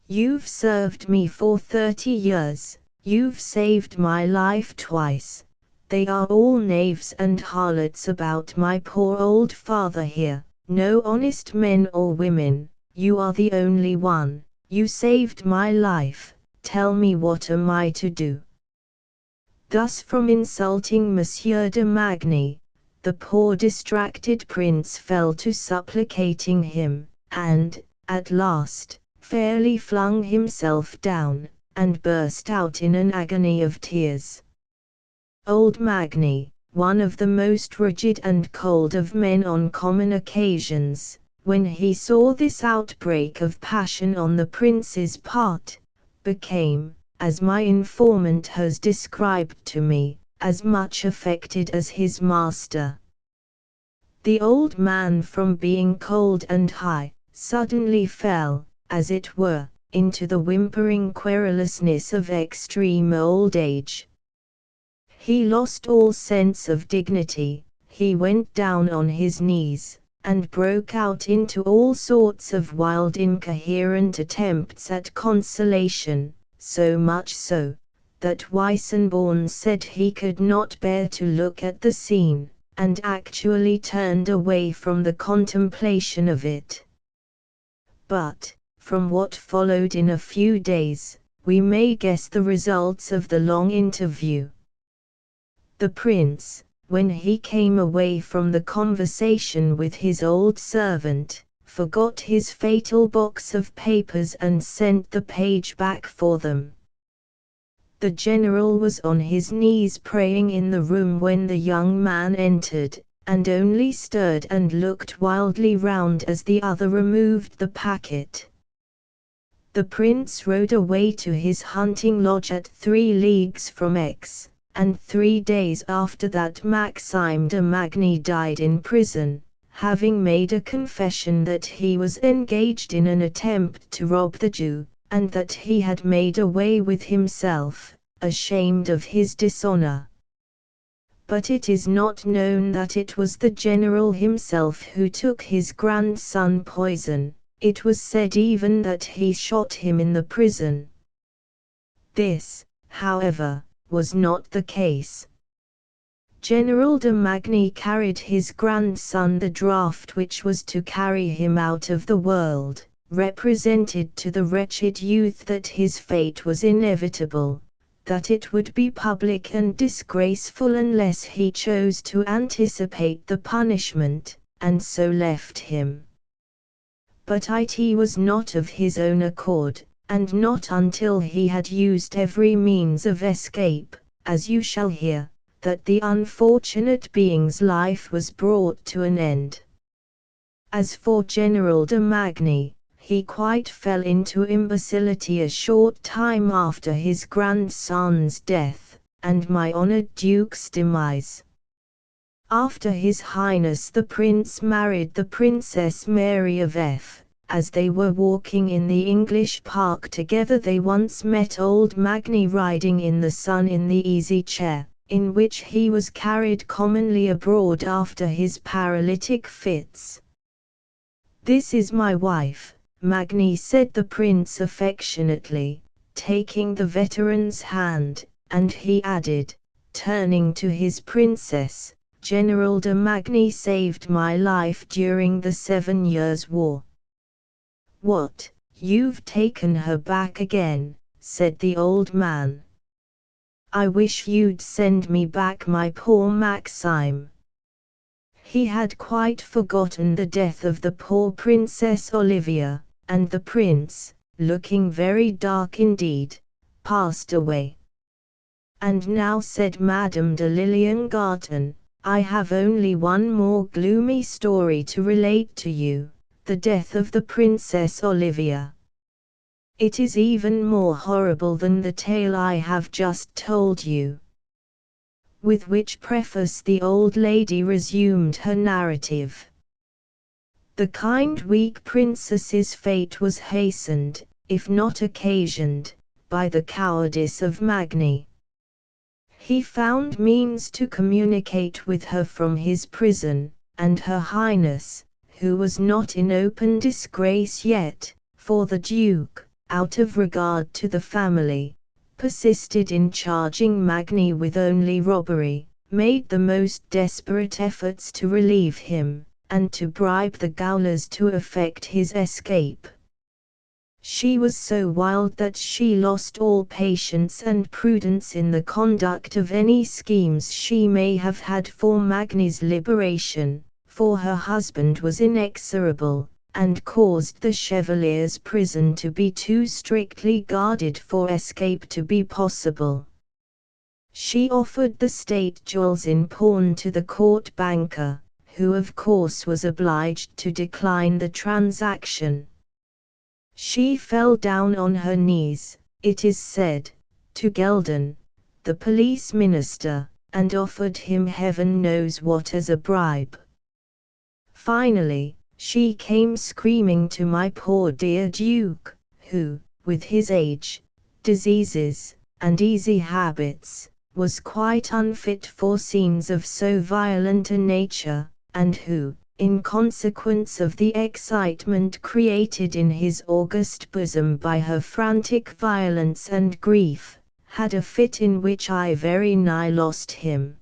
You've served me for 30 years, you've saved my life twice. They are all knaves and harlots about my poor old father here, no honest men or women, you are the only one. You saved my life, tell me what am I to do?" Thus from insulting Monsieur de Magny, the poor distracted prince fell to supplicating him, and, at last, fairly flung himself down, and burst out in an agony of tears. Old Magny, one of the most rigid and cold of men on common occasions, when he saw this outbreak of passion on the prince's part, became, as my informant has described to me, as much affected as his master. The old man, from being cold and high, suddenly fell, as it were, into the whimpering querulousness of extreme old age. He lost all sense of dignity, he went down on his knees, and broke out into all sorts of wild incoherent attempts at consolation, so much so, that Weissenborn said he could not bear to look at the scene, and actually turned away from the contemplation of it. But, from what followed in a few days, we may guess the results of the long interview. The prince, when he came away from the conversation with his old servant, forgot his fatal box of papers and sent the page back for them. The general was on his knees praying in the room when the young man entered, and only stirred and looked wildly round as the other removed the packet. The prince rode away to his hunting lodge at 3 leagues from Aix, and 3 days after that Maxime de Magny died in prison, having made a confession that he was engaged in an attempt to rob the Jew, and that he had made away with himself, ashamed of his dishonor. But it is not known that it was the general himself who took his grandson poison. It was said even that he shot him in the prison. This, however, was not the case. General de Magny carried his grandson the draught which was to carry him out of the world, represented to the wretched youth that his fate was inevitable, that it would be public and disgraceful unless he chose to anticipate the punishment, and so left him. But it was not of his own accord, and not until he had used every means of escape, as you shall hear, that the unfortunate being's life was brought to an end. As for General de Magny, he quite fell into imbecility a short time after his grandson's death, and my honored Duke's demise. After His Highness the Prince married the Princess Mary of F. As they were walking in the English park together they once met old Magny riding in the sun in the easy chair, in which he was carried commonly abroad after his paralytic fits. "This is my wife," Magny said the prince affectionately, taking the veteran's hand, and he added, turning to his princess, "General de Magny saved my life during the 7 Years' War." "What, you've taken her back again," said the old man. "I wish you'd send me back my poor Maxime." He had quite forgotten the death of the poor Princess Olivia, and the prince, looking very dark indeed, passed away. "And now," said Madame de Liliengarten, "I have only one more gloomy story to relate to you. The death of the Princess Olivia. It is even more horrible than the tale I have just told you." With which preface the old lady resumed her narrative. The kind weak princess's fate was hastened, if not occasioned, by the cowardice of Magny. He found means to communicate with her from his prison, and Her Highness, who was not in open disgrace yet, for the Duke, out of regard to the family, persisted in charging Magny with only robbery, made the most desperate efforts to relieve him, and to bribe the gaolers to effect his escape. She was so wild that she lost all patience and prudence in the conduct of any schemes she may have had for Magny's liberation, for her husband was inexorable, and caused the Chevalier's prison to be too strictly guarded for escape to be possible. She offered the state jewels in pawn to the court banker, who of course was obliged to decline the transaction. She fell down on her knees, it is said, to Lyndon, the police minister, and offered him heaven knows what as a bribe. Finally, she came screaming to my poor dear Duke, who, with his age, diseases, and easy habits, was quite unfit for scenes of so violent a nature, and who, in consequence of the excitement created in his august bosom by her frantic violence and grief, had a fit in which I very nigh lost him.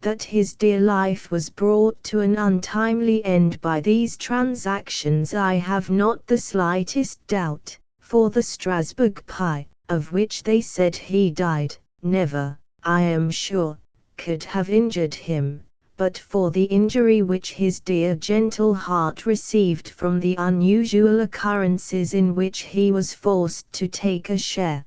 That his dear life was brought to an untimely end by these transactions I have not the slightest doubt, for the Strasbourg pie, of which they said he died, never, I am sure, could have injured him, but for the injury which his dear gentle heart received from the unusual occurrences in which he was forced to take a share.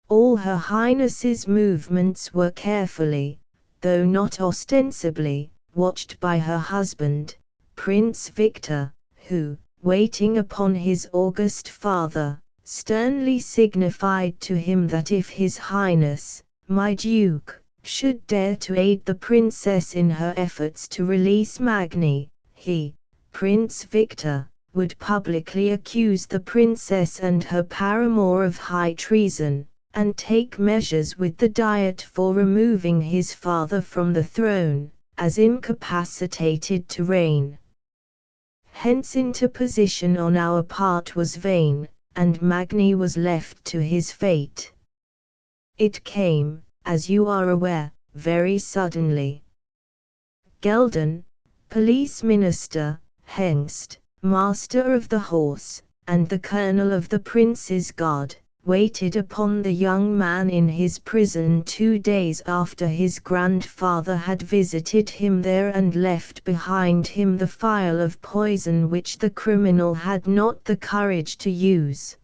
All Her Highness's movements were carefully, though not ostensibly, watched by her husband, Prince Victor, who, waiting upon his august father, sternly signified to him that if His Highness, my Duke, should dare to aid the Princess in her efforts to release Magni, he, Prince Victor, would publicly accuse the Princess and her paramour of high treason, and take measures with the Diet for removing his father from the throne, as incapacitated to reign. Hence interposition on our part was vain, and Magni was left to his fate. It came, as you are aware, very suddenly. Lyndon, police minister, Hengst, master of the horse, and the colonel of the prince's guard, waited upon the young man in his prison 2 days after his grandfather had visited him there and left behind him the phial of poison which the criminal had not the courage to use.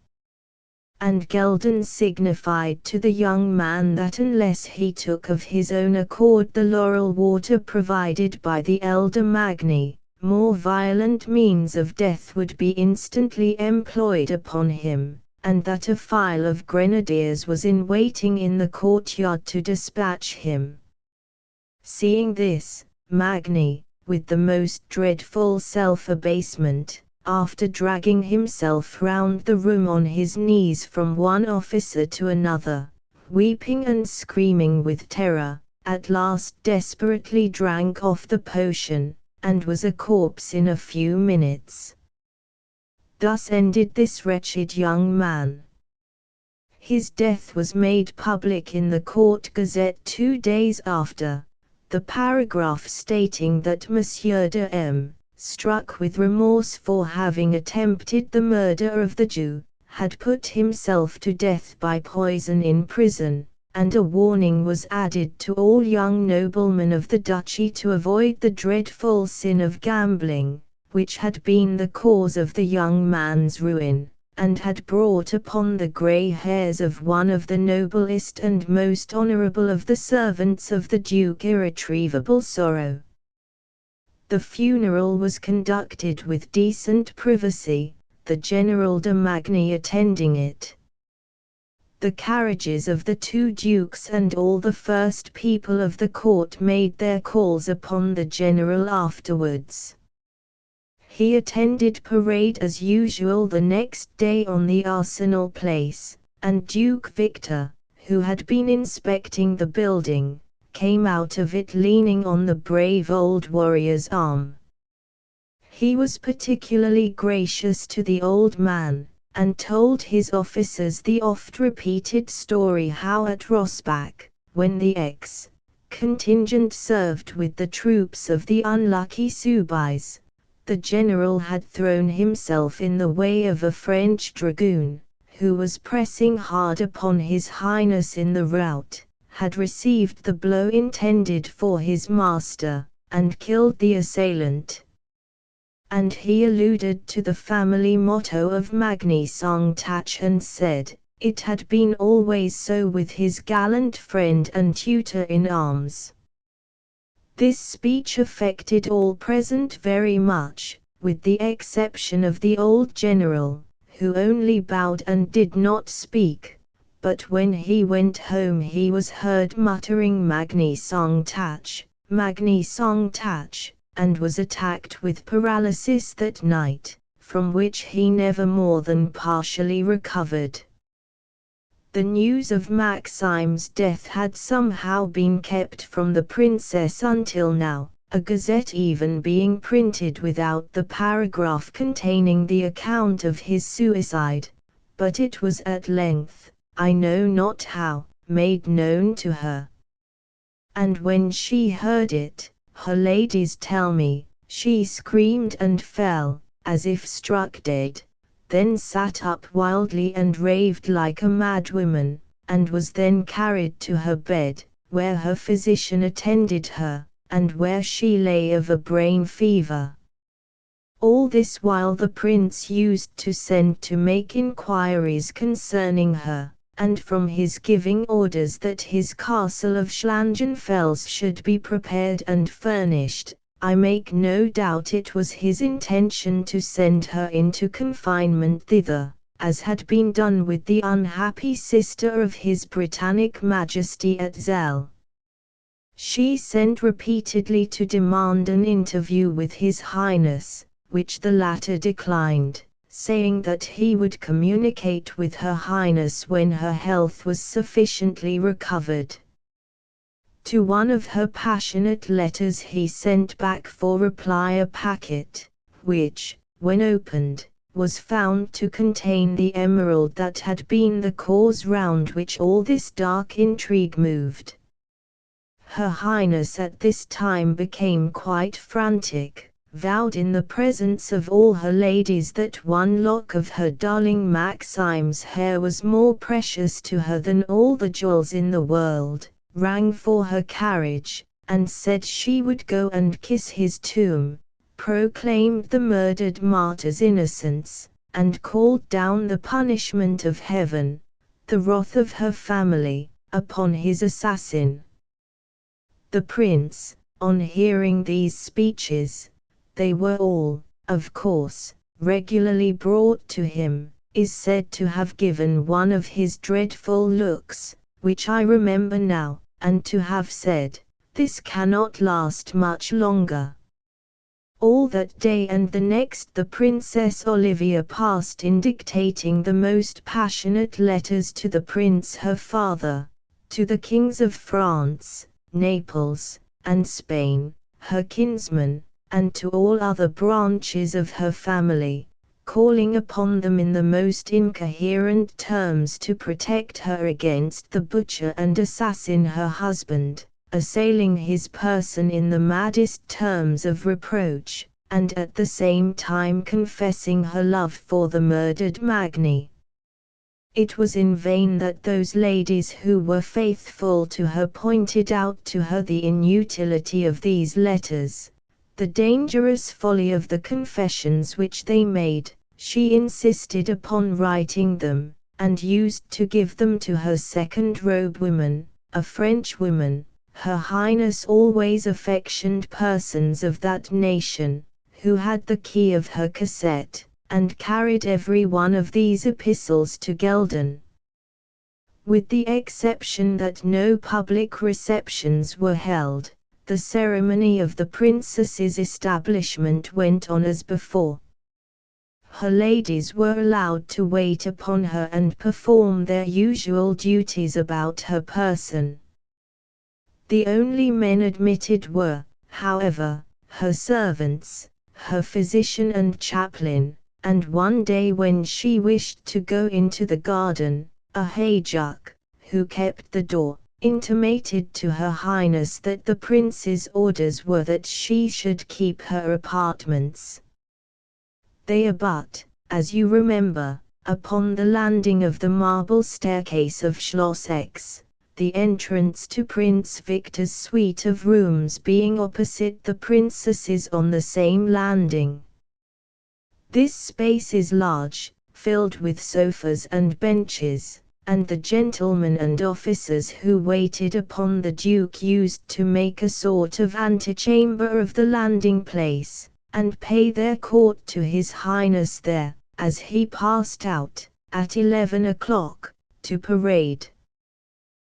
And Lyndon signified to the young man that unless he took of his own accord the laurel water provided by the elder Magni, more violent means of death would be instantly employed upon him, and that a file of grenadiers was in waiting in the courtyard to dispatch him. Seeing this, Magni, with the most dreadful self-abasement, after dragging himself round the room on his knees from one officer to another, weeping and screaming with terror, at last desperately drank off the potion, and was a corpse in a few minutes. Thus ended this wretched young man. His death was made public in the Court Gazette 2 days after, the paragraph stating that Monsieur de M., struck with remorse for having attempted the murder of the Jew, had put himself to death by poison in prison, and a warning was added to all young noblemen of the duchy to avoid the dreadful sin of gambling, which had been the cause of the young man's ruin, and had brought upon the grey hairs of one of the noblest and most honourable of the servants of the Duke irretrievable sorrow. The funeral was conducted with decent privacy, the General de Magny attending it. The carriages of the 2 dukes and all the first people of the court made their calls upon the general afterwards. He attended parade as usual the next day on the Arsenal Place, and Duke Victor, who had been inspecting the building, came out of it leaning on the brave old warrior's arm. He was particularly gracious to the old man, and told his officers the oft-repeated story how at Rossbach, when the contingent served with the troops of the unlucky Soubise, the general had thrown himself in the way of a French dragoon, who was pressing hard upon His Highness in the rout, had received the blow intended for his master, and killed the assailant. And he alluded to the family motto of Magny Sang Tach and said, it had been always so with his gallant friend and tutor in arms. This speech affected all present very much, with the exception of the old general, who only bowed and did not speak, but when he went home he was heard muttering Magni Song Tach, and was attacked with paralysis that night, from which he never more than partially recovered. The news of Maxime's death had somehow been kept from the princess until now, a gazette even being printed without the paragraph containing the account of his suicide, but it was at length, I know not how, made known to her. And when she heard it, her ladies tell me, she screamed and fell, as if struck dead, then sat up wildly and raved like a madwoman, and was then carried to her bed, where her physician attended her, and where she lay of a brain fever. All this while the prince used to send to make inquiries concerning her, and from his giving orders that his castle of Schlangenfels should be prepared and furnished, I make no doubt it was his intention to send her into confinement thither, as had been done with the unhappy sister of His Britannic Majesty at Zell. She sent repeatedly to demand an interview with His Highness, which the latter declined, saying that he would communicate with Her Highness when her health was sufficiently recovered. To one of her passionate letters he sent back for reply a packet, which, when opened, was found to contain the emerald that had been the cause round which all this dark intrigue moved. Her Highness at this time became quite frantic, vowed in the presence of all her ladies that one lock of her darling Maxime's hair was more precious to her than all the jewels in the world, rang for her carriage, and said she would go and kiss his tomb, proclaimed the murdered martyr's innocence, and called down the punishment of heaven, the wrath of her family, upon his assassin. The prince, on hearing these speeches, they were all, of course, regularly brought to him, is said to have given one of his dreadful looks, which I remember now, and to have said, "This cannot last much longer." All that day and the next the Princess Olivia passed in dictating the most passionate letters to the prince her father, to the kings of France, Naples, and Spain, her kinsmen, and to all other branches of her family, calling upon them in the most incoherent terms to protect her against the butcher and assassin her husband, assailing his person in the maddest terms of reproach, and at the same time confessing her love for the murdered Magni. It was in vain that those ladies who were faithful to her pointed out to her the inutility of these letters, the dangerous folly of the confessions which they made. She insisted upon writing them, and used to give them to her second-robe woman, a French woman, Her Highness always affectioned persons of that nation, who had the key of her cassette, and carried every one of these epistles to Geldern. With the exception that no public receptions were held, the ceremony of the princess's establishment went on as before. Her ladies were allowed to wait upon her and perform their usual duties about her person. The only men admitted were, however, her servants, her physician and chaplain, and one day when she wished to go into the garden, a heyduck, who kept the door, intimated to Her Highness that the prince's orders were that she should keep her apartments. They abut, as you remember, upon the landing of the marble staircase of Schloss X, the entrance to Prince Victor's suite of rooms being opposite the princess's on the same landing. This space is large, filled with sofas and benches, and the gentlemen and officers who waited upon the Duke used to make a sort of antechamber of the landing place, and pay their court to His Highness there, as he passed out, at 11 o'clock, to parade.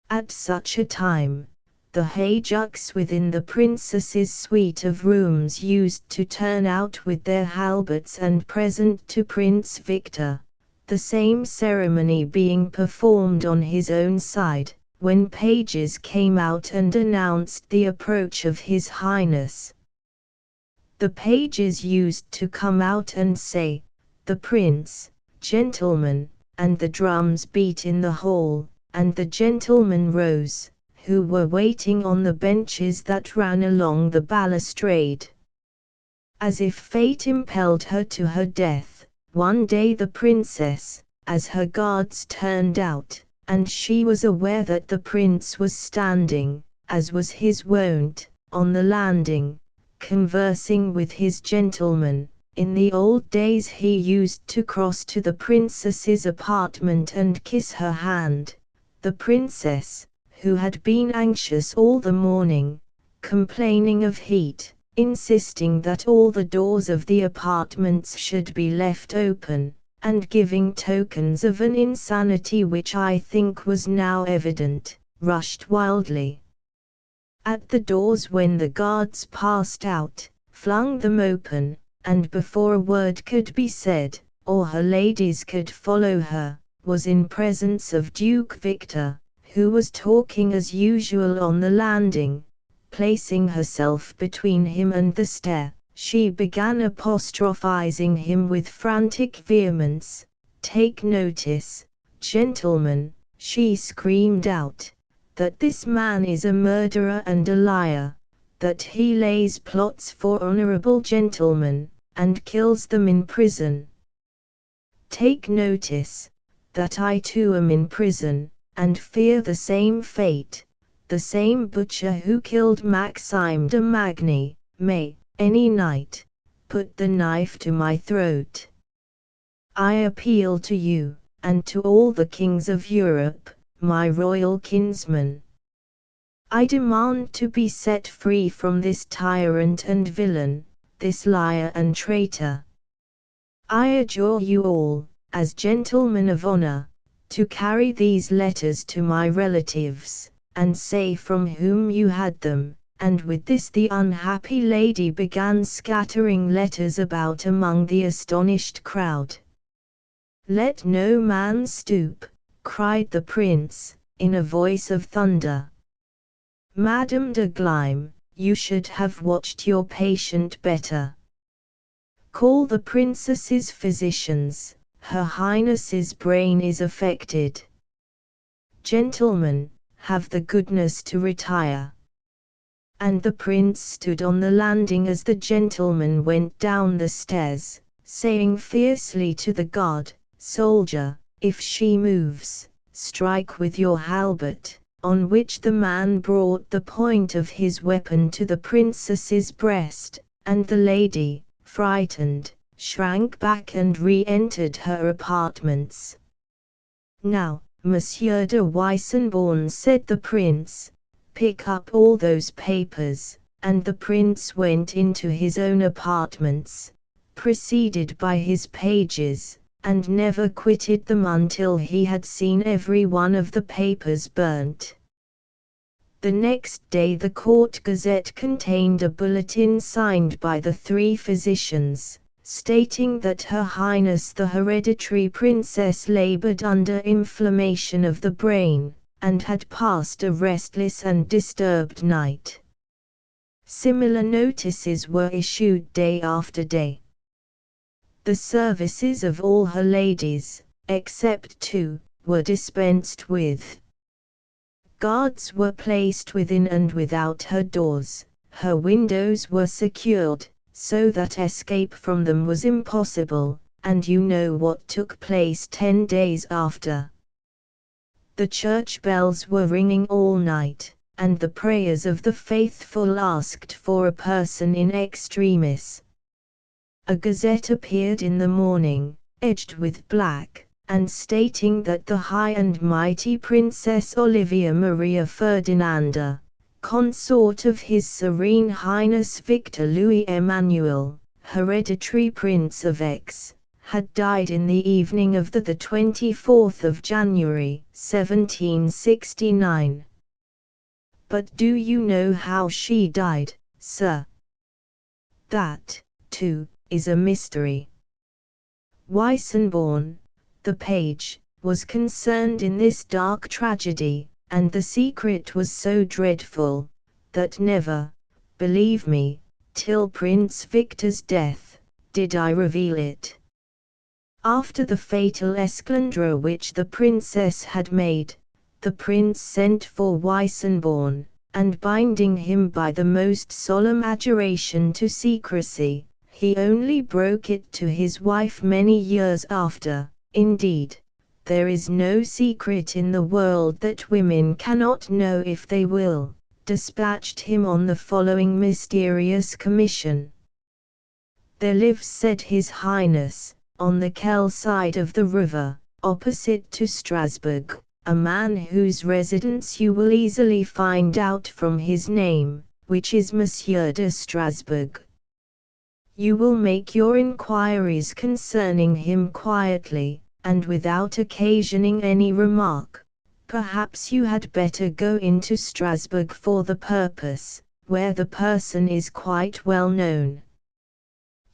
At such a time, the Hajuks within the princess's suite of rooms used to turn out with their halberds and present to Prince Victor, the same ceremony being performed on his own side, when pages came out and announced the approach of His Highness. The pages used to come out and say, "The Prince, gentlemen," and the drums beat in the hall, and the gentlemen rose, who were waiting on the benches that ran along the balustrade. As if fate impelled her to her death, one day the princess, as her guards turned out, and she was aware that the prince was standing, as was his wont, on the landing, conversing with his gentleman. In the old days he used to cross to the princess's apartment and kiss her hand. The princess, who had been anxious all the morning, complaining of heat, insisting that all the doors of the apartments should be left open, and giving tokens of an insanity which I think was now evident, rushed wildly at the doors when the guards passed out, flung them open, and before a word could be said, or her ladies could follow her, was in presence of Duke Victor, who was talking as usual on the landing. Placing herself between him and the stair, she began apostrophizing him with frantic vehemence. "Take notice, gentlemen," she screamed out, "that this man is a murderer and a liar, that he lays plots for honorable gentlemen, and kills them in prison. Take notice, that I too am in prison, and fear the same fate. The same butcher who killed Maxime de Magny, may, any night, put the knife to my throat. I appeal to you, and to all the kings of Europe, my royal kinsmen. I demand to be set free from this tyrant and villain, this liar and traitor. I adjure you all, as gentlemen of honor, to carry these letters to my relatives, and say from whom you had them." And with this the unhappy lady began scattering letters about among the astonished crowd. "Let no man stoop," cried the prince, in a voice of thunder. "Madame de Gleim, you should have watched your patient better. Call the princess's physicians, Her Highness's brain is affected. Gentlemen, have the goodness to retire." And the prince stood on the landing as the gentleman went down the stairs, saying fiercely to the guard, "Soldier, if she moves, strike with your halbert," on which the man brought the point of his weapon to the princess's breast, and the lady, frightened, shrank back and re-entered her apartments. "Now, Monsieur de Weissenborn," said the prince, "pick up all those papers," and the prince went into his own apartments, preceded by his pages, and never quitted them until he had seen every one of the papers burnt. The next day the court gazette contained a bulletin signed by the 3 physicians, stating that Her Highness the hereditary princess labored under inflammation of the brain, and had passed a restless and disturbed night. Similar notices were issued day after day. The services of all her ladies, except 2, were dispensed with. Guards were placed within and without her doors, her windows were secured, so that escape from them was impossible, and you know what took place 10 days after. The church bells were ringing all night, and the prayers of the faithful asked for a person in extremis. A gazette appeared in the morning, edged with black, and stating that the High and Mighty Princess Olivia Maria Ferdinanda, consort of His Serene Highness Victor Louis Emmanuel, hereditary Prince of X, had died in the evening of the 24th of January, 1769. But do you know how she died, sir? That, too, is a mystery. Weissenborn, the page, was concerned in this dark tragedy, and the secret was so dreadful, that never, believe me, till Prince Victor's death, did I reveal it. After the fatal esclandre which the princess had made, the prince sent for Weissenborn, and binding him by the most solemn adjuration to secrecy, he only broke it to his wife many years after. Indeed, there is no secret in the world that women cannot know if they will. Dispatched him on the following mysterious commission. There lives, said His Highness, on the Kell side of the river, opposite to Strasbourg, a man whose residence you will easily find out from his name, which is Monsieur de Strasbourg. You will make your inquiries concerning him quietly, and without occasioning any remark. Perhaps you had better go into Strasbourg for the purpose, where the person is quite well known.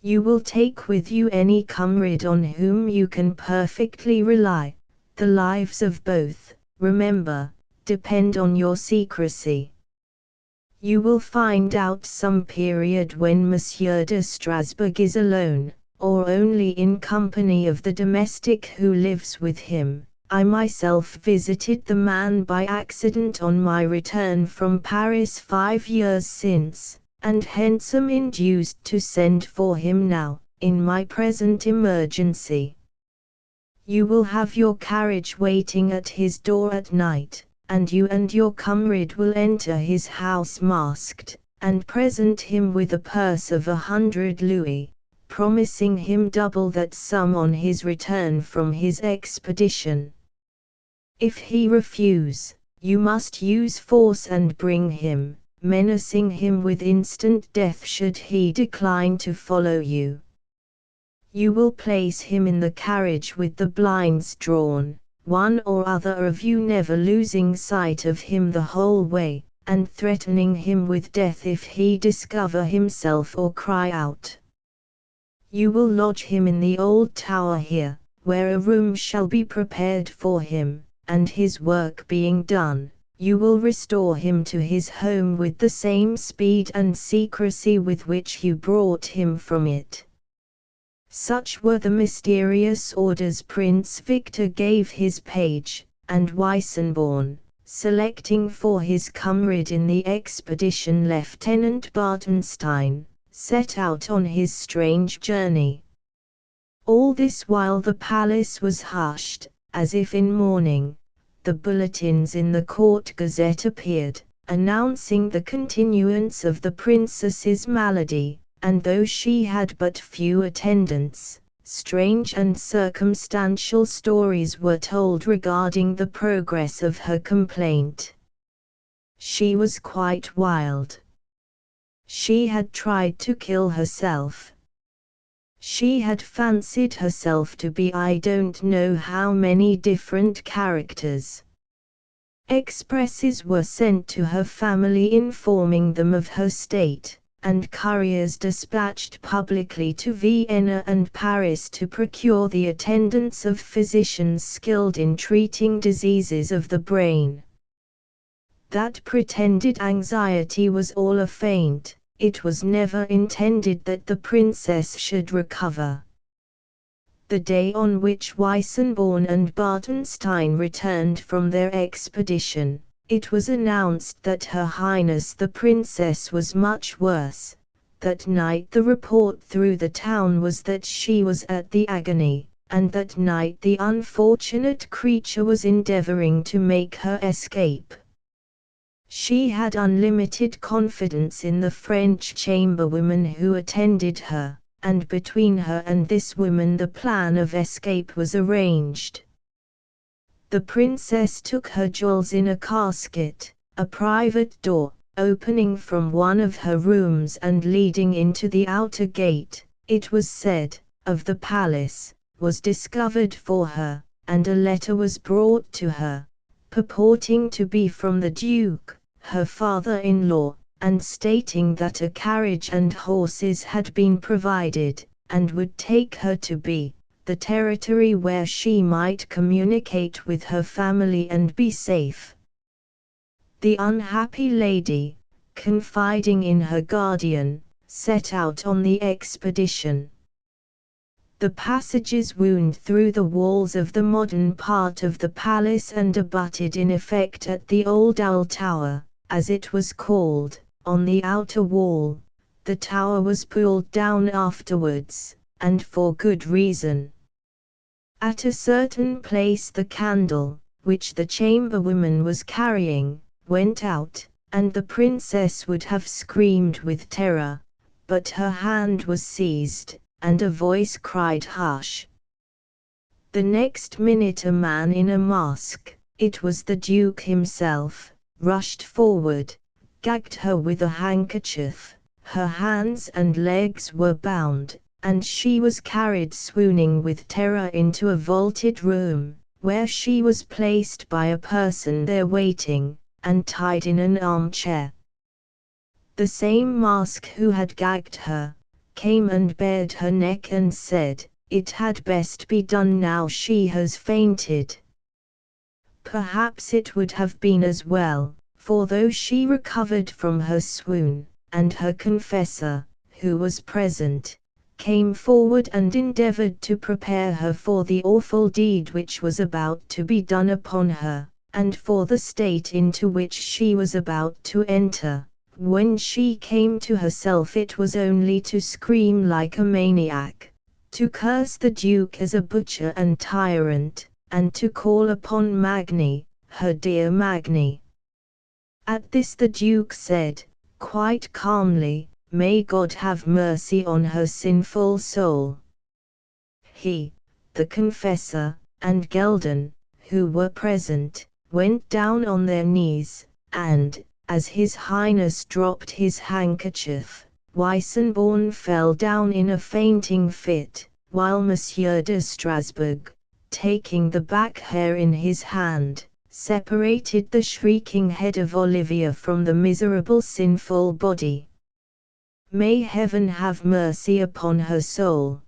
You will take with you any comrade on whom you can perfectly rely. The lives of both, remember, depend on your secrecy. You will find out some period when Monsieur de Strasbourg is alone, or only in company of the domestic who lives with him. I myself visited the man by accident on my return from Paris 5 years since, and hence am induced to send for him now, in my present emergency. You will have your carriage waiting at his door at night, and you and your comrade will enter his house masked, and present him with a purse of 100 louis, promising him double that sum on his return from his expedition. If he refuse, you must use force and bring him, menacing him with instant death should he decline to follow you. You will place him in the carriage with the blinds drawn, one or other of you never losing sight of him the whole way, and threatening him with death if he discover himself or cry out. You will lodge him in the old tower here, where a room shall be prepared for him, and his work being done, you will restore him to his home with the same speed and secrecy with which you brought him from it. Such were the mysterious orders Prince Victor gave his page, and Weissenborn, selecting for his comrade in the expedition Lieutenant Bartenstein, set out on his strange journey. All this while the palace was hushed, as if in mourning. The bulletins in the court gazette appeared, announcing the continuance of the princess's malady, and though she had but few attendants, strange and circumstantial stories were told regarding the progress of her complaint. She was quite wild. She had tried to kill herself. She had fancied herself to be I don't know how many different characters. Expresses were sent to her family informing them of her state, and couriers dispatched publicly to Vienna and Paris to procure the attendance of physicians skilled in treating diseases of the brain. That pretended anxiety was all a feint. It was never intended that the princess should recover. The day on which Weissenborn and Bartenstein returned from their expedition, it was announced that Her Highness the Princess was much worse. That night the report through the town was that she was at the agony, and that night the unfortunate creature was endeavoring to make her escape. She had unlimited confidence in the French chamberwomen who attended her, and between her and this woman the plan of escape was arranged. The princess took her jewels in a casket. A private door, opening from one of her rooms and leading into the outer gate, it was said, of the palace, was discovered for her, and a letter was brought to her, purporting to be from the Duke, her father-in-law, and stating that a carriage and horses had been provided, and would take her to the territory where she might communicate with her family and be safe. The unhappy lady, confiding in her guardian, set out on the expedition. The passages wound through the walls of the modern part of the palace and abutted in effect at the old Owl Tower, as it was called, on the outer wall. The tower was pulled down afterwards, and for good reason. At a certain place the candle, which the chamberwoman was carrying, went out, and the princess would have screamed with terror, but her hand was seized, and a voice cried "Hush!" The next minute a man in a mask, it was the Duke himself, rushed forward, gagged her with a handkerchief, her hands and legs were bound, and she was carried swooning with terror into a vaulted room, where she was placed by a person there waiting, and tied in an armchair. The same mask who had gagged her, came and bared her neck and said, "It had best be done now she has fainted." Perhaps it would have been as well, for though she recovered from her swoon, and her confessor, who was present, came forward and endeavored to prepare her for the awful deed which was about to be done upon her, and for the state into which she was about to enter, when she came to herself it was only to scream like a maniac, to curse the Duke as a butcher and tyrant, and to call upon Magni, her dear Magni. At this the Duke said, quite calmly, "May God have mercy on her sinful soul." He, the confessor, and Gelden, who were present, went down on their knees, and, as His Highness dropped his handkerchief, Weissenborn fell down in a fainting fit, while Monsieur de Strasbourg, taking the back hair in his hand, separated the shrieking head of Olivia from the miserable sinful body. May heaven have mercy upon her soul.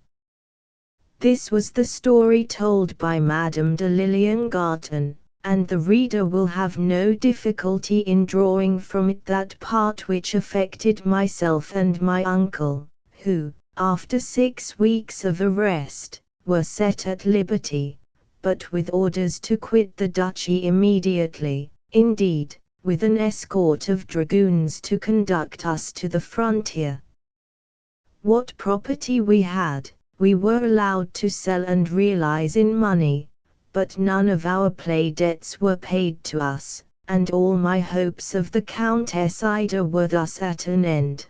This was the story told by Madame de Liliengarten, and the reader will have no difficulty in drawing from it that part which affected myself and my uncle, who, after 6 weeks of arrest, were set at liberty, but with orders to quit the duchy immediately, indeed, with an escort of dragoons to conduct us to the frontier. What property we had, we were allowed to sell and realize in money, but none of our play debts were paid to us, and all my hopes of the Countess Ida were thus at an end.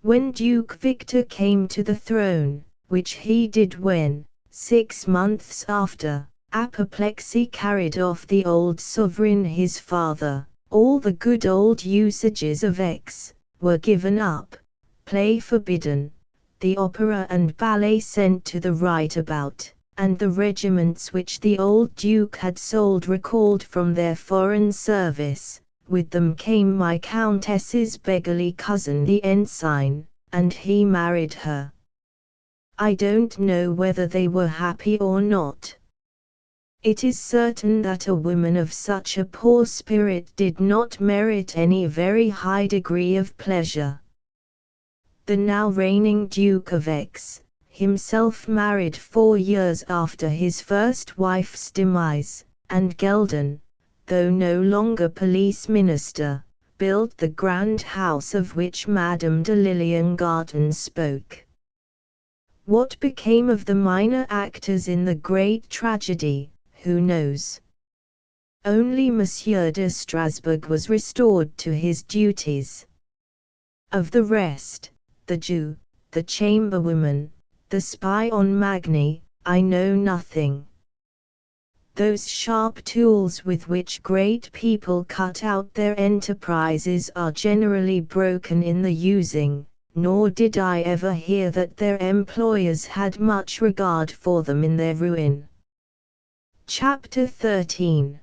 When Duke Victor came to the throne, which he did when, 6 months after, apoplexy carried off the old sovereign his father, all the good old usages of Aix were given up, play forbidden, the opera and ballet sent to the right about, and the regiments which the old Duke had sold recalled from their foreign service. With them came my Countess's beggarly cousin the ensign, and he married her. I don't know whether they were happy or not. It is certain that a woman of such a poor spirit did not merit any very high degree of pleasure. The now reigning Duke of Aix, himself married 4 years after his first wife's demise, and Gelden, though no longer police minister, built the grand house of which Madame de Liliengarten spoke. What became of the minor actors in the great tragedy, who knows? Only Monsieur de Strasbourg was restored to his duties. Of the rest, the Jew, the chamberwoman, the spy on Magni, I know nothing. Those sharp tools with which great people cut out their enterprises are generally broken in the using, nor did I ever hear that their employers had much regard for them in their ruin. Chapter 13.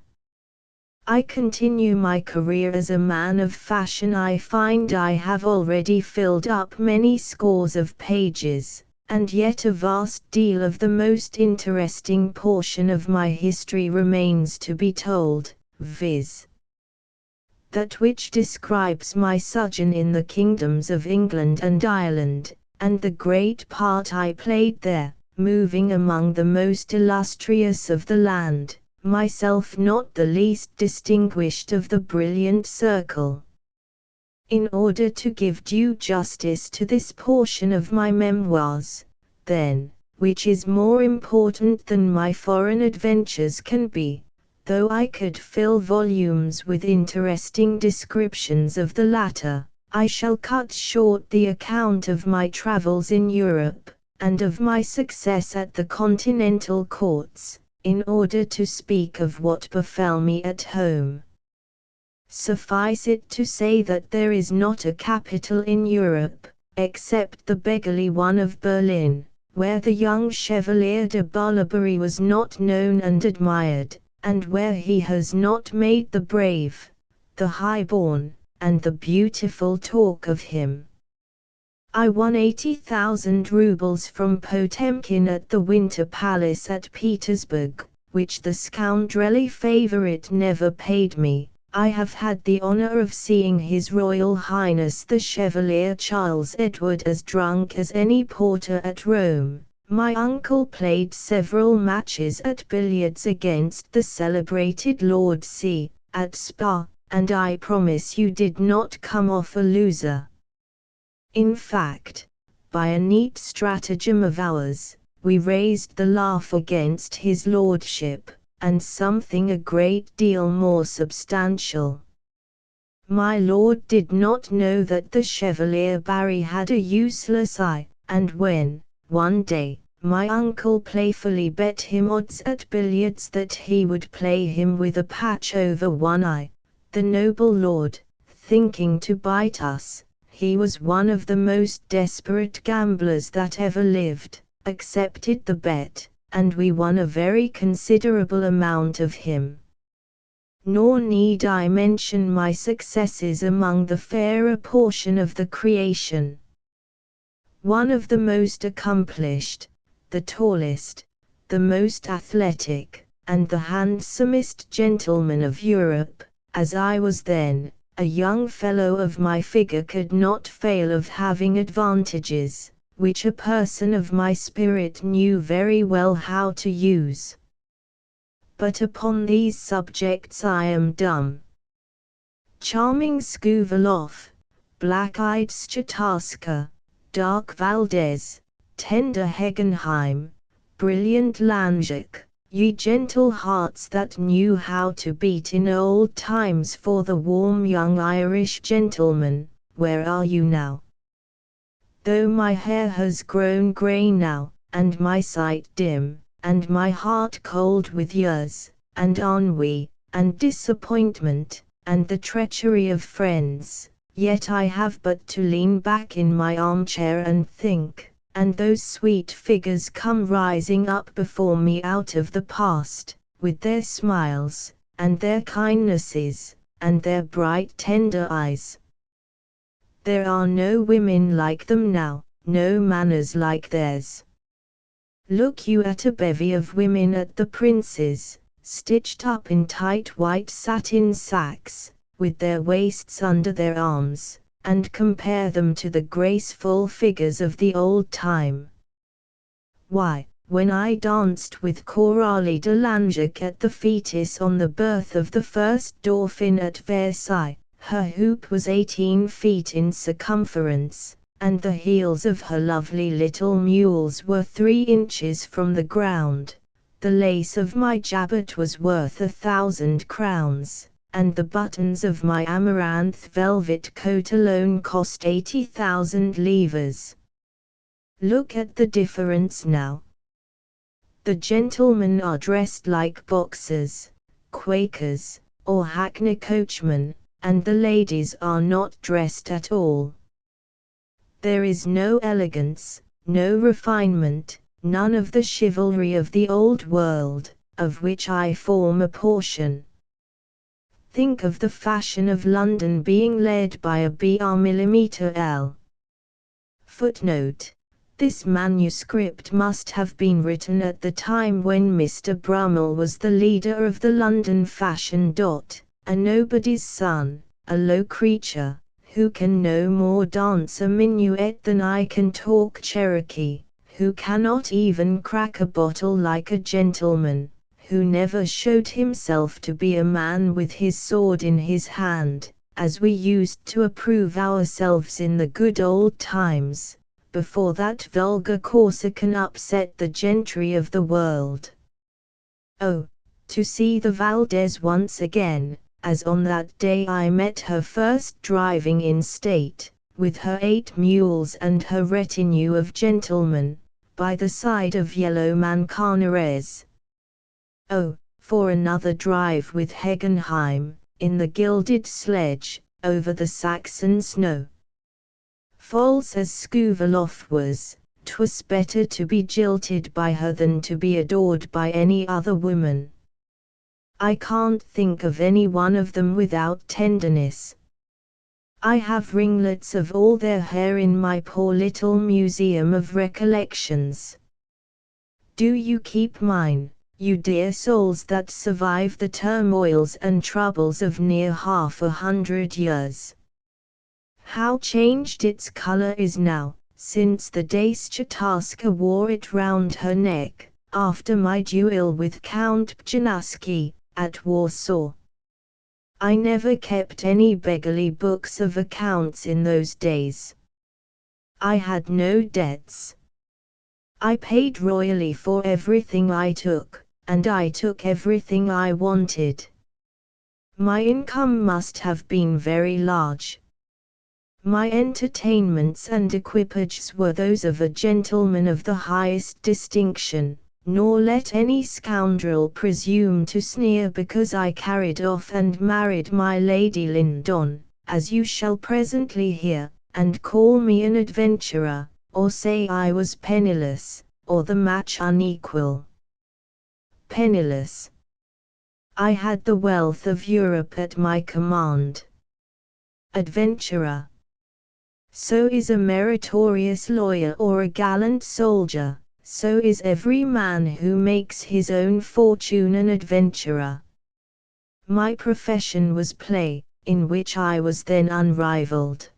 I continue my career as a man of fashion. I find I have already filled up many scores of pages, and yet a vast deal of the most interesting portion of my history remains to be told, viz. that which describes my sojourn in the kingdoms of England and Ireland, and the great part I played there, moving among the most illustrious of the land, myself not the least distinguished of the brilliant circle. In order to give due justice to this portion of my memoirs, then, which is more important than my foreign adventures can be, though I could fill volumes with interesting descriptions of the latter, I shall cut short the account of my travels in Europe, and of my success at the continental courts, in order to speak of what befell me at home. Suffice it to say that there is not a capital in Europe, except the beggarly one of Berlin, where the young Chevalier de Barlabury was not known and admired, and where he has not made the brave, the high-born, and the beautiful talk of him. I won 80,000 rubles from Potemkin at the Winter Palace at Petersburg, which the scoundrelly favorite never paid me. I have had the honor of seeing His Royal Highness the Chevalier Charles Edward as drunk as any porter at Rome. My uncle played several matches at billiards against the celebrated Lord C. at Spa, and I promise you did not come off a loser. In fact, by a neat stratagem of ours, we raised the laugh against his lordship, and something a great deal more substantial. My lord did not know that the Chevalier Barry had a useless eye, and when, one day, my uncle playfully bet him odds at billiards that he would play him with a patch over one eye, the noble lord, thinking to bite us, he was one of the most desperate gamblers that ever lived, accepted the bet, and we won a very considerable amount of him. Nor need I mention my successes among the fairer portion of the creation. One of the most accomplished, the tallest, the most athletic, and the handsomest gentleman of Europe, as I was then, a young fellow of my figure could not fail of having advantages, which a person of my spirit knew very well how to use. But upon these subjects I am dumb. Charming Skuvalov, black-eyed Stchatarska, dark Valdez, tender Hegenheim, brilliant Langeck, ye gentle hearts that knew how to beat in old times for the warm young Irish gentleman, where are you now? Though my hair has grown grey now, and my sight dim, and my heart cold with years, and ennui, and disappointment, and the treachery of friends, yet I have but to lean back in my armchair and think, and those sweet figures come rising up before me out of the past, with their smiles, and their kindnesses, and their bright tender eyes. There are no women like them now, no manners like theirs. Look you at a bevy of women at the Prince's, stitched up in tight white satin sacks, with their waists under their arms, and compare them to the graceful figures of the old time. Why, when I danced with Coralie de Langeck at the Fêtes on the birth of the first Dauphin at Versailles, her hoop was 18 feet in circumference, and the heels of her lovely little mules were 3 inches from the ground. The lace of my jabot was worth 1,000 crowns, and the buttons of my amaranth velvet coat alone cost 80,000 livres. Look at the difference now. The gentlemen are dressed like boxers, Quakers, or hackney coachmen, and the ladies are not dressed at all. There is no elegance, no refinement, none of the chivalry of the old world, of which I form a portion. Think of the fashion of London being led by a Br.L. Footnote. This manuscript must have been written at the time when Mr. Brummel was the leader of the London fashion. A nobody's son, a low creature, who can no more dance a minuet than I can talk Cherokee, who cannot even crack a bottle like a gentleman, who never showed himself to be a man with his sword in his hand, as we used to approve ourselves in the good old times, before that vulgar Corsican upset the gentry of the world. Oh, to see the Valdez once again, as on that day I met her first driving in state, with her 8 mules and her retinue of gentlemen, by the side of Yellowman Carnares. Oh, for another drive with Hegenheim, in the gilded sledge, over the Saxon snow. False as Skuveloff was, 'twas better to be jilted by her than to be adored by any other woman. I can't think of any one of them without tenderness. I have ringlets of all their hair in my poor little museum of recollections. Do you keep mine, you dear souls that survive the turmoils and troubles of near 100 years? How changed its color is now, since the day Sciataska wore it round her neck, after my duel with Count Pjanaski, at Warsaw. I never kept any beggarly books of accounts in those days. I had no debts. I paid royally for everything I took, and I took everything I wanted. My income must have been very large. My entertainments and equipages were those of a gentleman of the highest distinction, nor let any scoundrel presume to sneer because I carried off and married my Lady Lyndon, as you shall presently hear, and call me an adventurer, or say I was penniless, or the match unequal. Penniless. I had the wealth of Europe at my command. Adventurer. So is a meritorious lawyer or a gallant soldier, so is every man who makes his own fortune an adventurer. My profession was play, in which I was then unrivaled.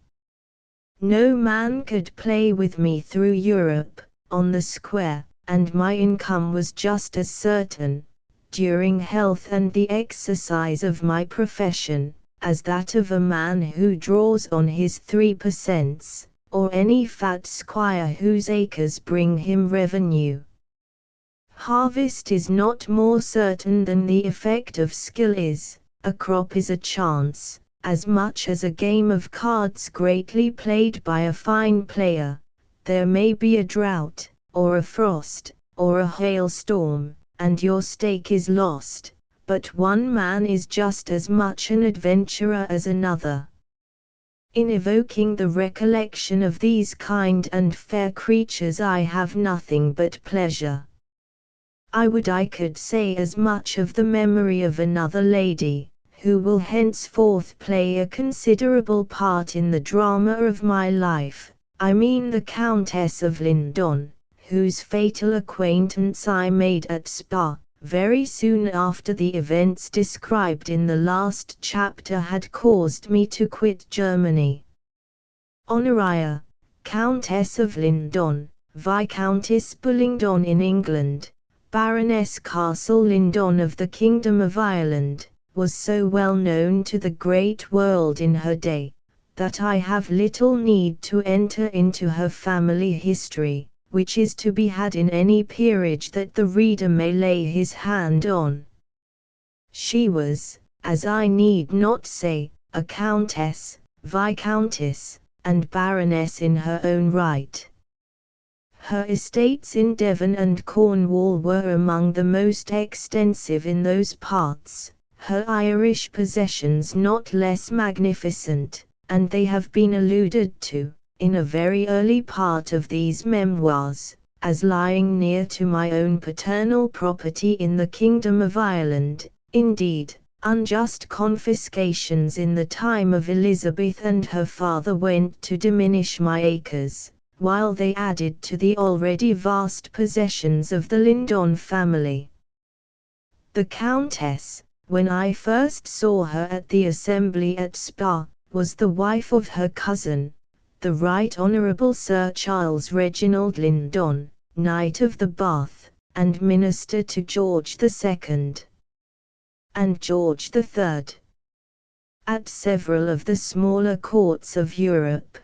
No man could play with me through Europe, on the square, and my income was just as certain, during health and the exercise of my profession, as that of a man who draws on his 3%, or any fat squire whose acres bring him revenue. Harvest is not more certain than the effect of skill is, a crop is a chance, as much as a game of cards greatly played by a fine player. There may be a drought, or a frost, or a hailstorm, and your stake is lost. But one man is just as much an adventurer as another. In evoking the recollection of these kind and fair creatures I have nothing but pleasure. I would I could say as much of the memory of another lady, who will henceforth play a considerable part in the drama of my life, I mean the Countess of Lyndon, whose fatal acquaintance I made at Spa, very soon after the events described in the last chapter had caused me to quit Germany. Honoria, Countess of Lyndon, Viscountess Bullingdon in England, Baroness Castle Lyndon of the Kingdom of Ireland, was so well known to the great world in her day, that I have little need to enter into her family history, which is to be had in any peerage that the reader may lay his hand on. She was, as I need not say, a countess, viscountess, and baroness in her own right. Her estates in Devon and Cornwall were among the most extensive in those parts, her Irish possessions not less magnificent, and they have been alluded to, in a very early part of these memoirs, as lying near to my own paternal property in the Kingdom of Ireland. Indeed, unjust confiscations in the time of Elizabeth and her father went to diminish my acres, while they added to the already vast possessions of the Lyndon family. The Countess, when I first saw her at the assembly at Spa, was the wife of her cousin, the Right Honourable Sir Charles Reginald Lyndon, Knight of the Bath, and Minister to George II. and George III. at several of the smaller courts of Europe.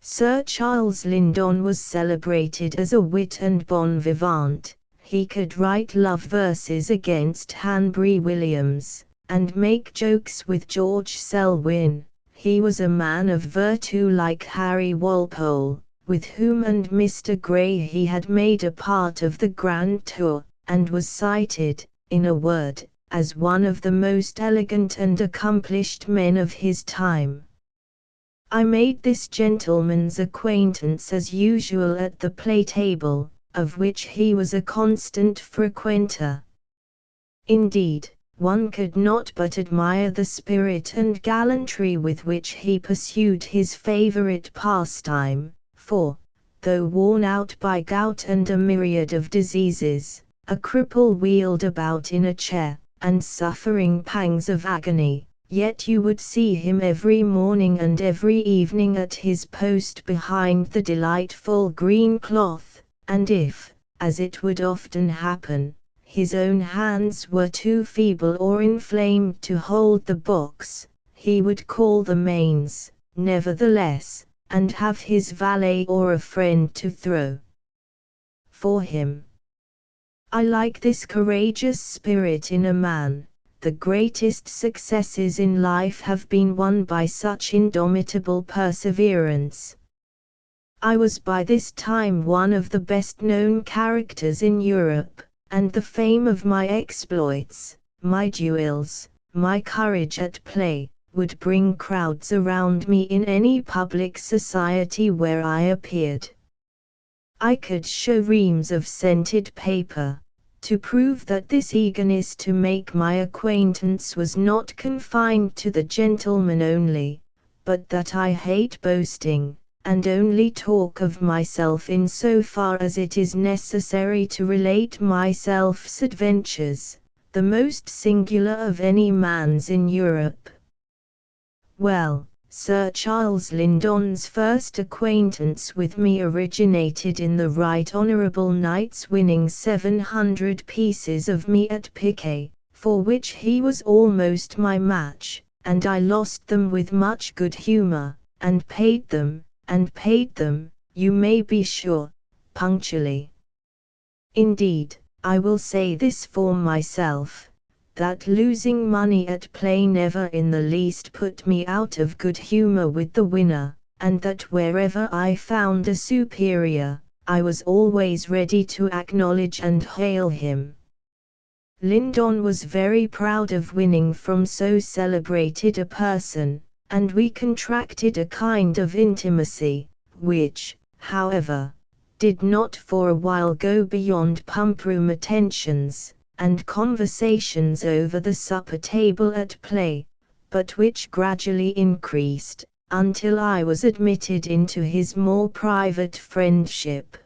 Sir Charles Lyndon was celebrated as a wit and bon vivant. He could write love verses against Hanbury Williams, and make jokes with George Selwyn. He was a man of virtue like Harry Walpole, with whom and Mr. Gray he had made a part of the Grand Tour, and was cited, in a word, as one of the most elegant and accomplished men of his time. I made this gentleman's acquaintance as usual at the play-table, of which he was a constant frequenter. Indeed, one could not but admire the spirit and gallantry with which he pursued his favourite pastime, for, though worn out by gout and a myriad of diseases, a cripple wheeled about in a chair, and suffering pangs of agony, yet you would see him every morning and every evening at his post behind the delightful green cloth, and if, as it would often happen, his own hands were too feeble or inflamed to hold the box, he would call the mains, nevertheless, and have his valet or a friend to throw for him. I like this courageous spirit in a man. The greatest successes in life have been won by such indomitable perseverance. I was by this time one of the best-known characters in Europe, and the fame of my exploits, my duels, my courage at play, would bring crowds around me in any public society where I appeared. I could show reams of scented paper, to prove that this eagerness to make my acquaintance was not confined to the gentleman only, but that I hate boasting, and only talk of myself in so far as it is necessary to relate my self's adventures, the most singular of any man's in Europe. Well, Sir Charles Lyndon's first acquaintance with me originated in the Right Honourable Knight's winning 700 pieces of me at piquet, for which he was almost my match, and I lost them with much good humour, and paid them, you may be sure, punctually. Indeed, I will say this for myself, that losing money at play never in the least put me out of good humour with the winner, and that wherever I found a superior, I was always ready to acknowledge and hail him. Lyndon was very proud of winning from so celebrated a person, and we contracted a kind of intimacy, which, however, did not for a while go beyond pump-room attentions and conversations over the supper table at play, but which gradually increased, until I was admitted into his more private friendship.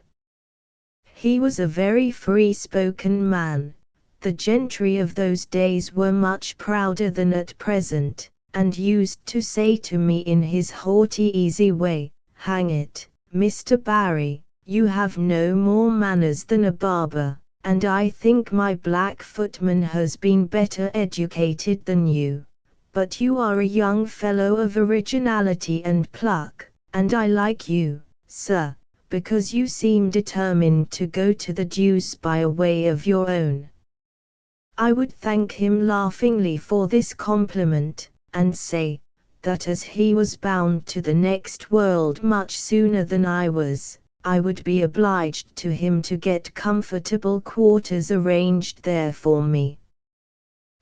He was a very free-spoken man. The gentry of those days were much prouder than at present, and used to say to me in his haughty easy way, "Hang it, Mr. Barry, you have no more manners than a barber, and I think my black footman has been better educated than you. But you are a young fellow of originality and pluck, and I like you, sir, because you seem determined to go to the deuce by a way of your own." I would thank him laughingly for this compliment, and say, that as he was bound to the next world much sooner than I was, I would be obliged to him to get comfortable quarters arranged there for me.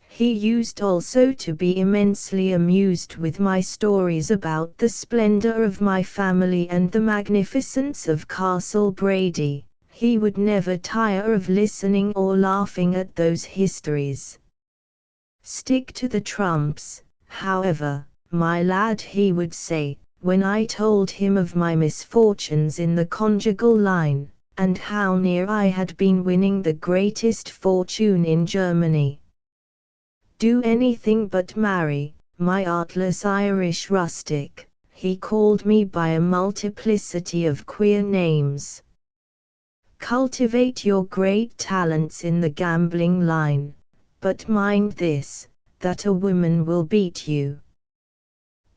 He used also to be immensely amused with my stories about the splendor of my family and the magnificence of Castle Brady. He would never tire of listening or laughing at those histories. Stick to the trumps, however, my lad, he would say, when I told him of my misfortunes in the conjugal line, and how near I had been winning the greatest fortune in Germany. Do anything but marry, my artless Irish rustic, he called me by a multiplicity of queer names. Cultivate your great talents in the gambling line, but mind this, that a woman will beat you.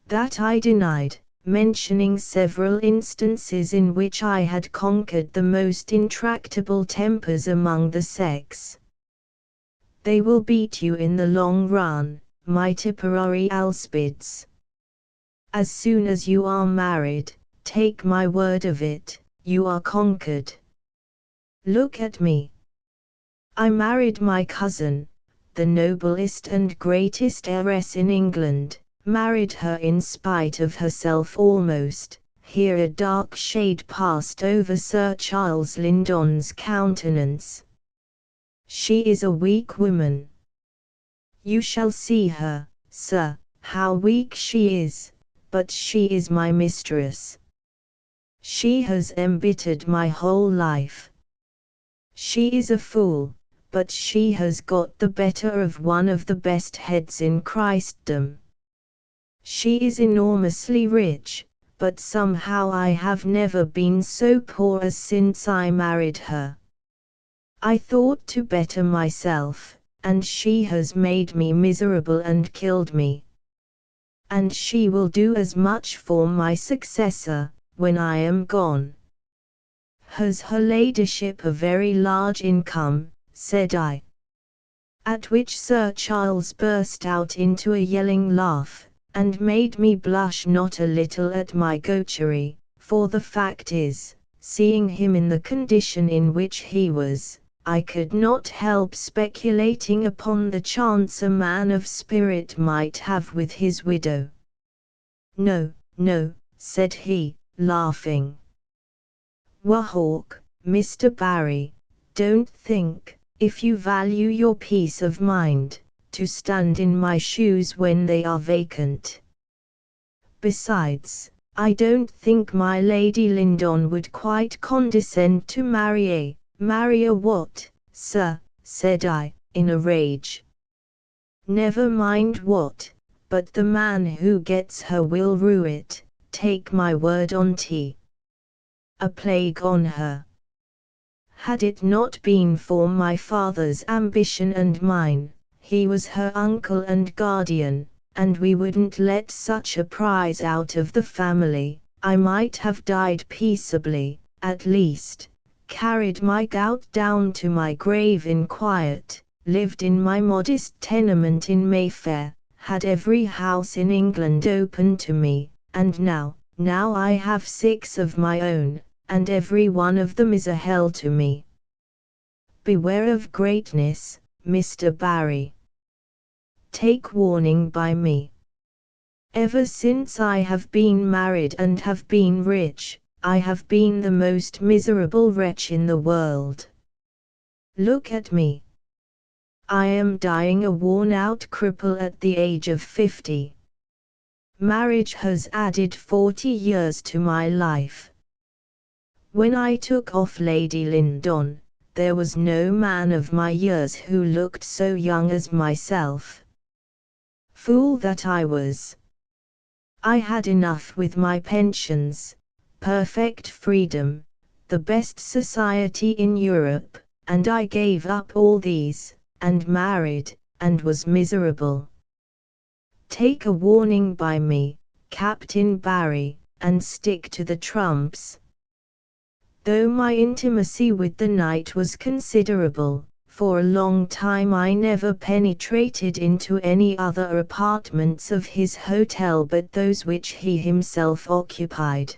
That I denied, mentioning several instances in which I had conquered the most intractable tempers among the sex. They will beat you in the long run, my Tipperary Alspids. As soon as you are married, take my word of it, you are conquered. Look at me. I married my cousin, the noblest and greatest heiress in England, married her in spite of herself almost. Here a dark shade passed over Sir Charles Lyndon's countenance. She is a weak woman. You shall see her, sir, how weak she is, but she is my mistress. She has embittered my whole life. She is a fool, but she has got the better of one of the best heads in Christendom. She is enormously rich, but somehow I have never been so poor as since I married her. I thought to better myself, and she has made me miserable and killed me. And she will do as much for my successor, when I am gone. Has her ladyship a very large income? Said I. At which Sir Charles burst out into a yelling laugh, and made me blush not a little at my gaucherie, for the fact is, seeing him in the condition in which he was, I could not help speculating upon the chance a man of spirit might have with his widow. No, no, said he, laughing. Wahawk, Mr. Barry, don't think, if you value your peace of mind, to stand in my shoes when they are vacant. Besides, I don't think my Lady Lyndon would quite condescend to marry a what, sir, said I, in a rage. Never mind what, but the man who gets her will rue it, take my word on't. A plague on her. Had it not been for my father's ambition and mine, he was her uncle and guardian, and we wouldn't let such a prize out of the family. I might have died peaceably, at least, carried my gout down to my grave in quiet, lived in my modest tenement in Mayfair, had every house in England open to me, and now I have 6 of my own, and every one of them is a hell to me. Beware of greatness, Mr. Barry. Take warning by me. Ever since I have been married and have been rich, I have been the most miserable wretch in the world. Look at me. I am dying a worn-out cripple at the age of 50. Marriage has added 40 years to my life. When I took off Lady Lyndon, there was no man of my years who looked so young as myself. Fool that I was. I had enough with my pensions, perfect freedom, the best society in Europe, and I gave up all these, and married, and was miserable. Take a warning by me, Captain Barry, and stick to the trumps. Though my intimacy with the knight was considerable, for a long time I never penetrated into any other apartments of his hotel but those which he himself occupied.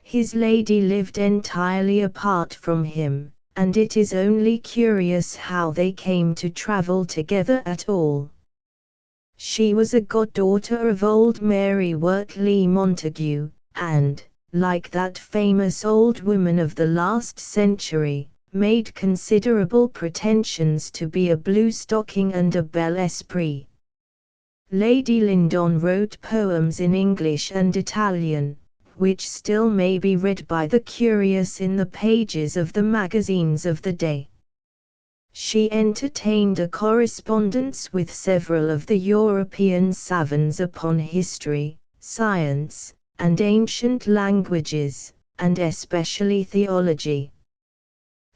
His lady lived entirely apart from him, and it is only curious how they came to travel together at all. She was a goddaughter of old Mary Wortley Montagu, and, like that famous old woman of the last century, made considerable pretensions to be a blue stocking and a bel esprit. Lady Lyndon wrote poems in English and Italian, which still may be read by the curious in the pages of the magazines of the day. She entertained a correspondence with several of the European savants upon history, science, and ancient languages, and especially theology.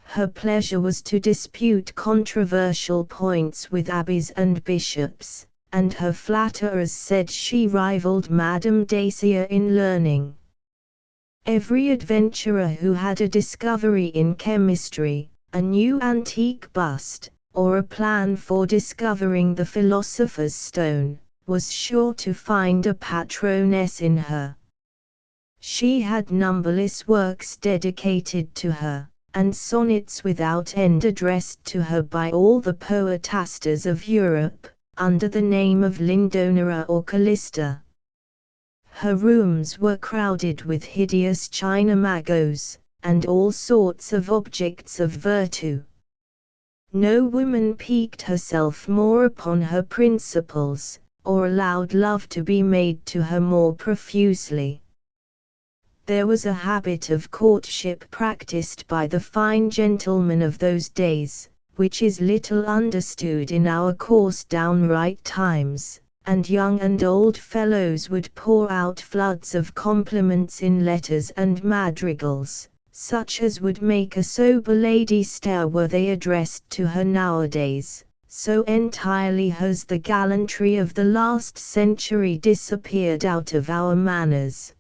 Her pleasure was to dispute controversial points with abbeys and bishops, and her flatterers said she rivaled Madame Dacier in learning. Every adventurer who had a discovery in chemistry, a new antique bust, or a plan for discovering the philosopher's stone, was sure to find a patroness in her. She had numberless works dedicated to her, and sonnets without end addressed to her by all the poetasters of Europe, under the name of Lindonera or Callista. Her rooms were crowded with hideous china magos, and all sorts of objects of virtue. No woman piqued herself more upon her principles, or allowed love to be made to her more profusely. There was a habit of courtship practiced by the fine gentlemen of those days, which is little understood in our coarse downright times, and young and old fellows would pour out floods of compliments in letters and madrigals, such as would make a sober lady stare were they addressed to her nowadays, so entirely has the gallantry of the last century disappeared out of our manners.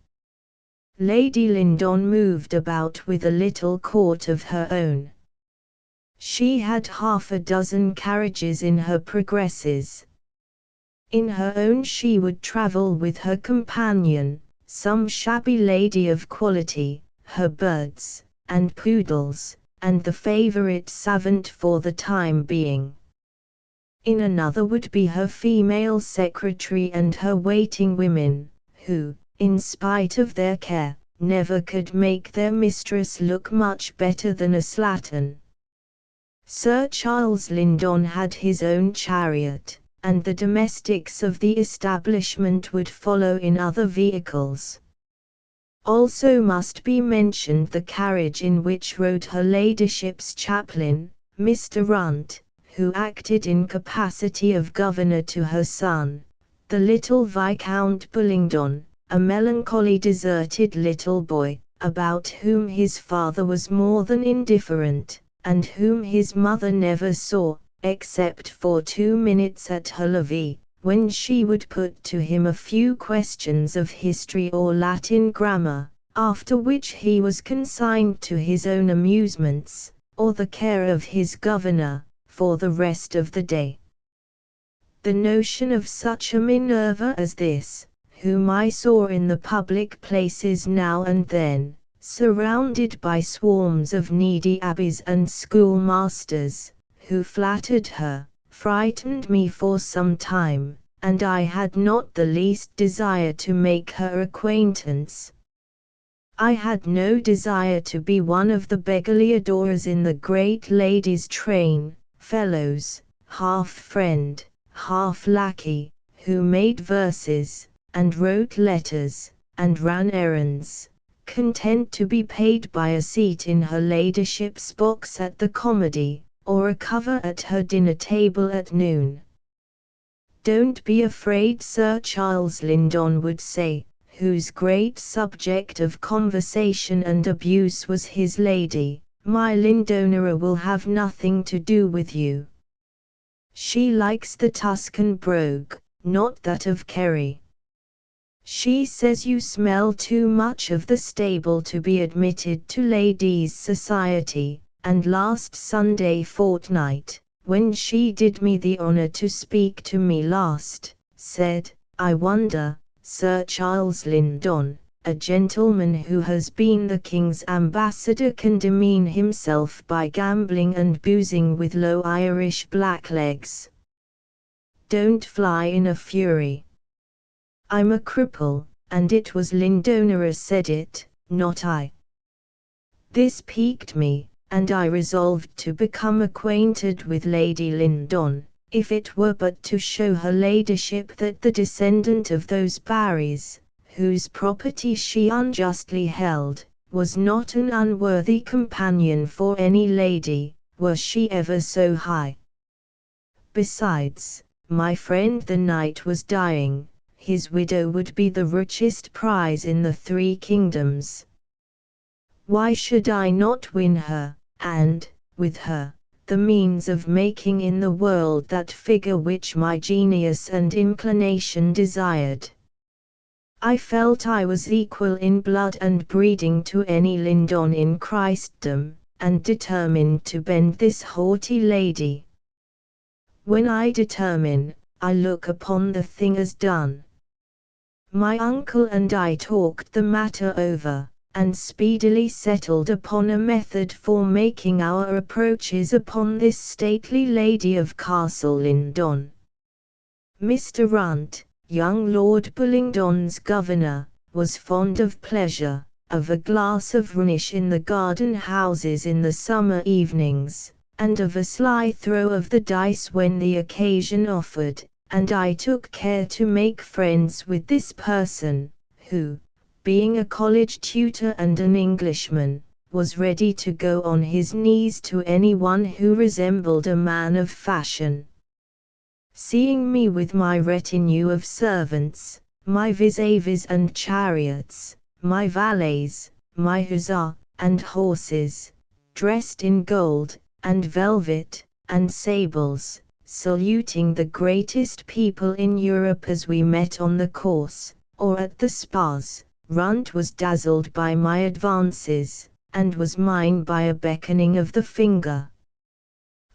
Lady Lyndon moved about with a little court of her own. She had half a dozen carriages in her progresses. In her own she would travel with her companion, some shabby lady of quality, her birds, and poodles, and the favourite savant for the time being. In another would be her female secretary and her waiting women, who, in spite of their care, never could make their mistress look much better than a slattern. Sir Charles Lyndon had his own chariot, and the domestics of the establishment would follow in other vehicles. Also must be mentioned the carriage in which rode her ladyship's chaplain, Mr. Runt, who acted in capacity of governor to her son, the little Viscount Bullingdon, a melancholy deserted little boy, about whom his father was more than indifferent, and whom his mother never saw, except for 2 minutes at her levee, when she would put to him a few questions of history or Latin grammar, after which he was consigned to his own amusements, or the care of his governor, for the rest of the day. The notion of such a Minerva as this, whom I saw in the public places now and then, surrounded by swarms of needy abbeys and schoolmasters, who flattered her, frightened me for some time, and I had not the least desire to make her acquaintance. I had no desire to be one of the beggarly adorers in the great lady's train, fellows, half friend, half lackey, who made verses, and wrote letters, and ran errands, content to be paid by a seat in her ladyship's box at the comedy, or a cover at her dinner table at noon. Don't be afraid, Sir Charles Lyndon would say, whose great subject of conversation and abuse was his lady, my Lindonera will have nothing to do with you. She likes the Tuscan brogue, not that of Kerry. She says you smell too much of the stable to be admitted to ladies' society, and last Sunday fortnight, when she did me the honour to speak to me last, said, I wonder, Sir Charles Lyndon, a gentleman who has been the king's ambassador can demean himself by gambling and boozing with low Irish blacklegs. Don't fly in a fury. I'm a cripple, and it was Lyndon said it, not I. This piqued me, and I resolved to become acquainted with Lady Lyndon, if it were but to show her ladyship that the descendant of those Barrys, whose property she unjustly held, was not an unworthy companion for any lady, were she ever so high. Besides, my friend the knight was dying, his widow would be the richest prize in the 3 kingdoms. Why should I not win her, and, with her, the means of making in the world that figure which my genius and inclination desired? I felt I was equal in blood and breeding to any Lyndon in Christendom, and determined to bend this haughty lady. When I determine, I look upon the thing as done. My uncle and I talked the matter over, and speedily settled upon a method for making our approaches upon this stately lady of Castle Lyndon. Mr. Runt, young Lord Bullingdon's governor, was fond of pleasure, of a glass of Rhenish in the garden houses in the summer evenings, and of a sly throw of the dice when the occasion offered, and I took care to make friends with this person, who, being a college tutor and an Englishman, was ready to go on his knees to anyone who resembled a man of fashion. Seeing me with my retinue of servants, my vis-a-vis and chariots, my valets, my hussar, and horses, dressed in gold, and velvet, and sables, saluting the greatest people in Europe as we met on the course, or at the spas, Runt was dazzled by my advances, and was mine by a beckoning of the finger.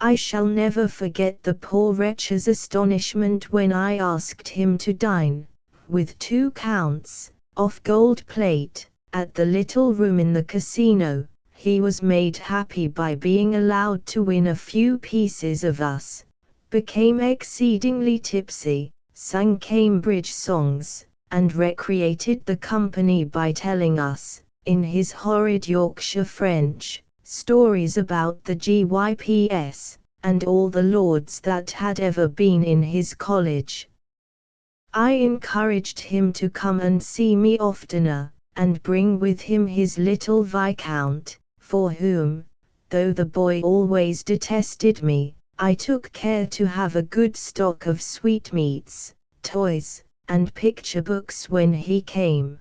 I shall never forget the poor wretch's astonishment when I asked him to dine, with 2 counts, off gold plate, at the little room in the casino. He was made happy by being allowed to win a few pieces of us, became exceedingly tipsy, sang Cambridge songs, and recreated the company by telling us, in his horrid Yorkshire French, stories about the GYPS, and all the lords that had ever been in his college. I encouraged him to come and see me oftener, and bring with him his little Viscount, for whom, though the boy always detested me, I took care to have a good stock of sweetmeats, toys, and picture books when he came.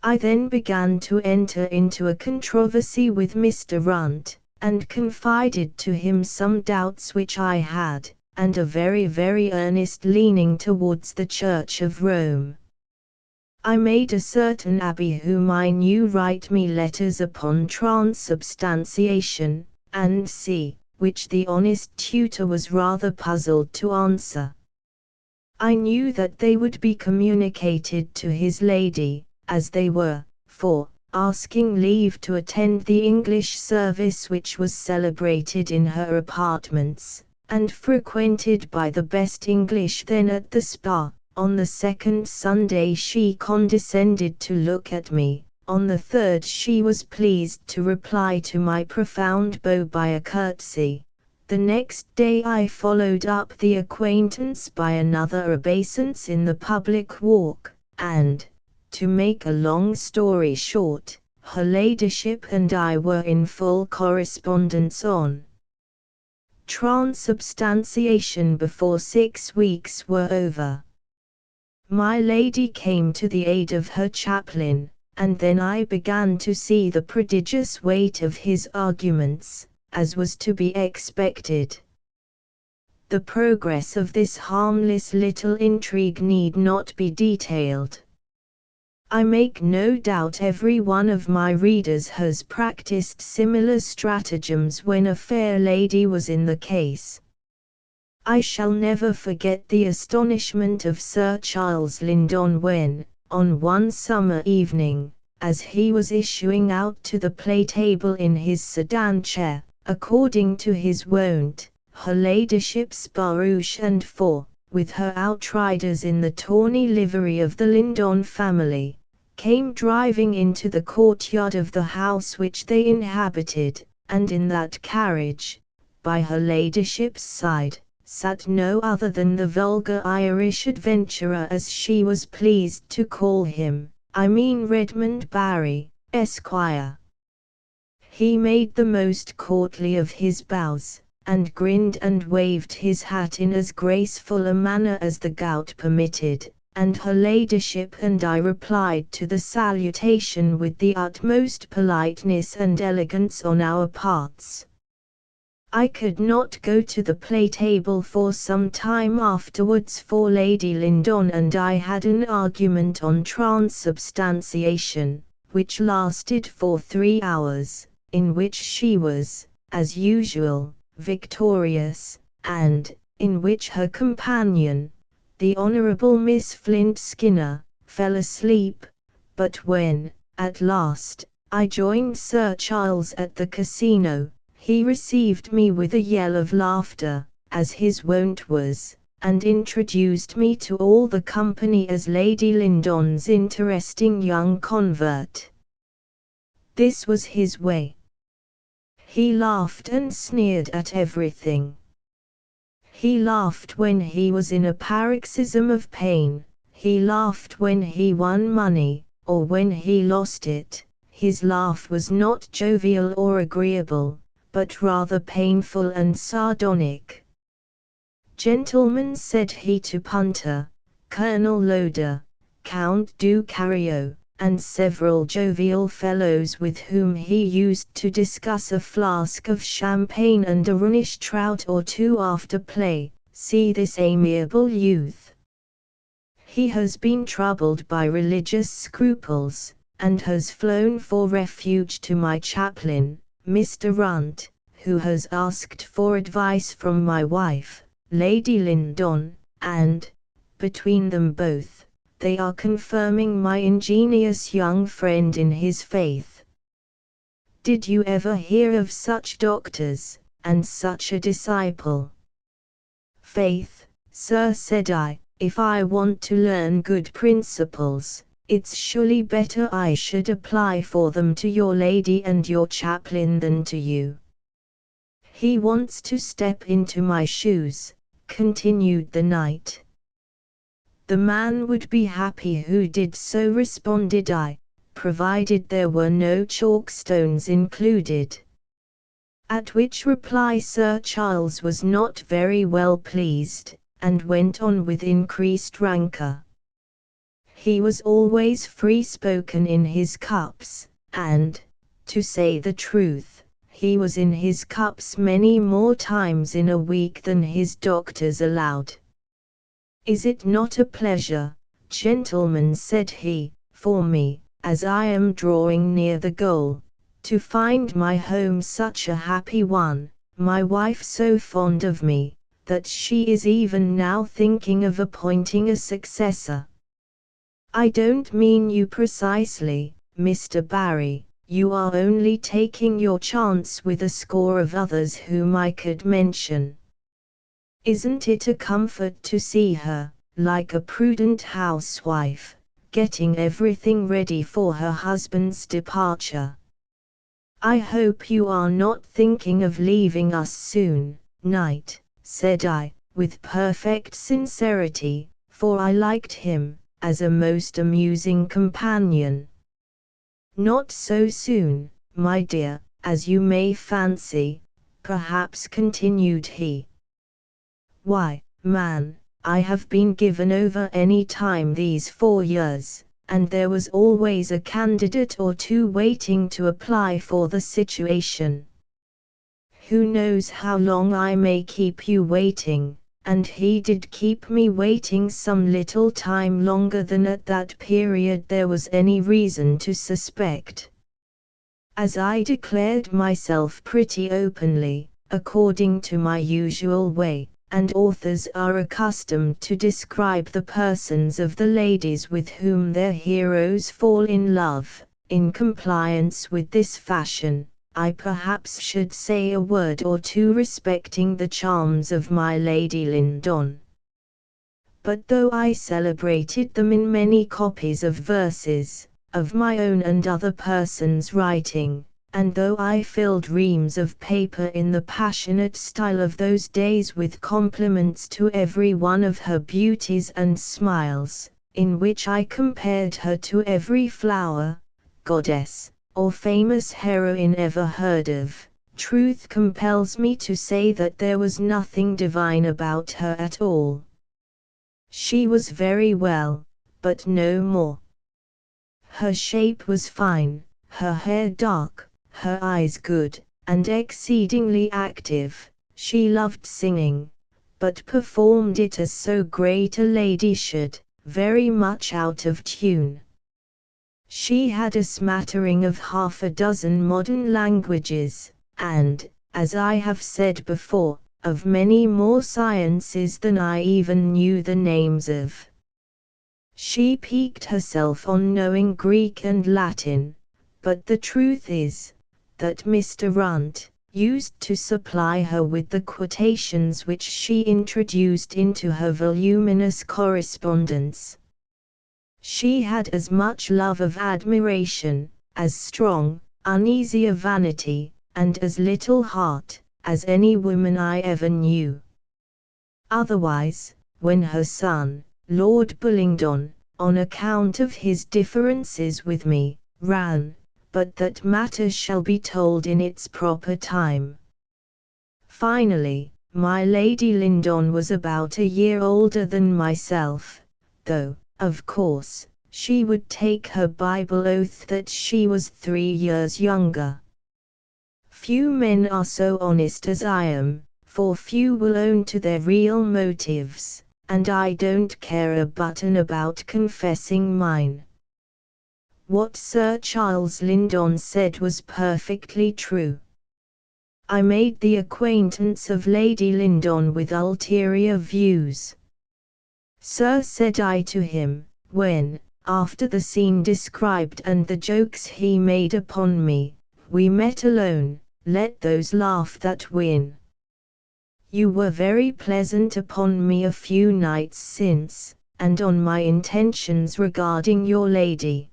I then began to enter into a controversy with Mr. Runt, and confided to him some doubts which I had, and a very earnest leaning towards the Church of Rome. I made a certain abbé whom I knew write me letters upon transubstantiation, and see, which the honest tutor was rather puzzled to answer. I knew that they would be communicated to his lady, as they were, for, asking leave to attend the English service which was celebrated in her apartments, and frequented by the best English then at the spa. On the 2nd Sunday she condescended to look at me, on the 3rd she was pleased to reply to my profound bow by a curtsy. The next day I followed up the acquaintance by another obeisance in the public walk, and, to make a long story short, her ladyship and I were in full correspondence on transubstantiation before 6 weeks were over. My lady came to the aid of her chaplain, and then I began to see the prodigious weight of his arguments, as was to be expected. The progress of this harmless little intrigue need not be detailed. I make no doubt every one of my readers has practiced similar stratagems when a fair lady was in the case. I shall never forget the astonishment of Sir Charles Lyndon when, on one summer evening, as he was issuing out to the play-table in his sedan chair, according to his wont, her ladyship's barouche and four, with her outriders in the tawny livery of the Lyndon family, came driving into the courtyard of the house which they inhabited, and in that carriage, by her ladyship's side, sat no other than the vulgar Irish adventurer, as she was pleased to call him, I mean Redmond Barry, Esquire. He made the most courtly of his bows, and grinned and waved his hat in as graceful a manner as the gout permitted, and her ladyship and I replied to the salutation with the utmost politeness and elegance on our parts. I could not go to the play-table for some time afterwards, for Lady Lyndon and I had an argument on transubstantiation, which lasted for 3 hours, in which she was, as usual, victorious, and in which her companion, the Honourable Miss Flint Skinner, fell asleep, but when, at last, I joined Sir Charles at the casino, he received me with a yell of laughter, as his wont was, and introduced me to all the company as Lady Lyndon's interesting young convert. This was his way. He laughed and sneered at everything. He laughed when he was in a paroxysm of pain, he laughed when he won money, or when he lost it. His laugh was not jovial or agreeable, but rather painful and sardonic. Gentlemen, said he to Punter, Colonel Loder, Count du Carriot, and several jovial fellows with whom he used to discuss a flask of champagne and a runnish trout or two after play, see this amiable youth. He has been troubled by religious scruples, and has flown for refuge to my chaplain, Mr. Runt, who has asked for advice from my wife, Lady Lyndon, and, between them both, they are confirming my ingenious young friend in his faith. Did you ever hear of such doctors, and such a disciple? Faith, sir, said I, if I want to learn good principles, it's surely better I should apply for them to your lady and your chaplain than to you. He wants to step into my shoes, continued the knight. The man would be happy who did so, responded I, provided there were no chalkstones included. At which reply Sir Charles was not very well pleased, and went on with increased rancour. He was always free-spoken in his cups, and, to say the truth, he was in his cups many more times in a week than his doctors allowed. Is it not a pleasure, gentlemen, said he, for me, as I am drawing near the goal, to find my home such a happy one, my wife so fond of me, that she is even now thinking of appointing a successor. I don't mean you precisely, Mr. Barry, you are only taking your chance with a score of others whom I could mention. Isn't it a comfort to see her, like a prudent housewife, getting everything ready for her husband's departure? I hope you are not thinking of leaving us soon, knight, said I, with perfect sincerity, for I liked him, as a most amusing companion. Not so soon, my dear, as you may fancy, perhaps, continued he. Why, man, I have been given over any time these 4 years, and there was always a candidate or two waiting to apply for the situation. Who knows how long I may keep you waiting? And he did keep me waiting some little time longer than at that period there was any reason to suspect. As I declared myself pretty openly, according to my usual way, and authors are accustomed to describe the persons of the ladies with whom their heroes fall in love. In compliance with this fashion, I perhaps should say a word or two respecting the charms of my Lady Lyndon. But though I celebrated them in many copies of verses, of my own and other persons' writing, and though I filled reams of paper in the passionate style of those days with compliments to every one of her beauties and smiles, in which I compared her to every flower, goddess, or famous heroine ever heard of, truth compels me to say that there was nothing divine about her at all. She was very well, but no more. Her shape was fine, her hair dark, her eyes good, and exceedingly active. She loved singing, but performed it as so great a lady should, very much out of tune. She had a smattering of half a dozen modern languages, and, as I have said before, of many more sciences than I even knew the names of. She piqued herself on knowing Greek and Latin, but the truth is, that Mr. Runt used to supply her with the quotations which she introduced into her voluminous correspondence. She had as much love of admiration, as strong, uneasy a vanity, and as little heart, as any woman I ever knew. Otherwise, when her son, Lord Bullingdon, on account of his differences with me, ran, but that matter shall be told in its proper time. Finally, my Lady Lyndon was about a year older than myself, though, of course, she would take her Bible oath that she was 3 years younger. Few men are so honest as I am, for few will own to their real motives, and I don't care a button about confessing mine. What Sir Charles Lyndon said was perfectly true. I made the acquaintance of Lady Lyndon with ulterior views. Sir, said I to him, when, after the scene described and the jokes he made upon me, we met alone, let those laugh that win. You were very pleasant upon me a few nights since, and on my intentions regarding your lady.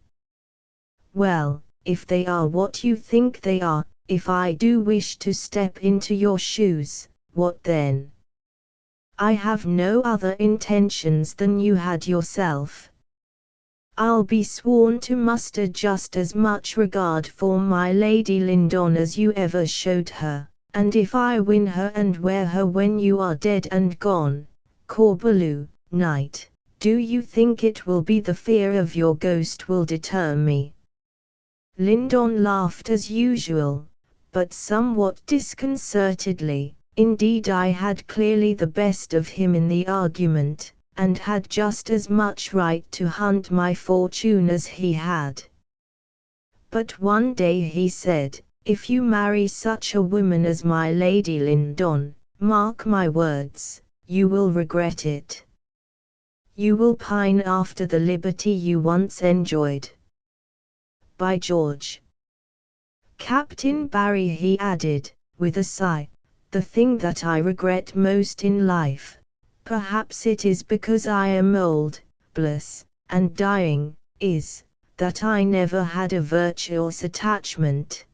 Well, if they are what you think they are, if I do wish to step into your shoes, what then? I have no other intentions than you had yourself. I'll be sworn to muster just as much regard for my Lady Lyndon as you ever showed her, and if I win her and wear her when you are dead and gone, Corbaloo, knight, do you think it will be the fear of your ghost will deter me? Lyndon laughed as usual, but somewhat disconcertedly. Indeed, I had clearly the best of him in the argument, and had just as much right to hunt my fortune as he had. But one day he said, if you marry such a woman as my Lady Lyndon, mark my words, you will regret it. You will pine after the liberty you once enjoyed. By George. Captain Barry, he added, with a sigh, the thing that I regret most in life, perhaps it is because I am old, bless, and dying, is, that I never had a virtuous attachment.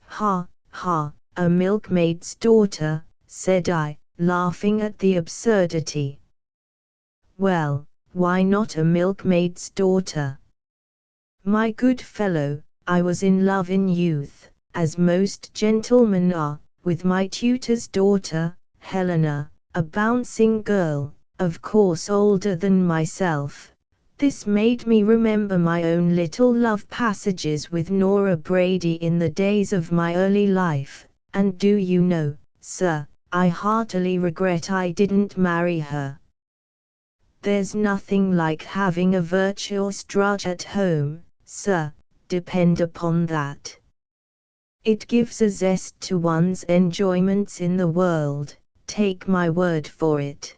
Ha, ha, a milkmaid's daughter, said I, laughing at the absurdity. Well, why not a milkmaid's daughter? My good fellow, I was in love in youth, as most gentlemen are, with my tutor's daughter, Helena, a bouncing girl, of course older than myself. This made me remember my own little love passages with Nora Brady in the days of my early life, and do you know, sir, I heartily regret I didn't marry her. There's nothing like having a virtuous drudge at home, sir, depend upon that. It gives a zest to one's enjoyments in the world, take my word for it.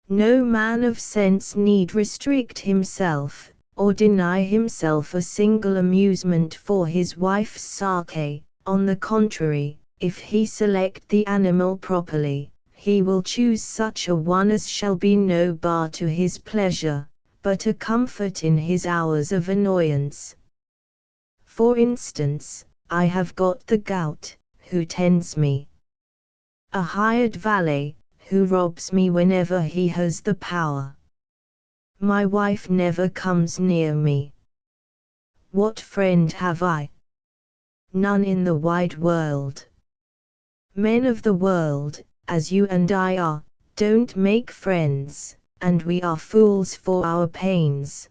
No man of sense need restrict himself, or deny himself a single amusement for his wife's sake. On the contrary, if he select the animal properly, he will choose such a one as shall be no bar to his pleasure, but a comfort in his hours of annoyance. For instance, I have got the gout, who tends me. A hired valet, who robs me whenever he has the power. My wife never comes near me. What friend have I? None in the wide world. Men of the world, as you and I are, don't make friends, and we are fools for our pains.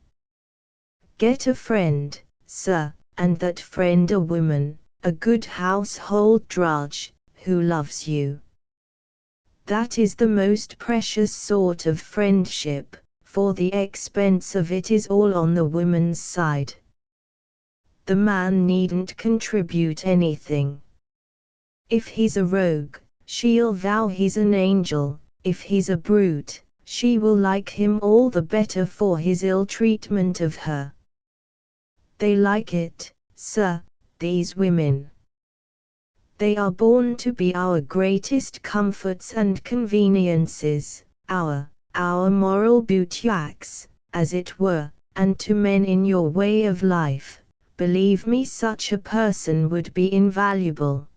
Get a friend, sir, and that friend a woman, a good household drudge, who loves you. That is the most precious sort of friendship, for the expense of it is all on the woman's side. The man needn't contribute anything. If he's a rogue, she'll vow he's an angel. If he's a brute, she will like him all the better for his ill treatment of her. They like it, sir, these women. They are born to be our greatest comforts and conveniences, our moral boutique, as it were, and to men in your way of life, believe me, such a person would be invaluable.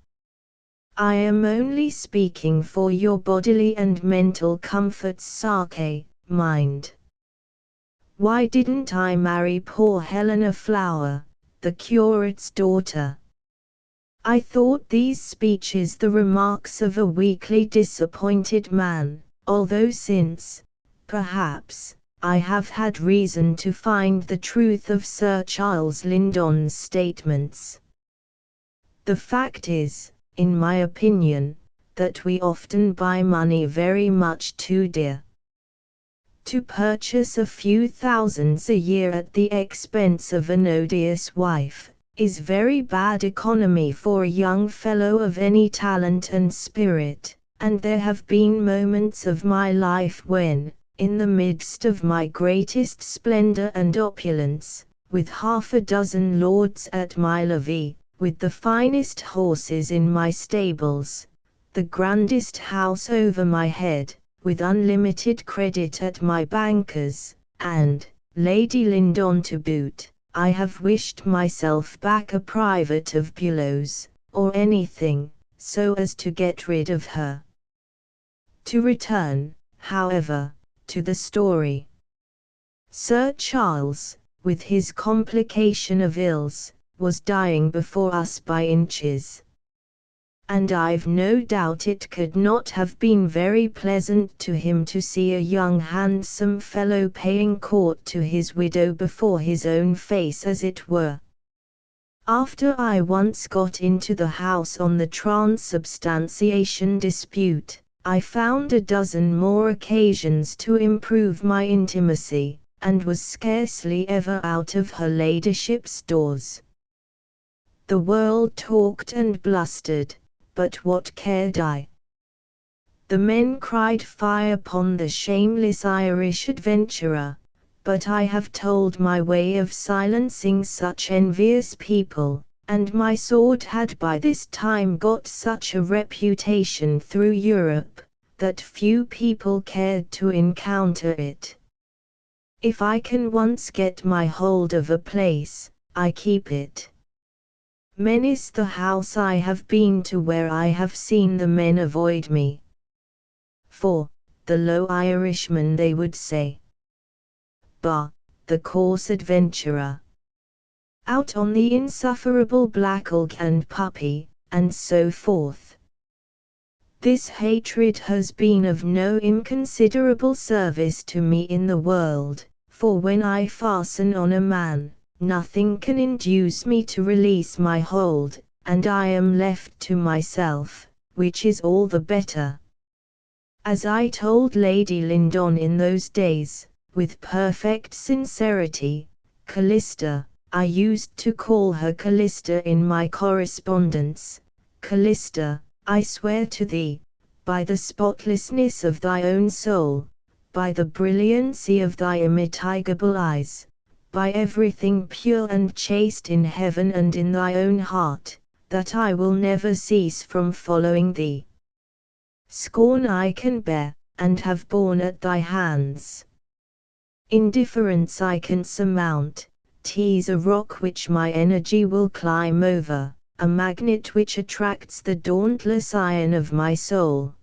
I am only speaking for your bodily and mental comfort's sake, mind. Why didn't I marry poor Helena Flower, the curate's daughter? I thought these speeches the remarks of a weakly disappointed man, although since, perhaps, I have had reason to find the truth of Sir Charles Lyndon's statements. The fact is, in my opinion, that we often buy money very much too dear. To purchase a few thousands a year at the expense of an odious wife, is very bad economy for a young fellow of any talent and spirit, and there have been moments of my life when, in the midst of my greatest splendor and opulence, with half a dozen lords at my levee, with the finest horses in my stables, the grandest house over my head, with unlimited credit at my bankers, and Lady Lyndon to boot, I have wished myself back a private of Bulow's, or anything, so as to get rid of her. To return, however, to the story. Sir Charles, with his complication of ills, was dying before us by inches. And I've no doubt it could not have been very pleasant to him to see a young handsome fellow paying court to his widow before his own face, as it were. After I once got into the house on the transubstantiation dispute, I found a dozen more occasions to improve my intimacy, and was scarcely ever out of her ladyship's doors. The world talked and blustered, but what cared I? The men cried fie upon the shameless Irish adventurer, but I have told my way of silencing such envious people, and my sword had by this time got such a reputation through Europe, that few people cared to encounter it. If I can once get my hold of a place, I keep it. Many's the house I have been to where I have seen the men avoid me. For, the low Irishman they would say. Bah, the coarse adventurer. Out on the insufferable blackleg and puppy, and so forth. This hatred has been of no inconsiderable service to me in the world, for when I fasten on a man, nothing can induce me to release my hold, and I am left to myself, which is all the better. As I told Lady Lyndon in those days, with perfect sincerity, Callista, I used to call her Callista in my correspondence, Callista, I swear to thee, by the spotlessness of thy own soul, by the brilliancy of thy immitigable eyes, by everything pure and chaste in heaven and in thy own heart, that I will never cease from following thee. Scorn I can bear, and have borne at thy hands. Indifference I can surmount, 'tis a rock which my energy will climb over, a magnet which attracts the dauntless iron of my soul.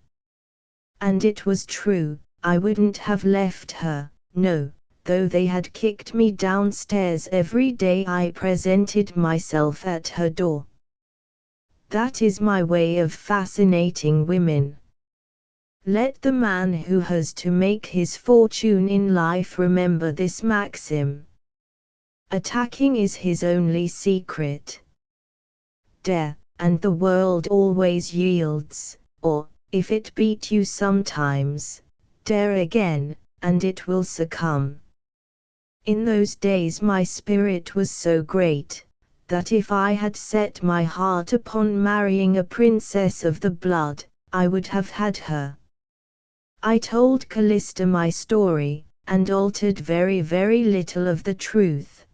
And it was true, I wouldn't have left her, no, though they had kicked me downstairs every day I presented myself at her door. That is my way of fascinating women. Let the man who has to make his fortune in life remember this maxim. Attacking is his only secret. Dare, and the world always yields, or, if it beat you sometimes, dare again, and it will succumb. In those days my spirit was so great, that if I had set my heart upon marrying a princess of the blood, I would have had her. I told Callista my story, and altered very little of the truth.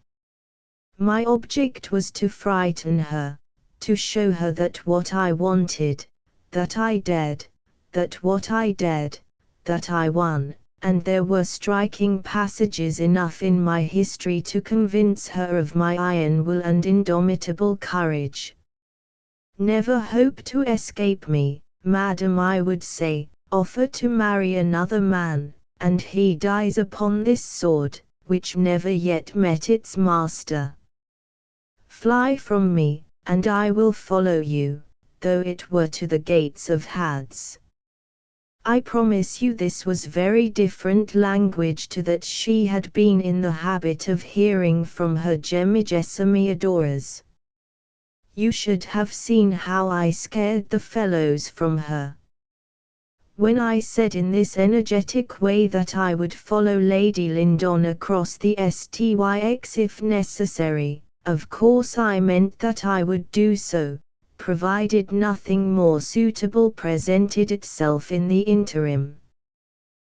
My object was to frighten her, to show her that what I wanted, that I dared, that what I dared, that I won, and there were striking passages enough in my history to convince her of my iron will and indomitable courage. Never hope to escape me, madam, I would say. Offer to marry another man, and he dies upon this sword, which never yet met its master. Fly from me, and I will follow you, though it were to the gates of Hades. I promise you this was very different language to that she had been in the habit of hearing from her Gemigessimi adorers. You should have seen how I scared the fellows from her. When I said in this energetic way that I would follow Lady Lyndon across the Styx if necessary, of course I meant that I would do so, provided nothing more suitable presented itself in the interim.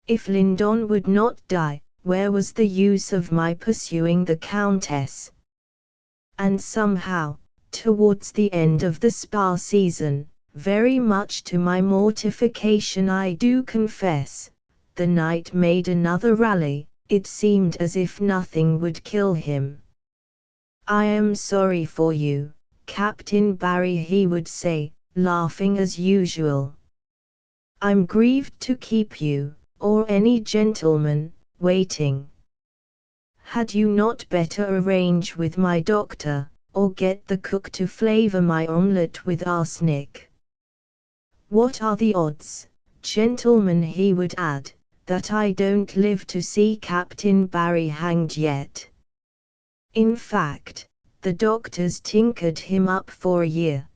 If Lyndon would not die, where was the use of my pursuing the Countess? And somehow, towards the end of the spa season, very much to my mortification I do confess, the knight made another rally. It seemed as if nothing would kill him. I am sorry for you, Captain Barry, he would say, laughing as usual. I'm grieved to keep you, or any gentleman, waiting. Had you not better arrange with my doctor, or get the cook to flavor my omelette with arsenic? What are the odds, gentlemen, he would add, that I don't live to see Captain Barry hanged yet? In fact, the doctors tinkered him up for a year.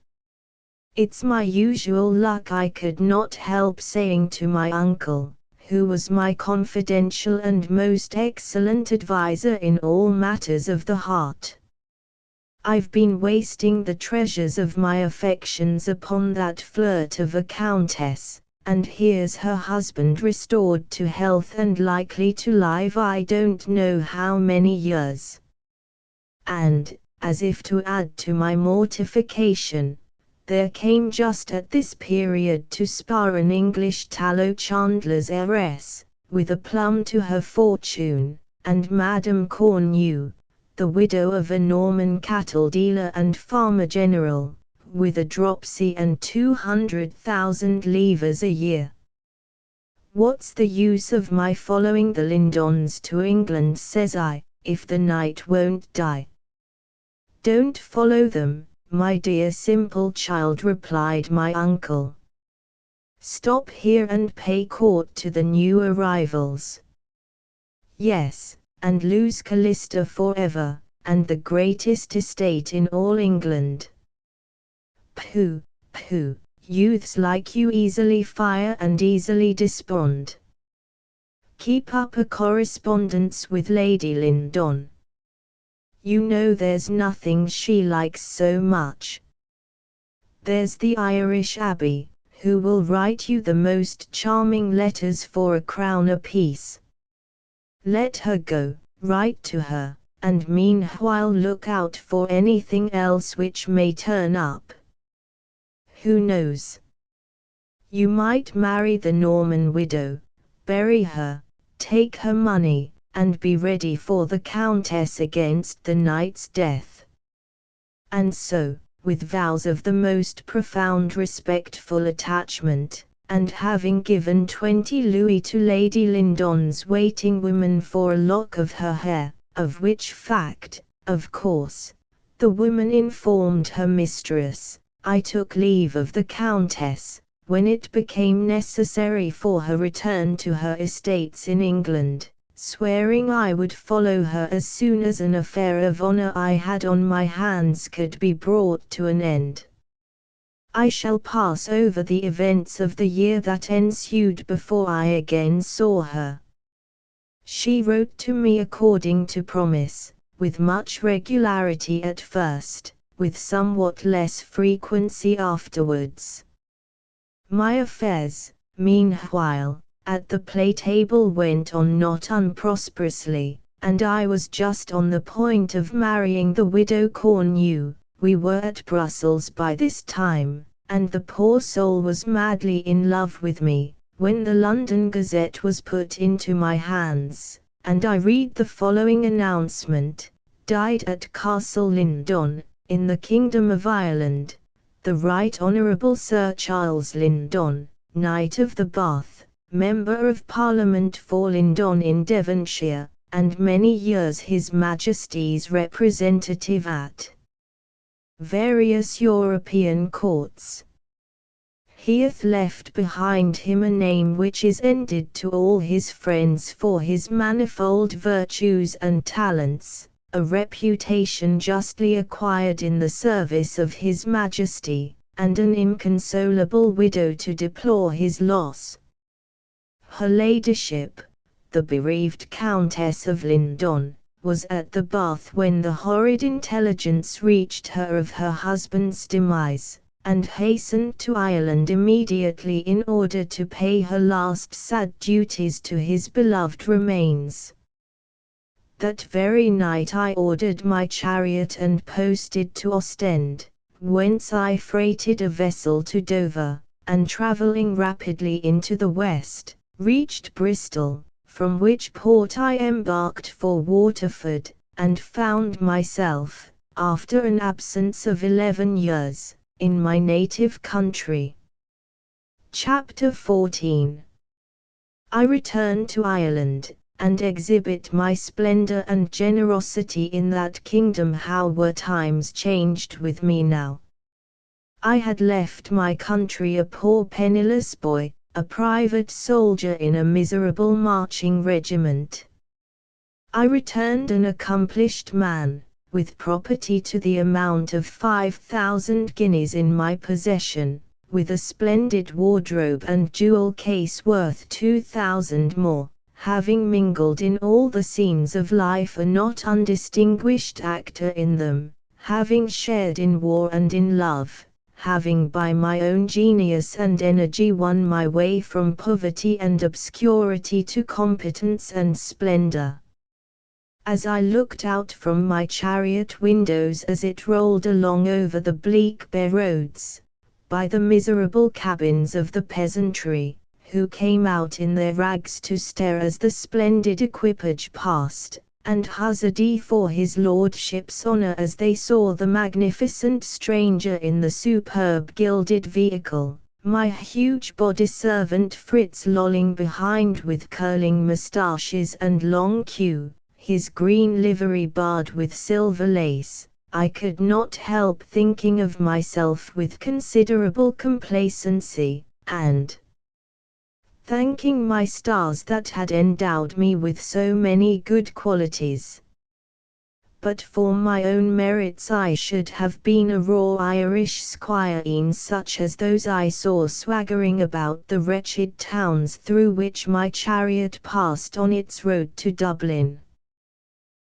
It's my usual luck, I could not help saying to my uncle, who was my confidential and most excellent adviser in all matters of the heart. I've been wasting the treasures of my affections upon that flirt of a countess, and here's her husband restored to health and likely to live I don't know how many years. And, as if to add to my mortification, there came just at this period to Spa an English tallow chandler's heiress, with a plum to her fortune, and Madame Cornu, the widow of a Norman cattle dealer and farmer general, with a dropsy and 200,000 livres a year. What's the use of my following the Lyndons to England, says I, if the knight won't die? Don't follow them, my dear simple child, replied my uncle. Stop here and pay court to the new arrivals. Yes, and lose Callista forever, and the greatest estate in all England. Pooh, pooh, youths like you easily fire and easily despond. Keep up a correspondence with Lady Lyndon. You know there's nothing she likes so much. There's the Irish Abbey, who will write you the most charming letters for a crown apiece. Let her go, write to her, and meanwhile look out for anything else which may turn up. Who knows? You might marry the Norman widow, bury her, take her money, and be ready for the Countess against the knight's death. And so, with vows of the most profound respectful attachment, and having given 20 louis to Lady Lyndon's waiting woman for a lock of her hair, of which fact, of course, the woman informed her mistress, I took leave of the Countess, when it became necessary for her return to her estates in England, swearing I would follow her as soon as an affair of honour I had on my hands could be brought to an end. I shall pass over the events of the year that ensued before I again saw her. She wrote to me according to promise, with much regularity at first, with somewhat less frequency afterwards. My affairs, meanwhile, at the play-table went on not unprosperously, and I was just on the point of marrying the widow Cornu. We were at Brussels by this time, and the poor soul was madly in love with me, when the London Gazette was put into my hands, and I read the following announcement: died at Castle Lyndon, in the Kingdom of Ireland, the Right Honourable Sir Charles Lyndon, Knight of the Bath, Member of Parliament for Lyndon in Devonshire, and many years His Majesty's representative at various European courts. He hath left behind him a name which is envied to all his friends for his manifold virtues and talents, a reputation justly acquired in the service of His Majesty, and an inconsolable widow to deplore his loss. Her Ladyship, the bereaved Countess of Lyndon, was at the Bath when the horrid intelligence reached her of her husband's demise, and hastened to Ireland immediately in order to pay her last sad duties to his beloved remains. That very night I ordered my chariot and posted to Ostend, whence I freighted a vessel to Dover, and travelling rapidly into the west, reached Bristol, from which port I embarked for Waterford, and found myself, after an absence of 11 years, in my native country. Chapter 14. I return to Ireland, and exhibit my splendour and generosity in that kingdom. How were times changed with me now! I had left my country a poor penniless boy, a private soldier in a miserable marching regiment. I returned an accomplished man, with property to the amount of 5,000 guineas in my possession, with a splendid wardrobe and jewel case worth 2,000 more, having mingled in all the scenes of life a not undistinguished actor in them, having shared in war and in love, having by my own genius and energy won my way from poverty and obscurity to competence and splendor. As I looked out from my chariot windows as it rolled along over the bleak bare roads, by the miserable cabins of the peasantry, who came out in their rags to stare as the splendid equipage passed, and hazarded for his lordship's honour as they saw the magnificent stranger in the superb gilded vehicle, my huge body-servant Fritz lolling behind with curling moustaches and long queue, his green livery barred with silver lace, I could not help thinking of myself with considerable complacency, and thanking my stars that had endowed me with so many good qualities. But for my own merits I should have been a raw Irish squire, such as those I saw swaggering about the wretched towns through which my chariot passed on its road to Dublin.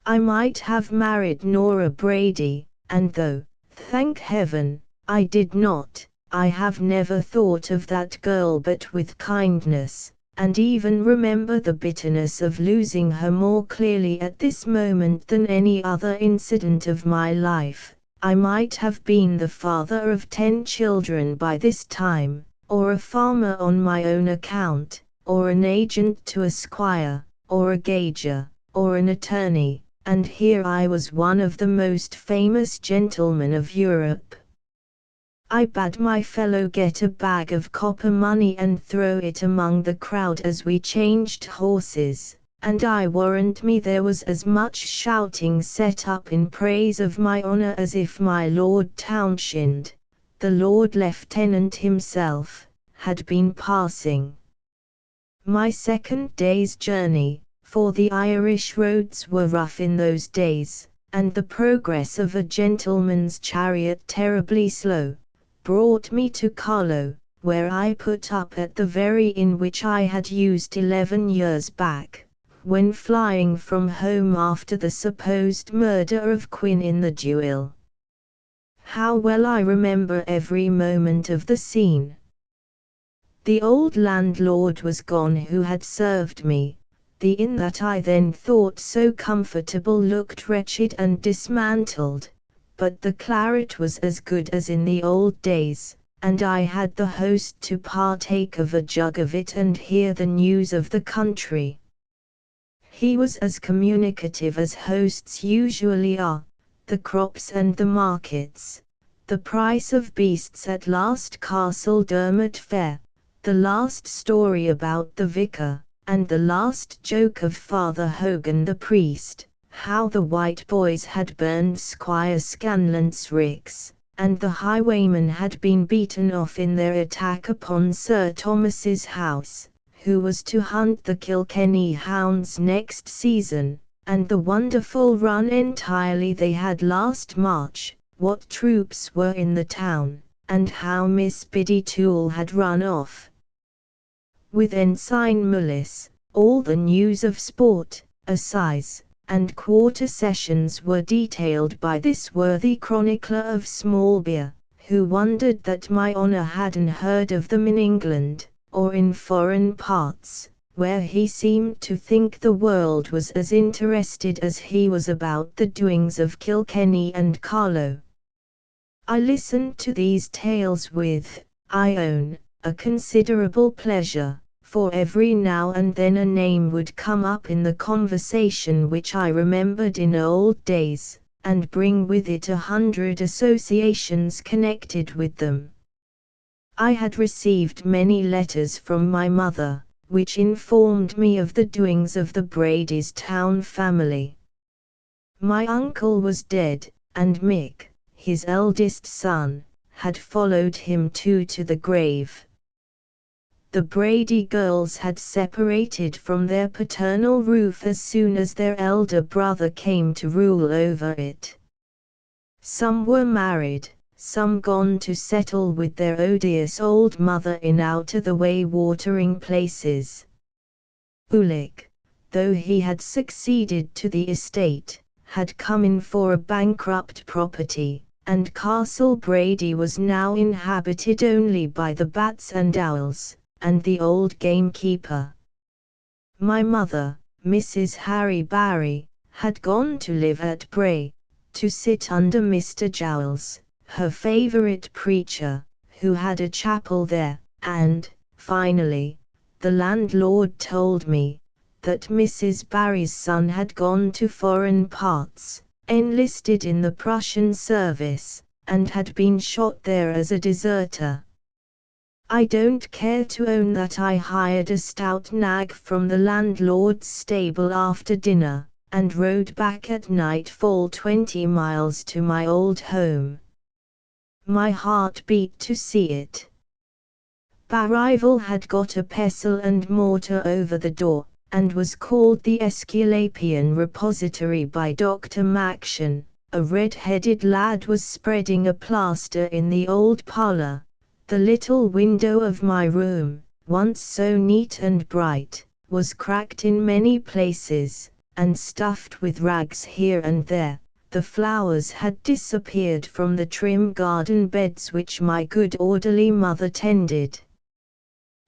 I might have married Nora Brady, and though, thank heaven, I did not, I have never thought of that girl but with kindness, and even remember the bitterness of losing her more clearly at this moment than any other incident of my life. I might have been the father of 10 children by this time, or a farmer on my own account, or an agent to a squire, or a gauger, or an attorney, and here I was one of the most famous gentlemen of Europe. I bade my fellow get a bag of copper money and throw it among the crowd as we changed horses, and I warrant me there was as much shouting set up in praise of my honour as if my Lord Townshend, the Lord Lieutenant himself, had been passing. My second day's journey, for the Irish roads were rough in those days, and the progress of a gentleman's chariot terribly slow, brought me to Carlow, where I put up at the very inn which I had used 11 years back, when flying from home after the supposed murder of Quinn in the duel. How well I remember every moment of the scene. The old landlord was gone who had served me. The inn that I then thought so comfortable looked wretched and dismantled, but the claret was as good as in the old days, and I had the host to partake of a jug of it and hear the news of the country. He was as communicative as hosts usually are, the crops and the markets, the price of beasts at last Castle Dermot Fair, the last story about the vicar, and the last joke of Father Hogan the priest, how the white boys had burned Squire Scanlon's ricks, and the highwaymen had been beaten off in their attack upon Sir Thomas's house, who was to hunt the Kilkenny hounds next season, and the wonderful run entirely they had last March, what troops were in the town, and how Miss Biddy Toole had run off with Ensign Mullis. All the news of sport, assize, and quarter sessions were detailed by this worthy chronicler of small beer, who wondered that my honour hadn't heard of them in England, or in foreign parts, where he seemed to think the world was as interested as he was about the doings of Kilkenny and Carlow. I listened to these tales with, I own, a considerable pleasure, for every now and then a name would come up in the conversation which I remembered in old days, and bring with it 100 associations connected with them. I had received many letters from my mother, which informed me of the doings of the Brady's town family. My uncle was dead, and Mick, his eldest son, had followed him too to the grave. The Brady girls had separated from their paternal roof as soon as their elder brother came to rule over it. Some were married, some gone to settle with their odious old mother in out-of-the-way watering places. Ulick, though he had succeeded to the estate, had come in for a bankrupt property, and Castle Brady was now inhabited only by the bats and owls, and the old gamekeeper. My mother, Mrs. Harry Barry, had gone to live at Bray, to sit under Mr. Jowls, her favourite preacher, who had a chapel there, and, finally, the landlord told me, that Mrs. Barry's son had gone to foreign parts, enlisted in the Prussian service, and had been shot there as a deserter. I don't care to own that I hired a stout nag from the landlord's stable after dinner, and rode back at nightfall 20 miles to my old home. My heart beat to see it. Barrival had got a pestle and mortar over the door, and was called the Esculapian Repository by Dr. Maction. A red-headed lad was spreading a plaster in the old parlour. The little window of my room, once so neat and bright, was cracked in many places, and stuffed with rags here and there. The flowers had disappeared from the trim garden beds which my good orderly mother tended.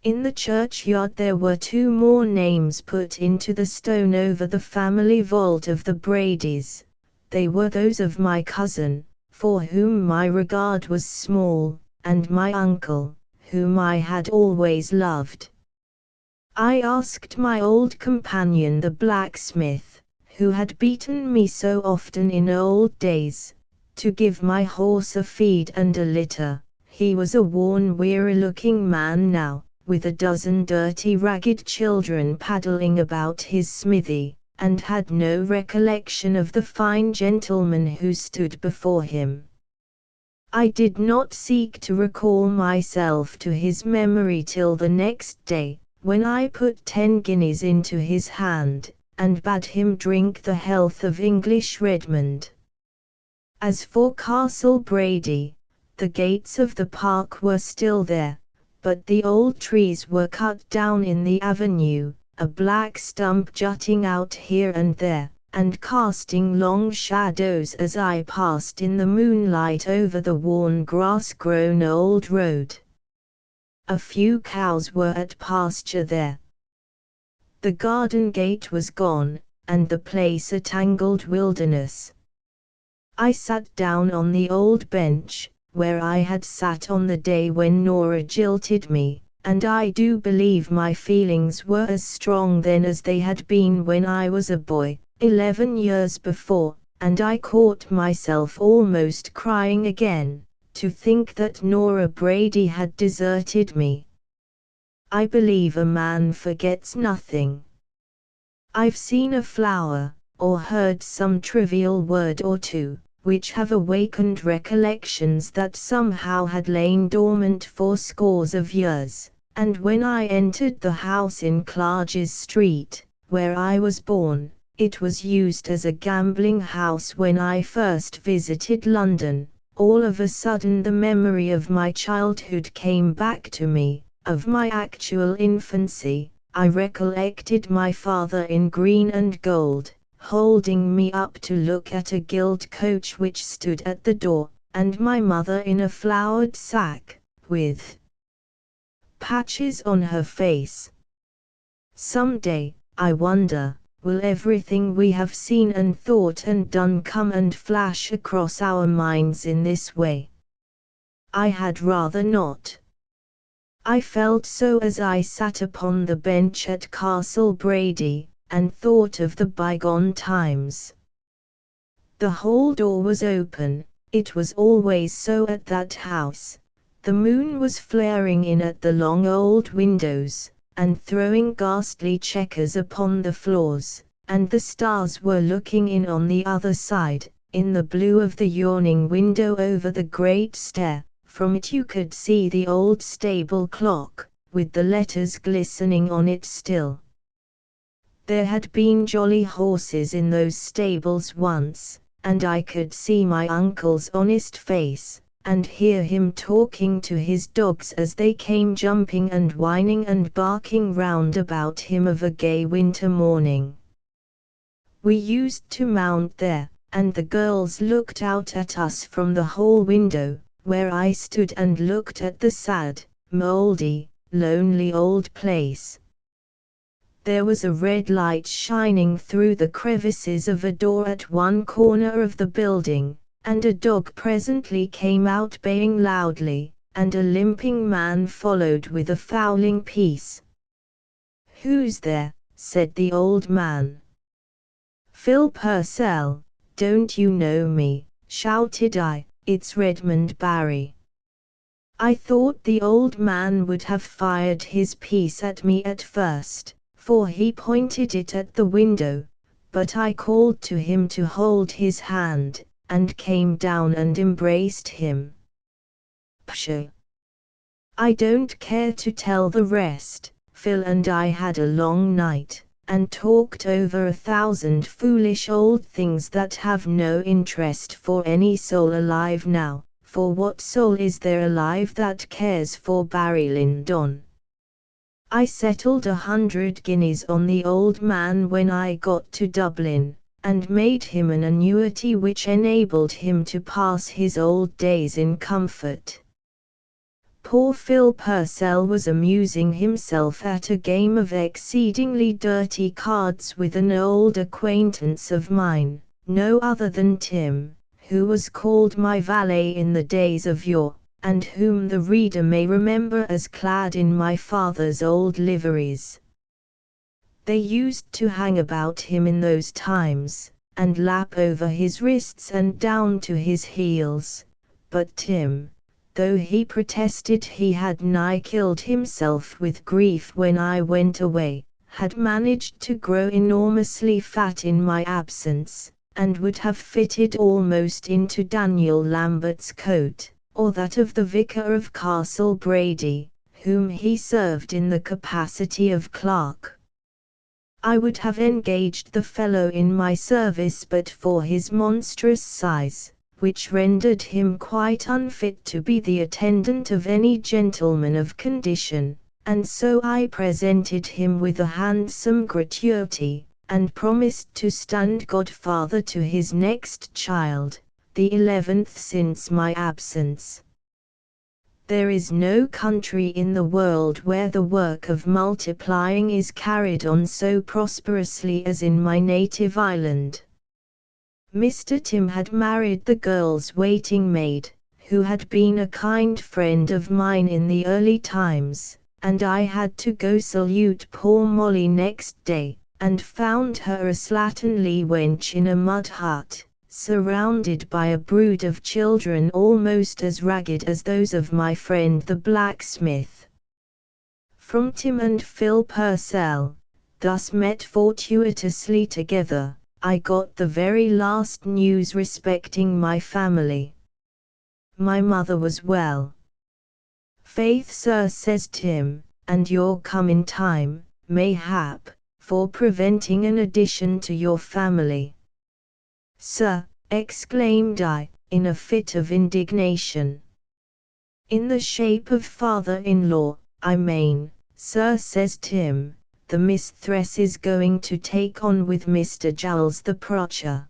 In the churchyard there were 2 more names put into the stone over the family vault of the Bradys. They were those of my cousin, for whom my regard was small, and my uncle, whom I had always loved. I asked my old companion the blacksmith, who had beaten me so often in old days, to give my horse a feed and a litter. He was a worn, weary-looking man now, with a dozen dirty, ragged children paddling about his smithy, and had no recollection of the fine gentleman who stood before him. I did not seek to recall myself to his memory till the next day, when I put 10 guineas into his hand, and bade him drink the health of English Redmond. As for Castle Brady, the gates of the park were still there, but the old trees were cut down in the avenue, a black stump jutting out here and there, and casting long shadows as I passed in the moonlight over the worn grass-grown old road. A few cows were at pasture there. The garden gate was gone, and the place a tangled wilderness. I sat down on the old bench, where I had sat on the day when Nora jilted me, and I do believe my feelings were as strong then as they had been when I was a boy, 11 years before, and I caught myself almost crying again, to think that Nora Brady had deserted me. I believe a man forgets nothing. I've seen a flower, or heard some trivial word or two, which have awakened recollections that somehow had lain dormant for scores of years, and when I entered the house in Clarges Street, where I was born, it was used as a gambling house when I first visited London. All of a sudden the memory of my childhood came back to me, of my actual infancy. I recollected my father in green and gold, holding me up to look at a gilt coach which stood at the door, and my mother in a flowered sack, with patches on her face. Some day, I wonder, will everything we have seen and thought and done come and flash across our minds in this way? I had rather not. I felt so as I sat upon the bench at Castle Brady, and thought of the bygone times. The hall door was open, it was always so at that house. The moon was flaring in at the long old windows, and throwing ghastly chequers upon the floors, and the stars were looking in on the other side, in the blue of the yawning window over the great stair. From it you could see the old stable clock, with the letters glistening on it still. There had been jolly horses in those stables once, and I could see my uncle's honest face, and hear him talking to his dogs as they came jumping and whining and barking round about him of a gay winter morning. We used to mount there, and the girls looked out at us from the hall window, where I stood and looked at the sad, mouldy, lonely old place. There was a red light shining through the crevices of a door at one corner of the building, and a dog presently came out baying loudly, and a limping man followed with a fowling piece. "Who's there?" said the old man. "Phil Purcell, don't you know me?" shouted I. "It's Redmond Barry." I thought the old man would have fired his piece at me at first, for he pointed it at the window, but I called to him to hold his hand, and came down and embraced him. Pshaw! I don't care to tell the rest. Phil and I had a long night, and talked over 1,000 foolish old things that have no interest for any soul alive now, for what soul is there alive that cares for Barry Lyndon? I settled 100 guineas on the old man when I got to Dublin, and made him an annuity which enabled him to pass his old days in comfort. Poor Phil Purcell was amusing himself at a game of exceedingly dirty cards with an old acquaintance of mine, no other than Tim, who was called my valet in the days of yore, and whom the reader may remember as clad in my father's old liveries. They used to hang about him in those times, and lap over his wrists and down to his heels, but Tim, though he protested he had nigh killed himself with grief when I went away, had managed to grow enormously fat in my absence, and would have fitted almost into Daniel Lambert's coat, or that of the vicar of Castle Brady, whom he served in the capacity of clerk. I would have engaged the fellow in my service but for his monstrous size, which rendered him quite unfit to be the attendant of any gentleman of condition, and so I presented him with a handsome gratuity, and promised to stand godfather to his next child, the 11th since my absence. There is no country in the world where the work of multiplying is carried on so prosperously as in my native island. Mr. Tim had married the girl's waiting maid, who had been a kind friend of mine in the early times, and I had to go salute poor Molly next day, and found her a slatternly wench in a mud hut, surrounded by a brood of children almost as ragged as those of my friend the blacksmith. From Tim and Phil Purcell, thus met fortuitously together, I got the very last news respecting my family. My mother was well. "Faith, sir," says Tim, "and you're come in time, mayhap, for preventing an addition to your family." "Sir," exclaimed I, in a fit of indignation. "In the shape of father-in-law, I mean, sir," says Tim. "The mistress is going to take on with Mr. Giles the Proctor."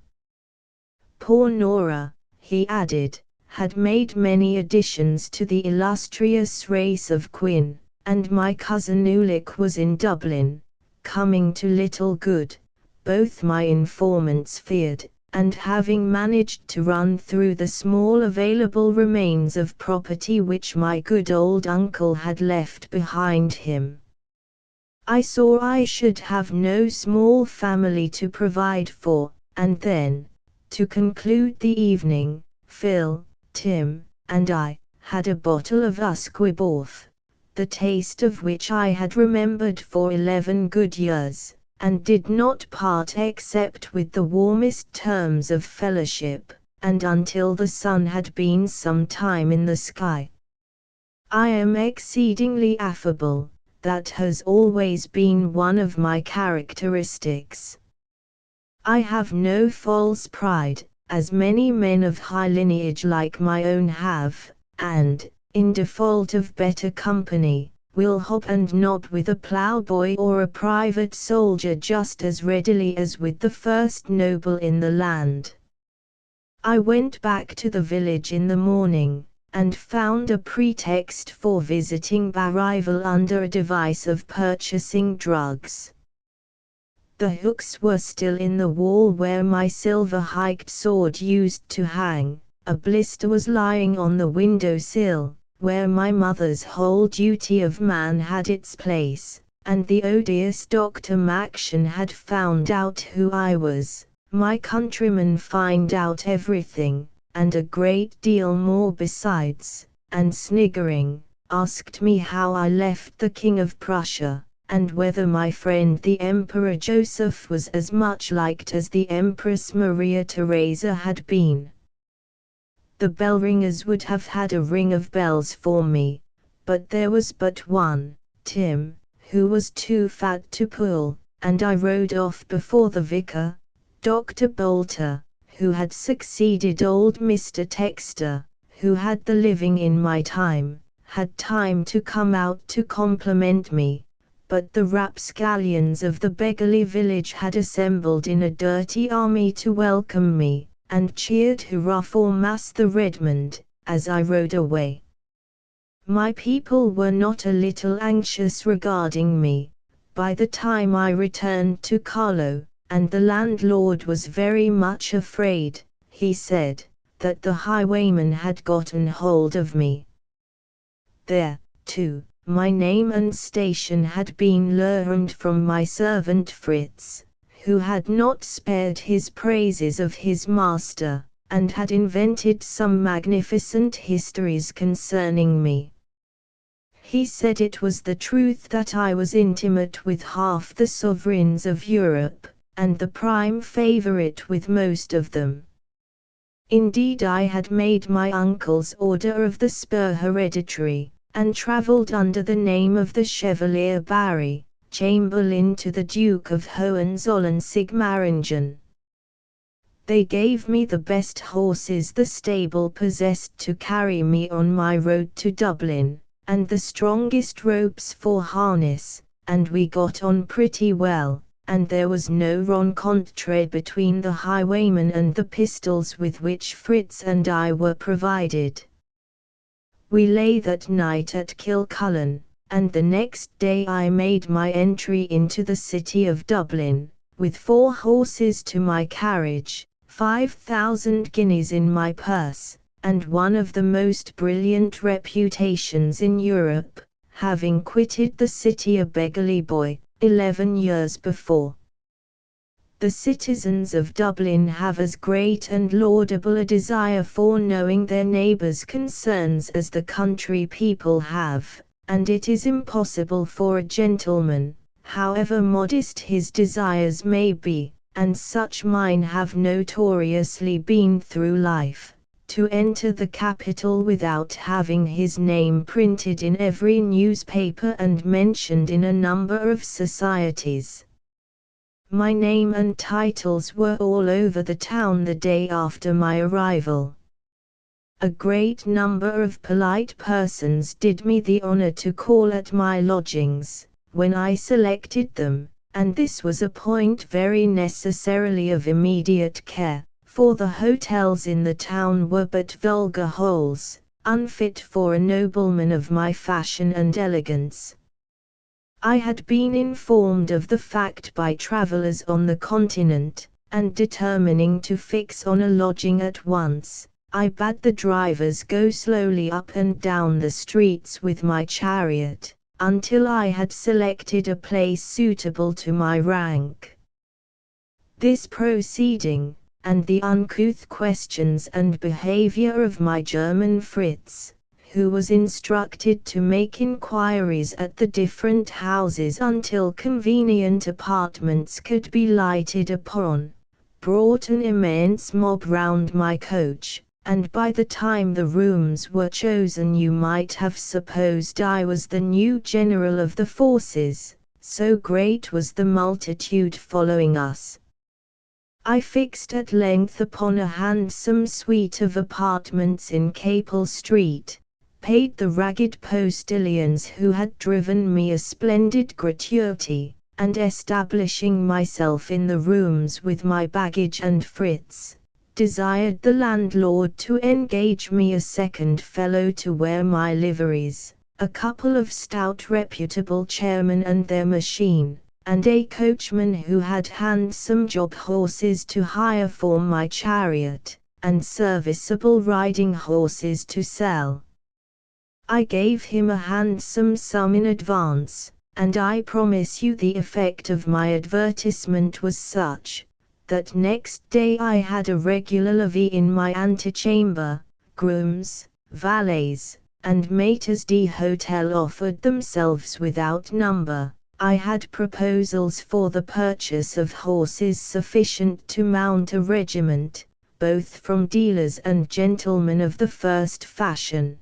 Poor Nora, he added, had made many additions to the illustrious race of Quin, and my cousin Ulick was in Dublin, coming to little good, both my informants feared, and having managed to run through the small available remains of property which my good old uncle had left behind him. I saw I should have no small family to provide for, and then, to conclude the evening, Phil, Tim, and I had a bottle of usquebaugh, the taste of which I had remembered for 11 good years, and did not part except with the warmest terms of fellowship, and until the sun had been some time in the sky. I am exceedingly affable. That has always been one of my characteristics. I have no false pride, as many men of high lineage like my own have, and, in default of better company, will hop and nob with a ploughboy or a private soldier just as readily as with the first noble in the land. I went back to the village in the morning, and found a pretext for visiting Barrival under a device of purchasing drugs. The hooks were still in the wall where my silver-hiked sword used to hang, a blister was lying on the window-sill, where my mother's whole duty of man had its place, and the odious Dr. Maction had found out who I was. My countrymen find out everything, and a great deal more besides, and sniggering, asked me how I left the King of Prussia, and whether my friend the Emperor Joseph was as much liked as the Empress Maria Theresa had been. The bell-ringers would have had a ring of bells for me, but there was but one, Tim, who was too fat to pull, and I rode off before the vicar, Dr. Bolter, who had succeeded old Mr. Textor, who had the living in my time, had time to come out to compliment me, but the rapscallions of the beggarly village had assembled in a dirty army to welcome me, and cheered hurrah for Master Redmond, as I rode away. My people were not a little anxious regarding me, by the time I returned to Carlo, and the landlord was very much afraid, he said, that the highwayman had gotten hold of me. There, too, my name and station had been learned from my servant Fritz, who had not spared his praises of his master, and had invented some magnificent histories concerning me. He said it was the truth that I was intimate with half the sovereigns of Europe, and the prime favorite with most of them. Indeed, I had made my uncle's Order of the Spur hereditary, and travelled under the name of the Chevalier Barry, Chamberlain to the Duke of Hohenzollern-Sigmaringen. They gave me the best horses the stable possessed to carry me on my road to Dublin, and the strongest ropes for harness, and we got on pretty well, and there was no rencontre between the highwayman and the pistols with which Fritz and I were provided. We lay that night at Kilcullen, and the next day I made my entry into the city of Dublin, with 4 horses to my carriage, 5,000 guineas in my purse, and one of the most brilliant reputations in Europe, having quitted the city a beggarly boy, 11 years before. The citizens of Dublin have as great and laudable a desire for knowing their neighbours' concerns as the country people have, and it is impossible for a gentleman, however modest his desires may be, and such mine have notoriously been through life, to enter the capital without having his name printed in every newspaper and mentioned in a number of societies. My name and titles were all over the town the day after my arrival. A great number of polite persons did me the honor to call at my lodgings, when I selected them, and this was a point very necessarily of immediate care, for the hotels in the town were but vulgar holes, unfit for a nobleman of my fashion and elegance. I had been informed of the fact by travellers on the continent, and determining to fix on a lodging at once, I bade the drivers go slowly up and down the streets with my chariot, until I had selected a place suitable to my rank. This proceeding, and the uncouth questions and behavior of my German Fritz, who was instructed to make inquiries at the different houses until convenient apartments could be lighted upon, brought an immense mob round my coach, and by the time the rooms were chosen you might have supposed I was the new general of the forces, so great was the multitude following us. I fixed at length upon a handsome suite of apartments in Capel Street, paid the ragged postilions who had driven me a splendid gratuity, and establishing myself in the rooms with my baggage and Fritz, desired the landlord to engage me a second fellow to wear my liveries, a couple of stout reputable chairmen and their machine, and a coachman who had handsome job horses to hire for my chariot, and serviceable riding horses to sell. I gave him a handsome sum in advance, and I promise you the effect of my advertisement was such, that next day I had a regular levee in my antechamber. Grooms, valets, and maitres d'hotel offered themselves without number. I had proposals for the purchase of horses sufficient to mount a regiment, both from dealers and gentlemen of the first fashion.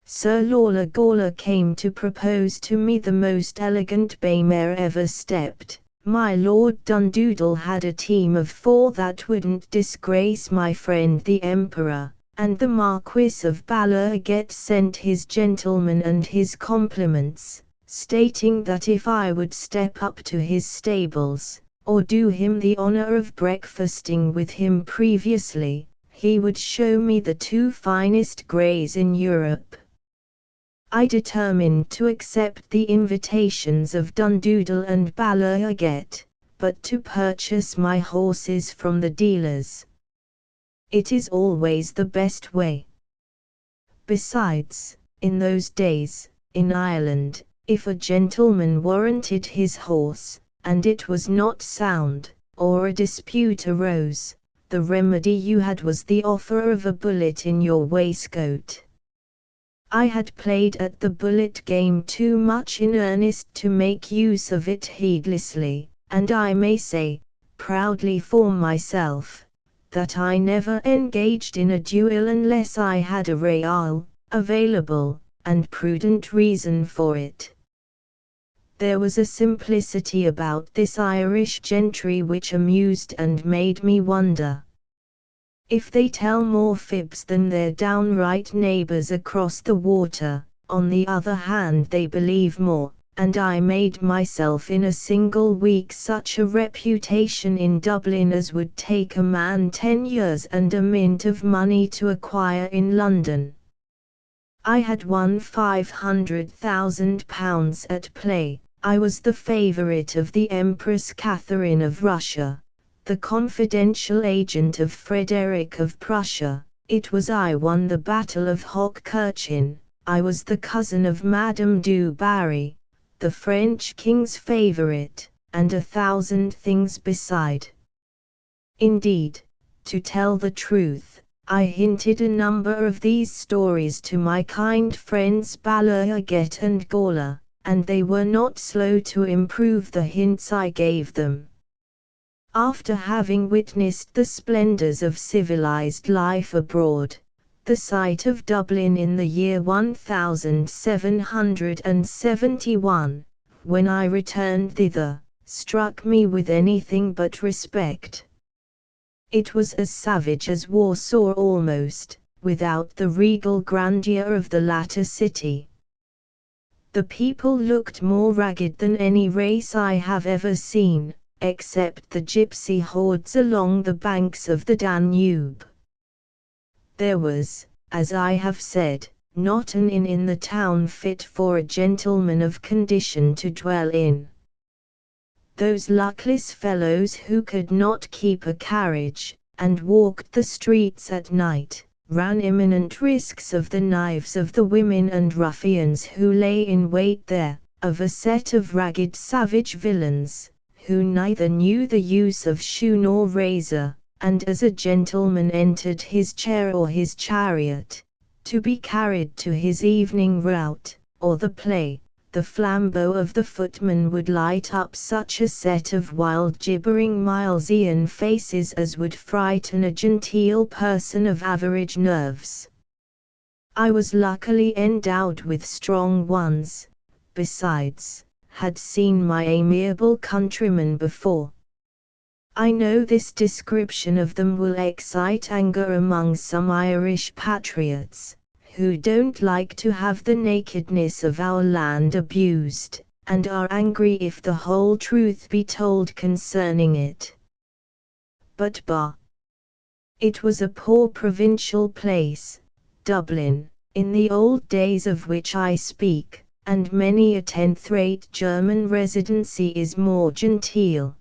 Sir Lawler Gawler came to propose to me the most elegant bay mare ever stepped. My Lord Dundoodle had a team of 4 that wouldn't disgrace my friend the Emperor, and the Marquis of Balaguet sent his gentlemen and his compliments, stating that if I would step up to his stables, or do him the honor of breakfasting with him previously, he would show me the 2 finest greys in Europe. I determined to accept the invitations of Dundoodle and Balaget, but to purchase my horses from the dealers. It is always the best way. Besides, in those days, in Ireland, if a gentleman warranted his horse, and it was not sound, or a dispute arose, the remedy you had was the offer of a bullet in your waistcoat. I had played at the bullet game too much in earnest to make use of it heedlessly, and I may say, proudly for myself, that I never engaged in a duel unless I had a real, available, and prudent reason for it. There was a simplicity about this Irish gentry which amused and made me wonder. If they tell more fibs than their downright neighbors across the water, on the other hand they believe more, and I made myself in a single week such a reputation in Dublin as would take a man 10 years and a mint of money to acquire in London. I had won £500,000 at play. I was the favorite of the Empress Catherine of Russia, the confidential agent of Frederick of Prussia. It was I won the Battle of Hochkirchen. I was the cousin of Madame du Barry, the French king's favorite, and 1,000 things beside. Indeed, to tell the truth, I hinted a number of these stories to my kind friends Balaget and Gawler, and they were not slow to improve the hints I gave them. After having witnessed the splendors of civilized life abroad, the sight of Dublin in the year 1771, when I returned thither, struck me with anything but respect. It was as savage as Warsaw almost, without the regal grandeur of the latter city. The people looked more ragged than any race I have ever seen, except the gypsy hordes along the banks of the Danube. There was, as I have said, not an inn in the town fit for a gentleman of condition to dwell in. Those luckless fellows who could not keep a carriage, and walked the streets at night, ran imminent risks of the knives of the women and ruffians who lay in wait there, of a set of ragged savage villains, who neither knew the use of shoe nor razor, and as a gentleman entered his chair or his chariot, to be carried to his evening rout, or the play, the flambeau of the footman would light up such a set of wild gibbering Milesian faces as would frighten a genteel person of average nerves. I was luckily endowed with strong ones, besides, had seen my amiable countrymen before. I know this description of them will excite anger among some Irish patriots, who don't like to have the nakedness of our land abused, and are angry if the whole truth be told concerning it. But bah! It was a poor provincial place, Dublin, in the old days of which I speak, and many a 10th-rate German residency is more genteel.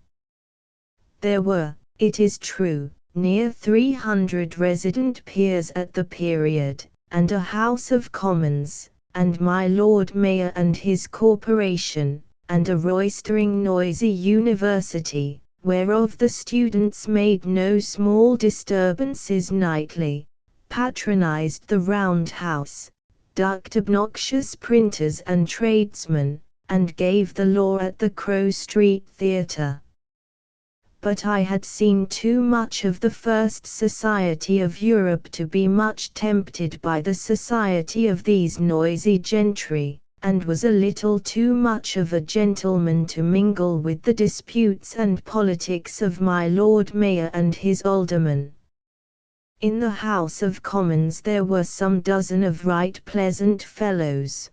There were, it is true, near 300 resident peers at the period, and a House of Commons, and my Lord Mayor and his corporation, and a roistering noisy university, whereof the students made no small disturbances nightly, patronized the Round House, ducked obnoxious printers and tradesmen, and gave the law at the Crow Street Theatre. But I had seen too much of the first society of Europe to be much tempted by the society of these noisy gentry, and was a little too much of a gentleman to mingle with the disputes and politics of my Lord Mayor and his aldermen. In the House of Commons there were some dozen of right pleasant fellows.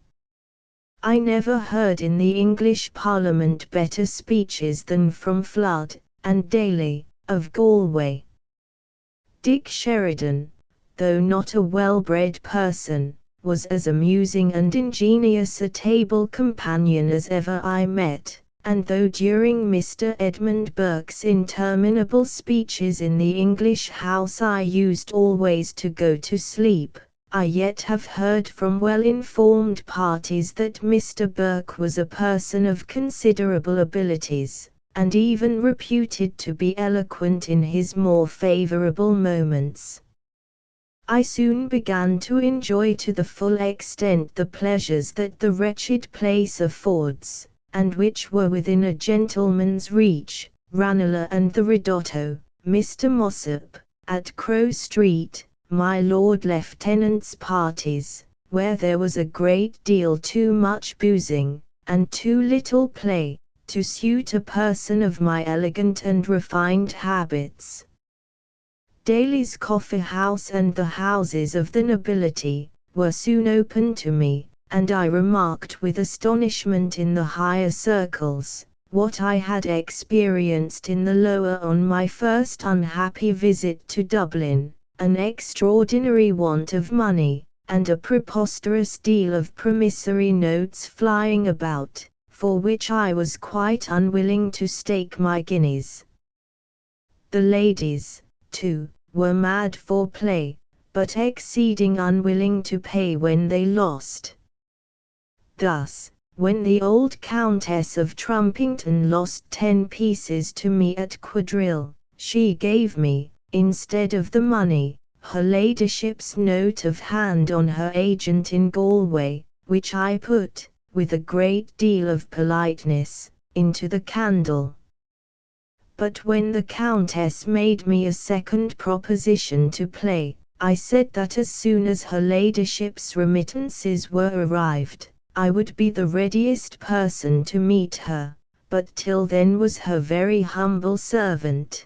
I never heard in the English Parliament better speeches than from Flood and Daly, of Galway. Dick Sheridan, though not a well-bred person, was as amusing and ingenious a table companion as ever I met, and though during Mr. Edmund Burke's interminable speeches in the English House I used always to go to sleep, I yet have heard from well-informed parties that Mr. Burke was a person of considerable abilities, and even reputed to be eloquent in his more favourable moments. I soon began to enjoy to the full extent the pleasures that the wretched place affords, and which were within a gentleman's reach. Ranelagh and the Ridotto, Mr. Mossop, at Crow Street, my Lord Lieutenant's parties, where there was a great deal too much boozing, and too little play, to suit a person of my elegant and refined habits. Daly's Coffee House and the houses of the nobility were soon open to me, and I remarked with astonishment in the higher circles, what I had experienced in the lower on my first unhappy visit to Dublin, an extraordinary want of money, and a preposterous deal of promissory notes flying about, for which I was quite unwilling to stake my guineas. The ladies, too, were mad for play, but exceeding unwilling to pay when they lost. Thus, when the old Countess of Trumpington lost 10 pieces to me at quadrille, she gave me, instead of the money, her ladyship's note of hand on her agent in Galway, which I put, with a great deal of politeness, into the candle. But when the Countess made me a second proposition to play, I said that as soon as her ladyship's remittances were arrived, I would be the readiest person to meet her, but till then was her very humble servant.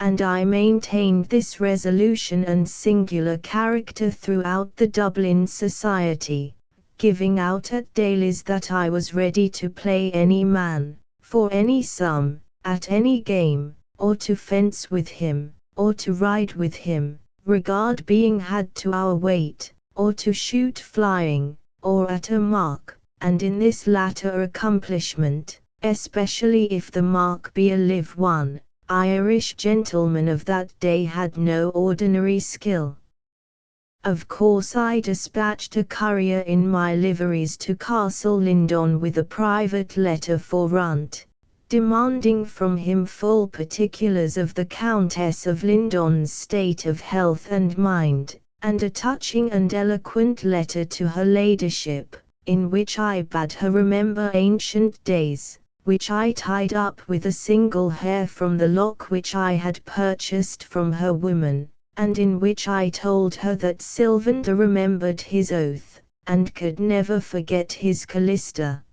And I maintained this resolution and singular character throughout the Dublin society, giving out at Daly's that I was ready to play any man, for any sum, at any game, or to fence with him, or to ride with him, regard being had to our weight, or to shoot flying, or at a mark, and in this latter accomplishment, especially if the mark be a live one, Irish gentlemen of that day had no ordinary skill. Of course I dispatched a courier in my liveries to Castle Lyndon with a private letter for Runt, demanding from him full particulars of the Countess of Lyndon's state of health and mind, and a touching and eloquent letter to her ladyship, in which I bade her remember ancient days, which I tied up with a single hair from the lock which I had purchased from her woman, and in which I told her that Sylvander remembered his oath, and could never forget his Callista.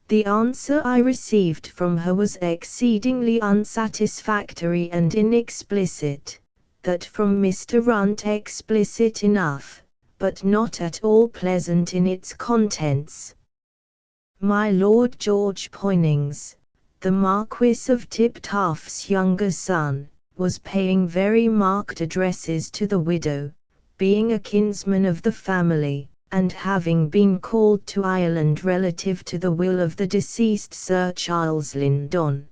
The answer I received from her was exceedingly unsatisfactory and inexplicit, that from Mr. Runt explicit enough, but not at all pleasant in its contents. My Lord George Poynings, the Marquis of Tiptaff's younger son, was paying very marked addresses to the widow, being a kinsman of the family, and having been called to Ireland relative to the will of the deceased Sir Charles Lyndon.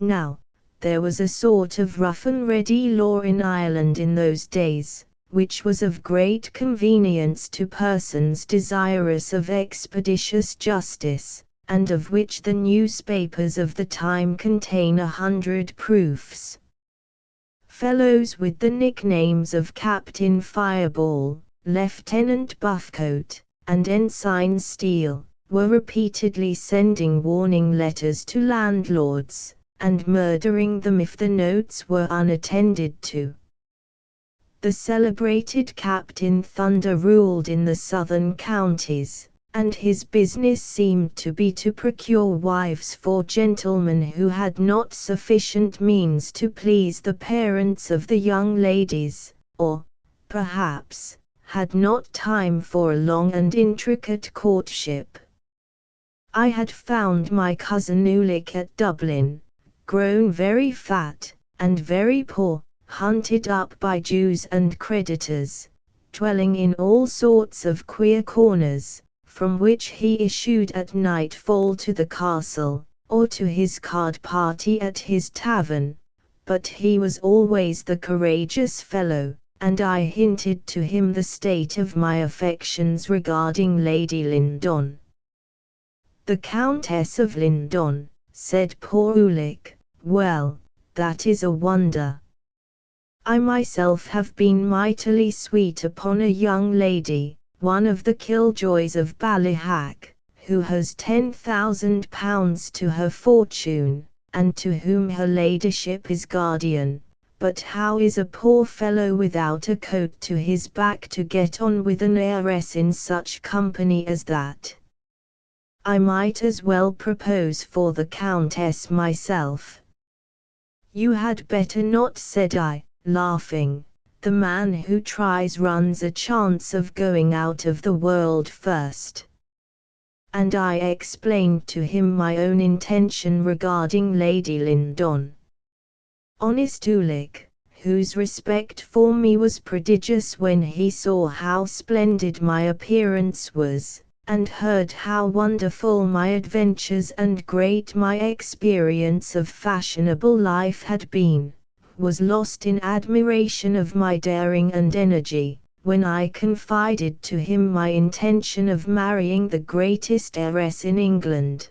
Now, there was a sort of rough and ready law in Ireland in those days, which was of great convenience to persons desirous of expeditious justice, and of which the newspapers of the time contain 100 proofs. Fellows with the nicknames of Captain Fireball, Lieutenant Buffcoat, and Ensign Steele, were repeatedly sending warning letters to landlords, and murdering them if the notes were unattended to. The celebrated Captain Thunder ruled in the southern counties, and his business seemed to be to procure wives for gentlemen who had not sufficient means to please the parents of the young ladies, or, perhaps, had not time for a long and intricate courtship. I had found my cousin Ulick at Dublin, grown very fat, and very poor, hunted up by Jews and creditors, dwelling in all sorts of queer corners, from which he issued at nightfall to the castle, or to his card party at his tavern, but he was always the courageous fellow, and I hinted to him the state of my affections regarding Lady Lyndon. "The Countess of Lyndon," said poor Ulick, "well, that is a wonder. I myself have been mightily sweet upon a young lady, one of the killjoys of Ballyhack, who has £10,000 to her fortune, and to whom her ladyship is guardian, but how is a poor fellow without a coat to his back to get on with an heiress in such company as that? I might as well propose for the Countess myself." "You had better not," said I, laughing. "The man who tries runs a chance of going out of the world first." And I explained to him my own intention regarding Lady Lyndon. Honest Ulick, whose respect for me was prodigious when he saw how splendid my appearance was, and heard how wonderful my adventures and great my experience of fashionable life had been, was lost in admiration of my daring and energy, when I confided to him my intention of marrying the greatest heiress in England.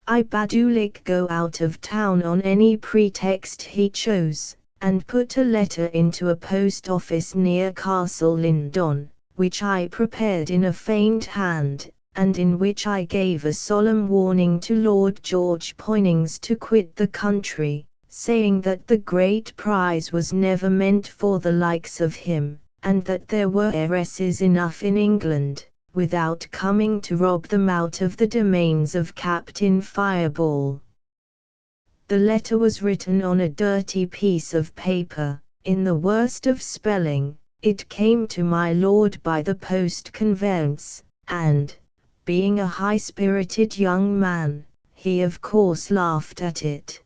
I bade Ulick go out of town on any pretext he chose, and put a letter into a post office near Castle Lyndon, which I prepared in a feigned hand, and in which I gave a solemn warning to Lord George Poynings to quit the country, saying that the great prize was never meant for the likes of him, and that there were heiresses enough in England, without coming to rob them out of the domains of Captain Fireball. The letter was written on a dirty piece of paper, in the worst of spelling. It came to my lord by the post-conveyance, and, being a high-spirited young man, he of course laughed at it.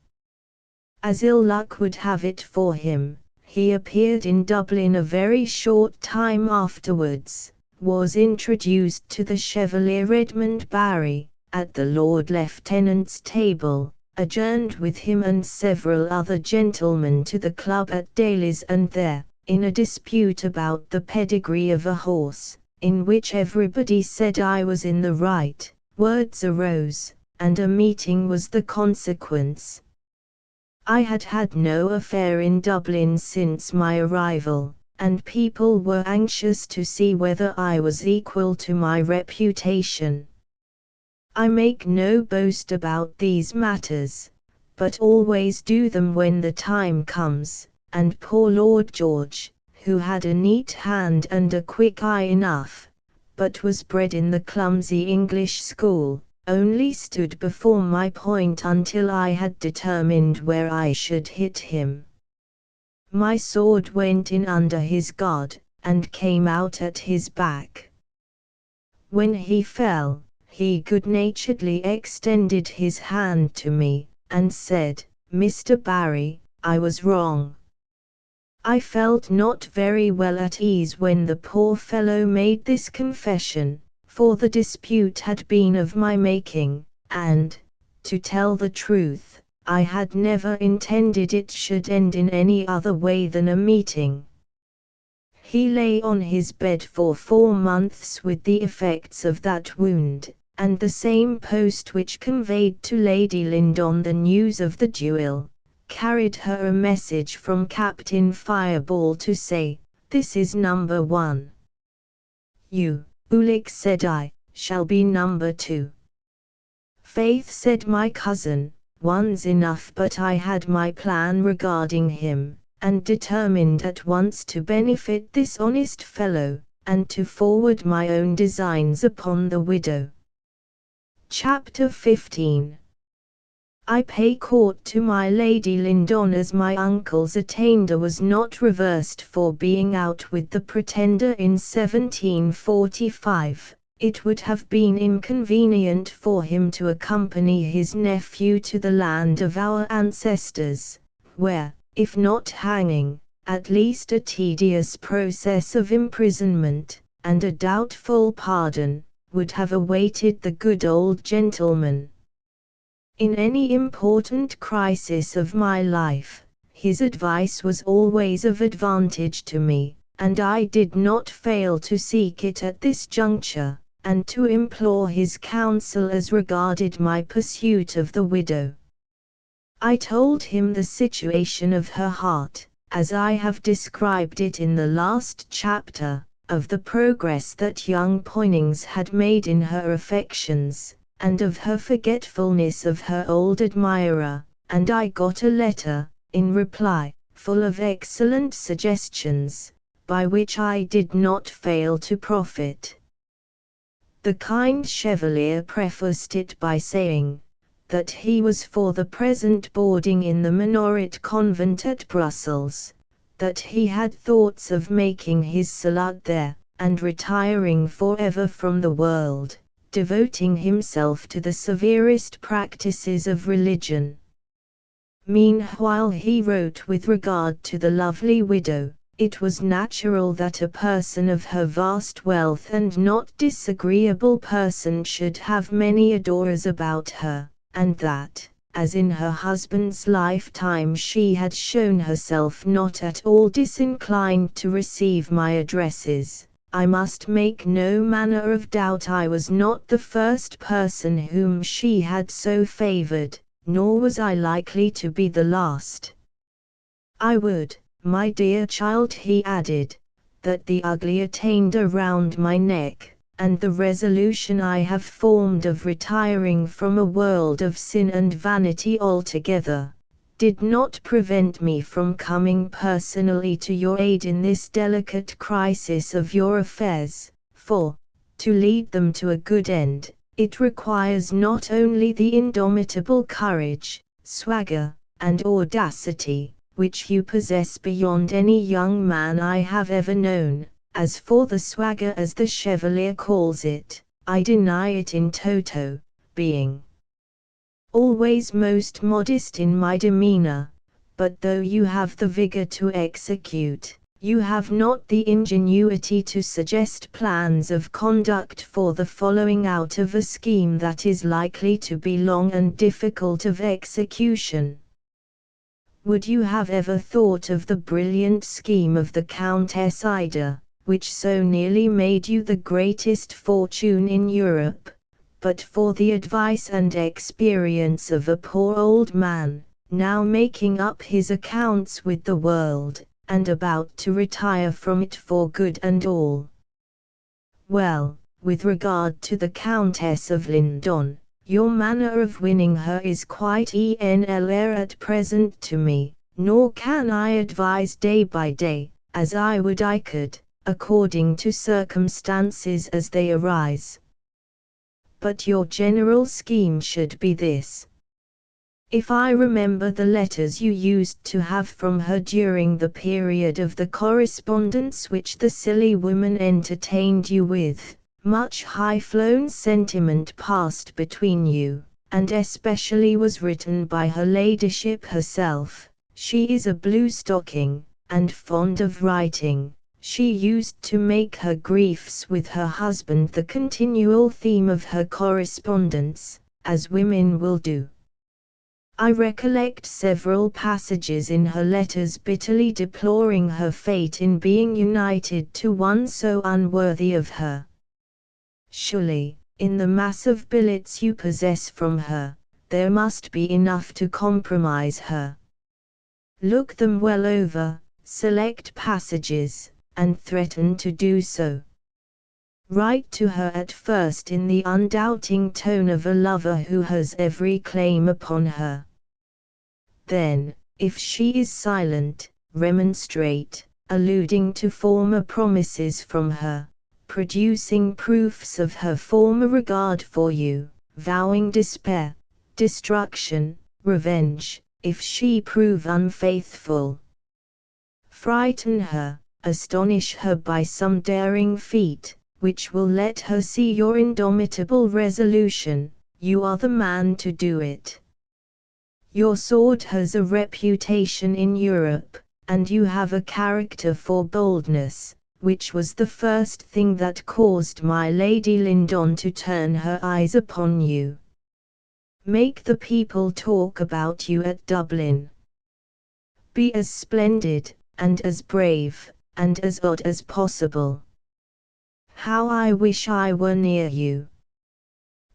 As ill luck would have it for him, he appeared in Dublin a very short time afterwards, was introduced to the Chevalier Edmund Barry, at the Lord Lieutenant's table, adjourned with him and several other gentlemen to the club at Daly's, and there, in a dispute about the pedigree of a horse, in which everybody said I was in the right, words arose, and a meeting was the consequence. I had had no affair in Dublin since my arrival, and people were anxious to see whether I was equal to my reputation. I make no boast about these matters, but always do them when the time comes, and poor Lord George, who had a neat hand and a quick eye enough, but was bred in the clumsy English school, only stood before my point until I had determined where I should hit him. My sword went in under his guard, and came out at his back. When he fell, he good-naturedly extended his hand to me, and said, "Mr. Barry, I was wrong." I felt not very well at ease when the poor fellow made this confession, for the dispute had been of my making, and, to tell the truth, I had never intended it should end in any other way than a meeting. He lay on his bed for 4 months with the effects of that wound, and the same post which conveyed to Lady Lyndon the news of the duel, carried her a message from Captain Fireball to say, "This is number 1. You, Ulick," said I, "shall be number 2. "Faith," said my cousin, "one's enough," but I had my plan regarding him, and determined at once to benefit this honest fellow, and to forward my own designs upon the widow. Chapter 15. I pay court to my Lady Lyndon as my uncle's attainder was not reversed for being out with the Pretender in 1745. It would have been inconvenient for him to accompany his nephew to the land of our ancestors, where, if not hanging, at least a tedious process of imprisonment, and a doubtful pardon, would have awaited the good old gentleman. In any important crisis of my life, his advice was always of advantage to me, and I did not fail to seek it at this juncture, and to implore his counsel as regarded my pursuit of the widow. I told him the situation of her heart, as I have described it in the last chapter, of the progress that young Poynings had made in her affections, and of her forgetfulness of her old admirer, and I got a letter, in reply, full of excellent suggestions, by which I did not fail to profit. The kind Chevalier prefaced it by saying, that he was for the present boarding in the Minoret convent at Brussels, that he had thoughts of making his salute there, and retiring forever from the world, devoting himself to the severest practices of religion. Meanwhile he wrote with regard to the lovely widow, it was natural that a person of her vast wealth and not disagreeable person should have many adorers about her, and that, as in her husband's lifetime she had shown herself not at all disinclined to receive my addresses, I must make no manner of doubt I was not the first person whom she had so favored, nor was I likely to be the last. I would, my dear child, he added, that the ugly attainder round my neck, and the resolution I have formed of retiring from a world of sin and vanity altogether, did not prevent me from coming personally to your aid in this delicate crisis of your affairs, for, to lead them to a good end, it requires not only the indomitable courage, swagger, and audacity, which you possess beyond any young man I have ever known. As for the swagger as the Chevalier calls it, I deny it in toto, being always most modest in my demeanor, but though you have the vigor to execute, you have not the ingenuity to suggest plans of conduct for the following out of a scheme that is likely to be long and difficult of execution. Would you have ever thought of the brilliant scheme of the Countess Ida, which so nearly made you the greatest fortune in Europe, but for the advice and experience of a poor old man, now making up his accounts with the world, and about to retire from it for good and all? Well, with regard to the Countess of Lyndon, your manner of winning her is quite enl at present to me, nor can I advise day by day, as I would I could, according to circumstances as they arise. But your general scheme should be this. If I remember the letters you used to have from her during the period of the correspondence which the silly woman entertained you with, much high-flown sentiment passed between you, and especially was written by her ladyship herself. She is a blue-stocking, and fond of writing. She used to make her griefs with her husband the continual theme of her correspondence, as women will do. I recollect several passages in her letters bitterly deploring her fate in being united to one so unworthy of her. Surely, in the mass of billets you possess from her, there must be enough to compromise her. Look them well over, select passages, and threaten to do so. Write to her at first in the undoubting tone of a lover who has every claim upon her. Then, if she is silent, remonstrate, alluding to former promises from her, producing proofs of her former regard for you, vowing despair, destruction, revenge, if she prove unfaithful. Frighten her, astonish her by some daring feat, which will let her see your indomitable resolution. You are the man to do it. Your sword has a reputation in Europe, and you have a character for boldness, which was the first thing that caused my Lady Lyndon to turn her eyes upon you. Make the people talk about you at Dublin. Be as splendid, and as brave, and as odd as possible. How I wish I were near you.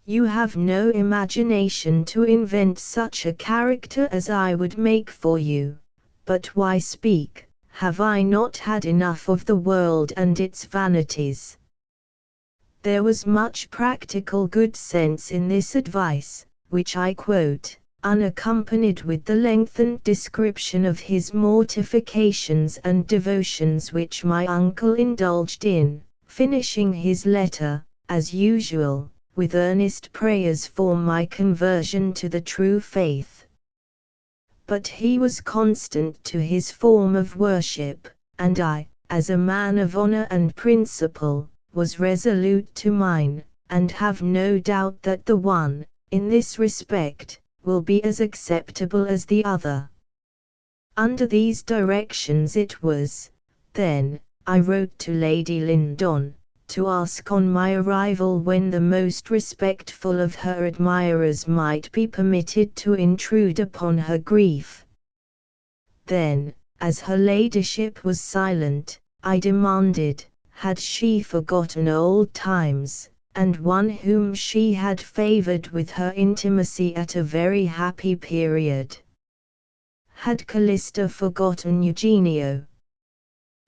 You have no imagination to invent such a character as I would make for you, but why speak? Have I not had enough of the world and its vanities? There was much practical good sense in this advice, which I quote, unaccompanied with the lengthened description of his mortifications and devotions which my uncle indulged in, finishing his letter, as usual, with earnest prayers for my conversion to the true faith. But he was constant to his form of worship, and I, as a man of honor and principle, was resolute to mine, and have no doubt that the one, in this respect, will be as acceptable as the other. Under these directions it was, then, I wrote to Lady Lyndon, to ask on my arrival when the most respectful of her admirers might be permitted to intrude upon her grief. Then, as her ladyship was silent, I demanded, had she forgotten old times, and one whom she had favored with her intimacy at a very happy period? Had Callista forgotten Eugenio?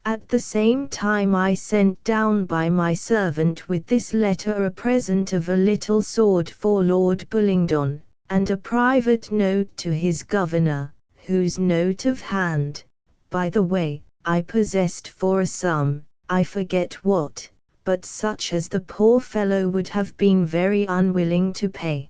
At the same time I sent down by my servant with this letter a present of a little sword for Lord Bullingdon, and a private note to his governor, whose note of hand, by the way, I possessed for a sum, I forget what, but such as the poor fellow would have been very unwilling to pay.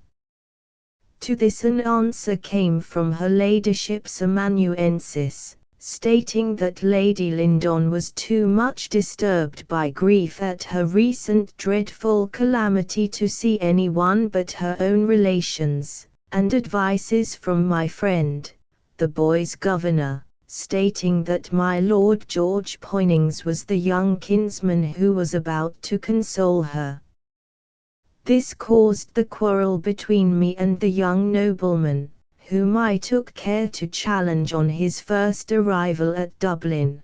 To this an answer came from her ladyship's amanuensis, stating that Lady Lyndon was too much disturbed by grief at her recent dreadful calamity to see anyone but her own relations, and advices from my friend, the boy's governor, stating that my Lord George Poynings was the young kinsman who was about to console her. This caused the quarrel between me and the young nobleman, whom I took care to challenge on his first arrival at Dublin.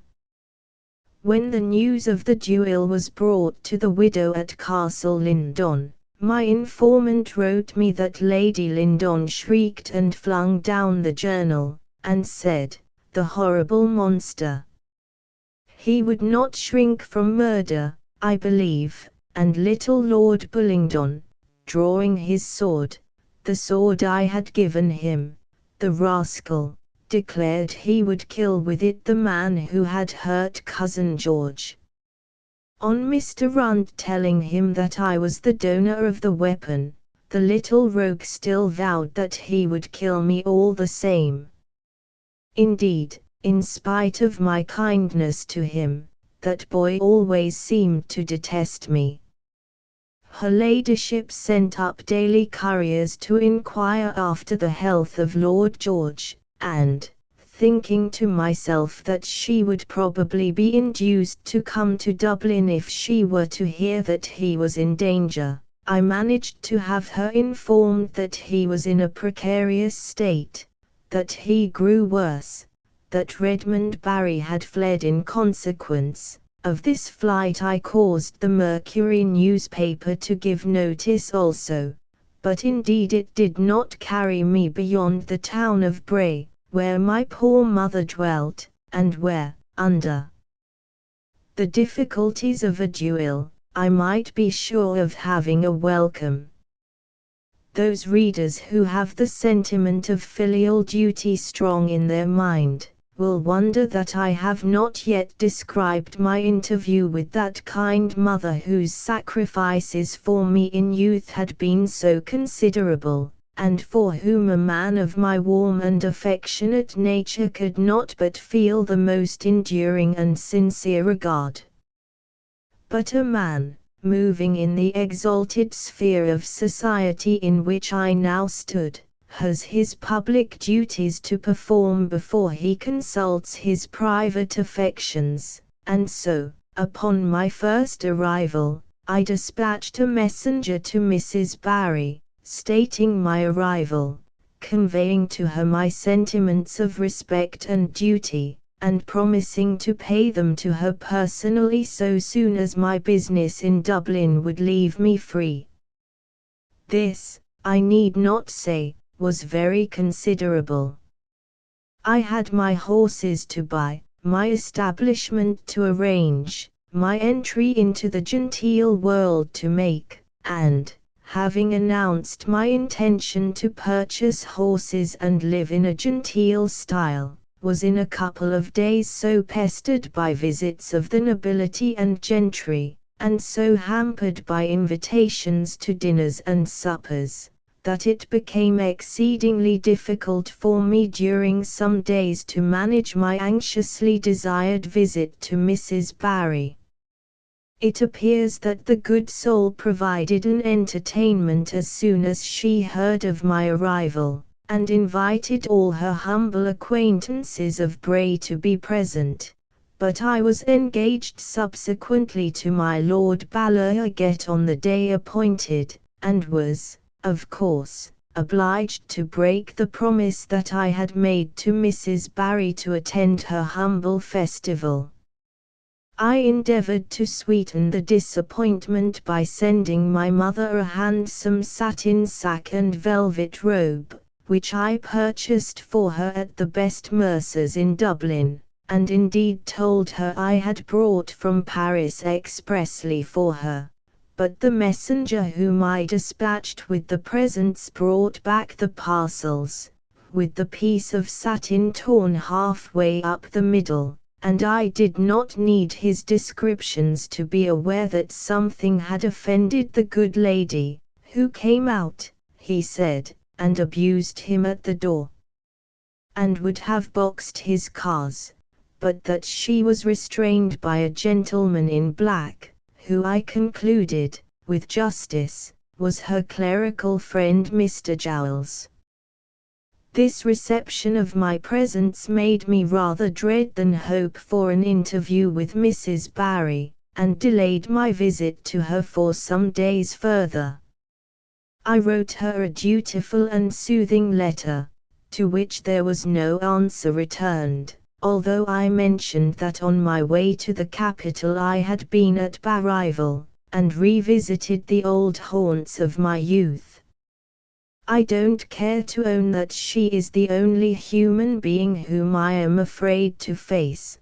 When the news of the duel was brought to the widow at Castle Lyndon, my informant wrote me that Lady Lyndon shrieked and flung down the journal, and said, "The horrible monster! He would not shrink from murder, I believe," and little Lord Bullingdon, drawing his sword, the sword I had given him, the rascal, declared he would kill with it the man who had hurt Cousin George. On Mr. Runt telling him that I was the donor of the weapon, the little rogue still vowed that he would kill me all the same. Indeed, in spite of my kindness to him, that boy always seemed to detest me. Her ladyship sent up daily couriers to inquire after the health of Lord George, and, thinking to myself that she would probably be induced to come to Dublin if she were to hear that he was in danger, I managed to have her informed that he was in a precarious state, that he grew worse, that Redmond Barry had fled in consequence. Of this flight I caused the Mercury newspaper to give notice also, but indeed it did not carry me beyond the town of Bray, where my poor mother dwelt, and where, under the difficulties of a duel, I might be sure of having a welcome. Those readers who have the sentiment of filial duty strong in their mind, will wonder that I have not yet described my interview with that kind mother whose sacrifices for me in youth had been so considerable, and for whom a man of my warm and affectionate nature could not but feel the most enduring and sincere regard. But a man, moving in the exalted sphere of society in which I now stood, has his public duties to perform before he consults his private affections, and so, upon my first arrival, I dispatched a messenger to Mrs. Barry, stating my arrival, conveying to her my sentiments of respect and duty, and promising to pay them to her personally so soon as my business in Dublin would leave me free. This, I need not say, was very considerable. I had my horses to buy, my establishment to arrange, my entry into the genteel world to make, and, having announced my intention to purchase horses and live in a genteel style, was in a couple of days so pestered by visits of the nobility and gentry, and so hampered by invitations to dinners and suppers, that it became exceedingly difficult for me during some days to manage my anxiously desired visit to Mrs. Barry. It appears that the good soul provided an entertainment as soon as she heard of my arrival, and invited all her humble acquaintances of Bray to be present, but I was engaged subsequently to my Lord Ballerget on the day appointed, and was, of course, obliged to break the promise that I had made to Mrs. Barry to attend her humble festival. I endeavored to sweeten the disappointment by sending my mother a handsome satin sack and velvet robe, which I purchased for her at the best mercer's in Dublin, and indeed told her I had brought from Paris expressly for her. But the messenger whom I dispatched with the presents brought back the parcels, with the piece of satin torn halfway up the middle, and I did not need his descriptions to be aware that something had offended the good lady, who came out, he said, and abused him at the door, and would have boxed his cars, but that she was restrained by a gentleman in black, who I concluded, with justice, was her clerical friend Mr. Jowls. This reception of my presents made me rather dread than hope for an interview with Mrs. Barry, and delayed my visit to her for some days further. I wrote her a dutiful and soothing letter, to which there was no answer returned, although I mentioned that on my way to the capital I had been at Barrival, and revisited the old haunts of my youth. I don't care to own that she is the only human being whom I am afraid to face.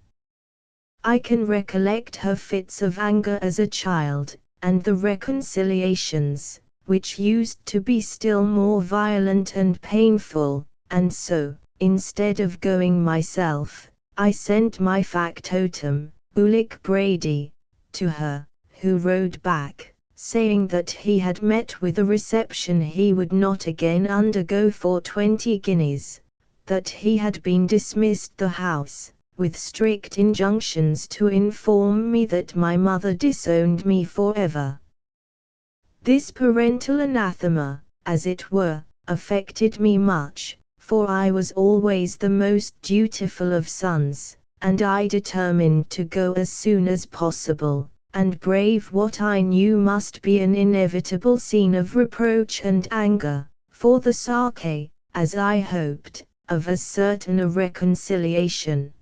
I can recollect her fits of anger as a child, and the reconciliations, which used to be still more violent and painful, and so, instead of going myself, I sent my factotum, Ulick Brady, to her, who rode back, saying that he had met with a reception he would not again undergo for 20 guineas, that he had been dismissed the house, with strict injunctions to inform me that my mother disowned me forever. This parental anathema, as it were, affected me much, for I was always the most dutiful of sons, and I determined to go as soon as possible, and brave what I knew must be an inevitable scene of reproach and anger, for the sake, as I hoped, of as certain a reconciliation.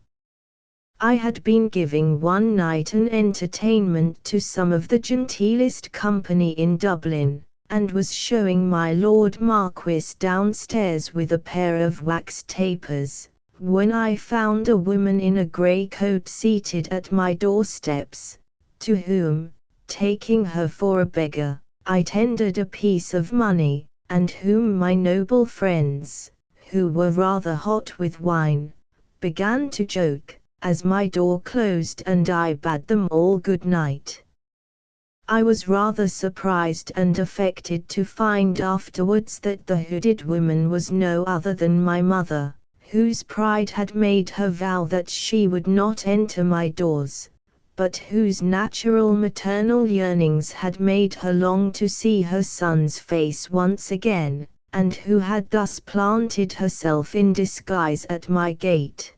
I had been giving one night an entertainment to some of the genteelest company in Dublin, and was showing my Lord Marquis downstairs with a pair of wax tapers, when I found a woman in a grey coat seated at my doorsteps, to whom, taking her for a beggar, I tendered a piece of money, and whom my noble friends, who were rather hot with wine, began to joke, as my door closed and I bade them all good night. I was rather surprised and affected to find afterwards that the hooded woman was no other than my mother, whose pride had made her vow that she would not enter my doors, but whose natural maternal yearnings had made her long to see her son's face once again, and who had thus planted herself in disguise at my gate.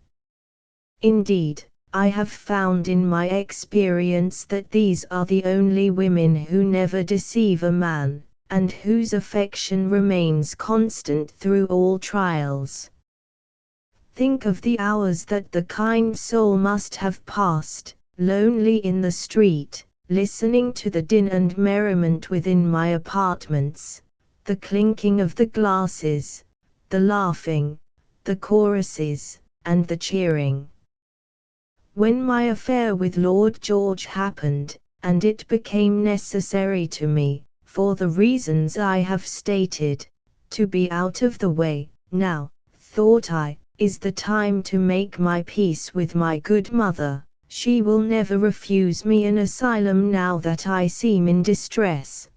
Indeed, I have found in my experience that these are the only women who never deceive a man, and whose affection remains constant through all trials. Think of the hours that the kind soul must have passed, lonely in the street, listening to the din and merriment within my apartments, the clinking of the glasses, the laughing, the choruses, and the cheering. When my affair with Lord George happened, and it became necessary to me, for the reasons I have stated, to be out of the way, now, thought I, is the time to make my peace with my good mother. She will never refuse me an asylum now that I seem in distress.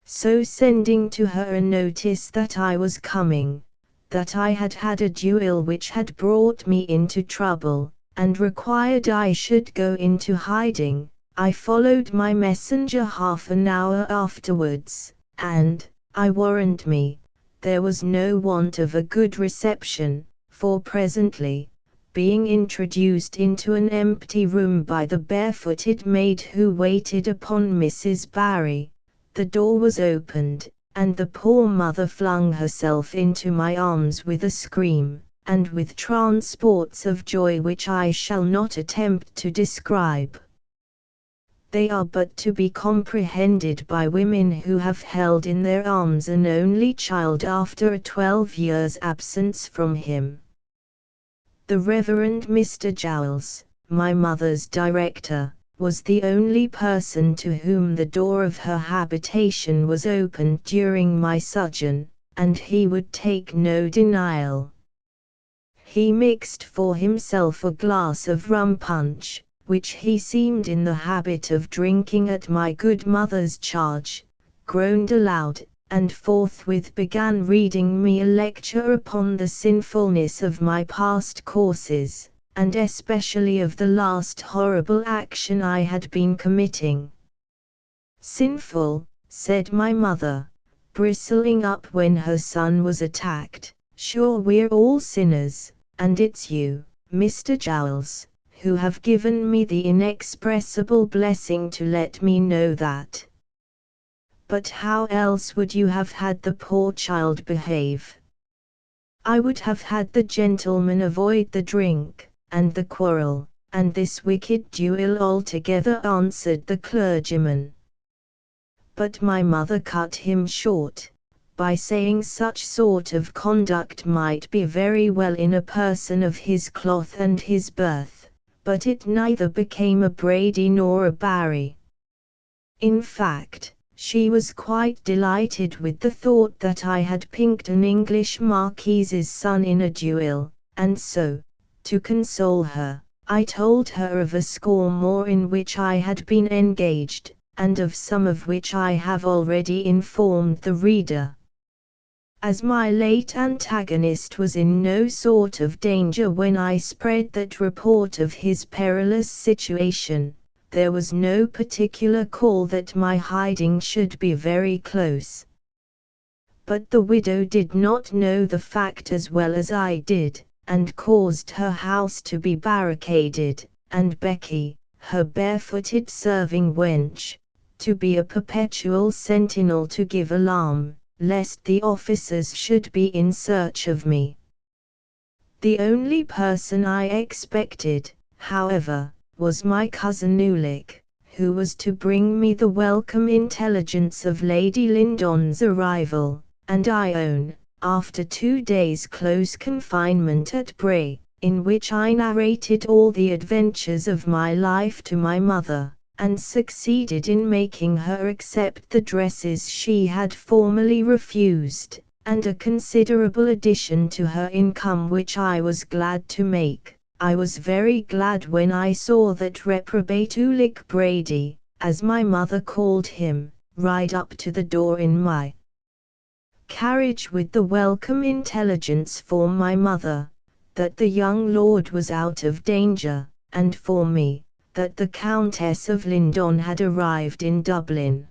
So sending to her a notice that I was coming, that I had had a duel which had brought me into trouble, and required I should go into hiding, I followed my messenger half an hour afterwards, and, I warrant me, there was no want of a good reception, for presently, being introduced into an empty room by the barefooted maid who waited upon Mrs. Barry, the door was opened, and the poor mother flung herself into my arms with a scream, and with transports of joy which I shall not attempt to describe. They are but to be comprehended by women who have held in their arms an only child after a 12 years' absence from him. The Reverend Mr. Jowls, my mother's director, was the only person to whom the door of her habitation was opened during my sojourn, and he would take no denial. He mixed for himself a glass of rum punch, which he seemed in the habit of drinking at my good mother's charge, groaned aloud, and forthwith began reading me a lecture upon the sinfulness of my past courses, and especially of the last horrible action I had been committing. Sinful, said my mother, bristling up when her son was attacked, sure we're all sinners, and it's you, Mr. Jowls, who have given me the inexpressible blessing to let me know that. But how else would you have had the poor child behave? I would have had the gentleman avoid the drink, and the quarrel, and this wicked duel altogether, answered the clergyman. But my mother cut him short, by saying such sort of conduct might be very well in a person of his cloth and his birth, but it neither became a Brady nor a Barry. In fact, she was quite delighted with the thought that I had pinked an English marquise's son in a duel, and so, to console her, I told her of a score more in which I had been engaged, and of some of which I have already informed the reader. As my late antagonist was in no sort of danger when I spread that report of his perilous situation, there was no particular call that my hiding should be very close. But the widow did not know the fact as well as I did, and caused her house to be barricaded, and Becky, her barefooted serving wench, to be a perpetual sentinel to give alarm, lest the officers should be in search of me. The only person I expected, however, was my cousin Ulick, who was to bring me the welcome intelligence of Lady Lyndon's arrival, and I own, after 2 days' close confinement at Bray, in which I narrated all the adventures of my life to my mother, and succeeded in making her accept the dresses she had formerly refused, and a considerable addition to her income which I was glad to make. I was very glad when I saw that reprobate Ulick Brady, as my mother called him, ride up to the door in my carriage with the welcome intelligence for my mother, that the young lord was out of danger, and for me, that the Countess of Lyndon had arrived in Dublin.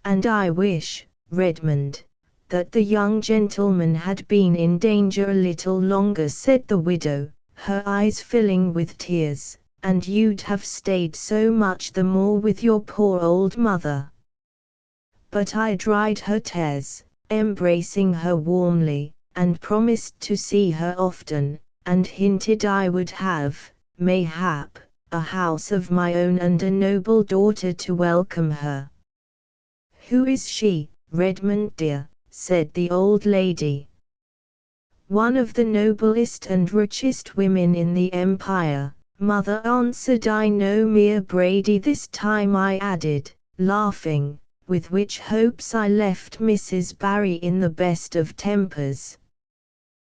And I wish, Redmond, that the young gentleman had been in danger a little longer, said the widow, her eyes filling with tears, and you'd have stayed so much the more with your poor old mother. But I dried her tears, embracing her warmly, and promised to see her often, and hinted I would have, mayhap, a house of my own and a noble daughter to welcome her. Who is she, Redmond dear? Said the old lady. One of the noblest and richest women in the empire, mother, answered I. No mere Brady this time, I added, laughing, with which hopes I left Mrs. Barry in the best of tempers.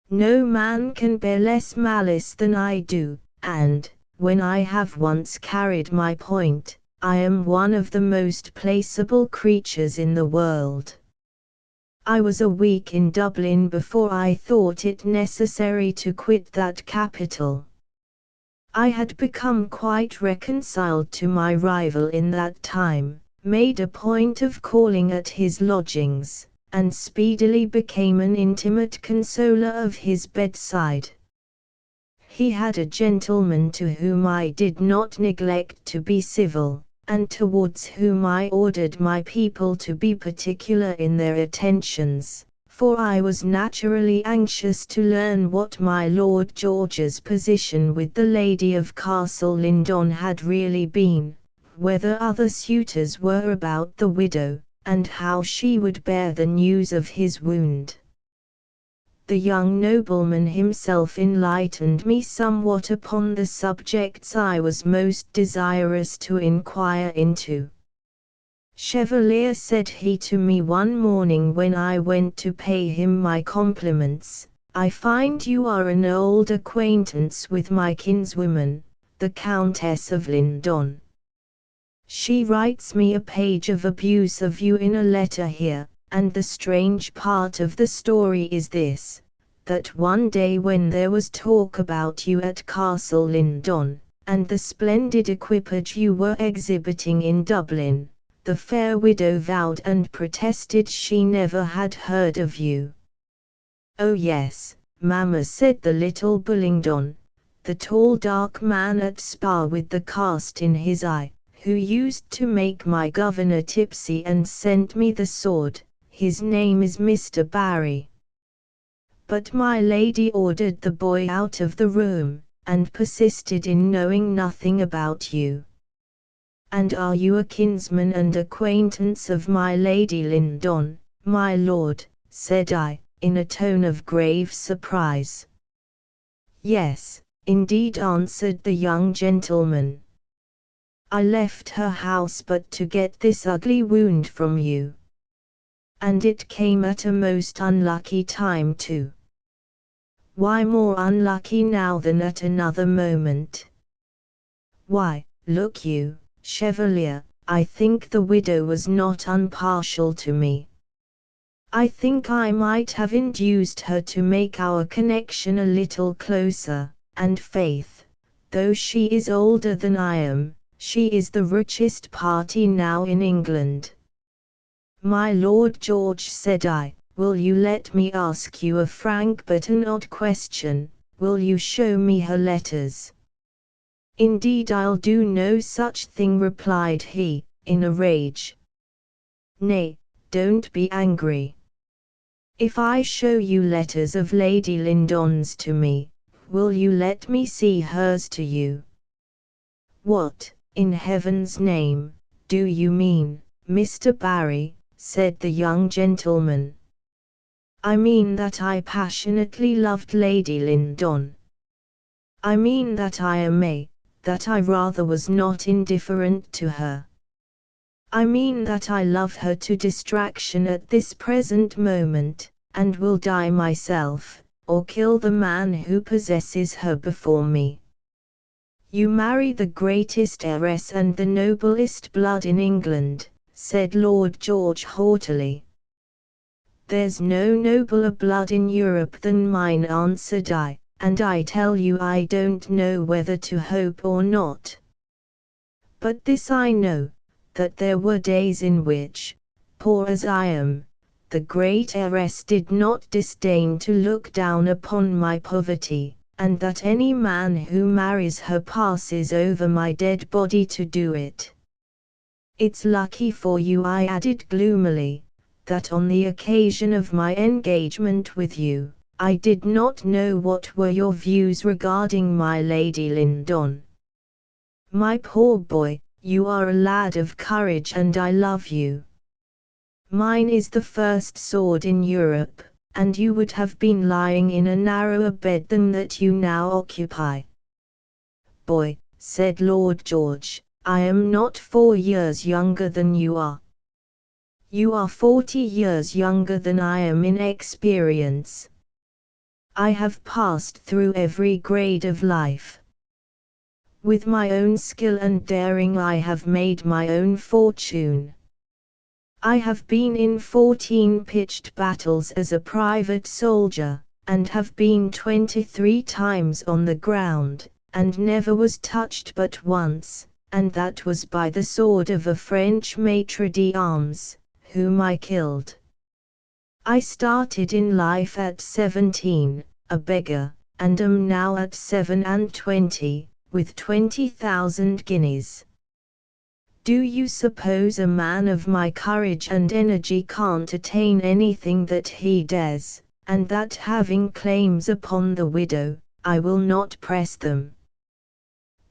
No man can bear less malice than I do, and, when I have once carried my point, I am one of the most placeable creatures in the world. I was a week in Dublin before I thought it necessary to quit that capital. I had become quite reconciled to my rival in that time, made a point of calling at his lodgings, and speedily became an intimate consoler of his bedside. He had a gentleman to whom I did not neglect to be civil, and towards whom I ordered my people to be particular in their attentions, for I was naturally anxious to learn what my Lord George's position with the Lady of Castle Lyndon had really been, whether other suitors were about the widow, and how she would bear the news of his wound. The young nobleman himself enlightened me somewhat upon the subjects I was most desirous to inquire into. Chevalier, said he to me one morning when I went to pay him my compliments, I find you are an old acquaintance with my kinswoman, the Countess of Lyndon. She writes me a page of abuse of you in a letter here, and the strange part of the story is this, that one day when there was talk about you at Castle Lyndon, and the splendid equipage you were exhibiting in Dublin, the fair widow vowed and protested she never had heard of you. Oh yes, mamma, said the little Bullingdon, the tall dark man at Spa with the cast in his eye, who used to make my governor tipsy and sent me the sword, his name is Mr. Barry. But my lady ordered the boy out of the room, and persisted in knowing nothing about you. And are you a kinsman and acquaintance of my Lady Lyndon, my lord? Said I, in a tone of grave surprise. Yes, indeed, answered the young gentleman. I left her house but to get this ugly wound from you. And it came at a most unlucky time too. Why more unlucky now than at another moment? Why, look you, Chevalier, I think the widow was not impartial to me. I think I might have induced her to make our connection a little closer, and faith, though she is older than I am, she is the richest party now in England. My Lord George, said I, will you let me ask you a frank but an odd question, will you show me her letters? Indeed I'll do no such thing, replied he, in a rage. Nay, don't be angry. If I show you letters of Lady Lyndon's to me, will you let me see hers to you? What, in heaven's name, do you mean, Mr. Barry? Said the young gentleman. I mean that I passionately loved Lady Lyndon. I mean that that I rather was not indifferent to her. I mean that I love her to distraction at this present moment, and will die myself, or kill the man who possesses her before me. You marry the greatest heiress and the noblest blood in England, said Lord George haughtily. There's no nobler blood in Europe than mine, answered I, and I tell you I don't know whether to hope or not. But this I know, that there were days in which, poor as I am, the great heiress did not disdain to look down upon my poverty, and that any man who marries her passes over my dead body to do it. It's lucky for you, I added gloomily, that on the occasion of my engagement with you, I did not know what were your views regarding my Lady Lyndon. My poor boy, you are a lad of courage and I love you. Mine is the first sword in Europe, and you would have been lying in a narrower bed than that you now occupy. Boy, said Lord George, I am not 4 years younger than you are. You are 40 years younger than I am in experience. I have passed through every grade of life. With my own skill and daring I have made my own fortune. I have been in 14 pitched battles as a private soldier, and have been 23 times on the ground, and never was touched but once, and that was by the sword of a French maitre d'armes, whom I killed. I started in life at 17, a beggar, and am now at 27, with 20,000 guineas. Do you suppose a man of my courage and energy can't attain anything that he does, and that having claims upon the widow, I will not press them?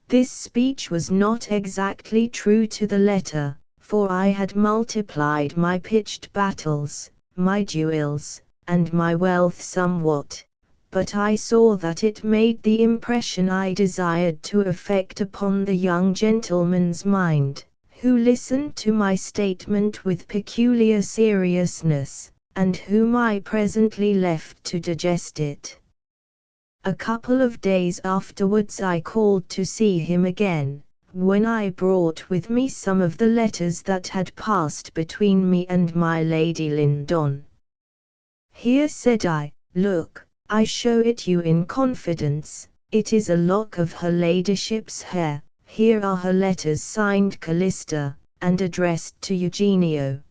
This speech was not exactly true to the letter, for I had multiplied my pitched battles, my duels, and my wealth somewhat, but I saw that it made the impression I desired to effect upon the young gentleman's mind, who listened to my statement with peculiar seriousness, and whom I presently left to digest it. A couple of days afterwards I called to see him again, when I brought with me some of the letters that had passed between me and my Lady Lyndon. Here, said I, look, I show it you in confidence, it is a lock of her ladyship's hair. Here are her letters signed Callista, and addressed to Eugenio.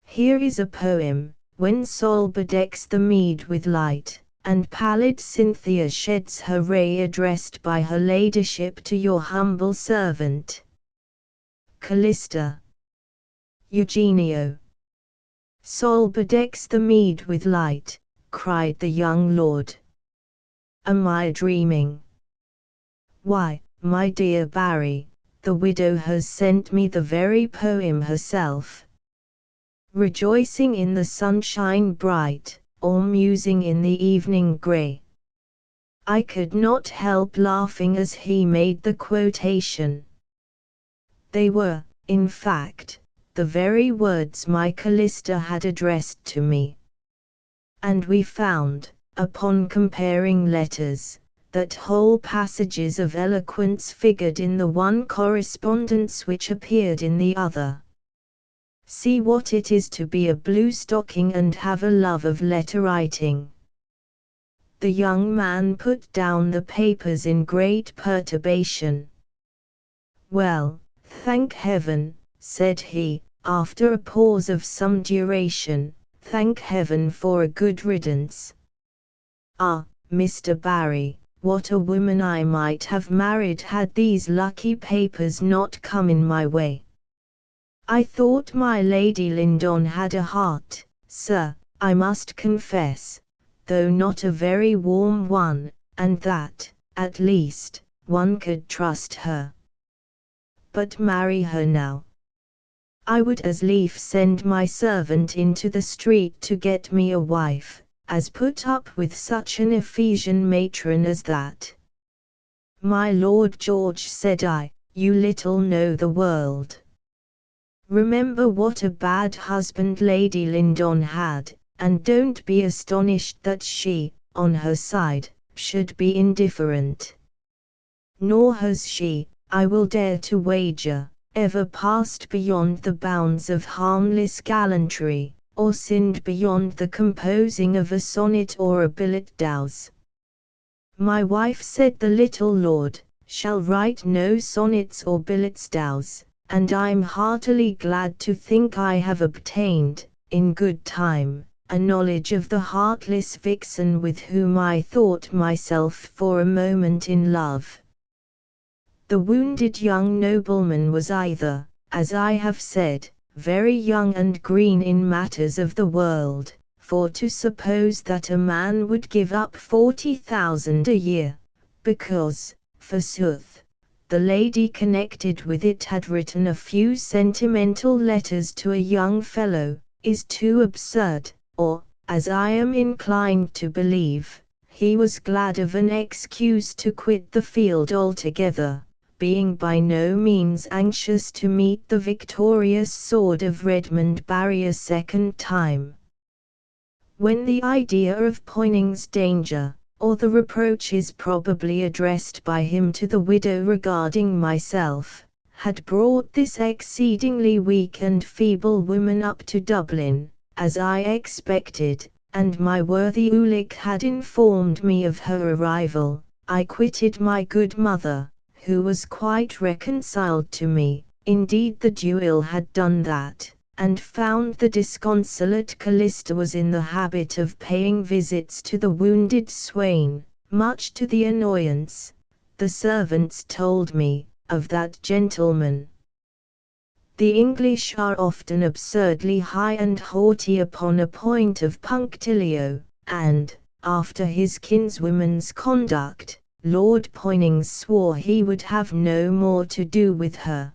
Here is a poem, when Sol bedecks the mead with light, and pallid Cynthia sheds her ray, addressed by her ladyship to your humble servant. Callista. Eugenio. Sol bedecks the mead with light, cried the young lord. Am I dreaming? Why, my dear Barry, the widow has sent me the very poem herself. Rejoicing in the sunshine bright, or musing in the evening grey. I could not help laughing as he made the quotation. They were, in fact, the very words my Callista had addressed to me. And we found, upon comparing letters, that whole passages of eloquence figured in the one correspondence which appeared in the other. See what it is to be a blue stocking and have a love of letter writing. The young man put down the papers in great perturbation. Well, thank heaven, said he, after a pause of some duration, thank heaven for a good riddance. Ah, Mr. Barry, what a woman I might have married had these lucky papers not come in my way. I thought my Lady Lyndon had a heart, sir, I must confess, though not a very warm one, and that, at least, one could trust her. But marry her now. I would as lief send my servant into the street to get me a wife, as put up with such an Ephesian matron as that. My Lord George, said I, you little know the world. Remember what a bad husband Lady Lyndon had, and don't be astonished that she, on her side, should be indifferent. nor has she, I will dare to wager, ever passed beyond the bounds of harmless gallantry, or sinned beyond the composing of a sonnet or a billet douse. My wife said the little lord shall write no sonnets or billets douse, and I'm heartily glad to think I have obtained, in good time, a knowledge of the heartless vixen with whom I thought myself for a moment in love. The wounded young nobleman was either, as I have said, very young and green in matters of the world, for to suppose that a man would give up 40,000 a year, because, forsooth, the lady connected with it had written a few sentimental letters to a young fellow, is too absurd, or, as I am inclined to believe, he was glad of an excuse to quit the field altogether, being by no means anxious to meet the victorious sword of Redmond Barry a second time. When the idea of Poyning's danger, or the reproaches probably addressed by him to the widow regarding myself, had brought this exceedingly weak and feeble woman up to Dublin, as I expected, and my worthy Ulick had informed me of her arrival, I quitted my good mother, who was quite reconciled to me, indeed the duel had done that, and found the disconsolate Callista was in the habit of paying visits to the wounded swain, much to the annoyance, the servants told me, of that gentleman. The English are often absurdly high and haughty upon a point of punctilio, and, after his kinswoman's conduct, Lord Poynings swore he would have no more to do with her.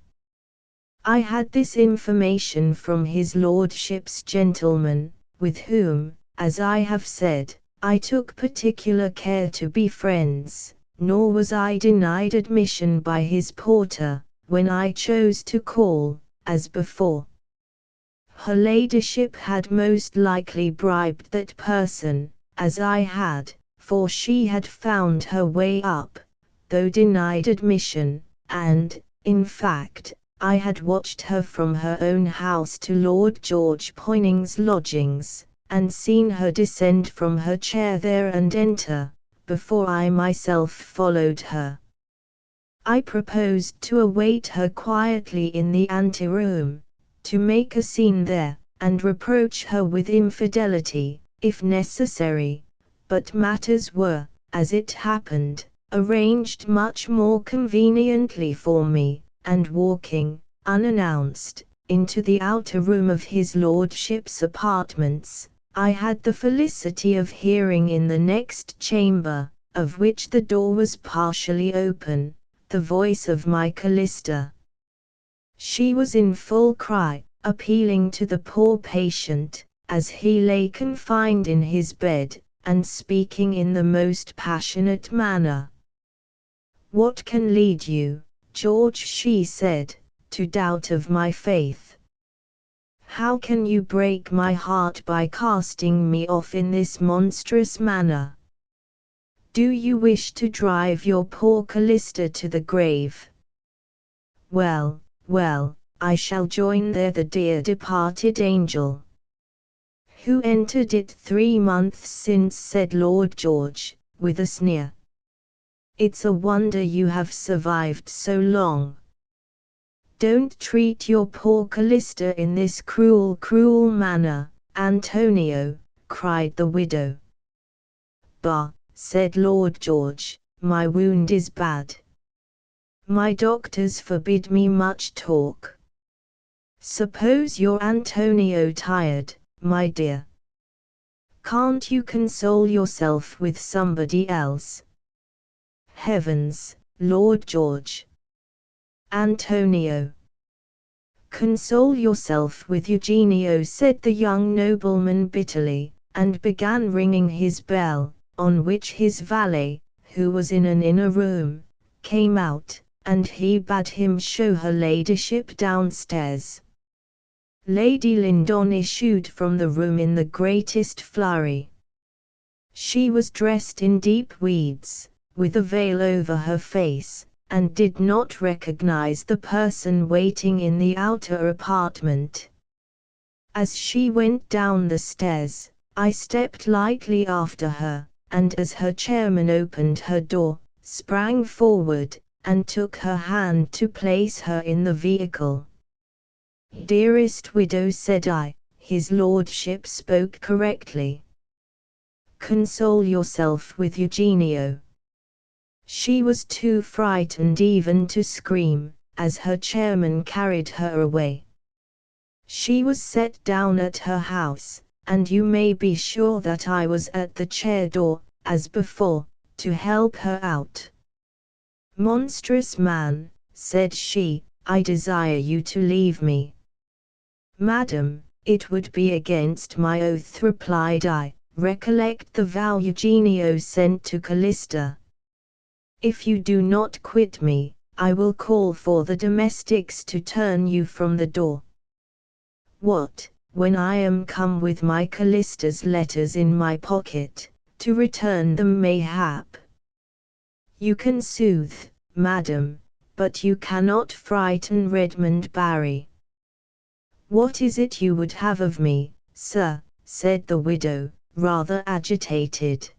I had this information from his lordship's gentleman, with whom, as I have said, I took particular care to be friends, nor was I denied admission by his porter, when I chose to call, as before. Her ladyship had most likely bribed that person, as I had, for she had found her way up, though denied admission, and, in fact, I had watched her from her own house to Lord George Poyning's lodgings, and seen her descend from her chair there and enter, before I myself followed her. I proposed to await her quietly in the anteroom, to make a scene there, and reproach her with infidelity, if necessary, but matters were, as it happened, arranged much more conveniently for me, and walking, unannounced, into the outer room of his lordship's apartments, I had the felicity of hearing in the next chamber, of which the door was partially open, the voice of my Callista. She was in full cry, appealing to the poor patient, as he lay confined in his bed, and speaking in the most passionate manner. "What can lead you, George," she said, "to doubt of my faith? How can you break my heart by casting me off in this monstrous manner? Do you wish to drive your poor Callista to the grave? Well, well, I shall join there the dear departed angel, who entered it 3 months since," said Lord George, with a sneer. "It's a wonder you have survived so long." "Don't treat your poor Callista in this cruel, cruel manner, Antonio," cried the widow. "Bah," said Lord George, "my wound is bad. My doctors forbid me much talk. Suppose you're Antonio tired, my dear. Can't you console yourself with somebody else?" "Heavens, Lord George!" "Antonio, console yourself with Eugenio," said the young nobleman bitterly, and began ringing his bell, on which his valet, who was in an inner room, came out, and he bade him show her ladyship downstairs. Lady Lyndon issued from the room in the greatest flurry. She was dressed in deep weeds, with a veil over her face, and did not recognize the person waiting in the outer apartment. As she went down the stairs, I stepped lightly after her, and as her chairman opened her door, sprang forward, and took her hand to place her in the vehicle. "Dearest widow," said I, "his lordship spoke correctly. Console yourself with Eugenio." She was too frightened even to scream, as her chairman carried her away. She was set down at her house, and you may be sure that I was at the chair door, as before, to help her out. "Monstrous man," said she, "I desire you to leave me." "Madam, it would be against my oath," replied I. "Recollect the vow Eugenio sent to Callista. If you do not quit me, I will call for the domestics to turn you from the door." "What, when I am come with my Callista's letters in my pocket, to return them mayhap? You can soothe, madam, but you cannot frighten Redmond Barry." "What is it you would have of me, sir?" said the widow, rather agitated.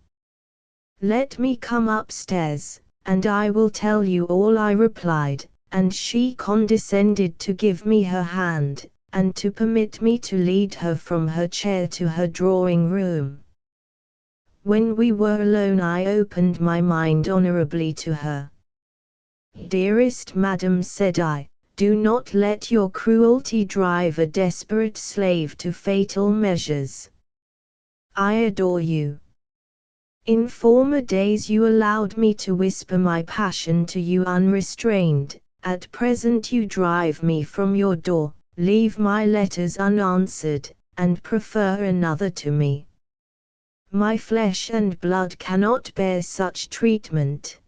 "Let me come upstairs, and I will tell you all," I replied, and she condescended to give me her hand, and to permit me to lead her from her chair to her drawing room. When we were alone I opened my mind honorably to her. "Dearest madam," said I, "do not let your cruelty drive a desperate slave to fatal measures. I adore you. In former days you allowed me to whisper my passion to you unrestrained, at present you drive me from your door, leave my letters unanswered, and prefer another to me. My flesh and blood cannot bear such treatment.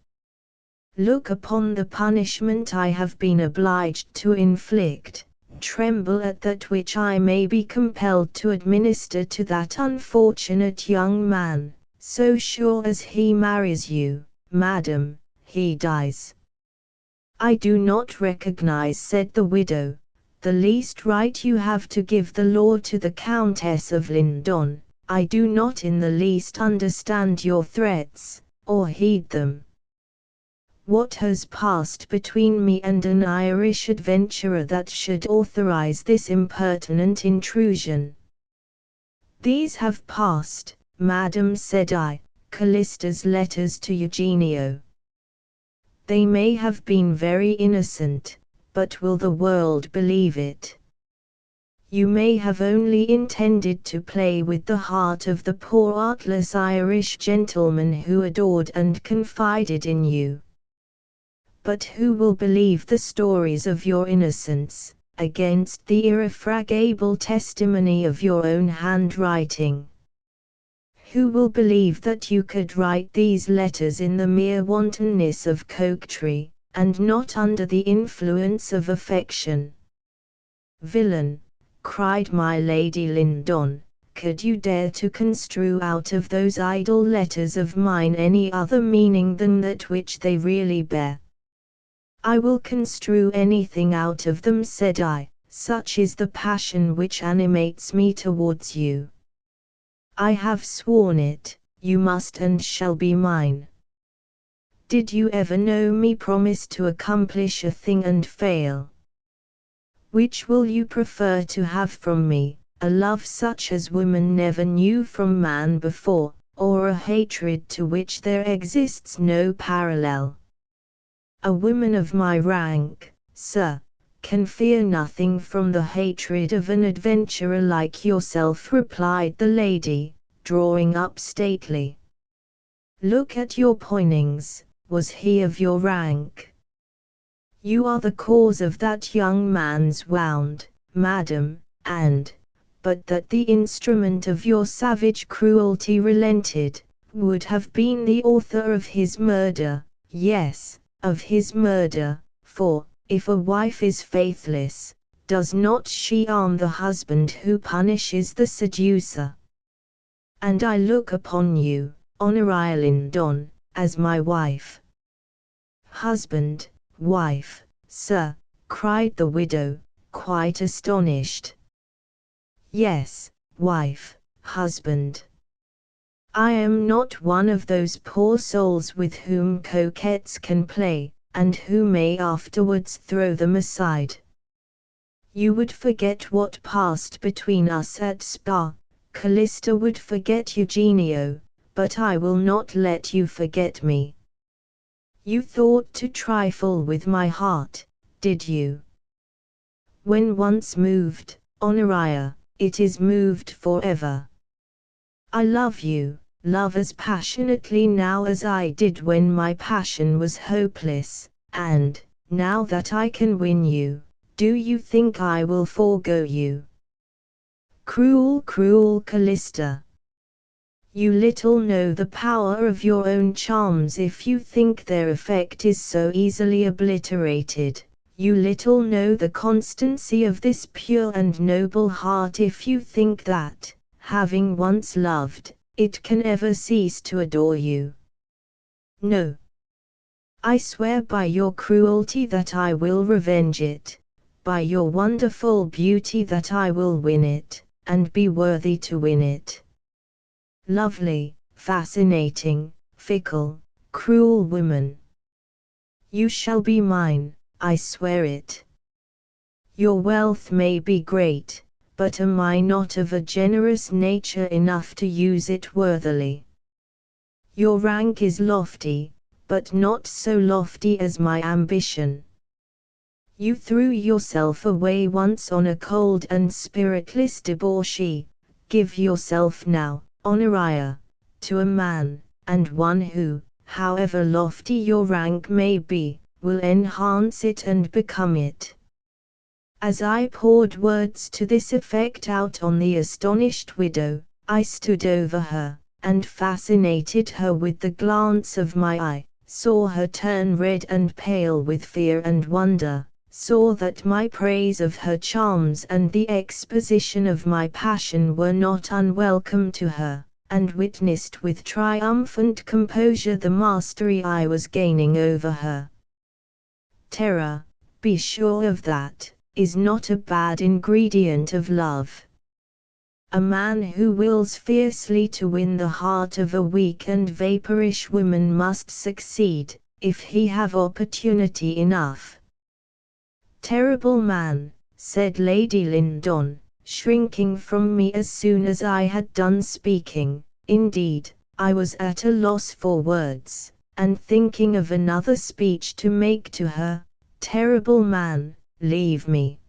Look upon the punishment I have been obliged to inflict, tremble at that which I may be compelled to administer to that unfortunate young man. So sure as he marries you, madam, he dies." "I do not recognize," said the widow, "the least right you have to give the law to the Countess of Lyndon. I do not in the least understand your threats, or heed them. What has passed between me and an Irish adventurer that should authorize this impertinent intrusion?" "These have passed, madam," said I, "Callista's letters to Eugenio. They may have been very innocent, but will the world believe it? You may have only intended to play with the heart of the poor artless Irish gentleman who adored and confided in you. But who will believe the stories of your innocence, against the irrefragable testimony of your own handwriting? Who will believe that you could write these letters in the mere wantonness of coquetry, and not under the influence of affection?" "Villain!" cried my Lady Lyndon, "could you dare to construe out of those idle letters of mine any other meaning than that which they really bear?" "I will construe anything out of them," said I, "such is the passion which animates me towards you. I have sworn it, you must and shall be mine. Did you ever know me promise to accomplish a thing and fail? Which will you prefer to have from me, a love such as woman never knew from man before, or a hatred to which there exists no parallel?" "A woman of my rank, sir, can fear nothing from the hatred of an adventurer like yourself," replied the lady, drawing up stately. "Look at your Poynings, was he of your rank? You are the cause of that young man's wound, madam, and, but that the instrument of your savage cruelty relented, would have been the author of his murder, yes, of his murder, for, if a wife is faithless, does not she arm the husband who punishes the seducer? And I look upon you, Honoria Lyndon, as my wife. Husband, wife, sir, cried the widow, quite astonished. Yes, wife, husband. I am not one of those poor souls with whom coquettes can play, and who may afterwards throw them aside. You would forget what passed between us at Spa, Callista would forget Eugenio, but I will not let you forget me. You thought to trifle with my heart, did you? When once moved, Honoria, it is moved forever. I love you, love as passionately now as I did when my passion was hopeless, and, now that I can win you, do you think I will forego you? Cruel, cruel Callista! You little know the power of your own charms if you think their effect is so easily obliterated. You little know the constancy of this pure and noble heart if you think that, having once loved, it can ever cease to adore you. No. I swear by your cruelty that I will revenge it, by your wonderful beauty that I will win it, and be worthy to win it. Lovely, fascinating, fickle, cruel woman. You shall be mine, I swear it. Your wealth may be great, but am I not of a generous nature enough to use it worthily? Your rank is lofty, but not so lofty as my ambition. You threw yourself away once on a cold and spiritless debauchee, give yourself now, Honoria, to a man, and one who, however lofty your rank may be, will enhance it and become it. As I poured words to this effect out on the astonished widow, I stood over her, and fascinated her with the glance of my eye, saw her turn red and pale with fear and wonder, saw that my praise of her charms and the exposition of my passion were not unwelcome to her, and witnessed with triumphant composure the mastery I was gaining over her. Terror, be sure of that, is not a bad ingredient of love. A man who wills fiercely to win the heart of a weak and vaporish woman must succeed, if he have opportunity enough. Terrible man, said Lady Lyndon, shrinking from me as soon as I had done speaking. Indeed, I was at a loss for words, and thinking of another speech to make to her. Terrible man, leave me.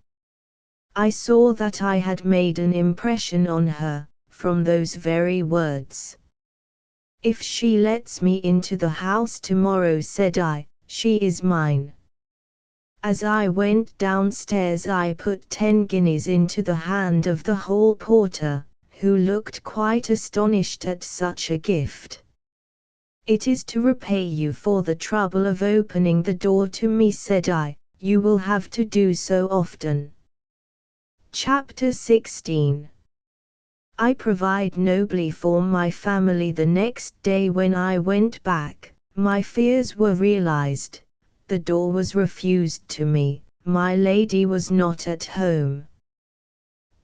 I saw that I had made an impression on her, from those very words. If she lets me into the house tomorrow, said I, she is mine. As I went downstairs I put 10 guineas into the hand of the hall porter, who looked quite astonished at such a gift. It is to repay you for the trouble of opening the door to me, said I, you will have to do so often. Chapter 16. I provide nobly for my family. The next day when I went back, my fears were realized. The door was refused to me, my lady was not at home.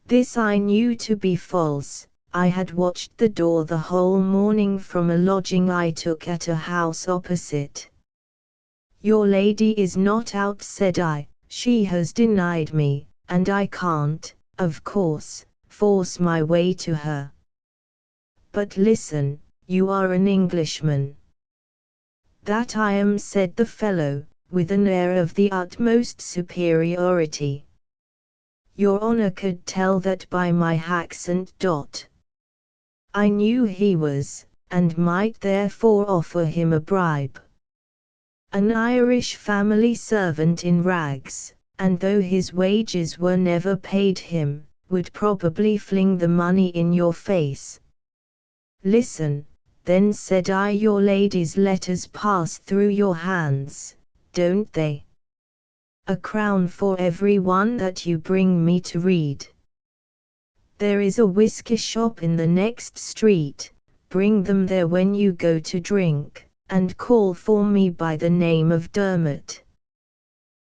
This I knew to be false. I had watched the door the whole morning from a lodging I took at a house opposite. Your lady is not out, said I, she has denied me, and I can't, of course, force my way to her. But listen, you are an Englishman. That I am, said the fellow, with an air of the utmost superiority. Your Honor could tell that by my accent. I knew he was, and might therefore offer him a bribe. An Irish family servant in rags, and though his wages were never paid him, would probably fling the money in your face. Listen, then, said I, your lady's letters pass through your hands, don't they? A crown for every one that you bring me to read. There is a whiskey shop in the next street, bring them there when you go to drink, and call for me by the name of Dermot.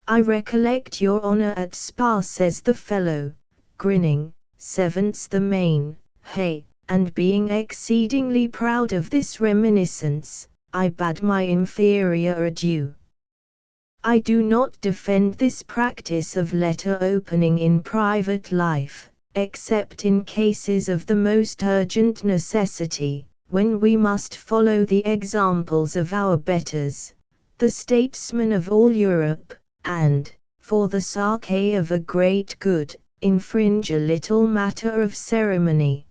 I recollect your honour at Spa, says the fellow, grinning, seventh's the main, hey, and being exceedingly proud of this reminiscence, I bade my inferior adieu. I do not defend this practice of letter opening in private life, except in cases of the most urgent necessity, when we must follow the examples of our betters, the statesmen of all Europe, and, for the sake of a great good, infringe a little matter of ceremony.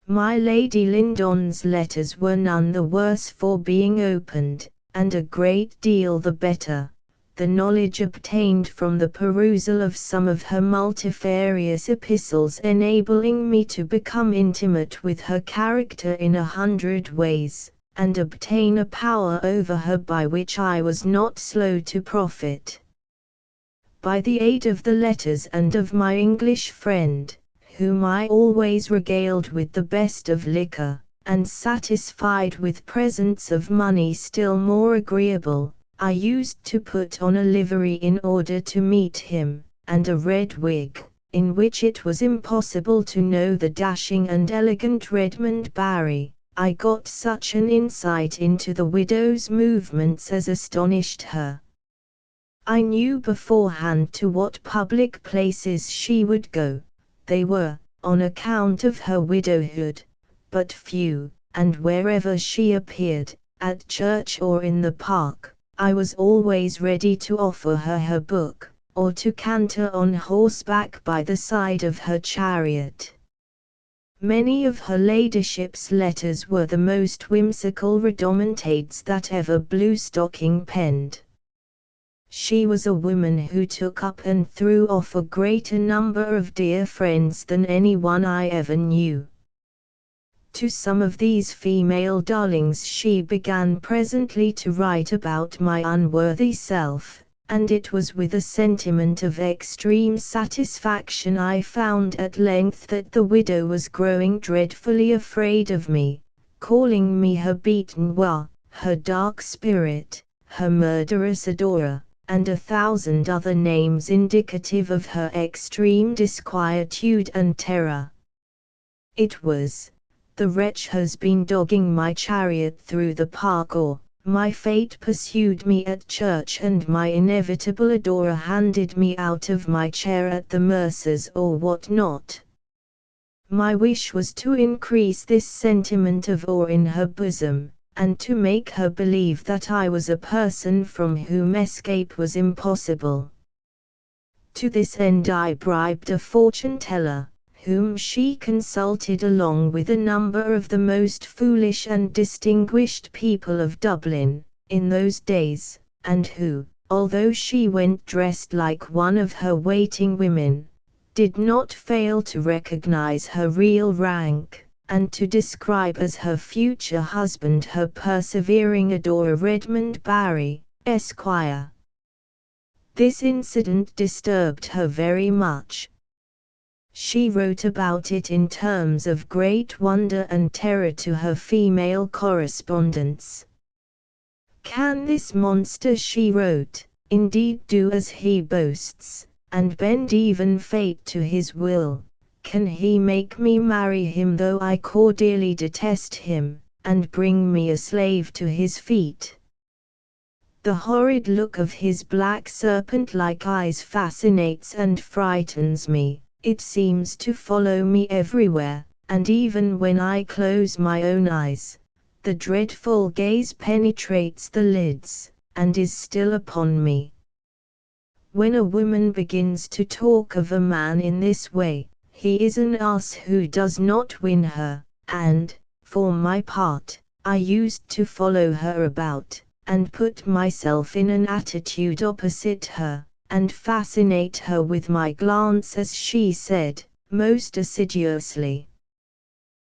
My Lady Lyndon's letters were none the worse for being opened, and a great deal the better, the knowledge obtained from the perusal of some of her multifarious epistles enabling me to become intimate with her character in 100 ways, and obtain a power over her by which I was not slow to profit. By the aid of the letters and of my English friend, whom I always regaled with the best of liquor, and satisfied with presents of money still more agreeable, I used to put on a livery in order to meet him, and a red wig, in which it was impossible to know the dashing and elegant Redmond Barry. I got such an insight into the widow's movements as astonished her. I knew beforehand to what public places she would go. They were, on account of her widowhood, but few, and wherever she appeared, at church or in the park, I was always ready to offer her her book, or to canter on horseback by the side of her chariot. Many of her ladyship's letters were the most whimsical rodomontades that ever blue stocking penned. She was a woman who took up and threw off a greater number of dear friends than any one I ever knew. To some of these female darlings she began presently to write about my unworthy self, and it was with a sentiment of extreme satisfaction I found at length that the widow was growing dreadfully afraid of me, calling me her bête noire, her dark spirit, her murderous adorer, and 1,000 other names indicative of her extreme disquietude and terror. It was, "The wretch has been dogging my chariot through the park," or, "My fate pursued me at church and my inevitable adorer handed me out of my chair at the mercer's," or what not. My wish was to increase this sentiment of awe in her bosom, and to make her believe that I was a person from whom escape was impossible. To this end I bribed a fortune-teller, whom she consulted along with a number of the most foolish and distinguished people of Dublin, in those days, and who, although she went dressed like one of her waiting women, did not fail to recognize her real rank, and to describe as her future husband her persevering adorer Redmond Barry, Esquire. This incident disturbed her very much. She wrote about it in terms of great wonder and terror to her female correspondents. "Can this monster," she wrote, "indeed do as he boasts, and bend even fate to his will? Can he make me marry him though I cordially detest him, and bring me a slave to his feet? The horrid look of his black serpent-like eyes fascinates and frightens me. It seems to follow me everywhere, and even when I close my own eyes, the dreadful gaze penetrates the lids, and is still upon me. When a woman begins to talk of a man in this way, he is an ass who does not win her, and, for my part, I used to follow her about, and put myself in an attitude opposite her, and fascinate her with my glance as she said, most assiduously."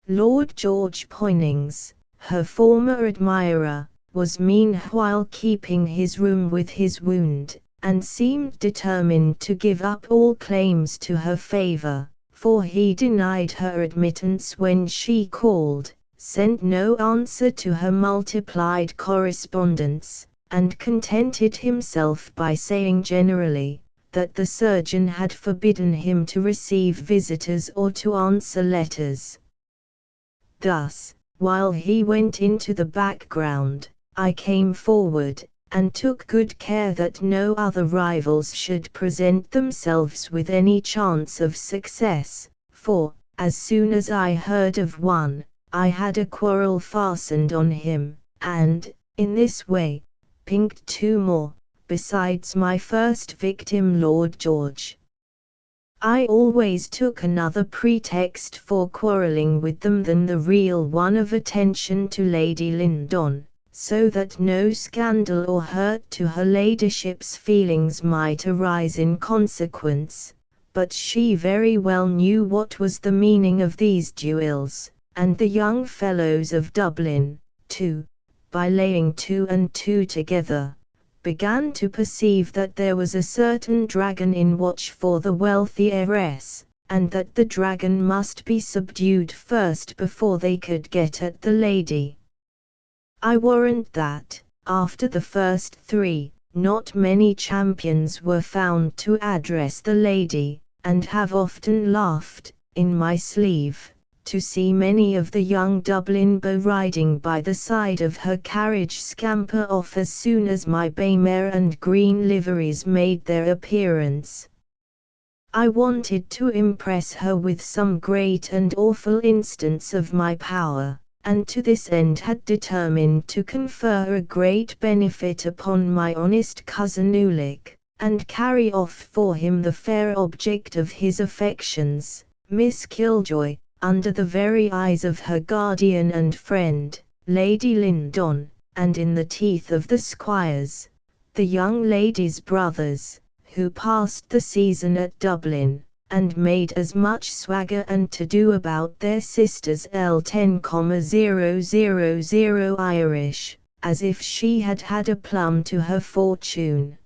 Lord George Poynings, her former admirer, was meanwhile keeping his room with his wound, and seemed determined to give up all claims to her favour, for he denied her admittance when she called, sent no answer to her multiplied correspondence, and contented himself by saying generally, that the surgeon had forbidden him to receive visitors or to answer letters. Thus, while he went into the background, I came forward, and took good care that no other rivals should present themselves with any chance of success, for, as soon as I heard of one, I had a quarrel fastened on him, and, in this way, pinked two more, besides my first victim Lord George. I always took another pretext for quarrelling with them than the real one of attention to Lady Lyndon, so that no scandal or hurt to her ladyship's feelings might arise in consequence, but she very well knew what was the meaning of these duels, and the young fellows of Dublin, too, by laying two and two together, began to perceive that there was a certain dragon in watch for the wealthy heiress, and that the dragon must be subdued first before they could get at the lady. I warrant that, after the first three, not many champions were found to address the lady, and have often laughed, in my sleeve, to see many of the young Dublin beaux riding by the side of her carriage scamper off as soon as my bay mare and green liveries made their appearance. I wanted to impress her with some great and awful instance of my power, and to this end had determined to confer a great benefit upon my honest cousin Ulick, and carry off for him the fair object of his affections, Miss Killjoy, under the very eyes of her guardian and friend, Lady Lyndon, and in the teeth of the squires, the young lady's brothers, who passed the season at Dublin, and made as much swagger and to-do about their sisters L10,000 Irish, as if she had had a plum to her fortune.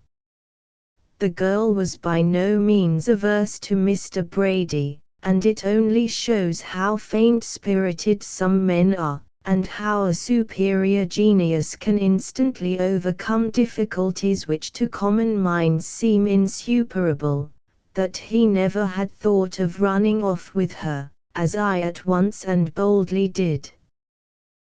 The girl was by no means averse to Mr. Brady, and it only shows how faint-spirited some men are, and how a superior genius can instantly overcome difficulties which to common minds seem insuperable, that he never had thought of running off with her, as I at once and boldly did.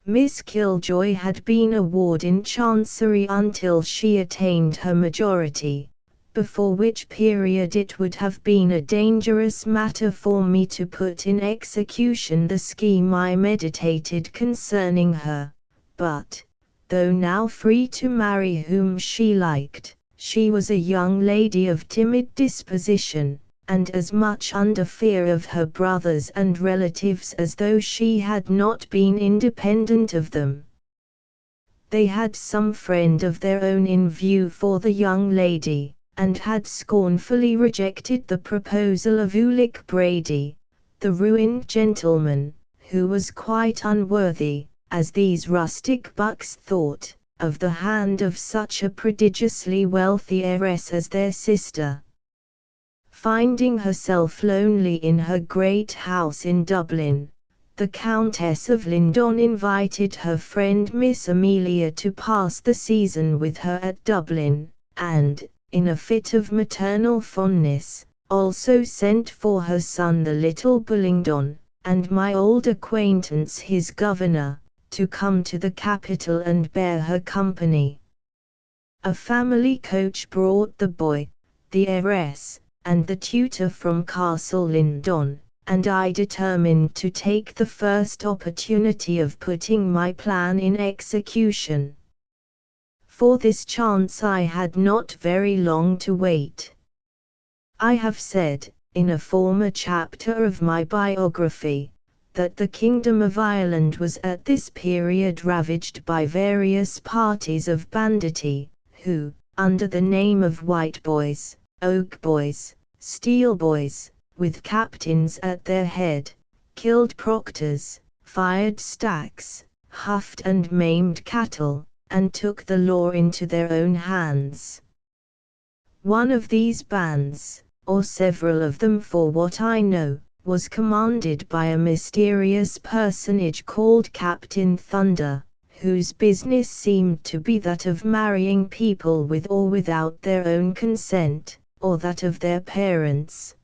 Miss Killjoy had been a ward in Chancery until she attained her majority, before which period it would have been a dangerous matter for me to put in execution the scheme I meditated concerning her, but, though now free to marry whom she liked, she was a young lady of timid disposition, and as much under fear of her brothers and relatives as though she had not been independent of them. They had some friend of their own in view for the young lady, and had scornfully rejected the proposal of Ulick Brady, the ruined gentleman, who was quite unworthy, as these rustic bucks thought, of the hand of such a prodigiously wealthy heiress as their sister. Finding herself lonely in her great house in Dublin, the Countess of Lyndon invited her friend Miss Amelia to pass the season with her at Dublin, and, in a fit of maternal fondness, also sent for her son the little Bullingdon, and my old acquaintance his governor, to come to the capital and bear her company. A family coach brought the boy, the heiress, and the tutor from Castle Lyndon, and I determined to take the first opportunity of putting my plan in execution. For this chance I had not very long to wait. I have said, in a former chapter of my biography, that the Kingdom of Ireland was at this period ravaged by various parties of banditti, who, under the name of White Boys, Oak Boys, Steel Boys, with captains at their head, killed proctors, fired stacks, huffed and maimed cattle, and took the law into their own hands. One of these bands, or several of them for what I know, was commanded by a mysterious personage called Captain Thunder, whose business seemed to be that of marrying people with or without their own consent, or that of their parents.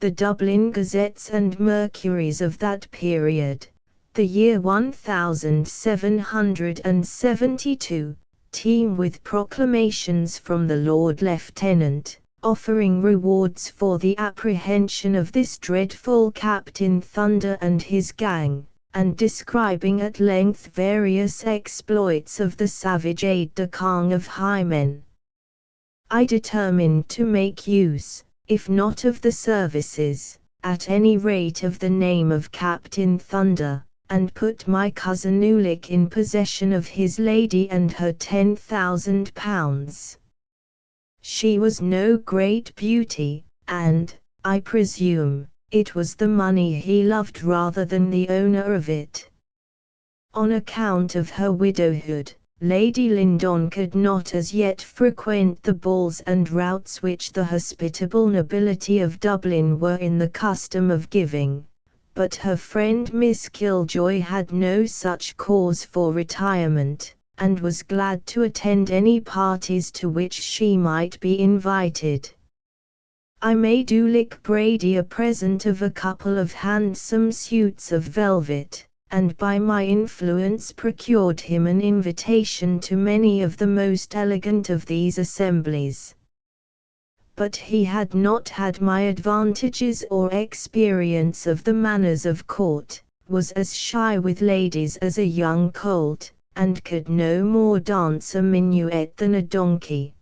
The Dublin Gazettes and Mercuries of that period, the year 1772, teem with proclamations from the Lord Lieutenant, offering rewards for the apprehension of this dreadful Captain Thunder and his gang, and describing at length various exploits of the savage aide-de-camp of Hymen. I determined to make use, if not of the services, at any rate of the name of Captain Thunder, and put my cousin Ulick in possession of his lady and her £10,000. She was no great beauty, and, I presume, it was the money he loved rather than the owner of it. On account of her widowhood, Lady Lyndon could not as yet frequent the balls and routs which the hospitable nobility of Dublin were in the custom of giving, but her friend Miss Killjoy had no such cause for retirement, and was glad to attend any parties to which she might be invited. I made Ulick Brady a present of a couple of handsome suits of velvet, and by my influence procured him an invitation to many of the most elegant of these assemblies. But he had not had my advantages or experience of the manners of court, was as shy with ladies as a young colt, and could no more dance a minuet than a donkey.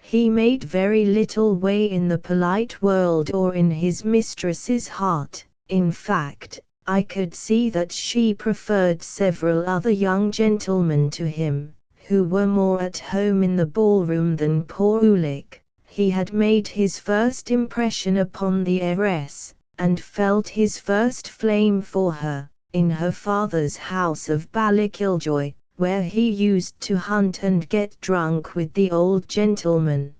He made very little way in the polite world or in his mistress's heart. In fact, I could see that she preferred several other young gentlemen to him, who were more at home in the ballroom than poor Ulick. He had made his first impression upon the heiress, and felt his first flame for her, in her father's house of Ballykilljoy, where he used to hunt and get drunk with the old gentleman.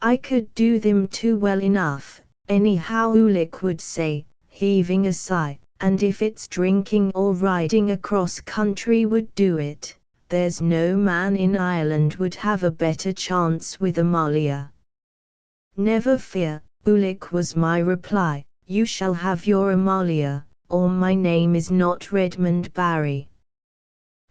I could do them too well enough, anyhow, Ulick would say, heaving a sigh, and if it's drinking or riding across country would do it, there's no man in Ireland would have a better chance with Amalia. Never fear, Ulick, was my reply, you shall have your Amalia, or my name is not Redmond Barry.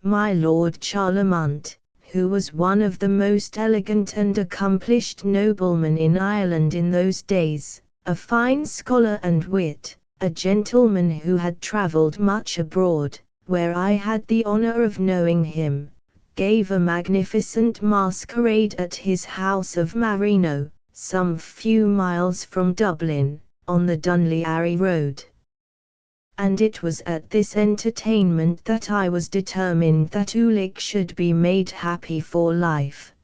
My Lord Charlemont, who was one of the most elegant and accomplished noblemen in Ireland in those days, a fine scholar and wit, a gentleman who had travelled much abroad, where I had the honour of knowing him, gave a magnificent masquerade at his house of Marino, some few miles from Dublin, on the Dunleary road. And it was at this entertainment that I was determined that Ulick should be made happy for life.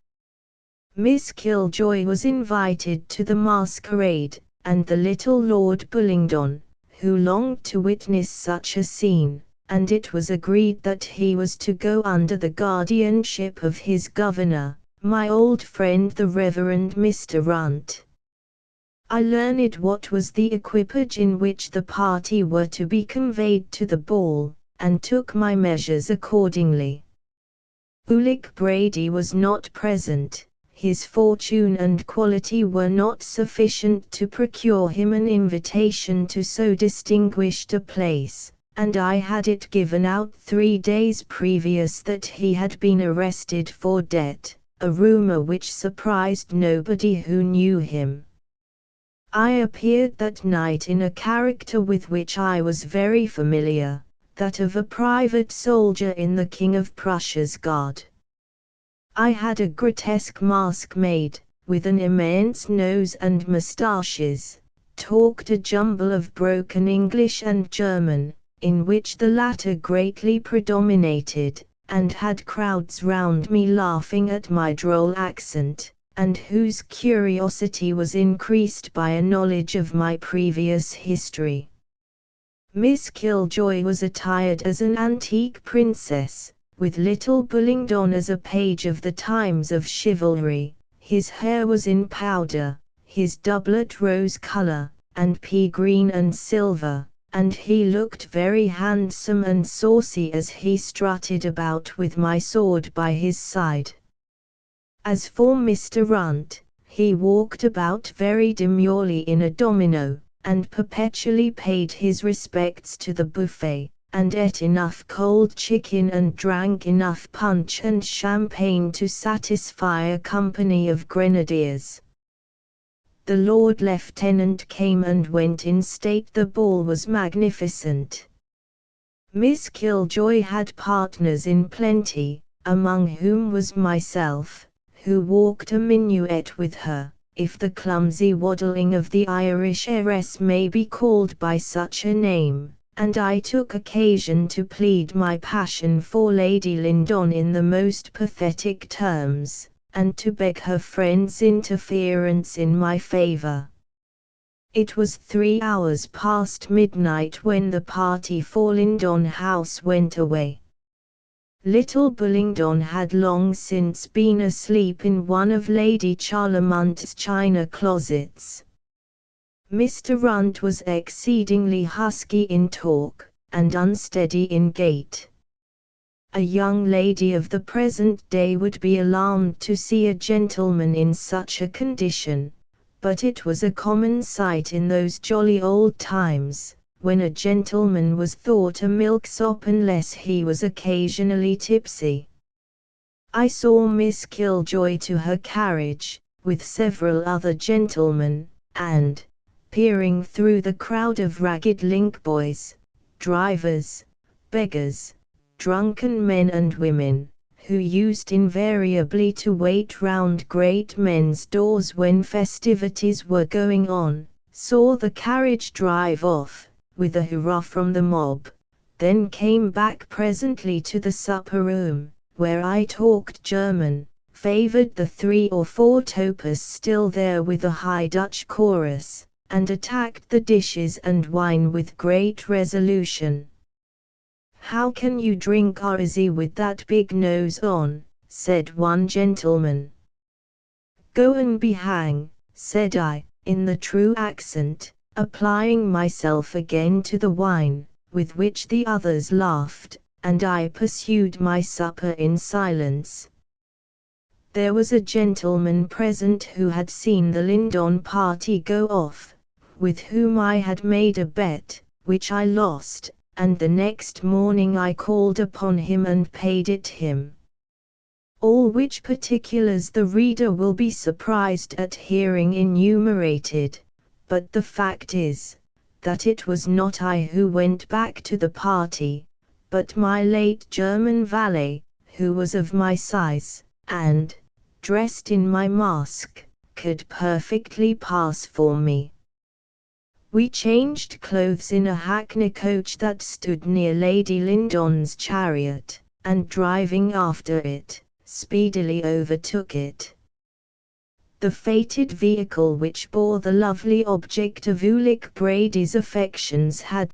Miss Killjoy was invited to the masquerade, and the little Lord Bullingdon, who longed to witness such a scene, and it was agreed that he was to go under the guardianship of his governor, my old friend the Reverend Mr. Runt. I learned what was the equipage in which the party were to be conveyed to the ball, and took my measures accordingly. Ulick Brady was not present. His fortune and quality were not sufficient to procure him an invitation to so distinguished a place, and I had it given out 3 days previous that he had been arrested for debt, a rumour which surprised nobody who knew him. I appeared that night in a character with which I was very familiar, that of a private soldier in the King of Prussia's guard. I had a grotesque mask made, with an immense nose and moustaches, talked a jumble of broken English and German, in which the latter greatly predominated, and had crowds round me laughing at my droll accent, and whose curiosity was increased by a knowledge of my previous history. Miss Killjoy was attired as an antique princess, with little Bullingdon as a page of the times of chivalry. His hair was in powder, his doublet rose color, and pea green and silver, and he looked very handsome and saucy as he strutted about with my sword by his side. As for Mr. Runt, he walked about very demurely in a domino, and perpetually paid his respects to the buffet, and ate enough cold chicken and drank enough punch and champagne to satisfy a company of grenadiers. The Lord Lieutenant came and went in state. The ball was magnificent. Miss Killjoy had partners in plenty, among whom was myself, who walked a minuet with her, if the clumsy waddling of the Irish heiress may be called by such a name, and I took occasion to plead my passion for Lady Lyndon in the most pathetic terms, and to beg her friend's interference in my favour. It was 3 hours past midnight when the party for Lyndon House went away. Little Bullingdon had long since been asleep in one of Lady Charlemont's china closets. Mr. Runt was exceedingly husky in talk, and unsteady in gait. A young lady of the present day would be alarmed to see a gentleman in such a condition, but it was a common sight in those jolly old times, when a gentleman was thought a milksop unless he was occasionally tipsy. I saw Miss Killjoy to her carriage, with several other gentlemen, and, peering through the crowd of ragged link boys, drivers, beggars, drunken men and women, who used invariably to wait round great men's doors when festivities were going on, saw the carriage drive off, with a hurrah from the mob, then came back presently to the supper room, where I talked German, favoured the 3 or 4 topers still there with a high Dutch chorus, and attacked the dishes and wine with great resolution. "How can you drink orzi with that big nose on?" said one gentleman. "Go and be hang," said I, in the true accent, applying myself again to the wine, with which the others laughed, and I pursued my supper in silence. There was a gentleman present who had seen the Lyndon party go off, with whom I had made a bet, which I lost, and the next morning I called upon him and paid it him. All which particulars the reader will be surprised at hearing enumerated, but the fact is, that it was not I who went back to the party, but my late German valet, who was of my size, and, dressed in my mask, could perfectly pass for me. We changed clothes in a hackney coach that stood near Lady Lyndon's chariot, and driving after it, speedily overtook it. The fated vehicle which bore the lovely object of Ulick Brady's affections had